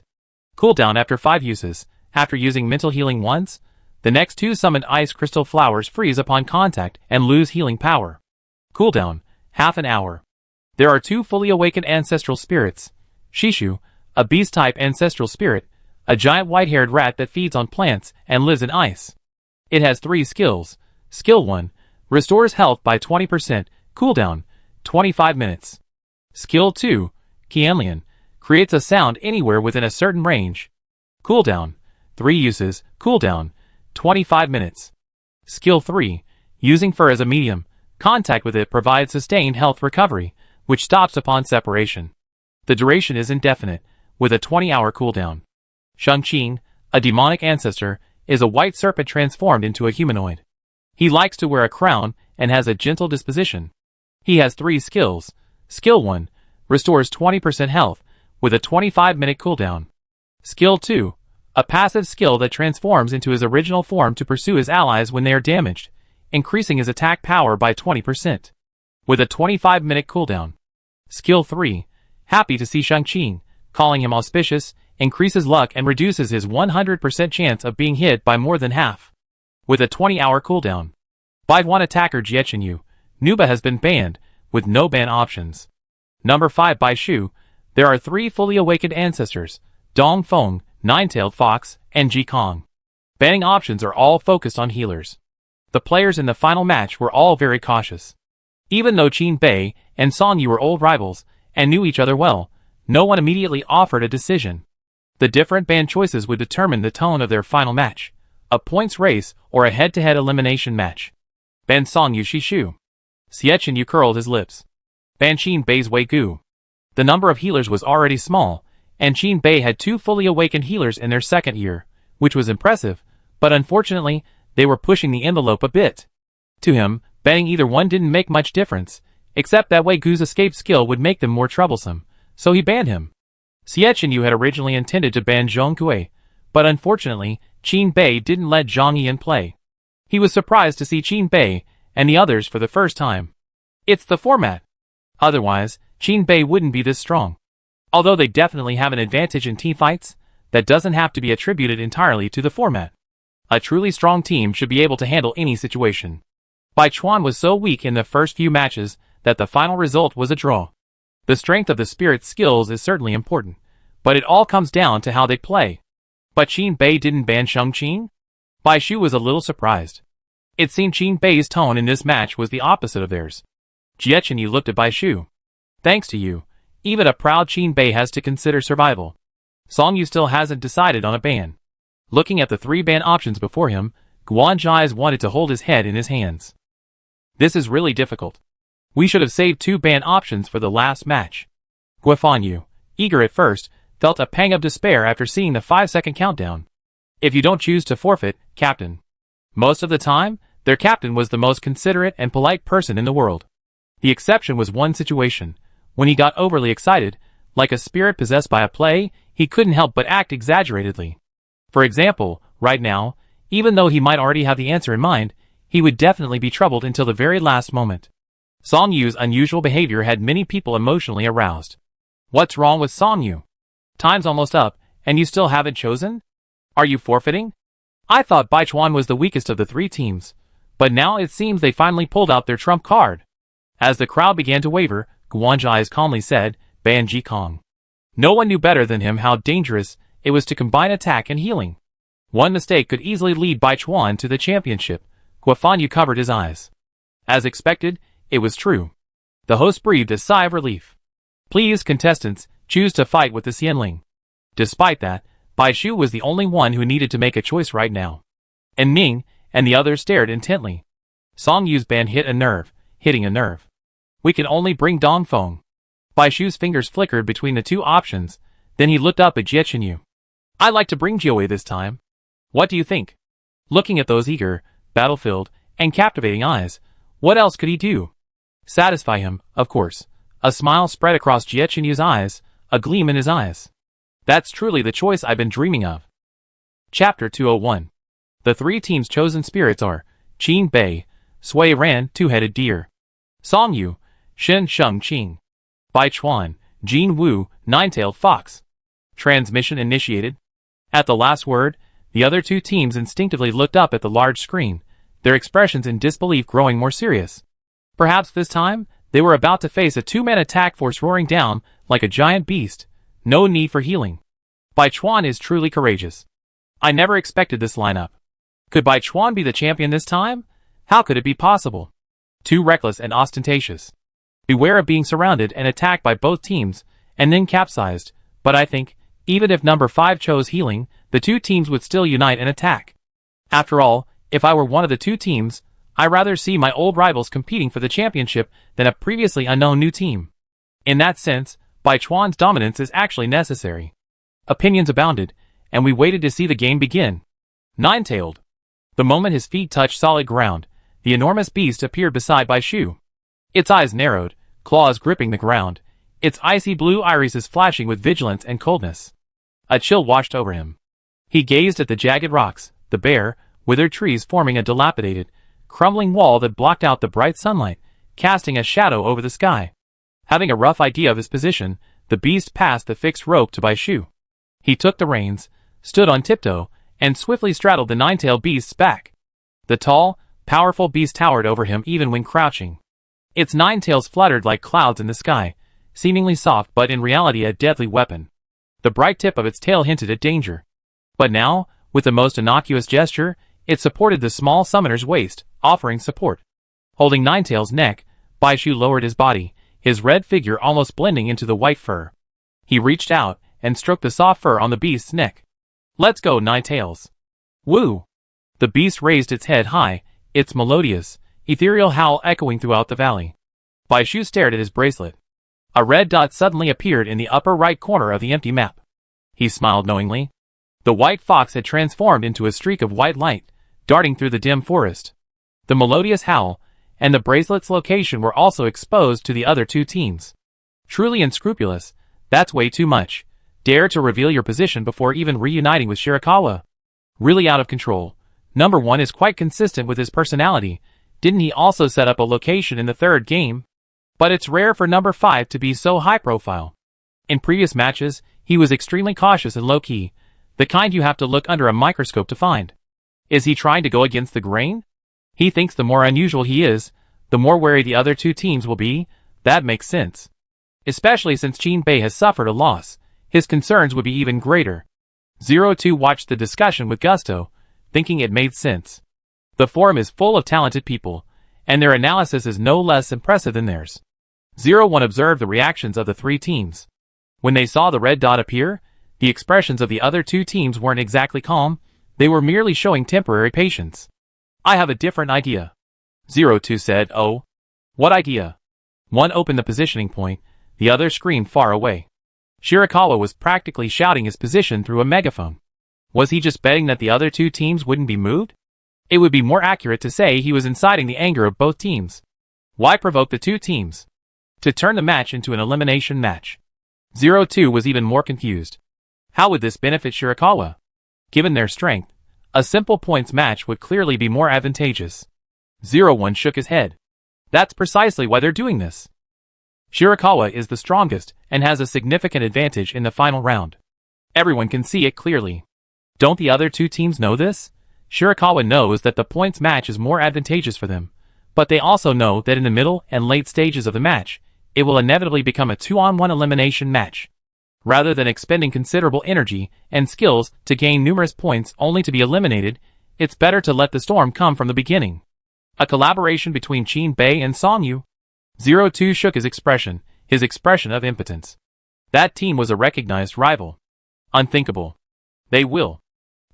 Cooldown after 5 uses. After using mental healing once, the next 2 summoned ice crystal flowers freeze upon contact and lose healing power. Cooldown, half an hour. There are 2 fully awakened ancestral spirits. Shishu, a beast-type ancestral spirit, a giant white-haired rat that feeds on plants and lives in ice. It has 3 skills. Skill 1, restores health by 20%, cooldown, 25 minutes. Skill 2, Qianlian, creates a sound anywhere within a certain range. Cooldown, 3 uses, cooldown, 25 minutes. Skill 3, using fur as a medium, contact with it provides sustained health recovery, which stops upon separation. The duration is indefinite, with a 20-hour cooldown. Shangqing, a demonic ancestor, is a white serpent transformed into a humanoid. He likes to wear a crown and has a gentle disposition. He has 3 skills. Skill 1, restores 20% health, with a 25-minute cooldown. Skill 2, a passive skill that transforms into his original form to pursue his allies when they are damaged, increasing his attack power by 20%, with a 25-minute cooldown. Skill 3, happy to see Shangqing, calling him auspicious, increases luck and reduces his 100% chance of being hit by more than half, with a 20-hour cooldown. By 1 attacker Jiechenyu, Nuba has been banned, with no ban options. Number 5 Bai Shu, there are 3 fully awakened ancestors, Dong Feng, Nine-tailed Fox, and Ji Kong. Banning options are all focused on healers. The players in the final match were all very cautious. Even though Qin Bei and Song Yu were old rivals, and knew each other well, no one immediately offered a decision. The different ban choices would determine the tone of their final match, a points race or a head-to-head elimination match. Ban Song Yu Shishu. Xietchen Yu curled his lips. Ban Qin Bei's Wei Gu. The number of healers was already small, and Qin Bei had 2 fully awakened healers in their 2nd year, which was impressive, but unfortunately, they were pushing the envelope a bit. To him, banning either one didn't make much difference, except that Wei Gu's escape skill would make them more troublesome, so he banned him. Xietchen Yu had originally intended to ban Zhong Kui, but unfortunately, Qin Bei didn't let Zhang Yian play. He was surprised to see Qin Bei and the others for the first time. It's the format. Otherwise, Qin Bei wouldn't be this strong. Although they definitely have an advantage in team fights, that doesn't have to be attributed entirely to the format. A truly strong team should be able to handle any situation. Bai Chuan was so weak in the first few matches that the final result was a draw. The strength of the spirit's skills is certainly important, but it all comes down to how they play. But Qin Bei didn't ban Shangqing? Bai Shu was a little surprised. It seemed Qin Bei's tone in this match was the opposite of theirs. Jiechenyu looked at Bai Shu. Thanks to you, even a proud Qin Bei has to consider survival. Song Yu still hasn't decided on a ban. Looking at the 3 ban options before him, Guan Zhai's wanted to hold his head in his hands. This is really difficult. We should have saved 2 ban options for the last match. Guafanyu, eager at first, felt a pang of despair after seeing the 5-second countdown. If you don't choose to forfeit, captain. Most of the time, their captain was the most considerate and polite person in the world. The exception was one situation. When he got overly excited, like a spirit possessed by a play, he couldn't help but act exaggeratedly. For example, right now, even though he might already have the answer in mind, he would definitely be troubled until the very last moment. Song Yu's unusual behavior had many people emotionally aroused. What's wrong with Song Yu? Time's almost up, and you still haven't chosen? Are you forfeiting? I thought Baichuan was the weakest of the three teams, but now it seems they finally pulled out their trump card. As the crowd began to waver, Guanzhai calmly said, Ban Jikong. No one knew better than him how dangerous it was to combine attack and healing. One mistake could easily lead Baichuan to the championship. Guafanyu covered his eyes. As expected, it was true. The host breathed a sigh of relief. Please, contestants, choose to fight with the Xianling. Despite that, Bai Shu was the only one who needed to make a choice right now. And Ming and the others stared intently. Song Yu's band hit a nerve, hitting a nerve. We can only bring Dong Feng. Bai Shu's fingers flickered between the two options, then he looked up at Jie Chenyu. I'd like to bring Jiawei this time. What do you think? Looking at those eager, battle-filled, and captivating eyes, what else could he do? Satisfy him, of course. A smile spread across Jie Chenyu's eyes, a gleam in his eyes. That's truly the choice I've been dreaming of. Chapter 201. The three teams' chosen spirits are Qin Bei, Sui Ran, Two-Headed Deer, Song Yu, Shen Sheng Qing, Baichuan, Jin Wu, Nine-Tailed Fox. Transmission initiated. At the last word, the other two teams instinctively looked up at the large screen, their expressions in disbelief growing more serious. Perhaps this time, they were about to face a two-man attack force roaring down like a giant beast. No need for healing. Baichuan is truly courageous. I never expected this lineup. Could Baichuan be the champion this time? How could it be possible? Too reckless and ostentatious. Beware of being surrounded and attacked by both teams, and then capsized, but I think, even if number 5 chose healing, the two teams would still unite and attack. After all, if I were one of the two teams, I'd rather see my old rivals competing for the championship than a previously unknown new team. In that sense, Baichuan's dominance is actually necessary. Opinions abounded, and we waited to see the game begin. Nine-Tailed. The moment his feet touched solid ground, the enormous beast appeared beside Bai Shu. Its eyes narrowed, claws gripping the ground, its icy blue irises flashing with vigilance and coldness. A chill washed over him. He gazed at the jagged rocks, the bare, withered trees forming a dilapidated, crumbling wall that blocked out the bright sunlight, casting a shadow over the sky. Having a rough idea of his position, the beast passed the fixed rope to Bai Shu. He took the reins, stood on tiptoe, and swiftly straddled the nine-tailed beast's back. The tall, powerful beast towered over him even when crouching. Its 9 tails fluttered like clouds in the sky, seemingly soft but in reality a deadly weapon. The bright tip of its tail hinted at danger. But now, with the most innocuous gesture, it supported the small summoner's waist, offering support. Holding Ninetail's neck, Bai Shu lowered his body, his red figure almost blending into the white fur. He reached out and stroked the soft fur on the beast's neck. Let's go, Ninetails. Woo! The beast raised its head high, its melodious, ethereal howl echoing throughout the valley. Bai Shu stared at his bracelet. A red dot suddenly appeared in the upper right corner of the empty map. He smiled knowingly. The white fox had transformed into a streak of white light, darting through the dim forest. The melodious howl and the bracelet's location were also exposed to the other two teams. Truly unscrupulous, that's way too much. Dare to reveal your position before even reuniting with Shirakawa. Really out of control. Number 1 is quite consistent with his personality. Didn't he also set up a location in the third game? But it's rare for number 5 to be so high profile. In previous matches, he was extremely cautious and low-key, the kind you have to look under a microscope to find. Is he trying to go against the grain? He thinks the more unusual he is, the more wary the other two teams will be. That makes sense. Especially since Qin Bei has suffered a loss, his concerns would be even greater. 02 watched the discussion with gusto, thinking it made sense. The forum is full of talented people, and their analysis is no less impressive than theirs. 01 observed the reactions of the three teams. When they saw the red dot appear, the expressions of the other two teams weren't exactly calm, they were merely showing temporary patience. I have a different idea. 02 said, Oh. What idea? One opened the positioning point, the other screamed far away. Shirakawa was practically shouting his position through a megaphone. Was he just betting that the other two teams wouldn't be moved? It would be more accurate to say he was inciting the anger of both teams. Why provoke the two teams? To turn the match into an elimination match. 02 was even more confused. How would this benefit Shirakawa? Given their strength, a simple points match would clearly be more advantageous. 01 shook his head. That's precisely why they're doing this. Shirakawa is the strongest and has a significant advantage in the final round. Everyone can see it clearly. Don't the other two teams know this? Shirakawa knows that the points match is more advantageous for them, but they also know that in the middle and late stages of the match, it will inevitably become a 2-on-1 elimination match. Rather than expending considerable energy and skills to gain numerous points only to be eliminated, it's better to let the storm come from the beginning. A collaboration between Qin Bei and Song Yu. 02 shook his expression of impotence. That team was a recognized rival. Unthinkable. They will.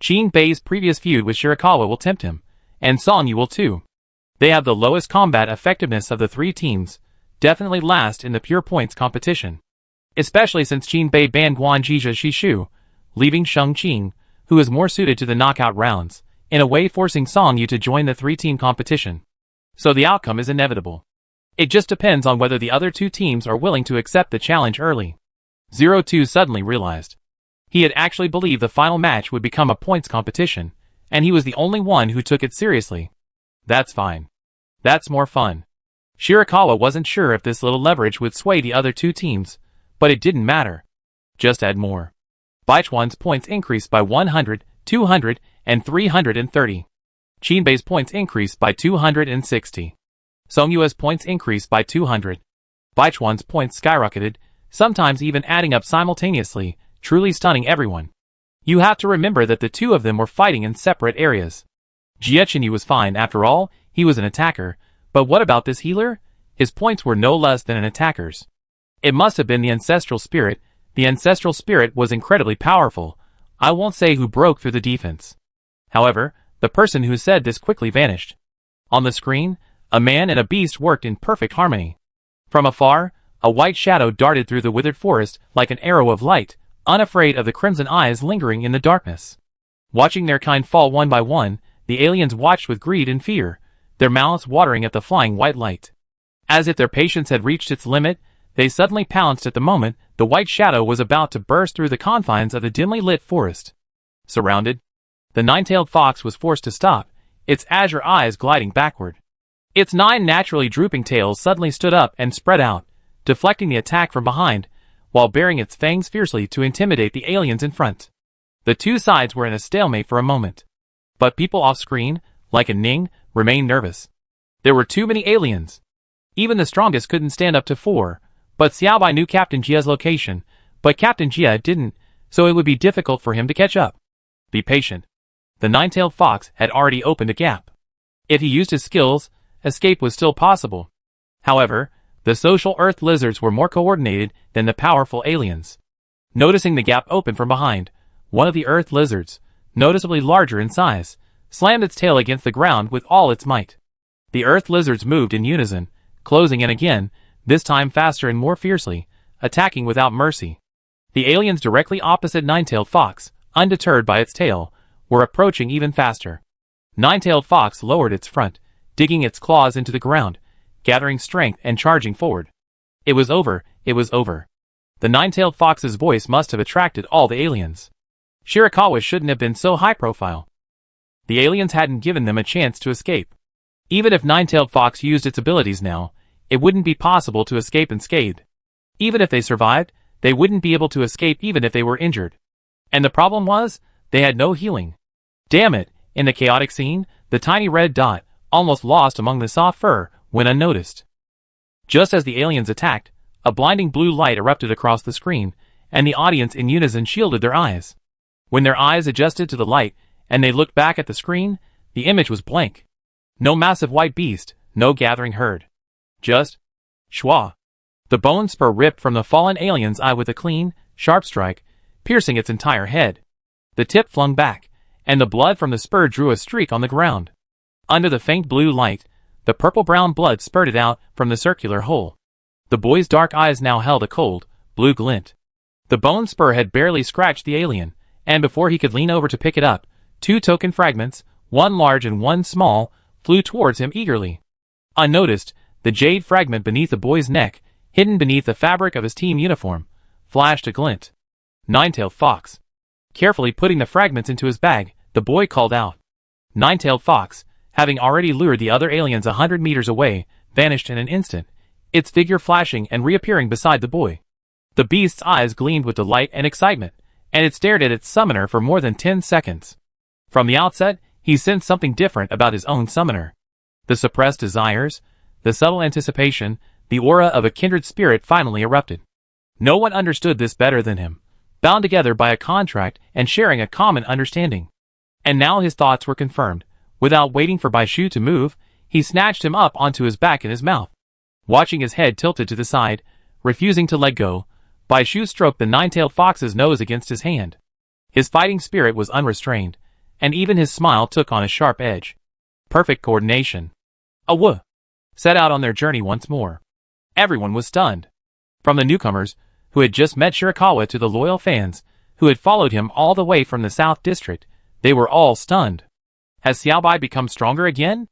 Qin Bei's previous feud with Shirakawa will tempt him, and Song Yu will too. They have the lowest combat effectiveness of the three teams, definitely last in the pure points competition. Especially since Qin Bei banned Guanjia Shishu, leaving Sheng Qing, who is more suited to the knockout rounds, in a way forcing Song Yu to join the three-team competition. So the outcome is inevitable. It just depends on whether the other two teams are willing to accept the challenge early. 02 suddenly realized. He had actually believed the final match would become a points competition, and he was the only one who took it seriously. That's fine. That's more fun. Shirakawa wasn't sure if this little leverage would sway the other two teams, but it didn't matter. Just add more. Baichuan's points increased by 100, 200, and 330. Qin Bei's points increased by 260. Song Yu's points increased by 200. Baichuan's points skyrocketed, sometimes even adding up simultaneously, truly stunning everyone. You have to remember that the two of them were fighting in separate areas. Jie Chenyu was fine after all, he was an attacker, but what about this healer? His points were no less than an attacker's. It must have been the ancestral spirit. The ancestral spirit was incredibly powerful. I won't say who broke through the defense. However, the person who said this quickly vanished. On the screen, a man and a beast worked in perfect harmony. From afar, a white shadow darted through the withered forest like an arrow of light, unafraid of the crimson eyes lingering in the darkness. Watching their kind fall one by one, the aliens watched with greed and fear, their mouths watering at the flying white light. As if their patience had reached its limit, they suddenly pounced at the moment the white shadow was about to burst through the confines of the dimly lit forest. Surrounded, the nine-tailed fox was forced to stop, its azure eyes gliding backward. Its 9 naturally drooping tails suddenly stood up and spread out, deflecting the attack from behind, while baring its fangs fiercely to intimidate the aliens in front. The two sides were in a stalemate for a moment. But people off-screen, like a Ning, remained nervous. There were too many aliens. Even the strongest couldn't stand up to 4, but Xiaobai knew Captain Jia's location, but Captain Jia didn't, so it would be difficult for him to catch up. Be patient. The nine-tailed fox had already opened a gap. If he used his skills, escape was still possible. However, the social earth lizards were more coordinated than the powerful aliens. Noticing the gap open from behind, one of the earth lizards, noticeably larger in size, slammed its tail against the ground with all its might. The earth lizards moved in unison, closing in again, this time faster and more fiercely, attacking without mercy. The aliens directly opposite Nine-tailed Fox, undeterred by its tail, were approaching even faster. Nine-tailed Fox lowered its front, digging its claws into the ground, gathering strength and charging forward. It was over, it was over. The Nine-tailed Fox's voice must have attracted all the aliens. Shirakawa shouldn't have been so high-profile. The aliens hadn't given them a chance to escape. Even if Nine-tailed Fox used its abilities now, it wouldn't be possible to escape unscathed. Even if they survived, they wouldn't be able to escape even if they were injured. And the problem was, they had no healing. Damn it, in the chaotic scene, the tiny red dot, almost lost among the soft fur, went unnoticed. Just as the aliens attacked, a blinding blue light erupted across the screen, and the audience in unison shielded their eyes. When their eyes adjusted to the light, and they looked back at the screen, the image was blank. No massive white beast, no gathering herd. Just schwa. The bone spur ripped from the fallen alien's eye with a clean, sharp strike, piercing its entire head. The tip flung back, and the blood from the spur drew a streak on the ground. Under the faint blue light, the purple-brown blood spurted out from the circular hole. The boy's dark eyes now held a cold, blue glint. The bone spur had barely scratched the alien, and before he could lean over to pick it up, 2 token fragments, one large and one small, flew towards him eagerly. Unnoticed, The jade fragment beneath the boy's neck, hidden beneath the fabric of his team uniform, flashed a glint. Nine-tailed fox. Carefully putting the fragments into his bag, the boy called out. Nine-tailed fox, having already lured the other aliens 100 meters away, vanished in an instant, its figure flashing and reappearing beside the boy. The beast's eyes gleamed with delight and excitement, and it stared at its summoner for more than 10 seconds. From the outset, he sensed something different about his own summoner. The suppressed desires, the subtle anticipation, the aura of a kindred spirit finally erupted. No one understood this better than him, bound together by a contract and sharing a common understanding. And now his thoughts were confirmed. Without waiting for Bai Shu to move, he snatched him up onto his back and his mouth. Watching his head tilted to the side, refusing to let go, Bai Shu stroked the nine-tailed fox's nose against his hand. His fighting spirit was unrestrained, and even his smile took on a sharp edge. Perfect coordination. Awoo! Set out on their journey once more. Everyone was stunned. From the newcomers, who had just met Shirakawa, to the loyal fans, who had followed him all the way from the South District, they were all stunned. Has Xiaobai become stronger again?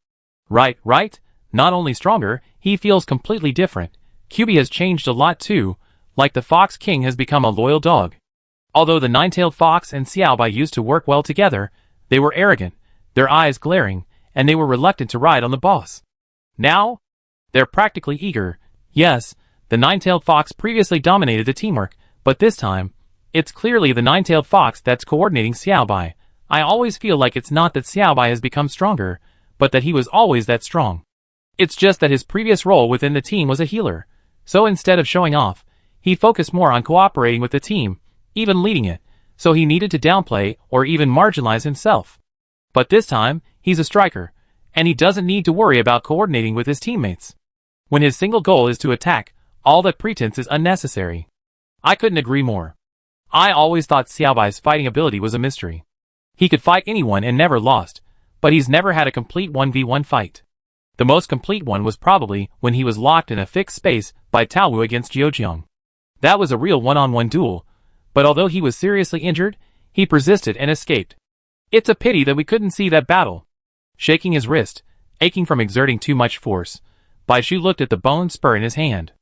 Right. Not only stronger, he feels completely different. QB has changed a lot too, like the Fox King has become a loyal dog. Although the nine-tailed fox and Xiaobai used to work well together, they were arrogant, their eyes glaring, and they were reluctant to ride on the boss. Now, they're practically eager. Yes, the nine-tailed fox previously dominated the teamwork, but this time, it's clearly the nine-tailed fox that's coordinating Xiaobai. I always feel like it's not that Xiaobai has become stronger, but that he was always that strong. It's just that his previous role within the team was a healer, so instead of showing off, he focused more on cooperating with the team, even leading it, so he needed to downplay or even marginalize himself. But this time, he's a striker, and he doesn't need to worry about coordinating with his teammates. When his single goal is to attack, all that pretense is unnecessary. I couldn't agree more. I always thought Xiaobai's fighting ability was a mystery. He could fight anyone and never lost, but he's never had a complete 1v1 fight. The most complete one was probably when he was locked in a fixed space by Taowu against Jiujiang. That was a real one-on-one duel, but although he was seriously injured, he persisted and escaped. It's a pity that we couldn't see that battle. Shaking his wrist, aching from exerting too much force, Bai Shu looked at the bone spur in his hand.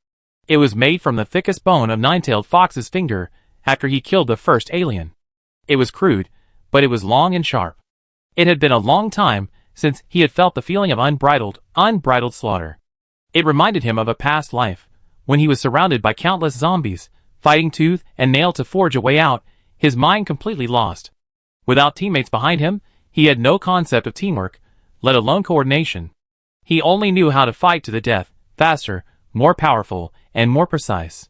It was made from the thickest bone of Nine-tailed Fox's finger after he killed the first alien. It was crude, but it was long and sharp. It had been a long time since he had felt the feeling of unbridled slaughter. It reminded him of a past life, when he was surrounded by countless zombies, fighting tooth and nail to forge a way out, his mind completely lost. Without teammates behind him, he had no concept of teamwork, let alone coordination. He only knew how to fight to the death, faster, more powerful, and more precise.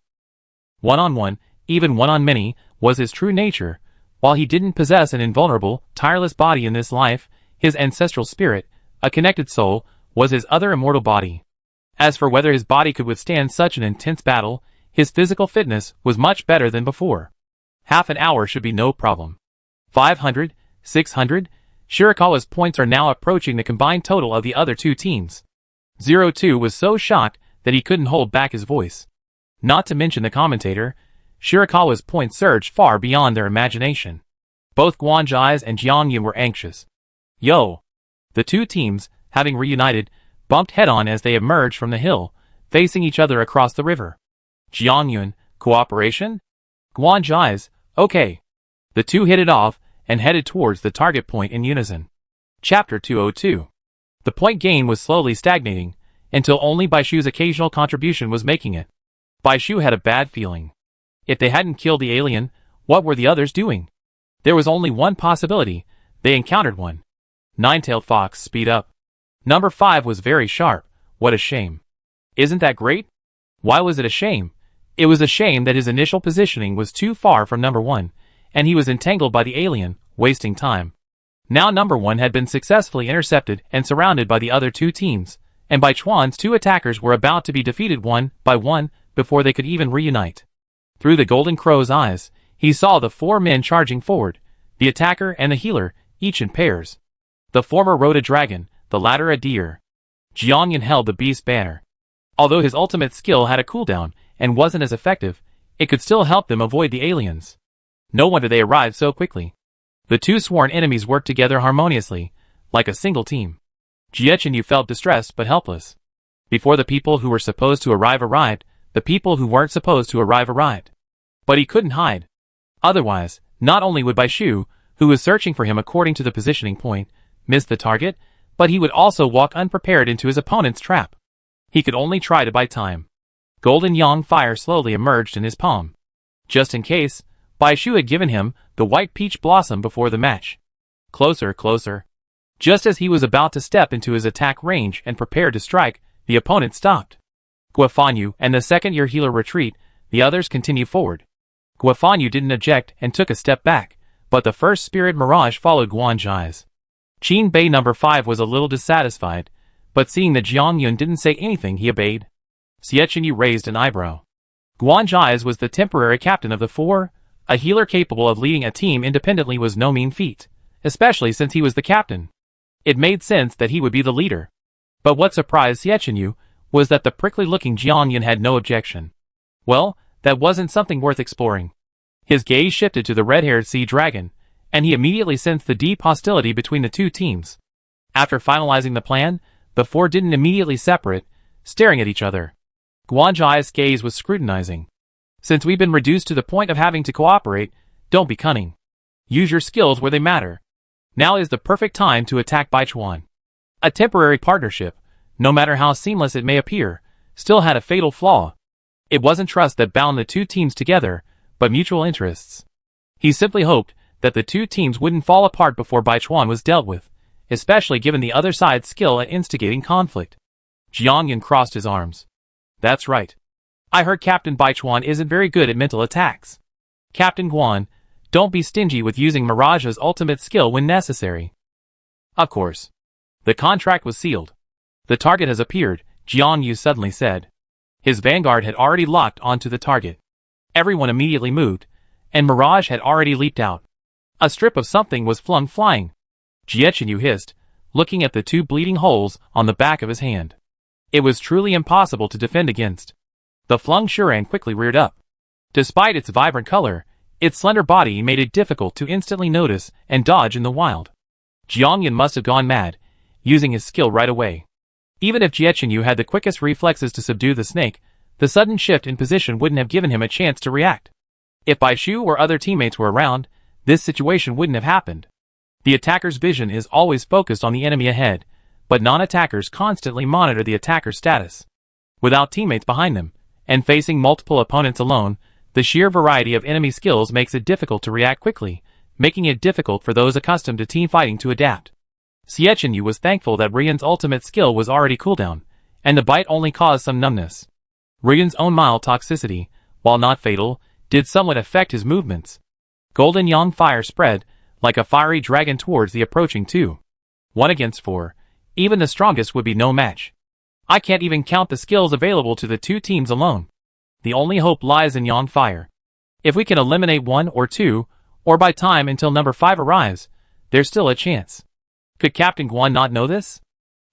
One-on-one, even one-on-many, was his true nature. While he didn't possess an invulnerable, tireless body in this life, his ancestral spirit, a connected soul, was his other immortal body. As for whether his body could withstand such an intense battle, his physical fitness was much better than before. Half an hour should be no problem. 500, 600, Shirakawa's points are now approaching the combined total of the other two teams. 02 was so shocked that he couldn't hold back his voice. Not to mention the commentator, Shirakawa's points surged far beyond their imagination. Both Guanzhai's and Jiang Yun were anxious. Yo! The two teams, having reunited, bumped head-on as they emerged from the hill, facing each other across the river. Jiang Yun, cooperation? Guanzhai's, okay. The two hit it off and headed towards the target point in unison. Chapter 202. The point gain was slowly stagnating, until only Bai Shu's occasional contribution was making it. Bai Shu had a bad feeling. If they hadn't killed the alien, what were the others doing? There was only one possibility. They encountered one. Nine-tailed fox, speed up. Number 5 was very sharp. What a shame. Isn't that great? Why was it a shame? It was a shame that his initial positioning was too far from number 1, and he was entangled by the alien, wasting time. Now number 1 had been successfully intercepted and surrounded by the other two teams, and Bai Chuan's two attackers were about to be defeated one by one before they could even reunite. Through the Golden Crow's eyes, he saw the 4 men charging forward, the attacker and the healer, each in pairs. The former rode a dragon, the latter a deer. Jiang Yun held the beast banner. Although his ultimate skill had a cooldown and wasn't as effective, it could still help them avoid the aliens. No wonder they arrived so quickly. The two sworn enemies worked together harmoniously, like a single team. Jiechenyu felt distressed but helpless. Before the people who were supposed to arrive arrived, the people who weren't supposed to arrive arrived. But he couldn't hide. Otherwise, not only would Bai Shu, who was searching for him according to the positioning point, miss the target, but he would also walk unprepared into his opponent's trap. He could only try to buy time. Golden Yang fire slowly emerged in his palm. Just in case, Bai Shu had given him the white peach blossom before the match. Closer, closer. Just as he was about to step into his attack range and prepare to strike, the opponent stopped. Guafanyu and the second-year healer retreat, the others continue forward. Guafanyu didn't object and took a step back, but the first spirit mirage followed Guanzhai's. Qin Bei number 5 was a little dissatisfied, but seeing that Jiang Yun didn't say anything, he obeyed. Xiechenyu raised an eyebrow. Guanzhai's was the temporary captain of the four. A healer capable of leading a team independently was no mean feat, especially since he was the captain. It made sense that he would be the leader. But what surprised Xiechenyu was that the prickly-looking Jiang Yun had no objection. Well, that wasn't something worth exploring. His gaze shifted to the red-haired sea dragon, and he immediately sensed the deep hostility between the two teams. After finalizing the plan, the four didn't immediately separate, staring at each other. Guanzhai's gaze was scrutinizing. Since we've been reduced to the point of having to cooperate, don't be cunning. Use your skills where they matter. Now is the perfect time to attack Baichuan. A temporary partnership, no matter how seamless it may appear, still had a fatal flaw. It wasn't trust that bound the two teams together, but mutual interests. He simply hoped that the two teams wouldn't fall apart before Baichuan was dealt with, especially given the other side's skill at instigating conflict. Jiang Yun crossed his arms. That's right. I heard Captain Baichuan isn't very good at mental attacks. Captain Guan, don't be stingy with using Mirage's ultimate skill when necessary. Of course. The contract was sealed. The target has appeared, Jiang Yu suddenly said. His vanguard had already locked onto the target. Everyone immediately moved, and Mirage had already leaped out. A strip of something was flung flying. Xiechenyu hissed, looking at the two bleeding holes on the back of his hand. It was truly impossible to defend against. The flung shuran quickly reared up. Despite its vibrant color, its slender body made it difficult to instantly notice and dodge in the wild. Jiang Yun must have gone mad, using his skill right away. Even if Xiechenyu had the quickest reflexes to subdue the snake, the sudden shift in position wouldn't have given him a chance to react. If Bai Shu or other teammates were around, this situation wouldn't have happened. The attacker's vision is always focused on the enemy ahead, but non-attackers constantly monitor the attacker's status. Without teammates behind them, and facing multiple opponents alone, the sheer variety of enemy skills makes it difficult to react quickly, making it difficult for those accustomed to team fighting to adapt. Xiechenyu was thankful that Rian's ultimate skill was already cooldown, and the bite only caused some numbness. Rian's own mild toxicity, while not fatal, did somewhat affect his movements. Golden Yang fire spread, like a fiery dragon towards the approaching two. 1 against 4, even the strongest would be no match. I can't even count the skills available to the two teams alone. The only hope lies in Yang fire. If we can eliminate 1 or 2, or buy time until number 5 arrives, there's still a chance. Could Captain Guan not know this?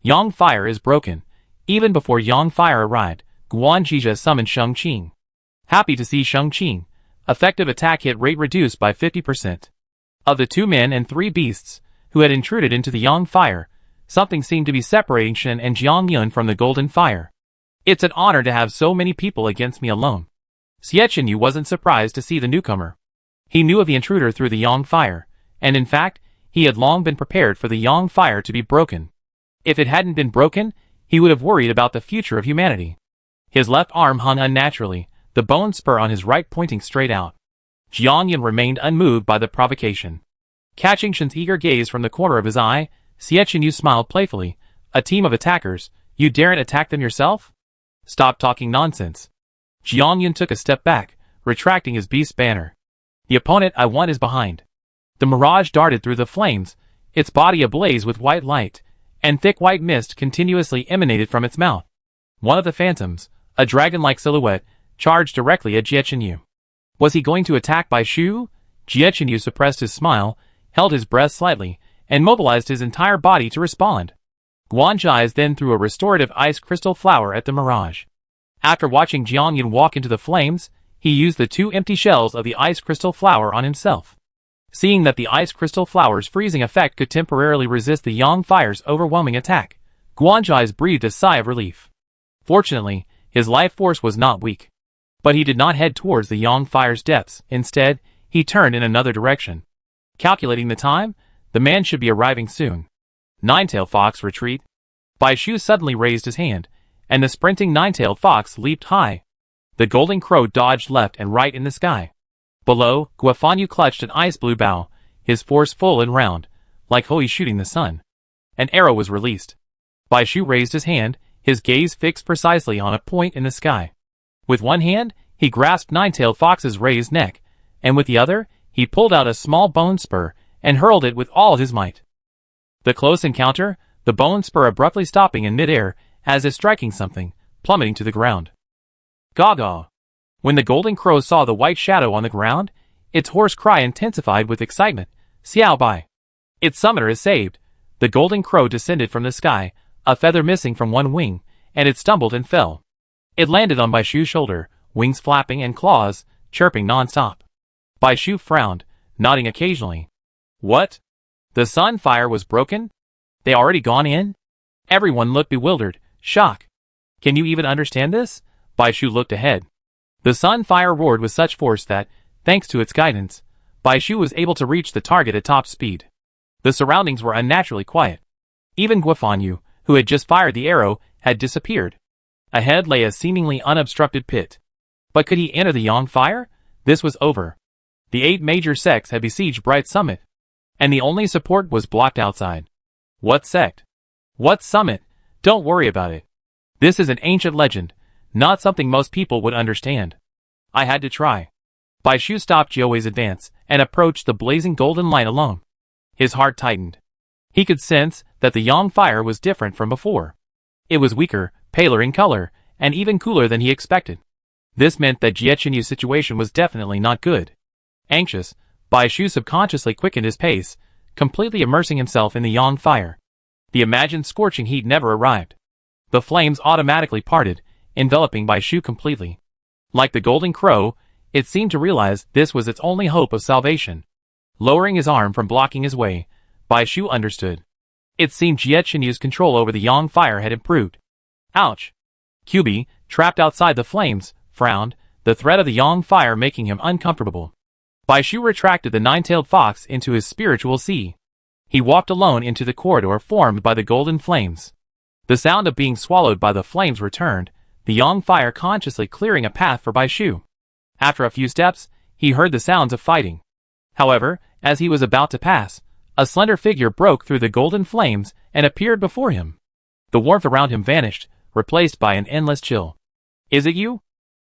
Yang fire is broken. Even before Yang fire arrived, Guan Zhizha summoned Sheng Qing. Happy to see Sheng Qing. Effective attack hit rate reduced by 50%. Of the 2 men and 3 beasts who had intruded into the Yang fire, something seemed to be separating Shen and Jiang Yun from the golden fire. It's an honor to have so many people against me alone. Xiechenyu wasn't surprised to see the newcomer. He knew of the intruder through the Yang fire, and in fact, he had long been prepared for the Yang fire to be broken. If it hadn't been broken, he would have worried about the future of humanity. His left arm hung unnaturally, the bone spur on his right pointing straight out. Jiang Yun remained unmoved by the provocation. Catching Shen's eager gaze from the corner of his eye, Xiechenyu smiled playfully. A team of attackers, you daren't attack them yourself? Stop talking nonsense. Jiang Yun took a step back, retracting his beast banner. The opponent I want is behind. The mirage darted through the flames, its body ablaze with white light, and thick white mist continuously emanated from its mouth. One of the phantoms, a dragon-like silhouette, charged directly at Xiechenyu. Was he going to attack Bai Shu? Xiechenyu suppressed his smile, held his breath slightly, and mobilized his entire body to respond. Guanzhai's then threw a restorative ice crystal flower at the mirage. After watching Jiang Yun walk into the flames, he used the 2 empty shells of the ice crystal flower on himself. Seeing that the ice crystal flower's freezing effect could temporarily resist the Yang fire's overwhelming attack, Guanzhai's breathed a sigh of relief. Fortunately, his life force was not weak. But he did not head towards the Yang fire's depths. Instead, he turned in another direction. Calculating the time, the man should be arriving soon. Nine-tailed fox retreat. Bai Shu suddenly raised his hand, and the sprinting nine-tailed fox leaped high. The golden crow dodged left and right in the sky. Below, Guafanyu clutched an ice-blue bough, his force full and round, like Hoi shooting the sun. An arrow was released. Bai Shu raised his hand, his gaze fixed precisely on a point in the sky. With one hand, he grasped Nine-tailed Fox's raised neck, and with the other, he pulled out a small bone spur and hurled it with all his might. The close encounter, the bone spur abruptly stopping in mid-air, as if striking something, plummeting to the ground. Gaga! When the golden crow saw the white shadow on the ground, its hoarse cry intensified with excitement. Xiao Bai! Its summoner is saved. The golden crow descended from the sky, a feather missing from one wing, and it stumbled and fell. It landed on Bai Shu's shoulder, wings flapping and claws chirping non-stop. Bai Shu frowned, nodding occasionally. What? The sun fire was broken? They already gone in? Everyone looked bewildered, shocked. Can you even understand this? Bai Shu looked ahead. The sun fire roared with such force that, thanks to its guidance, Bai Shu was able to reach the target at top speed. The surroundings were unnaturally quiet. Even Guafanyu, who had just fired the arrow, had disappeared. Ahead lay a seemingly unobstructed pit. But could he enter the Yang fire? This was over. The 8 major sects had besieged Bright Summit, and the only support was blocked outside. What sect? What summit? Don't worry about it. This is an ancient legend, not something most people would understand. I had to try. Bai Shu stopped Jiuwei's advance and approached the blazing golden light alone. His heart tightened. He could sense that the Yang fire was different from before. It was weaker, paler in color, and even cooler than he expected. This meant that Jie Qinyu's situation was definitely not good. Anxious, Bai Shu subconsciously quickened his pace, completely immersing himself in the Yang fire. The imagined scorching heat never arrived. The flames automatically parted, enveloping Bai Shu completely. Like the golden crow, it seemed to realize this was its only hope of salvation. Lowering his arm from blocking his way, Bai Shu understood. It seemed Jie Qinyu's control over the Yang fire had improved. Ouch! QB, trapped outside the flames, frowned, the threat of the Yang fire making him uncomfortable. Bai Shu retracted the nine-tailed fox into his spiritual sea. He walked alone into the corridor formed by the golden flames. The sound of being swallowed by the flames returned, the Yang fire consciously clearing a path for Bai Shu. After a few steps, he heard the sounds of fighting. However, as he was about to pass, a slender figure broke through the golden flames and appeared before him. The warmth around him vanished, replaced by an endless chill. Is it you?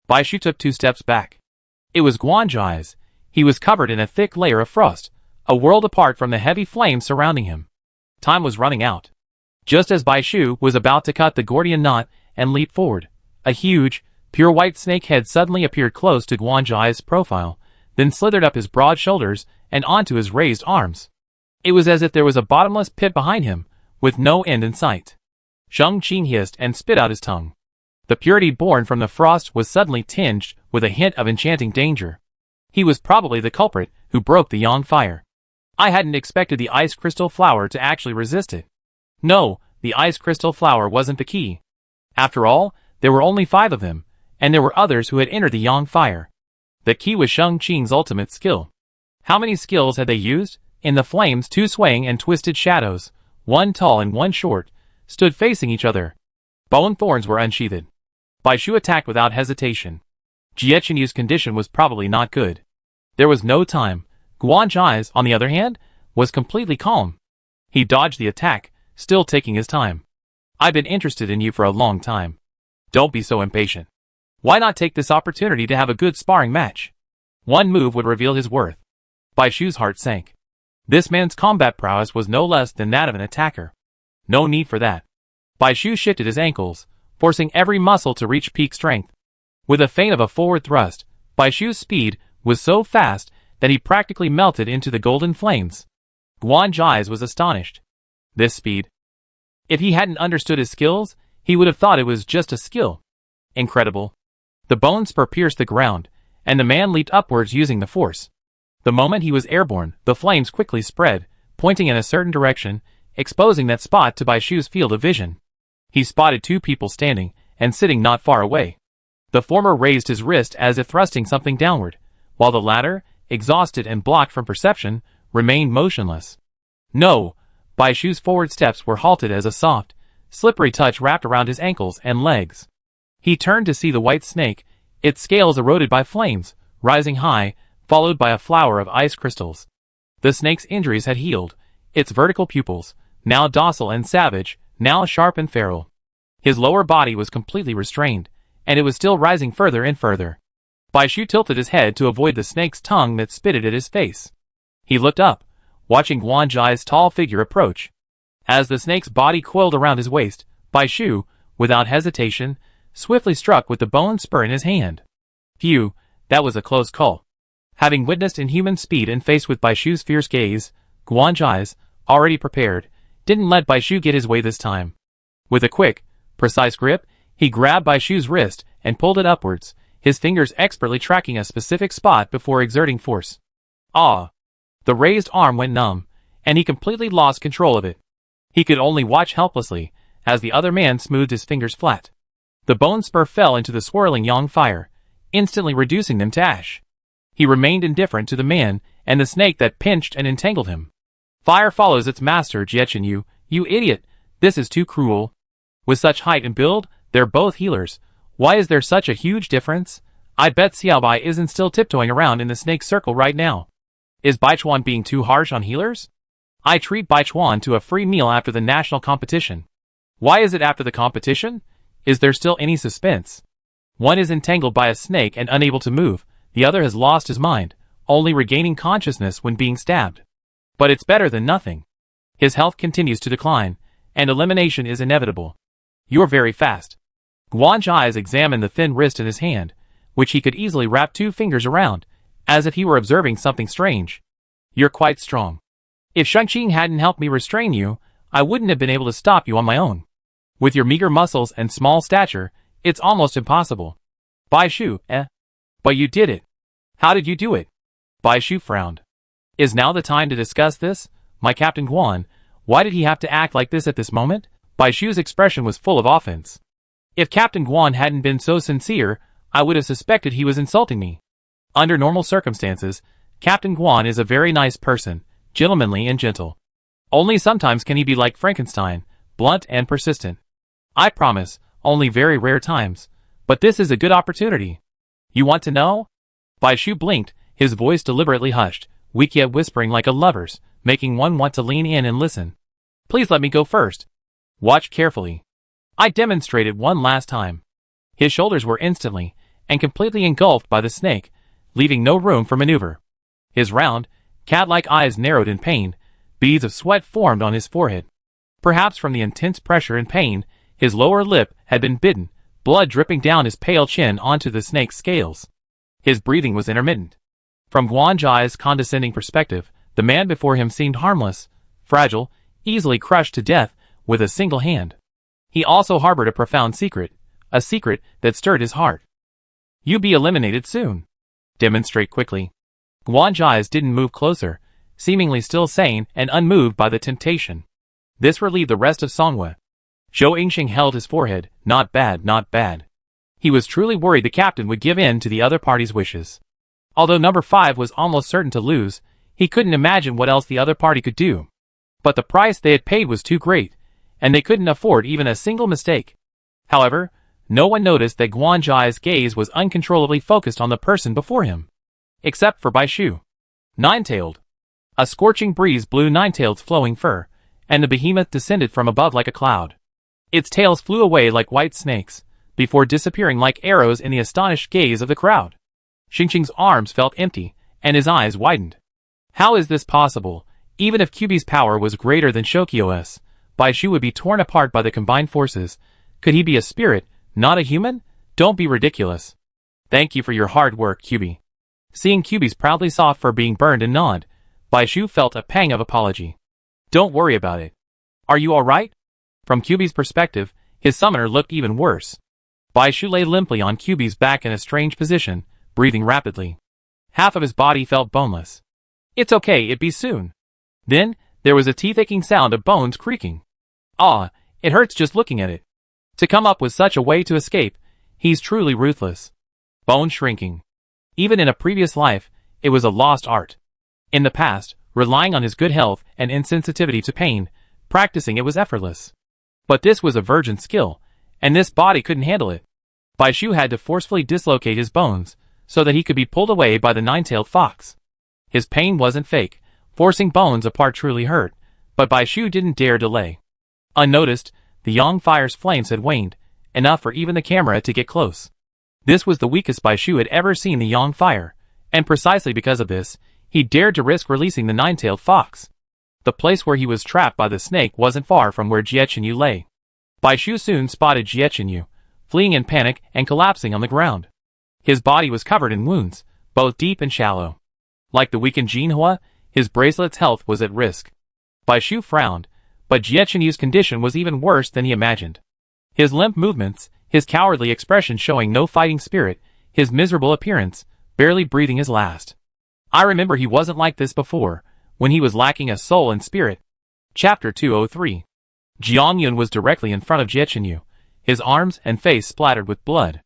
Bai Shu took 2 steps back. It was Guanzhai's. He was covered in a thick layer of frost, a world apart from the heavy flames surrounding him. Time was running out. Just as Bai Shu was about to cut the Gordian knot and leap forward, a huge, pure white snake head suddenly appeared close to Guanzhai's profile, then slithered up his broad shoulders and onto his raised arms. It was as if there was a bottomless pit behind him, with no end in sight. Shang Qing hissed and spit out his tongue. The purity born from the frost was suddenly tinged with a hint of enchanting danger. He was probably the culprit who broke the Yang fire. I hadn't expected the ice crystal flower to actually resist it. No, the ice crystal flower wasn't the key. After all, there were only 5 of them, and there were others who had entered the Yang fire. The key was Shang Qing's ultimate skill. How many skills had they used? In the flames, 2 swaying and twisted shadows, one tall and one short, stood facing each other. Bone thorns were unsheathed. Bai Shu attacked without hesitation. Jie Qinyu's condition was probably not good. There was no time. Guanzhai's, on the other hand, was completely calm. He dodged the attack, still taking his time. I've been interested in you for a long time. Don't be so impatient. Why not take this opportunity to have a good sparring match? One move would reveal his worth. Bai Shu's heart sank. This man's combat prowess was no less than that of an attacker. No need for that. Bai Shu shifted his ankles, forcing every muscle to reach peak strength. With a feint of a forward thrust, Bai Shu's speed was so fast that he practically melted into the golden flames. Guanzhai's was astonished. This speed. If he hadn't understood his skills, he would have thought it was just a skill. Incredible. The bone spur pierced the ground, and the man leaped upwards using the force. The moment he was airborne, the flames quickly spread, pointing in a certain direction, exposing that spot to Bai Shu's field of vision. He spotted 2 people standing, and sitting not far away. The former raised his wrist as if thrusting something downward, while the latter, exhausted and blocked from perception, remained motionless. No, Bai Shu's forward steps were halted as a soft, slippery touch wrapped around his ankles and legs. He turned to see the white snake, its scales eroded by flames, rising high, followed by a flower of ice crystals. The snake's injuries had healed, its vertical pupils, now docile and savage, now sharp and feral. His lower body was completely restrained, and it was still rising further and further. Bai Shu tilted his head to avoid the snake's tongue that spitted at his face. He looked up, watching Guan Zhai's tall figure approach. As the snake's body coiled around his waist, Bai Shu, without hesitation, swiftly struck with the bone spur in his hand. Phew, that was a close call. Having witnessed inhuman speed and faced with Bai Shu's fierce gaze, Guan Zhai's, already prepared, didn't let Bai Shu get his way this time. With a quick, precise grip, he grabbed Bai Shu's wrist and pulled it upwards, his fingers expertly tracking a specific spot before exerting force. Ah! The raised arm went numb, and he completely lost control of it. He could only watch helplessly, as the other man smoothed his fingers flat. The bone spur fell into the swirling yang fire, instantly reducing them to ash. He remained indifferent to the man and the snake that pinched and entangled him. Fire follows its master, Jietchen Yu, you idiot, this is too cruel. With such height and build, they're both healers. Why is there such a huge difference? I bet Xiaobai isn't still tiptoeing around in the snake circle right now. Is Baichuan being too harsh on healers? I treat Baichuan to a free meal after the national competition. Why is it after the competition? Is there still any suspense? One is entangled by a snake and unable to move, the other has lost his mind, only regaining consciousness when being stabbed. But it's better than nothing. His health continues to decline, and elimination is inevitable. You're very fast. Guan Zhai's examined the thin wrist in his hand, which he could easily wrap 2 fingers around, as if he were observing something strange. You're quite strong. If Shangqing hadn't helped me restrain you, I wouldn't have been able to stop you on my own. With your meager muscles and small stature, it's almost impossible. Bai Shu, But you did it. How did you do it? Bai Shu frowned. Is now the time to discuss this, my Captain Guan? Why did he have to act like this at this moment? Bai Shu's expression was full of offense. If Captain Guan hadn't been so sincere, I would have suspected he was insulting me. Under normal circumstances, Captain Guan is a very nice person, gentlemanly and gentle. Only sometimes can he be like Frankenstein, blunt and persistent. I promise, only very rare times. But this is a good opportunity. You want to know? Bai Shu blinked, his voice deliberately hushed, weak yet whispering like a lover's, making one want to lean in and listen. Please let me go first. Watch carefully. I demonstrated one last time. His shoulders were instantly and completely engulfed by the snake, leaving no room for maneuver. His round, cat-like eyes narrowed in pain, beads of sweat formed on his forehead. Perhaps from the intense pressure and pain, his lower lip had been bitten, blood dripping down his pale chin onto the snake's scales. His breathing was intermittent. From Guan Zhai's condescending perspective, the man before him seemed harmless, fragile, easily crushed to death with a single hand. He also harbored a profound secret, a secret that stirred his heart. You be eliminated soon. Demonstrate quickly. Guan Zhai's didn't move closer, seemingly still sane and unmoved by the temptation. This relieved the rest of Songwe. Zhou Yingxing held his forehead, not bad, not bad. He was truly worried the captain would give in to the other party's wishes. Although number 5 was almost certain to lose, he couldn't imagine what else the other party could do. But the price they had paid was too great, and they couldn't afford even a single mistake. However, no one noticed that Guan Zhai's gaze was uncontrollably focused on the person before him. Except for Bai Shu. Nine-tailed. A scorching breeze blew Nine-tailed's flowing fur, and the behemoth descended from above like a cloud. Its tails flew away like white snakes, before disappearing like arrows in the astonished gaze of the crowd. Xingqing's arms felt empty, and his eyes widened. How is this possible? Even if QB's power was greater than Shokio's, Bai Shu would be torn apart by the combined forces. Could he be a spirit, not a human? Don't be ridiculous. Thank you for your hard work, QB. Seeing QB's proudly soft fur being burned and gnawed, Bai Shu felt a pang of apology. Don't worry about it. Are you alright? From QB's perspective, his summoner looked even worse. Bai Shu lay limply on QB's back in a strange position, breathing rapidly. Half of his body felt boneless. It's okay, it be soon. Then, there was a teeth-aching sound of bones creaking. Ah, it hurts just looking at it. To come up with such a way to escape, he's truly ruthless. Bone shrinking. Even in a previous life, it was a lost art. In the past, relying on his good health and insensitivity to pain, practicing it was effortless. But this was a virgin skill, and this body couldn't handle it. Bai Shu had to forcefully dislocate his bones, so that he could be pulled away by the nine-tailed fox. His pain wasn't fake, forcing bones apart truly hurt, but Bai Shu didn't dare delay. Unnoticed, the Yang fire's flames had waned, enough for even the camera to get close. This was the weakest Bai Shu had ever seen the Yang fire, and precisely because of this, he dared to risk releasing the nine-tailed fox. The place where he was trapped by the snake wasn't far from where Jie Chenyu lay. Bai Shu soon spotted Jie Chenyu, fleeing in panic and collapsing on the ground. His body was covered in wounds, both deep and shallow. Like the weakened Jinhua, his bracelet's health was at risk. Bai Shu frowned, but Jie Chenyu's condition was even worse than he imagined. His limp movements, his cowardly expression showing no fighting spirit, his miserable appearance, barely breathing his last. I remember he wasn't like this before, when he was lacking a soul and spirit. Chapter 203. Jiang Yun was directly in front of Jie Chenyu, his arms and face splattered with blood.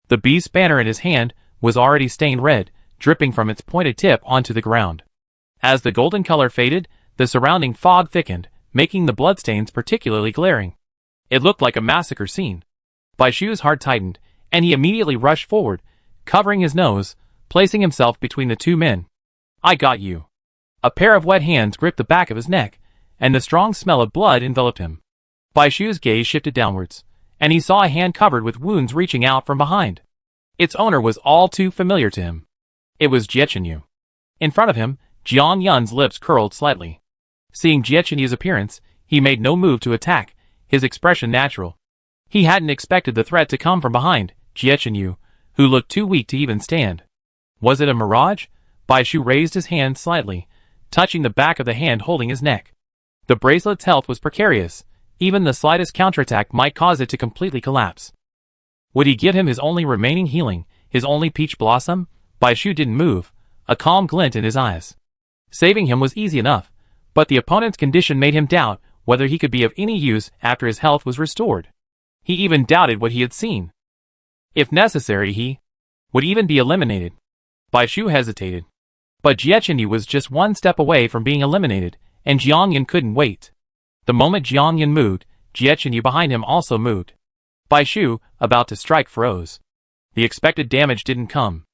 The beast's banner in his hand was already stained red, dripping from its pointed tip onto the ground. As the golden color faded, the surrounding fog thickened, making the bloodstains particularly glaring. It looked like a massacre scene. Bai Shu's heart tightened, and he immediately rushed forward, covering his nose, placing himself between the two men. I got you. A pair of wet hands gripped the back of his neck, and the strong smell of blood enveloped him. Bai Shu's gaze shifted downwards, and he saw a hand covered with wounds reaching out from behind. Its owner was all too familiar to him. It was Jie Chenyu. In front of him, Jiang Yun's lips curled slightly. Seeing Jie Chenyu's appearance, he made no move to attack, his expression natural. He hadn't expected the threat to come from behind Jie Chenyu, who looked too weak to even stand. Was it a mirage? Bai Shu raised his hand slightly, touching the back of the hand holding his neck. The bracelet's health was precarious. Even the slightest counterattack might cause it to completely collapse. Would he give him his only remaining healing, his only peach blossom? Bai Shu didn't move, a calm glint in his eyes. Saving him was easy enough, but the opponent's condition made him doubt whether he could be of any use after his health was restored. He even doubted what he had seen. If necessary, he would even be eliminated. Bai Shu hesitated. But Jie Chenyu was just one step away from being eliminated, and Jiang Yun couldn't wait. The moment Jiang Yun moved, Jie Chenyu behind him also moved. Bai Shu, about to strike, froze. The expected damage didn't come.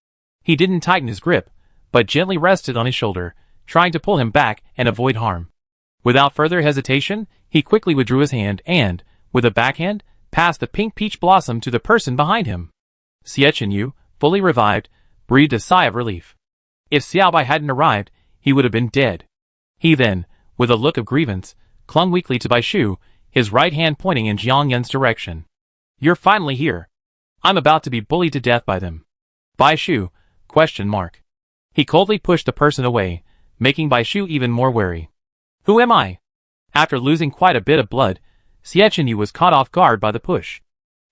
He didn't tighten his grip, but gently rested on his shoulder, trying to pull him back and avoid harm. Without further hesitation, he quickly withdrew his hand and, with a backhand, passed the pink peach blossom to the person behind him. Jie Chenyu, fully revived, breathed a sigh of relief. If Xiaobai hadn't arrived, he would have been dead. He then, with a look of grievance, clung weakly to Bai Shu, his right hand pointing in Jiang Yun's direction. You're finally here. I'm about to be bullied to death by them. Bai Shu? ? He coldly pushed the person away, making Bai Shu even more wary. Who am I? After losing quite a bit of blood, Jie Chenyu was caught off guard by the push.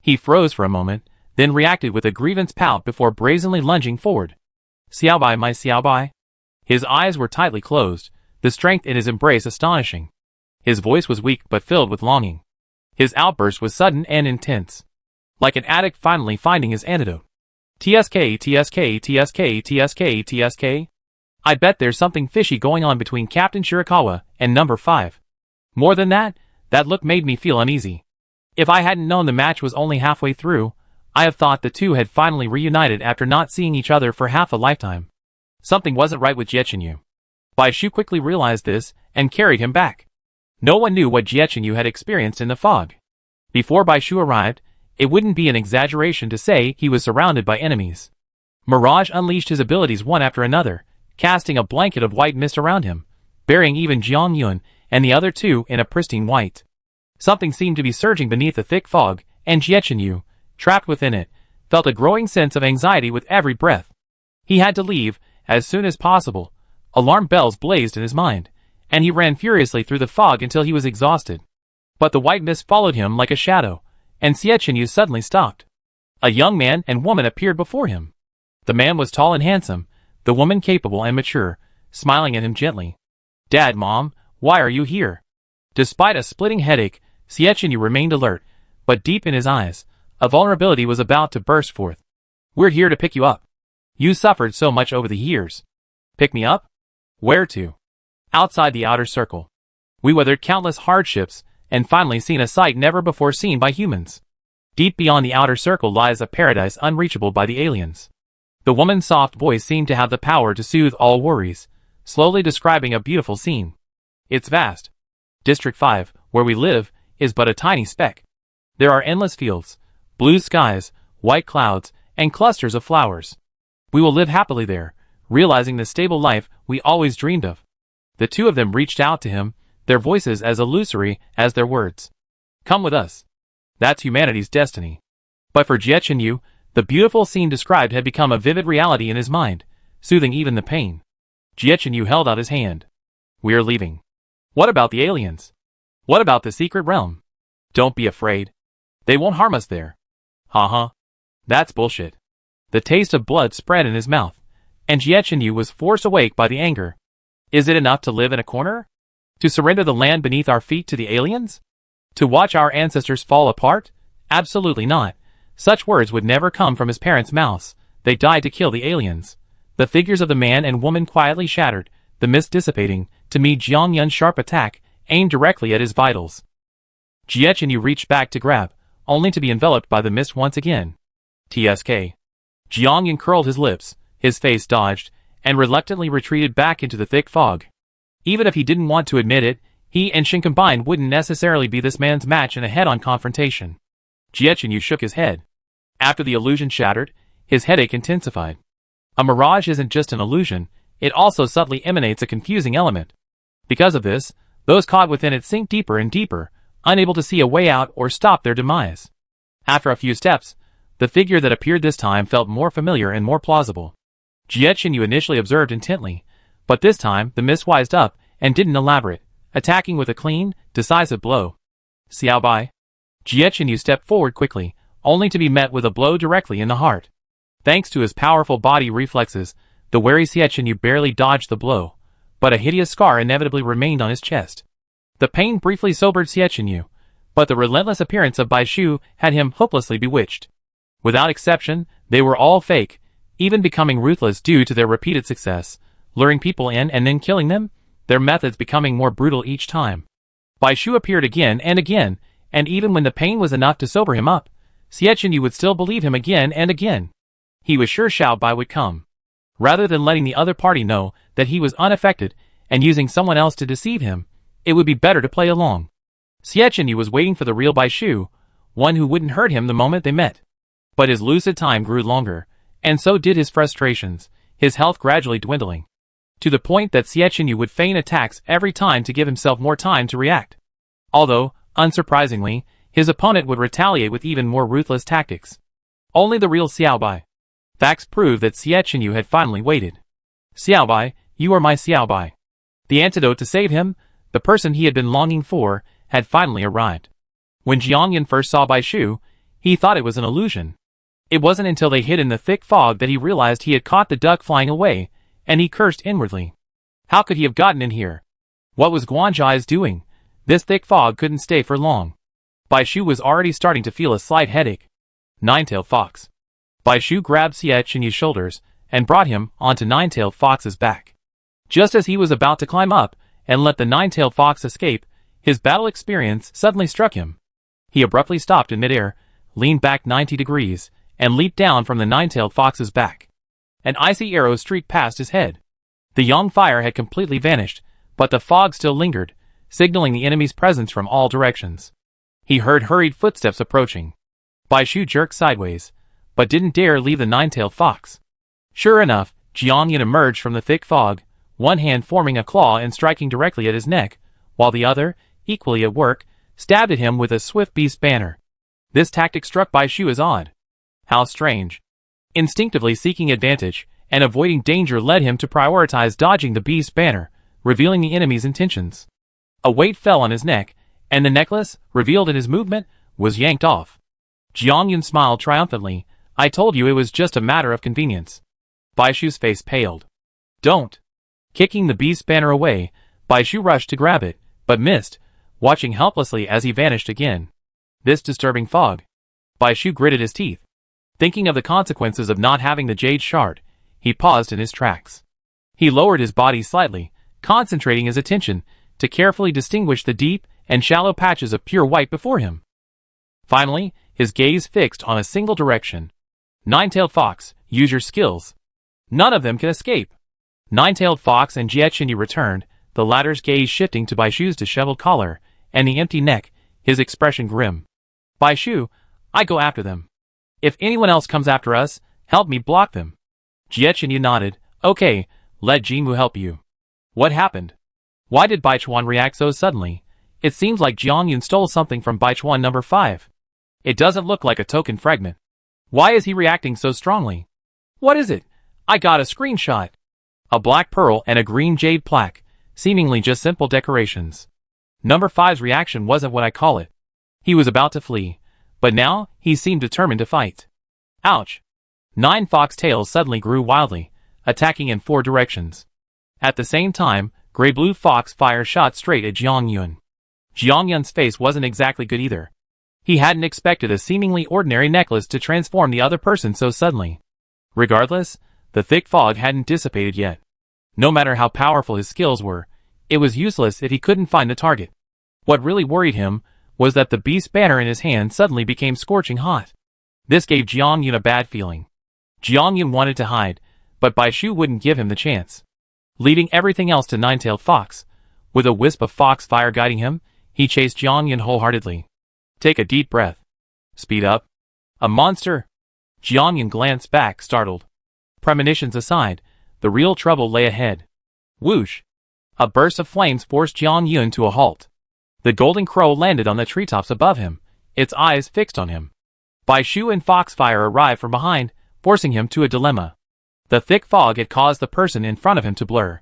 He froze for a moment, then reacted with a grievance pout before brazenly lunging forward. Xiaobai, my Xiaobai? His eyes were tightly closed, the strength in his embrace astonishing. His voice was weak but filled with longing. His outburst was sudden and intense. Like an addict finally finding his antidote. TSK, TSK, TSK, TSK, TSK? I bet there's something fishy going on between Captain Shirakawa and number 5. More than that, that look made me feel uneasy. If I hadn't known the match was only halfway through, I have thought the two had finally reunited after not seeing each other for half a lifetime. Something wasn't right with Jie Chenyu. Bai Shu quickly realized this and carried him back. No one knew what Jie Chenyu had experienced in the fog. Before Bai Shu arrived, it wouldn't be an exaggeration to say he was surrounded by enemies. Mirage unleashed his abilities one after another, casting a blanket of white mist around him, burying even Jiang Yun and the other two in a pristine white. Something seemed to be surging beneath the thick fog, and Jie Chenyu, trapped within it, felt a growing sense of anxiety with every breath. He had to leave, as soon as possible. Alarm bells blazed in his mind, and he ran furiously through the fog until he was exhausted. But the white mist followed him like a shadow, and Jie Chenyu suddenly stopped. A young man and woman appeared before him. The man was tall and handsome, the woman capable and mature, smiling at him gently. Dad, Mom, why are you here? Despite a splitting headache, Jie Chenyu remained alert, but deep in his eyes, a vulnerability was about to burst forth. "We're here to pick you up. You suffered so much over the years." "Pick me up? Where to?" "Outside the outer circle. We weathered countless hardships, and finally seen a sight never before seen by humans. Deep beyond the outer circle lies a paradise unreachable by the aliens." The woman's soft voice seemed to have the power to soothe all worries, slowly describing a beautiful scene. "It's vast. District 5, where we live, is but a tiny speck. There are endless fields, blue skies, white clouds, and clusters of flowers. We will live happily there, realizing the stable life we always dreamed of." The two of them reached out to him, their voices as illusory as their words. "Come with us. That's humanity's destiny." But for Jiechenyu, the beautiful scene described had become a vivid reality in his mind, soothing even the pain. Jiechenyu held out his hand. "We're leaving." "What about the aliens? What about the secret realm?" "Don't be afraid. They won't harm us there." "Haha. That's bullshit." The taste of blood spread in his mouth, and Jiechenyu was forced awake by the anger. "Is it enough to live in a corner? To surrender the land beneath our feet to the aliens? To watch our ancestors fall apart? Absolutely not. Such words would never come from his parents' mouths. They died to kill the aliens. The figures of the man and woman quietly shattered, the mist dissipating, to meet Jiang Yun's sharp attack, aimed directly at his vitals. Jiechenyu reached back to grab, only to be enveloped by the mist once again. "Tsk." Jiang Yun curled his lips, his face dodged, and reluctantly retreated back into the thick fog. Even if he didn't want to admit it, he and Shin combined wouldn't necessarily be this man's match in a head-on confrontation. Jiechenyu shook his head. After the illusion shattered, his headache intensified. A mirage isn't just an illusion, it also subtly emanates a confusing element. Because of this, those caught within it sink deeper and deeper, unable to see a way out or stop their demise. After a few steps, the figure that appeared this time felt more familiar and more plausible. Jiechenyu initially observed intently, but this time the mist wised up and didn't elaborate, attacking with a clean, decisive blow. "Xiaobai." Jiechenyu stepped forward quickly, only to be met with a blow directly in the heart. Thanks to his powerful body reflexes, the wary Jiechenyu barely dodged the blow, but a hideous scar inevitably remained on his chest. The pain briefly sobered Jiechenyu, but the relentless appearance of Bai Shu had him hopelessly bewitched. Without exception, they were all fake, even becoming ruthless due to their repeated success, luring people in and then killing them, their methods becoming more brutal each time. Bai Shu appeared again, and even when the pain was enough to sober him up, Jiechenyu would still believe him again and again. He was sure Xiaobai would come. Rather than letting the other party know that he was unaffected and using someone else to deceive him, it would be better to play along. Jiechenyu was waiting for the real Bai Shu, one who wouldn't hurt him the moment they met. But his lucid time grew longer, and so did his frustrations, his health gradually dwindling, to the point that Jiechenyu would feign attacks every time to give himself more time to react. Although, unsurprisingly, his opponent would retaliate with even more ruthless tactics. Only the real Xiaobai. Facts proved that Jiechenyu had finally waited. "Xiaobai, you are my Xiaobai." The antidote to save him, the person he had been longing for, had finally arrived. When Jiang Yun first saw Bai Shu, he thought it was an illusion. It wasn't until they hid in the thick fog that he realized he had caught the duck flying away, and he cursed inwardly. How could he have gotten in here? What was Guanzhai's doing? This thick fog couldn't stay for long. Bai Shu was already starting to feel a slight headache. Nine-tailed fox. Bai Shu grabbed Jiechenyu's shoulders and brought him onto Nine-tailed Fox's back. Just as he was about to climb up and let the Nine-tailed Fox escape, his battle experience suddenly struck him. He abruptly stopped in midair, leaned back 90 degrees, and leaped down from the Nine-tailed Fox's back. An icy arrow streaked past his head. The yang fire had completely vanished, but the fog still lingered, signaling the enemy's presence from all directions. He heard hurried footsteps approaching. Bai Shu jerked sideways, but didn't dare leave the Nine-tailed Fox. Sure enough, Jiang Yun emerged from the thick fog, one hand forming a claw and striking directly at his neck, while the other, equally at work, stabbed at him with a swift beast banner. This tactic struck Bai Shu as odd. How strange. Instinctively seeking advantage and avoiding danger led him to prioritize dodging the beast banner, revealing the enemy's intentions. A weight fell on his neck, and the necklace, revealed in his movement, was yanked off. Jiang Yun smiled triumphantly. "I told you it was just a matter of convenience." Bai Shu's face paled. "Don't." Kicking the beast banner away, Bai Shu rushed to grab it, but missed, watching helplessly as he vanished again. This disturbing fog. Bai Shu gritted his teeth. Thinking of the consequences of not having the jade shard, he paused in his tracks. He lowered his body slightly, concentrating his attention to carefully distinguish the deep and shallow patches of pure white before him. Finally, his gaze fixed on a single direction. Nine-tailed fox, use your skills. None of them can escape. Nine-tailed fox and Jie Qinyu returned, the latter's gaze shifting to Bai Shu's disheveled collar and the empty neck, his expression grim. Bai Shu, I go after them. If anyone else comes after us, help me block them. Jie Qinyu nodded. Okay, let Jimu help you. What happened? Why did Baichuan react so suddenly? It seems like Jiangyun stole something from Baichuan number 5. It doesn't look like a token fragment. Why is he reacting so strongly? What is it? I got a screenshot. A black pearl and a green jade plaque, seemingly just simple decorations. Number 5's reaction wasn't what I call it. He was about to flee, but now he seemed determined to fight. Ouch! 9 fox tails suddenly grew wildly, attacking in 4 directions. At the same time, gray-blue fox fire shot straight at Jiangyun. Jiangyun's face wasn't exactly good either. He hadn't expected a seemingly ordinary necklace to transform the other person so suddenly. Regardless, the thick fog hadn't dissipated yet. No matter how powerful his skills were, it was useless if he couldn't find the target. What really worried him was that the beast banner in his hand suddenly became scorching hot. This gave Jiangyun a bad feeling. Jiangyun wanted to hide, but Bai Shu wouldn't give him the chance. Leaving everything else to Nine-tailed fox, with a wisp of fox fire guiding him, he chased Jiangyun wholeheartedly. Take a deep breath. Speed up. A monster? Jiangyun glanced back, startled. Premonitions aside, the real trouble lay ahead. Whoosh! A burst of flames forced Jiangyun to a halt. The golden crow landed on the treetops above him, its eyes fixed on him. Bai Shu and Foxfire arrived from behind, forcing him to a dilemma. The thick fog had caused the person in front of him to blur.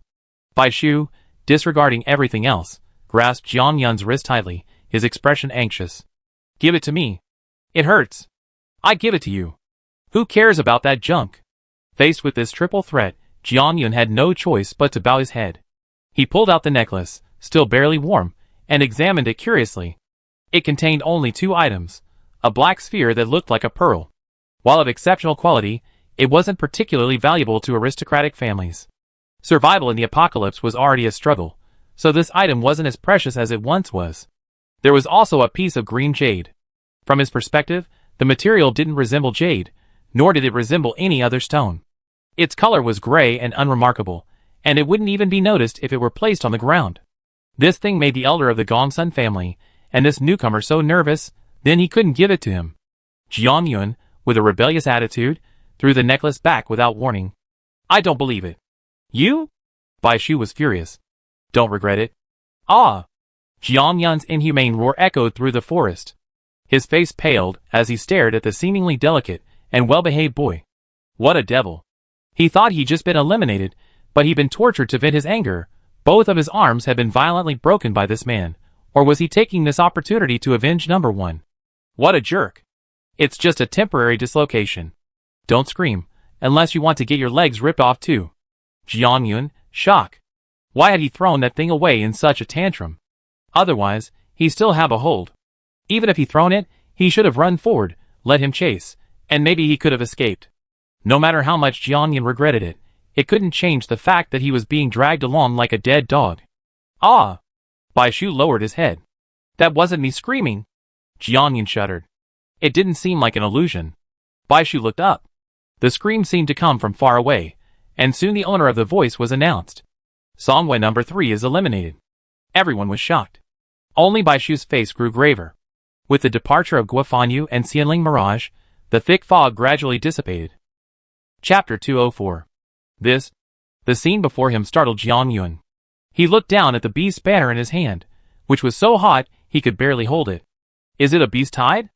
Bai Shu, disregarding everything else, grasped Jiangyun's wrist tightly, his expression anxious. Give it to me. It hurts. I give it to you. Who cares about that junk? Faced with this triple threat, Jiangyun had no choice but to bow his head. He pulled out the necklace, still barely warm, and examined it curiously. It contained only 2 items, a black sphere that looked like a pearl. While of exceptional quality, it wasn't particularly valuable to aristocratic families. Survival in the apocalypse was already a struggle, so this item wasn't as precious as it once was. There was also a piece of green jade. From his perspective, the material didn't resemble jade, nor did it resemble any other stone. Its color was gray and unremarkable, and it wouldn't even be noticed if it were placed on the ground. This thing made the elder of the Gongsun family, and this newcomer so nervous, then he couldn't give it to him. Jiangyun, with a rebellious attitude, threw the necklace back without warning. I don't believe it. You? Bai Shu was furious. Don't regret it. Ah! Jiangyun's inhumane roar echoed through the forest. His face paled as he stared at the seemingly delicate and well-behaved boy. What a devil. He thought he'd just been eliminated, but he'd been tortured to vent his anger. Both of his arms had been violently broken by this man, or was he taking this opportunity to avenge number 1? What a jerk. It's just a temporary dislocation. Don't scream, unless you want to get your legs ripped off too. Jiangyun, shock. Why had he thrown that thing away in such a tantrum? Otherwise, he'd still have a hold. Even if he'd thrown it, he should have run forward, let him chase, and maybe he could have escaped. No matter how much Jiangyun regretted it, it couldn't change the fact that he was being dragged along like a dead dog. Ah! Bai Shu lowered his head. That wasn't me screaming. Jiangyun shuddered. It didn't seem like an illusion. Bai Shu looked up. The scream seemed to come from far away, and soon the owner of the voice was announced. Songwei number 3 is eliminated. Everyone was shocked. Only Bai Shu's face grew graver. With the departure of Guofanyu and Xianling Mirage, the thick fog gradually dissipated. Chapter 204. The scene before him startled Jiangyun. He looked down at the beast's banner in his hand, which was so hot he could barely hold it. Is it a beast tide?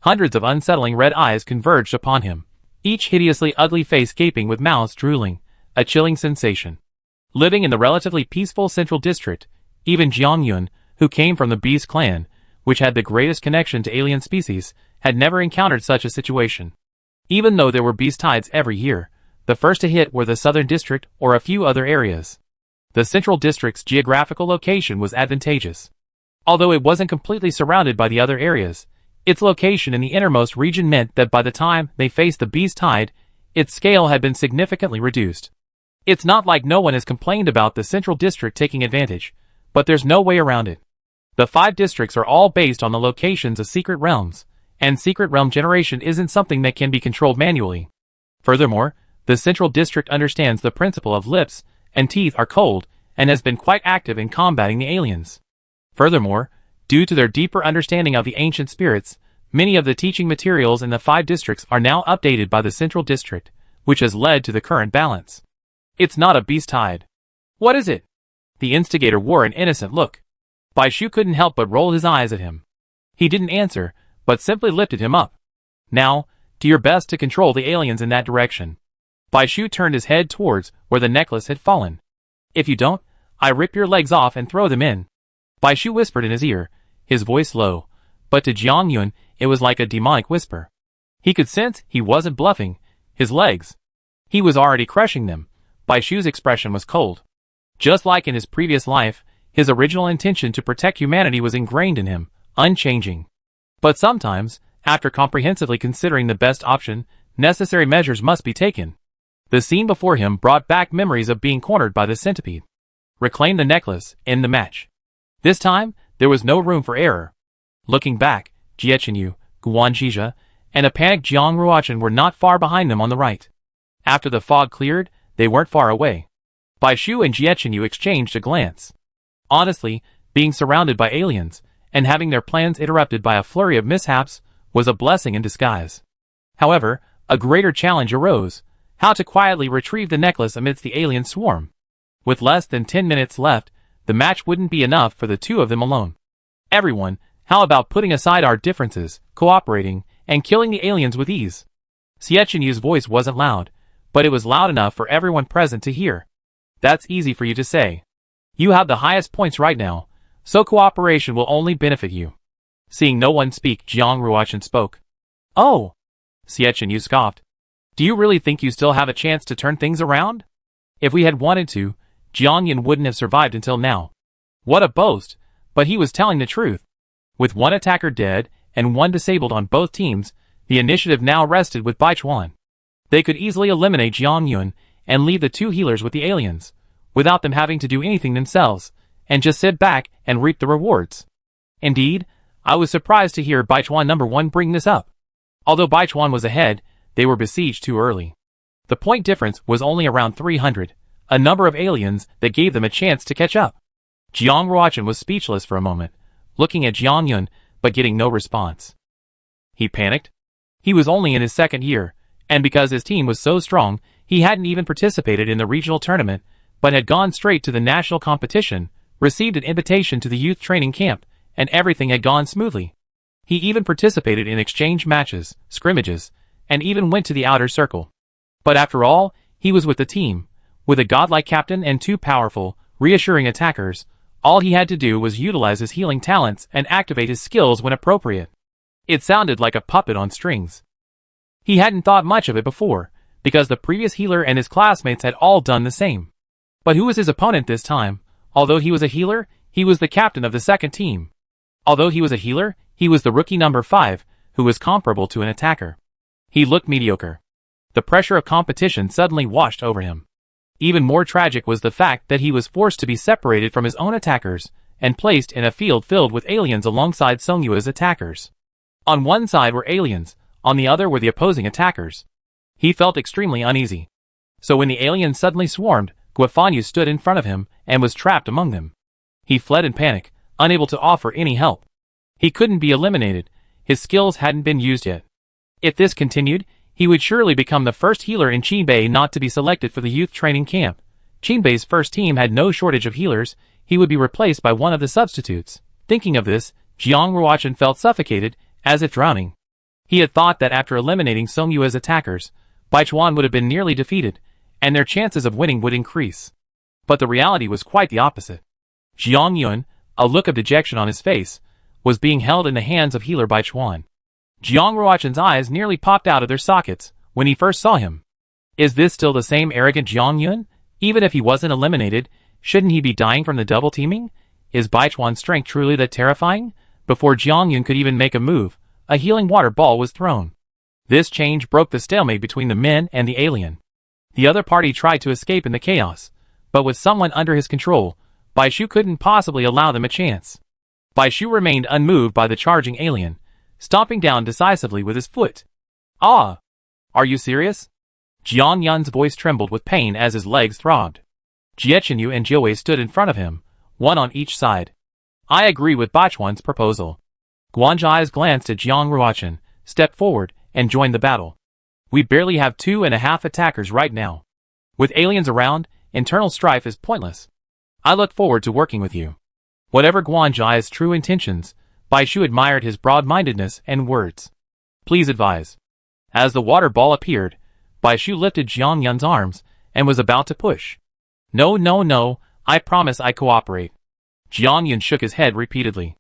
Hundreds of unsettling red eyes converged upon him, each hideously ugly face gaping with mouths drooling, a chilling sensation. Living in the relatively peaceful central district, even Jiangyun, who came from the beast clan, which had the greatest connection to alien species, had never encountered such a situation. Even though there were beast tides every year, the first to hit were the southern district or a few other areas. The central district's geographical location was advantageous. Although it wasn't completely surrounded by the other areas, Its location in the innermost region meant that by the time they faced the beast tide, its scale had been significantly reduced. It's not like no one has complained about the Central District taking advantage, but there's no way around it. The 5 districts are all based on the locations of secret realms, and secret realm generation isn't something that can be controlled manually. Furthermore, the Central District understands the principle of lips and teeth are cold, and has been quite active in combating the aliens. Furthermore, due to their deeper understanding of the ancient spirits, many of the teaching materials in the 5 districts are now updated by the Central District, which has led to the current balance. It's not a beast tide. What is it? The instigator wore an innocent look. Bai Shu couldn't help but roll his eyes at him. He didn't answer, but simply lifted him up. Now, do your best to control the aliens in that direction. Bai Shu turned his head towards where the necklace had fallen. If you don't, I rip your legs off and throw them in. Bai Shu whispered in his ear, his voice low, but to Jiang Yun it was like a demonic whisper. He could sense he wasn't bluffing. His legs. He was already crushing them. Bai Shu's expression was cold. Just like in his previous life, his original intention to protect humanity was ingrained in him, unchanging. But sometimes, after comprehensively considering the best option, necessary measures must be taken. The scene before him brought back memories of being cornered by the centipede. Reclaim the necklace, end the match. This time, there was no room for error. Looking back, Jie Chenyu, Guan Zhizhe, and a panicked Jiang Ruochen were not far behind them on the right. After the fog cleared, they weren't far away. Bai Shu and Jie Chenyu exchanged a glance. Honestly, being surrounded by aliens, and having their plans interrupted by a flurry of mishaps, was a blessing in disguise. However, a greater challenge arose: how to quietly retrieve the necklace amidst the alien swarm. With less than 10 minutes left, the match wouldn't be enough for the two of them alone. Everyone, how about putting aside our differences, cooperating, and killing the aliens with ease? Jie Chenyu's voice wasn't loud, but it was loud enough for everyone present to hear. That's easy for you to say. You have the highest points right now, so cooperation will only benefit you. Seeing no one speak, Jiang Ruochen spoke. Oh! Jie Chenyu scoffed. Do you really think you still have a chance to turn things around? If we had wanted to, Jiang Yun wouldn't have survived until now. What a boast, but he was telling the truth. With one attacker dead, and one disabled on both teams, the initiative now rested with Bai Chuan. They could easily eliminate Jiang Yun, and leave the 2 healers with the aliens, without them having to do anything themselves, and just sit back and reap the rewards. Indeed, I was surprised to hear Bai Chuan number 1 bring this up. Although Bai Chuan was ahead, they were besieged too early. The point difference was only around 300, a number of aliens that gave them a chance to catch up. Jiang Ruochen was speechless for a moment, looking at Jiang Yun, but getting no response. He panicked. He was only in his 2nd year, and because his team was so strong, he hadn't even participated in the regional tournament, but had gone straight to the national competition, received an invitation to the youth training camp, and everything had gone smoothly. He even participated in exchange matches, scrimmages, and even went to the outer circle. But after all, he was with the team. With a godlike captain and 2 powerful, reassuring attackers, all he had to do was utilize his healing talents and activate his skills when appropriate. It sounded like a puppet on strings. He hadn't thought much of it before, because the previous healer and his classmates had all done the same. But who was his opponent this time? Although he was a healer, he was the captain of the 2nd team. Although he was a healer, he was the rookie number 5, who was comparable to an attacker. He looked mediocre. The pressure of competition suddenly washed over him. Even more tragic was the fact that he was forced to be separated from his own attackers, and placed in a field filled with aliens alongside Song Yue's attackers. On one side were aliens, on the other were the opposing attackers. He felt extremely uneasy. So when the aliens suddenly swarmed, Guofanyu stood in front of him, and was trapped among them. He fled in panic, unable to offer any help. He couldn't be eliminated, his skills hadn't been used yet. If this continued, he would surely become the first healer in Qinbei not to be selected for the youth training camp. Qinbei's first team had no shortage of healers, he would be replaced by one of the substitutes. Thinking of this, Jiang Ruochen felt suffocated, as if drowning. He had thought that after eliminating Song Yue's attackers, Bai Chuan would have been nearly defeated, and their chances of winning would increase. But the reality was quite the opposite. Jiang Yun, a look of dejection on his face, was being held in the hands of healer Bai Chuan. Jiang Ruochen's eyes nearly popped out of their sockets when he first saw him. Is this still the same arrogant Jiang Yun? Even if he wasn't eliminated, shouldn't he be dying from the double teaming? Is Bai Chuan's strength truly that terrifying? Before Jiang Yun could even make a move, a healing water ball was thrown. This change broke the stalemate between the men and the alien. The other party tried to escape in the chaos, but with someone under his control, Baishu couldn't possibly allow them a chance. Baishu remained unmoved by the charging alien, stomping down decisively with his foot. Ah! Are you serious? Jiang Yun's voice trembled with pain as his legs throbbed. Jiechenyu and Jiawei stood in front of him, one on each side. I agree with Bachwan's proposal. Guanzhai's glanced at Jiang Ruochen, stepped forward, and joined the battle. We barely have 2.5 attackers right now. With aliens around, internal strife is pointless. I look forward to working with you. Whatever Guanzhai's true intentions, Baishu admired his broad-mindedness and words. Please advise. As the water ball appeared, Baishu lifted Jiang Yun's arms and was about to push. No, I promise I cooperate. Jiang Yun shook his head repeatedly.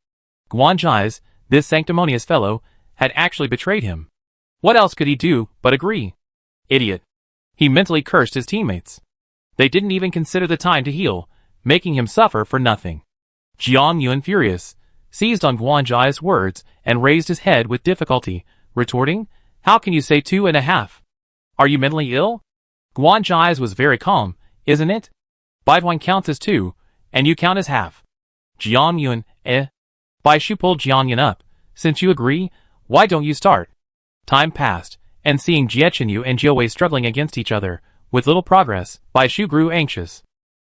Guanzhai's, this sanctimonious fellow, had actually betrayed him. What else could he do but agree? Idiot. He mentally cursed his teammates. They didn't even consider the time to heal, making him suffer for nothing. Jiang Yun, furious, seized on Guanzhai's words and raised his head with difficulty, retorting, How can you say 2.5? Are you mentally ill? Guanzhai's was very calm, isn't it? Baiduan counts as 2, and you count as half. Jiang Yun, Baishu pulled Jiang Yun up. Since you agree, why don't you start? Time passed, and seeing Jiechenyu and Jiawei struggling against each other, with little progress, Baishu grew anxious.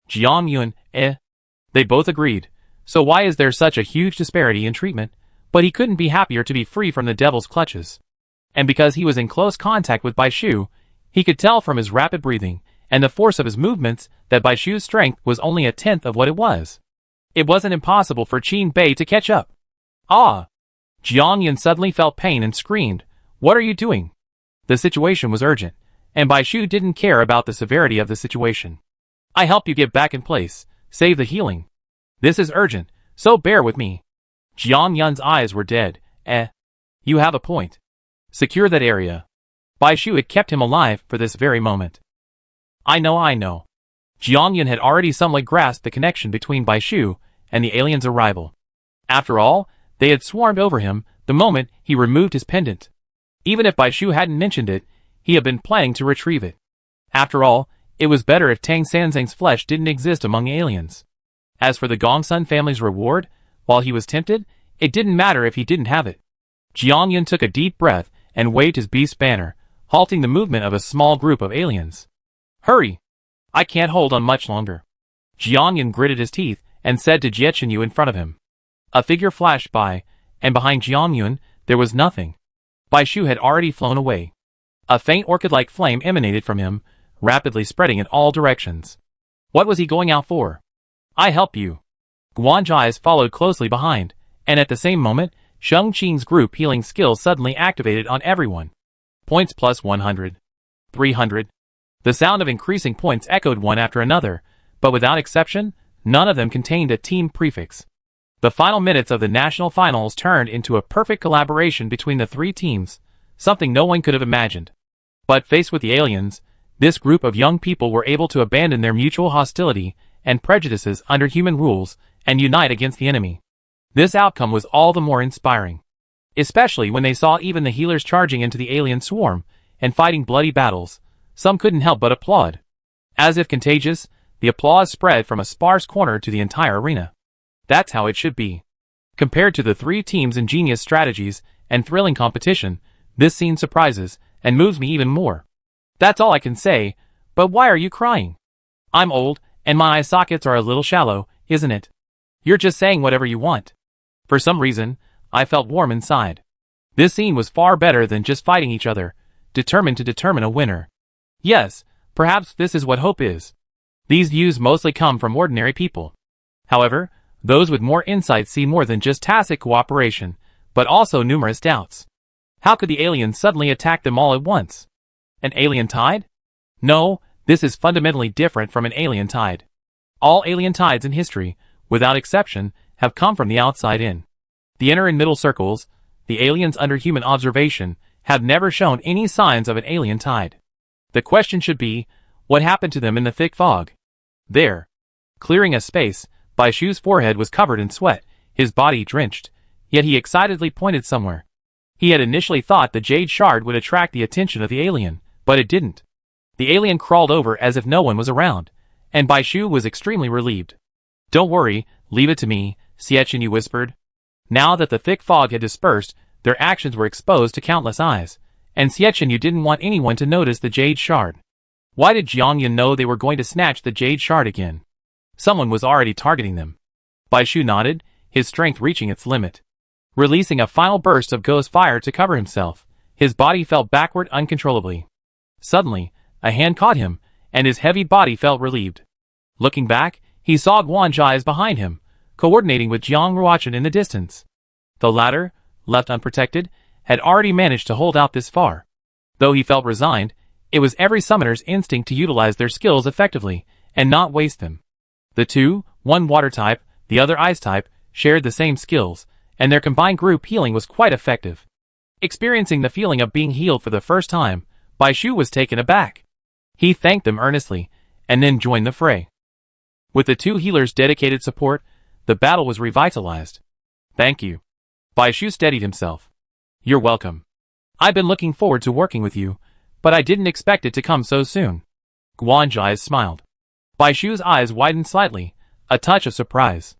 Jiang Yun, They both agreed. So why is there such a huge disparity in treatment? But he couldn't be happier to be free from the devil's clutches. And because he was in close contact with Baishu, he could tell from his rapid breathing and the force of his movements that Baishu's strength was only 1/10 of what it was. It wasn't impossible for Qin Bei to catch up. Ah! Jiang Yun suddenly felt pain and screamed, What are you doing? The situation was urgent, and Baishu didn't care about the severity of the situation. I help you get back in place, save the healing. This is urgent, so bear with me. Jiang Yun's eyes were dead. You have a point. Secure that area. Baishu had kept him alive for this very moment. I know. Jiang Yun had already somewhat grasped the connection between Baishu and the alien's arrival. After all, they had swarmed over him the moment he removed his pendant. Even if Baishu hadn't mentioned it, he had been planning to retrieve it. After all, it was better if Tang Sanzang's flesh didn't exist among aliens. As for the Gongsun family's reward, while he was tempted, it didn't matter if he didn't have it. Jiang Yun took a deep breath and waved his beast banner, halting the movement of a small group of aliens. Hurry! I can't hold on much longer. Jiang Yun gritted his teeth and said to Jiechenyu in front of him. A figure flashed by, and behind Jiang Yun, there was nothing. Baishu had already flown away. A faint orchid-like flame emanated from him, rapidly spreading in all directions. What was he going out for? I help you. Guanzhai's followed closely behind, and at the same moment, Sheng Qing's group healing skill suddenly activated on everyone. Points plus 100. 300. The sound of increasing points echoed one after another, but without exception, none of them contained a team prefix. The final minutes of the national finals turned into a perfect collaboration between the three teams, something no one could have imagined. But faced with the aliens, this group of young people were able to abandon their mutual hostility and prejudices under human rules and unite against the enemy. This outcome was all the more inspiring, especially when they saw even the healers charging into the alien swarm and fighting bloody battles. Some couldn't help but applaud. As if contagious, the applause spread from a sparse corner to the entire arena. That's how it should be. Compared to the three teams' ingenious strategies and thrilling competition, this scene surprises and moves me even more. That's all I can say, but why are you crying? I'm old, and my eye sockets are a little shallow, isn't it? You're just saying whatever you want. For some reason, I felt warm inside. This scene was far better than just fighting each other, determined to determine a winner. Yes, perhaps this is what hope is. These views mostly come from ordinary people. However, those with more insight see more than just tacit cooperation, but also numerous doubts. How could the aliens suddenly attack them all at once? An alien tide? No, this is fundamentally different from an alien tide. All alien tides in history, without exception, have come from the outside in. The inner and middle circles, the aliens under human observation, have never shown any signs of an alien tide. The question should be, what happened to them in the thick fog? There. Clearing a space, Baishu's forehead was covered in sweat, his body drenched, yet he excitedly pointed somewhere. He had initially thought the jade shard would attract the attention of the alien, but it didn't. The alien crawled over as if no one was around, and Bai Shu was extremely relieved. "Don't worry, leave it to me," Xiechunyu whispered. Now that the thick fog had dispersed, their actions were exposed to countless eyes, and Xiechunyu didn't want anyone to notice the jade shard. Why did Jiangyan know they were going to snatch the jade shard again? Someone was already targeting them. Bai Shu nodded, his strength reaching its limit. Releasing a final burst of ghost fire to cover himself, his body fell backward uncontrollably. Suddenly, a hand caught him, and his heavy body felt relieved. Looking back, he saw Guanzhai's behind him, coordinating with Jiang Ruochen in the distance. The latter, left unprotected, had already managed to hold out this far. Though he felt resigned, it was every summoner's instinct to utilize their skills effectively, and not waste them. The two, one water type, the other ice type, shared the same skills, and their combined group healing was quite effective. Experiencing the feeling of being healed for the first time, Bai Shu was taken aback. He thanked them earnestly, and then joined the fray. With the two healers' dedicated support, the battle was revitalized. "Thank you." Bai Shu steadied himself. "You're welcome. I've been looking forward to working with you, but I didn't expect it to come so soon." Guanzhai smiled. Bai Shu's eyes widened slightly, a touch of surprise.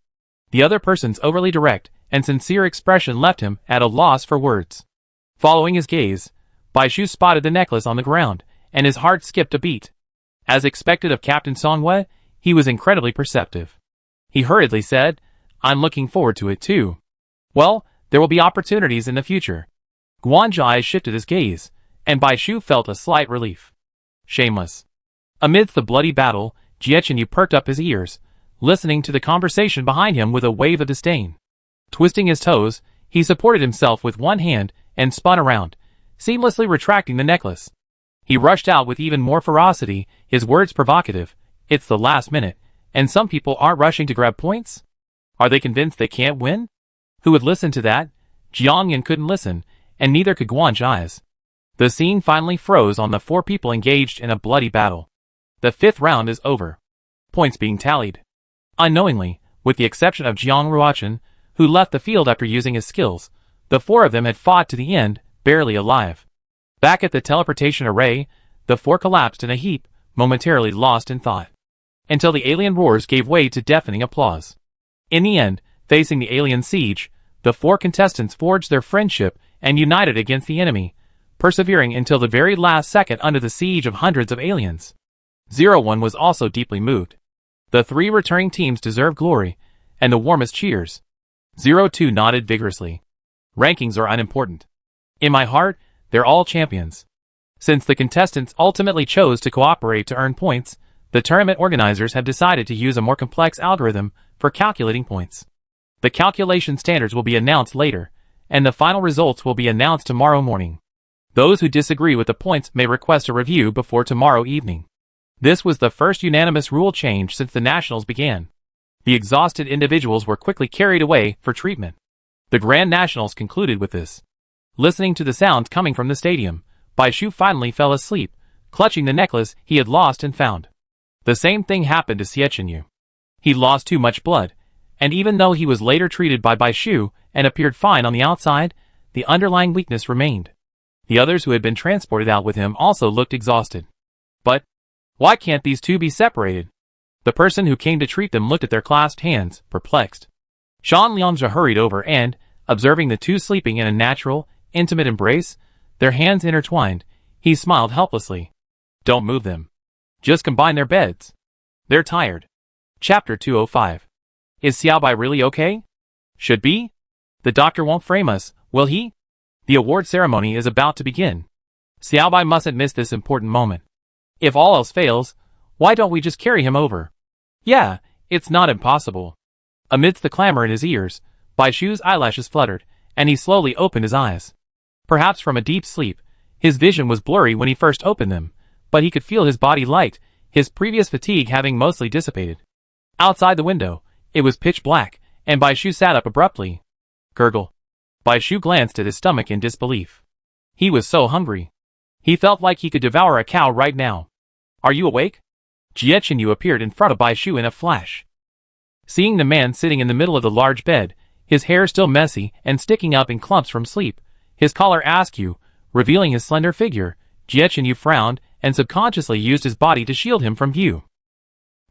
The other person's overly direct and sincere expression left him at a loss for words. Following his gaze, Bai Shu spotted the necklace on the ground, and his heart skipped a beat. As expected of Captain Songwei, he was incredibly perceptive. He hurriedly said, "I'm looking forward to it too." "Well, there will be opportunities in the future." Guanzhai shifted his gaze, and Bai Shu felt a slight relief. Shameless. Amidst the bloody battle, Xiechunyu perked up his ears, listening to the conversation behind him with a wave of disdain. Twisting his toes, he supported himself with one hand and spun around, seamlessly retracting the necklace. He rushed out with even more ferocity, his words provocative. "It's the last minute, and some people aren't rushing to grab points? Are they convinced they can't win?" Who would listen to that? Jiangyan couldn't listen, and neither could Guanzhai's. The scene finally froze on the four people engaged in a bloody battle. The fifth round is over. Points being tallied. Unknowingly, with the exception of Jiang Ruochen, who left the field after using his skills, the four of them had fought to the end, barely alive. Back at the teleportation array, the four collapsed in a heap, momentarily lost in thought. Until the alien roars gave way to deafening applause. In the end, facing the alien siege, the four contestants forged their friendship and united against the enemy, persevering until the very last second under the siege of hundreds of aliens. 01 was also deeply moved. The three returning teams deserve glory, and the warmest cheers. 02 nodded vigorously. "Rankings are unimportant. In my heart, they're all champions." Since the contestants ultimately chose to cooperate to earn points, the tournament organizers have decided to use a more complex algorithm for calculating points. The calculation standards will be announced later, and the final results will be announced tomorrow morning. Those who disagree with the points may request a review before tomorrow evening. This was the first unanimous rule change since the Nationals began. The exhausted individuals were quickly carried away for treatment. The Grand Nationals concluded with this. Listening to the sounds coming from the stadium, Bai Shu finally fell asleep, clutching the necklace he had lost and found. The same thing happened to Xiechunyu. He lost too much blood, and even though he was later treated by Bai Shu and appeared fine on the outside, the underlying weakness remained. The others who had been transported out with him also looked exhausted. But why can't these two be separated? The person who came to treat them looked at their clasped hands, perplexed. Shan Liangzhe hurried over and, observing the two sleeping in a natural, intimate embrace, their hands intertwined, he smiled helplessly. "Don't move them. Just combine their beds. They're tired." Chapter 205. Is Xiaobai really okay? Should be? The doctor won't frame us, will he? The award ceremony is about to begin. Xiaobai mustn't miss this important moment. If all else fails, why don't we just carry him over? Yeah, it's not impossible. Amidst the clamor in his ears, Bai Shu's eyelashes fluttered, and he slowly opened his eyes. Perhaps from a deep sleep, his vision was blurry when he first opened them, but he could feel his body light, his previous fatigue having mostly dissipated. Outside the window, it was pitch black, and Bai Shu sat up abruptly. Gurgle. Bai Shu glanced at his stomach in disbelief. He was so hungry. He felt like he could devour a cow right now. Are you awake? Xiechunyu appeared in front of Bai Shu in a flash. Seeing the man sitting in the middle of the large bed, his hair still messy and sticking up in clumps from sleep, His collar askew, revealing his slender figure, Jiechunyu frowned and subconsciously used his body to shield him from view.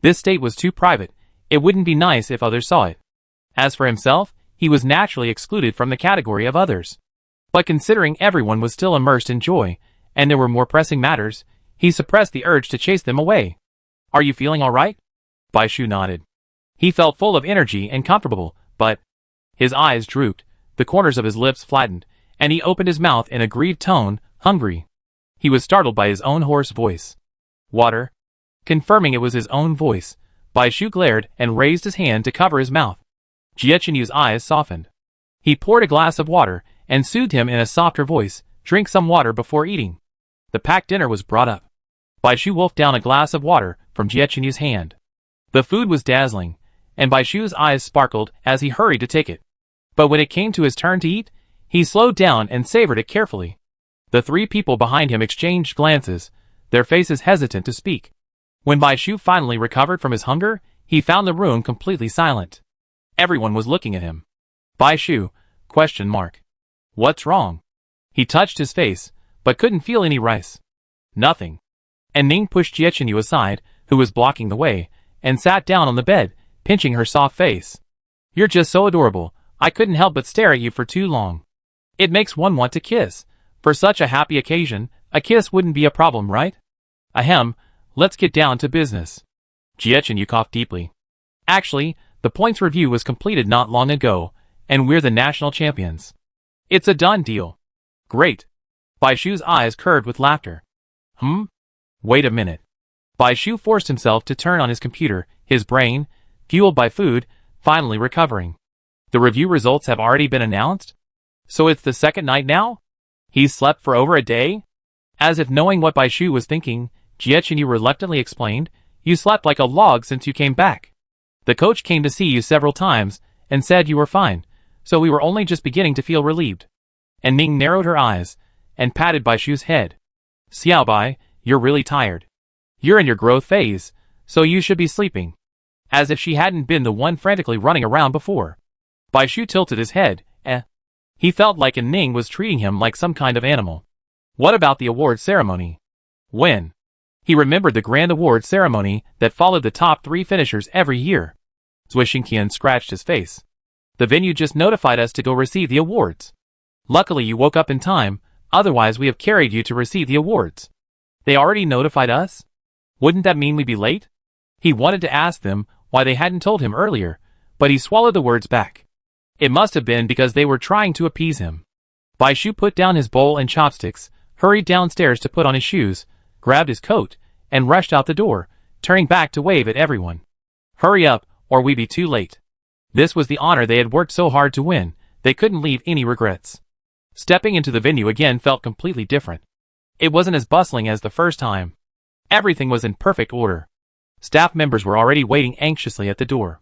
This state was too private. It wouldn't be nice if others saw it. As for himself, he was naturally excluded from the category of others. But considering everyone was still immersed in joy, and there were more pressing matters, he suppressed the urge to chase them away. Are you feeling all right? Bai Shu nodded. He felt full of energy and comfortable, but his eyes drooped, the corners of his lips flattened, and he opened his mouth in a grieved tone, hungry. He was startled by his own hoarse voice. Water? Confirming it was his own voice, Bai Shu glared and raised his hand to cover his mouth. Jiechunyu's eyes softened. He poured a glass of water and soothed him in a softer voice, drink some water before eating. The packed dinner was brought up. Bai Shu wolfed down a glass of water from Jiechunyu's hand. The food was dazzling, and Bai Shu's eyes sparkled as he hurried to take it. But when it came to his turn to eat, he slowed down and savored it carefully. The three people behind him exchanged glances, their faces hesitant to speak. When Bai Shu finally recovered from his hunger, he found the room completely silent. Everyone was looking at him. Bai Shu? ? What's wrong? He touched his face, but couldn't feel any rice. Nothing. And Ning pushed Jiechunyu aside, who was blocking the way, and sat down on the bed, pinching her soft face. You're just so adorable, I couldn't help but stare at you for too long. It makes one want to kiss. For such a happy occasion, a kiss wouldn't be a problem, right? Ahem, let's get down to business. Jiechunyu coughed deeply. Actually, the points review was completed not long ago, and we're the national champions. It's a done deal. Great. Bai Shu's eyes curved with laughter. Wait a minute. Bai Shu forced himself to turn on his computer, his brain, fueled by food, finally recovering. The review results have already been announced? So it's the second night now? He's slept for over a day? As if knowing what Bai Shu was thinking, Jiechunyu reluctantly explained, You slept like a log since you came back. The coach came to see you several times, and said you were fine, so we were only just beginning to feel relieved. And Ning narrowed her eyes, and patted Bai Shu's head. Xiao Bai, you're really tired. You're in your growth phase, so you should be sleeping. As if she hadn't been the one frantically running around before. Bai Shu tilted his head, He felt like Ning was treating him like some kind of animal. What about the award ceremony? When? He remembered the grand award ceremony that followed the top 3 finishers every year. Zui Xingqian scratched his face. The venue just notified us to go receive the awards. Luckily you woke up in time, otherwise we have carried you to receive the awards. They already notified us? Wouldn't that mean we'd be late? He wanted to ask them why they hadn't told him earlier, but he swallowed the words back. It must have been because they were trying to appease him. Bai Shu put down his bowl and chopsticks, hurried downstairs to put on his shoes, grabbed his coat, and rushed out the door, turning back to wave at everyone. Hurry up, or we'd be too late. This was the honor they had worked so hard to win, they couldn't leave any regrets. Stepping into the venue again felt completely different. It wasn't as bustling as the first time. Everything was in perfect order. Staff members were already waiting anxiously at the door.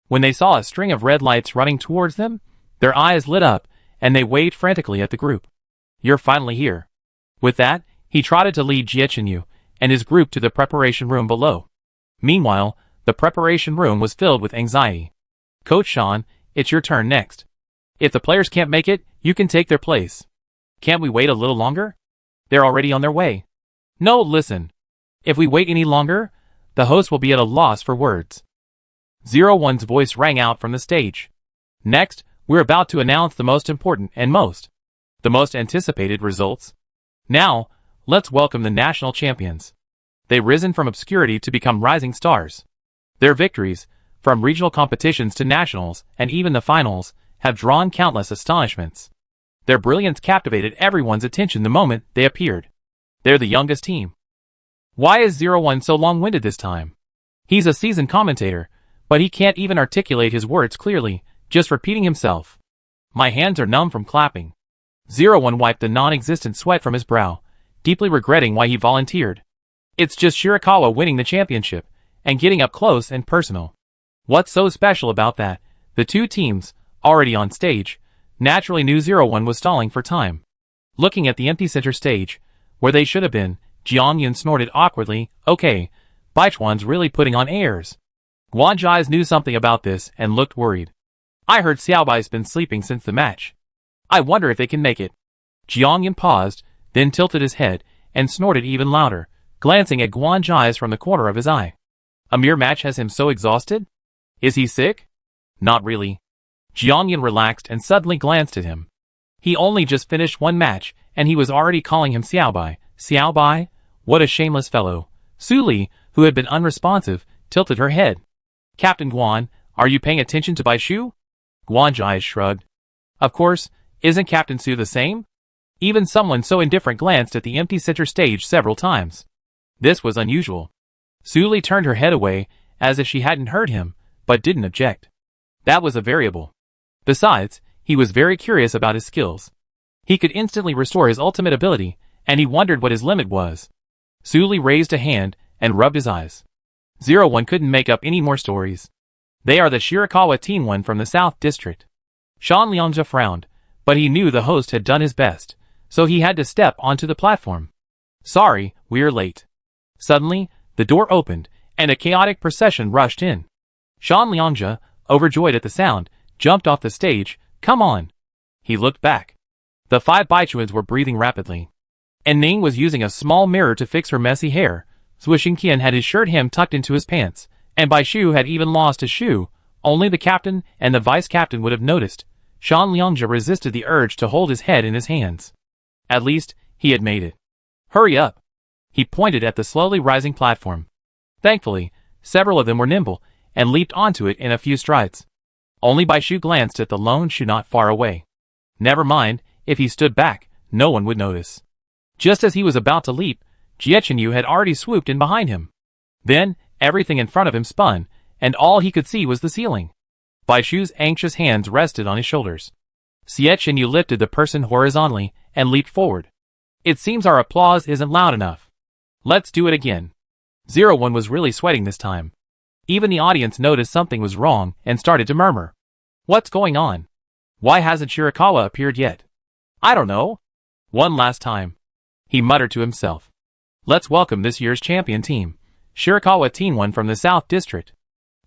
When they saw a string of red lights running towards them, their eyes lit up, and they waved frantically at the group. You're finally here. With that, he trotted to lead Jiechunyu and his group to the preparation room below. Meanwhile, the preparation room was filled with anxiety. Coach Sean, it's your turn next. If the players can't make it, you can take their place. Can't we wait a little longer? They're already on their way. No, listen. If we wait any longer, the host will be at a loss for words. 01's voice rang out from the stage. Next, we're about to announce the most important and the most anticipated results. Now, let's welcome the national champions. They've risen from obscurity to become rising stars. Their victories, from regional competitions to nationals and even the finals, have drawn countless astonishments. Their brilliance captivated everyone's attention the moment they appeared. They're the youngest team. Why is 01 so long-winded this time? He's a seasoned commentator, but he can't even articulate his words clearly, just repeating himself. My hands are numb from clapping. 01 wiped the non-existent sweat from his brow, deeply regretting why he volunteered. It's just Shirakawa winning the championship, and getting up close and personal. What's so special about that? The two teams, already on stage, naturally knew 01 was stalling for time. Looking at the empty center stage, where they should have been, Jiang Yun snorted awkwardly, okay, Baichuan's really putting on airs. Guan Zhai's knew something about this and looked worried. I heard Xiaobai's been sleeping since the match. I wonder if they can make it. Jiangyan paused, then tilted his head, and snorted even louder, glancing at Guan Zhi's from the corner of his eye. A mere match has him so exhausted? Is he sick? Not really. Jiangyan relaxed and suddenly glanced at him. He only just finished one match, and he was already calling him Xiaobai. Xiaobai? What a shameless fellow. Su Li, who had been unresponsive, tilted her head. Captain Guan, are you paying attention to Bai Shu? Guan Zhi shrugged. Of course, isn't Captain Su the same? Even someone so indifferent glanced at the empty center stage several times. This was unusual. Su Li turned her head away, as if she hadn't heard him, but didn't object. That was a variable. Besides, he was very curious about his skills. He could instantly restore his ultimate ability, and he wondered what his limit was. Su Li raised a hand and rubbed his eyes. 01 couldn't make up any more stories. They are the Shirakawa Teen One from the South District. Shan Liangzhe frowned, but he knew the host had done his best, so he had to step onto the platform. Sorry, we're late. Suddenly, the door opened, and a chaotic procession rushed in. Shan Liangzhe, overjoyed at the sound, jumped off the stage. Come on. He looked back. The 5 Baichuans were breathing rapidly. And Ning was using a small mirror to fix her messy hair. Zhu Xingqian had his shirt hem tucked into his pants, and Bai Shu had even lost his shoe. Only the captain and the vice-captain would have noticed. Shan Liangzhe resisted the urge to hold his head in his hands. At least, he had made it. Hurry up. He pointed at the slowly rising platform. Thankfully, several of them were nimble, and leaped onto it in a few strides. Only Bai Shu glanced at the lone Shu not far away. Never mind, if he stood back, no one would notice. Just as he was about to leap, Jie Chenyu had already swooped in behind him. Then, everything in front of him spun, and all he could see was the ceiling. Bai Shu's anxious hands rested on his shoulders. Jie Chenyu lifted the person horizontally and leaped forward. It seems our applause isn't loud enough. Let's do it again. 01 was really sweating this time. Even the audience noticed something was wrong and started to murmur. What's going on? Why hasn't Shirakawa appeared yet? I don't know. One last time. He muttered to himself. Let's welcome this year's champion team, Shirakawa Teen One from the South District.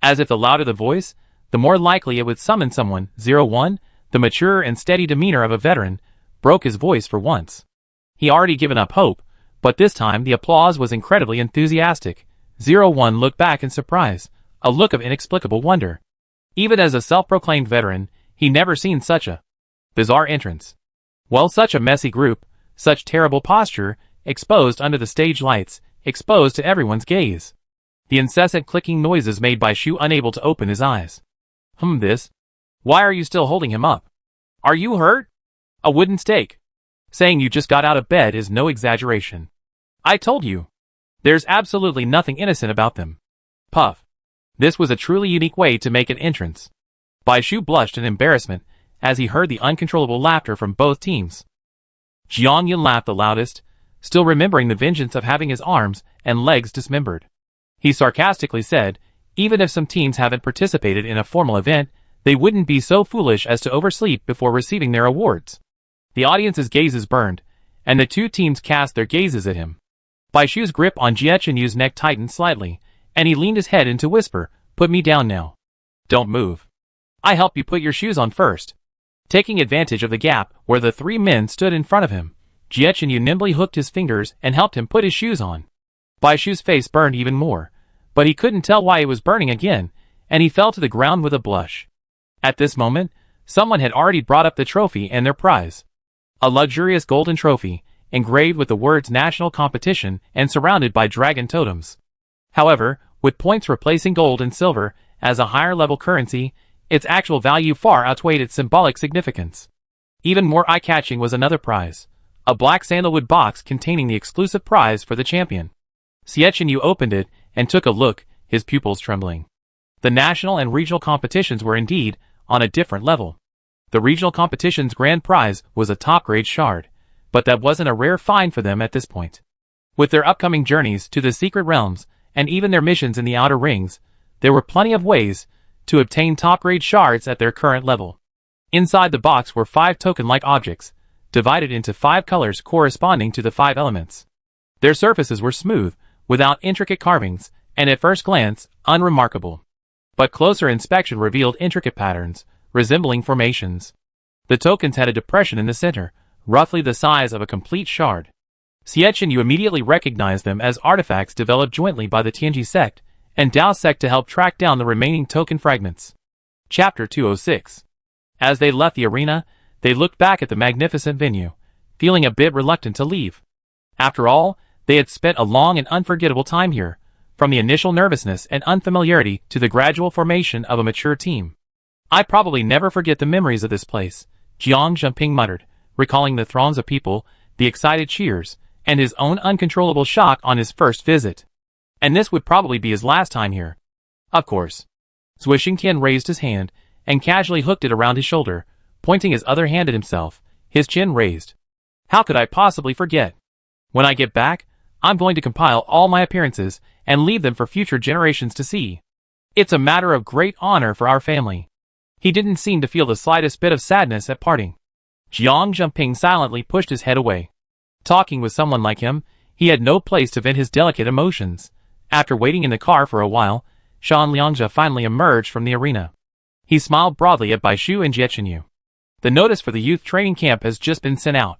As if the louder the voice, the more likely it would summon someone. 01, the mature and steady demeanor of a veteran, broke his voice for once. He already given up hope, but this time the applause was incredibly enthusiastic. 01 looked back in surprise, a look of inexplicable wonder. Even as a self-proclaimed veteran, he never seen such a bizarre entrance. Well, such a messy group, such terrible posture, exposed under the stage lights, exposed to everyone's gaze. The incessant clicking noises made Bai Shu unable to open his eyes. This? Why are you still holding him up? Are you hurt? A wooden stake. Saying you just got out of bed is no exaggeration. I told you. There's absolutely nothing innocent about them. Puff. This was a truly unique way to make an entrance. Bai Shu blushed in embarrassment as he heard the uncontrollable laughter from both teams. Jiangyan laughed the loudest, still remembering the vengeance of having his arms and legs dismembered. He sarcastically said, even if some teams haven't participated in a formal event, they wouldn't be so foolish as to oversleep before receiving their awards. The audience's gazes burned, and the two teams cast their gazes at him. Bai Shu's grip on Jie Chenyu's neck tightened slightly, and he leaned his head in to whisper, "Put me down now. Don't move. I help you put your shoes on first." Taking advantage of the gap where the 3 men stood in front of him, Jie Chenyu nimbly hooked his fingers and helped him put his shoes on. Bai Shu's face burned even more, but he couldn't tell why it was burning again, and he fell to the ground with a blush. At this moment, someone had already brought up the trophy and their prize. A luxurious golden trophy, engraved with the words National Competition and surrounded by dragon totems. However, with points replacing gold and silver as a higher-level currency, its actual value far outweighed its symbolic significance. Even more eye-catching was another prize, a black sandalwood box containing the exclusive prize for the champion. Jie Chenyu opened it and took a look, his pupils trembling. The national and regional competitions were indeed on a different level. The regional competition's grand prize was a top-grade shard, but that wasn't a rare find for them at this point. With their upcoming journeys to the secret realms, and even their missions in the outer rings, there were plenty of ways to obtain top-grade shards at their current level. Inside the box were 5 token-like objects, divided into 5 colors corresponding to the 5 elements. Their surfaces were smooth, without intricate carvings, and at first glance, unremarkable. But closer inspection revealed intricate patterns, resembling formations. The tokens had a depression in the center, roughly the size of a complete shard. Xiech and Yu immediately recognized them as artifacts developed jointly by the Tianji sect and Dao sect to help track down the remaining token fragments. Chapter 206. As they left the arena, they looked back at the magnificent venue, feeling a bit reluctant to leave. After all, they had spent a long and unforgettable time here, from the initial nervousness and unfamiliarity to the gradual formation of a mature team. "I probably never forget the memories of this place," Jiang Zhengping muttered, recalling the throngs of people, the excited cheers, and his own uncontrollable shock on his first visit. And this would probably be his last time here. Of course. Zui Xingtian raised his hand and casually hooked it around his shoulder, pointing his other hand at himself, his chin raised. "How could I possibly forget? When I get back, I'm going to compile all my appearances and leave them for future generations to see. It's a matter of great honor for our family." He didn't seem to feel the slightest bit of sadness at parting. Jiang Zhengping silently pushed his head away. Talking with someone like him, he had no place to vent his delicate emotions. After waiting in the car for a while, Shan Liangzhe finally emerged from the arena. He smiled broadly at Baishu and Jiechenyu. "The notice for the youth training camp has just been sent out."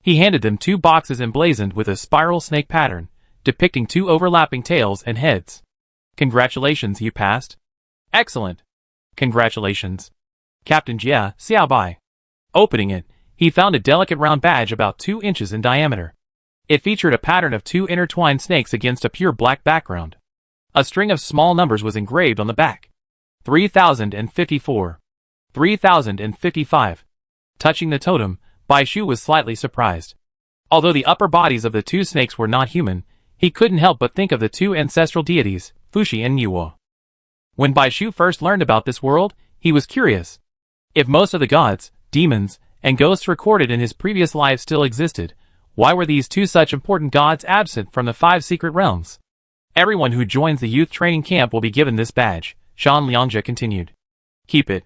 He handed them 2 boxes emblazoned with a spiral snake pattern, depicting 2 overlapping tails and heads. "Congratulations, you passed." "Excellent." "Congratulations." Captain Jia Xiaobai. Opening it, he found a delicate round badge about 2 inches in diameter. It featured a pattern of 2 intertwined snakes against a pure black background. A string of small numbers was engraved on the back. 3054. 3055. Touching the totem, Baishu was slightly surprised. Although the upper bodies of the 2 snakes were not human, he couldn't help but think of the 2 ancestral deities, Fuxi and Yuo. When Baishu first learned about this world, he was curious. If most of the gods, demons, and ghosts recorded in his previous life still existed, why were these 2 such important gods absent from the 5 secret realms? "Everyone who joins the youth training camp will be given this badge," Shan Liangzhe continued. "Keep it.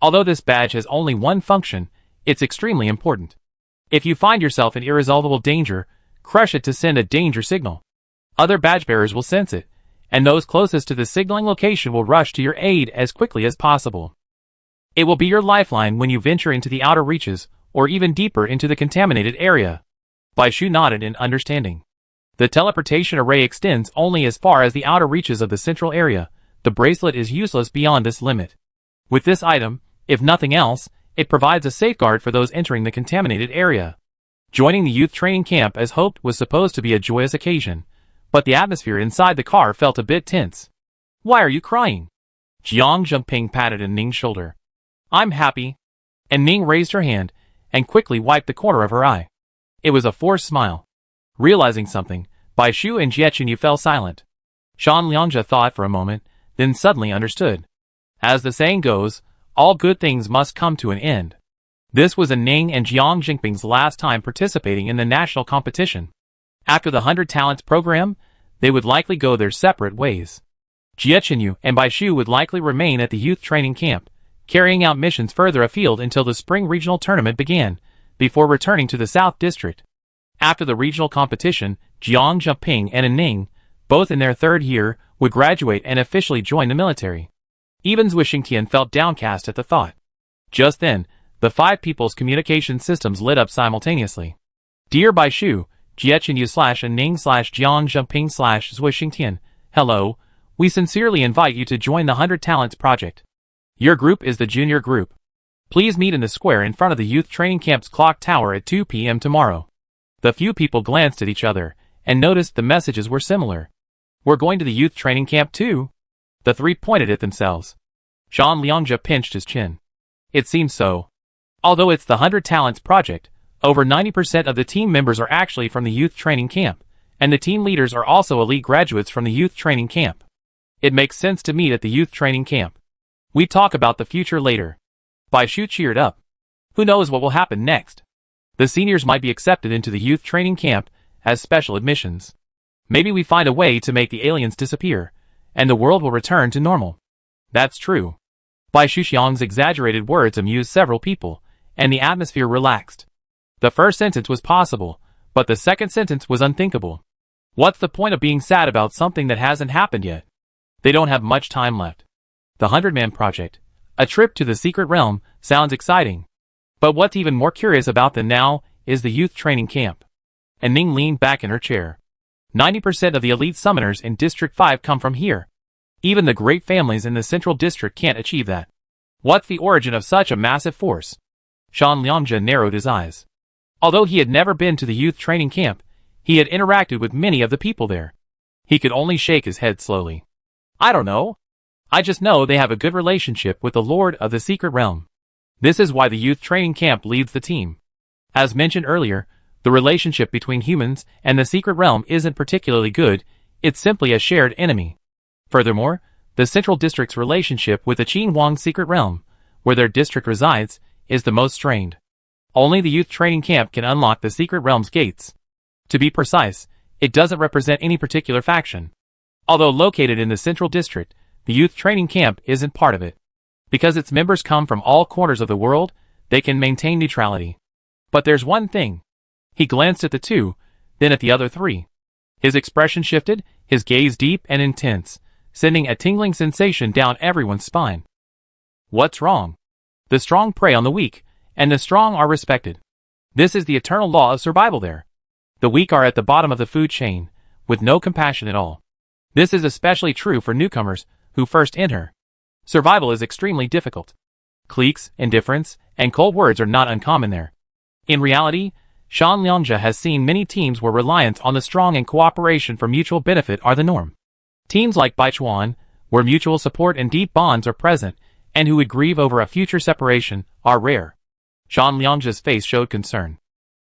Although this badge has only one function, it's extremely important. If you find yourself in irresolvable danger, crush it to send a danger signal. Other badge bearers will sense it, and those closest to the signaling location will rush to your aid as quickly as possible. It will be your lifeline when you venture into the outer reaches, or even deeper into the contaminated area." Baishu nodded in understanding. The teleportation array extends only as far as the outer reaches of the central area. The bracelet is useless beyond this limit. With this item, if nothing else, it provides a safeguard for those entering the contaminated area. Joining the youth training camp as hoped was supposed to be a joyous occasion, but the atmosphere inside the car felt a bit tense. "Why are you crying?" Jiang Zhengping patted Ning's shoulder. "I'm happy." And Ning raised her hand and quickly wiped the corner of her eye. It was a forced smile. Realizing something, Baishu and Jiechenyu fell silent. Shan Liangzhe thought for a moment, then suddenly understood. As the saying goes, all good things must come to an end. This was Ning and Jiang Zhengping's last time participating in the national competition. After the 100 Talents program, they would likely go their separate ways. Jiechenyu and Baishu would likely remain at the youth training camp, carrying out missions further afield until the spring regional tournament began, before returning to the South District. After the regional competition, Jiang Zhengping and Ning, both in their 3rd year, would graduate and officially join the military. Even Zui Xingtian felt downcast at the thought. Just then, the 5 people's communication systems lit up simultaneously. "Dear Baishu, Jiechenyu/Ning/Jiang Zhengping/Zui Xingtian, hello, we sincerely invite you to join the 100 Talents project. Your group is the junior group. Please meet in the square in front of the youth training camp's clock tower at 2 p.m. tomorrow." The few people glanced at each other and noticed the messages were similar. "We're going to the youth training camp too?" The 3 pointed at themselves. Shan Liangzhe pinched his chin. It seems so. Although it's the 100 Talents project, over 90% of the team members are actually from the youth training camp, and the team leaders are also elite graduates from the youth training camp. It makes sense to meet at the youth training camp. We talk about the future later. Baishu cheered up. Who knows what will happen next? The seniors might be accepted into the youth training camp as special admissions. Maybe we find a way to make the aliens disappear, and the world will return to normal. That's true. Baishu Xiang's exaggerated words amused several people, and the atmosphere relaxed. The first sentence was possible, but the second sentence was unthinkable. What's the point of being sad about something that hasn't happened yet? They don't have much time left. The 100-Man project, a trip to the secret realm, sounds exciting. But what's even more curious about them now is the youth training camp. And Ning leaned back in her chair. 90% of the elite summoners in District 5 come from here. Even the great families in the Central District can't achieve that. What's the origin of such a massive force? Shan Liangja narrowed his eyes. Although he had never been to the youth training camp, he had interacted with many of the people there. He could only shake his head slowly. I don't know. I just know they have a good relationship with the Lord of the Secret Realm. This is why the youth training camp leads the team. As mentioned earlier, the relationship between humans and the Secret Realm isn't particularly good, it's simply a shared enemy. Furthermore, the Central District's relationship with the Qin Wang Secret Realm, where their district resides, is the most strained. Only the youth training camp can unlock the Secret Realm's gates. To be precise, it doesn't represent any particular faction. Although located in the Central District, the youth training camp isn't part of it. Because its members come from all corners of the world, they can maintain neutrality. But there's one thing. He glanced at the two, then at the other three. His expression shifted, his gaze deep and intense, sending a tingling sensation down everyone's spine. What's wrong? The strong prey on the weak, and the strong are respected. This is the eternal law of survival there. The weak are at the bottom of the food chain, with no compassion at all. This is especially true for newcomers who first enter. Survival is extremely difficult. Cliques, indifference, and cold words are not uncommon there. In reality, Shan Liangja has seen many teams where reliance on the strong and cooperation for mutual benefit are the norm. Teams like Baichuan, where mutual support and deep bonds are present, and who would grieve over a future separation, are rare. Shan Liangja's face showed concern.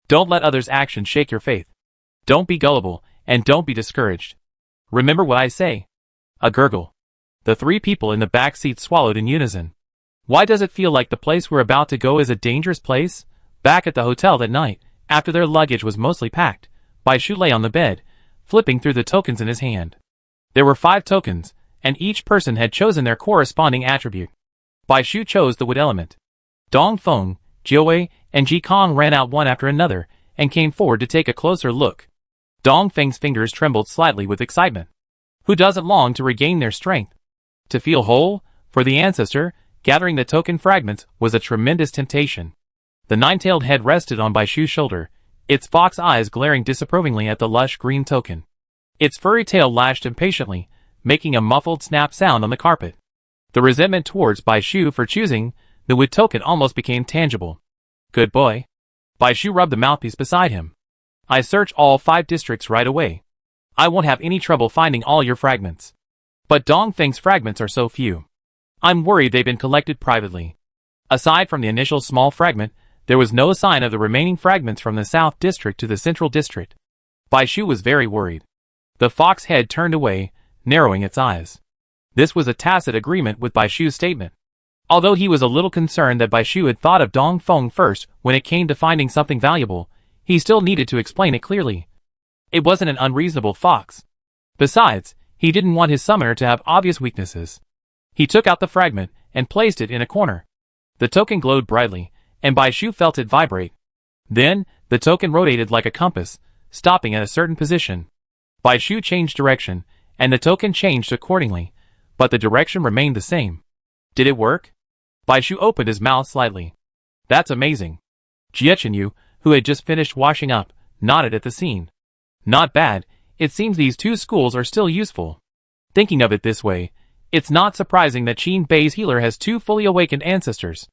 Don't let others' actions shake your faith. Don't be gullible, and don't be discouraged. Remember what I say. A gurgle. The three people in the back seat swallowed in unison. Why does it feel like the place we're about to go is a dangerous place? Back at the hotel that night, after their luggage was mostly packed, Baishu lay on the bed, flipping through the tokens in his hand. There were 5 tokens, and each person had chosen their corresponding attribute. Baishu chose the wood element. Dong Feng, Jiawei, and Ji Kong ran out one after another, and came forward to take a closer look. Dong Feng's fingers trembled slightly with excitement. Who doesn't long to regain their strength? To feel whole, for the ancestor, gathering the token fragments was a tremendous temptation. The 9-tailed head rested on Baishu's shoulder, its fox eyes glaring disapprovingly at the lush green token. Its furry tail lashed impatiently, making a muffled snap sound on the carpet. The resentment towards Baishu for choosing the wood token almost became tangible. Good boy. Baishu rubbed the mouthpiece beside him. I search all 5 districts right away. I won't have any trouble finding all your fragments. But Dong Feng's fragments are so few. I'm worried they've been collected privately. Aside from the initial small fragment, there was no sign of the remaining fragments from the South District to the Central District. Baishu was very worried. The fox head turned away, narrowing its eyes. This was a tacit agreement with Baishu's statement. Although he was a little concerned that Baishu had thought of Dong Feng first when it came to finding something valuable, he still needed to explain it clearly. It wasn't an unreasonable fox. Besides, he didn't want his summoner to have obvious weaknesses. He took out the fragment and placed it in a corner. The token glowed brightly, and Baishu felt it vibrate. Then, the token rotated like a compass, stopping at a certain position. Baishu changed direction, and the token changed accordingly, but the direction remained the same. Did it work? Baishu opened his mouth slightly. That's amazing. Jiechenyu, who had just finished washing up, nodded at the scene. Not bad, it seems these 2 schools are still useful. Thinking of it this way, it's not surprising that Qin Bei's healer has 2 fully awakened ancestors.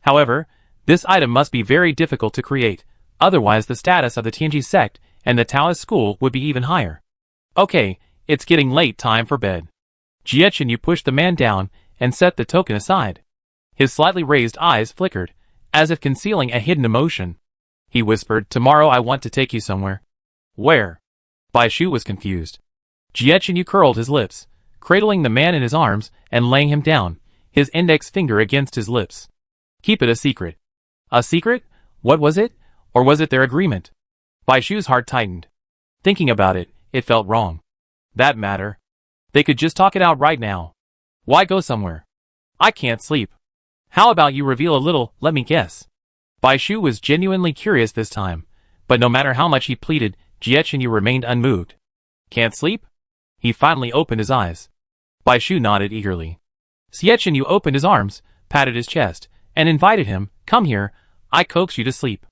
However, this item must be very difficult to create, otherwise the status of the Tianji sect and the Taoist school would be even higher. Okay, it's getting late, time for bed. Jiechenyu pushed the man down and set the token aside. His slightly raised eyes flickered, as if concealing a hidden emotion. He whispered, tomorrow I want to take you somewhere. Where? Baishu was confused. Jiechenyu curled his lips, cradling the man in his arms and laying him down, his index finger against his lips. Keep it a secret. A secret? What was it? Or was it their agreement? Baishu's heart tightened. Thinking about it, it felt wrong. That matter. They could just talk it out right now. Why go somewhere? I can't sleep. How about you reveal a little, let me guess. Baishu was genuinely curious this time, but no matter how much he pleaded, Jiechenyu remained unmoved. Can't sleep? He finally opened his eyes. Baishu nodded eagerly. Jiechenyu opened his arms, patted his chest, and invited him, come here, I coax you to sleep.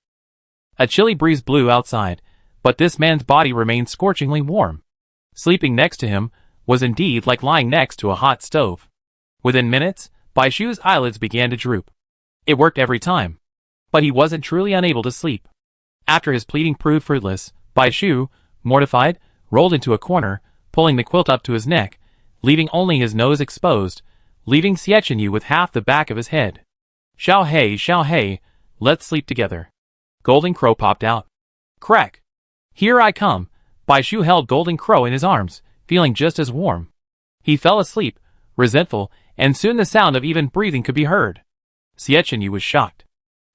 A chilly breeze blew outside, but this man's body remained scorchingly warm. Sleeping next to him was indeed like lying next to a hot stove. Within minutes, Bai Shu's eyelids began to droop. It worked every time. But he wasn't truly unable to sleep. After his pleading proved fruitless, Bai Shu, mortified, rolled into a corner, pulling the quilt up to his neck, leaving only his nose exposed, leaving Xiaoqinyu with half the back of his head. Xiao Hei, let's sleep together. Golden Crow popped out. Crack! Here I come. Bai Shu held Golden Crow in his arms, feeling just as warm. He fell asleep, resentful, and soon the sound of even breathing could be heard. Xiaoqinyu was shocked.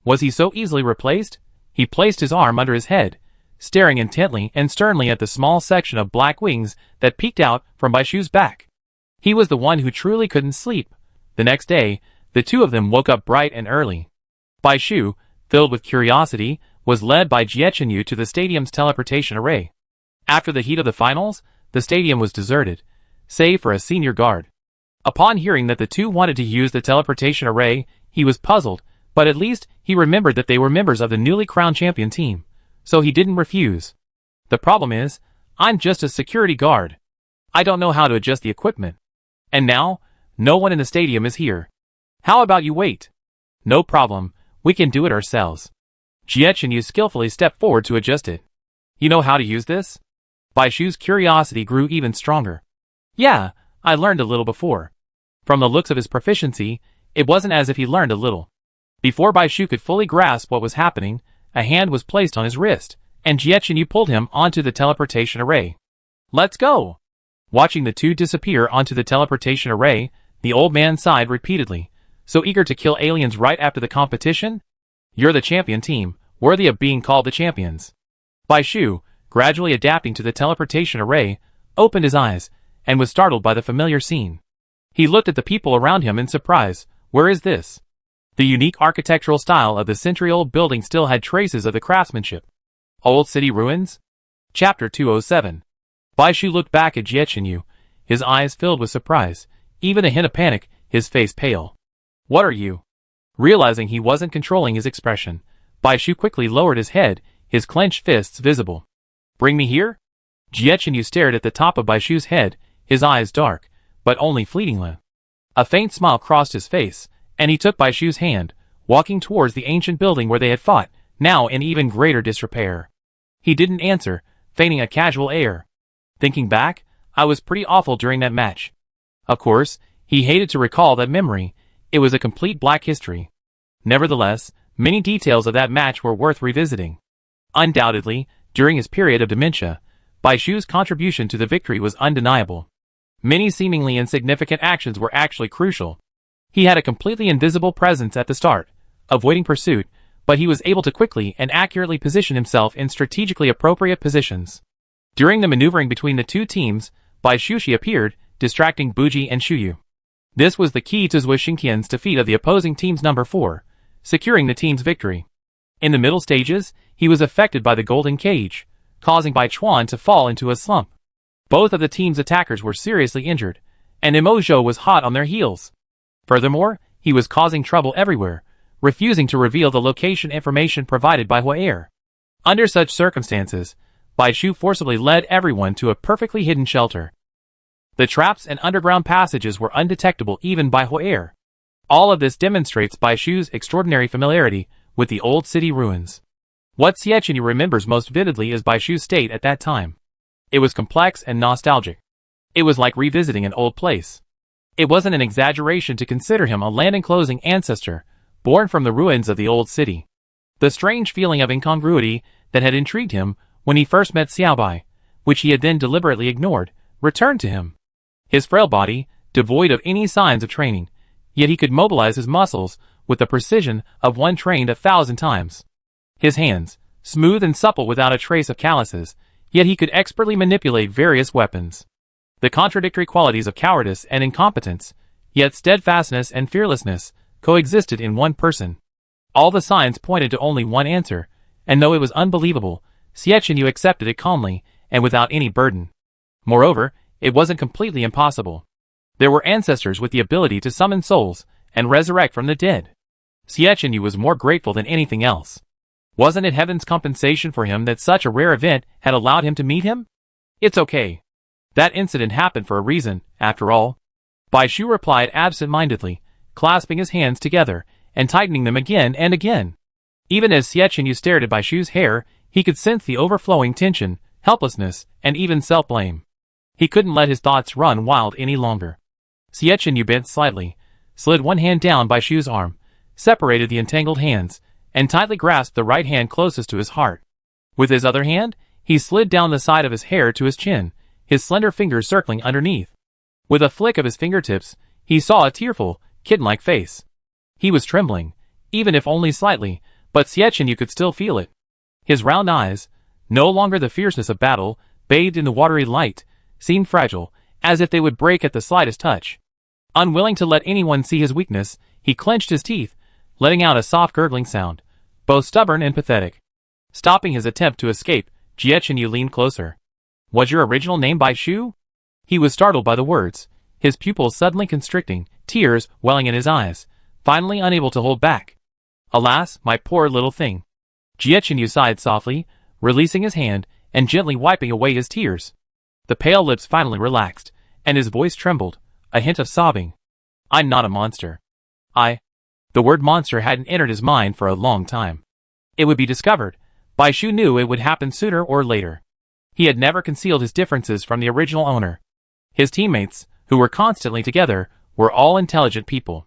Was he so easily replaced? He placed his arm under his head, staring intently and sternly at the small section of black wings that peeked out from Bai Shu's back. He was the one who truly couldn't sleep. The next day, the two of them woke up bright and early. Bai Shu, filled with curiosity, was led by Xiaoqinyu to the stadium's teleportation array. After the heat of the finals, the stadium was deserted, save for a senior guard. Upon hearing that the two wanted to use the teleportation array, he was puzzled, but at least he remembered that they were members of the newly crowned champion team, so he didn't refuse. The problem is, I'm just a security guard. I don't know how to adjust the equipment. And now, no one in the stadium is here. How about you wait? No problem, we can do it ourselves. Xiaoqinyu skillfully stepped forward to adjust it. You know how to use this? Bai Shu's curiosity grew even stronger. Yeah, I learned a little before. From the looks of his proficiency, it wasn't as if he learned a little. Before Bai Shu could fully grasp what was happening, a hand was placed on his wrist, and Xiaoqinyu pulled him onto the teleportation array. Let's go! Watching the two disappear onto the teleportation array, the old man sighed repeatedly, so eager to kill aliens right after the competition? You're the champion team, worthy of being called the champions. Bai Shu, gradually adapting to the teleportation array, opened his eyes, and was startled by the familiar scene. He looked at the people around him in surprise. Where is this? The unique architectural style of the century-old building still had traces of the craftsmanship. Old City Ruins? Chapter 207. Bai Shu looked back at Xiaoqinyu, his eyes filled with surprise, even a hint of panic, his face pale. What are you? Realizing he wasn't controlling his expression, Bai Shu quickly lowered his head, his clenched fists visible. Bring me here? Xiaoqinyu stared at the top of Bai Shu's head, his eyes dark, but only fleetingly. A faint smile crossed his face, and he took Bai Shu's hand, walking towards the ancient building where they had fought, now in even greater disrepair. He didn't answer, feigning a casual air. Thinking back, I was pretty awful during that match. Of course, he hated to recall that memory. It was a complete black history. Nevertheless, many details of that match were worth revisiting. Undoubtedly, during his period of dementia, Bai Shu's contribution to the victory was undeniable. Many seemingly insignificant actions were actually crucial. He had a completely invisible presence at the start, avoiding pursuit, but he was able to quickly and accurately position himself in strategically appropriate positions. During the maneuvering between the two teams, Bai Shu appeared, distracting Buji and Shuyu. This was the key to Zhuo Xingtian's defeat of the opposing team's number 4, securing the team's victory. In the middle stages, he was affected by the golden cage, causing Bai Chuan to fall into a slump. Both of the team's attackers were seriously injured, and Imo was hot on their heels. Furthermore, he was causing trouble everywhere, refusing to reveal the location information provided by Huaer. Under such circumstances, Bai Shu forcibly led everyone to a perfectly hidden shelter. The traps and underground passages were undetectable even by Huaer. All of this demonstrates Bai Shu's extraordinary familiarity with the old city ruins. What Xiaoqinyu remembers most vividly is Bai Shu's state at that time. It was complex and nostalgic. It was like revisiting an old place. It wasn't an exaggeration to consider him a land-enclosing ancestor, born from the ruins of the old city. The strange feeling of incongruity that had intrigued him when he first met Xiaobai, which he had then deliberately ignored, returned to him. His frail body, devoid of any signs of training, yet he could mobilize his muscles with the precision of one trained 1,000 times. His hands, smooth and supple without a trace of calluses, yet he could expertly manipulate various weapons. The contradictory qualities of cowardice and incompetence, yet steadfastness and fearlessness, coexisted in one person. All the signs pointed to only one answer, and though it was unbelievable, Xiaoqinyu accepted it calmly and without any burden. Moreover, it wasn't completely impossible. There were ancestors with the ability to summon souls and resurrect from the dead. Xiaoqinyu was more grateful than anything else. Wasn't it heaven's compensation for him that such a rare event had allowed him to meet him? It's okay. That incident happened for a reason, after all. Bai Shu replied absent-mindedly, clasping his hands together and tightening them again and again. Even as Xie Chenyu stared at Bai Shu's hair, he could sense the overflowing tension, helplessness, and even self-blame. He couldn't let his thoughts run wild any longer. Xie Chenyu bent slightly, slid one hand down Bai Shu's arm, separated the entangled hands, and tightly grasped the right hand closest to his heart. With his other hand, he slid down the side of his hair to his chin, his slender fingers circling underneath. With a flick of his fingertips, he saw a tearful, kitten-like face. He was trembling, even if only slightly, but Xie Chenyu could still feel it. His round eyes, no longer the fierceness of battle, bathed in the watery light, seemed fragile, as if they would break at the slightest touch. Unwilling to let anyone see his weakness, he clenched his teeth, letting out a soft gurgling sound, both stubborn and pathetic. Stopping his attempt to escape, Xie Chenyu leaned closer. Was your original name Bai Shu? He was startled by the words, his pupils suddenly constricting, tears welling in his eyes, finally unable to hold back. Alas, my poor little thing. Xie Chenyu sighed softly, releasing his hand and gently wiping away his tears. The pale lips finally relaxed, and his voice trembled, a hint of sobbing. I'm not a monster. The word monster hadn't entered his mind for a long time. It would be discovered. Bai Shu knew it would happen sooner or later. He had never concealed his differences from the original owner. His teammates, who were constantly together, were all intelligent people.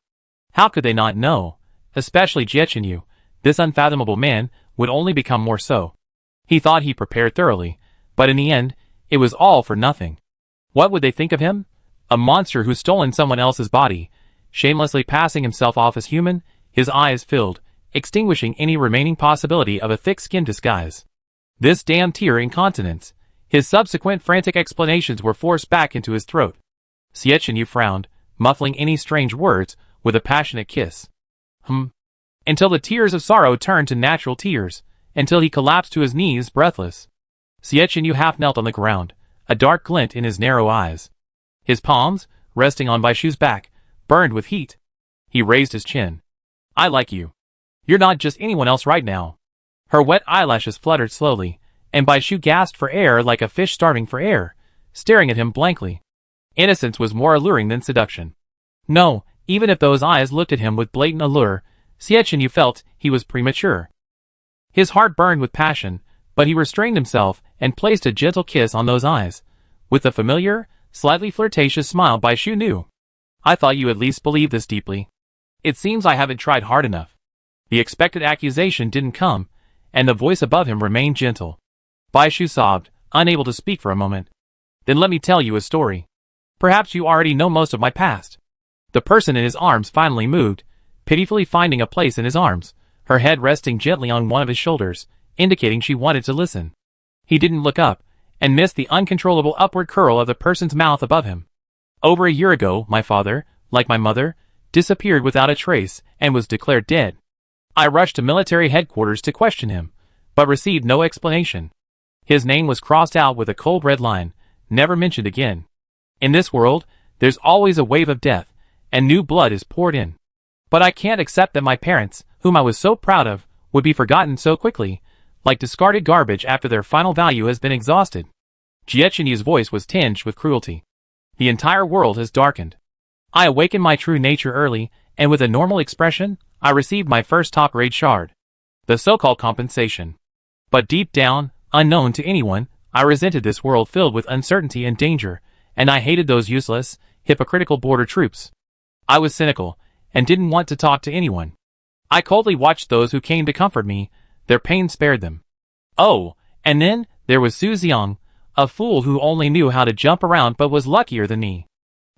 How could they not know? Especially Xie Chenyu, this unfathomable man, would only become more so. He thought he prepared thoroughly, but in the end, it was all for nothing. What would they think of him? A monster who's stolen someone else's body, shamelessly passing himself off as human, his eyes filled, extinguishing any remaining possibility of a thick-skinned disguise. This damn tear incontinence. His subsequent frantic explanations were forced back into his throat. Xie Chenyu frowned, muffling any strange words with a passionate kiss. Until the tears of sorrow turned to natural tears, until he collapsed to his knees breathless. Xie Chenyu half knelt on the ground, a dark glint in his narrow eyes. His palms, resting on Bai Shu's back, burned with heat. He raised his chin. I like you. You're not just anyone else right now. Her wet eyelashes fluttered slowly, and Bai Shu gasped for air like a fish starving for air, staring at him blankly. Innocence was more alluring than seduction. No, even if those eyes looked at him with blatant allure, Xie Chenyu felt he was premature. His heart burned with passion, but he restrained himself and placed a gentle kiss on those eyes. With the familiar, slightly flirtatious smile Bai Shu knew. I thought you at least believed this deeply. It seems I haven't tried hard enough. The expected accusation didn't come, and the voice above him remained gentle. Bai Shu sobbed, unable to speak for a moment. Then let me tell you a story. Perhaps you already know most of my past. The person in his arms finally moved, pitifully finding a place in his arms, her head resting gently on one of his shoulders, indicating she wanted to listen. He didn't look up, and missed the uncontrollable upward curl of the person's mouth above him. Over a year ago, my father, like my mother, disappeared without a trace and was declared dead. I rushed to military headquarters to question him, but received no explanation. His name was crossed out with a cold red line, never mentioned again. In this world, there's always a wave of death, and new blood is poured in. But I can't accept that my parents, whom I was so proud of, would be forgotten so quickly, like discarded garbage after their final value has been exhausted. Xie Chenyu's voice was tinged with cruelty. The entire world has darkened. I awakened my true nature early, and with a normal expression, I received my first top-grade shard. The so-called compensation. But deep down, unknown to anyone, I resented this world filled with uncertainty and danger, and I hated those useless, hypocritical border troops. I was cynical, and didn't want to talk to anyone. I coldly watched those who came to comfort me, their pain spared them. Oh, and then, there was Su Xiang, a fool who only knew how to jump around but was luckier than me.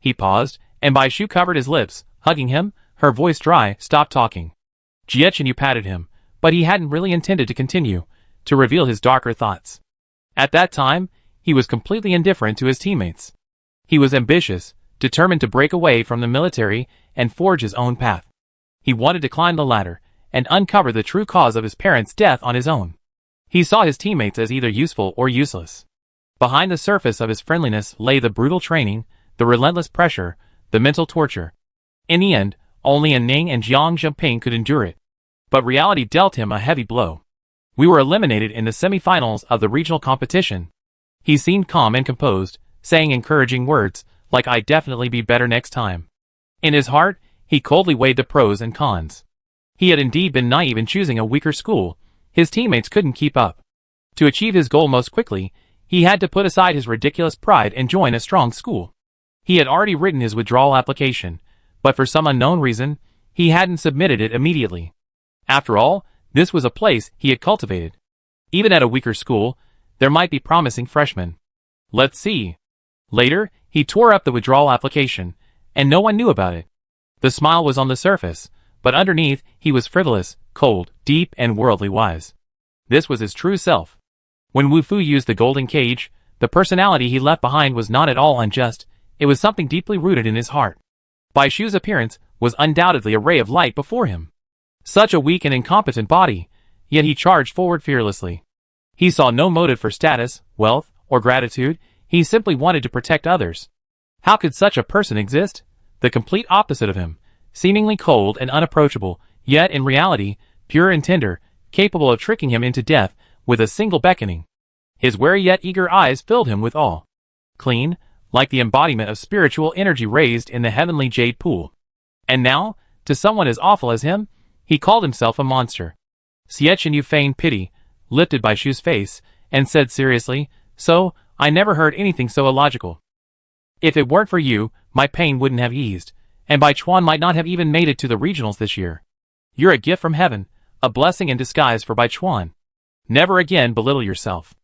He paused, and Bai Shu covered his lips, hugging him, her voice dry, stopped talking. Xie Chenyu patted him, but he hadn't really intended to continue, to reveal his darker thoughts. At that time, he was completely indifferent to his teammates. He was ambitious, determined to break away from the military and forge his own path. He wanted to climb the ladder and uncover the true cause of his parents' death on his own. He saw his teammates as either useful or useless. Behind the surface of his friendliness lay the brutal training, the relentless pressure, the mental torture. In the end, only Ning and Jiang Zheping could endure it. But reality dealt him a heavy blow. We were eliminated in the semi-finals of the regional competition. He seemed calm and composed, saying encouraging words, like I'd definitely be better next time. In his heart, he coldly weighed the pros and cons. He had indeed been naive in choosing a weaker school. His teammates couldn't keep up. To achieve his goal most quickly, he had to put aside his ridiculous pride and join a strong school. He had already written his withdrawal application, but for some unknown reason, he hadn't submitted it immediately. After all, this was a place he had cultivated. Even at a weaker school, there might be promising freshmen. Let's see. Later, he tore up the withdrawal application, and no one knew about it. The smile was on the surface, but underneath, he was frivolous, cold, deep, and worldly wise. This was his true self. When Wu Fu used the golden cage, the personality he left behind was not at all unjust, it was something deeply rooted in his heart. Bai Shu's appearance was undoubtedly a ray of light before him. Such a weak and incompetent body, yet he charged forward fearlessly. He saw no motive for status, wealth, or gratitude, he simply wanted to protect others. How could such a person exist? The complete opposite of him, seemingly cold and unapproachable, yet in reality, pure and tender, capable of tricking him into death with a single beckoning. His wary yet eager eyes filled him with awe. Clean, like the embodiment of spiritual energy raised in the heavenly jade pool. And now, to someone as awful as him, he called himself a monster. Xietchen Yu feigned pity, lifted Bai Shu's face, and said seriously, "So, I never heard anything so illogical. If it weren't for you, my pain wouldn't have eased, and Bai Chuan might not have even made it to the regionals this year. You're a gift from heaven, a blessing in disguise for Bai Chuan. Never again belittle yourself.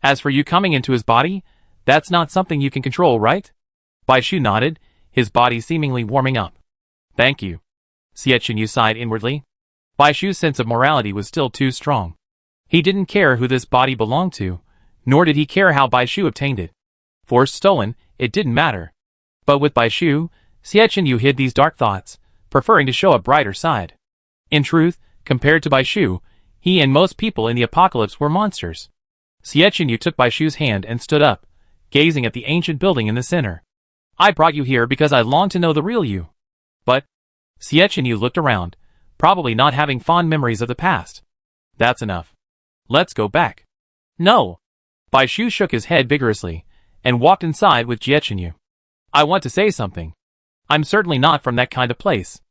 As for you coming into his body, that's not something you can control, right?" Bai Shu nodded, his body seemingly warming up. "Thank you." Xietchen Yu sighed inwardly. Bai Shu's sense of morality was still too strong. He didn't care who this body belonged to, nor did he care how Bai Shu obtained it. Forced, stolen, it didn't matter. But with Bai Shu, Xietchen Yu hid these dark thoughts, preferring to show a brighter side. In truth, compared to Bai Shu, he and most people in the apocalypse were monsters. Xietchen Yu took Bai Shu's hand and stood up, gazing at the ancient building in the center. "I brought you here because I long to know the real you." "But..." Xietchen Yu looked around, probably not having fond memories of the past. "That's enough. Let's go back." "No." Bai Shu shook his head vigorously, and walked inside with Xietchen Yu. "I want to say something. I'm certainly not from that kind of place.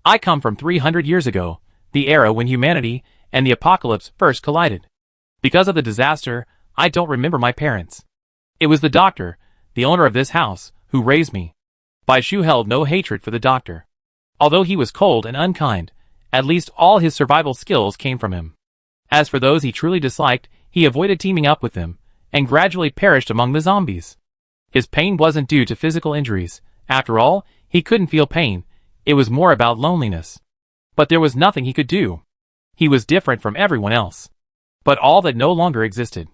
I come from 300 years ago, the era when humanity and the apocalypse first collided. Because of the disaster, I don't remember my parents. It was the doctor, the owner of this house, who raised me." Bai Shu held no hatred for the doctor. Although he was cold and unkind, at least all his survival skills came from him. As for those he truly disliked, he avoided teaming up with them, and gradually perished among the zombies. His pain wasn't due to physical injuries. After all, he couldn't feel pain. It was more about loneliness. But there was nothing he could do. He was different from everyone else. But all that no longer existed.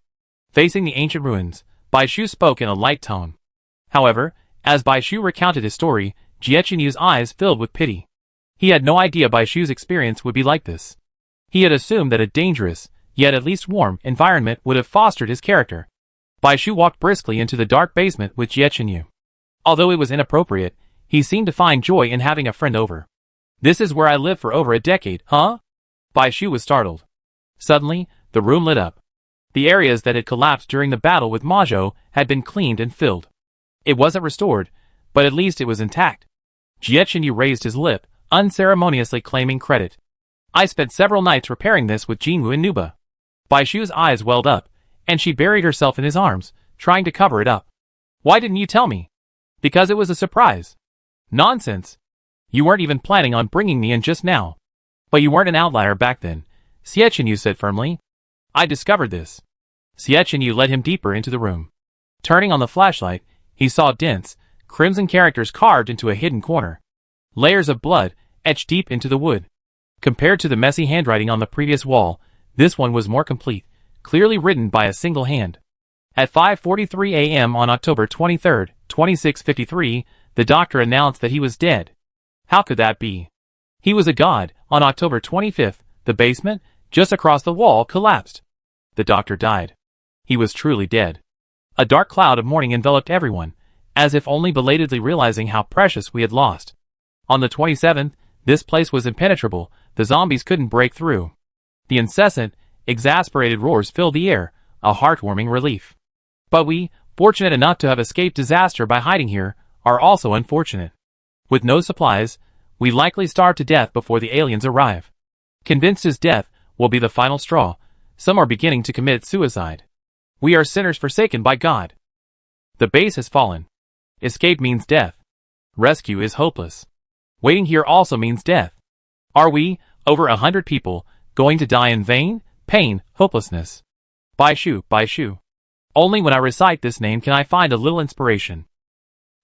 Facing the ancient ruins, Bai Shu spoke in a light tone. However, as Bai Shu recounted his story, Xietchen Yu's eyes filled with pity. He had no idea Bai Shu's experience would be like this. He had assumed that a dangerous, yet at least warm, environment would have fostered his character. Bai Shu walked briskly into the dark basement with Xietchen Yu. Although it was inappropriate, he seemed to find joy in having a friend over. "This is where I lived for over a decade, huh?" Bai Shu was startled. Suddenly, the room lit up. The areas that had collapsed during the battle with Ma Zhou had been cleaned and filled. It wasn't restored, but at least it was intact. Xietchen Yu raised his lip, unceremoniously claiming credit. "I spent several nights repairing this with Jinwu and Nuba." Bai Shu's eyes welled up, and she buried herself in his arms, trying to cover it up. "Why didn't you tell me?" "Because it was a surprise." "Nonsense. You weren't even planning on bringing me in just now." "But you weren't an outlier back then," Xietchen Yu said firmly. "I discovered this." Xietchen Yu led him deeper into the room. Turning on the flashlight, he saw dense, crimson characters carved into a hidden corner. Layers of blood, etched deep into the wood. Compared to the messy handwriting on the previous wall, this one was more complete, clearly written by a single hand. At 5:43 a.m. on October 23, 2653, the doctor announced that he was dead. How could that be? He was a god. On October 25th, the basement, just across the wall, collapsed. The doctor died. He was truly dead. A dark cloud of mourning enveloped everyone, as if only belatedly realizing how precious we had lost. On the 27th, this place was impenetrable, the zombies couldn't break through. The incessant, Exasperated roars filled the air, a heartwarming relief. But we, fortunate enough to have escaped disaster by hiding here, are also unfortunate. With no supplies, we likely starve to death before the aliens arrive. Convinced his death will be the final straw, some are beginning to commit suicide. We are sinners forsaken by God. The base has fallen. Escape means death. Rescue is hopeless. Waiting here also means death. Are we, over 100 people, going to die in vain, pain, hopelessness? Baishu. Only when I recite this name can I find a little inspiration.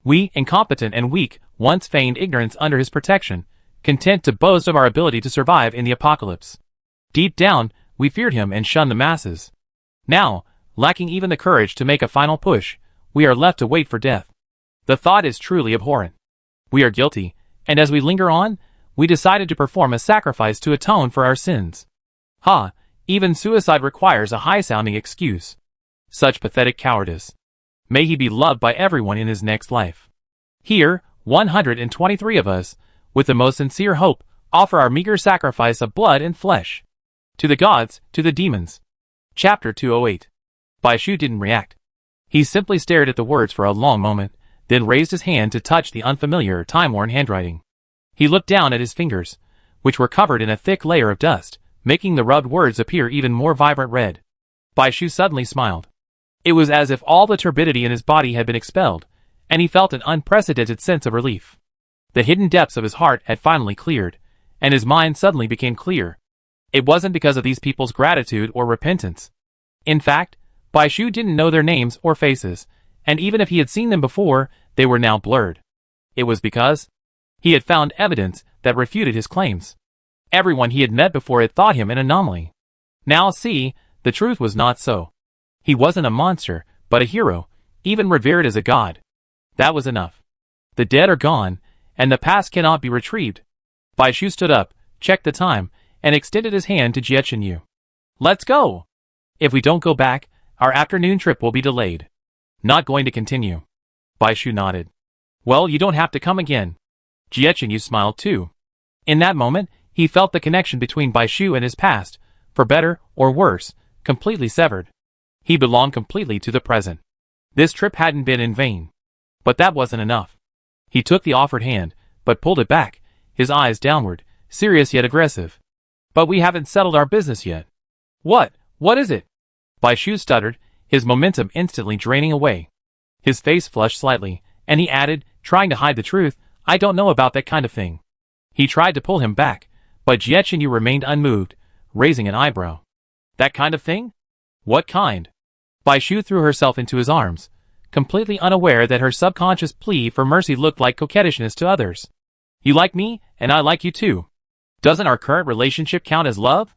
We, incompetent and weak, once feigned ignorance under his protection, content to boast of our ability to survive in the apocalypse. Deep down, we feared him and shunned the masses. Now, lacking even the courage to make a final push, we are left to wait for death. The thought is truly abhorrent. We are guilty, and as we linger on, we decided to perform a sacrifice to atone for our sins. Even suicide requires a high-sounding excuse. Such pathetic cowardice. May he be loved by everyone in his next life. Here, 123 of us, with the most sincere hope, offer our meager sacrifice of blood and flesh. To the gods, to the demons. Chapter 208. Baishu didn't react. He simply stared at the words for a long moment, then raised his hand to touch the unfamiliar, time-worn handwriting. He looked down at his fingers, which were covered in a thick layer of dust, making the rubbed words appear even more vibrant red. Baishu suddenly smiled. It was as if all the turbidity in his body had been expelled, and he felt an unprecedented sense of relief. The hidden depths of his heart had finally cleared, and his mind suddenly became clear. It wasn't because of these people's gratitude or repentance. In fact, Baishu didn't know their names or faces, and even if he had seen them before, they were now blurred. It was because he had found evidence that refuted his claims. Everyone he had met before had thought him an anomaly. Now see, the truth was not so. He wasn't a monster, but a hero, even revered as a god. That was enough. The dead are gone, and the past cannot be retrieved. Baishu stood up, checked the time, and extended his hand to Jiechenyu. Let's go! If we don't go back, our afternoon trip will be delayed. Not going to continue. Baishu nodded. Well, you don't have to come again. Jiechenyu smiled too. In that moment, he felt the connection between Baishu and his past, for better or worse, completely severed. He belonged completely to the present. This trip hadn't been in vain. But that wasn't enough. He took the offered hand, but pulled it back, his eyes downward, serious yet aggressive. But we haven't settled our business yet. What is it? Baishu stuttered, his momentum instantly draining away. His face flushed slightly, and he added, trying to hide the truth, I don't know about that kind of thing. He tried to pull him back, but Jiechenyu remained unmoved, raising an eyebrow. That kind of thing? What kind? Baishu threw herself into his arms, completely unaware that her subconscious plea for mercy looked like coquettishness to others. You like me, and I like you too. Doesn't our current relationship count as love?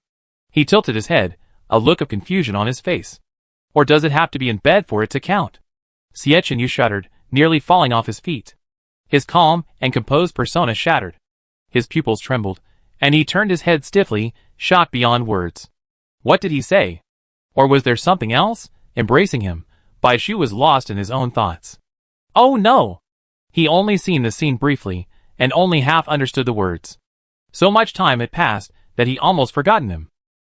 He tilted his head, a look of confusion on his face. Or does it have to be in bed for it to count? Jiechenyu shuddered, nearly falling off his feet. His calm and composed persona shattered. His pupils trembled, and he turned his head stiffly, shocked beyond words. What did he say? Or was there something else? Embracing him, Baishu was lost in his own thoughts. Oh no! He only seen the scene briefly, and only half understood the words. So much time had passed that he almost forgotten them.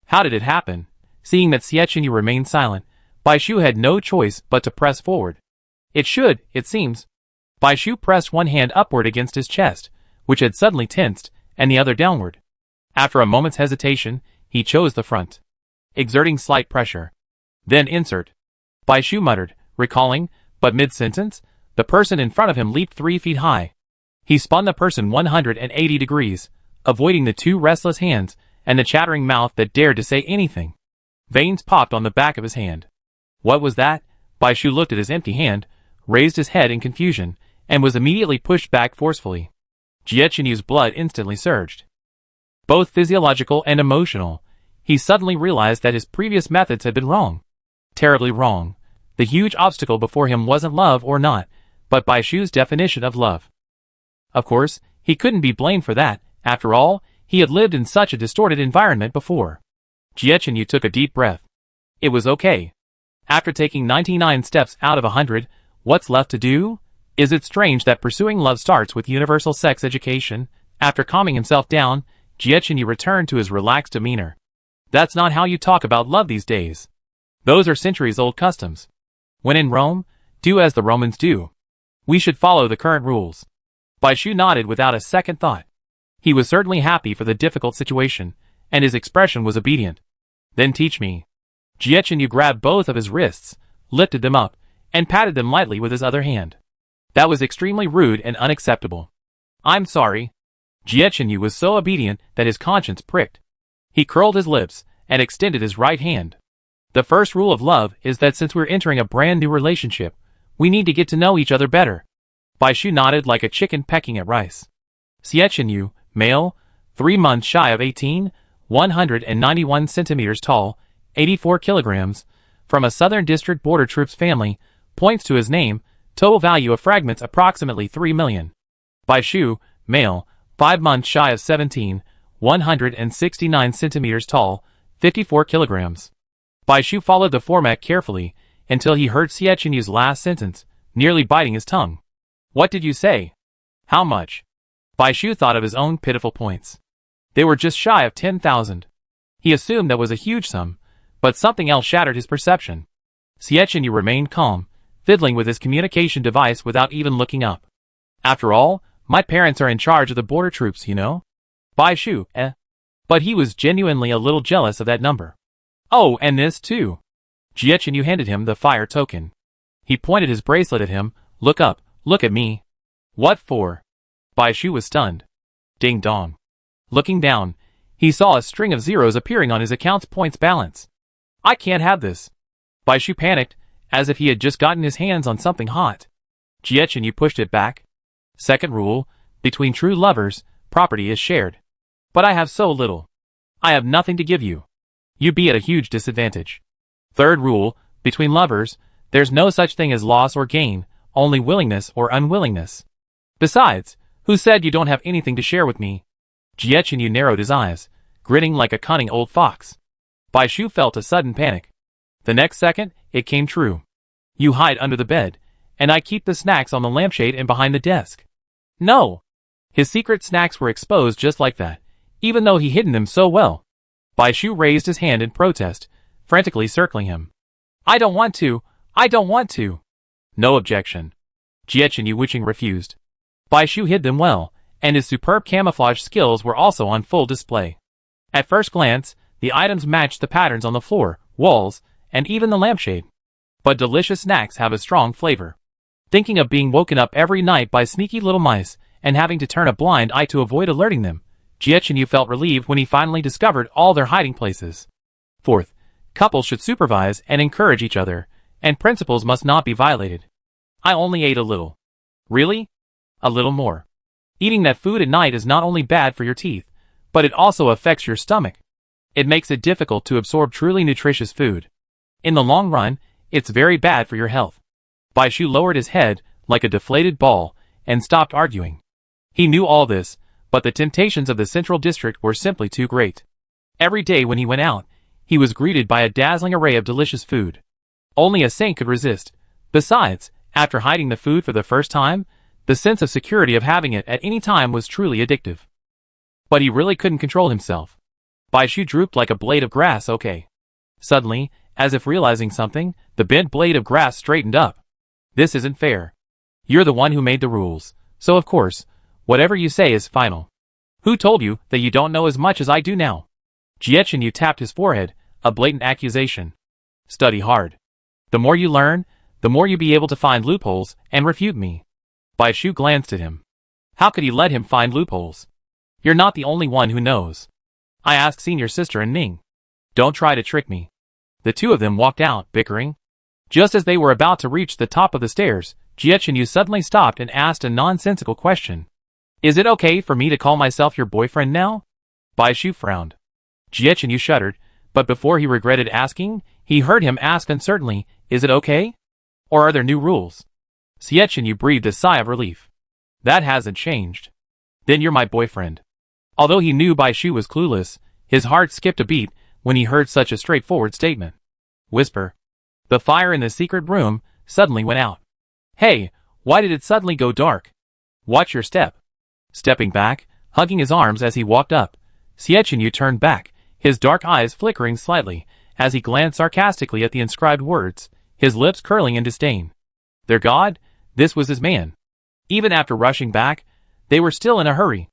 How did it happen? Seeing that Jiechenyu remained silent, Baishu had no choice but to press forward. It seems. Baishu pressed one hand upward against his chest, which had suddenly tensed, and the other downward. After a moment's hesitation, he chose the front, exerting slight pressure. Then insert. Baishu muttered, recalling, but mid-sentence, the person in front of him leaped 3 feet high. He spun the person 180 degrees, avoiding the two restless hands and the chattering mouth that dared to say anything. Veins popped on the back of his hand. What was that? Baishu looked at his empty hand, raised his head in confusion, and was immediately pushed back forcefully. Jiechenyu's blood instantly surged. Both physiological and emotional, he suddenly realized that his previous methods had been wrong. Terribly wrong. The huge obstacle before him wasn't love or not, but Baishu's definition of love. Of course, he couldn't be blamed for that. After all, he had lived in such a distorted environment before. Jiechenyu took a deep breath. It was okay. After taking 99 steps out of 100, what's left to do? Is it strange that pursuing love starts with universal sex education? After calming himself down, Jiechenyu returned to his relaxed demeanor. That's not how you talk about love these days. Those are centuries-old customs. When in Rome, do as the Romans do. We should follow the current rules. Baishu nodded without a second thought. He was certainly happy for the difficult situation, and his expression was obedient. Then teach me. Jiechenyu grabbed both of his wrists, lifted them up, and patted them lightly with his other hand. That was extremely rude and unacceptable. I'm sorry. Jiechenyu was so obedient that his conscience pricked. He curled his lips and extended his right hand. The first rule of love is that since we're entering a brand new relationship, we need to get to know each other better. Baishu nodded like a chicken pecking at rice. Jiechenyu, male, 3 months shy of 18, 191 centimeters tall, 84 kilograms, from a Southern District Border Troops family, points to his name, total value of fragments approximately 3 million. Baishu, male, 5 months shy of 17, 169 centimeters tall, 54 kilograms. Baishu followed the format carefully until he heard Jiechenyu's last sentence, nearly biting his tongue. What did you say? How much? Baishu thought of his own pitiful points. They were just shy of 10,000. He assumed that was a huge sum, but something else shattered his perception. Jiechenyu remained calm, fiddling with his communication device without even looking up. After all, my parents are in charge of the border troops, you know? Baishu, But he was genuinely a little jealous of that number. Oh, and this too. Jiechenyu handed him the fire token. He pointed his bracelet at him. Look up, look at me. What for? Baishu was stunned. Ding dong. Looking down, he saw a string of zeros appearing on his account's points balance. I can't have this. Baishu panicked, as if he had just gotten his hands on something hot. Jiechenyu pushed it back. Second rule, between true lovers, property is shared. But I have so little. I have nothing to give you. You'd be at a huge disadvantage. Third rule, between lovers, there's no such thing as loss or gain, only willingness or unwillingness. Besides, who said you don't have anything to share with me? Jiechenyu narrowed his eyes, grinning like a cunning old fox. Baishu felt a sudden panic. The next second, it came true. You hide under the bed, and I keep the snacks on the lampshade and behind the desk. No! His secret snacks were exposed just like that, even though he hidden them so well. Baishu raised his hand in protest, frantically circling him. I don't want to! I don't want to! No objection. Jiechenyu Wuching refused. Baishu hid them well, and his superb camouflage skills were also on full display. At first glance, the items matched the patterns on the floor, walls, and even the lampshade. But delicious snacks have a strong flavor. Thinking of being woken up every night by sneaky little mice, and having to turn a blind eye to avoid alerting them, Jiechenyu felt relieved when he finally discovered all their hiding places. Fourth, couples should supervise and encourage each other, and principles must not be violated. I only ate a little. Really? A little more. Eating that food at night is not only bad for your teeth, but it also affects your stomach. It makes it difficult to absorb truly nutritious food. In the long run, it's very bad for your health. Baishu lowered his head like a deflated ball and stopped arguing. He knew all this, but the temptations of the Central District were simply too great. Every day when he went out, he was greeted by a dazzling array of delicious food. Only a saint could resist. Besides, after hiding the food for the first time, the sense of security of having it at any time was truly addictive. But he really couldn't control himself. Baishu drooped like a blade of grass. Okay. Suddenly, as if realizing something, the bent blade of grass straightened up. This isn't fair. You're the one who made the rules, so of course, whatever you say is final. Who told you that you don't know as much as I do now? Jiechenyu tapped his forehead, a blatant accusation. Study hard. The more you learn, the more you be able to find loopholes and refute me. Baishu glanced at him. How could he let him find loopholes? You're not the only one who knows. I asked senior sister and Ning. Don't try to trick me. The two of them walked out, bickering. Just as they were about to reach the top of the stairs, Jiechenyu suddenly stopped and asked a nonsensical question. Is it okay for me to call myself your boyfriend now? Baishu frowned. Jiechenyu shuddered, but before he regretted asking, he heard him ask uncertainly, is it okay? Or are there new rules? Jiechenyu breathed a sigh of relief. That hasn't changed. Then you're my boyfriend. Although he knew Baishu was clueless, his heart skipped a beat when he heard such a straightforward statement. Whisper. The fire in the secret room suddenly went out. Hey, why did it suddenly go dark? Watch your step. Stepping back, hugging his arms as he walked up, Jiechenyu turned back, his dark eyes flickering slightly as he glanced sarcastically at the inscribed words, his lips curling in disdain. Their god? This was his man. Even after rushing back, they were still in a hurry.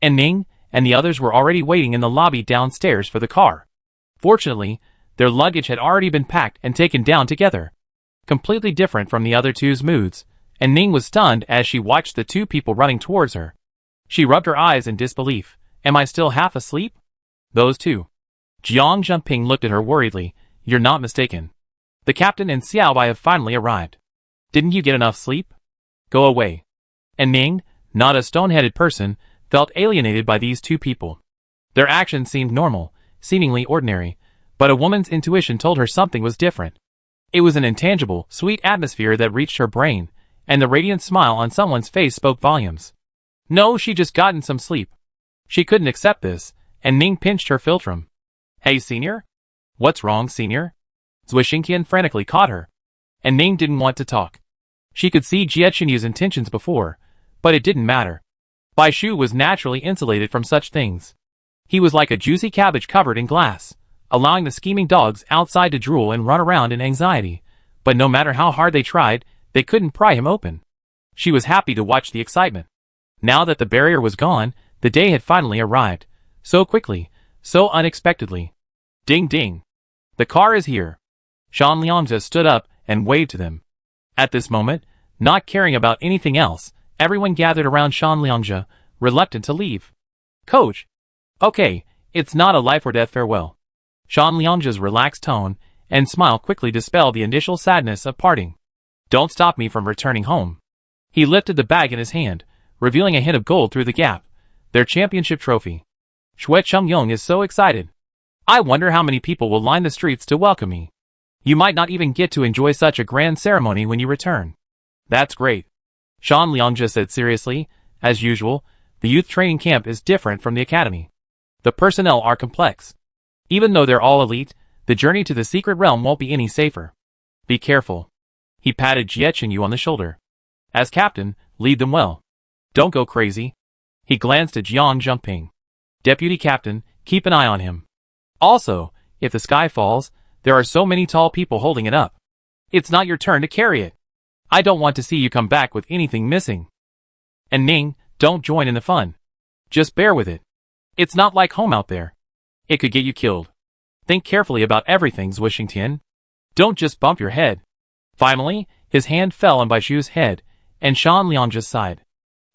And Ning and the others were already waiting in the lobby downstairs for the car. Fortunately, their luggage had already been packed and taken down together. Completely different from the other two's moods, and Ning was stunned as she watched the two people running towards her. She rubbed her eyes in disbelief. Am I still half asleep? Those two. Jiang Jumping looked at her worriedly. You're not mistaken. The captain and Xiao Bai have finally arrived. Didn't you get enough sleep? Go away. And Ning, not a stone-headed person, felt alienated by these two people. Their actions seemed normal, seemingly ordinary, but a woman's intuition told her something was different. It was an intangible, sweet atmosphere that reached her brain, and the radiant smile on someone's face spoke volumes. No, she just gotten some sleep. She couldn't accept this, and Ning pinched her philtrum. Hey, senior? What's wrong, senior? Zui Xingtian frantically caught her. And Ning didn't want to talk. She could see Jie Qinyu's intentions before, but it didn't matter. Bai Shu was naturally insulated from such things. He was like a juicy cabbage covered in glass, allowing the scheming dogs outside to drool and run around in anxiety, but no matter how hard they tried, they couldn't pry him open. She was happy to watch the excitement. Now that the barrier was gone, the day had finally arrived. So quickly, so unexpectedly. Ding ding. The car is here. Shan Liangzhe stood up and waved to them. At this moment, not caring about anything else, everyone gathered around Shan Liangzhe, reluctant to leave. Coach. Okay, it's not a life or death farewell. Shan Liangzhe's relaxed tone and smile quickly dispelled the initial sadness of parting. Don't stop me from returning home. He lifted the bag in his hand, revealing a hint of gold through the gap. Their championship trophy. Xue Chengyong is so excited. I wonder how many people will line the streets to welcome me. You might not even get to enjoy such a grand ceremony when you return. That's great. Shan Liangzhe said seriously. As usual, the youth training camp is different from the academy. The personnel are complex. Even though they're all elite, the journey to the secret realm won't be any safer. Be careful. He patted Jie Qinyu on the shoulder. As captain, lead them well. Don't go crazy. He glanced at Jiang Jumping. Deputy captain, keep an eye on him. Also, if the sky falls, there are so many tall people holding it up. It's not your turn to carry it. I don't want to see you come back with anything missing. And Ning, don't join in the fun. Just bear with it. It's not like home out there. It could get you killed. Think carefully about everything, Zui Xingtian. Don't just bump your head. Finally, his hand fell on Bai Shu's head, and Shan Liangzhe sighed.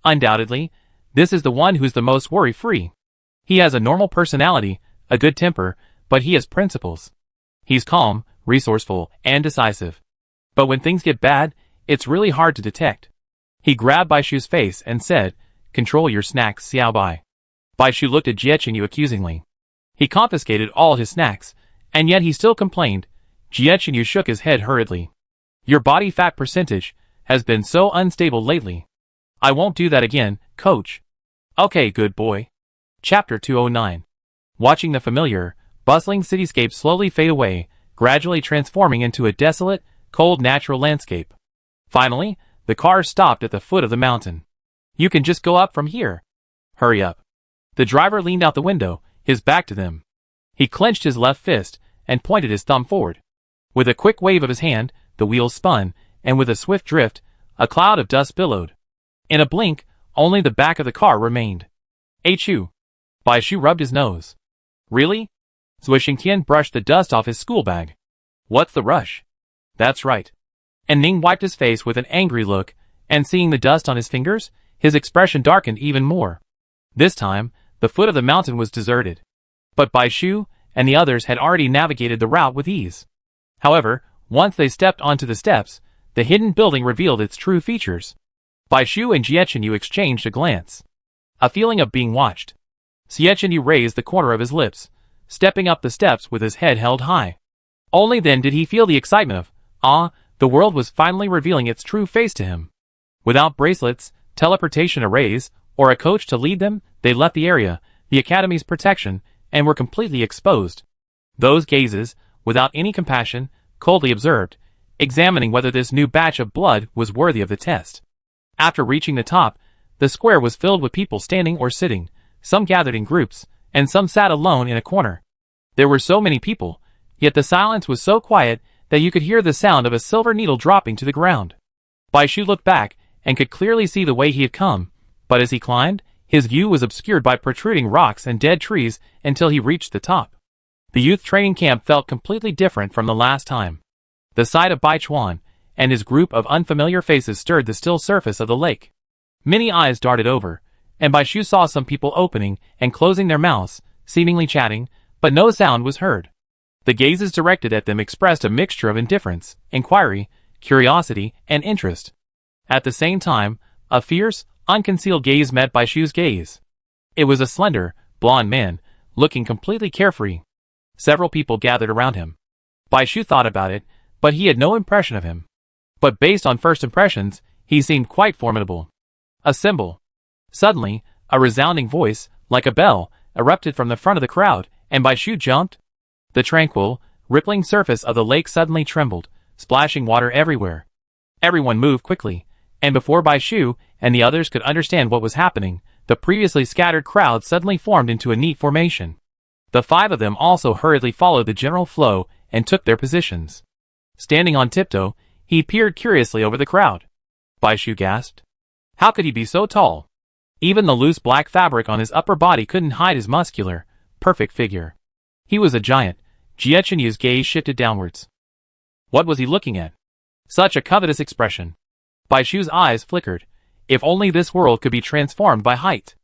Undoubtedly, this is the one who's the most worry-free. He has a normal personality, a good temper, but he has principles. He's calm, resourceful, and decisive. But when things get bad, it's really hard to detect. He grabbed Bai Shu's face and said, Control your snacks, Xiao Bai. Bai Shu looked at Jie Qinyu accusingly. He confiscated all his snacks, and yet he still complained. Jie Qinyu shook his head hurriedly. Your body fat percentage has been so unstable lately. I won't do that again, coach. Okay, good boy. Chapter 209. Watching the familiar, bustling cityscape slowly fade away, gradually transforming into a desolate, cold natural landscape. Finally, the car stopped at the foot of the mountain. You can just go up from here. Hurry up. The driver leaned out the window, his back to them. He clenched his left fist and pointed his thumb forward. With a quick wave of his hand, the wheels spun, and with a swift drift, a cloud of dust billowed. In a blink, only the back of the car remained. Achoo! Bai Shu rubbed his nose. Really? Zui Xingtian brushed the dust off his school bag. What's the rush? That's right. And Ning wiped his face with an angry look, and seeing the dust on his fingers, his expression darkened even more. This time, the foot of the mountain was deserted. But Bai Shu and the others had already navigated the route with ease. However, once they stepped onto the steps, the hidden building revealed its true features. Bai Shu and Jie Qinyu exchanged a glance. A feeling of being watched. Jie Qinyu raised the corner of his lips, stepping up the steps with his head held high. Only then did he feel the excitement of, the world was finally revealing its true face to him. Without bracelets, teleportation arrays, or a coach to lead them, they left the area, the academy's protection, and were completely exposed. Those gazes, without any compassion, coldly observed, examining whether this new batch of blood was worthy of the test. After reaching the top, the square was filled with people standing or sitting, some gathered in groups, and some sat alone in a corner. There were so many people, yet the silence was so quiet that you could hear the sound of a silver needle dropping to the ground. Bai Shu looked back and could clearly see the way he had come, but as he climbed, his view was obscured by protruding rocks and dead trees until he reached the top. The youth training camp felt completely different from the last time. The sight of Bai Chuan and his group of unfamiliar faces stirred the still surface of the lake. Many eyes darted over, and Bai Shu saw some people opening and closing their mouths, seemingly chatting, but no sound was heard. The gazes directed at them expressed a mixture of indifference, inquiry, curiosity, and interest. At the same time, a fierce, unconcealed gaze met Bai Shu's gaze. It was a slender, blond man, looking completely carefree. Several people gathered around him. Bai Shu thought about it, but he had no impression of him. But based on first impressions, he seemed quite formidable. A symbol. Suddenly, a resounding voice, like a bell, erupted from the front of the crowd, and Bai Shu jumped. The tranquil, rippling surface of the lake suddenly trembled, splashing water everywhere. Everyone moved quickly, and before Bai Shu and the others could understand what was happening, the previously scattered crowd suddenly formed into a neat formation. The five of them also hurriedly followed the general flow and took their positions. Standing on tiptoe, he peered curiously over the crowd. Bai Shu gasped. How could he be so tall? Even the loose black fabric on his upper body couldn't hide his muscular, perfect figure. He was a giant. Jie Chenyu's gaze shifted downwards. What was he looking at? Such a covetous expression. Bai Shu's eyes flickered. If only this world could be transformed by height.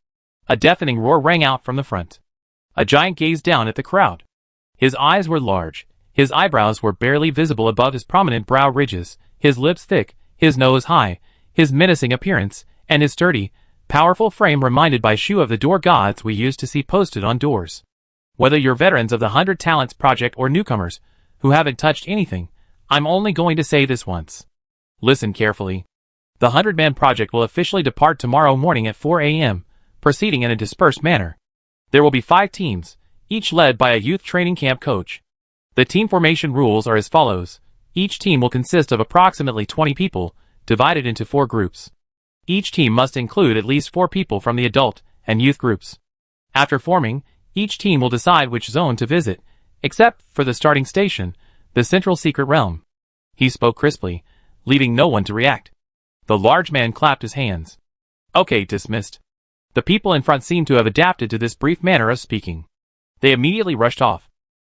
A deafening roar rang out from the front. A giant gazed down at the crowd. His eyes were large. His eyebrows were barely visible above his prominent brow ridges, his lips thick, his nose high, his menacing appearance, and his sturdy, powerful frame reminded Bai Shu of the door gods we used to see posted on doors. Whether you're veterans of the 100 Talents Project or newcomers, who haven't touched anything, I'm only going to say this once. Listen carefully. The 100-Man Project will officially depart tomorrow morning at 4 a.m., proceeding in a dispersed manner. There will be 5 teams, each led by a youth training camp coach. The team formation rules are as follows. Each team will consist of approximately 20 people, divided into 4 groups. Each team must include at least 4 people from the adult and youth groups. After forming, each team will decide which zone to visit, except for the starting station, the Central Secret Realm. He spoke crisply, leaving no one to react. The large man clapped his hands. Okay, dismissed. The people in front seemed to have adapted to this brief manner of speaking. They immediately rushed off.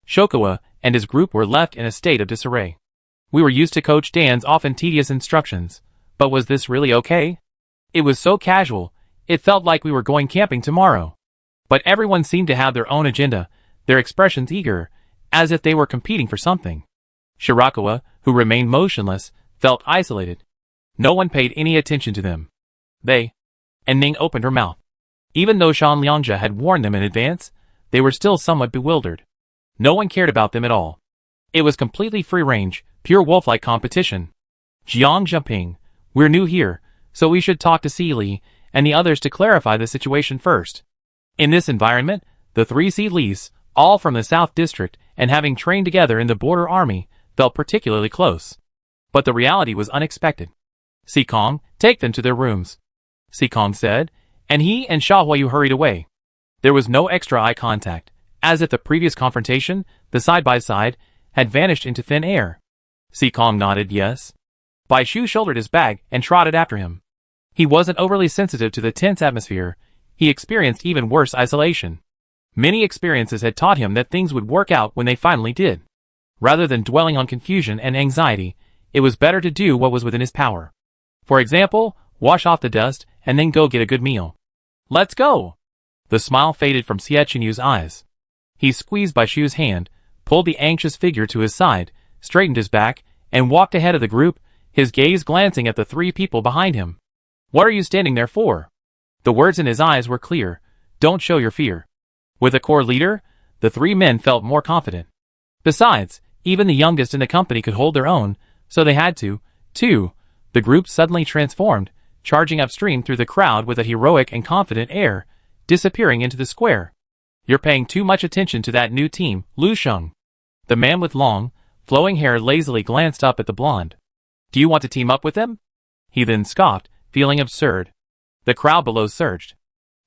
Shokawa and his group were left in a state of disarray. We were used to Coach Dan's often tedious instructions, but was this really okay? It was so casual, it felt like we were going camping tomorrow. But everyone seemed to have their own agenda, their expressions eager, as if they were competing for something. Shirakawa, who remained motionless, felt isolated. No one paid any attention to them. And Ning opened her mouth. Even though Shan Liangja had warned them in advance, they were still somewhat bewildered. No one cared about them at all. It was completely free-range, pure wolf-like competition. Jiang Jiaping, we're new here, so we should talk to Si Li and the others to clarify the situation first. In this environment, the 3 Si Lis, all from the South District and having trained together in the border army, felt particularly close. But the reality was unexpected. Si Kong, take them to their rooms. Si Kong said, and he and Sha Huayu hurried away. There was no extra eye contact, as if the previous confrontation, the side-by-side, had vanished into thin air. Si Kong nodded yes. Bai Shu shouldered his bag and trotted after him. He wasn't overly sensitive to the tense atmosphere. He experienced even worse isolation. Many experiences had taught him that things would work out when they finally did. Rather than dwelling on confusion and anxiety, it was better to do what was within his power. For example, wash off the dust and then go get a good meal. Let's go! The smile faded from Jie Chenyu's eyes. He squeezed Bai Shu's hand, pulled the anxious figure to his side, straightened his back, and walked ahead of the group, his gaze glancing at the 3 people behind him. What are you standing there for? The words in his eyes were clear. Don't show your fear. With a core leader, the 3 men felt more confident. Besides, even the youngest in the company could hold their own, so they had to, too. The group suddenly transformed, charging upstream through the crowd with a heroic and confident air, disappearing into the square. You're paying too much attention to that new team, Lu Sheng. The man with long, flowing hair lazily glanced up at the blonde. Do you want to team up with them? He then scoffed, feeling absurd. The crowd below surged.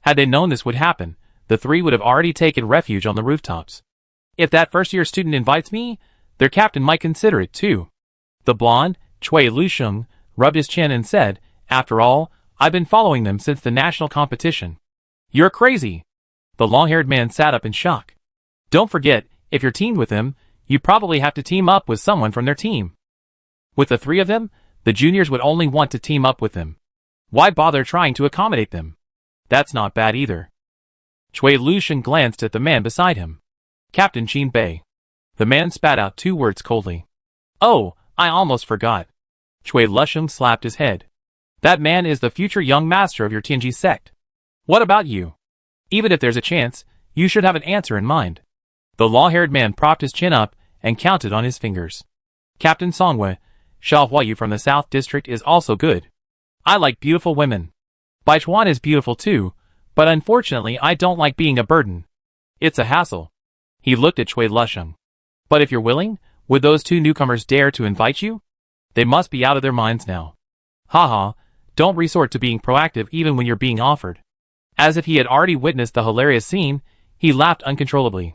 Had they known this would happen, the 3 would have already taken refuge on the rooftops. If that first-year student invites me, their captain might consider it too. The blonde, Chui Lusheng, rubbed his chin and said, after all, I've been following them since the national competition. You're crazy. The long-haired man sat up in shock. Don't forget, if you're teamed with them, you probably have to team up with someone from their team. With the three of them, the juniors would only want to team up with them. Why bother trying to accommodate them? That's not bad either. Chui Lusheng glanced at the man beside him. Captain Qin Bei. The man spat out 2 words coldly. Oh, I almost forgot. Chui Lusheng slapped his head. That man is the future young master of your Tianji sect. What about you? Even if there's a chance, you should have an answer in mind. The long-haired man propped his chin up and counted on his fingers. Captain Songwei, Xiao Huayu from the South District is also good. I like beautiful women. Bai Chuan is beautiful too, but unfortunately I don't like being a burden. It's a hassle. He looked at Chui Lusheng. But if you're willing, would those 2 newcomers dare to invite you? They must be out of their minds now. Haha, don't resort to being proactive even when you're being offered. As if he had already witnessed the hilarious scene, he laughed uncontrollably.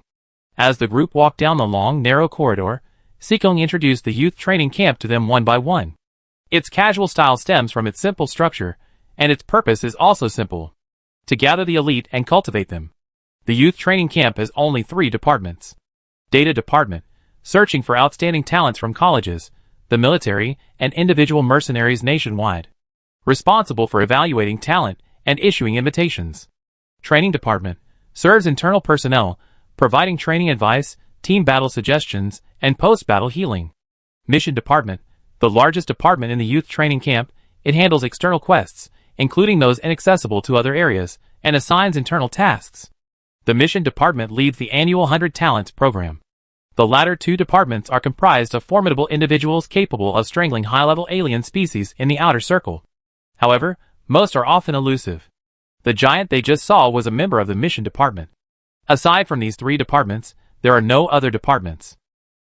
As the group walked down the long, narrow corridor, Sikong introduced the youth training camp to them one by one. Its casual style stems from its simple structure, and its purpose is also simple: to gather the elite and cultivate them. The youth training camp has only 3 departments. Data department, searching for outstanding talents from colleges, the military, and individual mercenaries nationwide. Responsible for evaluating talent and issuing invitations. Training department, serves internal personnel, providing training advice, team battle suggestions, and post-battle healing. Mission department, the largest department in the youth training camp, it handles external quests, including those inaccessible to other areas, and assigns internal tasks. The mission department leads the annual 100 Talents program. The latter 2 departments are comprised of formidable individuals capable of strangling high-level alien species in the outer circle. However, most are often elusive. The giant they just saw was a member of the mission department. Aside from these 3 departments, there are no other departments.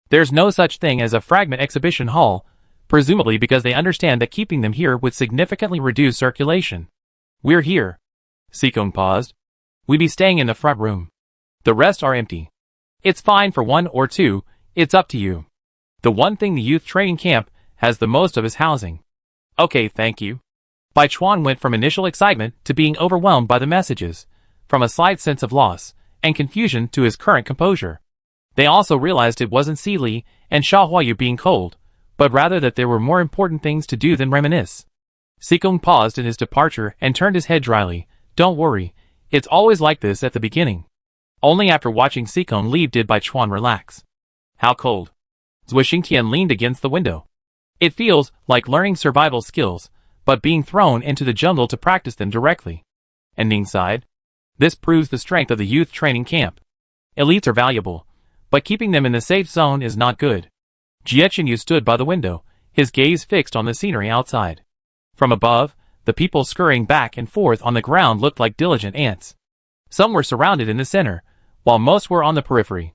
There's no such thing as a fragment exhibition hall, presumably because they understand that keeping them here would significantly reduce circulation. We're here. Sikong paused. We be staying in the front room. The rest are empty. It's fine for 1 or 2, it's up to you. The one thing the youth training camp has the most of is housing. Okay, thank you. Bai Chuan went from initial excitement to being overwhelmed by the messages, from a slight sense of loss and confusion to his current composure. They also realized it wasn't Si Li and Xiao Huayu being cold, but rather that there were more important things to do than reminisce. Sikong paused in his departure and turned his head dryly. Don't worry, it's always like this at the beginning. Only after watching Sikong leave did Bai Chuan relax. How cold. Zui Xingtian leaned against the window. It feels like learning survival skills, but being thrown into the jungle to practice them directly. And Ning sighed. This proves the strength of the youth training camp. Elites are valuable, but keeping them in the safe zone is not good. Jie Chenyu stood by the window, his gaze fixed on the scenery outside. From above, the people scurrying back and forth on the ground looked like diligent ants. Some were surrounded in the center, while most were on the periphery.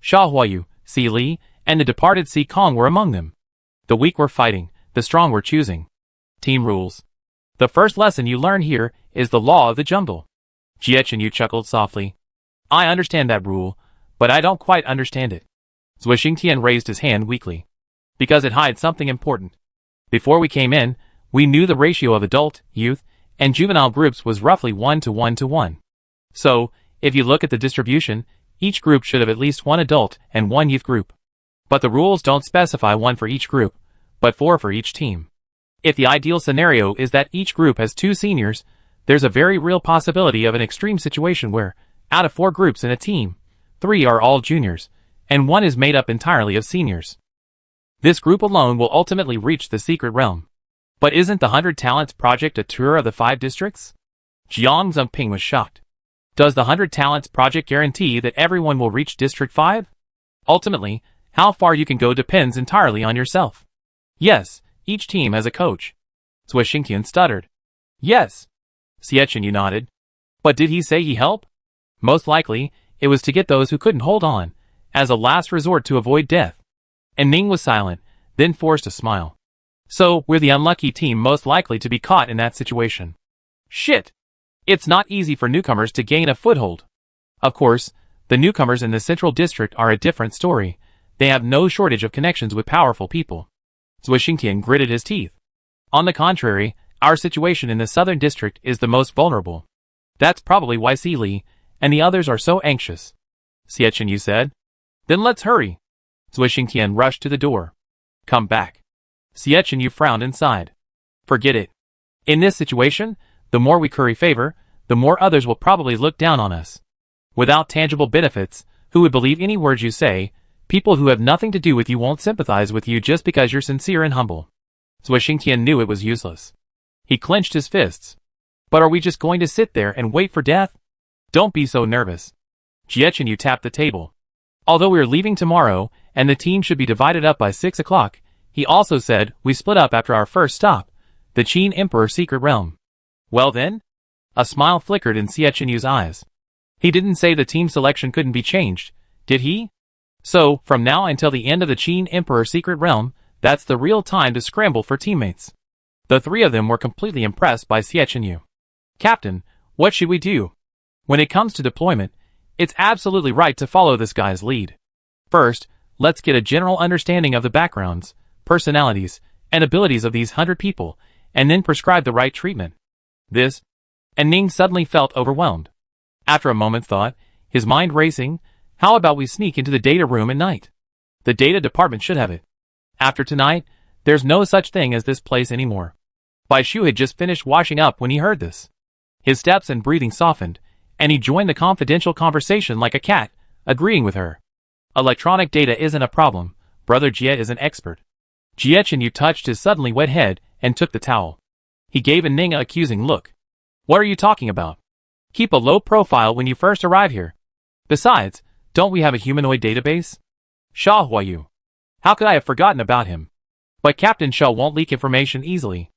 Xiao Huayu, Si Li, and the departed Si Kong were among them. The weak were fighting, the strong were choosing. Team rules. The first lesson you learn here is the law of the jungle. Jie Chenyu chuckled softly. I understand that rule, but I don't quite understand it. Zui Xingtian raised his hand weakly. Because it hides something important. Before we came in, we knew the ratio of adult, youth, and juvenile groups was roughly 1 to 1 to 1. So, if you look at the distribution, each group should have at least 1 adult and 1 youth group. But the rules don't specify 1 for each group, but 4 for each team. If the ideal scenario is that each group has 2 seniors, there's a very real possibility of an extreme situation where, out of 4 groups in a team, 3 are all juniors, and 1 is made up entirely of seniors. This group alone will ultimately reach the secret realm. But isn't the 100 Talents project a tour of the 5 districts? Jiang Zhengping was shocked. Does the 100 Talents project guarantee that everyone will reach District 5? Ultimately, how far you can go depends entirely on yourself. Yes, each team has a coach. Zui Xingtian stuttered. Yes. Xie Chenyu nodded. But did he say he help? Most likely, it was to get those who couldn't hold on, as a last resort to avoid death. And Ning was silent, then forced a smile. So, we're the unlucky team most likely to be caught in that situation. Shit! It's not easy for newcomers to gain a foothold. Of course, The newcomers in the Central District are a different story. They have no shortage of connections with powerful people. Zhuo Xingtian gritted his teeth. On the contrary, our situation in the Southern District is the most vulnerable. That's probably why Si Li and the others are so anxious. Xie Chenyu said. Then let's hurry. Zhuo Xingtian rushed to the door. Come back. Xie Chenyu frowned and sighed. Forget it. In this situation, the more we curry favor, the more others will probably look down on us. Without tangible benefits, who would believe any words you say? People who have nothing to do with you won't sympathize with you just because you're sincere and humble. Zhuo Xingtian knew it was useless. He clenched his fists. But are we just going to sit there and wait for death? Don't be so nervous. Xie Chenyu tapped the table. Although we're leaving tomorrow, and the team should be divided up by 6 o'clock, he also said we split up after our first stop, the Qin Emperor's secret realm. Well then? A smile flickered in Xie Chenyu's eyes. He didn't say the team selection couldn't be changed, did he? So, from now until the end of the Qin Emperor's secret realm, that's the real time to scramble for teammates. The three of them were completely impressed by Xie Chenyu. Captain, what should we do? When it comes to deployment, it's absolutely right to follow this guy's lead. First, let's get a general understanding of the backgrounds, personalities, and abilities of these 100 people, and then prescribe the right treatment. And Ning suddenly felt overwhelmed. After a moment's thought, his mind racing, how about we sneak into the data room at night? The data department should have it. After tonight, there's no such thing as this place anymore. Bai Shu had just finished washing up when he heard this. His steps and breathing softened, and he joined the confidential conversation like a cat, agreeing with her. Electronic data isn't a problem, Brother Jie is an expert. Xie Chenyu touched his suddenly wet head and took the towel. He gave Ning an accusing look. What are you talking about? Keep a low profile when you first arrive here. Besides, don't we have a humanoid database? Sha Huayu. How could I have forgotten about him? But Captain Sha won't leak information easily.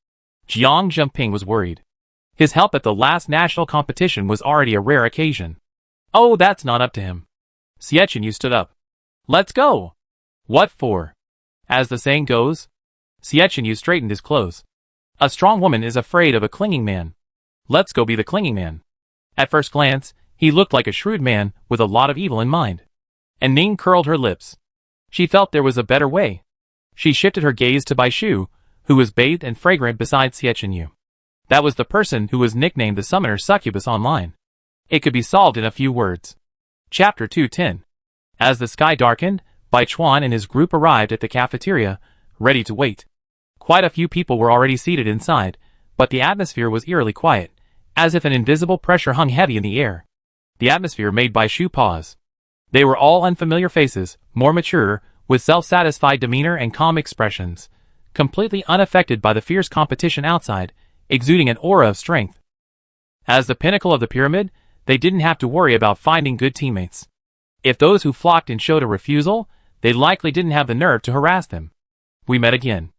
Jiang Zhengping was worried. His help at the last national competition was already a rare occasion. Oh, that's not up to him. Xie Chenyu stood up. Let's go. What for? As the saying goes. Xie Chenyu straightened his clothes. A strong woman is afraid of a clinging man. Let's go be the clinging man. At first glance, he looked like a shrewd man with a lot of evil in mind. And Ning curled her lips. She felt there was a better way. She shifted her gaze to Bai Shu, who was bathed and fragrant beside Xie Chenyu. That was the person who was nicknamed the Summoner Succubus online. It could be solved in a few words. Chapter 210. As the sky darkened, Bai Chuan and his group arrived at the cafeteria, ready to wait. Quite a few people were already seated inside, but the atmosphere was eerily quiet, as if an invisible pressure hung heavy in the air. The atmosphere made Bai Shu pause. They were all unfamiliar faces, more mature, with self-satisfied demeanor and calm expressions, completely unaffected by the fierce competition outside, exuding an aura of strength. As the pinnacle of the pyramid, they didn't have to worry about finding good teammates. If those who flocked in showed a refusal, they likely didn't have the nerve to harass them. We met again.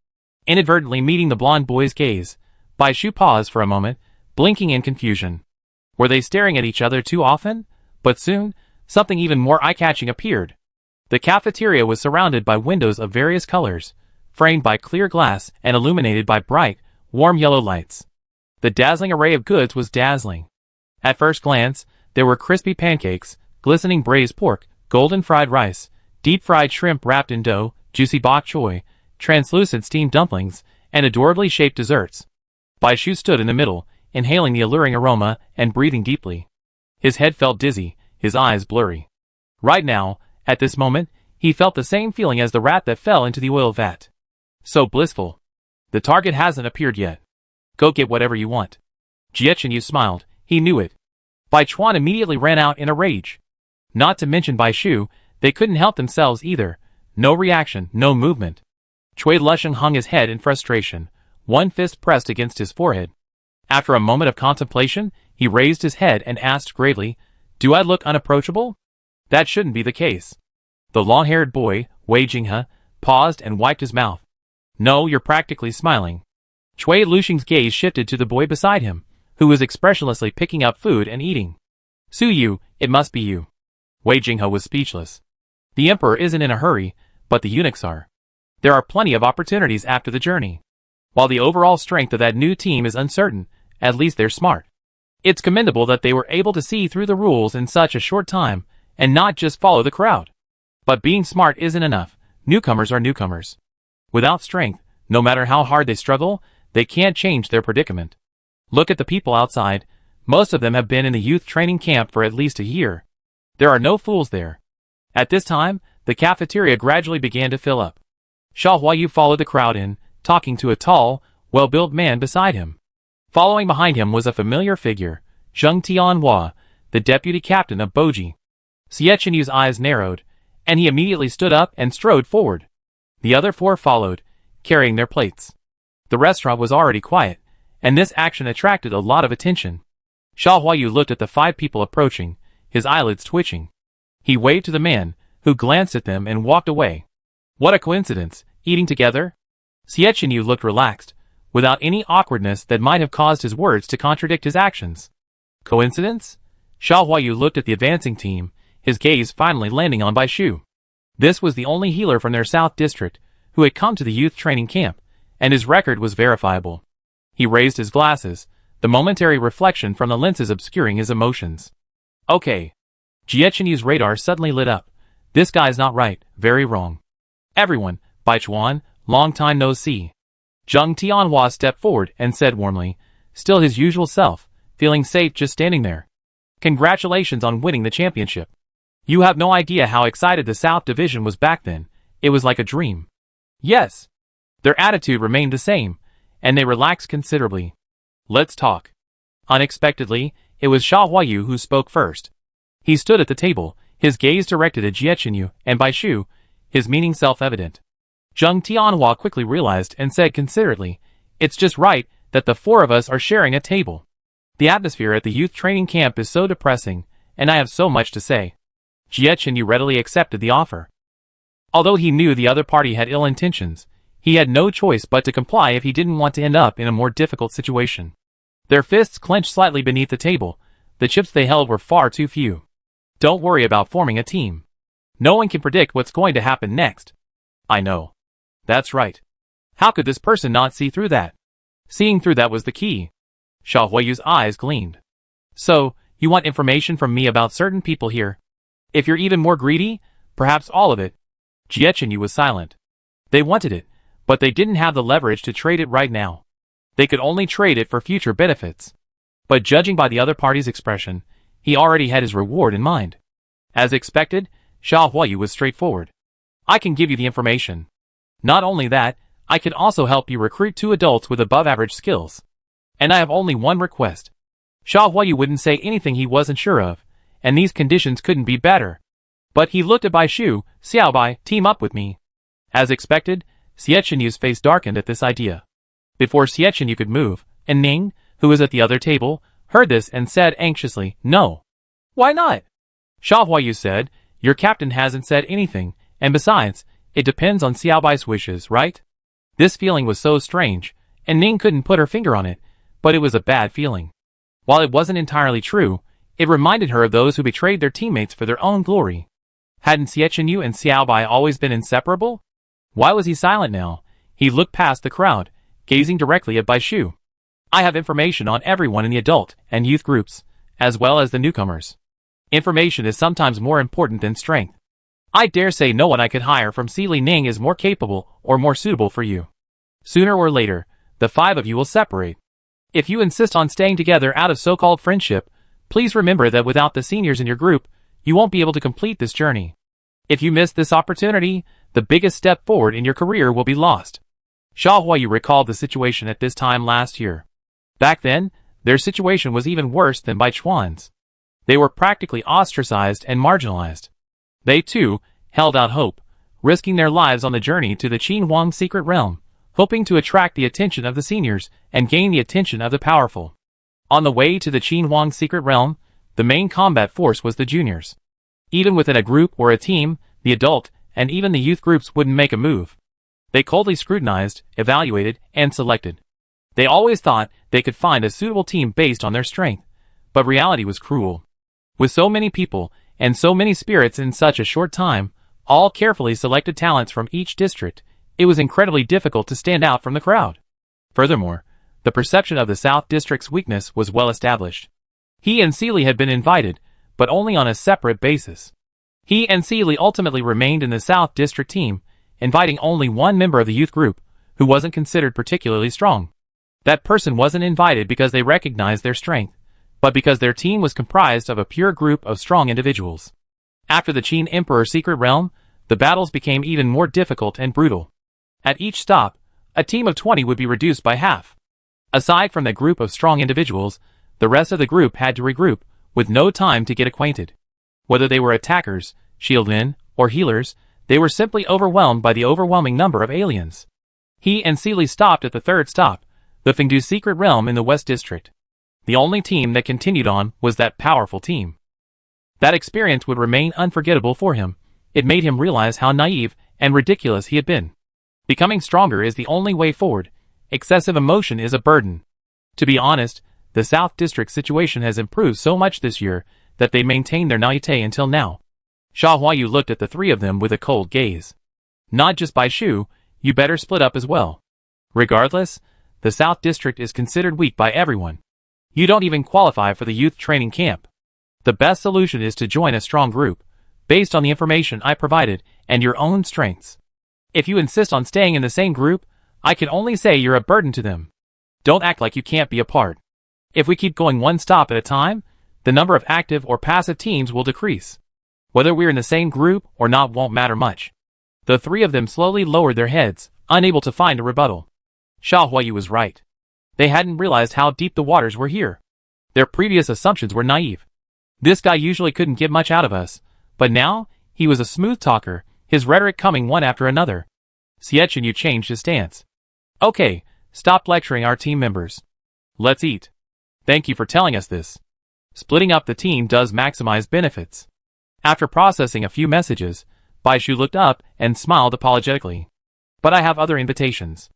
Inadvertently meeting the blonde boy's gaze, Bai Shu paused for a moment, blinking in confusion. Were they staring at each other too often? But soon, something even more eye-catching appeared. The cafeteria was surrounded by windows of various colors, framed by clear glass and illuminated by bright, warm yellow lights. The dazzling array of goods was dazzling. At first glance, there were crispy pancakes, glistening braised pork, golden fried rice, deep-fried shrimp wrapped in dough, juicy bok choy, translucent steamed dumplings, and adorably shaped desserts. Bai Shu stood in the middle, inhaling the alluring aroma and breathing deeply. His head felt dizzy, his eyes blurry. Right now, at this moment, he felt the same feeling as the rat that fell into the oil vat. So blissful. The target hasn't appeared yet. Go get whatever you want. Xie Chenyu smiled, he knew it. Bai Chuan immediately ran out in a rage. Not to mention Bai Shu, they couldn't help themselves either. No reaction, no movement. Cui Lusheng hung his head in frustration, one fist pressed against his forehead. After a moment of contemplation, he raised his head and asked gravely, "Do I look unapproachable?" That shouldn't be the case. The long-haired boy, Wei Jinghe, paused and wiped his mouth. No, you're practically smiling. Cui Lusheng's gaze shifted to the boy beside him, who was expressionlessly picking up food and eating. Su Yu, it must be you. Wei Jinghe was speechless. The emperor isn't in a hurry, but the eunuchs are. There are plenty of opportunities after the journey. While the overall strength of that new team is uncertain, at least they're smart. It's commendable that they were able to see through the rules in such a short time, and not just follow the crowd. But being smart isn't enough. Newcomers are newcomers. Without strength, no matter how hard they struggle, they can't change their predicament. Look at the people outside. Most of them have been in the youth training camp for at least a year. There are no fools there. At this time, the cafeteria gradually began to fill up. Xia Huayu followed the crowd in, talking to a tall, well-built man beside him. Following behind him was a familiar figure, Zheng Tianhua, the deputy captain of Boji. Xie Qianyu's eyes narrowed, and he immediately stood up and strode forward. The other four followed, carrying their plates. The restaurant was already quiet, and this action attracted a lot of attention. Xia Huayu looked at the 5 people approaching, his eyelids twitching. He waved to the man, who glanced at them and walked away. What a coincidence, eating together? Xie Qianyu looked relaxed, without any awkwardness that might have caused his words to contradict his actions. Coincidence? Xia Huayu looked at the advancing team, his gaze finally landing on Bai Shu. This was the only healer from their south district who had come to the youth training camp, and his record was verifiable. He raised his glasses, the momentary reflection from the lenses obscuring his emotions. Okay. Xie Qianyu's radar suddenly lit up. This guy's not right, very wrong. Everyone, Bai Chuan, long time no see. Zheng Tianhua stepped forward and said warmly, still his usual self, feeling safe just standing there. Congratulations on winning the championship. You have no idea how excited the South Division was back then. It was like a dream. Yes. Their attitude remained the same, and they relaxed considerably. Let's talk. Unexpectedly, it was Xia Huayu who spoke first. He stood at the table, his gaze directed at Xie Qianyu and Bai Shu, his meaning self-evident. Zheng Tianhua quickly realized and said considerately, it's just right that the 4 of us are sharing a table. The atmosphere at the youth training camp is so depressing, and I have so much to say. Xie Qianyu readily accepted the offer. Although he knew the other party had ill intentions, he had no choice but to comply if he didn't want to end up in a more difficult situation. Their fists clenched slightly beneath the table. The chips they held were far too few. Don't worry about forming a team. No one can predict what's going to happen next. I know. That's right. How could this person not see through that? Seeing through that was the key. Xia Huayu's eyes gleamed. So, you want information from me about certain people here? If you're even more greedy, perhaps all of it. Xie Qianyu was silent. They wanted it, but they didn't have the leverage to trade it right now. They could only trade it for future benefits. But judging by the other party's expression, he already had his reward in mind. As expected, Xia Huayu was straightforward. I can give you the information. Not only that, I can also help you recruit 2 adults with above-average skills. And I have only one request. Xia Huayu wouldn't say anything he wasn't sure of, and these conditions couldn't be better. But he looked at Bai Shu, Xiao Bai, team up with me. As expected, Xie Qianyu's face darkened at this idea. Before Xie Qianyu could move, and Ning, who was at the other table, heard this and said anxiously, no. Why not? Xia Huayu said, your captain hasn't said anything, and besides, it depends on Xiao Bai's wishes, right? This feeling was so strange, and Ning couldn't put her finger on it, but it was a bad feeling. While it wasn't entirely true, it reminded her of those who betrayed their teammates for their own glory. Hadn't Xie Qianyu and Xiao Bai always been inseparable? Why was he silent now? He looked past the crowd, gazing directly at Bai Shu. I have information on everyone in the adult and youth groups, as well as the newcomers. Information is sometimes more important than strength. I dare say no one I could hire from Li Ning is more capable or more suitable for you. Sooner or later, the 5 of you will separate. If you insist on staying together out of so-called friendship, please remember that without the seniors in your group, you won't be able to complete this journey. If you miss this opportunity, the biggest step forward in your career will be lost. Xia Huayu recalled the situation at this time last year. Back then, their situation was even worse than Bai Chuan's. They were practically ostracized and marginalized. They, too, held out hope, risking their lives on the journey to the Qin Huang secret realm, hoping to attract the attention of the seniors and gain the attention of the powerful. On the way to the Qin Huang secret realm, the main combat force was the juniors. Even within a group or a team, the adult and even the youth groups wouldn't make a move. They coldly scrutinized, evaluated, and selected. They always thought they could find a suitable team based on their strength, but reality was cruel. With so many people and so many spirits in such a short time, all carefully selected talents from each district, it was incredibly difficult to stand out from the crowd. Furthermore, the perception of the South District's weakness was well established. He and Seely had been invited, but only on a separate basis. He and Seeley ultimately remained in the South District team, inviting only one member of the youth group, who wasn't considered particularly strong. That person wasn't invited because they recognized their strength, but because their team was comprised of a pure group of strong individuals. After the Qin Emperor Secret Realm, the battles became even more difficult and brutal. At each stop, a team of 20 would be reduced by half. Aside from that group of strong individuals, the rest of the group had to regroup, with no time to get acquainted. Whether they were attackers, shieldmen, or healers, they were simply overwhelmed by the overwhelming number of aliens. He and Seeley stopped at the third stop, the Fengdu Secret Realm in the West District. The only team that continued on was that powerful team. That experience would remain unforgettable for him. It made him realize how naive and ridiculous he had been. Becoming stronger is the only way forward. Excessive emotion is a burden. To be honest, the South District situation has improved so much this year that they maintained their naivete until now. Sha Huayu looked at the three of them with a cold gaze. Not just Bai Shu, you better split up as well. Regardless, the South District is considered weak by everyone. You don't even qualify for the youth training camp. The best solution is to join a strong group, based on the information I provided and your own strengths. If you insist on staying in the same group, I can only say you're a burden to them. Don't act like you can't be a part. If we keep going one stop at a time, the number of active or passive teams will decrease. Whether we're in the same group or not won't matter much. The three of them slowly lowered their heads, unable to find a rebuttal. Sha Huayu was right. They hadn't realized how deep the waters were here. Their previous assumptions were naive. This guy usually couldn't get much out of us, but now, he was a smooth talker, his rhetoric coming one after another. Xiechun Yu changed his stance. Okay, stop lecturing our team members. Let's eat. Thank you for telling us this. Splitting up the team does maximize benefits. After processing a few messages, Bai Shu looked up and smiled apologetically. But I have other invitations.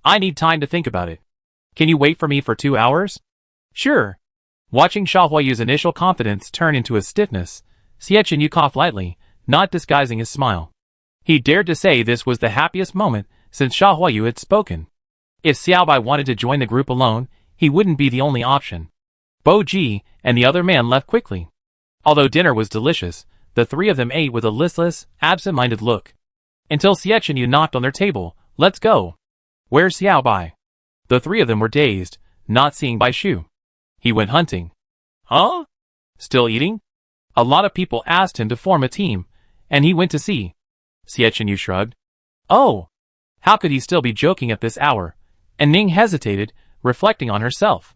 I need time to think about it. Can you wait for me for 2 hours? Sure. Watching Sha Huayu's initial confidence turn into a stiffness, Xiechun Yu coughed lightly, not disguising his smile. He dared to say this was the happiest moment since Sha Huayu had spoken. If Xiaobai wanted to join the group alone, he wouldn't be the only option. Bo Ji and the other man left quickly. Although dinner was delicious, the three of them ate with a listless, absent-minded look. Until Xiechun Yu knocked on their table. Let's go. Where's Xiaobai? The three of them were dazed, not seeing Bai Shu. He went hunting. Huh? Still eating? A lot of people asked him to form a team, and he went to see. Xiechun Yu shrugged. Oh! How could he still be joking at this hour? And Ning hesitated, reflecting on herself.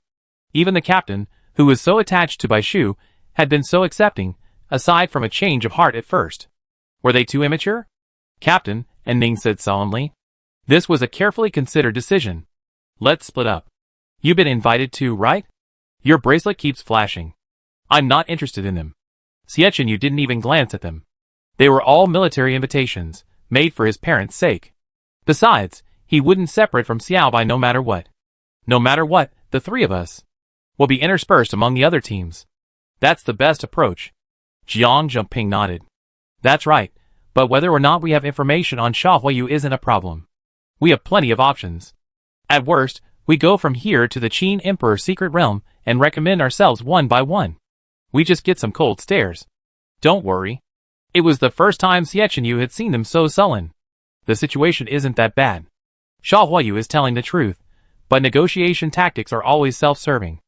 Even the captain, who was so attached to Bai Shu, had been so accepting, aside from a change of heart at first. Were they too immature? Captain, and Ning said solemnly. This was a carefully considered decision. Let's split up. You've been invited too, right? Your bracelet keeps flashing. I'm not interested in them. Xiechun Yu didn't even glance at them. They were all military invitations, made for his parents' sake. Besides, he wouldn't separate from Xiaobai no matter what. No matter what, the three of us will be interspersed among the other teams. That's the best approach. Jiang Jumping nodded. That's right, but whether or not we have information on Sha Huayu isn't a problem. We have plenty of options. At worst, we go from here to the Qin Emperor Secret Realm and recommend ourselves one by one. We just get some cold stares. Don't worry. It was the first time Xiechun Yu had seen them so sullen. The situation isn't that bad. Sha Huayu is telling the truth, but negotiation tactics are always self-serving.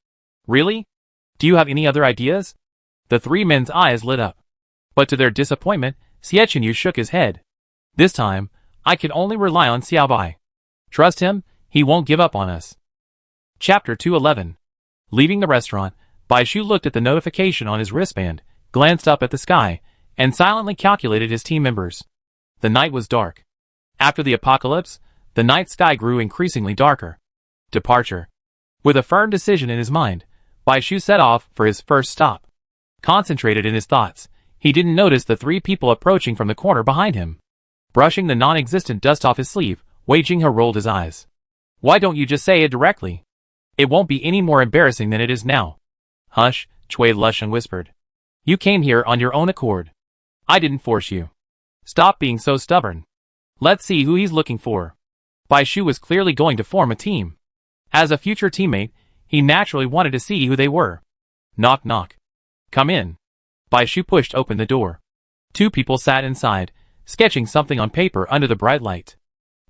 Really? Do you have any other ideas? The three men's eyes lit up. But to their disappointment, Xiechun Yu shook his head. This time, I can only rely on Xiaobai. Trust him, he won't give up on us. Chapter 211. Leaving the restaurant, Bai Shu looked at the notification on his wristband, glanced up at the sky, and silently calculated his team members. The night was dark. After the apocalypse, the night sky grew increasingly darker. Departure. With a firm decision in his mind, Bai Shu set off for his first stop. Concentrated in his thoughts, he didn't notice the three people approaching from the corner behind him. Brushing the non-existent dust off his sleeve, Wei Jinghe rolled his eyes. Why don't you just say it directly? It won't be any more embarrassing than it is now. Hush, Cui Lushan whispered. You came here on your own accord. I didn't force you. Stop being so stubborn. Let's see who he's looking for. Bai Shu was clearly going to form a team. As a future teammate, he naturally wanted to see who they were. Knock knock. Come in. Bai Shu pushed open the door. Two people sat inside, sketching something on paper under the bright light.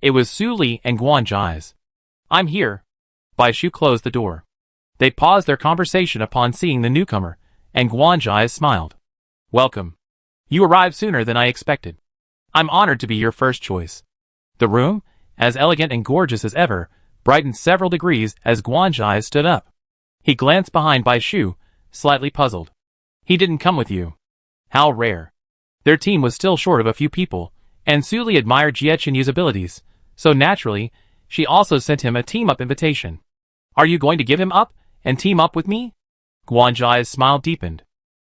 It was Su Li and Guan Zhai's. "I'm here." Bai Shu closed the door. They paused their conversation upon seeing the newcomer, and Guan Zhai smiled. "Welcome. You arrived sooner than I expected. I'm honored to be your first choice." The room, as elegant and gorgeous as ever, brightened several degrees as Guan Zhai stood up. He glanced behind Bai Shu, slightly puzzled. "He didn't come with you." How rare. Their team was still short of a few people, and Su Li admired Jie Qinyu's abilities, so naturally, she also sent him a team-up invitation. "Are you going to give him up and team up with me?" Guan Zhai's smile deepened.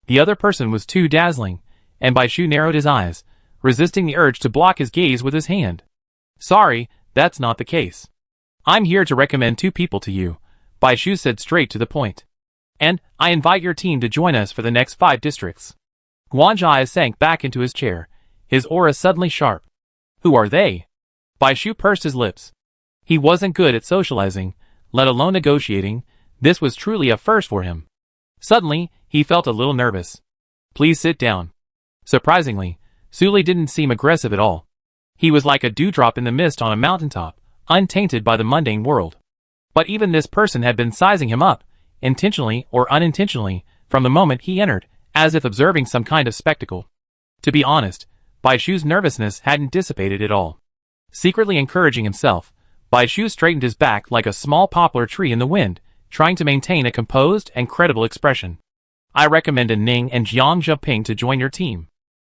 The other person was too dazzling, and Bai Shu narrowed his eyes, resisting the urge to block his gaze with his hand. "Sorry, that's not the case. I'm here to recommend two people to you," Bai Shu said straight to the point. "And I invite your team to join us for the next 5 districts." Guan Zhai sank back into his chair, his aura suddenly sharp. "Who are they?" Bai Shu pursed his lips. He wasn't good at socializing, let alone negotiating. This was truly a first for him. Suddenly, he felt a little nervous. "Please sit down." Surprisingly, Su Li didn't seem aggressive at all. He was like a dewdrop in the mist on a mountaintop, untainted by the mundane world. But even this person had been sizing him up, intentionally or unintentionally, from the moment he entered, as if observing some kind of spectacle. To be honest, Bai Shu's nervousness hadn't dissipated at all. Secretly encouraging himself, Bai Shu straightened his back like a small poplar tree in the wind, trying to maintain a composed and credible expression. "I recommend Ning and Jiang Zheping to join your team."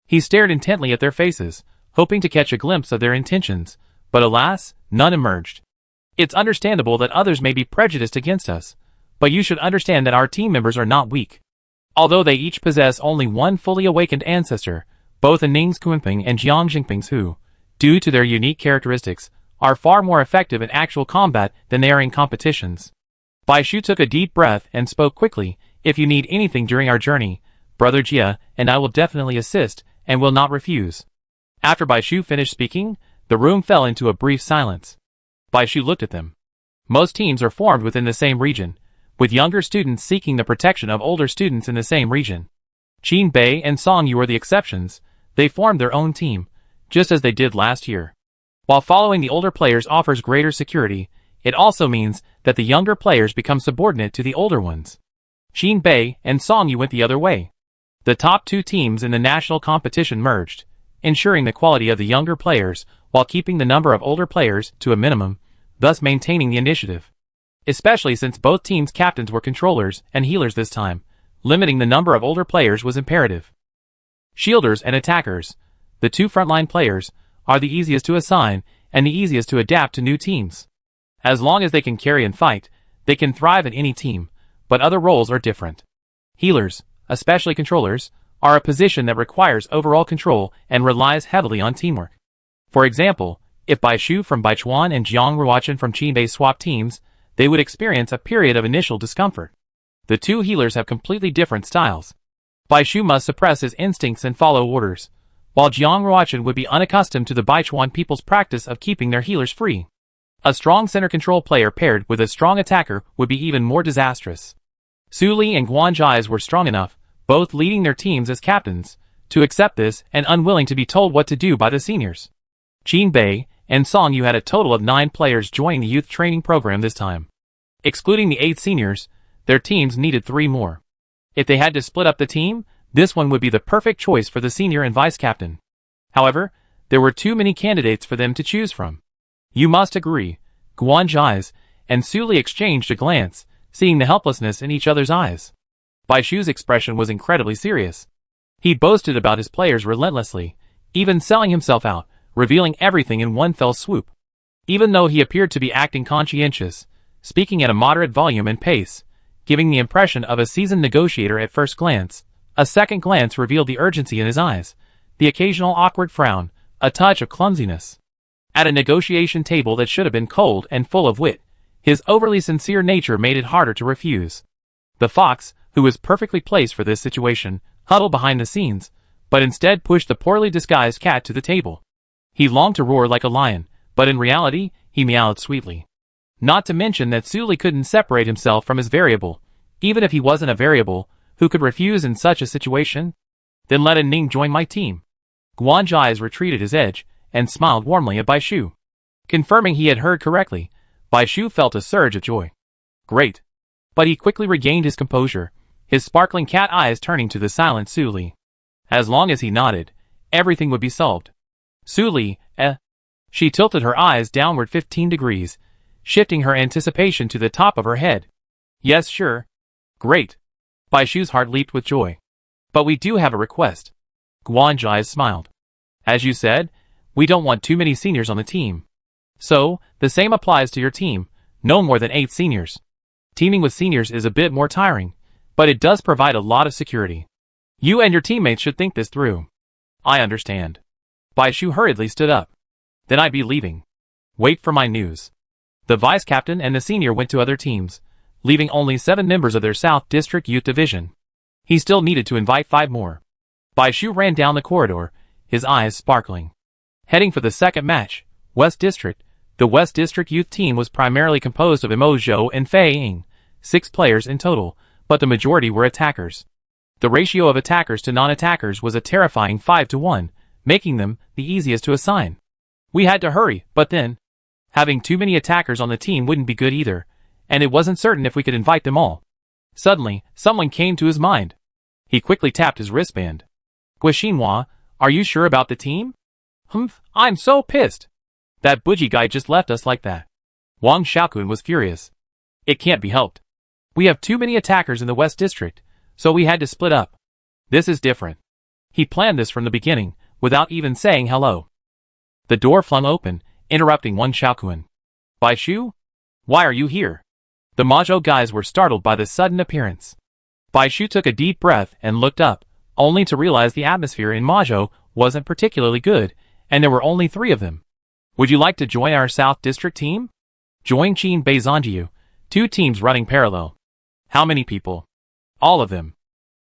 He stared intently at their faces, hoping to catch a glimpse of their intentions, but alas, none emerged. "It's understandable that others may be prejudiced against us, but you should understand that our team members are not weak. Although they each possess only one fully awakened ancestor, both Ning's Kunping and Jiang Jingping's who, due to their unique characteristics, are far more effective in actual combat than they are in competitions." Bai Shu took a deep breath and spoke quickly. "If you need anything during our journey, Brother Jia and I will definitely assist, and will not refuse." After Bai Shu finished speaking, the room fell into a brief silence. Bai Shu looked at them. Most teams are formed within the same region, with younger students seeking the protection of older students in the same region. Qin Bei and Song Yu were the exceptions. They formed their own team, just as they did last year. While following the older players offers greater security, it also means that the younger players become subordinate to the older ones. Qin Bei and Song Yu went the other way. The top 2 teams in the national competition merged, ensuring the quality of the younger players while keeping the number of older players to a minimum, thus maintaining the initiative. Especially since both teams' captains were controllers and healers this time, limiting the number of older players was imperative. Shielders and attackers, the 2 frontline players, are the easiest to assign and the easiest to adapt to new teams. As long as they can carry and fight, they can thrive in any team, but other roles are different. Healers, especially controllers, are a position that requires overall control and relies heavily on teamwork. For example, if Bai Shu from Baichuan and Jiang Ruochen from Qinbei swap teams, they would experience a period of initial discomfort. The 2 healers have completely different styles. Bai Shu must suppress his instincts and follow orders, while Jiang Ruochen would be unaccustomed to the Baichuan people's practice of keeping their healers free. A strong center control player paired with a strong attacker would be even more disastrous. Su Li and Guan Zhai were strong enough, both leading their teams as captains, to accept this and unwilling to be told what to do by the seniors. Qin Bei and Song Yu had a total of 9 players joining the youth training program this time. Excluding the 8 seniors, their teams needed 3 more. If they had to split up the team, this one would be the perfect choice for the senior and vice captain. However, there were too many candidates for them to choose from. "You must agree." Guan Zhai and Su Li exchanged a glance, seeing the helplessness in each other's eyes. Bai Shu's expression was incredibly serious. He boasted about his players relentlessly, even selling himself out, revealing everything in one fell swoop. Even though he appeared to be acting conscientious, speaking at a moderate volume and pace, giving the impression of a seasoned negotiator at first glance, a second glance revealed the urgency in his eyes, the occasional awkward frown, a touch of clumsiness. At a negotiation table that should have been cold and full of wit, his overly sincere nature made it harder to refuse. The fox, who was perfectly placed for this situation, huddled behind the scenes, but instead pushed the poorly disguised cat to the table. He longed to roar like a lion, but in reality, he meowed sweetly. Not to mention that Su Li couldn't separate himself from his variable. Even if he wasn't a variable, who could refuse in such a situation? "Then let Ning join my team." Guan's eyes retreated his edge, and smiled warmly at Bai Shu. Confirming he had heard correctly, Bai Shu felt a surge of joy. Great. But he quickly regained his composure, his sparkling cat eyes turning to the silent Su Li. As long as he nodded, everything would be solved. Su Li, She tilted her eyes downward 15 degrees, shifting her anticipation to the top of her head. Yes, sure. Great. Bai Shu's heart leaped with joy. But we do have a request. Guan's eyes smiled. As you said, we don't want too many seniors on the team. So, the same applies to your team, no more than 8 seniors. Teaming with seniors is a bit more tiring, but it does provide a lot of security. You and your teammates should think this through. I understand. Bai Shu hurriedly stood up. Then I'd be leaving. Wait for my news. The vice captain and the senior went to other teams, leaving only 7 members of their South District Youth Division. He still needed to invite 5 more. Bai Shu ran down the corridor, his eyes sparkling. Heading for the second match, West District. The West District Youth team was primarily composed of Mo Zhou and Fei Ying, 6 players in total, but the majority were attackers. The ratio of attackers to non-attackers was a terrifying 5-to-1, making them the easiest to assign. We had to hurry, but then, having too many attackers on the team wouldn't be good either, and it wasn't certain if we could invite them all. Suddenly, someone came to his mind. He quickly tapped his wristband. Guixinhua, are you sure about the team? I'm so pissed. That Buji guy just left us like that. Wang Xiaokun was furious. It can't be helped. We have too many attackers in the West District, so we had to split up. This is different. He planned this from the beginning, without even saying hello. The door flung open, interrupting Wang Xiaokun. Bai Shu? Why are you here? The Mazhou guys were startled by the sudden appearance. Bai Shu took a deep breath and looked up, only to realize the atmosphere in Mazhou wasn't particularly good, and there were only 3 of them. Would you like to join our South District team? Join Qin Beizanjiu, 2 teams running parallel. How many people? All of them.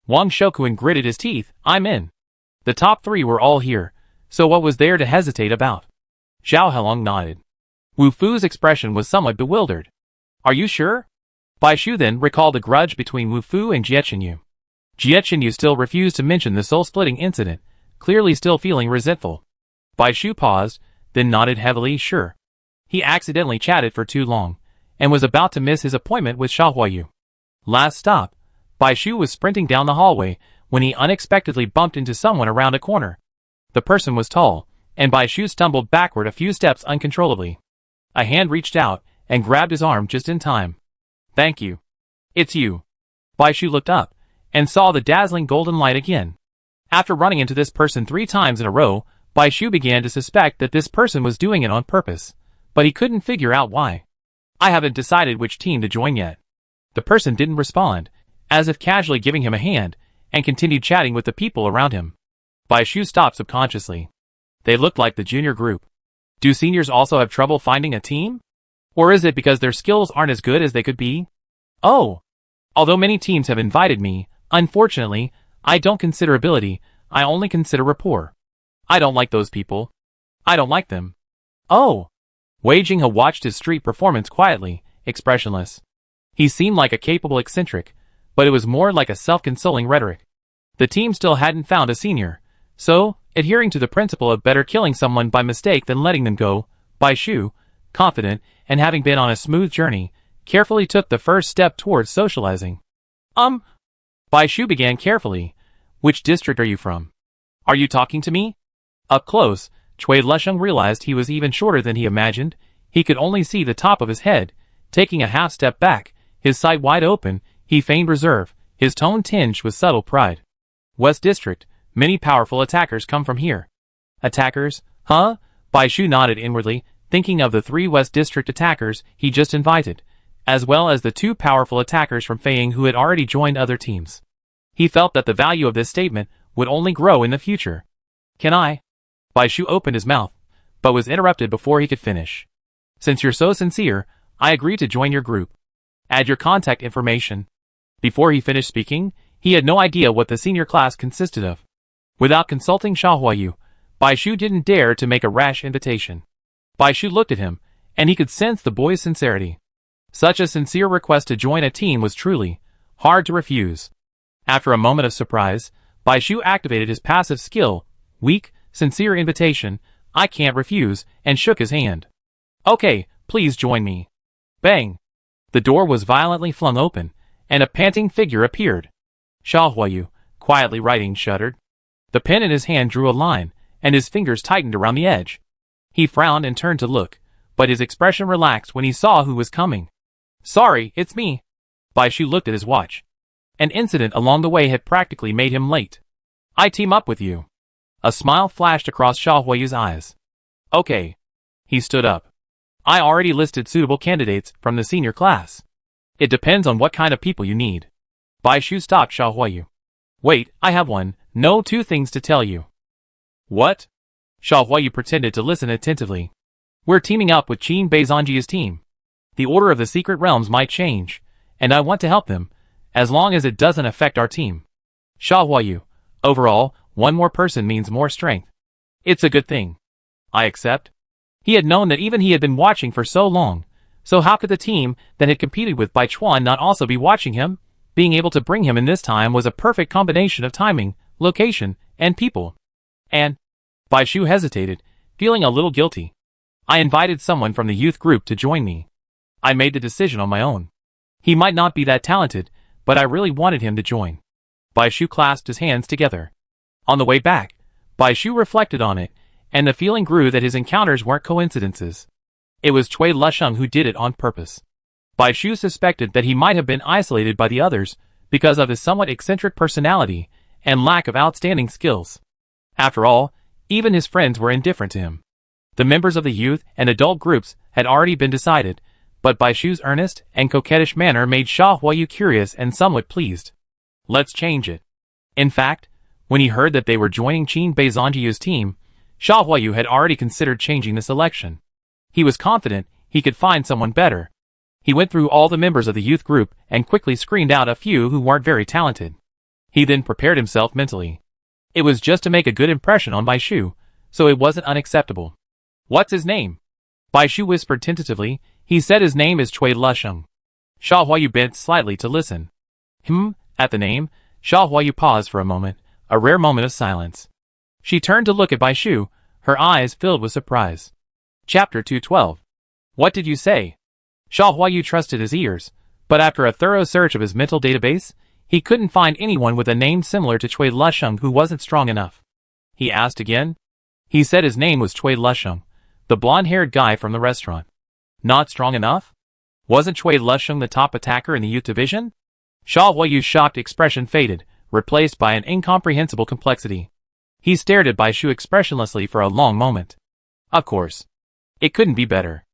Wang Xiaokun gritted his teeth. I'm in. The top 3 were all here, so what was there to hesitate about? Zhao Helong nodded. Wu Fu's expression was somewhat bewildered. Are you sure? Bai Shu then recalled the grudge between Wu Fu and Jie Qinyu. Jie Qinyu still refused to mention the soul-splitting incident, clearly still feeling resentful. Bai Shu paused, then nodded heavily, sure. He accidentally chatted for too long, and was about to miss his appointment with Xiaohuayu. Last stop, Bai Shu was sprinting down the hallway when he unexpectedly bumped into someone around a corner. The person was tall, and Bai Shu stumbled backward a few steps uncontrollably. A hand reached out and grabbed his arm just in time. Thank you. It's you. Bai Shu looked up and saw the dazzling golden light again. After running into this person 3 times in a row, Bai Shu began to suspect that this person was doing it on purpose, but he couldn't figure out why. I haven't decided which team to join yet. The person didn't respond, as if casually giving him a hand, and continued chatting with the people around him. Bai Shu stopped subconsciously. They looked like the junior group. Do seniors also have trouble finding a team? Or is it because their skills aren't as good as they could be? Oh! Although many teams have invited me, unfortunately, I don't consider ability, I only consider rapport. I don't like those people. I don't like them. Oh! Wei Jinghe watched his street performance quietly, expressionless. He seemed like a capable eccentric, but it was more like a self-consoling rhetoric. The team still hadn't found a senior, so, adhering to the principle of better killing someone by mistake than letting them go, Bai Shu, confident, and having been on a smooth journey, carefully took the first step towards socializing. Bai Shu began carefully. Which district are you from? Are you talking to me? Up close, Cui Lesheng realized he was even shorter than he imagined. He could only see the top of his head. Taking a half step back, his sight wide open, he feigned reserve, his tone tinged with subtle pride. West District, many powerful attackers come from here. Attackers, huh? Bai Shu nodded inwardly, thinking of the 3 West District attackers he just invited, as well as the 2 powerful attackers from Feiying who had already joined other teams. He felt that the value of this statement would only grow in the future. Can I? Bai Shu opened his mouth, but was interrupted before he could finish. Since you're so sincere, I agree to join your group. Add your contact information. Before he finished speaking, he had no idea what the senior class consisted of. Without consulting Xiaohuayu, Bai Shu didn't dare to make a rash invitation. Bai Shu looked at him, and he could sense the boy's sincerity. Such a sincere request to join a team was truly hard to refuse. After a moment of surprise, Bai Shu activated his passive skill, weak, sincere invitation I can't refuse, and shook his hand. Okay, please join me. Bang! The door was violently flung open, and a panting figure appeared. Xia Huayu, quietly writing, shuddered. The pen in his hand drew a line, and his fingers tightened around the edge. He frowned and turned to look, but his expression relaxed when he saw who was coming. Sorry, it's me. Bai Shu looked at his watch. An incident along the way had practically made him late. I team up with you. A smile flashed across Xia Huayu's eyes. Okay. He stood up. I already listed suitable candidates from the senior class. It depends on what kind of people you need. Bai Shu stopped Xia Huayu. Wait, I have one, no, two things to tell you. What? Xia Huayu pretended to listen attentively. We're teaming up with Qin Beizongji's team. The order of the secret realms might change, and I want to help them, as long as it doesn't affect our team. Xia Huayu, overall, one more person means more strength. It's a good thing. I accept. He had known that even he had been watching for so long, so how could the team that had competed with Bai Chuan not also be watching him? Being able to bring him in this time was a perfect combination of timing, location, and people. And Bai Shu hesitated, feeling a little guilty. I invited someone from the youth group to join me. I made the decision on my own. He might not be that talented, but I really wanted him to join. Bai Shu clasped his hands together. On the way back, Bai Shu reflected on it, and the feeling grew that his encounters weren't coincidences. It was Cui Lusheng who did it on purpose. Bai Shu suspected that he might have been isolated by the others because of his somewhat eccentric personality and lack of outstanding skills. After all, even his friends were indifferent to him. The members of the youth and adult groups had already been decided, but Bai Shu's earnest and coquettish manner made Xia Huayu curious and somewhat pleased. Let's change it. In fact, when he heard that they were joining Qin Beizongji's team, Xia Huayu had already considered changing the selection. He was confident he could find someone better. He went through all the members of the youth group and quickly screened out a few who weren't very talented. He then prepared himself mentally. It was just to make a good impression on Bai Shu, so it wasn't unacceptable. What's his name? Bai Shu whispered tentatively. He said his name is Cui Lusheng. Xia Huayu bent slightly to listen. At the name, Xia Huayu paused for a moment, a rare moment of silence. She turned to look at Bai Shu, her eyes filled with surprise. Chapter 212. What did you say? Xia Huayu trusted his ears, but after a thorough search of his mental database, he couldn't find anyone with a name similar to Cui Lusheng who wasn't strong enough. He asked again. He said his name was Cui Lusheng, the blonde-haired guy from the restaurant. Not strong enough? Wasn't Cui Lusheng the top attacker in the youth division? Xia Huayu's shocked expression faded, replaced by an incomprehensible complexity. He stared at Bai Shu expressionlessly for a long moment. Of course. It couldn't be better.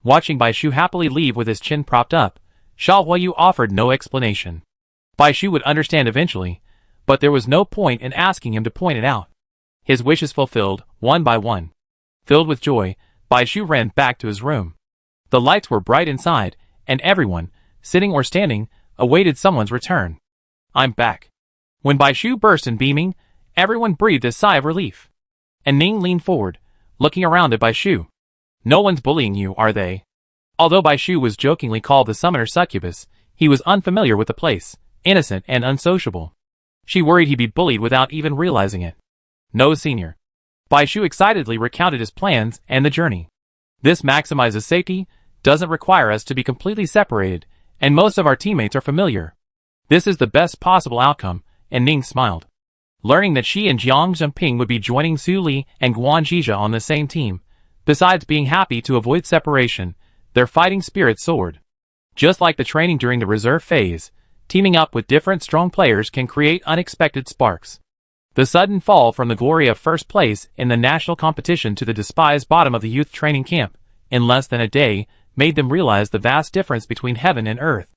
Watching Bai Shu happily leave with his chin propped up, Xia Huayu offered no explanation. Bai Shu would understand eventually, but there was no point in asking him to point it out. His wishes fulfilled, one by one. Filled with joy, Bai Shu ran back to his room. The lights were bright inside, and everyone, sitting or standing, awaited someone's return. I'm back. When Bai Shu burst in beaming, everyone breathed a sigh of relief. And Ning leaned forward, looking around at Bai Shu. No one's bullying you, are they? Although Bai Shu was jokingly called the summoner succubus, he was unfamiliar with the place, innocent and unsociable. She worried he'd be bullied without even realizing it. No, senior. Bai Shu excitedly recounted his plans and the journey. This maximizes safety, doesn't require us to be completely separated, and most of our teammates are familiar. This is the best possible outcome, and Ning smiled. Learning that she and Jiang Zhengping would be joining Su Li and Guan Zhizha on the same team, besides being happy to avoid separation, their fighting spirit soared. Just like the training during the reserve phase, teaming up with different strong players can create unexpected sparks. The sudden fall from the glory of first place in the national competition to the despised bottom of the youth training camp, in less than a day, made them realize the vast difference between heaven and earth.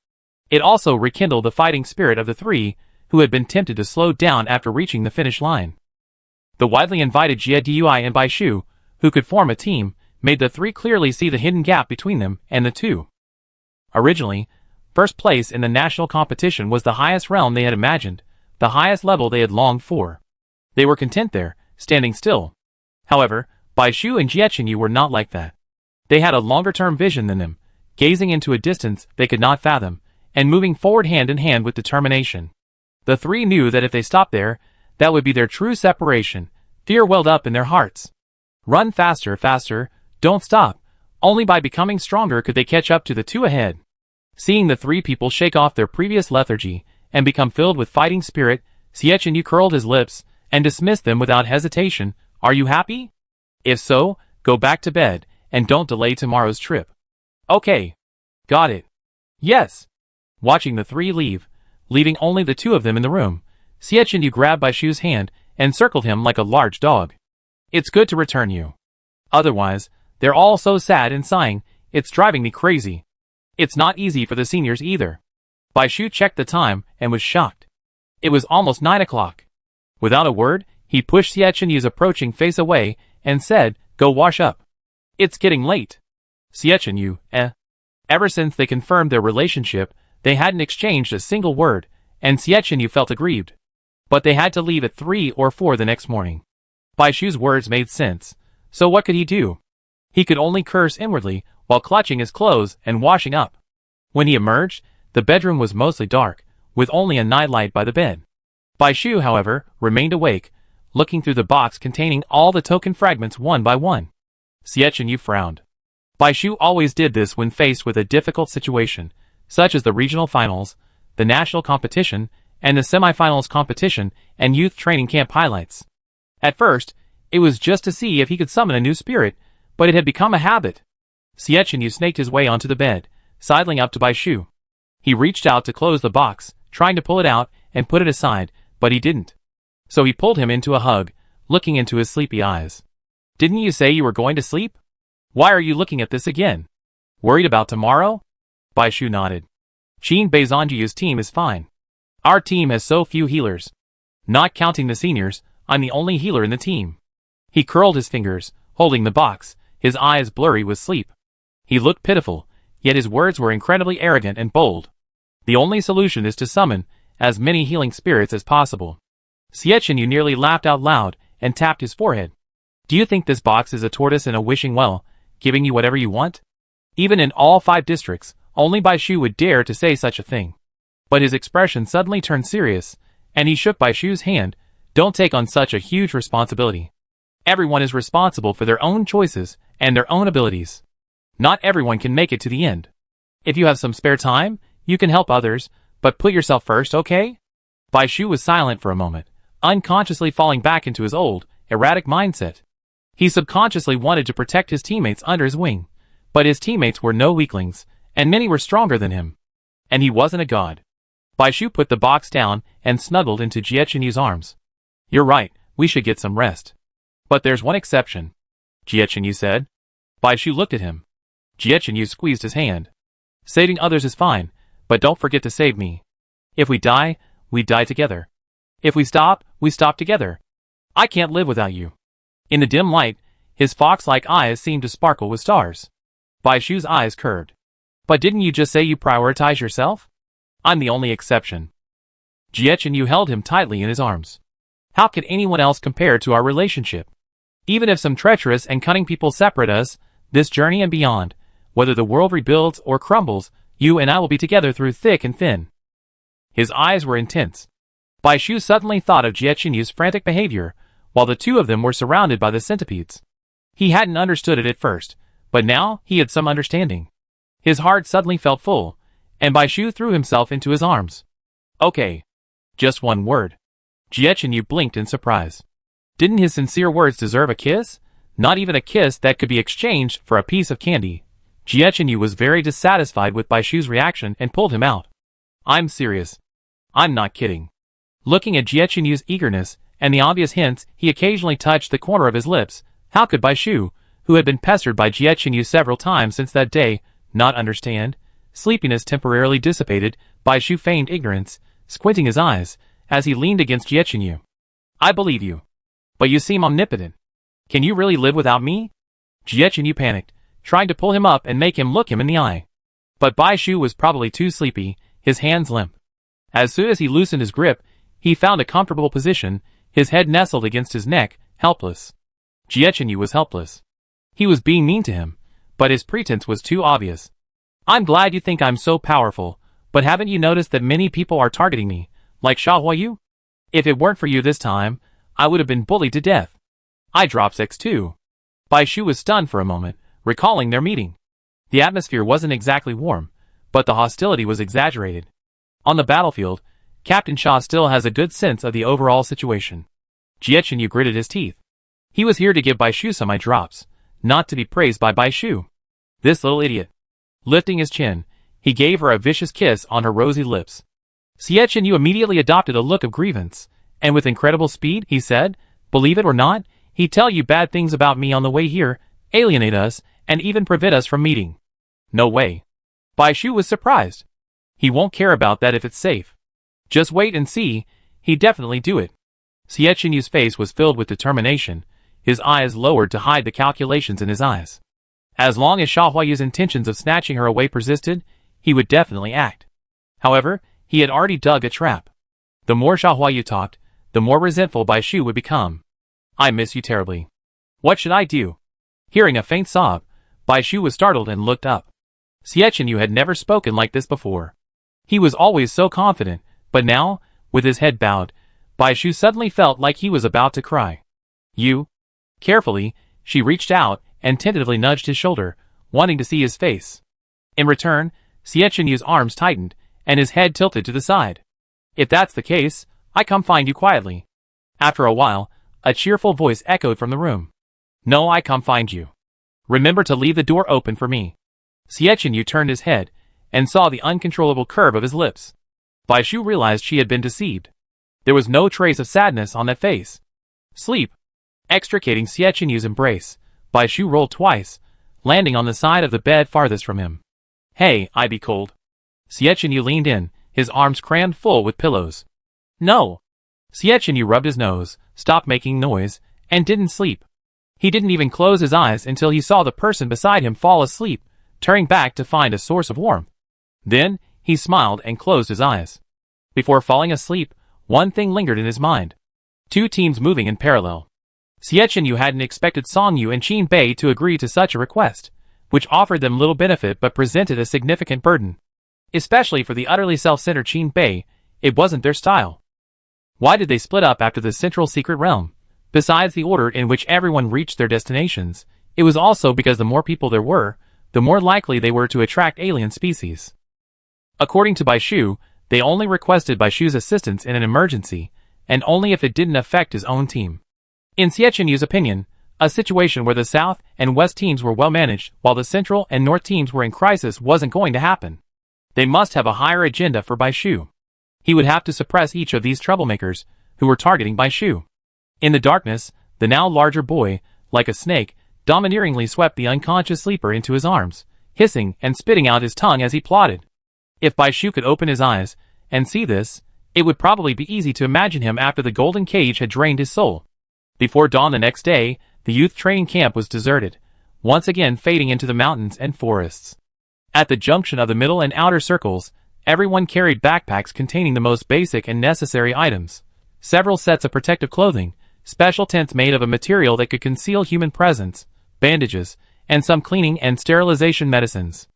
It also rekindled the fighting spirit of the three, who had been tempted to slow down after reaching the finish line. The widely invited Jie Dui and Bai Shu, who could form a team, made the three clearly see the hidden gap between them and the two. Originally, first place in the national competition was the highest realm they had imagined, the highest level they had longed for. They were content there, standing still. However, Bai Shu and Jie Qinyu were not like that. They had a longer-term vision than them, gazing into a distance they could not fathom, and moving forward hand in hand with determination. The three knew that if they stopped there, that would be their true separation, Fear welled up in their hearts. Run faster, faster, don't stop. Only by becoming stronger could they catch up to the two ahead. Seeing the three people shake off their previous lethargy and become filled with fighting spirit, Xiechenu curled his lips and dismissed them without hesitation. Are you happy? If so, go back to bed and don't delay tomorrow's trip. Okay. Got it. Yes. Watching the three leave, leaving only the two of them in the room, Xiechenu grabbed Baishu's hand and circled him like a large dog. It's good to return you. Otherwise, they're all so sad and sighing, it's driving me crazy. It's not easy for the seniors either. Baishu checked the time and was shocked. It was almost 9 o'clock. Without a word, he pushed Xiachenu's approaching face away and said, go wash up. It's getting late. Xiechenu, Ever since they confirmed their relationship, they hadn't exchanged a single word, and Xiechenu felt aggrieved. But they had to leave at 3 or 4 the next morning. Baishu's words made sense, so what could he do? He could only curse inwardly while clutching his clothes and washing up. When he emerged, the bedroom was mostly dark, with only a nightlight by the bed. Baishu, however, remained awake, looking through the box containing all the token fragments one by one. Xiechenu frowned. Baishu always did this when faced with a difficult situation, such as the regional finals, the national competition, and the semifinals competition and youth training camp highlights. At first, it was just to see if he could summon a new spirit, but it had become a habit. Xiechenu snaked his way onto the bed, sidling up to Baishu. He reached out to close the box, trying to pull it out and put it aside, but he didn't. So he pulled him into a hug, looking into his sleepy eyes. Didn't you say you were going to sleep? Why are you looking at this again? Worried about tomorrow? Baishu nodded. Qin Beizonjiu's team is fine. Our team has so few healers. Not counting the seniors, I'm the only healer in the team. He curled his fingers, holding the box, his eyes blurry with sleep. He looked pitiful, yet his words were incredibly arrogant and bold. The only solution is to summon as many healing spirits as possible. Xiechenu nearly laughed out loud and tapped his forehead. Do you think this box is a tortoise in a wishing well, giving you whatever you want? Even in all 5 districts, only Baishu would dare to say such a thing. But his expression suddenly turned serious, and he shook Baishu's hand. Don't take on such a huge responsibility. Everyone is responsible for their own choices and their own abilities. Not everyone can make it to the end. If you have some spare time, you can help others, but put yourself first, okay? Baishu was silent for a moment, unconsciously falling back into his old, erratic mindset. He subconsciously wanted to protect his teammates under his wing, but his teammates were no weaklings, and many were stronger than him. And he wasn't a god. Baishu put the box down and snuggled into Xiecheniu's arms. You're right, we should get some rest. But there's one exception, Xiecheniu said. Baishu looked at him. Xiecheniu squeezed his hand. Saving others is fine, but don't forget to save me. If we die together. If we stop together. I can't live without you. In the dim light, his fox-like eyes seemed to sparkle with stars. Baishu's eyes curved. But didn't you just say you prioritize yourself? I'm the only exception. Xiecheniu held him tightly in his arms. How could anyone else compare to our relationship? Even if some treacherous and cunning people separate us, this journey and beyond, whether the world rebuilds or crumbles, you and I will be together through thick and thin. His eyes were intense. Baishu suddenly thought of Xiecheniu's frantic behavior, while the two of them were surrounded by the centipedes. He hadn't understood it at first, but now he had some understanding. His heart suddenly felt full, and Baishu threw himself into his arms. Okay. Just one word. Xiecheniu blinked in surprise. Didn't his sincere words deserve a kiss? Not even a kiss that could be exchanged for a piece of candy. Xiecheniu was very dissatisfied with Baishu's reaction and pulled him out. I'm serious. I'm not kidding. Looking at Xiecheniu's eagerness and the obvious hints, he occasionally touched the corner of his lips. How could Baishu, who had been pestered by Xiecheniu several times since that day, not understand? Sleepiness temporarily dissipated. Baishu feigned ignorance, squinting his eyes, as he leaned against Xiecheniu. I believe you. But you seem omnipotent. Can you really live without me? Xiecheniu panicked, trying to pull him up and make him look him in the eye. But Baishu was probably too sleepy, his hands limp. As soon as he loosened his grip, he found a comfortable position, his head nestled against his neck, helpless. Xiecheniu was helpless. He was being mean to him, but his pretense was too obvious. I'm glad you think I'm so powerful, but haven't you noticed that many people are targeting me, like Xiaohuayu? If it weren't for you this time, I would have been bullied to death. I drops X2. Bai Shu was stunned for a moment, recalling their meeting. The atmosphere wasn't exactly warm, but the hostility was exaggerated. On the battlefield, Captain Shaw still has a good sense of the overall situation. Jie Chenyu gritted his teeth. He was here to give Bai Shu some eye drops, not to be praised by Bai Shu. This little idiot. Lifting his chin, he gave her a vicious kiss on her rosy lips. Jie Chenyu immediately adopted a look of grievance, and with incredible speed, he said, "Believe it or not, he tell you bad things about me on the way here, alienate us, and even prevent us from meeting." No way. Bai Shu was surprised. He won't care about that if it's safe. Just wait and see, he definitely do it. Jie Chenyu's face was filled with determination, his eyes lowered to hide the calculations in his eyes. As long as Sha Huayu's intentions of snatching her away persisted, he would definitely act. However, he had already dug a trap. The more Sha Huayu talked, the more resentful Bai Shu would become. "I miss you terribly. What should I do?" Hearing a faint sob, Bai Shu was startled and looked up. Jie Chenyu had never spoken like this before. He was always so confident, but now, with his head bowed, Bai Shu suddenly felt like he was about to cry. "You?" Carefully, she reached out and tentatively nudged his shoulder, wanting to see his face. In return, Jie Chenyu's arms tightened, and his head tilted to the side. "If that's the case, I come find you quietly." After a while, a cheerful voice echoed from the room. "No, I come find you. Remember to leave the door open for me." Jie Chenyu turned his head, and saw the uncontrollable curve of his lips. Bai Shu realized she had been deceived. There was no trace of sadness on that face. "Sleep." Extricating Jie Chenyu's embrace, Bai Shu rolled twice, landing on the side of the bed farthest from him. "Hey, I be cold." Jie Chenyu leaned in, his arms crammed full with pillows. "No." Jie Chenyu rubbed his nose, stopped making noise, and didn't sleep. He didn't even close his eyes until he saw the person beside him fall asleep, turning back to find a source of warmth. Then, he smiled and closed his eyes. Before falling asleep, one thing lingered in his mind. Two teams moving in parallel. Jie Chenyu hadn't expected Song Yu and Qin Bei to agree to such a request, which offered them little benefit but presented a significant burden. Especially for the utterly self-centered Qin Bei, it wasn't their style. Why did they split up after the central secret realm? Besides the order in which everyone reached their destinations, it was also because the more people there were, the more likely they were to attract alien species. According to Bai Shu, they only requested Bai Shu's assistance in an emergency, and only if it didn't affect his own team. In Jie Chenyu's opinion, a situation where the South and West teams were well managed while the Central and North teams were in crisis wasn't going to happen. They must have a higher agenda for Bai Shu. He would have to suppress each of these troublemakers, who were targeting Bai Shu. In the darkness, the now larger boy, like a snake, domineeringly swept the unconscious sleeper into his arms, hissing and spitting out his tongue as he plotted. If Bai Shu could open his eyes and see this, it would probably be easy to imagine him after the golden cage had drained his soul. Before dawn the next day, the youth training camp was deserted, once again fading into the mountains and forests. At the junction of the middle and outer circles, everyone carried backpacks containing the most basic and necessary items, several sets of protective clothing, special tents made of a material that could conceal human presence, bandages, and some cleaning and sterilization medicines.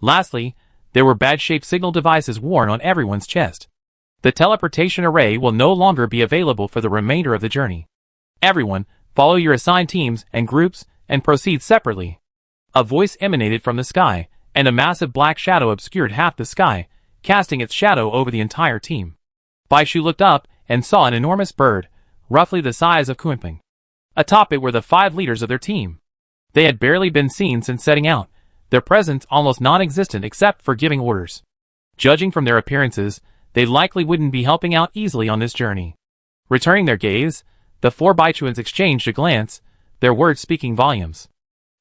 Lastly, there were badge-shaped signal devices worn on everyone's chest. The teleportation array will no longer be available for the remainder of the journey. Everyone, follow your assigned teams and groups, and proceed separately. A voice emanated from the sky, and a massive black shadow obscured half the sky, casting its shadow over the entire team. Bai Shu looked up and saw an enormous bird, roughly the size of Kunping. Atop it were the 5 leaders of their team. They had barely been seen since setting out, their presence almost non-existent except for giving orders. Judging from their appearances, they likely wouldn't be helping out easily on this journey. Returning their gaze, the 4 Baichuans exchanged a glance, their words speaking volumes.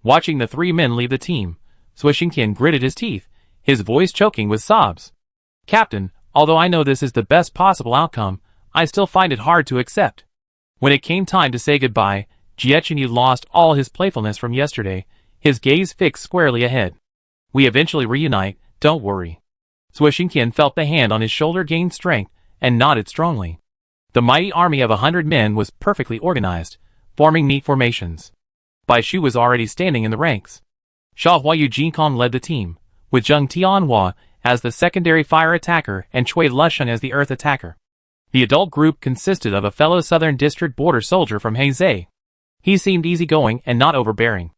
Watching the 3 men leave the team, Sui Xingtian gritted his teeth, his voice choking with sobs. "Captain, although I know this is the best possible outcome, I still find it hard to accept." When it came time to say goodbye, Jie Chenyu lost all his playfulness from yesterday, his gaze fixed squarely ahead. "We eventually reunite, don't worry." Sui Xingtian felt the hand on his shoulder gain strength, and nodded strongly. The mighty army of 100 men was perfectly organized, forming neat formations. Bai Shu was already standing in the ranks. Sha Huayu Jinkong led the team, with Zheng Tianhua as the secondary fire attacker and Cui Lusheng as the earth attacker. The adult group consisted of a fellow Southern District border soldier from Heizei. He seemed easygoing and not overbearing.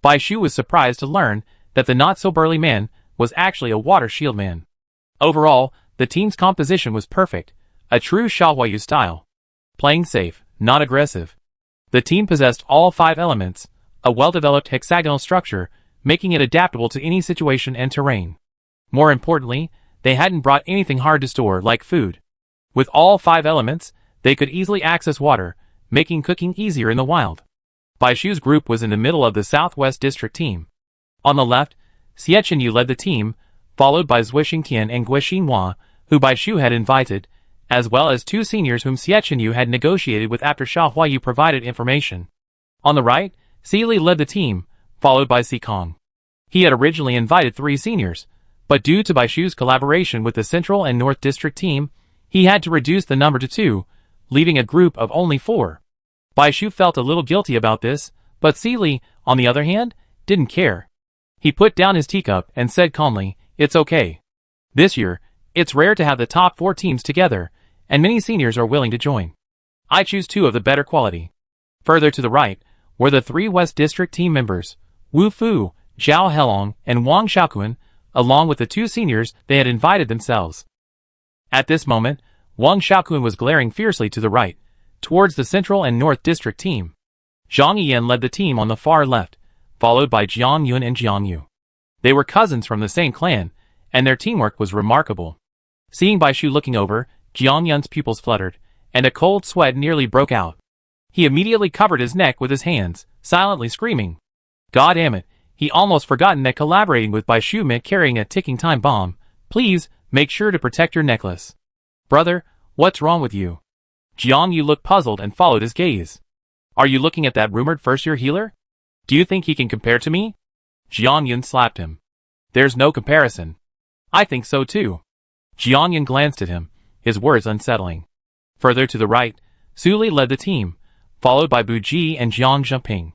Bai Shu was surprised to learn that the not-so-burly man was actually a water shield man. Overall, the team's composition was perfect, a true Xiaohuayu style. Playing safe, not aggressive. The team possessed all 5 elements, a well-developed hexagonal structure, making it adaptable to any situation and terrain. More importantly, they hadn't brought anything hard to store like food. With all 5 elements, they could easily access water, making cooking easier in the wild. Bai Shu's group was in the middle of the Southwest District team. On the left, Xie Chenyu led the team, followed by Zui Xingtian and Gui Xinhua, who Bai Shu had invited, as well as 2 seniors whom Xie Chenyu had negotiated with after Xiaohuayu provided information. On the right, Xi Li led the team, followed by Si Kong. He had originally invited 3 seniors, but due to Bai Shu's collaboration with the Central and North District team, he had to reduce the number to 2, leaving a group of only 4. Bai Shu felt a little guilty about this, but Si Li, on the other hand, didn't care. He put down his teacup and said calmly, "It's okay. This year, it's rare to have the top 4 teams together, and many seniors are willing to join. I choose 2 of the better quality." Further to the right were the 3 West District team members, Wu Fu, Zhao Helong, and Wang Xiaoquan, along with the 2 seniors they had invited themselves. At this moment, Wang Xiaoquan was glaring fiercely to the right, towards the Central and North District team. Zhang Yiyan led the team on the far left, followed by Jiang Yun and Jiang Yu. They were cousins from the same clan, and their teamwork was remarkable. Seeing Bai Shu looking over, Jiang Yun's pupils fluttered, and a cold sweat nearly broke out. He immediately covered his neck with his hands, silently screaming. God damn it, he almost forgotten that collaborating with Bai Shu meant carrying a ticking time bomb. Please, make sure to protect your necklace. Brother, what's wrong with you? Jiang Yu looked puzzled and followed his gaze. Are you looking at that rumored first-year healer? Do you think he can compare to me? Jiang Yun slapped him. There's no comparison. I think so too. Jiang Yun glanced at him, his words unsettling. Further to the right, Su Li led the team, followed by Bu Ji and Jiang Zheping.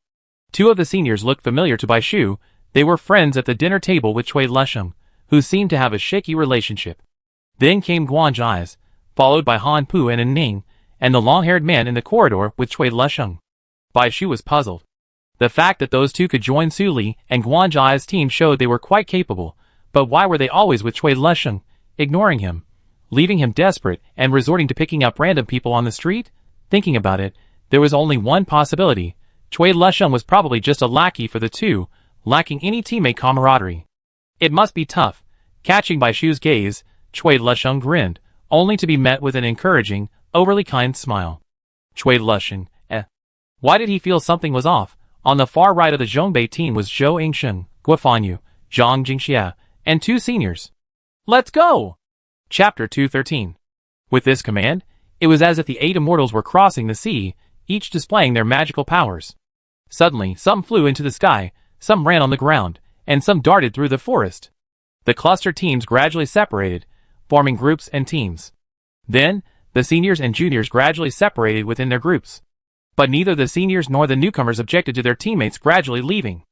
2 of the seniors looked familiar to Bai Shu. They were friends at the dinner table with Cui Lesheng, who seemed to have a shaky relationship. Then came Guan Zhais, followed by Han Pu and An Ning, and the long-haired man in the corridor with Cui Lesheng. Bai Shu was puzzled. The fact that those 2 could join Su Li and Guan Zhai's team showed they were quite capable, but why were they always with Cui Lesheng, ignoring him, leaving him desperate and resorting to picking up random people on the street? Thinking about it, there was only one possibility. Cui Lesheng was probably just a lackey for the 2, lacking any teammate camaraderie. It must be tough. Catching Bai Shu's gaze, Cui Lesheng grinned, only to be met with an encouraging, overly kind smile. Cui Lesheng, Why did he feel something was off? On the far right of the Zhongbei team was Zhou Yingsheng, Guo Fanyu, Zhang Jingxia, and 2 seniors. Let's go! Chapter 213. With this command, it was as if the 8 immortals were crossing the sea, each displaying their magical powers. Suddenly, some flew into the sky, some ran on the ground, and some darted through the forest. The cluster teams gradually separated, forming groups and teams. Then, the seniors and juniors gradually separated within their groups. But neither the seniors nor the newcomers objected to their teammates gradually leaving.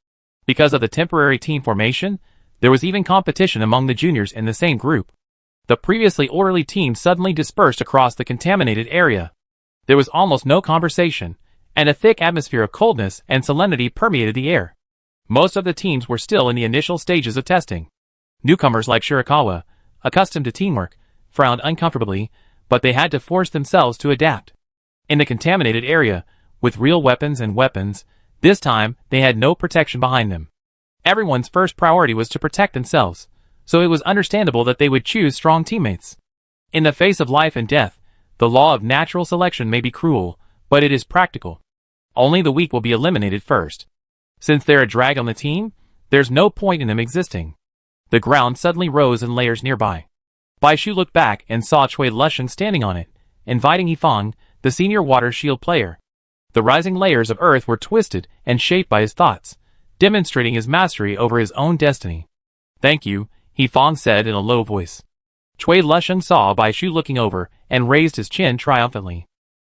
Because of the temporary team formation, there was even competition among the juniors in the same group. The previously orderly team suddenly dispersed across the contaminated area. There was almost no conversation, and a thick atmosphere of coldness and solemnity permeated the air. Most of the teams were still in the initial stages of testing. Newcomers like Shirakawa, accustomed to teamwork, frowned uncomfortably, but they had to force themselves to adapt. In the contaminated area, with real weapons and weapons, this time they had no protection behind them. Everyone's first priority was to protect themselves, so it was understandable that they would choose strong teammates. In the face of life and death, the law of natural selection may be cruel, but it is practical. Only the weak will be eliminated first. Since they're a drag on the team, there's no point in them existing. The ground suddenly rose in layers nearby. Bai Shu looked back and saw Cui Lesheng standing on it, inviting Yifang, the senior water shield player. The rising layers of earth were twisted and shaped by his thoughts, demonstrating his mastery over his own destiny. Thank you, Yifang said in a low voice. Cui Lesheng saw Bai Shu looking over and raised his chin triumphantly.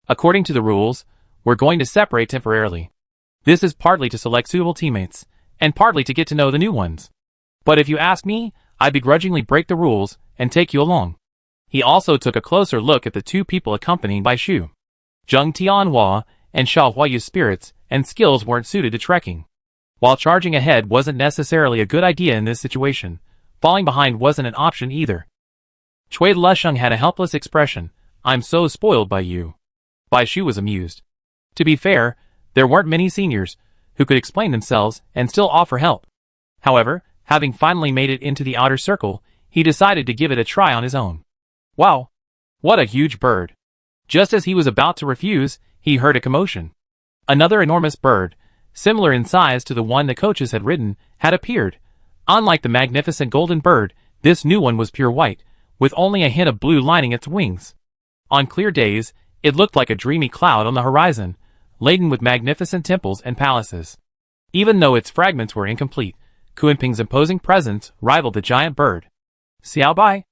According to the rules, we're going to separate temporarily. This is partly to select suitable teammates, and partly to get to know the new ones. But if you ask me, I begrudgingly break the rules and take you along. He also took a closer look at the 2 people accompanying Bai Shu. Zheng Tianhua and Xiaohuayu's spirits and skills weren't suited to trekking. While charging ahead wasn't necessarily a good idea in this situation, falling behind wasn't an option either. Cui Lusheng had a helpless expression. "I'm so spoiled by you." Bai Shu was amused. To be fair, there weren't many seniors who could explain themselves and still offer help. However, having finally made it into the outer circle, he decided to give it a try on his own. Wow! What a huge bird! Just as he was about to refuse, he heard a commotion. Another enormous bird, similar in size to the one the coaches had ridden, had appeared. Unlike the magnificent golden bird, this new one was pure white, with only a hint of blue lining its wings. On clear days, it looked like a dreamy cloud on the horizon, laden with magnificent temples and palaces. Even though its fragments were incomplete, Kunping's imposing presence rivaled the giant bird. "Xiao Bai?"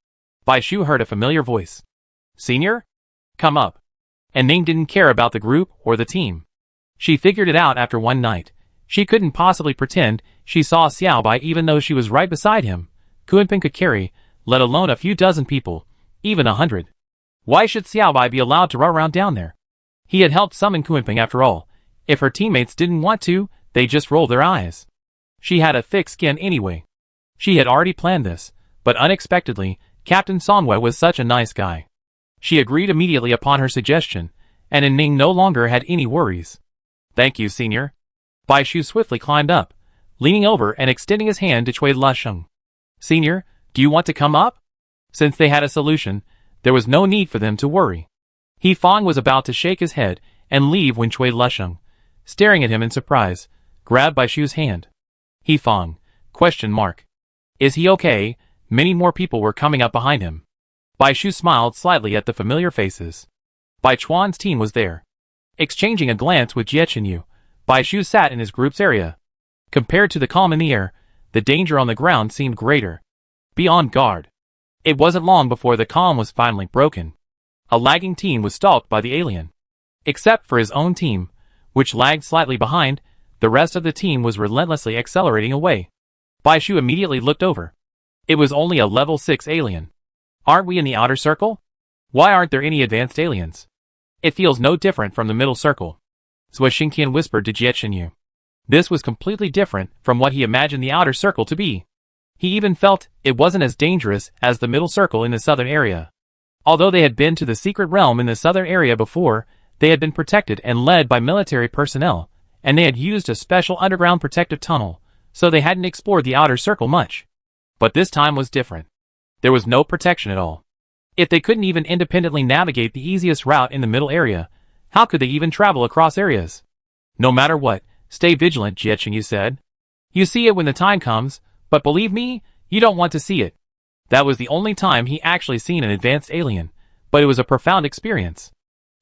Bai Shu heard a familiar voice. "Senior? Come up." And Ning didn't care about the group or the team. She figured it out after one night. She couldn't possibly pretend she saw Xiao Bai even though she was right beside him. Kunping could carry, let alone a few dozen people, even 100. Why should Xiao Bai be allowed to run around down there? He had helped summon Kunping after all. If her teammates didn't want to, they just rolled their eyes. She had a thick skin anyway. She had already planned this, but unexpectedly, Captain Songwei was such a nice guy. She agreed immediately upon her suggestion, and Ning no longer had any worries. "Thank you, senior." Bai Shu swiftly climbed up, leaning over and extending his hand to Cui Lusheng. "Senior, do you want to come up?" Since they had a solution, there was no need for them to worry. He Fong was about to shake his head and leave when Cui Lusheng, staring at him in surprise, grabbed Bai Shu's hand. "He Fong? ? Is he okay?" Many more people were coming up behind him. Bai Shu smiled slightly at the familiar faces. Bai Chuan's team was there. Exchanging a glance with Jie Chenyu, Bai Shu sat in his group's area. Compared to the calm in the air, the danger on the ground seemed greater. Be on guard. It wasn't long before the calm was finally broken. A lagging team was stalked by the alien. Except for his own team, which lagged slightly behind, the rest of the team was relentlessly accelerating away. Bai Shu immediately looked over. It was only a level 6 alien. Aren't we in the outer circle? Why aren't there any advanced aliens? It feels no different from the middle circle. Zhou Xingtian whispered to Jie Chenyu. This was completely different from what he imagined the outer circle to be. He even felt it wasn't as dangerous as the middle circle in the southern area. Although they had been to the secret realm in the southern area before, they had been protected and led by military personnel, and they had used a special underground protective tunnel, so they hadn't explored the outer circle much. But this time was different. There was no protection at all. If they couldn't even independently navigate the easiest route in the middle area, how could they even travel across areas? "No matter what, stay vigilant," Jie Chenyu said. "You see it when the time comes, but believe me, you don't want to see it." That was the only time he actually seen an advanced alien, but it was a profound experience.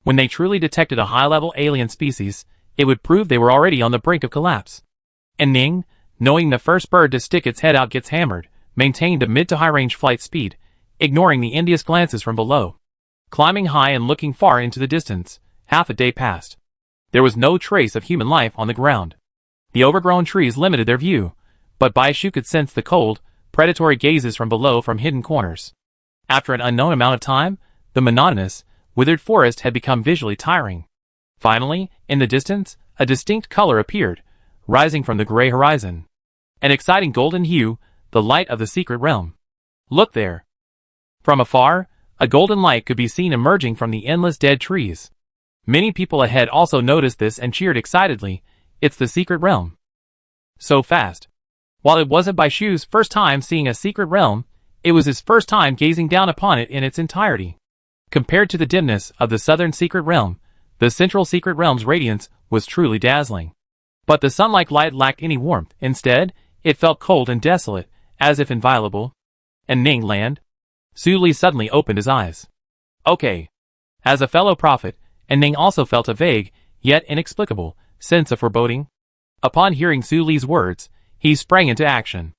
When they truly detected a high-level alien species, it would prove they were already on the brink of collapse. And Ning, knowing the first bird to stick its head out gets hammered, maintained a mid to high range flight speed, ignoring the envious glances from below. Climbing high and looking far into the distance, half a day passed. There was no trace of human life on the ground. The overgrown trees limited their view, but Bai Shu could sense the cold, predatory gazes from below from hidden corners. After an unknown amount of time, the monotonous, withered forest had become visually tiring. Finally, in the distance, a distinct color appeared, rising from the gray horizon. An exciting golden hue, the light of the secret realm. Look there. From afar, a golden light could be seen emerging from the endless dead trees. Many people ahead also noticed this and cheered excitedly. It's the secret realm. So fast. While it wasn't Bai Shu's first time seeing a secret realm, it was his first time gazing down upon it in its entirety. Compared to the dimness of the southern secret realm, the central secret realm's radiance was truly dazzling. But the sun-like light lacked any warmth. Instead, it felt cold and desolate, as if inviolable. And Ning land? Su Li suddenly opened his eyes. Okay. As a fellow prophet, and Ning also felt a vague, yet inexplicable, sense of foreboding. Upon hearing Su Li's words, he sprang into action.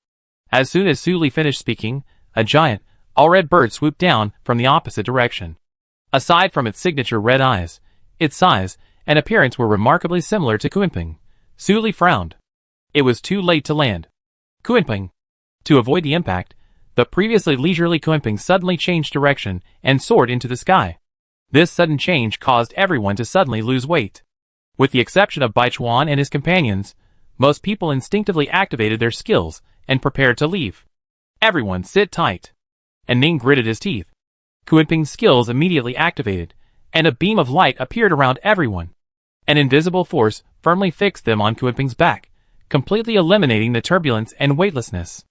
As soon as Su Li finished speaking, a giant, all-red bird swooped down from the opposite direction. Aside from its signature red eyes, its size and appearance were remarkably similar to Kunping. Su Li frowned. It was too late to land. Kunping. To avoid the impact, the previously leisurely Kunping suddenly changed direction and soared into the sky. This sudden change caused everyone to suddenly lose weight. With the exception of Baichuan and his companions, most people instinctively activated their skills and prepared to leave. Everyone sit tight. And Ning gritted his teeth. Kunping's skills immediately activated, and a beam of light appeared around everyone. An invisible force firmly fixed them on Kunping's back, completely eliminating the turbulence and weightlessness.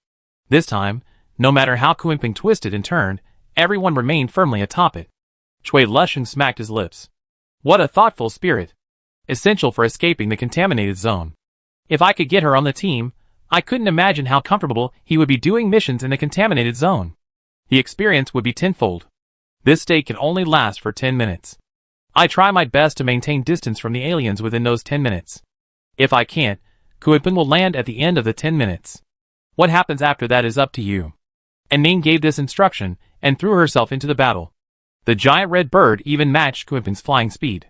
This time, no matter how Kunping twisted and turned, everyone remained firmly atop it. Cui Lusheng smacked his lips. What a thoughtful spirit! Essential for escaping the contaminated zone. If I could get her on the team, I couldn't imagine how comfortable he would be doing missions in the contaminated zone. The experience would be tenfold. This state can only last for 10 minutes. I try my best to maintain distance from the aliens within those 10 minutes. If I can't, Kunping will land at the end of the 10 minutes. What happens after that is up to you. And Ning gave this instruction and threw herself into the battle. The giant red bird even matched Kunping's flying speed.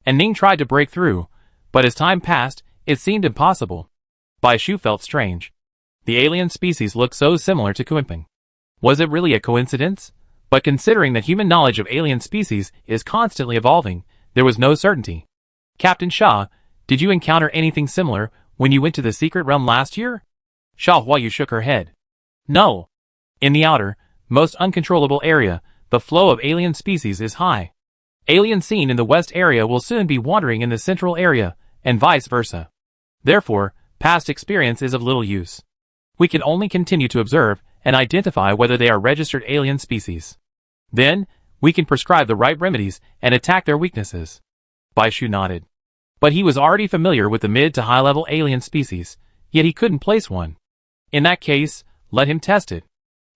And Ning tried to break through, but as time passed, it seemed impossible. Bai Shu felt strange. The alien species looked so similar to Kunping. Was it really a coincidence? But considering that human knowledge of alien species is constantly evolving, there was no certainty. Captain Sha, did you encounter anything similar when you went to the secret realm last year? Sha Huayu shook her head. No. In the outer, most uncontrollable area, the flow of alien species is high. Aliens seen in the west area will soon be wandering in the central area, and vice versa. Therefore, past experience is of little use. We can only continue to observe and identify whether they are registered alien species. Then, we can prescribe the right remedies and attack their weaknesses. Bai Shu nodded. But he was already familiar with the mid to high-level alien species, yet he couldn't place one. In that case, let him test it.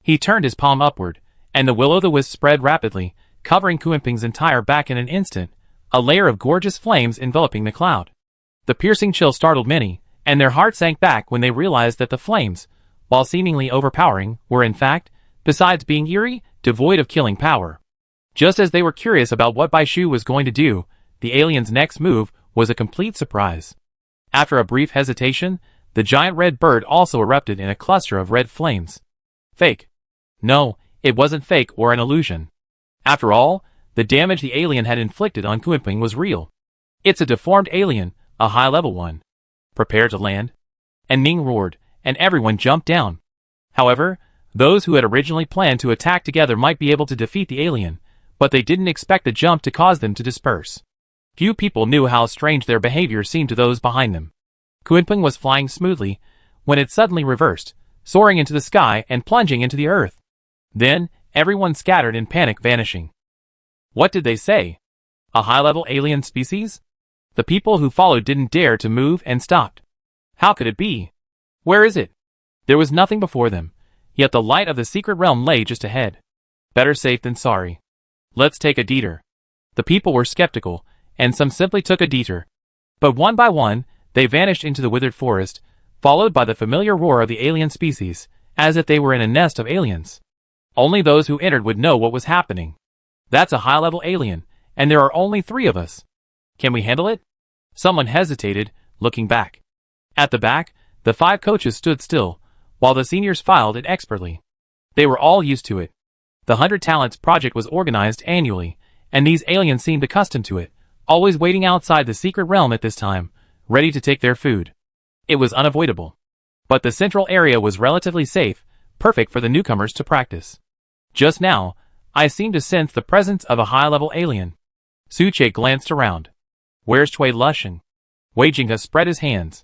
He turned his palm upward, and the will-o'-the-wisp spread rapidly, covering Kunping's entire back in an instant, a layer of gorgeous flames enveloping the cloud. The piercing chill startled many, and their hearts sank back when they realized that the flames, while seemingly overpowering, were in fact, besides being eerie, devoid of killing power. Just as they were curious about what Bai Shu was going to do, the alien's next move was a complete surprise. After a brief hesitation, the giant red bird also erupted in a cluster of red flames. Fake. No, it wasn't fake or an illusion. After all, the damage the alien had inflicted on Kunping was real. It's a deformed alien, a high-level one. Prepare to land. And Ning roared, and everyone jumped down. However, those who had originally planned to attack together might be able to defeat the alien, but they didn't expect the jump to cause them to disperse. Few people knew how strange their behavior seemed to those behind them. Kunping was flying smoothly, when it suddenly reversed, soaring into the sky and plunging into the earth. Then, everyone scattered in panic, vanishing. What did they say? A high-level alien species? The people who followed didn't dare to move and stopped. How could it be? Where is it? There was nothing before them, yet the light of the secret realm lay just ahead. Better safe than sorry. Let's take a detour. The people were skeptical, and some simply took a detour. But one by one, they vanished into the withered forest, followed by the familiar roar of the alien species, as if they were in a nest of aliens. Only those who entered would know what was happening. That's a high-level alien, and there are only 3 of us. Can we handle it? Someone hesitated, looking back. At the back, the 5 coaches stood still, while the seniors filed it expertly. They were all used to it. The 100 Talents project was organized annually, and these aliens seemed accustomed to it, always waiting outside the secret realm at this time, ready to take their food. It was unavoidable. But the central area was relatively safe, perfect for the newcomers to practice. Just now, I seemed to sense the presence of a high-level alien. Su Che glanced around. Where's Cui Lusheng? Wei Jinghe spread his hands.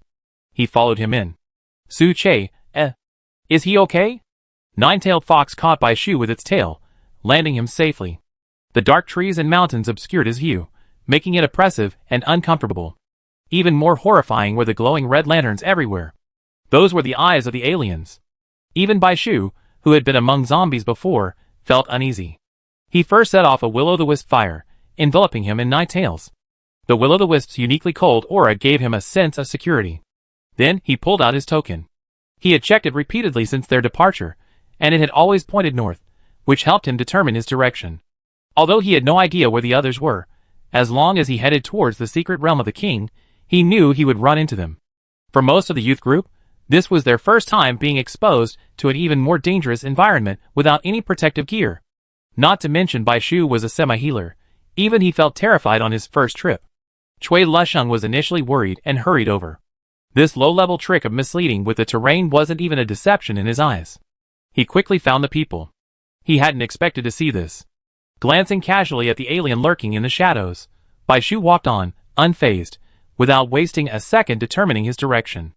He followed him in. Su Che, is he okay? Nine-tailed fox caught Bai Shu with its tail, landing him safely. The dark trees and mountains obscured his view, making it oppressive and uncomfortable. Even more horrifying were the glowing red lanterns everywhere. Those were the eyes of the aliens. Even Bai Shu, who had been among zombies before, felt uneasy. He first set off a will-o'-the-wisp fire, enveloping him in night tails. The will-o'-the-wisp's uniquely cold aura gave him a sense of security. Then he pulled out his token. He had checked it repeatedly since their departure, and it had always pointed north, which helped him determine his direction. Although he had no idea where the others were, as long as he headed towards the secret realm of the king, he knew he would run into them. For most of the youth group, this was their first time being exposed to an even more dangerous environment without any protective gear. Not to mention Bai Shu was a semi-healer. Even he felt terrified on his first trip. Chui Lusheng was initially worried and hurried over. This low-level trick of misleading with the terrain wasn't even a deception in his eyes. He quickly found the people. He hadn't expected to see this. Glancing casually at the alien lurking in the shadows, Bai Shu walked on, unfazed, without wasting a second determining his direction.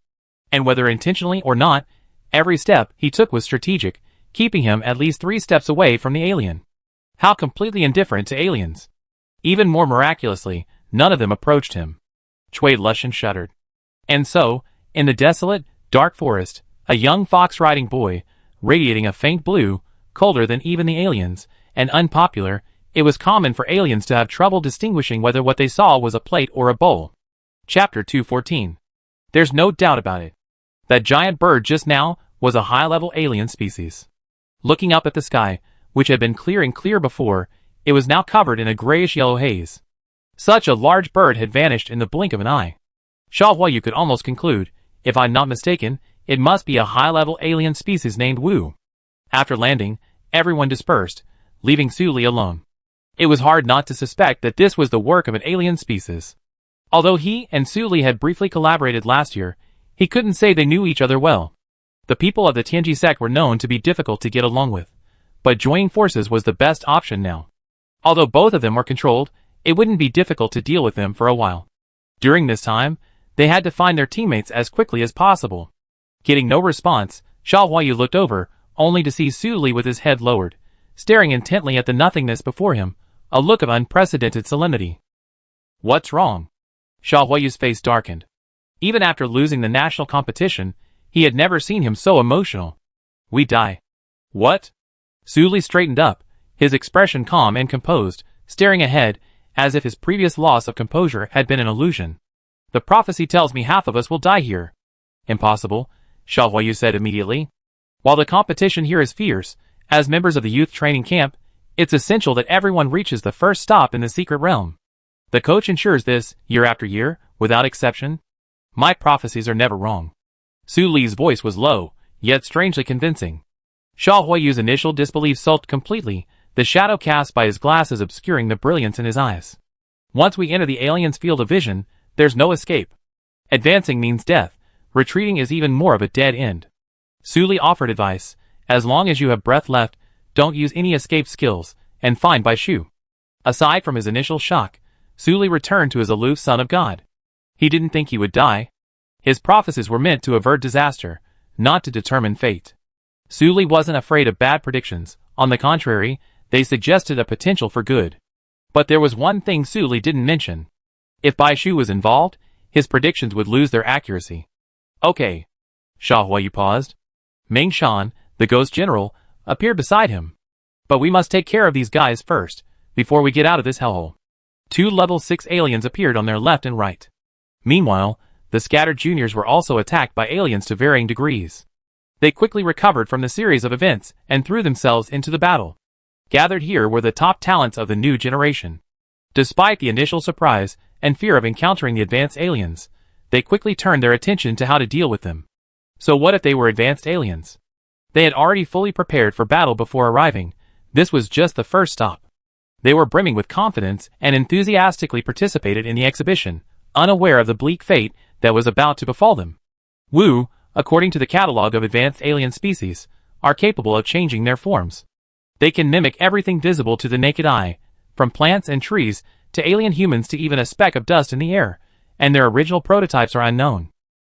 And whether intentionally or not, every step he took was strategic, keeping him at least 3 steps away from the alien. How completely indifferent to aliens. Even more miraculously, none of them approached him. Chui Lusheng shuddered. And so, in the desolate, dark forest, a young fox-riding boy, radiating a faint blue, colder than even the aliens, and unpopular, it was common for aliens to have trouble distinguishing whether what they saw was a plate or a bowl. Chapter 214. There's no doubt about it. That giant bird just now was a high-level alien species. Looking up at the sky, which had been clear and clear before, it was now covered in a grayish-yellow haze. Such a large bird had vanished in the blink of an eye. You could almost conclude, if I'm not mistaken, it must be a high-level alien species named Wu. After landing, everyone dispersed, leaving Su Li alone. It was hard not to suspect that this was the work of an alien species. Although he and Su Li had briefly collaborated last year, he couldn't say they knew each other well. The people of the Tianji sect were known to be difficult to get along with, but joining forces was the best option now. Although both of them were controlled, it wouldn't be difficult to deal with them for a while. During this time, they had to find their teammates as quickly as possible. Getting no response, Sha Huayu looked over, only to see Su Li with his head lowered, staring intently at the nothingness before him, a look of unprecedented solemnity. What's wrong? Sha Huayu's face darkened. Even after losing the national competition, he had never seen him so emotional. We die. What? Su Li straightened up, his expression calm and composed, staring ahead, as if his previous loss of composure had been an illusion. The prophecy tells me half of us will die here. Impossible, Sha Huayu said immediately. While the competition here is fierce, as members of the youth training camp, it's essential that everyone reaches the first stop in the secret realm. The coach ensures this, year after year, without exception. My prophecies are never wrong. Su Li's voice was low, yet strangely convincing. Sha Huayu's initial disbelief sulked completely, the shadow cast by his glasses obscuring the brilliance in his eyes. Once we enter the alien's field of vision, there's no escape. Advancing means death, retreating is even more of a dead end. Su Li offered advice, as long as you have breath left, don't use any escape skills, and find Bai Shu. Aside from his initial shock, Su Li returned to his aloof son of God. He didn't think he would die. His prophecies were meant to avert disaster, not to determine fate. Su Li wasn't afraid of bad predictions, on the contrary, they suggested a potential for good. But there was one thing Su Li didn't mention. If Bai Shu was involved, his predictions would lose their accuracy. Okay. Sha Huayu paused. Meng Shan, the ghost general, appeared beside him. But we must take care of these guys first, before we get out of this hellhole. 2 level 6 aliens appeared on their left and right. Meanwhile, the scattered juniors were also attacked by aliens to varying degrees. They quickly recovered from the series of events and threw themselves into the battle. Gathered here were the top talents of the new generation. Despite the initial surprise and fear of encountering the advanced aliens, they quickly turned their attention to how to deal with them. So what if they were advanced aliens? They had already fully prepared for battle before arriving. This was just the first stop. They were brimming with confidence and enthusiastically participated in the exhibition, unaware of the bleak fate that was about to befall them. Wu, according to the catalog of advanced alien species, are capable of changing their forms. They can mimic everything visible to the naked eye, from plants and trees to alien humans to even a speck of dust in the air, and their original prototypes are unknown.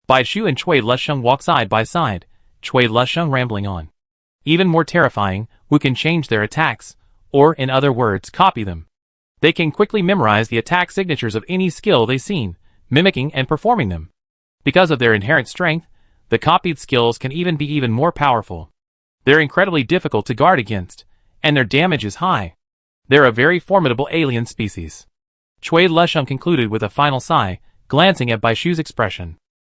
Bai Shu and Chui Lusheng walk side by side, Chui Lusheng rambling on. Even more terrifying, Wu can change their attacks, or in other words, copy them. They can quickly memorize the attack signatures of any skill they've seen, mimicking and performing them. Because of their inherent strength, the copied skills can be even more powerful. They're incredibly difficult to guard against, and their damage is high. They're a very formidable alien species. Chui Lusheng concluded with a final sigh, glancing at Bai Shu's expression.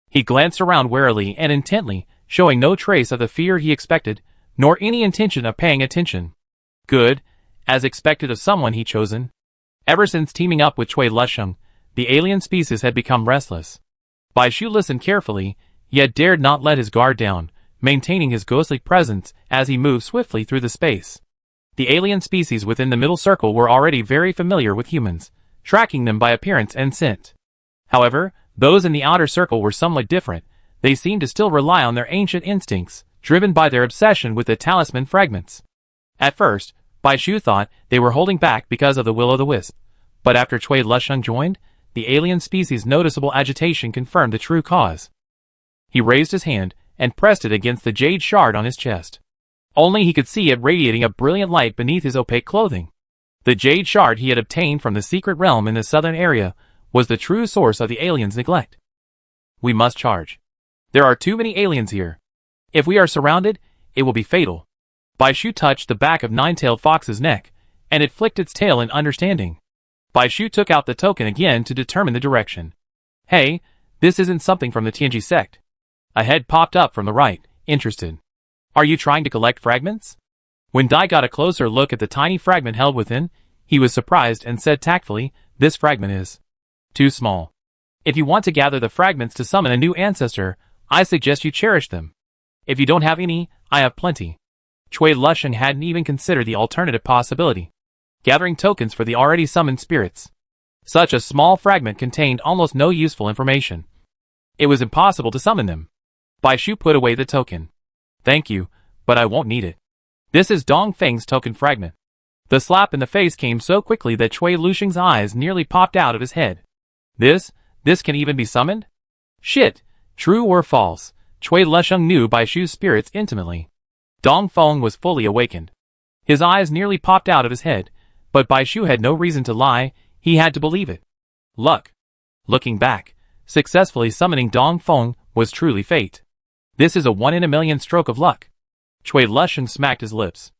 He glanced around warily and intently, showing no trace of the fear he expected, nor any intention of paying attention. Good, as expected of someone he'd chosen. Ever since teaming up with Chui Lusheng, the alien species had become restless. Bai Shu listened carefully, yet dared not let his guard down, maintaining his ghostly presence as he moved swiftly through the space. The alien species within the middle circle were already very familiar with humans, tracking them by appearance and scent. However, those in the outer circle were somewhat different. They seemed to still rely on their ancient instincts, driven by their obsession with the talisman fragments. At first, Bai Shu thought they were holding back because of the will-o'-the-wisp, but after Cui Lusheng joined, the alien species' noticeable agitation confirmed the true cause. He raised his hand and pressed it against the jade shard on his chest. Only he could see it radiating a brilliant light beneath his opaque clothing. The jade shard he had obtained from the secret realm in the southern area was the true source of the aliens' neglect. We must charge. There are too many aliens here. If we are surrounded, it will be fatal. Bai Shu touched the back of Nine-Tailed Fox's neck, and it flicked its tail in understanding. Bai Shu took out the token again to determine the direction. Hey, this isn't something from the Tianji sect. A head popped up from the right, interested. Are you trying to collect fragments? When Dai got a closer look at the tiny fragment held within, he was surprised and said tactfully, this fragment is too small. If you want to gather the fragments to summon a new ancestor, I suggest you cherish them. If you don't have any, I have plenty. Cui Lusheng hadn't even considered the alternative possibility. Gathering tokens for the already summoned spirits. Such a small fragment contained almost no useful information. It was impossible to summon them. Bai Shu put away the token. Thank you, but I won't need it. This is Dong Feng's token fragment. The slap in the face came so quickly that Cui Lusheng's eyes nearly popped out of his head. This can even be summoned? Shit, true or false, Cui Lusheng knew Bai Shu's spirits intimately. Dong Feng was fully awakened. His eyes nearly popped out of his head, but Bai Shu had no reason to lie, he had to believe it. Luck. Looking back, successfully summoning Dong Feng was truly fate. This is a 1-in-a-million stroke of luck. Cui Lusheng smacked his lips.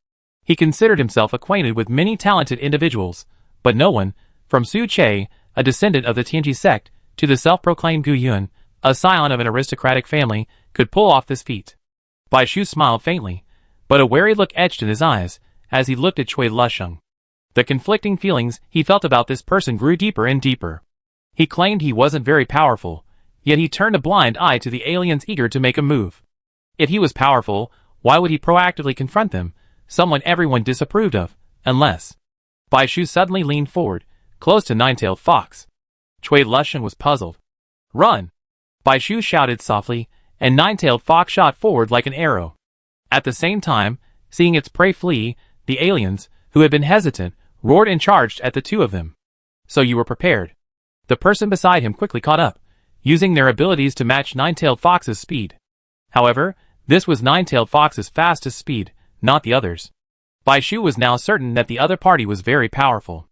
He considered himself acquainted with many talented individuals, but no one, from Su Che, a descendant of the Tianji sect, to the self-proclaimed Gu Yun, a scion of an aristocratic family, could pull off this feat. Bai Shu smiled faintly, but a wary look etched in his eyes as he looked at Cui Lusheng. The conflicting feelings he felt about this person grew deeper and deeper. He claimed he wasn't very powerful, yet he turned a blind eye to the aliens eager to make a move. If he was powerful, why would he proactively confront them, someone everyone disapproved of, unless... Bai Shu suddenly leaned forward, close to Nine-Tailed Fox. Cui Lusheng was puzzled. Run! Bai Shu shouted softly, and Nine-Tailed Fox shot forward like an arrow. At the same time, seeing its prey flee, the aliens, who had been hesitant, roared and charged at the two of them. So you were prepared. The person beside him quickly caught up, using their abilities to match Nine-Tailed Fox's speed. However, this was Nine-Tailed Fox's fastest speed, not the others. Bai Shu was now certain that the other party was very powerful.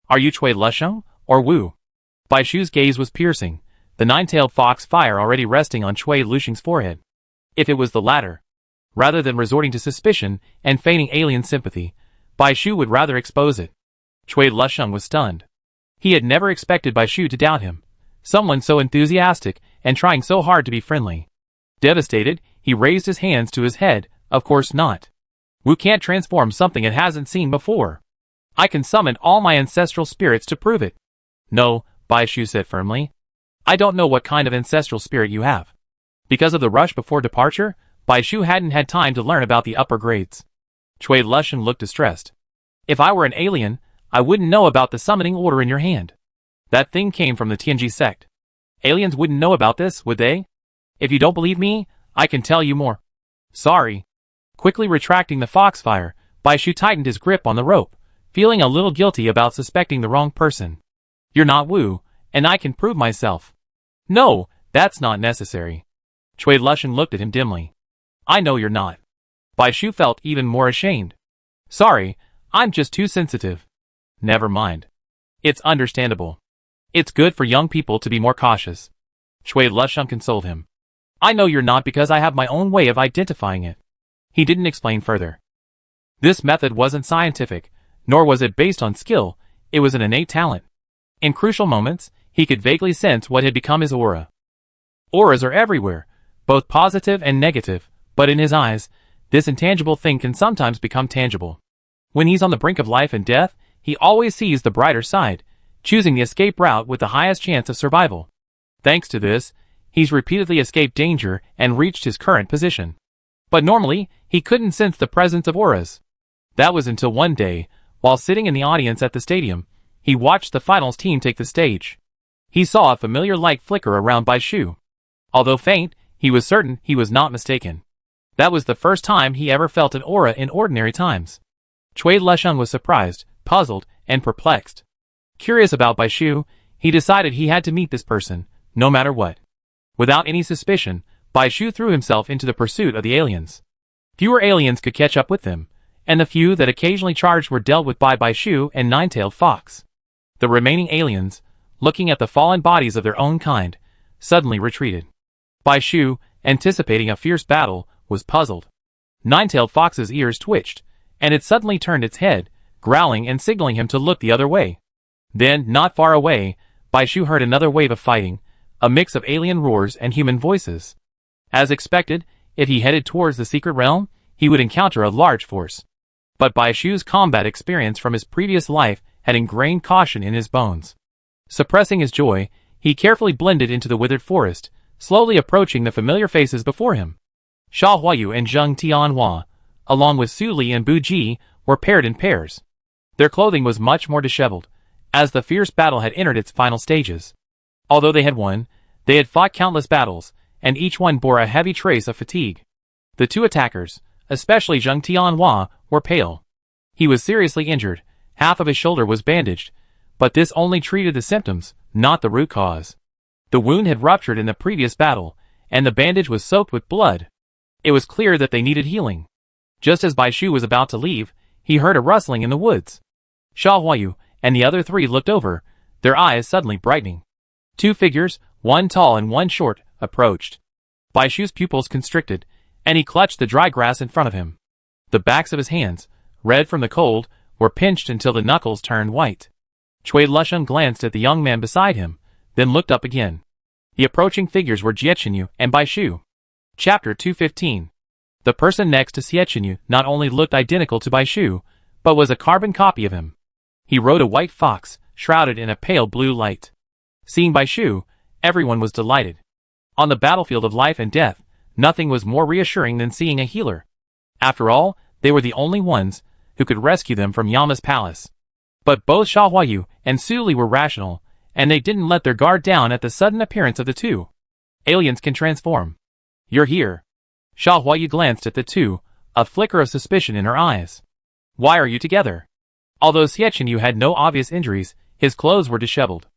Are you Cui Lusheng, or Wu? Bai Shu's gaze was piercing, the Nine-Tailed Fox fire already resting on Cui Lusheng's forehead. If it was the latter, rather than resorting to suspicion and feigning alien sympathy, Bai Shu would rather expose it. Cui Lusheng was stunned. He had never expected Bai Shu to doubt him, someone so enthusiastic and trying so hard to be friendly. Devastated, he raised his hands to his head. Of course not. Wu can't transform something it hasn't seen before. I can summon all my ancestral spirits to prove it. No, Bai Shu said firmly. I don't know what kind of ancestral spirit you have. Because of the rush before departure, Bai Shu hadn't had time to learn about the upper grades. Cui Lusheng looked distressed. If I were an alien, I wouldn't know about the summoning order in your hand. That thing came from the Tianji sect. Aliens wouldn't know about this, would they? If you don't believe me, I can tell you more. Sorry. Quickly retracting the foxfire, Bai Shu tightened his grip on the rope, feeling a little guilty about suspecting the wrong person. You're not Wu, and I can prove myself. No, that's not necessary. Cui Lusheng looked at him dimly. I know you're not. Bai Shu felt even more ashamed. Sorry, I'm just too sensitive. Never mind. It's understandable. It's good for young people to be more cautious. Cui Lusheng consoled him. I know you're not because I have my own way of identifying it. He didn't explain further. This method wasn't scientific, nor was it based on skill, it was an innate talent. In crucial moments, he could vaguely sense what had become his aura. Auras are everywhere, both positive and negative, but in his eyes, this intangible thing can sometimes become tangible. When he's on the brink of life and death, he always sees the brighter side, choosing the escape route with the highest chance of survival. Thanks to this, he's repeatedly escaped danger and reached his current position. But normally, he couldn't sense the presence of auras. That was until one day, while sitting in the audience at the stadium, he watched the finals team take the stage. He saw a familiar light flicker around Bai Shu. Although faint, he was certain he was not mistaken. That was the first time he ever felt an aura in ordinary times. Cui Lesheng was surprised, puzzled, and perplexed. Curious about Bai Shu, he decided he had to meet this person, no matter what. Without any suspicion, Bai Shu threw himself into the pursuit of the aliens. Fewer aliens could catch up with them, and the few that occasionally charged were dealt with by Bai Shu and Nine-Tailed Fox. The remaining aliens, looking at the fallen bodies of their own kind, suddenly retreated. Bai Shu, anticipating a fierce battle, was puzzled. Nine-Tailed Fox's ears twitched, and it suddenly turned its head, growling and signaling him to look the other way. Then, not far away, Bai Shu heard another wave of fighting, a mix of alien roars and human voices. As expected, if he headed towards the secret realm, he would encounter a large force. But Bai Shu's combat experience from his previous life had ingrained caution in his bones. Suppressing his joy, he carefully blended into the withered forest, slowly approaching the familiar faces before him. Sha Huayu and Zheng Tianhua, along with Su Li and Bu Ji, were paired in pairs. Their clothing was much more disheveled, as the fierce battle had entered its final stages. Although they had won, they had fought countless battles, and each one bore a heavy trace of fatigue. The two attackers, especially Zheng Tianhua, were pale. He was seriously injured, half of his shoulder was bandaged, but this only treated the symptoms, not the root cause. The wound had ruptured in the previous battle, and the bandage was soaked with blood. It was clear that they needed healing. Just as Bai Shu was about to leave, he heard a rustling in the woods. Sha Huayu and the other three looked over, their eyes suddenly brightening. Two figures, one tall and one short, approached. Bai Shu's pupils constricted, and he clutched the dry grass in front of him. The backs of his hands, red from the cold, were pinched until the knuckles turned white. Cui Lesheng glanced at the young man beside him, then looked up again. The approaching figures were Jiechenyu and Bai Shu. Chapter 215. The person next to Jiechenyu not only looked identical to Bai Shu, but was a carbon copy of him. He rode a white fox, shrouded in a pale blue light. Seeing Bai Shu, everyone was delighted. On the battlefield of life and death, nothing was more reassuring than seeing a healer. After all, they were the only ones who could rescue them from Yama's palace. But both Sha Huayu and Su Li were rational, and they didn't let their guard down at the sudden appearance of the two. Aliens can transform. You're here. Sha Huayu glanced at the two, a flicker of suspicion in her eyes. Why are you together? Although Jiechenyu had no obvious injuries, his clothes were disheveled.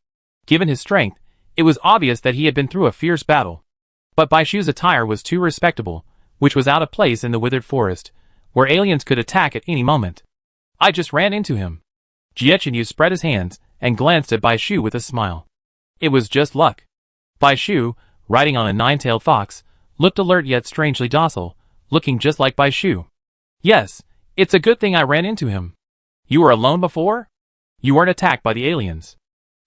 Given his strength, it was obvious that he had been through a fierce battle. But Bai Shu's attire was too respectable, which was out of place in the withered forest, where aliens could attack at any moment. I just ran into him. Jiechenyu spread his hands and glanced at Bai Shu with a smile. It was just luck. Bai Shu, riding on a nine-tailed fox, looked alert yet strangely docile, looking just like Bai Shu. Yes, it's a good thing I ran into him. You were alone before? You weren't attacked by the aliens.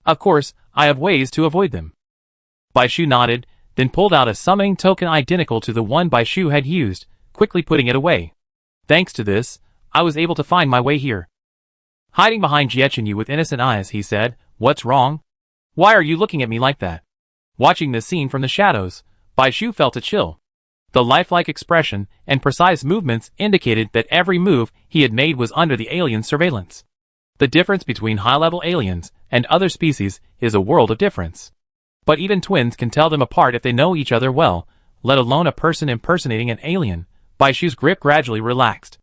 Of course, I have ways to avoid them. Bai Shu nodded, then pulled out a summoning token identical to the one Bai Shu had used, quickly putting it away. Thanks to this, I was able to find my way here. Hiding behind Jiechenyu with innocent eyes, he said, What's wrong? Why are you looking at me like that? Watching this scene from the shadows, Bai Shu felt a chill. The lifelike expression and precise movements indicated that every move he had made was under the alien's surveillance. The difference between high-level aliens and other species is a world of difference. But even twins can tell them apart if they know each other well, let alone a person impersonating an alien. Bai Shu's grip gradually relaxed.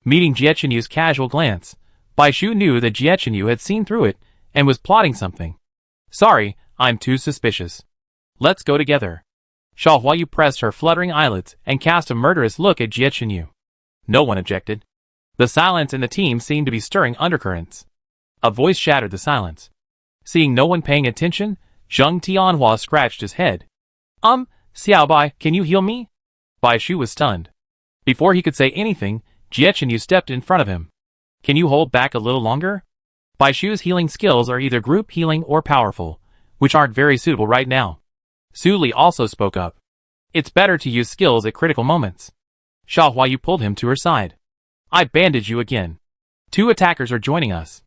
Meeting Jiechenyu's casual glance, Bai Shu knew that Jiechenyu had seen through it and was plotting something. Sorry, I'm too suspicious. Let's go together. Sha Huayu pressed her fluttering eyelids and cast a murderous look at Jiechenyu. No one objected. The silence in the team seemed to be stirring undercurrents. A voice shattered the silence. Seeing no one paying attention, Zheng Tianhua scratched his head. Xiaobai, can you heal me? Bai Shu was stunned. Before he could say anything, Jiechenyu stepped in front of him. Can you hold back a little longer? Bai Shu's healing skills are either group healing or powerful, which aren't very suitable right now. Su Li also spoke up. It's better to use skills at critical moments. Sha Huayu pulled him to her side. I bandage you again. 2 attackers are joining us.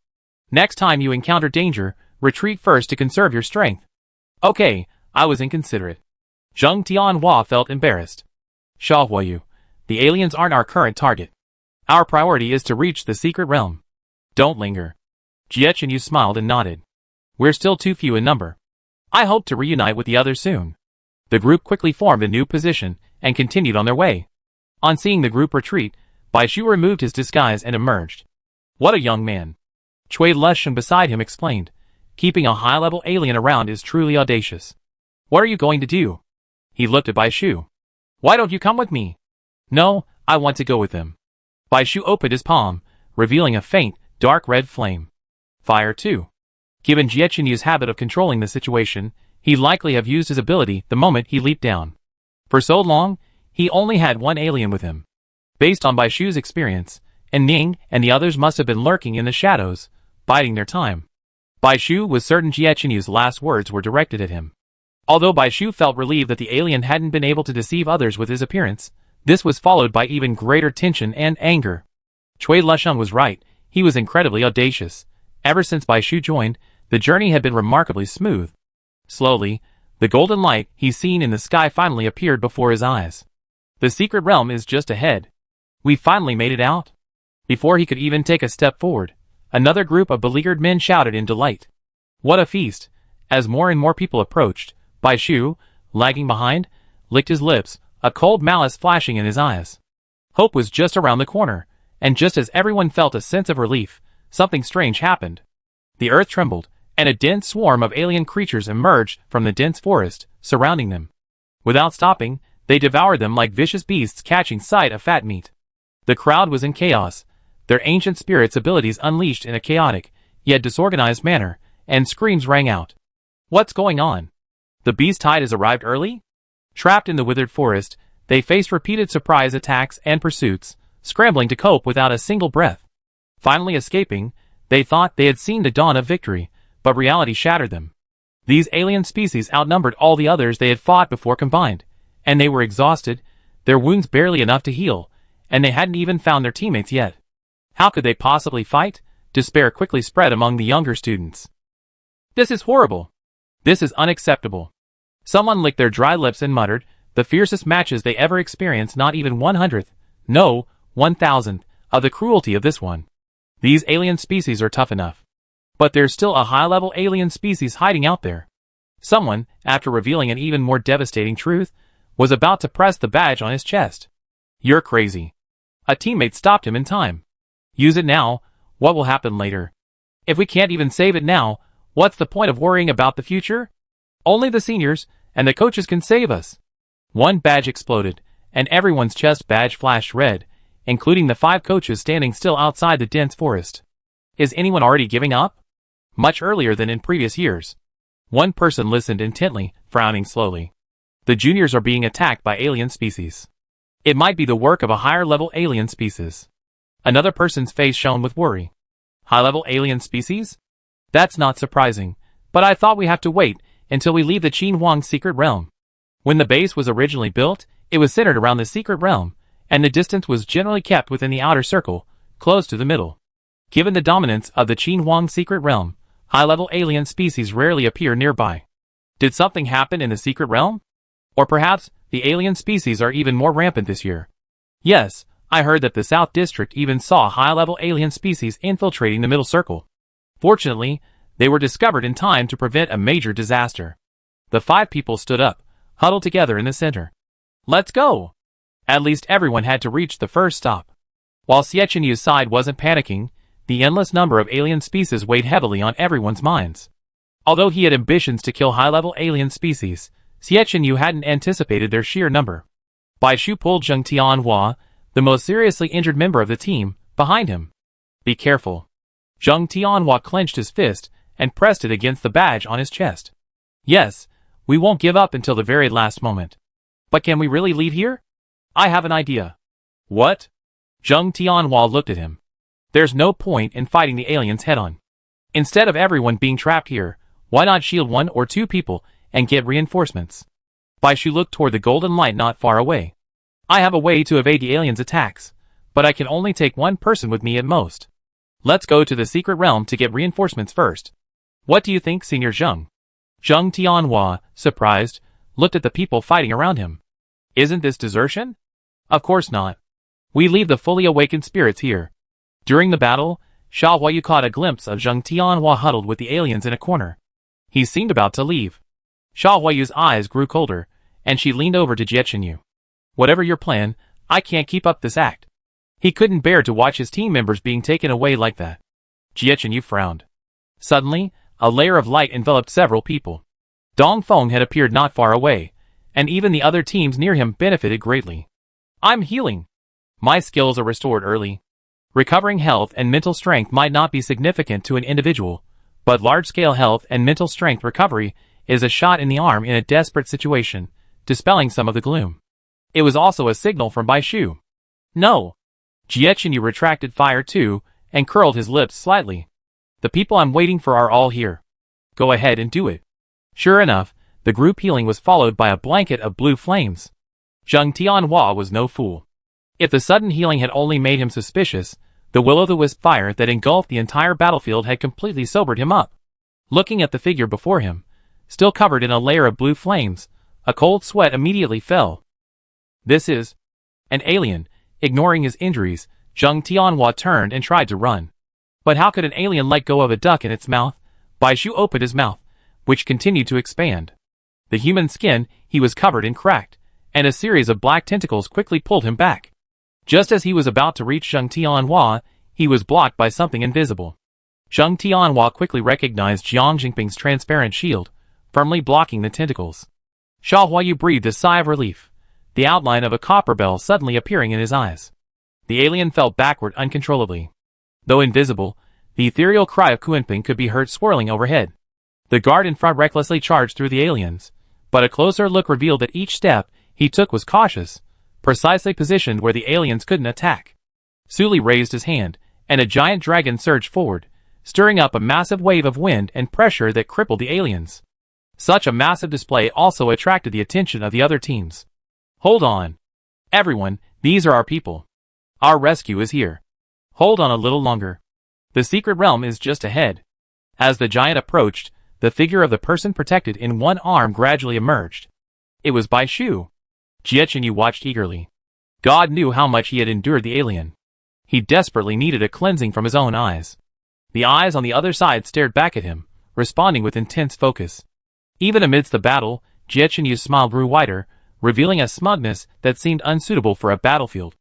Next time you encounter danger, retreat first to conserve your strength. Okay, I was inconsiderate. Zheng Tianhua felt embarrassed. Sha Huayu, the aliens aren't our current target. Our priority is to reach the secret realm. Don't linger. Jiechenyu smiled and nodded. We're still too few in number. I hope to reunite with the others soon. The group quickly formed a new position and continued on their way. On seeing the group retreat, Bai Shu removed his disguise and emerged. What a young man. Cui Lusheng beside him explained. Keeping a high-level alien around is truly audacious. What are you going to do? He looked at Bai Shu. Why don't you come with me? No, I want to go with them. Bai Shu opened his palm, revealing a faint, dark red flame. Fire 2. Given Jie Qinyu's habit of controlling the situation, he'd likely have used his ability the moment he leaped down. For so long, he only had one alien with him. Based on Bai Shu's experience, and Ning and the others must have been lurking in the shadows, biding their time. Bai Shu was certain Jie Qinyu's last words were directed at him. Although Bai Shu felt relieved that the alien hadn't been able to deceive others with his appearance, this was followed by even greater tension and anger. Cui Lusheng was right, he was incredibly audacious. Ever since Bai Shu joined, the journey had been remarkably smooth. Slowly, the golden light he's seen in the sky finally appeared before his eyes. The secret realm is just ahead. We finally made it out. Before he could even take a step forward, another group of beleaguered men shouted in delight. What a feast! As more and more people approached, Bai Shu, lagging behind, licked his lips, a cold malice flashing in his eyes. Hope was just around the corner, and just as everyone felt a sense of relief, something strange happened. The earth trembled, and a dense swarm of alien creatures emerged from the dense forest surrounding them. Without stopping, they devoured them like vicious beasts catching sight of fat meat. The crowd was in chaos, their ancient spirits' abilities unleashed in a chaotic, yet disorganized manner, and screams rang out. What's going on? The beast tide has arrived early? Trapped in the withered forest, they faced repeated surprise attacks and pursuits, scrambling to cope without a single breath. Finally escaping, they thought they had seen the dawn of victory, but reality shattered them. These alien species outnumbered all the others they had fought before combined, and they were exhausted, their wounds barely enough to heal, and they hadn't even found their teammates yet. How could they possibly fight? Despair quickly spread among the younger students. This is horrible. This is unacceptable. Someone licked their dry lips and muttered, the fiercest matches they ever experienced, not even 100th, no, 1000th, of the cruelty of this one. These alien species are tough enough. But there's still a high-level alien species hiding out there. Someone, after revealing an even more devastating truth, was about to press the badge on his chest. You're crazy. A teammate stopped him in time. Use it now, what will happen later? If we can't even save it now, what's the point of worrying about the future? Only the seniors and the coaches can save us. One badge exploded, and everyone's chest badge flashed red, including the 5 coaches standing still outside the dense forest. Is anyone already giving up? Much earlier than in previous years. One person listened intently, frowning slowly. The juniors are being attacked by alien species. It might be the work of a higher-level alien species. Another person's face shone with worry. High-level alien species? That's not surprising, but I thought we have to wait until we leave the Qin Huang secret realm. When the base was originally built, it was centered around the secret realm, and the distance was generally kept within the outer circle, close to the middle. Given the dominance of the Qin Huang secret realm, high-level alien species rarely appear nearby. Did something happen in the secret realm? Or perhaps, the alien species are even more rampant this year. Yes, I heard that the South District even saw high-level alien species infiltrating the middle circle. Fortunately, they were discovered in time to prevent a major disaster. The 5 people stood up, huddled together in the center. Let's go! At least everyone had to reach the first stop. While Jie Qinyu's side wasn't panicking, the endless number of alien species weighed heavily on everyone's minds. Although he had ambitions to kill high-level alien species, Jie Qinyu hadn't anticipated their sheer number. Bai Shu pulled Zheng Tianhua, the most seriously injured member of the team, behind him. Be careful. Zheng Tianhua clenched his fist and pressed it against the badge on his chest. Yes, we won't give up until the very last moment. But can we really leave here? I have an idea. What? Zheng Tianhua looked at him. There's no point in fighting the aliens head-on. Instead of everyone being trapped here, why not shield 1 or 2 people and get reinforcements? Bai Shu looked toward the golden light not far away. I have a way to evade the aliens' attacks, but I can only take 1 person with me at most. Let's go to the secret realm to get reinforcements first. What do you think, Senior Zheng? Zheng Tianhua, surprised, looked at the people fighting around him. Isn't this desertion? Of course not. We leave the fully awakened spirits here. During the battle, Xiao Huayu caught a glimpse of Zheng Tianhua huddled with the aliens in a corner. He seemed about to leave. Xia Huayu's eyes grew colder, and she leaned over to Jie Chenyu. Whatever your plan, I can't keep up this act. He couldn't bear to watch his team members being taken away like that. Jie Chenyu frowned. Suddenly, a layer of light enveloped several people. Dong Feng had appeared not far away, and even the other teams near him benefited greatly. I'm healing. My skills are restored early. Recovering health and mental strength might not be significant to an individual, but large-scale health and mental strength recovery is a shot in the arm in a desperate situation, dispelling some of the gloom. It was also a signal from Bai Shu. No. Jie Chenyu retracted fire too, and curled his lips slightly. The people I'm waiting for are all here. Go ahead and do it. Sure enough, the group healing was followed by a blanket of blue flames. Zheng Tianhua was no fool. If the sudden healing had only made him suspicious, the will-o'-the-wisp fire that engulfed the entire battlefield had completely sobered him up. Looking at the figure before him, still covered in a layer of blue flames, a cold sweat immediately fell. This is an alien. Ignoring his injuries, Zheng Tianhua turned and tried to run. But how could an alien let go of a duck in its mouth? Bai Shu opened his mouth, which continued to expand. The human skin he was covered in cracked, and a series of black tentacles quickly pulled him back. Just as he was about to reach Zheng Tianhua, he was blocked by something invisible. Zheng Tianhua quickly recognized Jiang Jingping's transparent shield, firmly blocking the tentacles. Xia Huayu breathed a sigh of relief, the outline of a copper bell suddenly appearing in his eyes. The alien fell backward uncontrollably. Though invisible, the ethereal cry of Kunping could be heard swirling overhead. The guard in front recklessly charged through the aliens, but a closer look revealed that each step he took was cautious, precisely positioned where the aliens couldn't attack. Suli raised his hand, and a giant dragon surged forward, stirring up a massive wave of wind and pressure that crippled the aliens. Such a massive display also attracted the attention of the other teams. Hold on. Everyone, these are our people. Our rescue is here. Hold on a little longer. The secret realm is just ahead. As the giant approached, the figure of the person protected in one arm gradually emerged. It was Bai Shu. Jie Chenyu watched eagerly. God knew how much he had endured the alien. He desperately needed a cleansing from his own eyes. The eyes on the other side stared back at him, responding with intense focus. Even amidst the battle, Jie Chenyu's smile grew wider, revealing a smugness that seemed unsuitable for a battlefield.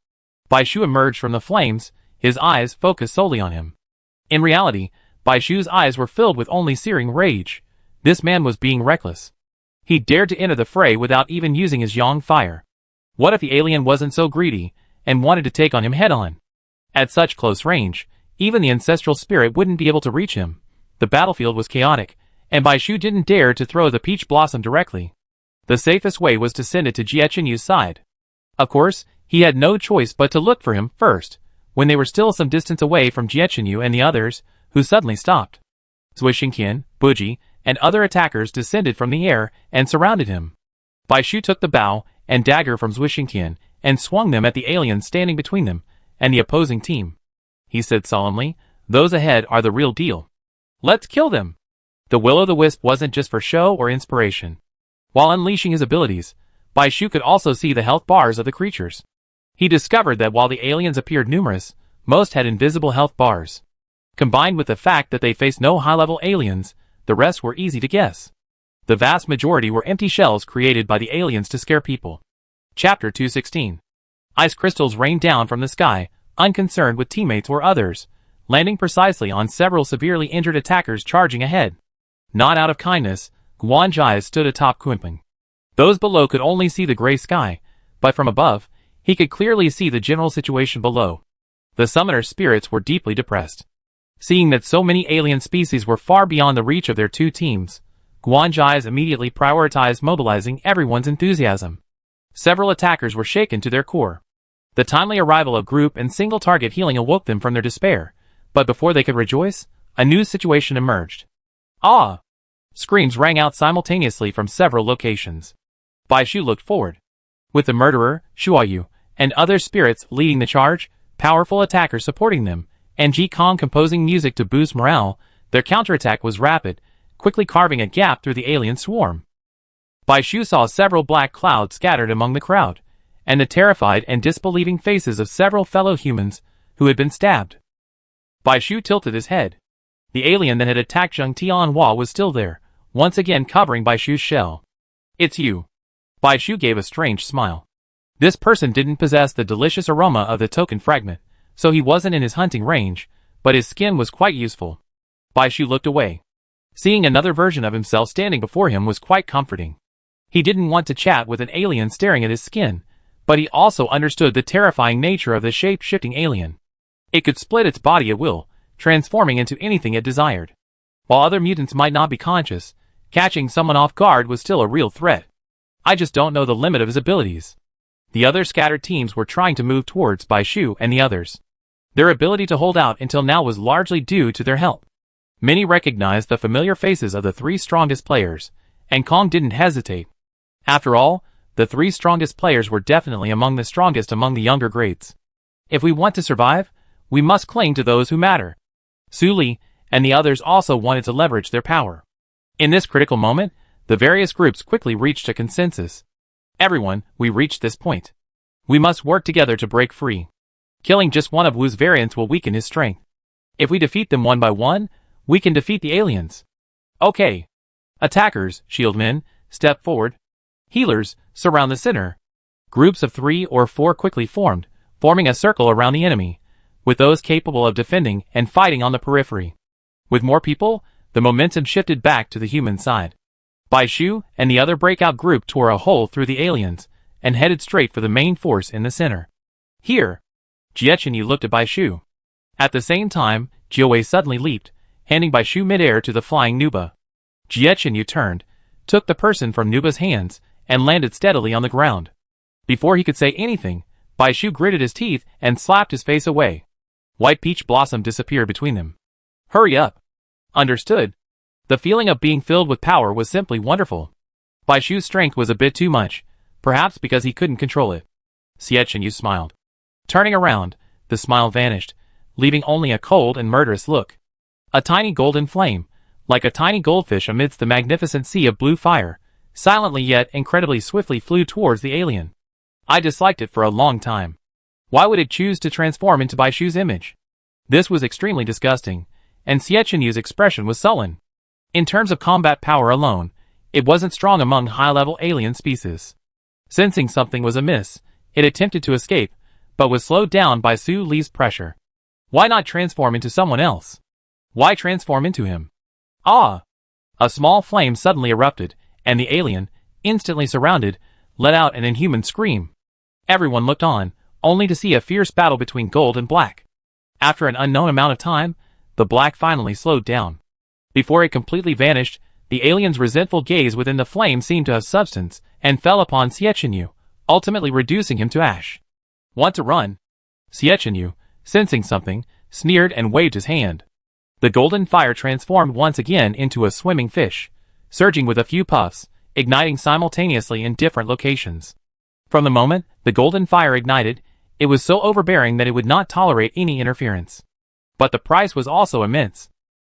Bai Shu emerged from the flames, his eyes focused solely on him. In reality, Bai Shu's eyes were filled with only searing rage. This man was being reckless. He dared to enter the fray without even using his yang fire. What if the alien wasn't so greedy, and wanted to take on him head-on? At such close range, even the ancestral spirit wouldn't be able to reach him. The battlefield was chaotic, and Bai Shu didn't dare to throw the peach blossom directly. The safest way was to send it to Jie Chenyu's side. Of course, he had no choice but to look for him first, when they were still some distance away from Jie Chenyu and the others, who suddenly stopped. Zui Xingqian, Buji, and other attackers descended from the air and surrounded him. Bai Shu took the bow and dagger from Zui Xingqian and swung them at the alien standing between them and the opposing team. He said solemnly, "Those ahead are the real deal. Let's kill them." The will-o'-the-wisp wasn't just for show or inspiration. While unleashing his abilities, Bai Shu could also see the health bars of the creatures. He discovered that while the aliens appeared numerous, most had invisible health bars. Combined with the fact that they faced no high-level aliens, the rest were easy to guess. The vast majority were empty shells created by the aliens to scare people. Chapter 216. Ice crystals rained down from the sky, unconcerned with teammates or others, landing precisely on several severely injured attackers charging ahead. Not out of kindness, Guanjai stood atop Kunping. Those below could only see the gray sky, but from above, he could clearly see the general situation below. The summoner's spirits were deeply depressed. Seeing that so many alien species were far beyond the reach of their two teams, Guanjai immediately prioritized mobilizing everyone's enthusiasm. Several attackers were shaken to their core. The timely arrival of group and single target healing awoke them from their despair, but before they could rejoice, a new situation emerged. Ah! Screams rang out simultaneously from several locations. Bai Shu looked forward. With the murderer, Shuayu, and other spirits leading the charge, powerful attackers supporting them, and Ji Kong composing music to boost morale, their counterattack was rapid, quickly carving a gap through the alien swarm. Bai Shu saw several black clouds scattered among the crowd, and the terrified and disbelieving faces of several fellow humans who had been stabbed. Bai Shu tilted his head. The alien that had attacked Zheng Tianhua was still there, once again covering Bai Shu's shell. It's you. Bai Shu gave a strange smile. This person didn't possess the delicious aroma of the token fragment, so he wasn't in his hunting range, but his skin was quite useful. Bai Shu looked away. Seeing another version of himself standing before him was quite comforting. He didn't want to chat with an alien staring at his skin, but he also understood the terrifying nature of the shape-shifting alien. It could split its body at will, transforming into anything it desired. While other mutants might not be conscious, catching someone off guard was still a real threat. I just don't know the limit of his abilities. The other scattered teams were trying to move towards Bai Shu and the others. Their ability to hold out until now was largely due to their help. Many recognized the familiar faces of the three strongest players, and Kong didn't hesitate. After all, the three strongest players were definitely among the strongest among the younger grades. If we want to survive, we must cling to those who matter. Su Li and the others also wanted to leverage their power. In this critical moment, the various groups quickly reached a consensus. Everyone, we reached this point. We must work together to break free. Killing just one of Wu's variants will weaken his strength. If we defeat them one by one, we can defeat the aliens. Okay. Attackers, shield men, step forward. Healers, surround the center. Groups of 3 or 4 quickly formed, forming a circle around the enemy, with those capable of defending and fighting on the periphery. With more people, the momentum shifted back to the human side. Bai Shu and the other breakout group tore a hole through the aliens and headed straight for the main force in the center. Here! Jie Chen Yu looked at Bai Shu. At the same time, Jiu Wei suddenly leaped, handing Bai Shu midair to the flying Nuba. Jie Chen Yu turned, took the person from Nuba's hands, and landed steadily on the ground. Before he could say anything, Bai Shu gritted his teeth and slapped his face away. White peach blossom disappeared between them. Hurry up! Understood. The feeling of being filled with power was simply wonderful. Bai Shu's strength was a bit too much, perhaps because he couldn't control it. Jie Chen Yu smiled. Turning around, the smile vanished, leaving only a cold and murderous look. A tiny golden flame, like a tiny goldfish amidst the magnificent sea of blue fire, silently yet incredibly swiftly flew towards the alien. I disliked it for a long time. Why would it choose to transform into Bai Shu's image? This was extremely disgusting, and Jie Chen Yu's expression was sullen. In terms of combat power alone, it wasn't strong among high-level alien species. Sensing something was amiss, it attempted to escape, but was slowed down by Su Li's pressure. Why not transform into someone else? Why transform into him? Ah! A small flame suddenly erupted, and the alien, instantly surrounded, let out an inhuman scream. Everyone looked on, only to see a fierce battle between gold and black. After an unknown amount of time, the black finally slowed down. Before it completely vanished, the alien's resentful gaze within the flame seemed to have substance, and fell upon Jie Chen Yu, ultimately reducing him to ash. Want to run? Jie Chen Yu, sensing something, sneered and waved his hand. The golden fire transformed once again into a swimming fish, surging with a few puffs, igniting simultaneously in different locations. From the moment the golden fire ignited, it was so overbearing that it would not tolerate any interference. But the price was also immense.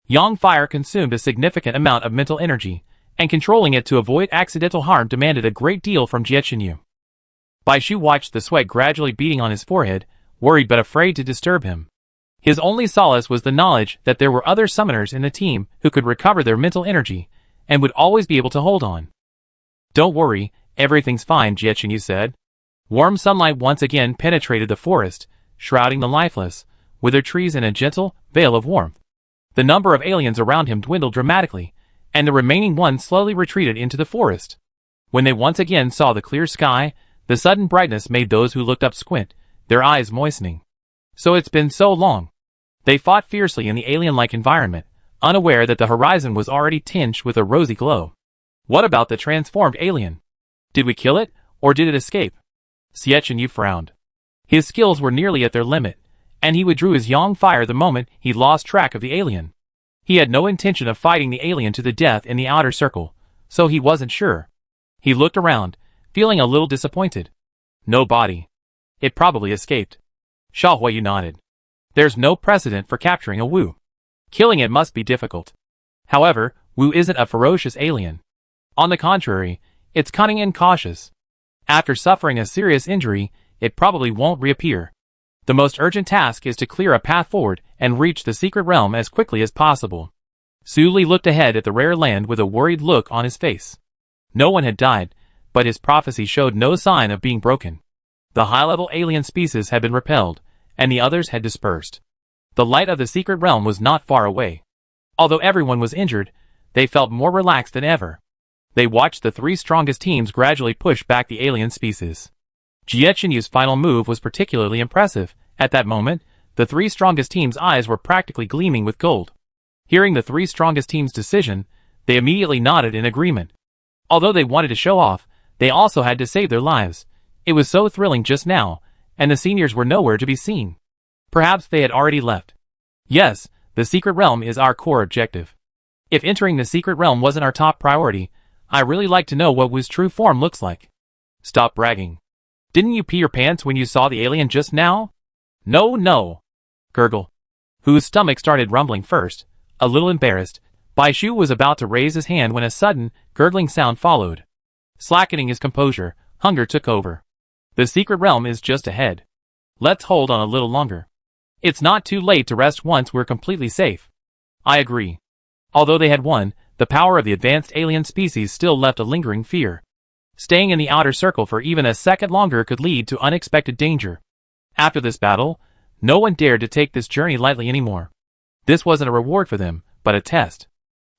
Yang fire consumed a significant amount of mental energy, and controlling it to avoid accidental harm demanded a great deal from Jie Chen Yu. Bai Shu watched the sweat gradually beating on his forehead, worried but afraid to disturb him. His only solace was the knowledge that there were other summoners in the team who could recover their mental energy, and would always be able to hold on. Don't worry, everything's fine, Jie Chen Yu said. Warm sunlight once again penetrated the forest, shrouding the lifeless, withered trees in a gentle veil of warmth. The number of aliens around him dwindled dramatically, and the remaining ones slowly retreated into the forest. When they once again saw the clear sky, the sudden brightness made those who looked up squint, their eyes moistening. So it's been so long. They fought fiercely in the alien-like environment, unaware that the horizon was already tinged with a rosy glow. What about the transformed alien? Did we kill it, or did it escape? Jie Chen Yu frowned. His skills were nearly at their limit, and he withdrew his yang fire the moment he lost track of the alien. He had no intention of fighting the alien to the death in the outer circle, so he wasn't sure. He looked around, feeling a little disappointed. No body. It probably escaped. Sha Huiyu nodded. There's no precedent for capturing a Wu. Killing it must be difficult. However, Wu isn't a ferocious alien. On the contrary, it's cunning and cautious. After suffering a serious injury, it probably won't reappear. The most urgent task is to clear a path forward and reach the secret realm as quickly as possible. Su Li looked ahead at the rare land with a worried look on his face. No one had died, but his prophecy showed no sign of being broken. The high-level alien species had been repelled, and the others had dispersed. The light of the secret realm was not far away. Although everyone was injured, they felt more relaxed than ever. They watched the three strongest teams gradually push back the alien species. Jiechanyu's final move was particularly impressive. At that moment, the three strongest teams' eyes were practically gleaming with gold. Hearing the three strongest teams' decision, they immediately nodded in agreement. Although they wanted to show off, they also had to save their lives. It was so thrilling just now, and the seniors were nowhere to be seen. Perhaps they had already left. Yes, the secret realm is our core objective. If entering the secret realm wasn't our top priority, I really like to know what Wu's true form looks like. Stop bragging. Didn't you pee your pants when you saw the alien just now? No. Gurgle. Wu's stomach started rumbling first, a little embarrassed. Baishu was about to raise his hand when a sudden, gurgling sound followed. Slackening his composure, hunger took over. The secret realm is just ahead. Let's hold on a little longer. It's not too late to rest once we're completely safe. I agree. Although they had won, the power of the advanced alien species still left a lingering fear. Staying in the outer circle for even a second longer could lead to unexpected danger. After this battle, no one dared to take this journey lightly anymore. This wasn't a reward for them, but a test.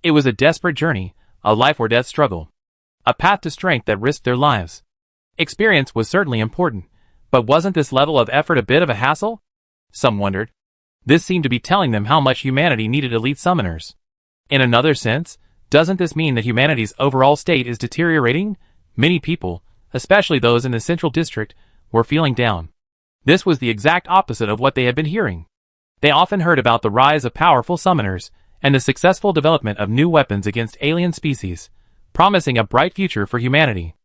It was a desperate journey, a life or death struggle. A path to strength that risked their lives. Experience was certainly important, but wasn't this level of effort a bit of a hassle? Some wondered. This seemed to be telling them how much humanity needed elite summoners. In another sense, doesn't this mean that humanity's overall state is deteriorating? Many people, especially those in the central district, were feeling down. This was the exact opposite of what they had been hearing. They often heard about the rise of powerful summoners, and the successful development of new weapons against alien species, promising a bright future for humanity.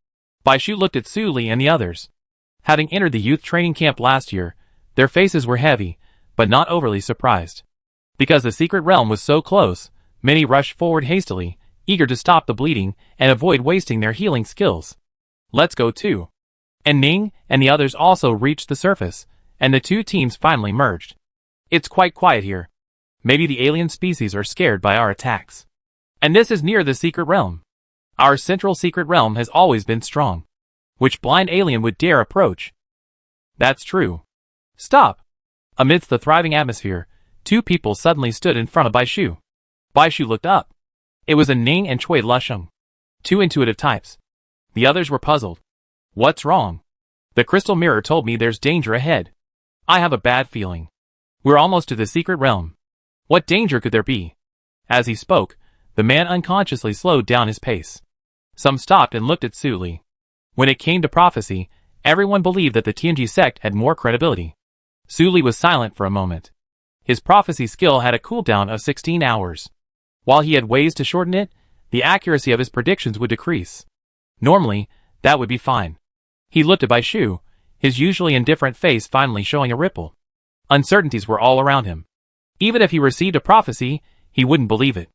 Baishu looked at Su Li and the others. Having entered the youth training camp last year, their faces were heavy, but not overly surprised. Because the secret realm was so close, many rushed forward hastily, eager to stop the bleeding and avoid wasting their healing skills. Let's go too. And Ning and the others also reached the surface, and the two teams finally merged. It's quite quiet here. Maybe the alien species are scared by our attacks. And this is near the secret realm. Our central secret realm has always been strong. Which blind alien would dare approach? That's true. Stop! Amidst the thriving atmosphere, two people suddenly stood in front of Baishu. Baishu looked up. It was Ning and Cui Lusheng. Two intuitive types. The others were puzzled. What's wrong? The crystal mirror told me there's danger ahead. I have a bad feeling. We're almost to the secret realm. What danger could there be? As he spoke, the man unconsciously slowed down his pace. Some stopped and looked at Su Li. When it came to prophecy, everyone believed that the Tianji sect had more credibility. Su Li was silent for a moment. His prophecy skill had a cooldown of 16 hours. While he had ways to shorten it, the accuracy of his predictions would decrease. Normally, that would be fine. He looked at Baishu, his usually indifferent face finally showing a ripple. Uncertainties were all around him. Even if he received a prophecy, he wouldn't believe it.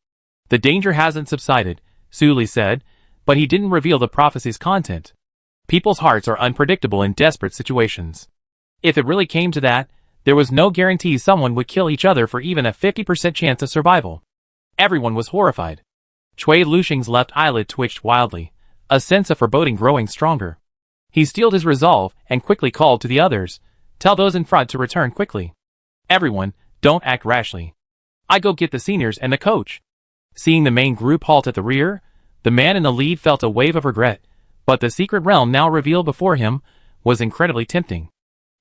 The danger hasn't subsided, Su Li said, but he didn't reveal the prophecy's content. People's hearts are unpredictable in desperate situations. If it really came to that, there was no guarantee someone would kill each other for even a 50% chance of survival. Everyone was horrified. Cui Lusheng's left eyelid twitched wildly, a sense of foreboding growing stronger. He steeled his resolve and quickly called to the others, "Tell those in front to return quickly. Everyone, don't act rashly. I go get the seniors and the coach." Seeing the main group halt at the rear, the man in the lead felt a wave of regret, but the secret realm now revealed before him was incredibly tempting.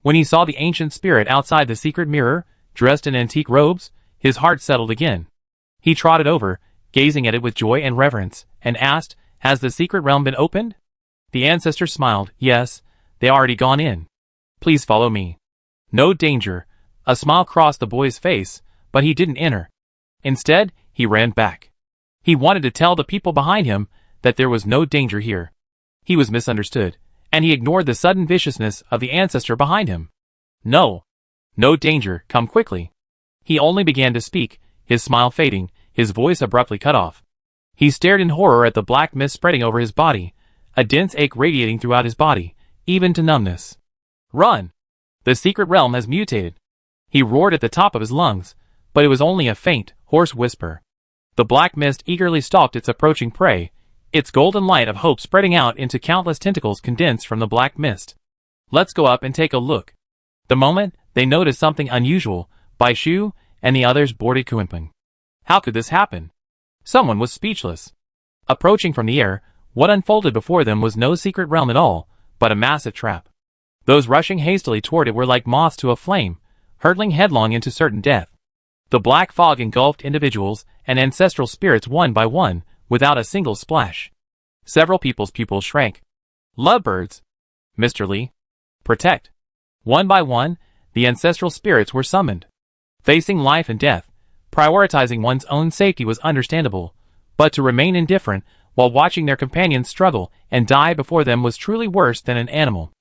When he saw the ancient spirit outside the secret mirror, dressed in antique robes, his heart settled again. He trotted over, gazing at it with joy and reverence, and asked, "Has the secret realm been opened?" The ancestor smiled. "Yes, they already gone in. Please follow me." No danger. A smile crossed the boy's face, but he didn't enter. Instead, he ran back. He wanted to tell the people behind him that there was no danger here. He was misunderstood, and he ignored the sudden viciousness of the ancestor behind him. No danger, come quickly. He only began to speak, his smile fading, his voice abruptly cut off. He stared in horror at the black mist spreading over his body, a dense ache radiating throughout his body, even to numbness. Run! The secret realm has mutated. He roared at the top of his lungs, but it was only a faint, hoarse whisper. The black mist eagerly stalked its approaching prey, its golden light of hope spreading out into countless tentacles condensed from the black mist. "Let's go up and take a look." The moment they noticed something unusual, Bai Shu and the others boarded Kunpeng. How could this happen? Someone was speechless. Approaching from the air, what unfolded before them was no secret realm at all, but a massive trap. Those rushing hastily toward it were like moths to a flame, hurtling headlong into certain death. The black fog engulfed individuals and ancestral spirits one by one, without a single splash. Several people's pupils shrank. "Lovebirds! Mr. Li, protect!" One by one, the ancestral spirits were summoned. Facing life and death, prioritizing one's own safety was understandable, but to remain indifferent while watching their companions struggle and die before them was truly worse than an animal.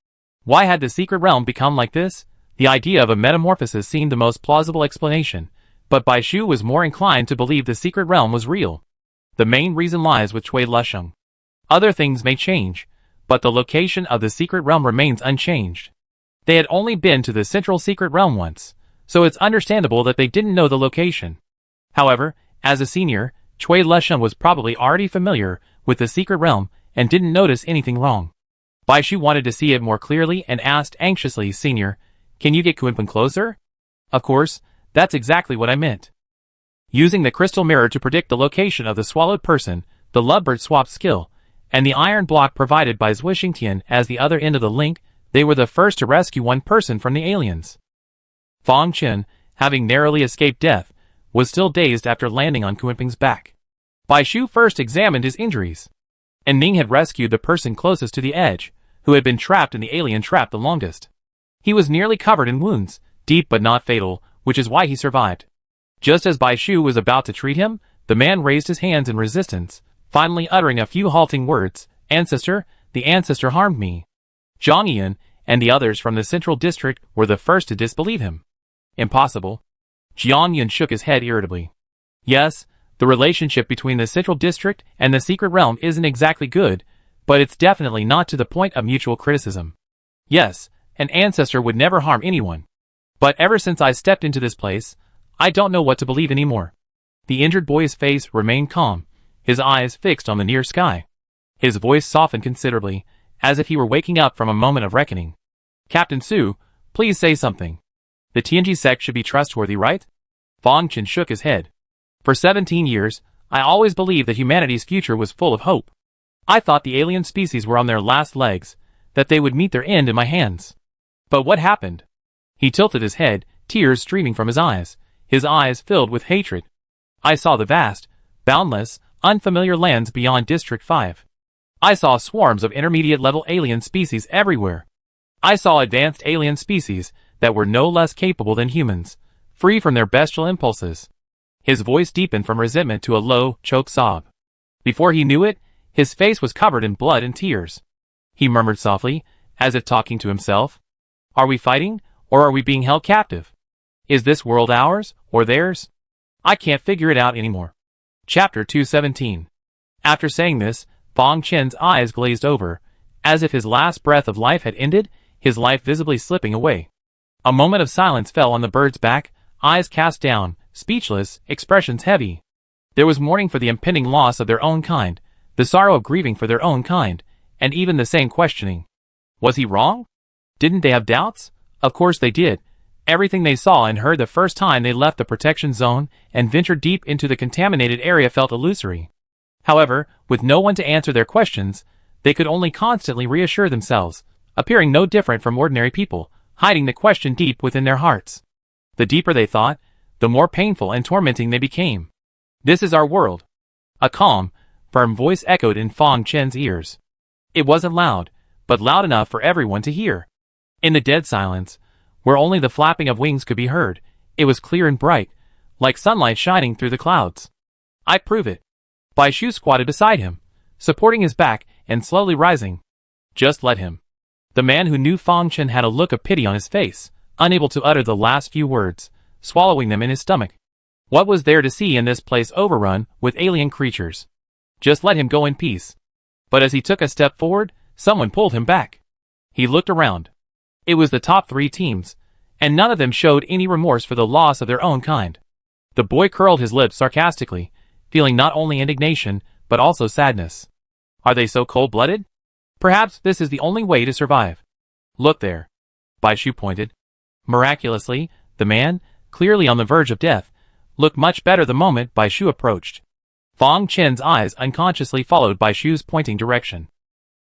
Why had the secret realm become like this? The idea of a metamorphosis seemed the most plausible explanation, but Bai Shu was more inclined to believe the secret realm was real. The main reason lies with Cui Lusheng. Other things may change, but the location of the secret realm remains unchanged. They had only been to the central secret realm once, so it's understandable that they didn't know the location. However, as a senior, Cui Lusheng was probably already familiar with the secret realm and didn't notice anything wrong. Bai Shu wanted to see it more clearly and asked anxiously, "Senior, can you get Kunpeng closer?" "Of course, that's exactly what I meant." Using the crystal mirror to predict the location of the swallowed person, the lovebird swapped skill, and the iron block provided by Zui Xingtian as the other end of the link, they were the first to rescue one person from the aliens. Fang Chen, having narrowly escaped death, was still dazed after landing on Kunpeng's back. Bai Shu first examined his injuries. And Ning had rescued the person closest to the edge, who had been trapped in the alien trap the longest. He was nearly covered in wounds, deep but not fatal, which is why he survived. Just as Bai Shu was about to treat him, the man raised his hands in resistance, finally uttering a few halting words. "Ancestor, the ancestor harmed me." Zhang Yan and the others from the central district were the first to disbelieve him. "Impossible." Jiang Yan shook his head irritably. "Yes, the relationship between the central district and the secret realm isn't exactly good, but it's definitely not to the point of mutual criticism. Yes, an ancestor would never harm anyone. But ever since I stepped into this place, I don't know what to believe anymore." The injured boy's face remained calm, his eyes fixed on the near sky. His voice softened considerably, as if he were waking up from a moment of reckoning. "Captain Su, please say something. The Tianji sect should be trustworthy, right?" Fang Chen shook his head. "For 17 years, I always believed that humanity's future was full of hope. I thought the alien species were on their last legs, that they would meet their end in my hands. But what happened?" He tilted his head, tears streaming from his eyes filled with hatred. "I saw the vast, boundless, unfamiliar lands beyond District 5. I saw swarms of intermediate-level alien species everywhere. I saw advanced alien species that were no less capable than humans, free from their bestial impulses." His voice deepened from resentment to a low, choked sob. Before he knew it, his face was covered in blood and tears. He murmured softly, as if talking to himself. "Are we fighting, or are we being held captive? Is this world ours, or theirs? I can't figure it out anymore." Chapter 217. After saying this, Fang Chen's eyes glazed over, as if his last breath of life had ended, his life visibly slipping away. A moment of silence fell on the bird's back, eyes cast down, speechless, expressions heavy. There was mourning for the impending loss of their own kind, the sorrow of grieving for their own kind, and even the same questioning. Was he wrong? Didn't they have doubts? Of course they did. Everything they saw and heard the first time they left the protection zone and ventured deep into the contaminated area felt illusory. However, with no one to answer their questions, they could only constantly reassure themselves, appearing no different from ordinary people, hiding the question deep within their hearts. The deeper they thought, the more painful and tormenting they became. "This is our world." A calm, firm voice echoed in Fang Chen's ears. It wasn't loud, but loud enough for everyone to hear. In the dead silence, where only the flapping of wings could be heard, it was clear and bright, like sunlight shining through the clouds. "I prove it." Bai Shu squatted beside him, supporting his back and slowly rising. "Just let him." The man who knew Fang Chen had a look of pity on his face, unable to utter the last few words, swallowing them in his stomach. What was there to see in this place overrun with alien creatures? Just let him go in peace. But as he took a step forward, someone pulled him back. He looked around. It was the top 3 teams, and none of them showed any remorse for the loss of their own kind. The boy curled his lips sarcastically, feeling not only indignation, but also sadness. Are they so cold-blooded? Perhaps this is the only way to survive. Look there. Bai Shu pointed. Miraculously, the man, clearly on the verge of death, looked much better the moment Bai Shu approached. Fang Chen's eyes unconsciously followed Bai Shu's pointing direction.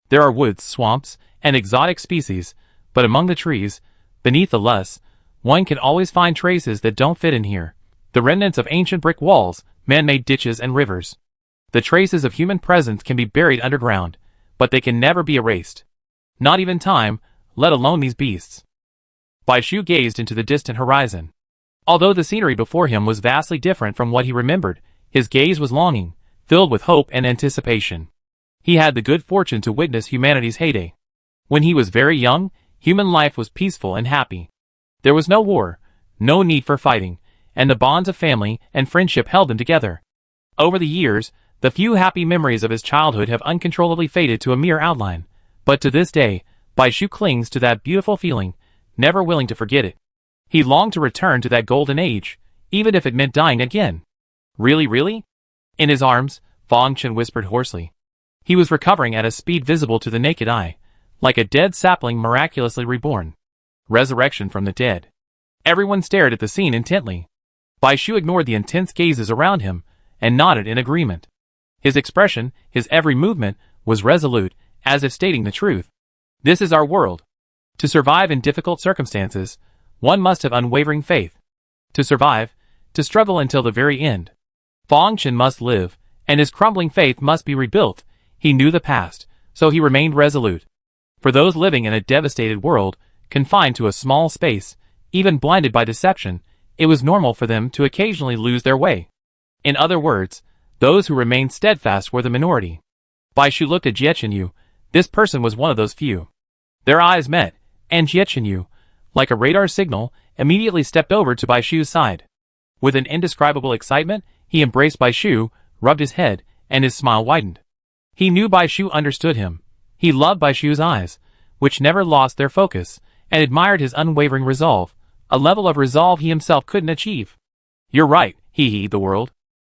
There are woods, swamps, and exotic species, but among the trees, beneath the loess, one can always find traces that don't fit in here. The remnants of ancient brick walls, man-made ditches and rivers. The traces of human presence can be buried underground, but they can never be erased. Not even time, let alone these beasts. Bai Shu gazed into the distant horizon. Although the scenery before him was vastly different from what he remembered, his gaze was longing, filled with hope and anticipation. He had the good fortune to witness humanity's heyday. When he was very young, human life was peaceful and happy. There was no war, no need for fighting, and the bonds of family and friendship held them together. Over the years, the few happy memories of his childhood have uncontrollably faded to a mere outline, but to this day, Bai Shu clings to that beautiful feeling, never willing to forget it. He longed to return to that golden age, even if it meant dying again. Really? In his arms, Fang Chen whispered hoarsely. He was recovering at a speed visible to the naked eye, like a dead sapling miraculously reborn. Resurrection from the dead. Everyone stared at the scene intently. Bai Shu ignored the intense gazes around him, and nodded in agreement. His expression, his every movement, was resolute, as if stating the truth. This is our world. To survive in difficult circumstances, one must have unwavering faith. To survive, to struggle until the very end. Fang Chen must live, and his crumbling faith must be rebuilt. He knew the past, so he remained resolute. For those living in a devastated world, confined to a small space, even blinded by deception, it was normal for them to occasionally lose their way. In other words, those who remained steadfast were the minority. Bai Shu looked at Jie Chenyu. This person was one of those few. Their eyes met, and Jie Chenyu, like a radar signal, immediately stepped over to Bai Shu's side. With an indescribable excitement, he embraced Bai Shu, rubbed his head, and his smile widened. He knew Bai Shu understood him. He loved Bai Shu's eyes, which never lost their focus, and admired his unwavering resolve, a level of resolve he himself couldn't achieve. You're right, the world.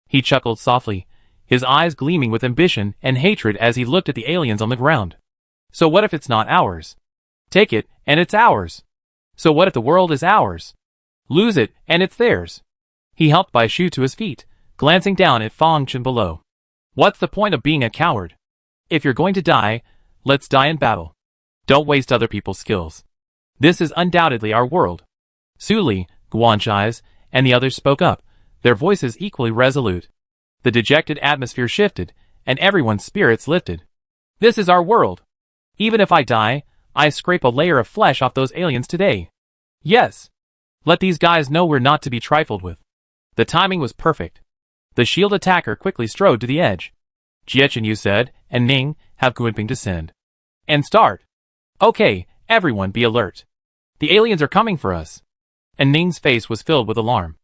He chuckled softly, his eyes gleaming with ambition and hatred as he looked at the aliens on the ground. So what if it's not ours? Take it, and it's ours. So what if the world is ours? Lose it, and it's theirs. He helped Bai Shu to his feet, glancing down at Fang Chen below. What's the point of being a coward? If you're going to die, let's die in battle. Don't waste other people's skills. This is undoubtedly our world. Su Li, Guanzhais, and the others spoke up, their voices equally resolute. The dejected atmosphere shifted, and everyone's spirits lifted. This is our world. Even if I die, I scrape a layer of flesh off those aliens today. Yes. Let these guys know we're not to be trifled with. The timing was perfect. The shield attacker quickly strode to the edge. Jie Chenyu said, and Ning, have Guanping descend. And start. Okay, everyone be alert. The aliens are coming for us. And Ning's face was filled with alarm.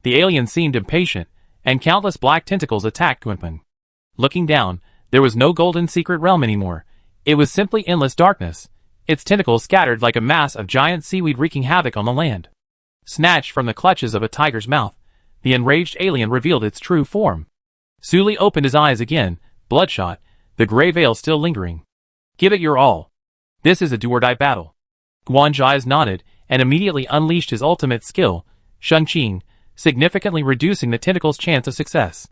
The aliens seemed impatient, and countless black tentacles attacked Guanping. Looking down, there was no golden secret realm anymore. It was simply endless darkness, its tentacles scattered like a mass of giant seaweed wreaking havoc on the land. Snatched from the clutches of a tiger's mouth, the enraged alien revealed its true form. Su Li opened his eyes again, bloodshot, the gray veil still lingering. Give it your all. This is a do-or-die battle. Guanzhais nodded, and immediately unleashed his ultimate skill, Shengqing, significantly reducing the tentacle's chance of success.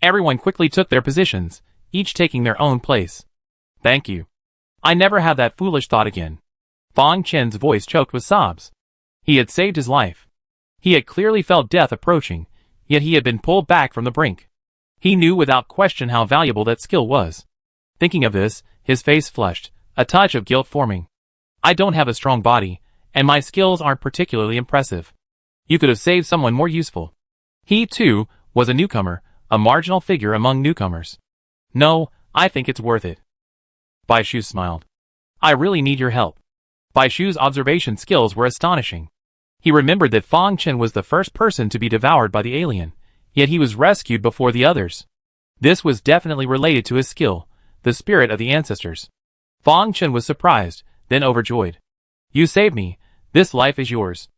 Everyone quickly took their positions, each taking their own place. Thank you. I never have that foolish thought again. Fang Chen's voice choked with sobs. He had saved his life. He had clearly felt death approaching, yet he had been pulled back from the brink. He knew without question how valuable that skill was. Thinking of this, his face flushed, a touch of guilt forming. I don't have a strong body, and my skills aren't particularly impressive. You could have saved someone more useful. He, too, was a newcomer, a marginal figure among newcomers. No, I think it's worth it. Bai Shu smiled. I really need your help. Bai Shu's observation skills were astonishing. He remembered that Fang Chen was the first person to be devoured by the alien, yet he was rescued before the others. This was definitely related to his skill, the spirit of the ancestors. Fang Chen was surprised, then overjoyed. You saved me. This life is yours.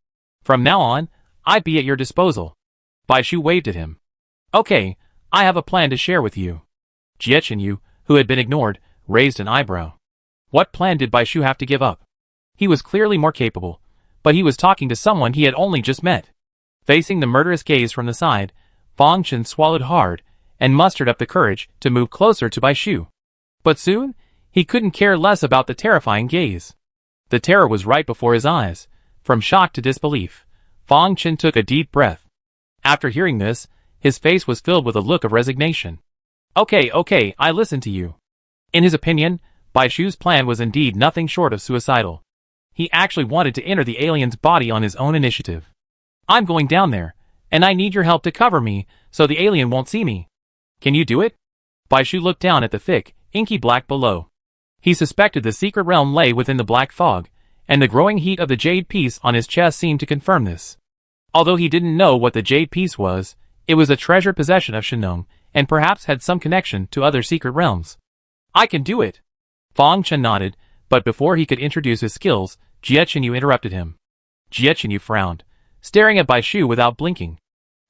From now on, I'd be at your disposal. Bai Shu waved at him. Okay, I have a plan to share with you. Jie Chenyu, who had been ignored, raised an eyebrow. What plan did Bai Shu have to give up? He was clearly more capable, but he was talking to someone he had only just met. Facing the murderous gaze from the side, Fang Chen swallowed hard and mustered up the courage to move closer to Bai Shu. But soon, he couldn't care less about the terrifying gaze. The terror was right before his eyes. From shock to disbelief, Fang Chen took a deep breath. After hearing this, his face was filled with a look of resignation. Okay, I listen to you. In his opinion, Bai Shu's plan was indeed nothing short of suicidal. He actually wanted to enter the alien's body on his own initiative. I'm going down there, and I need your help to cover me so the alien won't see me. Can you do it? Bai Shu looked down at the thick, inky black below. He suspected the secret realm lay within the black fog, and the growing heat of the jade piece on his chest seemed to confirm this. Although he didn't know what the jade piece was, it was a treasured possession of Shenong, and perhaps had some connection to other secret realms. I can do it. Fang Chen nodded, but before he could introduce his skills, Jie Chenyu interrupted him. Jie Chenyu frowned, staring at Bai Shu without blinking.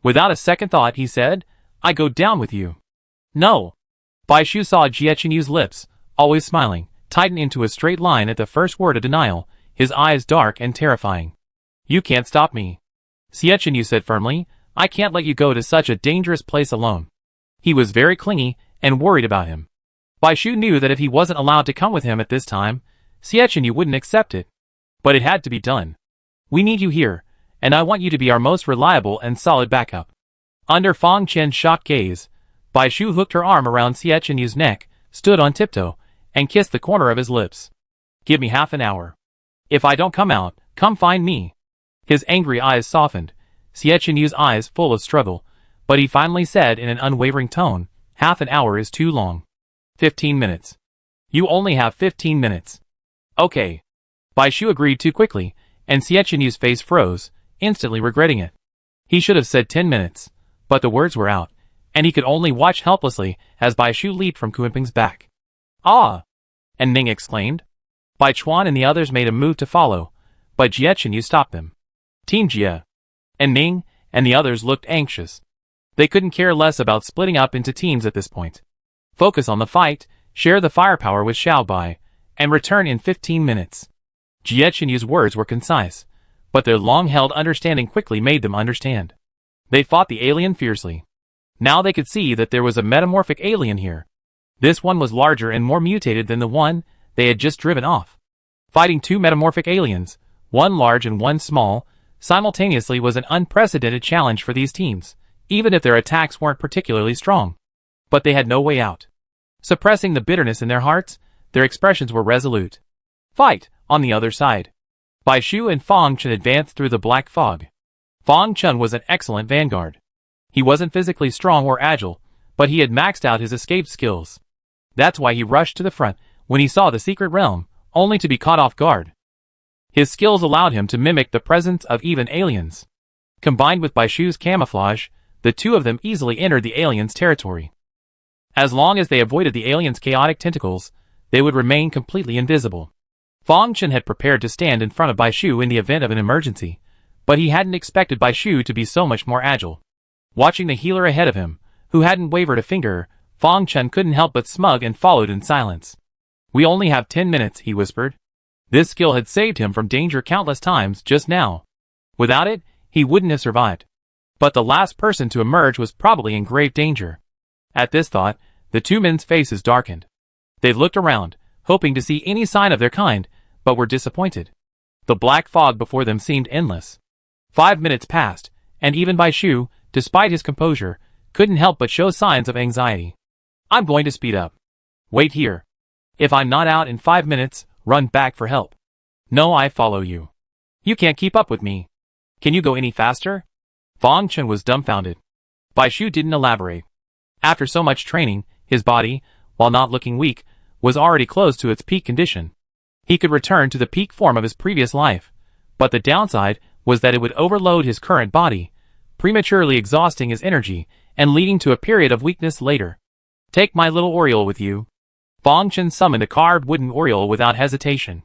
Without a second thought, he said, I go down with you. No. Bai Shu saw Jie Chenyu's lips, always smiling, tighten into a straight line at the first word of denial, his eyes dark and terrifying. You can't stop me. Jie Chenyu said firmly, I can't let you go to such a dangerous place alone. He was very clingy and worried about him. Bai Shu knew that if he wasn't allowed to come with him at this time, Jie Chenyu wouldn't accept it. But it had to be done. We need you here, and I want you to be our most reliable and solid backup. Under Fang Chen's shocked gaze, Bai Shu hooked her arm around Jie Chenyu's neck, stood on tiptoe, and kissed the corner of his lips. Give me half an hour. If I don't come out, come find me. His angry eyes softened, Jie Chenyu's eyes full of struggle, but he finally said in an unwavering tone, half an hour is too long. 15 minutes. You only have 15 minutes. Okay. Bai Shu agreed too quickly, and Jie Chenyu's face froze, instantly regretting it. He should have said 10 minutes, but the words were out, and he could only watch helplessly as Bai Shu leaped from Kunping's back. Ah! And Ning exclaimed. Bai Chuan and the others made a move to follow, but Jie Chenyu stopped them. Team Jie. And Ning and the others looked anxious. They couldn't care less about splitting up into teams at this point. Focus on the fight, share the firepower with Xiao Bai, and return in 15 minutes. Jie Chenyu's words were concise, but their long-held understanding quickly made them understand. They fought the alien fiercely. Now they could see that there was a metamorphic alien here. This one was larger and more mutated than the one they had just driven off. Fighting two metamorphic aliens, one large and one small, simultaneously was an unprecedented challenge for these teams, even if their attacks weren't particularly strong. But they had no way out. Suppressing the bitterness in their hearts, their expressions were resolute. Fight, on the other side. Bai Shu and Fang Chen advanced through the black fog. Fang Chen was an excellent vanguard. He wasn't physically strong or agile, but he had maxed out his escape skills. That's why he rushed to the front when he saw the secret realm, only to be caught off guard. His skills allowed him to mimic the presence of even aliens. Combined with Bai Shu's camouflage, the two of them easily entered the aliens' territory. As long as they avoided the aliens' chaotic tentacles, they would remain completely invisible. Fang Chen had prepared to stand in front of Bai Shu in the event of an emergency, but he hadn't expected Bai Shu to be so much more agile. Watching the healer ahead of him, who hadn't wavered a finger, Fang Chen couldn't help but smug and followed in silence. We only have 10 minutes, he whispered. This skill had saved him from danger countless times just now. Without it, he wouldn't have survived. But the last person to emerge was probably in grave danger. At this thought, the two men's faces darkened. They looked around, hoping to see any sign of their kind, but were disappointed. The black fog before them seemed endless. 5 minutes passed, and even Bai Shu, despite his composure, couldn't help but show signs of anxiety. I'm going to speed up. Wait here. If I'm not out in 5 minutes, run back for help. No, I follow you. You can't keep up with me. Can you go any faster? Fang Chen was dumbfounded. Bai Shu didn't elaborate. After so much training, his body, while not looking weak, was already close to its peak condition. He could return to the peak form of his previous life, but the downside was that it would overload his current body, prematurely exhausting his energy and leading to a period of weakness later. Take my little Oriole with you. Fang Chen summoned a carved wooden Oriole without hesitation.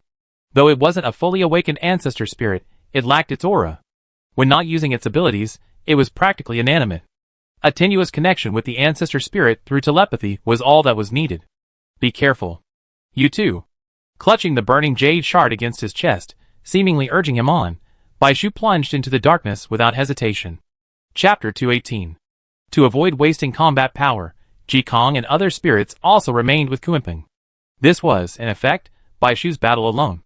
Though it wasn't a fully awakened ancestor spirit, it lacked its aura. When not using its abilities, it was practically inanimate. A tenuous connection with the ancestor spirit through telepathy was all that was needed. Be careful. You too. Clutching the burning jade shard against his chest, seemingly urging him on, Bai Shu plunged into the darkness without hesitation. Chapter 218. To avoid wasting combat power, Ji Kong and other spirits also remained with Kunpeng. This was, in effect, Bai Shu's battle alone.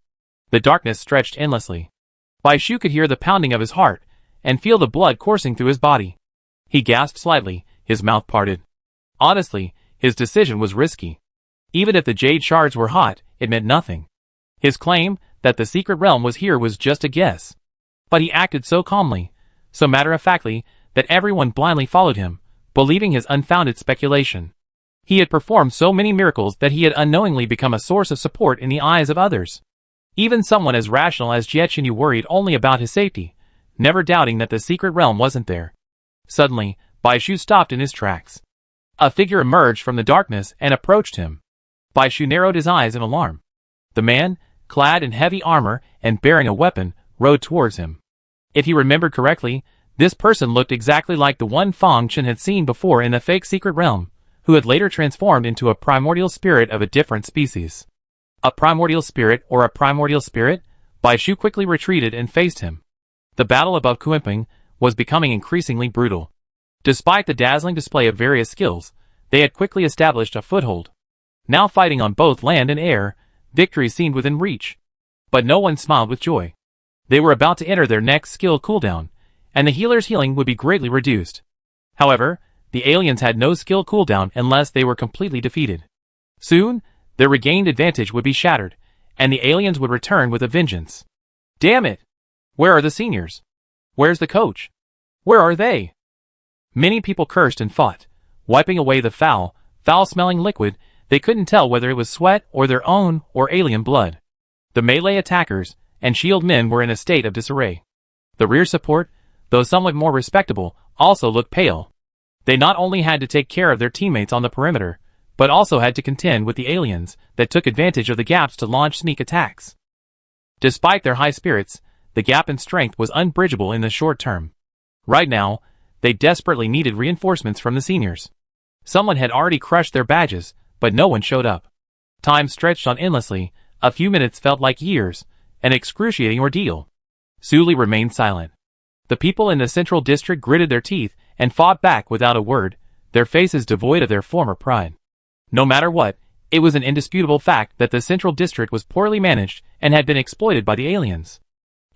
The darkness stretched endlessly. Bai Shu could hear the pounding of his heart, and feel the blood coursing through his body. He gasped slightly, his mouth parted. Honestly, his decision was risky. Even if the jade shards were hot, it meant nothing. His claim that the secret realm was here was just a guess. But he acted so calmly, so matter-of-factly, that everyone blindly followed him, believing his unfounded speculation. He had performed so many miracles that he had unknowingly become a source of support in the eyes of others. Even someone as rational as Jie Qinyu worried only about his safety, never doubting that the secret realm wasn't there. Suddenly, Bai Shu stopped in his tracks. A figure emerged from the darkness and approached him. Bai Shu narrowed his eyes in alarm. The man, clad in heavy armor and bearing a weapon, rode towards him. If he remembered correctly, this person looked exactly like the one Fang Chen had seen before in the fake secret realm, who had later transformed into a primordial spirit of a different species. A primordial spirit or a primordial spirit? Bai Shu quickly retreated and faced him. The battle above Kunpeng was becoming increasingly brutal. Despite the dazzling display of various skills, they had quickly established a foothold. Now fighting on both land and air, victory seemed within reach. But no one smiled with joy. They were about to enter their next skill cooldown, and the healer's healing would be greatly reduced. However, the aliens had no skill cooldown unless they were completely defeated. Soon, their regained advantage would be shattered, and the aliens would return with a vengeance. Damn it! Where are the seniors? Where's the coach? Where are they? Many people cursed and fought, wiping away the foul-smelling liquid. They couldn't tell whether it was sweat or their own or alien blood. The melee attackers and shield men were in a state of disarray. The rear support, though somewhat more respectable, also looked pale. They not only had to take care of their teammates on the perimeter, but also had to contend with the aliens that took advantage of the gaps to launch sneak attacks. Despite their high spirits, the gap in strength was unbridgeable in the short term. Right now, they desperately needed reinforcements from the seniors. Someone had already crushed their badges, but no one showed up. Time stretched on endlessly, a few minutes felt like years, an excruciating ordeal. Su Li remained silent. The people in the central district gritted their teeth and fought back without a word, their faces devoid of their former pride. No matter what, it was an indisputable fact that the central district was poorly managed and had been exploited by the aliens.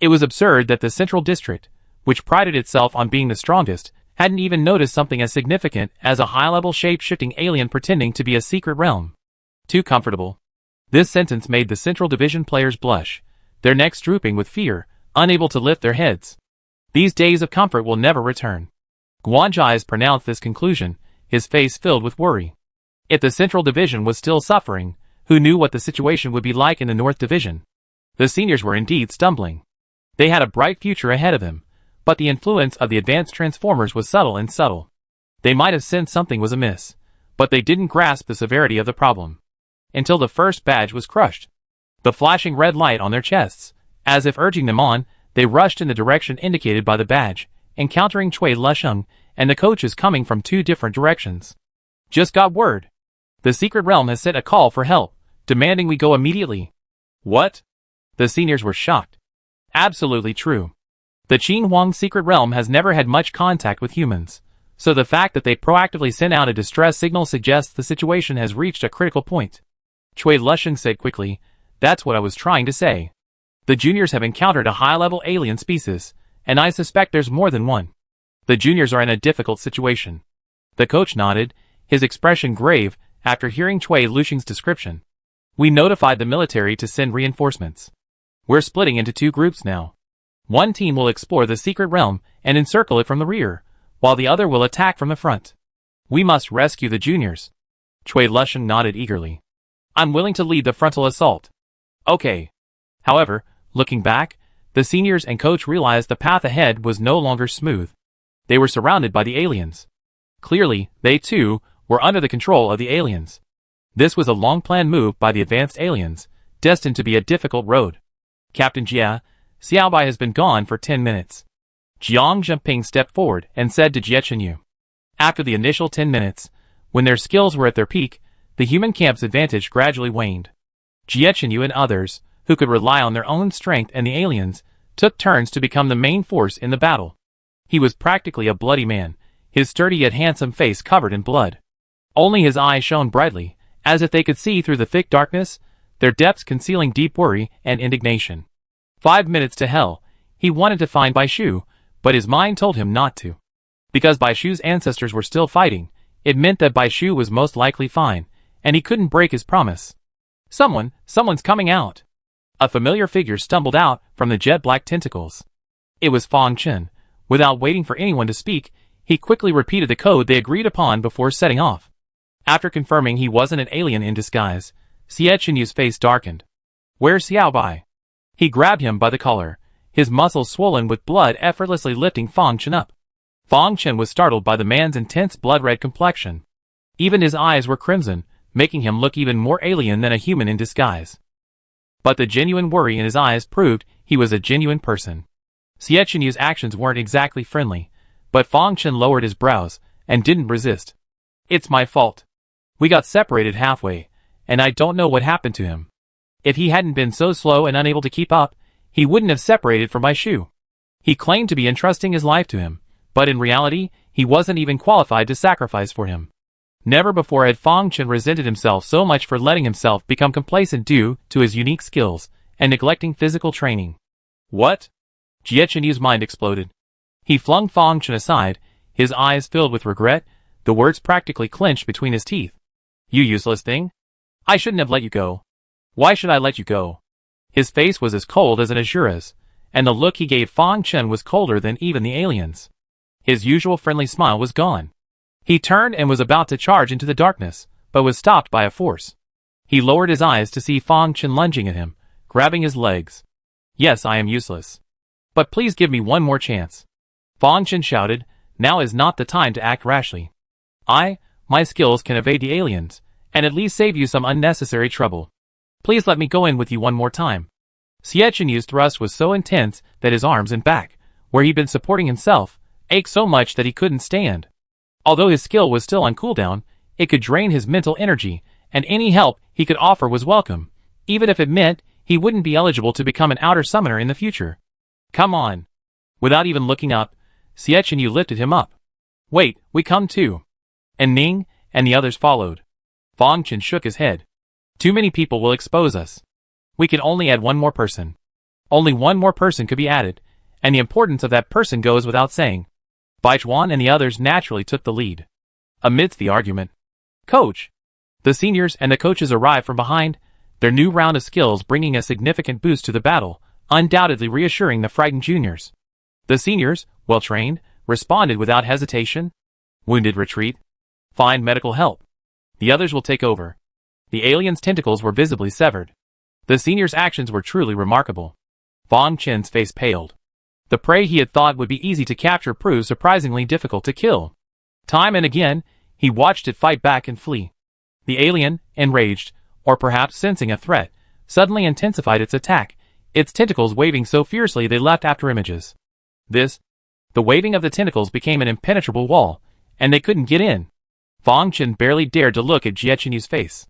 It was absurd that the central district, which prided itself on being the strongest, hadn't even noticed something as significant as a high-level shape-shifting alien pretending to be a secret realm. Too comfortable. This sentence made the Central Division players blush, their necks drooping with fear, unable to lift their heads. These days of comfort will never return. Guan Zhai's pronounced this conclusion, his face filled with worry. If the Central Division was still suffering, who knew what the situation would be like in the North Division? The seniors were indeed stumbling. They had a bright future ahead of them, but the influence of the advanced transformers was subtle. They might have sensed something was amiss, but they didn't grasp the severity of the problem. Until the first badge was crushed. The flashing red light on their chests, as if urging them on, they rushed in the direction indicated by the badge, encountering Cui Lusheng and the coaches coming from two different directions. Just got word. The secret realm has sent a call for help, demanding we go immediately. What? The seniors were shocked. Absolutely true. The Qin Huang secret realm has never had much contact with humans, so the fact that they proactively sent out a distress signal suggests the situation has reached a critical point. Cui Lusheng said quickly, "That's what I was trying to say. The juniors have encountered a high-level alien species, and I suspect there's more than one. The juniors are in a difficult situation." The coach nodded, his expression grave, after hearing Cui Lusheng's description. "We notified the military to send reinforcements. We're splitting into two groups now. One team will explore the secret realm and encircle it from the rear, while the other will attack from the front. We must rescue the juniors." Cui Lusheng nodded eagerly. "I'm willing to lead the frontal assault." Okay. However, looking back, the seniors and coach realized the path ahead was no longer smooth. They were surrounded by the aliens. Clearly, they too were under the control of the aliens. This was a long-planned move by the advanced aliens, destined to be a difficult road. "Captain Jia, Xiaobai has been gone for 10 minutes. Jiang Zheping stepped forward and said to Jie Qinyu. After the initial 10 minutes, when their skills were at their peak, The human camp's advantage gradually waned. Jiechenyu and others, who could rely on their own strength and the aliens, took turns to become the main force in the battle. He was practically a bloody man, his sturdy yet handsome face covered in blood. Only his eyes shone brightly, as if they could see through the thick darkness, their depths concealing deep worry and indignation. 5 minutes to hell. He wanted to find Bai Shu, but his mind told him not to. Because Bai Shu's ancestors were still fighting, it meant that Bai Shu was most likely fine, and he couldn't break his promise. Someone's coming out. A familiar figure stumbled out from the jet-black tentacles. It was Fang Chen. Without waiting for anyone to speak, he quickly repeated the code they agreed upon before setting off. After confirming he wasn't an alien in disguise, Xie face darkened. "Where's Xiao Bai?" He grabbed him by the collar, his muscles swollen with blood effortlessly lifting Fang Chen up. Fang Chen was startled by the man's intense blood-red complexion. Even his eyes were crimson, making him look even more alien than a human in disguise. But the genuine worry in his eyes proved he was a genuine person. Xie actions weren't exactly friendly, but Fang Chen lowered his brows and didn't resist. "It's my fault. We got separated halfway, and I don't know what happened to him. If he hadn't been so slow and unable to keep up, he wouldn't have separated from Bai Shu. He claimed to be entrusting his life to him, but in reality, he wasn't even qualified to sacrifice for him." Never before had Fang Chen resented himself so much for letting himself become complacent due to his unique skills and neglecting physical training. "What?" Jiechen유's mind exploded. He flung Fang Chen aside, his eyes filled with regret, the words practically clenched between his teeth. "You useless thing! I shouldn't have let you go. Why should I let you go?" His face was as cold as an Ashura's, and the look he gave Fang Chen was colder than even the aliens. His usual friendly smile was gone. He turned and was about to charge into the darkness, but was stopped by a force. He lowered his eyes to see Fang Chen lunging at him, grabbing his legs. "Yes, I am useless. But please give me one more chance." Fang Chen shouted, "Now is not the time to act rashly. My skills can evade the aliens, and at least save you some unnecessary trouble. Please let me go in with you one more time." Xie thrust was so intense that his arms and back, where he'd been supporting himself, ached so much that he couldn't stand. Although his skill was still on cooldown, it could drain his mental energy, and any help he could offer was welcome, even if it meant he wouldn't be eligible to become an outer summoner in the future. "Come on." Without even looking up, Xie lifted him up. "Wait, we come too." And Ning and the others followed. Fang Chen shook his head. "Too many people will expose us. We can only add one more person. Only one more person could be added, and the importance of that person goes without saying." Baichuan and the others naturally took the lead. Amidst the argument, "Coach!" The seniors and the coaches arrived from behind, their new round of skills bringing a significant boost to the battle, undoubtedly reassuring the frightened juniors. The seniors, well-trained, responded without hesitation. "Wounded, retreat. Find medical help. The others will take over." The aliens' tentacles were visibly severed. The seniors' actions were truly remarkable. Fang Chen's face paled. The prey he had thought would be easy to capture proved surprisingly difficult to kill. Time and again, he watched it fight back and flee. The alien, enraged, or perhaps sensing a threat, suddenly intensified its attack, its tentacles waving so fiercely they left after images. The waving of the tentacles became an impenetrable wall, and they couldn't get in. Fang Chen barely dared to look at Jiechen유's face.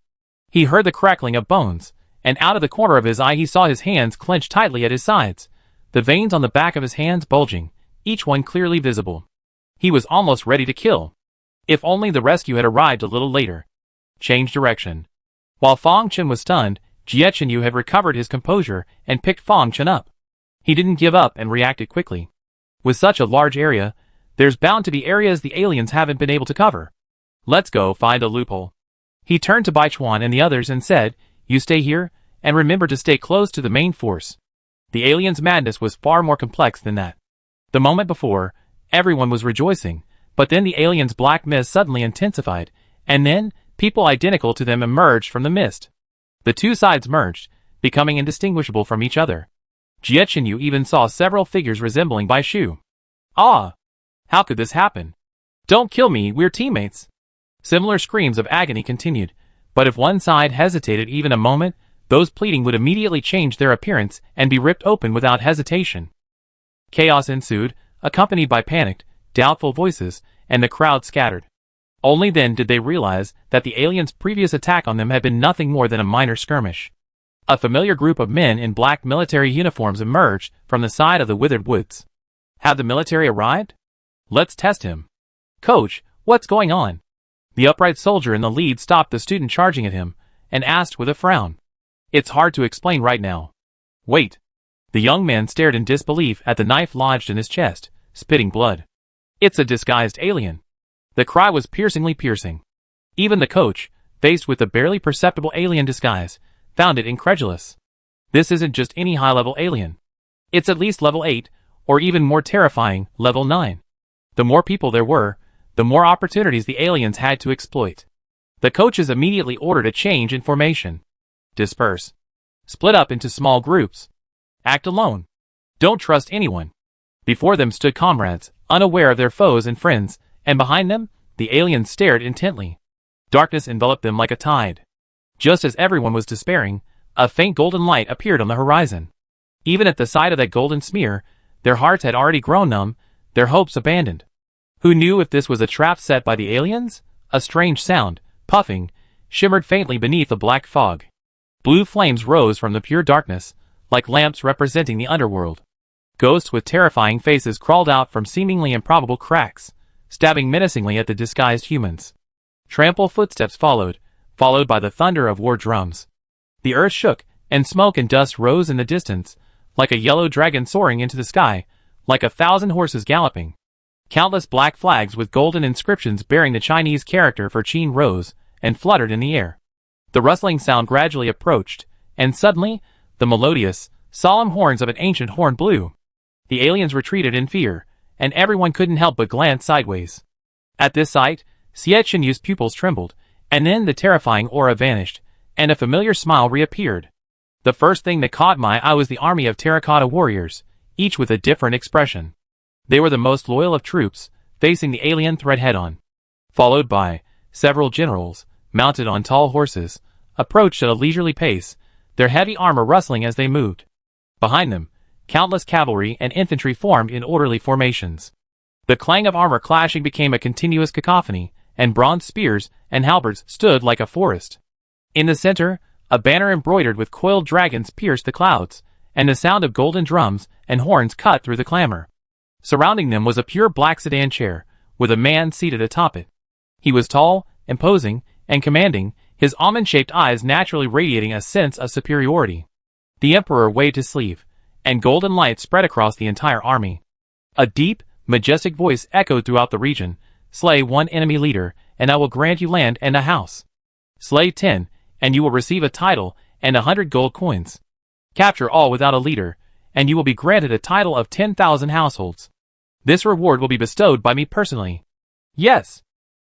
He heard the crackling of bones, and out of the corner of his eye he saw his hands clenched tightly at his sides, the veins on the back of his hands bulging, each one clearly visible. He was almost ready to kill. If only the rescue had arrived a little later. Change direction. While Fang Chen was stunned, Jiechenyu had recovered his composure and picked Fang Chen up. He didn't give up and reacted quickly. With such a large area, there's bound to be areas the aliens haven't been able to cover. Let's go find a loophole. He turned to Baichuan and the others and said, "You stay here, and remember to stay close to the main force." The aliens' madness was far more complex than that. The moment before, everyone was rejoicing, but then the aliens' black mist suddenly intensified, and then, people identical to them emerged from the mist. The two sides merged, becoming indistinguishable from each other. Jiechenyu even saw several figures resembling Bai Shu. "Ah! How could this happen? Don't kill me, we're teammates!" Similar screams of agony continued, but if one side hesitated even a moment, those pleading would immediately change their appearance and be ripped open without hesitation. Chaos ensued, accompanied by panicked, doubtful voices, and the crowd scattered. Only then did they realize that the aliens' previous attack on them had been nothing more than a minor skirmish. A familiar group of men in black military uniforms emerged from the side of the withered woods. Have the military arrived? Let's test him. Coach, what's going on? The upright soldier in the lead stopped the student charging at him and asked with a frown. It's hard to explain right now. Wait. The young man stared in disbelief at the knife lodged in his chest, spitting blood. It's a disguised alien. The cry was piercingly piercing. Even the coach, faced with the barely perceptible alien disguise, found it incredulous. This isn't just any high-level alien. It's at least level 8, or even more terrifying, level 9. The more people there were, the more opportunities the aliens had to exploit. The coaches immediately ordered a change in formation. Disperse. Split up into small groups. Act alone. Don't trust anyone. Before them stood comrades, unaware of their foes and friends, and behind them, the aliens stared intently. Darkness enveloped them like a tide. Just as everyone was despairing, a faint golden light appeared on the horizon. Even at the sight of that golden smear, their hearts had already grown numb, their hopes abandoned. Who knew if this was a trap set by the aliens? A strange sound, puffing, shimmered faintly beneath the black fog. Blue flames rose from the pure darkness, like lamps representing the underworld. Ghosts with terrifying faces crawled out from seemingly improbable cracks, stabbing menacingly at the disguised humans. Trampled footsteps followed by the thunder of war drums. The earth shook, and smoke and dust rose in the distance, like a yellow dragon soaring into the sky, like 1,000 horses galloping. Countless black flags with golden inscriptions bearing the Chinese character for Qin rose and fluttered in the air. The rustling sound gradually approached, and suddenly, the melodious, solemn horns of an ancient horn blew. The aliens retreated in fear, and everyone couldn't help but glance sideways. At this sight, Xie Qinyu's pupils trembled, and then the terrifying aura vanished, and a familiar smile reappeared. The first thing that caught my eye was the army of terracotta warriors, each with a different expression. They were the most loyal of troops, facing the alien threat head-on. Followed by several generals, mounted on tall horses, approached at a leisurely pace, their heavy armor rustling as they moved. Behind them, countless cavalry and infantry formed in orderly formations. The clang of armor clashing became a continuous cacophony, and bronze spears and halberds stood like a forest. In the center, a banner embroidered with coiled dragons pierced the clouds, and the sound of golden drums and horns cut through the clamor. Surrounding them was a pure black sedan chair, with a man seated atop it. He was tall, imposing, and commanding, his almond-shaped eyes naturally radiating a sense of superiority. The emperor waved his sleeve, and golden light spread across the entire army. A deep, majestic voice echoed throughout the region. Slay 1 enemy leader, and I will grant you land and a house. Slay 10, and you will receive a title and 100 gold coins. Capture all without a leader, and you will be granted a title of 10,000 households. This reward will be bestowed by me personally. Yes!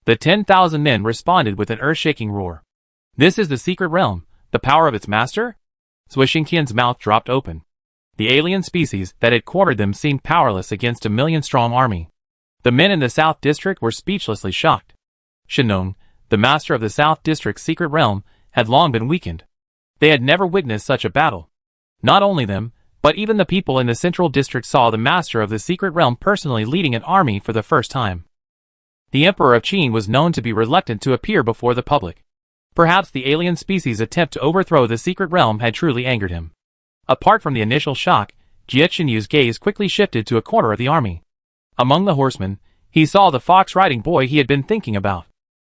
The 10,000 men responded with an earth-shaking roar. This is the secret realm, the power of its master? Zhuixingtian's mouth dropped open. The alien species that had cornered them seemed powerless against a million-strong army. The men in the South District were speechlessly shocked. Shenong, the master of the South District's secret realm, had long been weakened. They had never witnessed such a battle. Not only them, but even the people in the Central District saw the master of the secret realm personally leading an army for the first time. The Emperor of Qin was known to be reluctant to appear before the public. Perhaps the alien species' attempt to overthrow the secret realm had truly angered him. Apart from the initial shock, Xie Qinyu's gaze quickly shifted to a corner of the army. Among the horsemen, he saw the fox-riding boy he had been thinking about.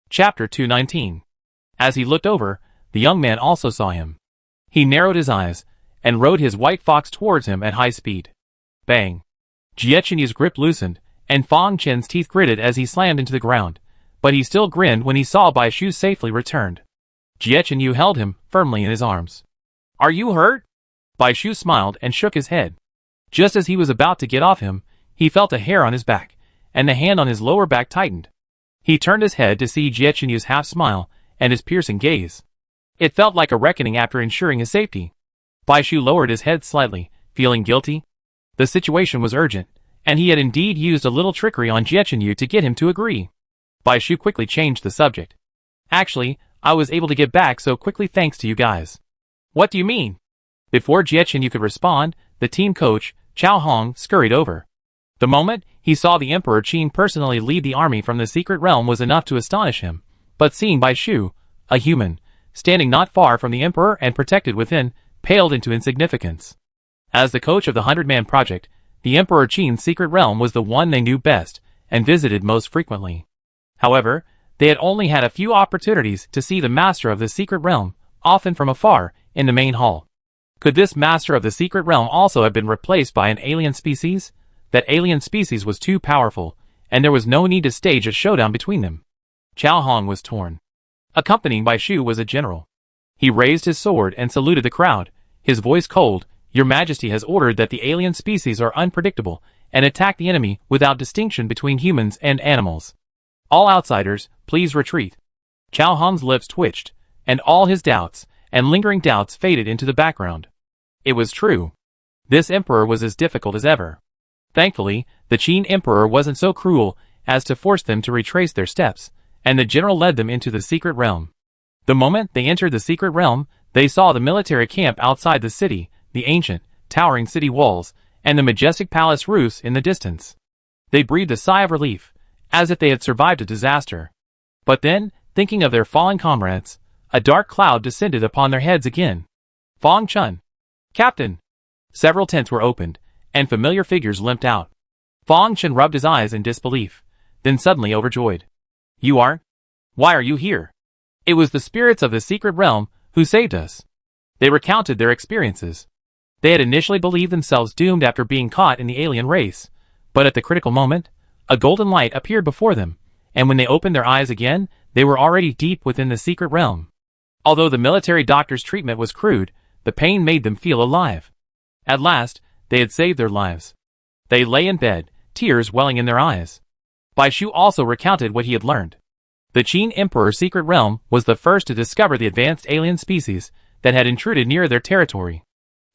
Chapter 219. As he looked over, the young man also saw him. He narrowed his eyes, and rode his white fox towards him at high speed. Bang! Xie Qinyu's grip loosened, and Fang Chen's teeth gritted as he slammed into the ground, but he still grinned when he saw Bai Shu safely returned. Xie Qinyu held him firmly in his arms. Are you hurt? Bai Shu smiled and shook his head. Just as he was about to get off him, he felt a hair on his back, and the hand on his lower back tightened. He turned his head to see Xie Qinyu's half-smile and his piercing gaze. It felt like a reckoning after ensuring his safety. Bai Shu lowered his head slightly, feeling guilty. The situation was urgent, and he had indeed used a little trickery on Xie Qinyu to get him to agree. Bai Shu quickly changed the subject. Actually, I was able to get back so quickly thanks to you guys. What do you mean? Before Xie Qinyu could respond, the team coach, Chao Hong, scurried over. The moment, He saw the Emperor Qin personally lead the army from the secret realm was enough to astonish him, but seeing Bai Shu, a human, standing not far from the Emperor and protected within, paled into insignificance. As the coach of the 100-Man project, the Emperor Qin's secret realm was the one they knew best and visited most frequently. However, they had only had a few opportunities to see the master of the secret realm, often from afar, in the main hall. Could this master of the secret realm also have been replaced by an alien species? That alien species was too powerful, and there was no need to stage a showdown between them. Chao Hong was torn. Accompanying Bai Shu was a general. He raised his sword and saluted the crowd, his voice cold. Your Majesty has ordered that the alien species are unpredictable and attack the enemy without distinction between humans and animals. All outsiders, please retreat. Chao Hong's lips twitched, and all his doubts and lingering doubts faded into the background. It was true. This emperor was as difficult as ever. Thankfully, the Qin emperor wasn't so cruel as to force them to retrace their steps, and the general led them into the secret realm. The moment they entered the secret realm, they saw the military camp outside the city, the ancient, towering city walls, and the majestic palace roofs in the distance. They breathed a sigh of relief, as if they had survived a disaster. But then, thinking of their fallen comrades, a dark cloud descended upon their heads again. Fong Chun. Captain! Several tents were opened, and familiar figures limped out. Fong Chun rubbed his eyes in disbelief, then suddenly overjoyed. You are? Why are you here? It was the spirits of the secret realm who saved us. They recounted their experiences. They had initially believed themselves doomed after being caught in the alien race, but at the critical moment, a golden light appeared before them, and when they opened their eyes again, they were already deep within the secret realm. Although the military doctor's treatment was crude, the pain made them feel alive. At last, they had saved their lives. They lay in bed, tears welling in their eyes. Bai Shu also recounted what he had learned. The Qin Emperor's secret realm was the first to discover the advanced alien species that had intruded near their territory.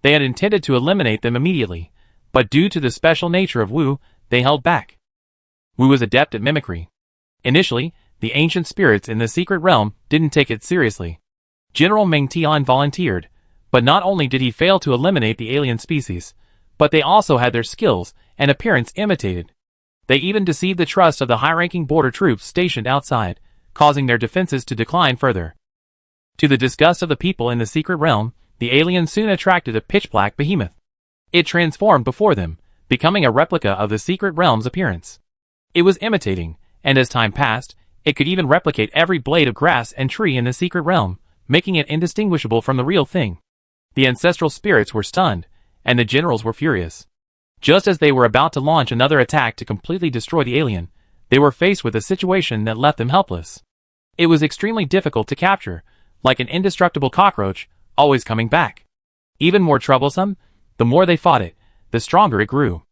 They had intended to eliminate them immediately, but due to the special nature of Wu, they held back. Wu was adept at mimicry. Initially, the ancient spirits in the secret realm didn't take it seriously. General Meng Tian volunteered, but not only did he fail to eliminate the alien species, but they also had their skills and appearance imitated. They even deceived the trust of the high-ranking border troops stationed outside, causing their defenses to decline further. To the disgust of the people in the secret realm, the alien soon attracted a pitch-black behemoth. It transformed before them, becoming a replica of the secret realm's appearance. It was imitating, and as time passed, it could even replicate every blade of grass and tree in the secret realm, making it indistinguishable from the real thing. The ancestral spirits were stunned, and the generals were furious. Just as they were about to launch another attack to completely destroy the alien, they were faced with a situation that left them helpless. It was extremely difficult to capture, like an indestructible cockroach, always coming back. Even more troublesome, the more they fought it, the stronger it grew.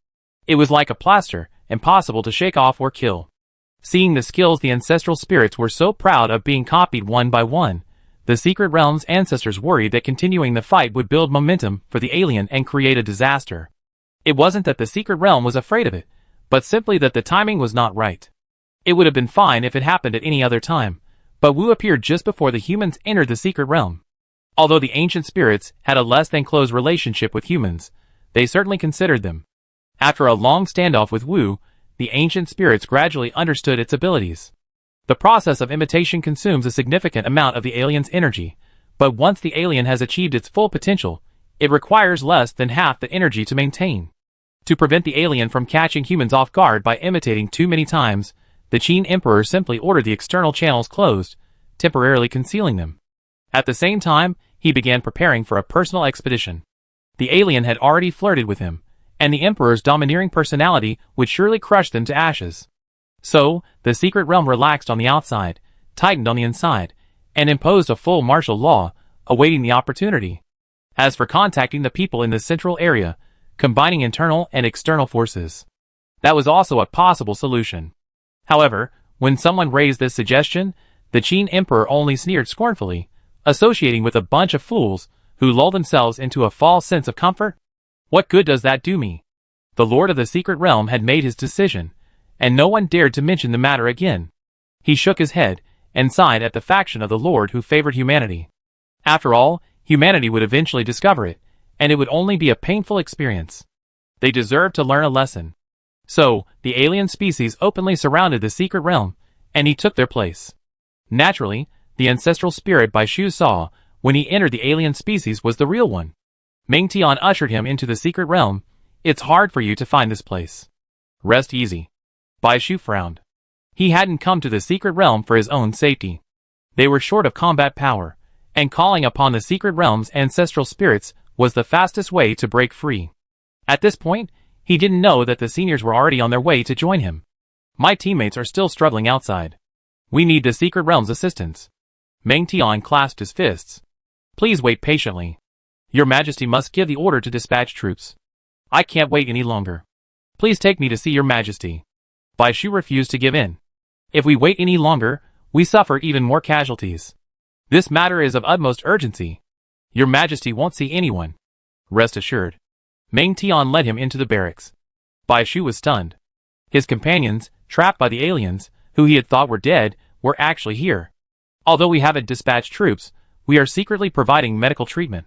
It was like a plaster, impossible to shake off or kill. Seeing the skills the ancestral spirits were so proud of being copied one by one, the secret realm's ancestors worried that continuing the fight would build momentum for the alien and create a disaster. It wasn't that the secret realm was afraid of it, but simply that the timing was not right. It would have been fine if it happened at any other time, but Wu appeared just before the humans entered the secret realm. Although the ancient spirits had a less than close relationship with humans, they certainly considered them. After a long standoff with Wu, the ancient spirits gradually understood its abilities. The process of imitation consumes a significant amount of the alien's energy, but once the alien has achieved its full potential, it requires less than half the energy to maintain. To prevent the alien from catching humans off guard by imitating too many times, the Qin Emperor simply ordered the external channels closed, temporarily concealing them. At the same time, he began preparing for a personal expedition. The alien had already flirted with him, and the Emperor's domineering personality would surely crush them to ashes. So, the secret realm relaxed on the outside, tightened on the inside, and imposed a full martial law, awaiting the opportunity. As for contacting the people in the central area, combining internal and external forces, that was also a possible solution. However, when someone raised this suggestion, the Qin Emperor only sneered scornfully, associating with a bunch of fools who lull themselves into a false sense of comfort. What good does that do me? The Lord of the Secret Realm had made his decision, and no one dared to mention the matter again. He shook his head and sighed at the faction of the Lord who favored humanity. After all, humanity would eventually discover it, and it would only be a painful experience. They deserved to learn a lesson. So, the alien species openly surrounded the secret realm, and he took their place. Naturally, the ancestral spirit Bai Shu saw when he entered the alien species was the real one. Meng Tian ushered him into the secret realm. It's hard for you to find this place. Rest easy. Bai Shu frowned. He hadn't come to the secret realm for his own safety. They were short of combat power, and calling upon the secret realm's ancestral spirits was the fastest way to break free. At this point, he didn't know that the seniors were already on their way to join him. My teammates are still struggling outside. We need the secret realm's assistance. Meng Tian clasped his fists. Please wait patiently. Your Majesty must give the order to dispatch troops. I can't wait any longer. Please take me to see your Majesty. Bai Shu refused to give in. If we wait any longer, we suffer even more casualties. This matter is of utmost urgency. Your Majesty won't see anyone. Rest assured. Meng Tian led him into the barracks. Bai Shu was stunned. His companions, trapped by the aliens, who he had thought were dead, were actually here. Although we haven't dispatched troops, we are secretly providing medical treatment.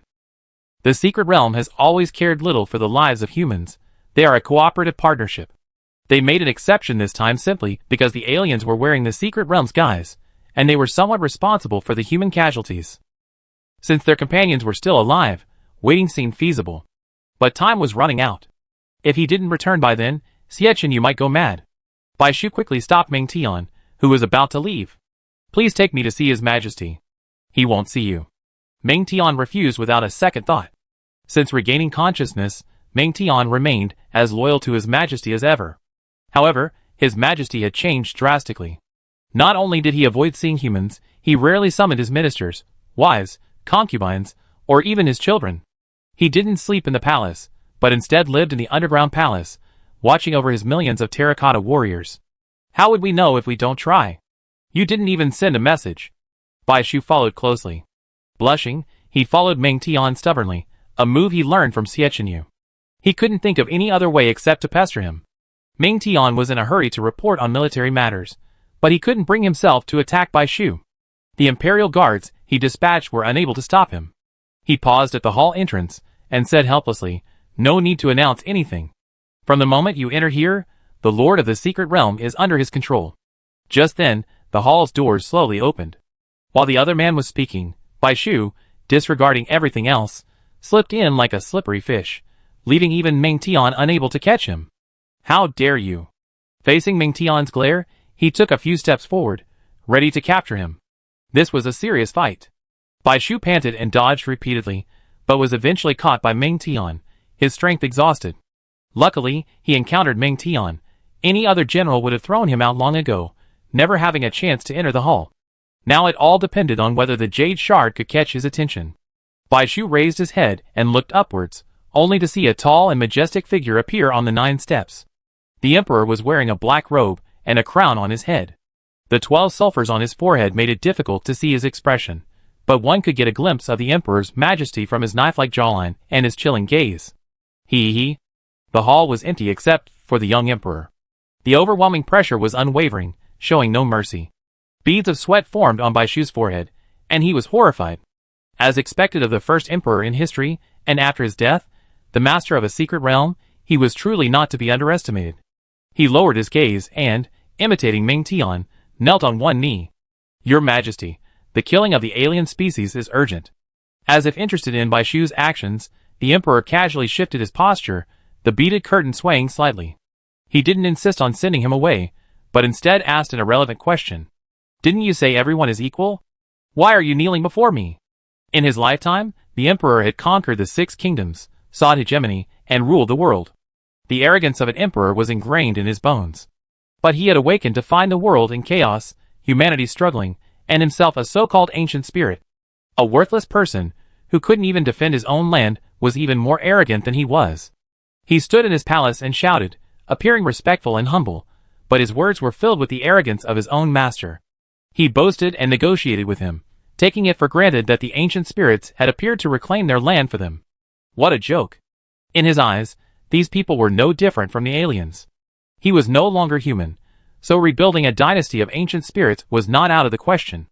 The secret realm has always cared little for the lives of humans. They are a cooperative partnership. They made an exception this time simply because the aliens were wearing the secret realm's guise, and they were somewhat responsible for the human casualties. Since their companions were still alive, waiting seemed feasible. But time was running out. If he didn't return by then, Xietchen you might go mad. Bai Shu quickly stopped Meng Tian, who was about to leave. Please take me to see His Majesty. He won't see you. Meng Tian refused without a second thought. Since regaining consciousness, Meng Tian remained as loyal to His Majesty as ever. However, His Majesty had changed drastically. Not only did he avoid seeing humans, he rarely summoned his ministers, wives, concubines, or even his children. He didn't sleep in the palace, but instead lived in the underground palace, watching over his millions of terracotta warriors. How would we know if we don't try? You didn't even send a message. Bai Shu followed closely. Blushing, he followed Meng Tian stubbornly, a move he learned from Xietchen Yu. He couldn't think of any other way except to pester him. Meng Tian was in a hurry to report on military matters, but he couldn't bring himself to attack Bai Shu. The Imperial Guards he dispatched were unable to stop him. He paused at the hall entrance and said helplessly, "No need to announce anything. From the moment you enter here, the Lord of the Secret Realm is under his control." Just then, the hall's doors slowly opened. While the other man was speaking, Bai Shu, disregarding everything else, slipped in like a slippery fish, leaving even Meng Tian unable to catch him. How dare you? Facing Meng Tian's glare, he took a few steps forward, ready to capture him. This was a serious fight. Bai Shu panted and dodged repeatedly, but was eventually caught by Meng Tian, his strength exhausted. Luckily, he encountered Meng Tian. Any other general would have thrown him out long ago, never having a chance to enter the hall. Now it all depended on whether the Jade Shard could catch his attention. Bai Shu raised his head and looked upwards, only to see a tall and majestic figure appear on the 9 steps. The Emperor was wearing a black robe and a crown on his head. The 12 sulfurs on his forehead made it difficult to see his expression, but one could get a glimpse of the Emperor's majesty from his knife-like jawline and his chilling gaze. He. The hall was empty except for the young Emperor. The overwhelming pressure was unwavering, showing no mercy. Beads of sweat formed on Bai Shu's forehead, and he was horrified. As expected of the first emperor in history, and after his death, the master of a secret realm, he was truly not to be underestimated. He lowered his gaze and, imitating Meng Tian, knelt on one knee. Your Majesty, the killing of the alien species is urgent. As if interested in Bai Shu's actions, the emperor casually shifted his posture, the beaded curtain swaying slightly. He didn't insist on sending him away, but instead asked an irrelevant question. Didn't you say everyone is equal? Why are you kneeling before me? In his lifetime, the emperor had conquered the 6 kingdoms, sought hegemony, and ruled the world. The arrogance of an emperor was ingrained in his bones. But he had awakened to find the world in chaos, humanity struggling, and himself a so-called ancient spirit. A worthless person, who couldn't even defend his own land, was even more arrogant than he was. He stood in his palace and shouted, appearing respectful and humble, but his words were filled with the arrogance of his own master. He boasted and negotiated with him, taking it for granted that the ancient spirits had appeared to reclaim their land for them. What a joke. In his eyes, these people were no different from the aliens. He was no longer human, so rebuilding a dynasty of ancient spirits was not out of the question.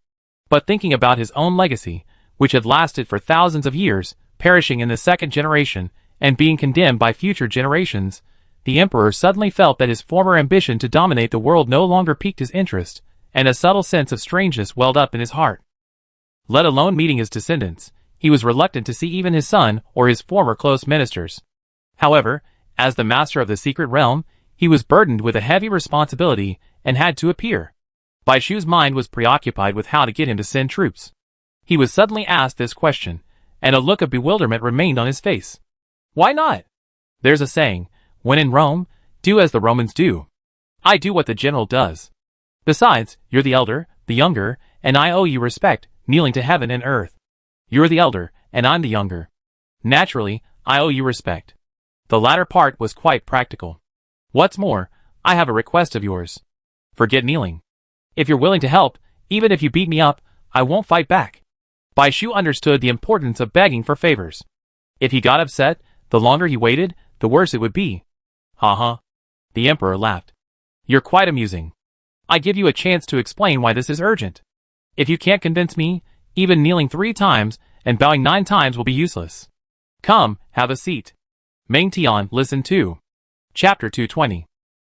But thinking about his own legacy, which had lasted for thousands of years, perishing in the 2nd generation, and being condemned by future generations, the Emperor suddenly felt that his former ambition to dominate the world no longer piqued his interest, and a subtle sense of strangeness welled up in his heart. Let alone meeting his descendants, he was reluctant to see even his son or his former close ministers. However, as the master of the secret realm, he was burdened with a heavy responsibility and had to appear. Bai Shu's mind was preoccupied with how to get him to send troops. He was suddenly asked this question, and a look of bewilderment remained on his face. Why not? There's a saying, when in Rome, do as the Romans do. I do what the general does. Besides, you're the elder, the younger, and I owe you respect, kneeling to heaven and earth. You're the elder, and I'm the younger. Naturally, I owe you respect. The latter part was quite practical. What's more, I have a request of yours. Forget kneeling. If you're willing to help, even if you beat me up, I won't fight back. Bai Shu understood the importance of begging for favors. If he got upset, the longer he waited, the worse it would be. Ha. The Emperor laughed. You're quite amusing. I give you a chance to explain why this is urgent. If you can't convince me, even kneeling 3 times and bowing 9 times will be useless. Come, have a seat. Meng Tian listened too. Chapter 220.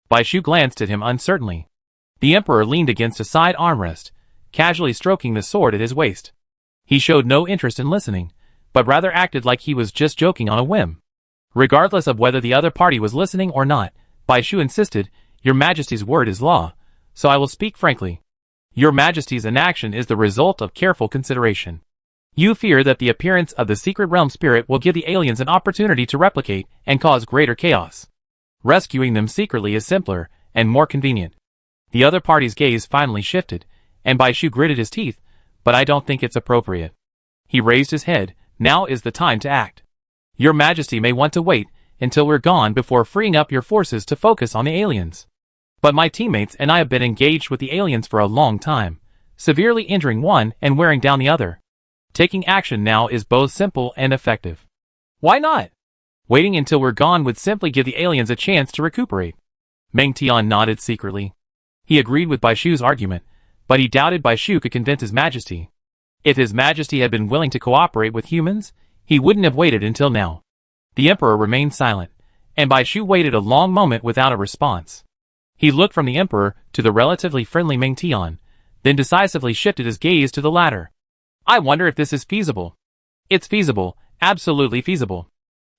Bai Shu glanced at him uncertainly. The Emperor leaned against a side armrest, casually stroking the sword at his waist. He showed no interest in listening, but rather acted like he was just joking on a whim. Regardless of whether the other party was listening or not, Bai Shu insisted, Your Majesty's word is law, so I will speak frankly. Your Majesty's inaction is the result of careful consideration. You fear that the appearance of the secret realm spirit will give the aliens an opportunity to replicate and cause greater chaos. Rescuing them secretly is simpler and more convenient. The other party's gaze finally shifted, and Bai Shu gritted his teeth, but I don't think it's appropriate. He raised his head. Now is the time to act. Your Majesty may want to wait until we're gone before freeing up your forces to focus on the aliens. But my teammates and I have been engaged with the aliens for a long time, severely injuring one and wearing down the other. Taking action now is both simple and effective. Why not? Waiting until we're gone would simply give the aliens a chance to recuperate. Meng Tian nodded secretly. He agreed with Bai Shu's argument, but he doubted Bai Shu could convince His Majesty. If His Majesty had been willing to cooperate with humans, he wouldn't have waited until now. The Emperor remained silent, and Bai Shu waited a long moment without a response. He looked from the Emperor to the relatively friendly Meng Tian, then decisively shifted his gaze to the latter. I wonder if this is feasible. It's feasible, absolutely feasible.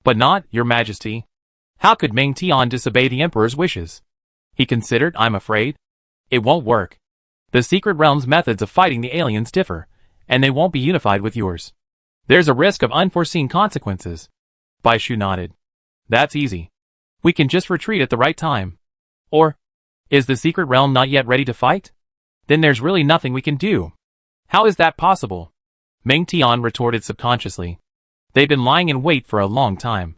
But not, Your Majesty. How could Meng Tian disobey the Emperor's wishes? He considered, I'm afraid. It won't work. The secret realm's methods of fighting the aliens differ, and they won't be unified with yours. There's a risk of unforeseen consequences. Bai Shu nodded. That's easy. We can just retreat at the right time. Or, is the secret realm not yet ready to fight? Then there's really nothing we can do. How is that possible? Meng Tian retorted subconsciously. They've been lying in wait for a long time.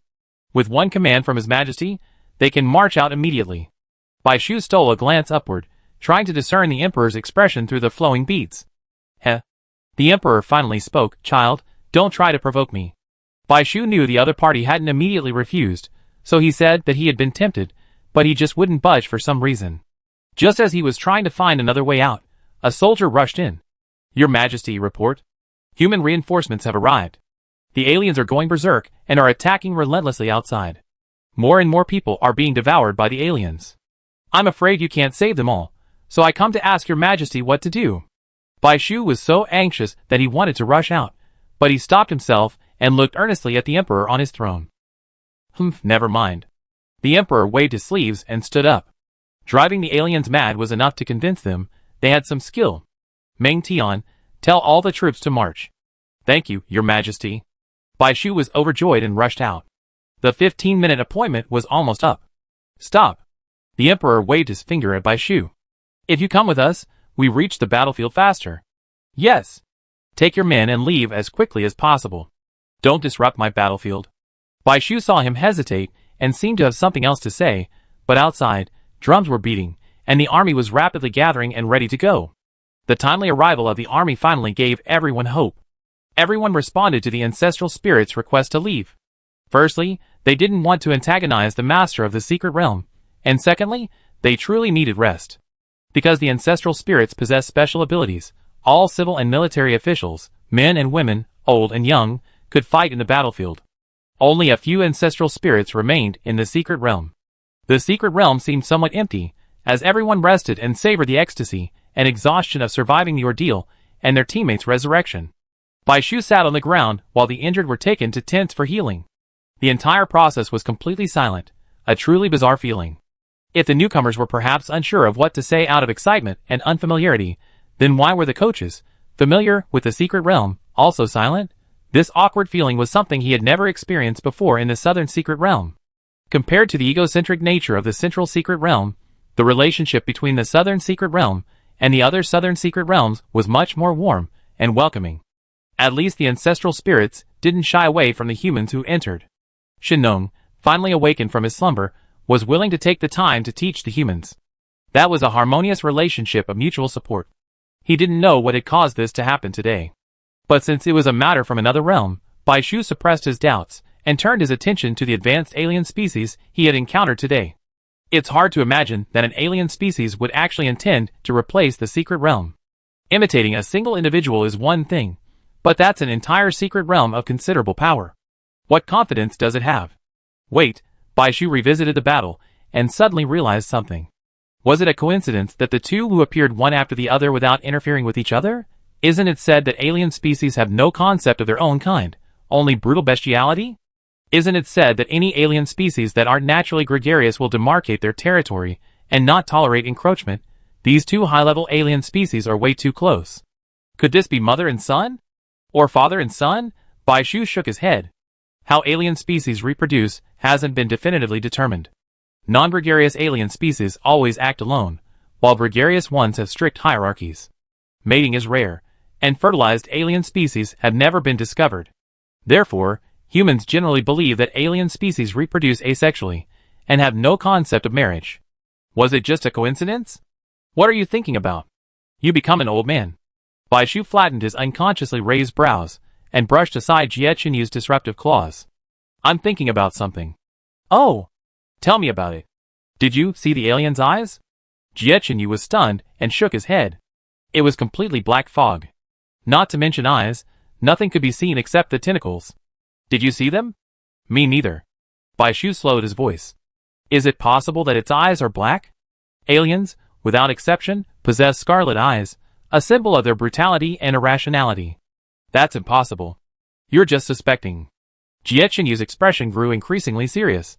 With one command from His Majesty, they can march out immediately. Bai Shu stole a glance upward, trying to discern the Emperor's expression through the flowing beads. Heh. The Emperor finally spoke, Child, don't try to provoke me. Bai Shu knew the other party hadn't immediately refused, so he said that he had been tempted, but he just wouldn't budge for some reason. Just as he was trying to find another way out, a soldier rushed in. Your Majesty, report. Human reinforcements have arrived. The aliens are going berserk and are attacking relentlessly outside. More and more people are being devoured by the aliens. I'm afraid you can't save them all, so I come to ask Your Majesty what to do. Bai Shu was so anxious that he wanted to rush out, but he stopped himself and looked earnestly at the Emperor on his throne. Never mind. The Emperor waved his sleeves and stood up. Driving the aliens mad was enough to convince them they had some skill. Meng Tian, tell all the troops to march. Thank you, Your Majesty. Bai Shu was overjoyed and rushed out. The 15-minute appointment was almost up. Stop. The Emperor waved his finger at Bai Shu. If you come with us, we reach the battlefield faster. Yes. Take your men and leave as quickly as possible. Don't disrupt my battlefield. Bai Shu saw him hesitate and seemed to have something else to say, but outside, drums were beating, and the army was rapidly gathering and ready to go. The timely arrival of the army finally gave everyone hope. Everyone responded to the ancestral spirit's request to leave. Firstly, they didn't want to antagonize the master of the secret realm, and secondly, they truly needed rest. Because the ancestral spirits possess special abilities, all civil and military officials, men and women, old and young, could fight in the battlefield. Only a few ancestral spirits remained in the secret realm. The secret realm seemed somewhat empty, as everyone rested and savored the ecstasy and exhaustion of surviving the ordeal and their teammates' resurrection. Baishu sat on the ground while the injured were taken to tents for healing. The entire process was completely silent, a truly bizarre feeling. If the newcomers were perhaps unsure of what to say out of excitement and unfamiliarity, then why were the coaches, familiar with the secret realm, also silent? This awkward feeling was something he had never experienced before in the southern secret realm. Compared to the egocentric nature of the central secret realm, the relationship between the southern secret realm and the other southern secret realms was much more warm and welcoming. At least the ancestral spirits didn't shy away from the humans who entered. Shinong, finally awakened from his slumber, was willing to take the time to teach the humans. That was a harmonious relationship of mutual support. He didn't know what had caused this to happen today. But since it was a matter from another realm, Baishu suppressed his doubts and turned his attention to the advanced alien species he had encountered today. It's hard to imagine that an alien species would actually intend to replace the secret realm. Imitating a single individual is one thing, but that's an entire secret realm of considerable power. What confidence does it have? Wait, Baishu revisited the battle and suddenly realized something. Was it a coincidence that the two who appeared one after the other without interfering with each other? Isn't it said that alien species have no concept of their own kind, only brutal bestiality? Isn't it said that any alien species that aren't naturally gregarious will demarcate their territory and not tolerate encroachment? These two high-level alien species are way too close. Could this be mother and son? Or father and son? Baishu shook his head. How alien species reproduce hasn't been definitively determined. Non-gregarious alien species always act alone, while gregarious ones have strict hierarchies. Mating is rare, and fertilized alien species have never been discovered. Therefore, humans generally believe that alien species reproduce asexually and have no concept of marriage. Was it just a coincidence? What are you thinking about? You become an old man. Baishu flattened his unconsciously raised brows and brushed aside Jie Qinyu's disruptive claws. I'm thinking about something. Oh! Tell me about it. Did you see the alien's eyes? Jie Qinyu was stunned and shook his head. It was completely black fog. Not to mention eyes, nothing could be seen except the tentacles. Did you see them? Me neither. Baishu slowed his voice. Is it possible that its eyes are black? Aliens, without exception, possess scarlet eyes, a symbol of their brutality and irrationality. That's impossible. You're just suspecting. Jie Qinyu's expression grew increasingly serious.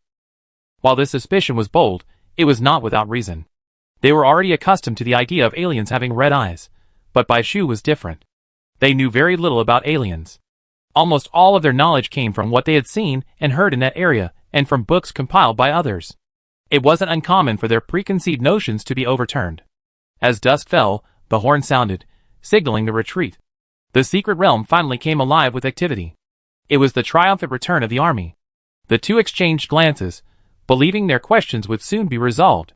While this suspicion was bold, it was not without reason. They were already accustomed to the idea of aliens having red eyes, but Baishu was different. They knew very little about aliens. Almost all of their knowledge came from what they had seen and heard in that area, and from books compiled by others. It wasn't uncommon for their preconceived notions to be overturned. As dusk fell, the horn sounded, signaling the retreat. The secret realm finally came alive with activity. It was the triumphant return of the army. The two exchanged glances, believing their questions would soon be resolved.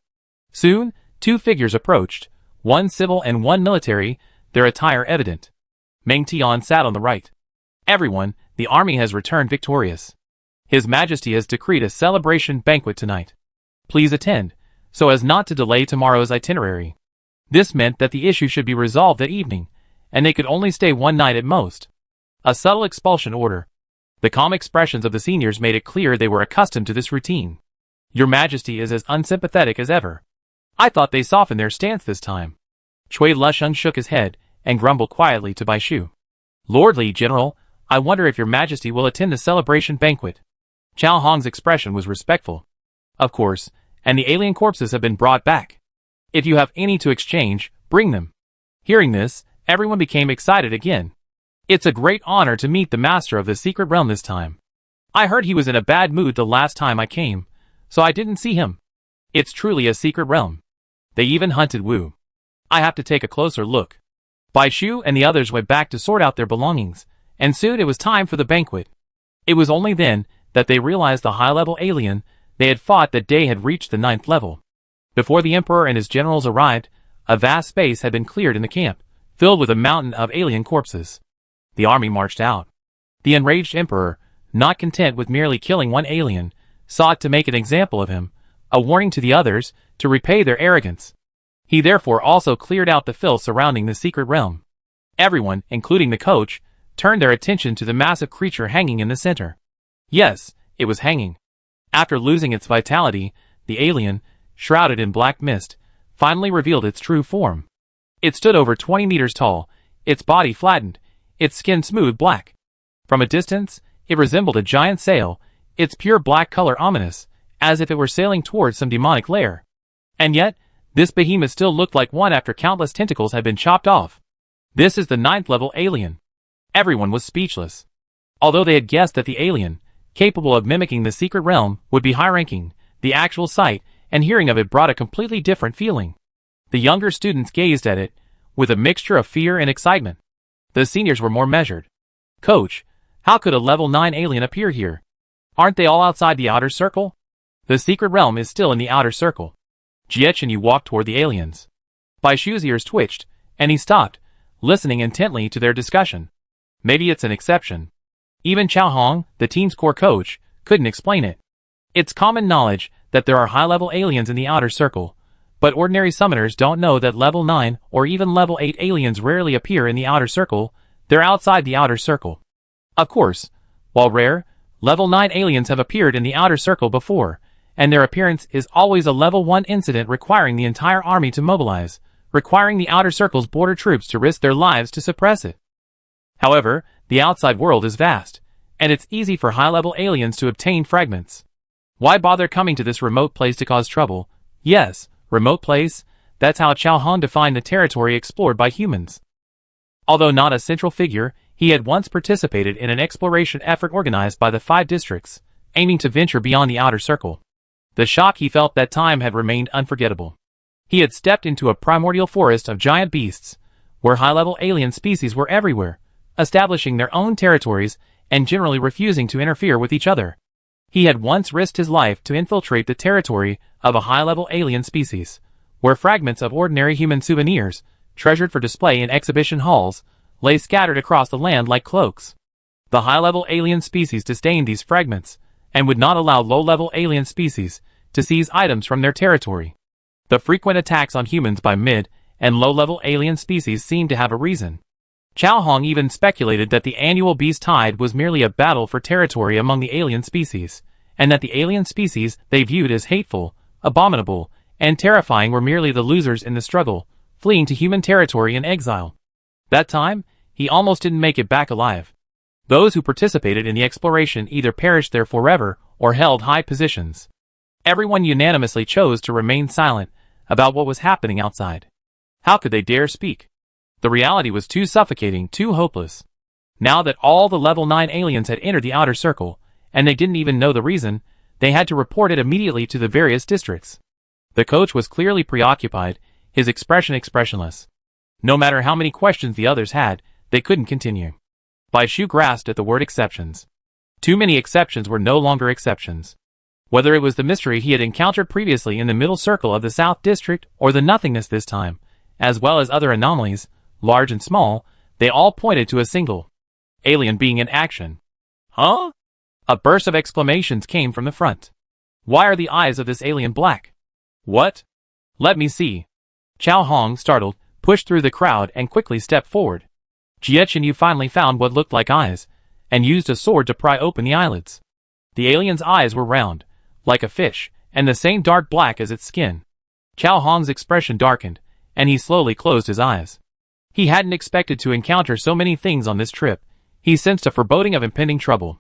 Soon, two figures approached, one civil and one military, their attire evident. Meng Tian sat on the right. Everyone, the army has returned victorious. His Majesty has decreed a celebration banquet tonight. Please attend, so as not to delay tomorrow's itinerary. This meant that the issue should be resolved that evening, and they could only stay one night at most. A subtle expulsion order. The calm expressions of the seniors made it clear they were accustomed to this routine. Your Majesty is as unsympathetic as ever. I thought they softened their stance this time. Cui Lusheng shook his head and grumbled quietly to Baishu. Lordly General, I wonder if your Majesty will attend the celebration banquet. Chao Hong's expression was respectful. Of course, and the alien corpses have been brought back. If you have any to exchange, bring them. Hearing this, everyone became excited again. It's a great honor to meet the master of the secret realm this time. I heard he was in a bad mood the last time I came, so I didn't see him. It's truly a secret realm. They even hunted Wu. I have to take a closer look. Baishu and the others went back to sort out their belongings, and soon it was time for the banquet. It was only then that they realized the high-level alien they had fought that day had reached the 9th level. Before the Emperor and his generals arrived, a vast space had been cleared in the camp, filled with a mountain of alien corpses. The army marched out. The enraged Emperor, not content with merely killing one alien, sought to make an example of him, a warning to the others to repay their arrogance. He therefore also cleared out the filth surrounding the secret realm. Everyone, including the coach, turned their attention to the massive creature hanging in the center. Yes, it was hanging. After losing its vitality, the alien, shrouded in black mist, finally revealed its true form. It stood over 20 meters tall, its body flattened, its skin smooth black. From a distance, it resembled a giant sail, its pure black color ominous, as if it were sailing towards some demonic lair. And yet, this behemoth still looked like one after countless tentacles had been chopped off. This is the 9th level alien. Everyone was speechless. Although they had guessed that the alien, capable of mimicking the secret realm, would be high-ranking, the actual sight and hearing of it brought a completely different feeling. The younger students gazed at it, with a mixture of fear and excitement. The seniors were more measured. "Coach, how could a level 9 alien appear here? Aren't they all outside the outer circle?" "The secret realm is still in the outer circle." Jiechinu walked toward the aliens. Baishu's ears twitched, and he stopped, listening intently to their discussion. Maybe it's an exception. Even Chao Hong, the team's core coach, couldn't explain it. It's common knowledge that there are high-level aliens in the outer circle, but ordinary summoners don't know that level 9 or even level 8 aliens rarely appear in the outer circle. They're outside the outer circle. Of course, while rare, level 9 aliens have appeared in the outer circle before, and their appearance is always a level 1 incident requiring the entire army to mobilize, requiring the outer circle's border troops to risk their lives to suppress it. However, the outside world is vast, and it's easy for high-level aliens to obtain fragments. Why bother coming to this remote place to cause trouble? Yes, remote place, that's how Chao Han defined the territory explored by humans. Although not a central figure, he had once participated in an exploration effort organized by the 5 districts, aiming to venture beyond the outer circle. The shock he felt that time had remained unforgettable. He had stepped into a primordial forest of giant beasts, where high-level alien species were everywhere, establishing their own territories and generally refusing to interfere with each other. He had once risked his life to infiltrate the territory of a high-level alien species, where fragments of ordinary human souvenirs, treasured for display in exhibition halls, lay scattered across the land like cloaks. The high-level alien species disdained these fragments, and would not allow low-level alien species to seize items from their territory. The frequent attacks on humans by mid- and low-level alien species seemed to have a reason. Chao Hong even speculated that the annual Beast Tide was merely a battle for territory among the alien species, and that the alien species they viewed as hateful, abominable, and terrifying were merely the losers in the struggle, fleeing to human territory in exile. That time, he almost didn't make it back alive. Those who participated in the exploration either perished there forever or held high positions. Everyone unanimously chose to remain silent about what was happening outside. How could they dare speak? The reality was too suffocating, too hopeless. Now that all the level 9 aliens had entered the outer circle, and they didn't even know the reason, they had to report it immediately to the various districts. The coach was clearly preoccupied, his expression expressionless. No matter how many questions the others had, they couldn't continue. Baishu grasped at the word exceptions. Too many exceptions were no longer exceptions. Whether it was the mystery he had encountered previously in the middle circle of the South District or the nothingness this time, as well as other anomalies, large and small, they all pointed to a single alien being in action. Huh? A burst of exclamations came from the front. Why are the eyes of this alien black? What? Let me see. Chao Hong, startled, pushed through the crowd and quickly stepped forward. Jiechinu finally found what looked like eyes, and used a sword to pry open the eyelids. The alien's eyes were round, like a fish, and the same dark black as its skin. Chao Hong's expression darkened, and he slowly closed his eyes. He hadn't expected to encounter so many things on this trip. He sensed a foreboding of impending trouble.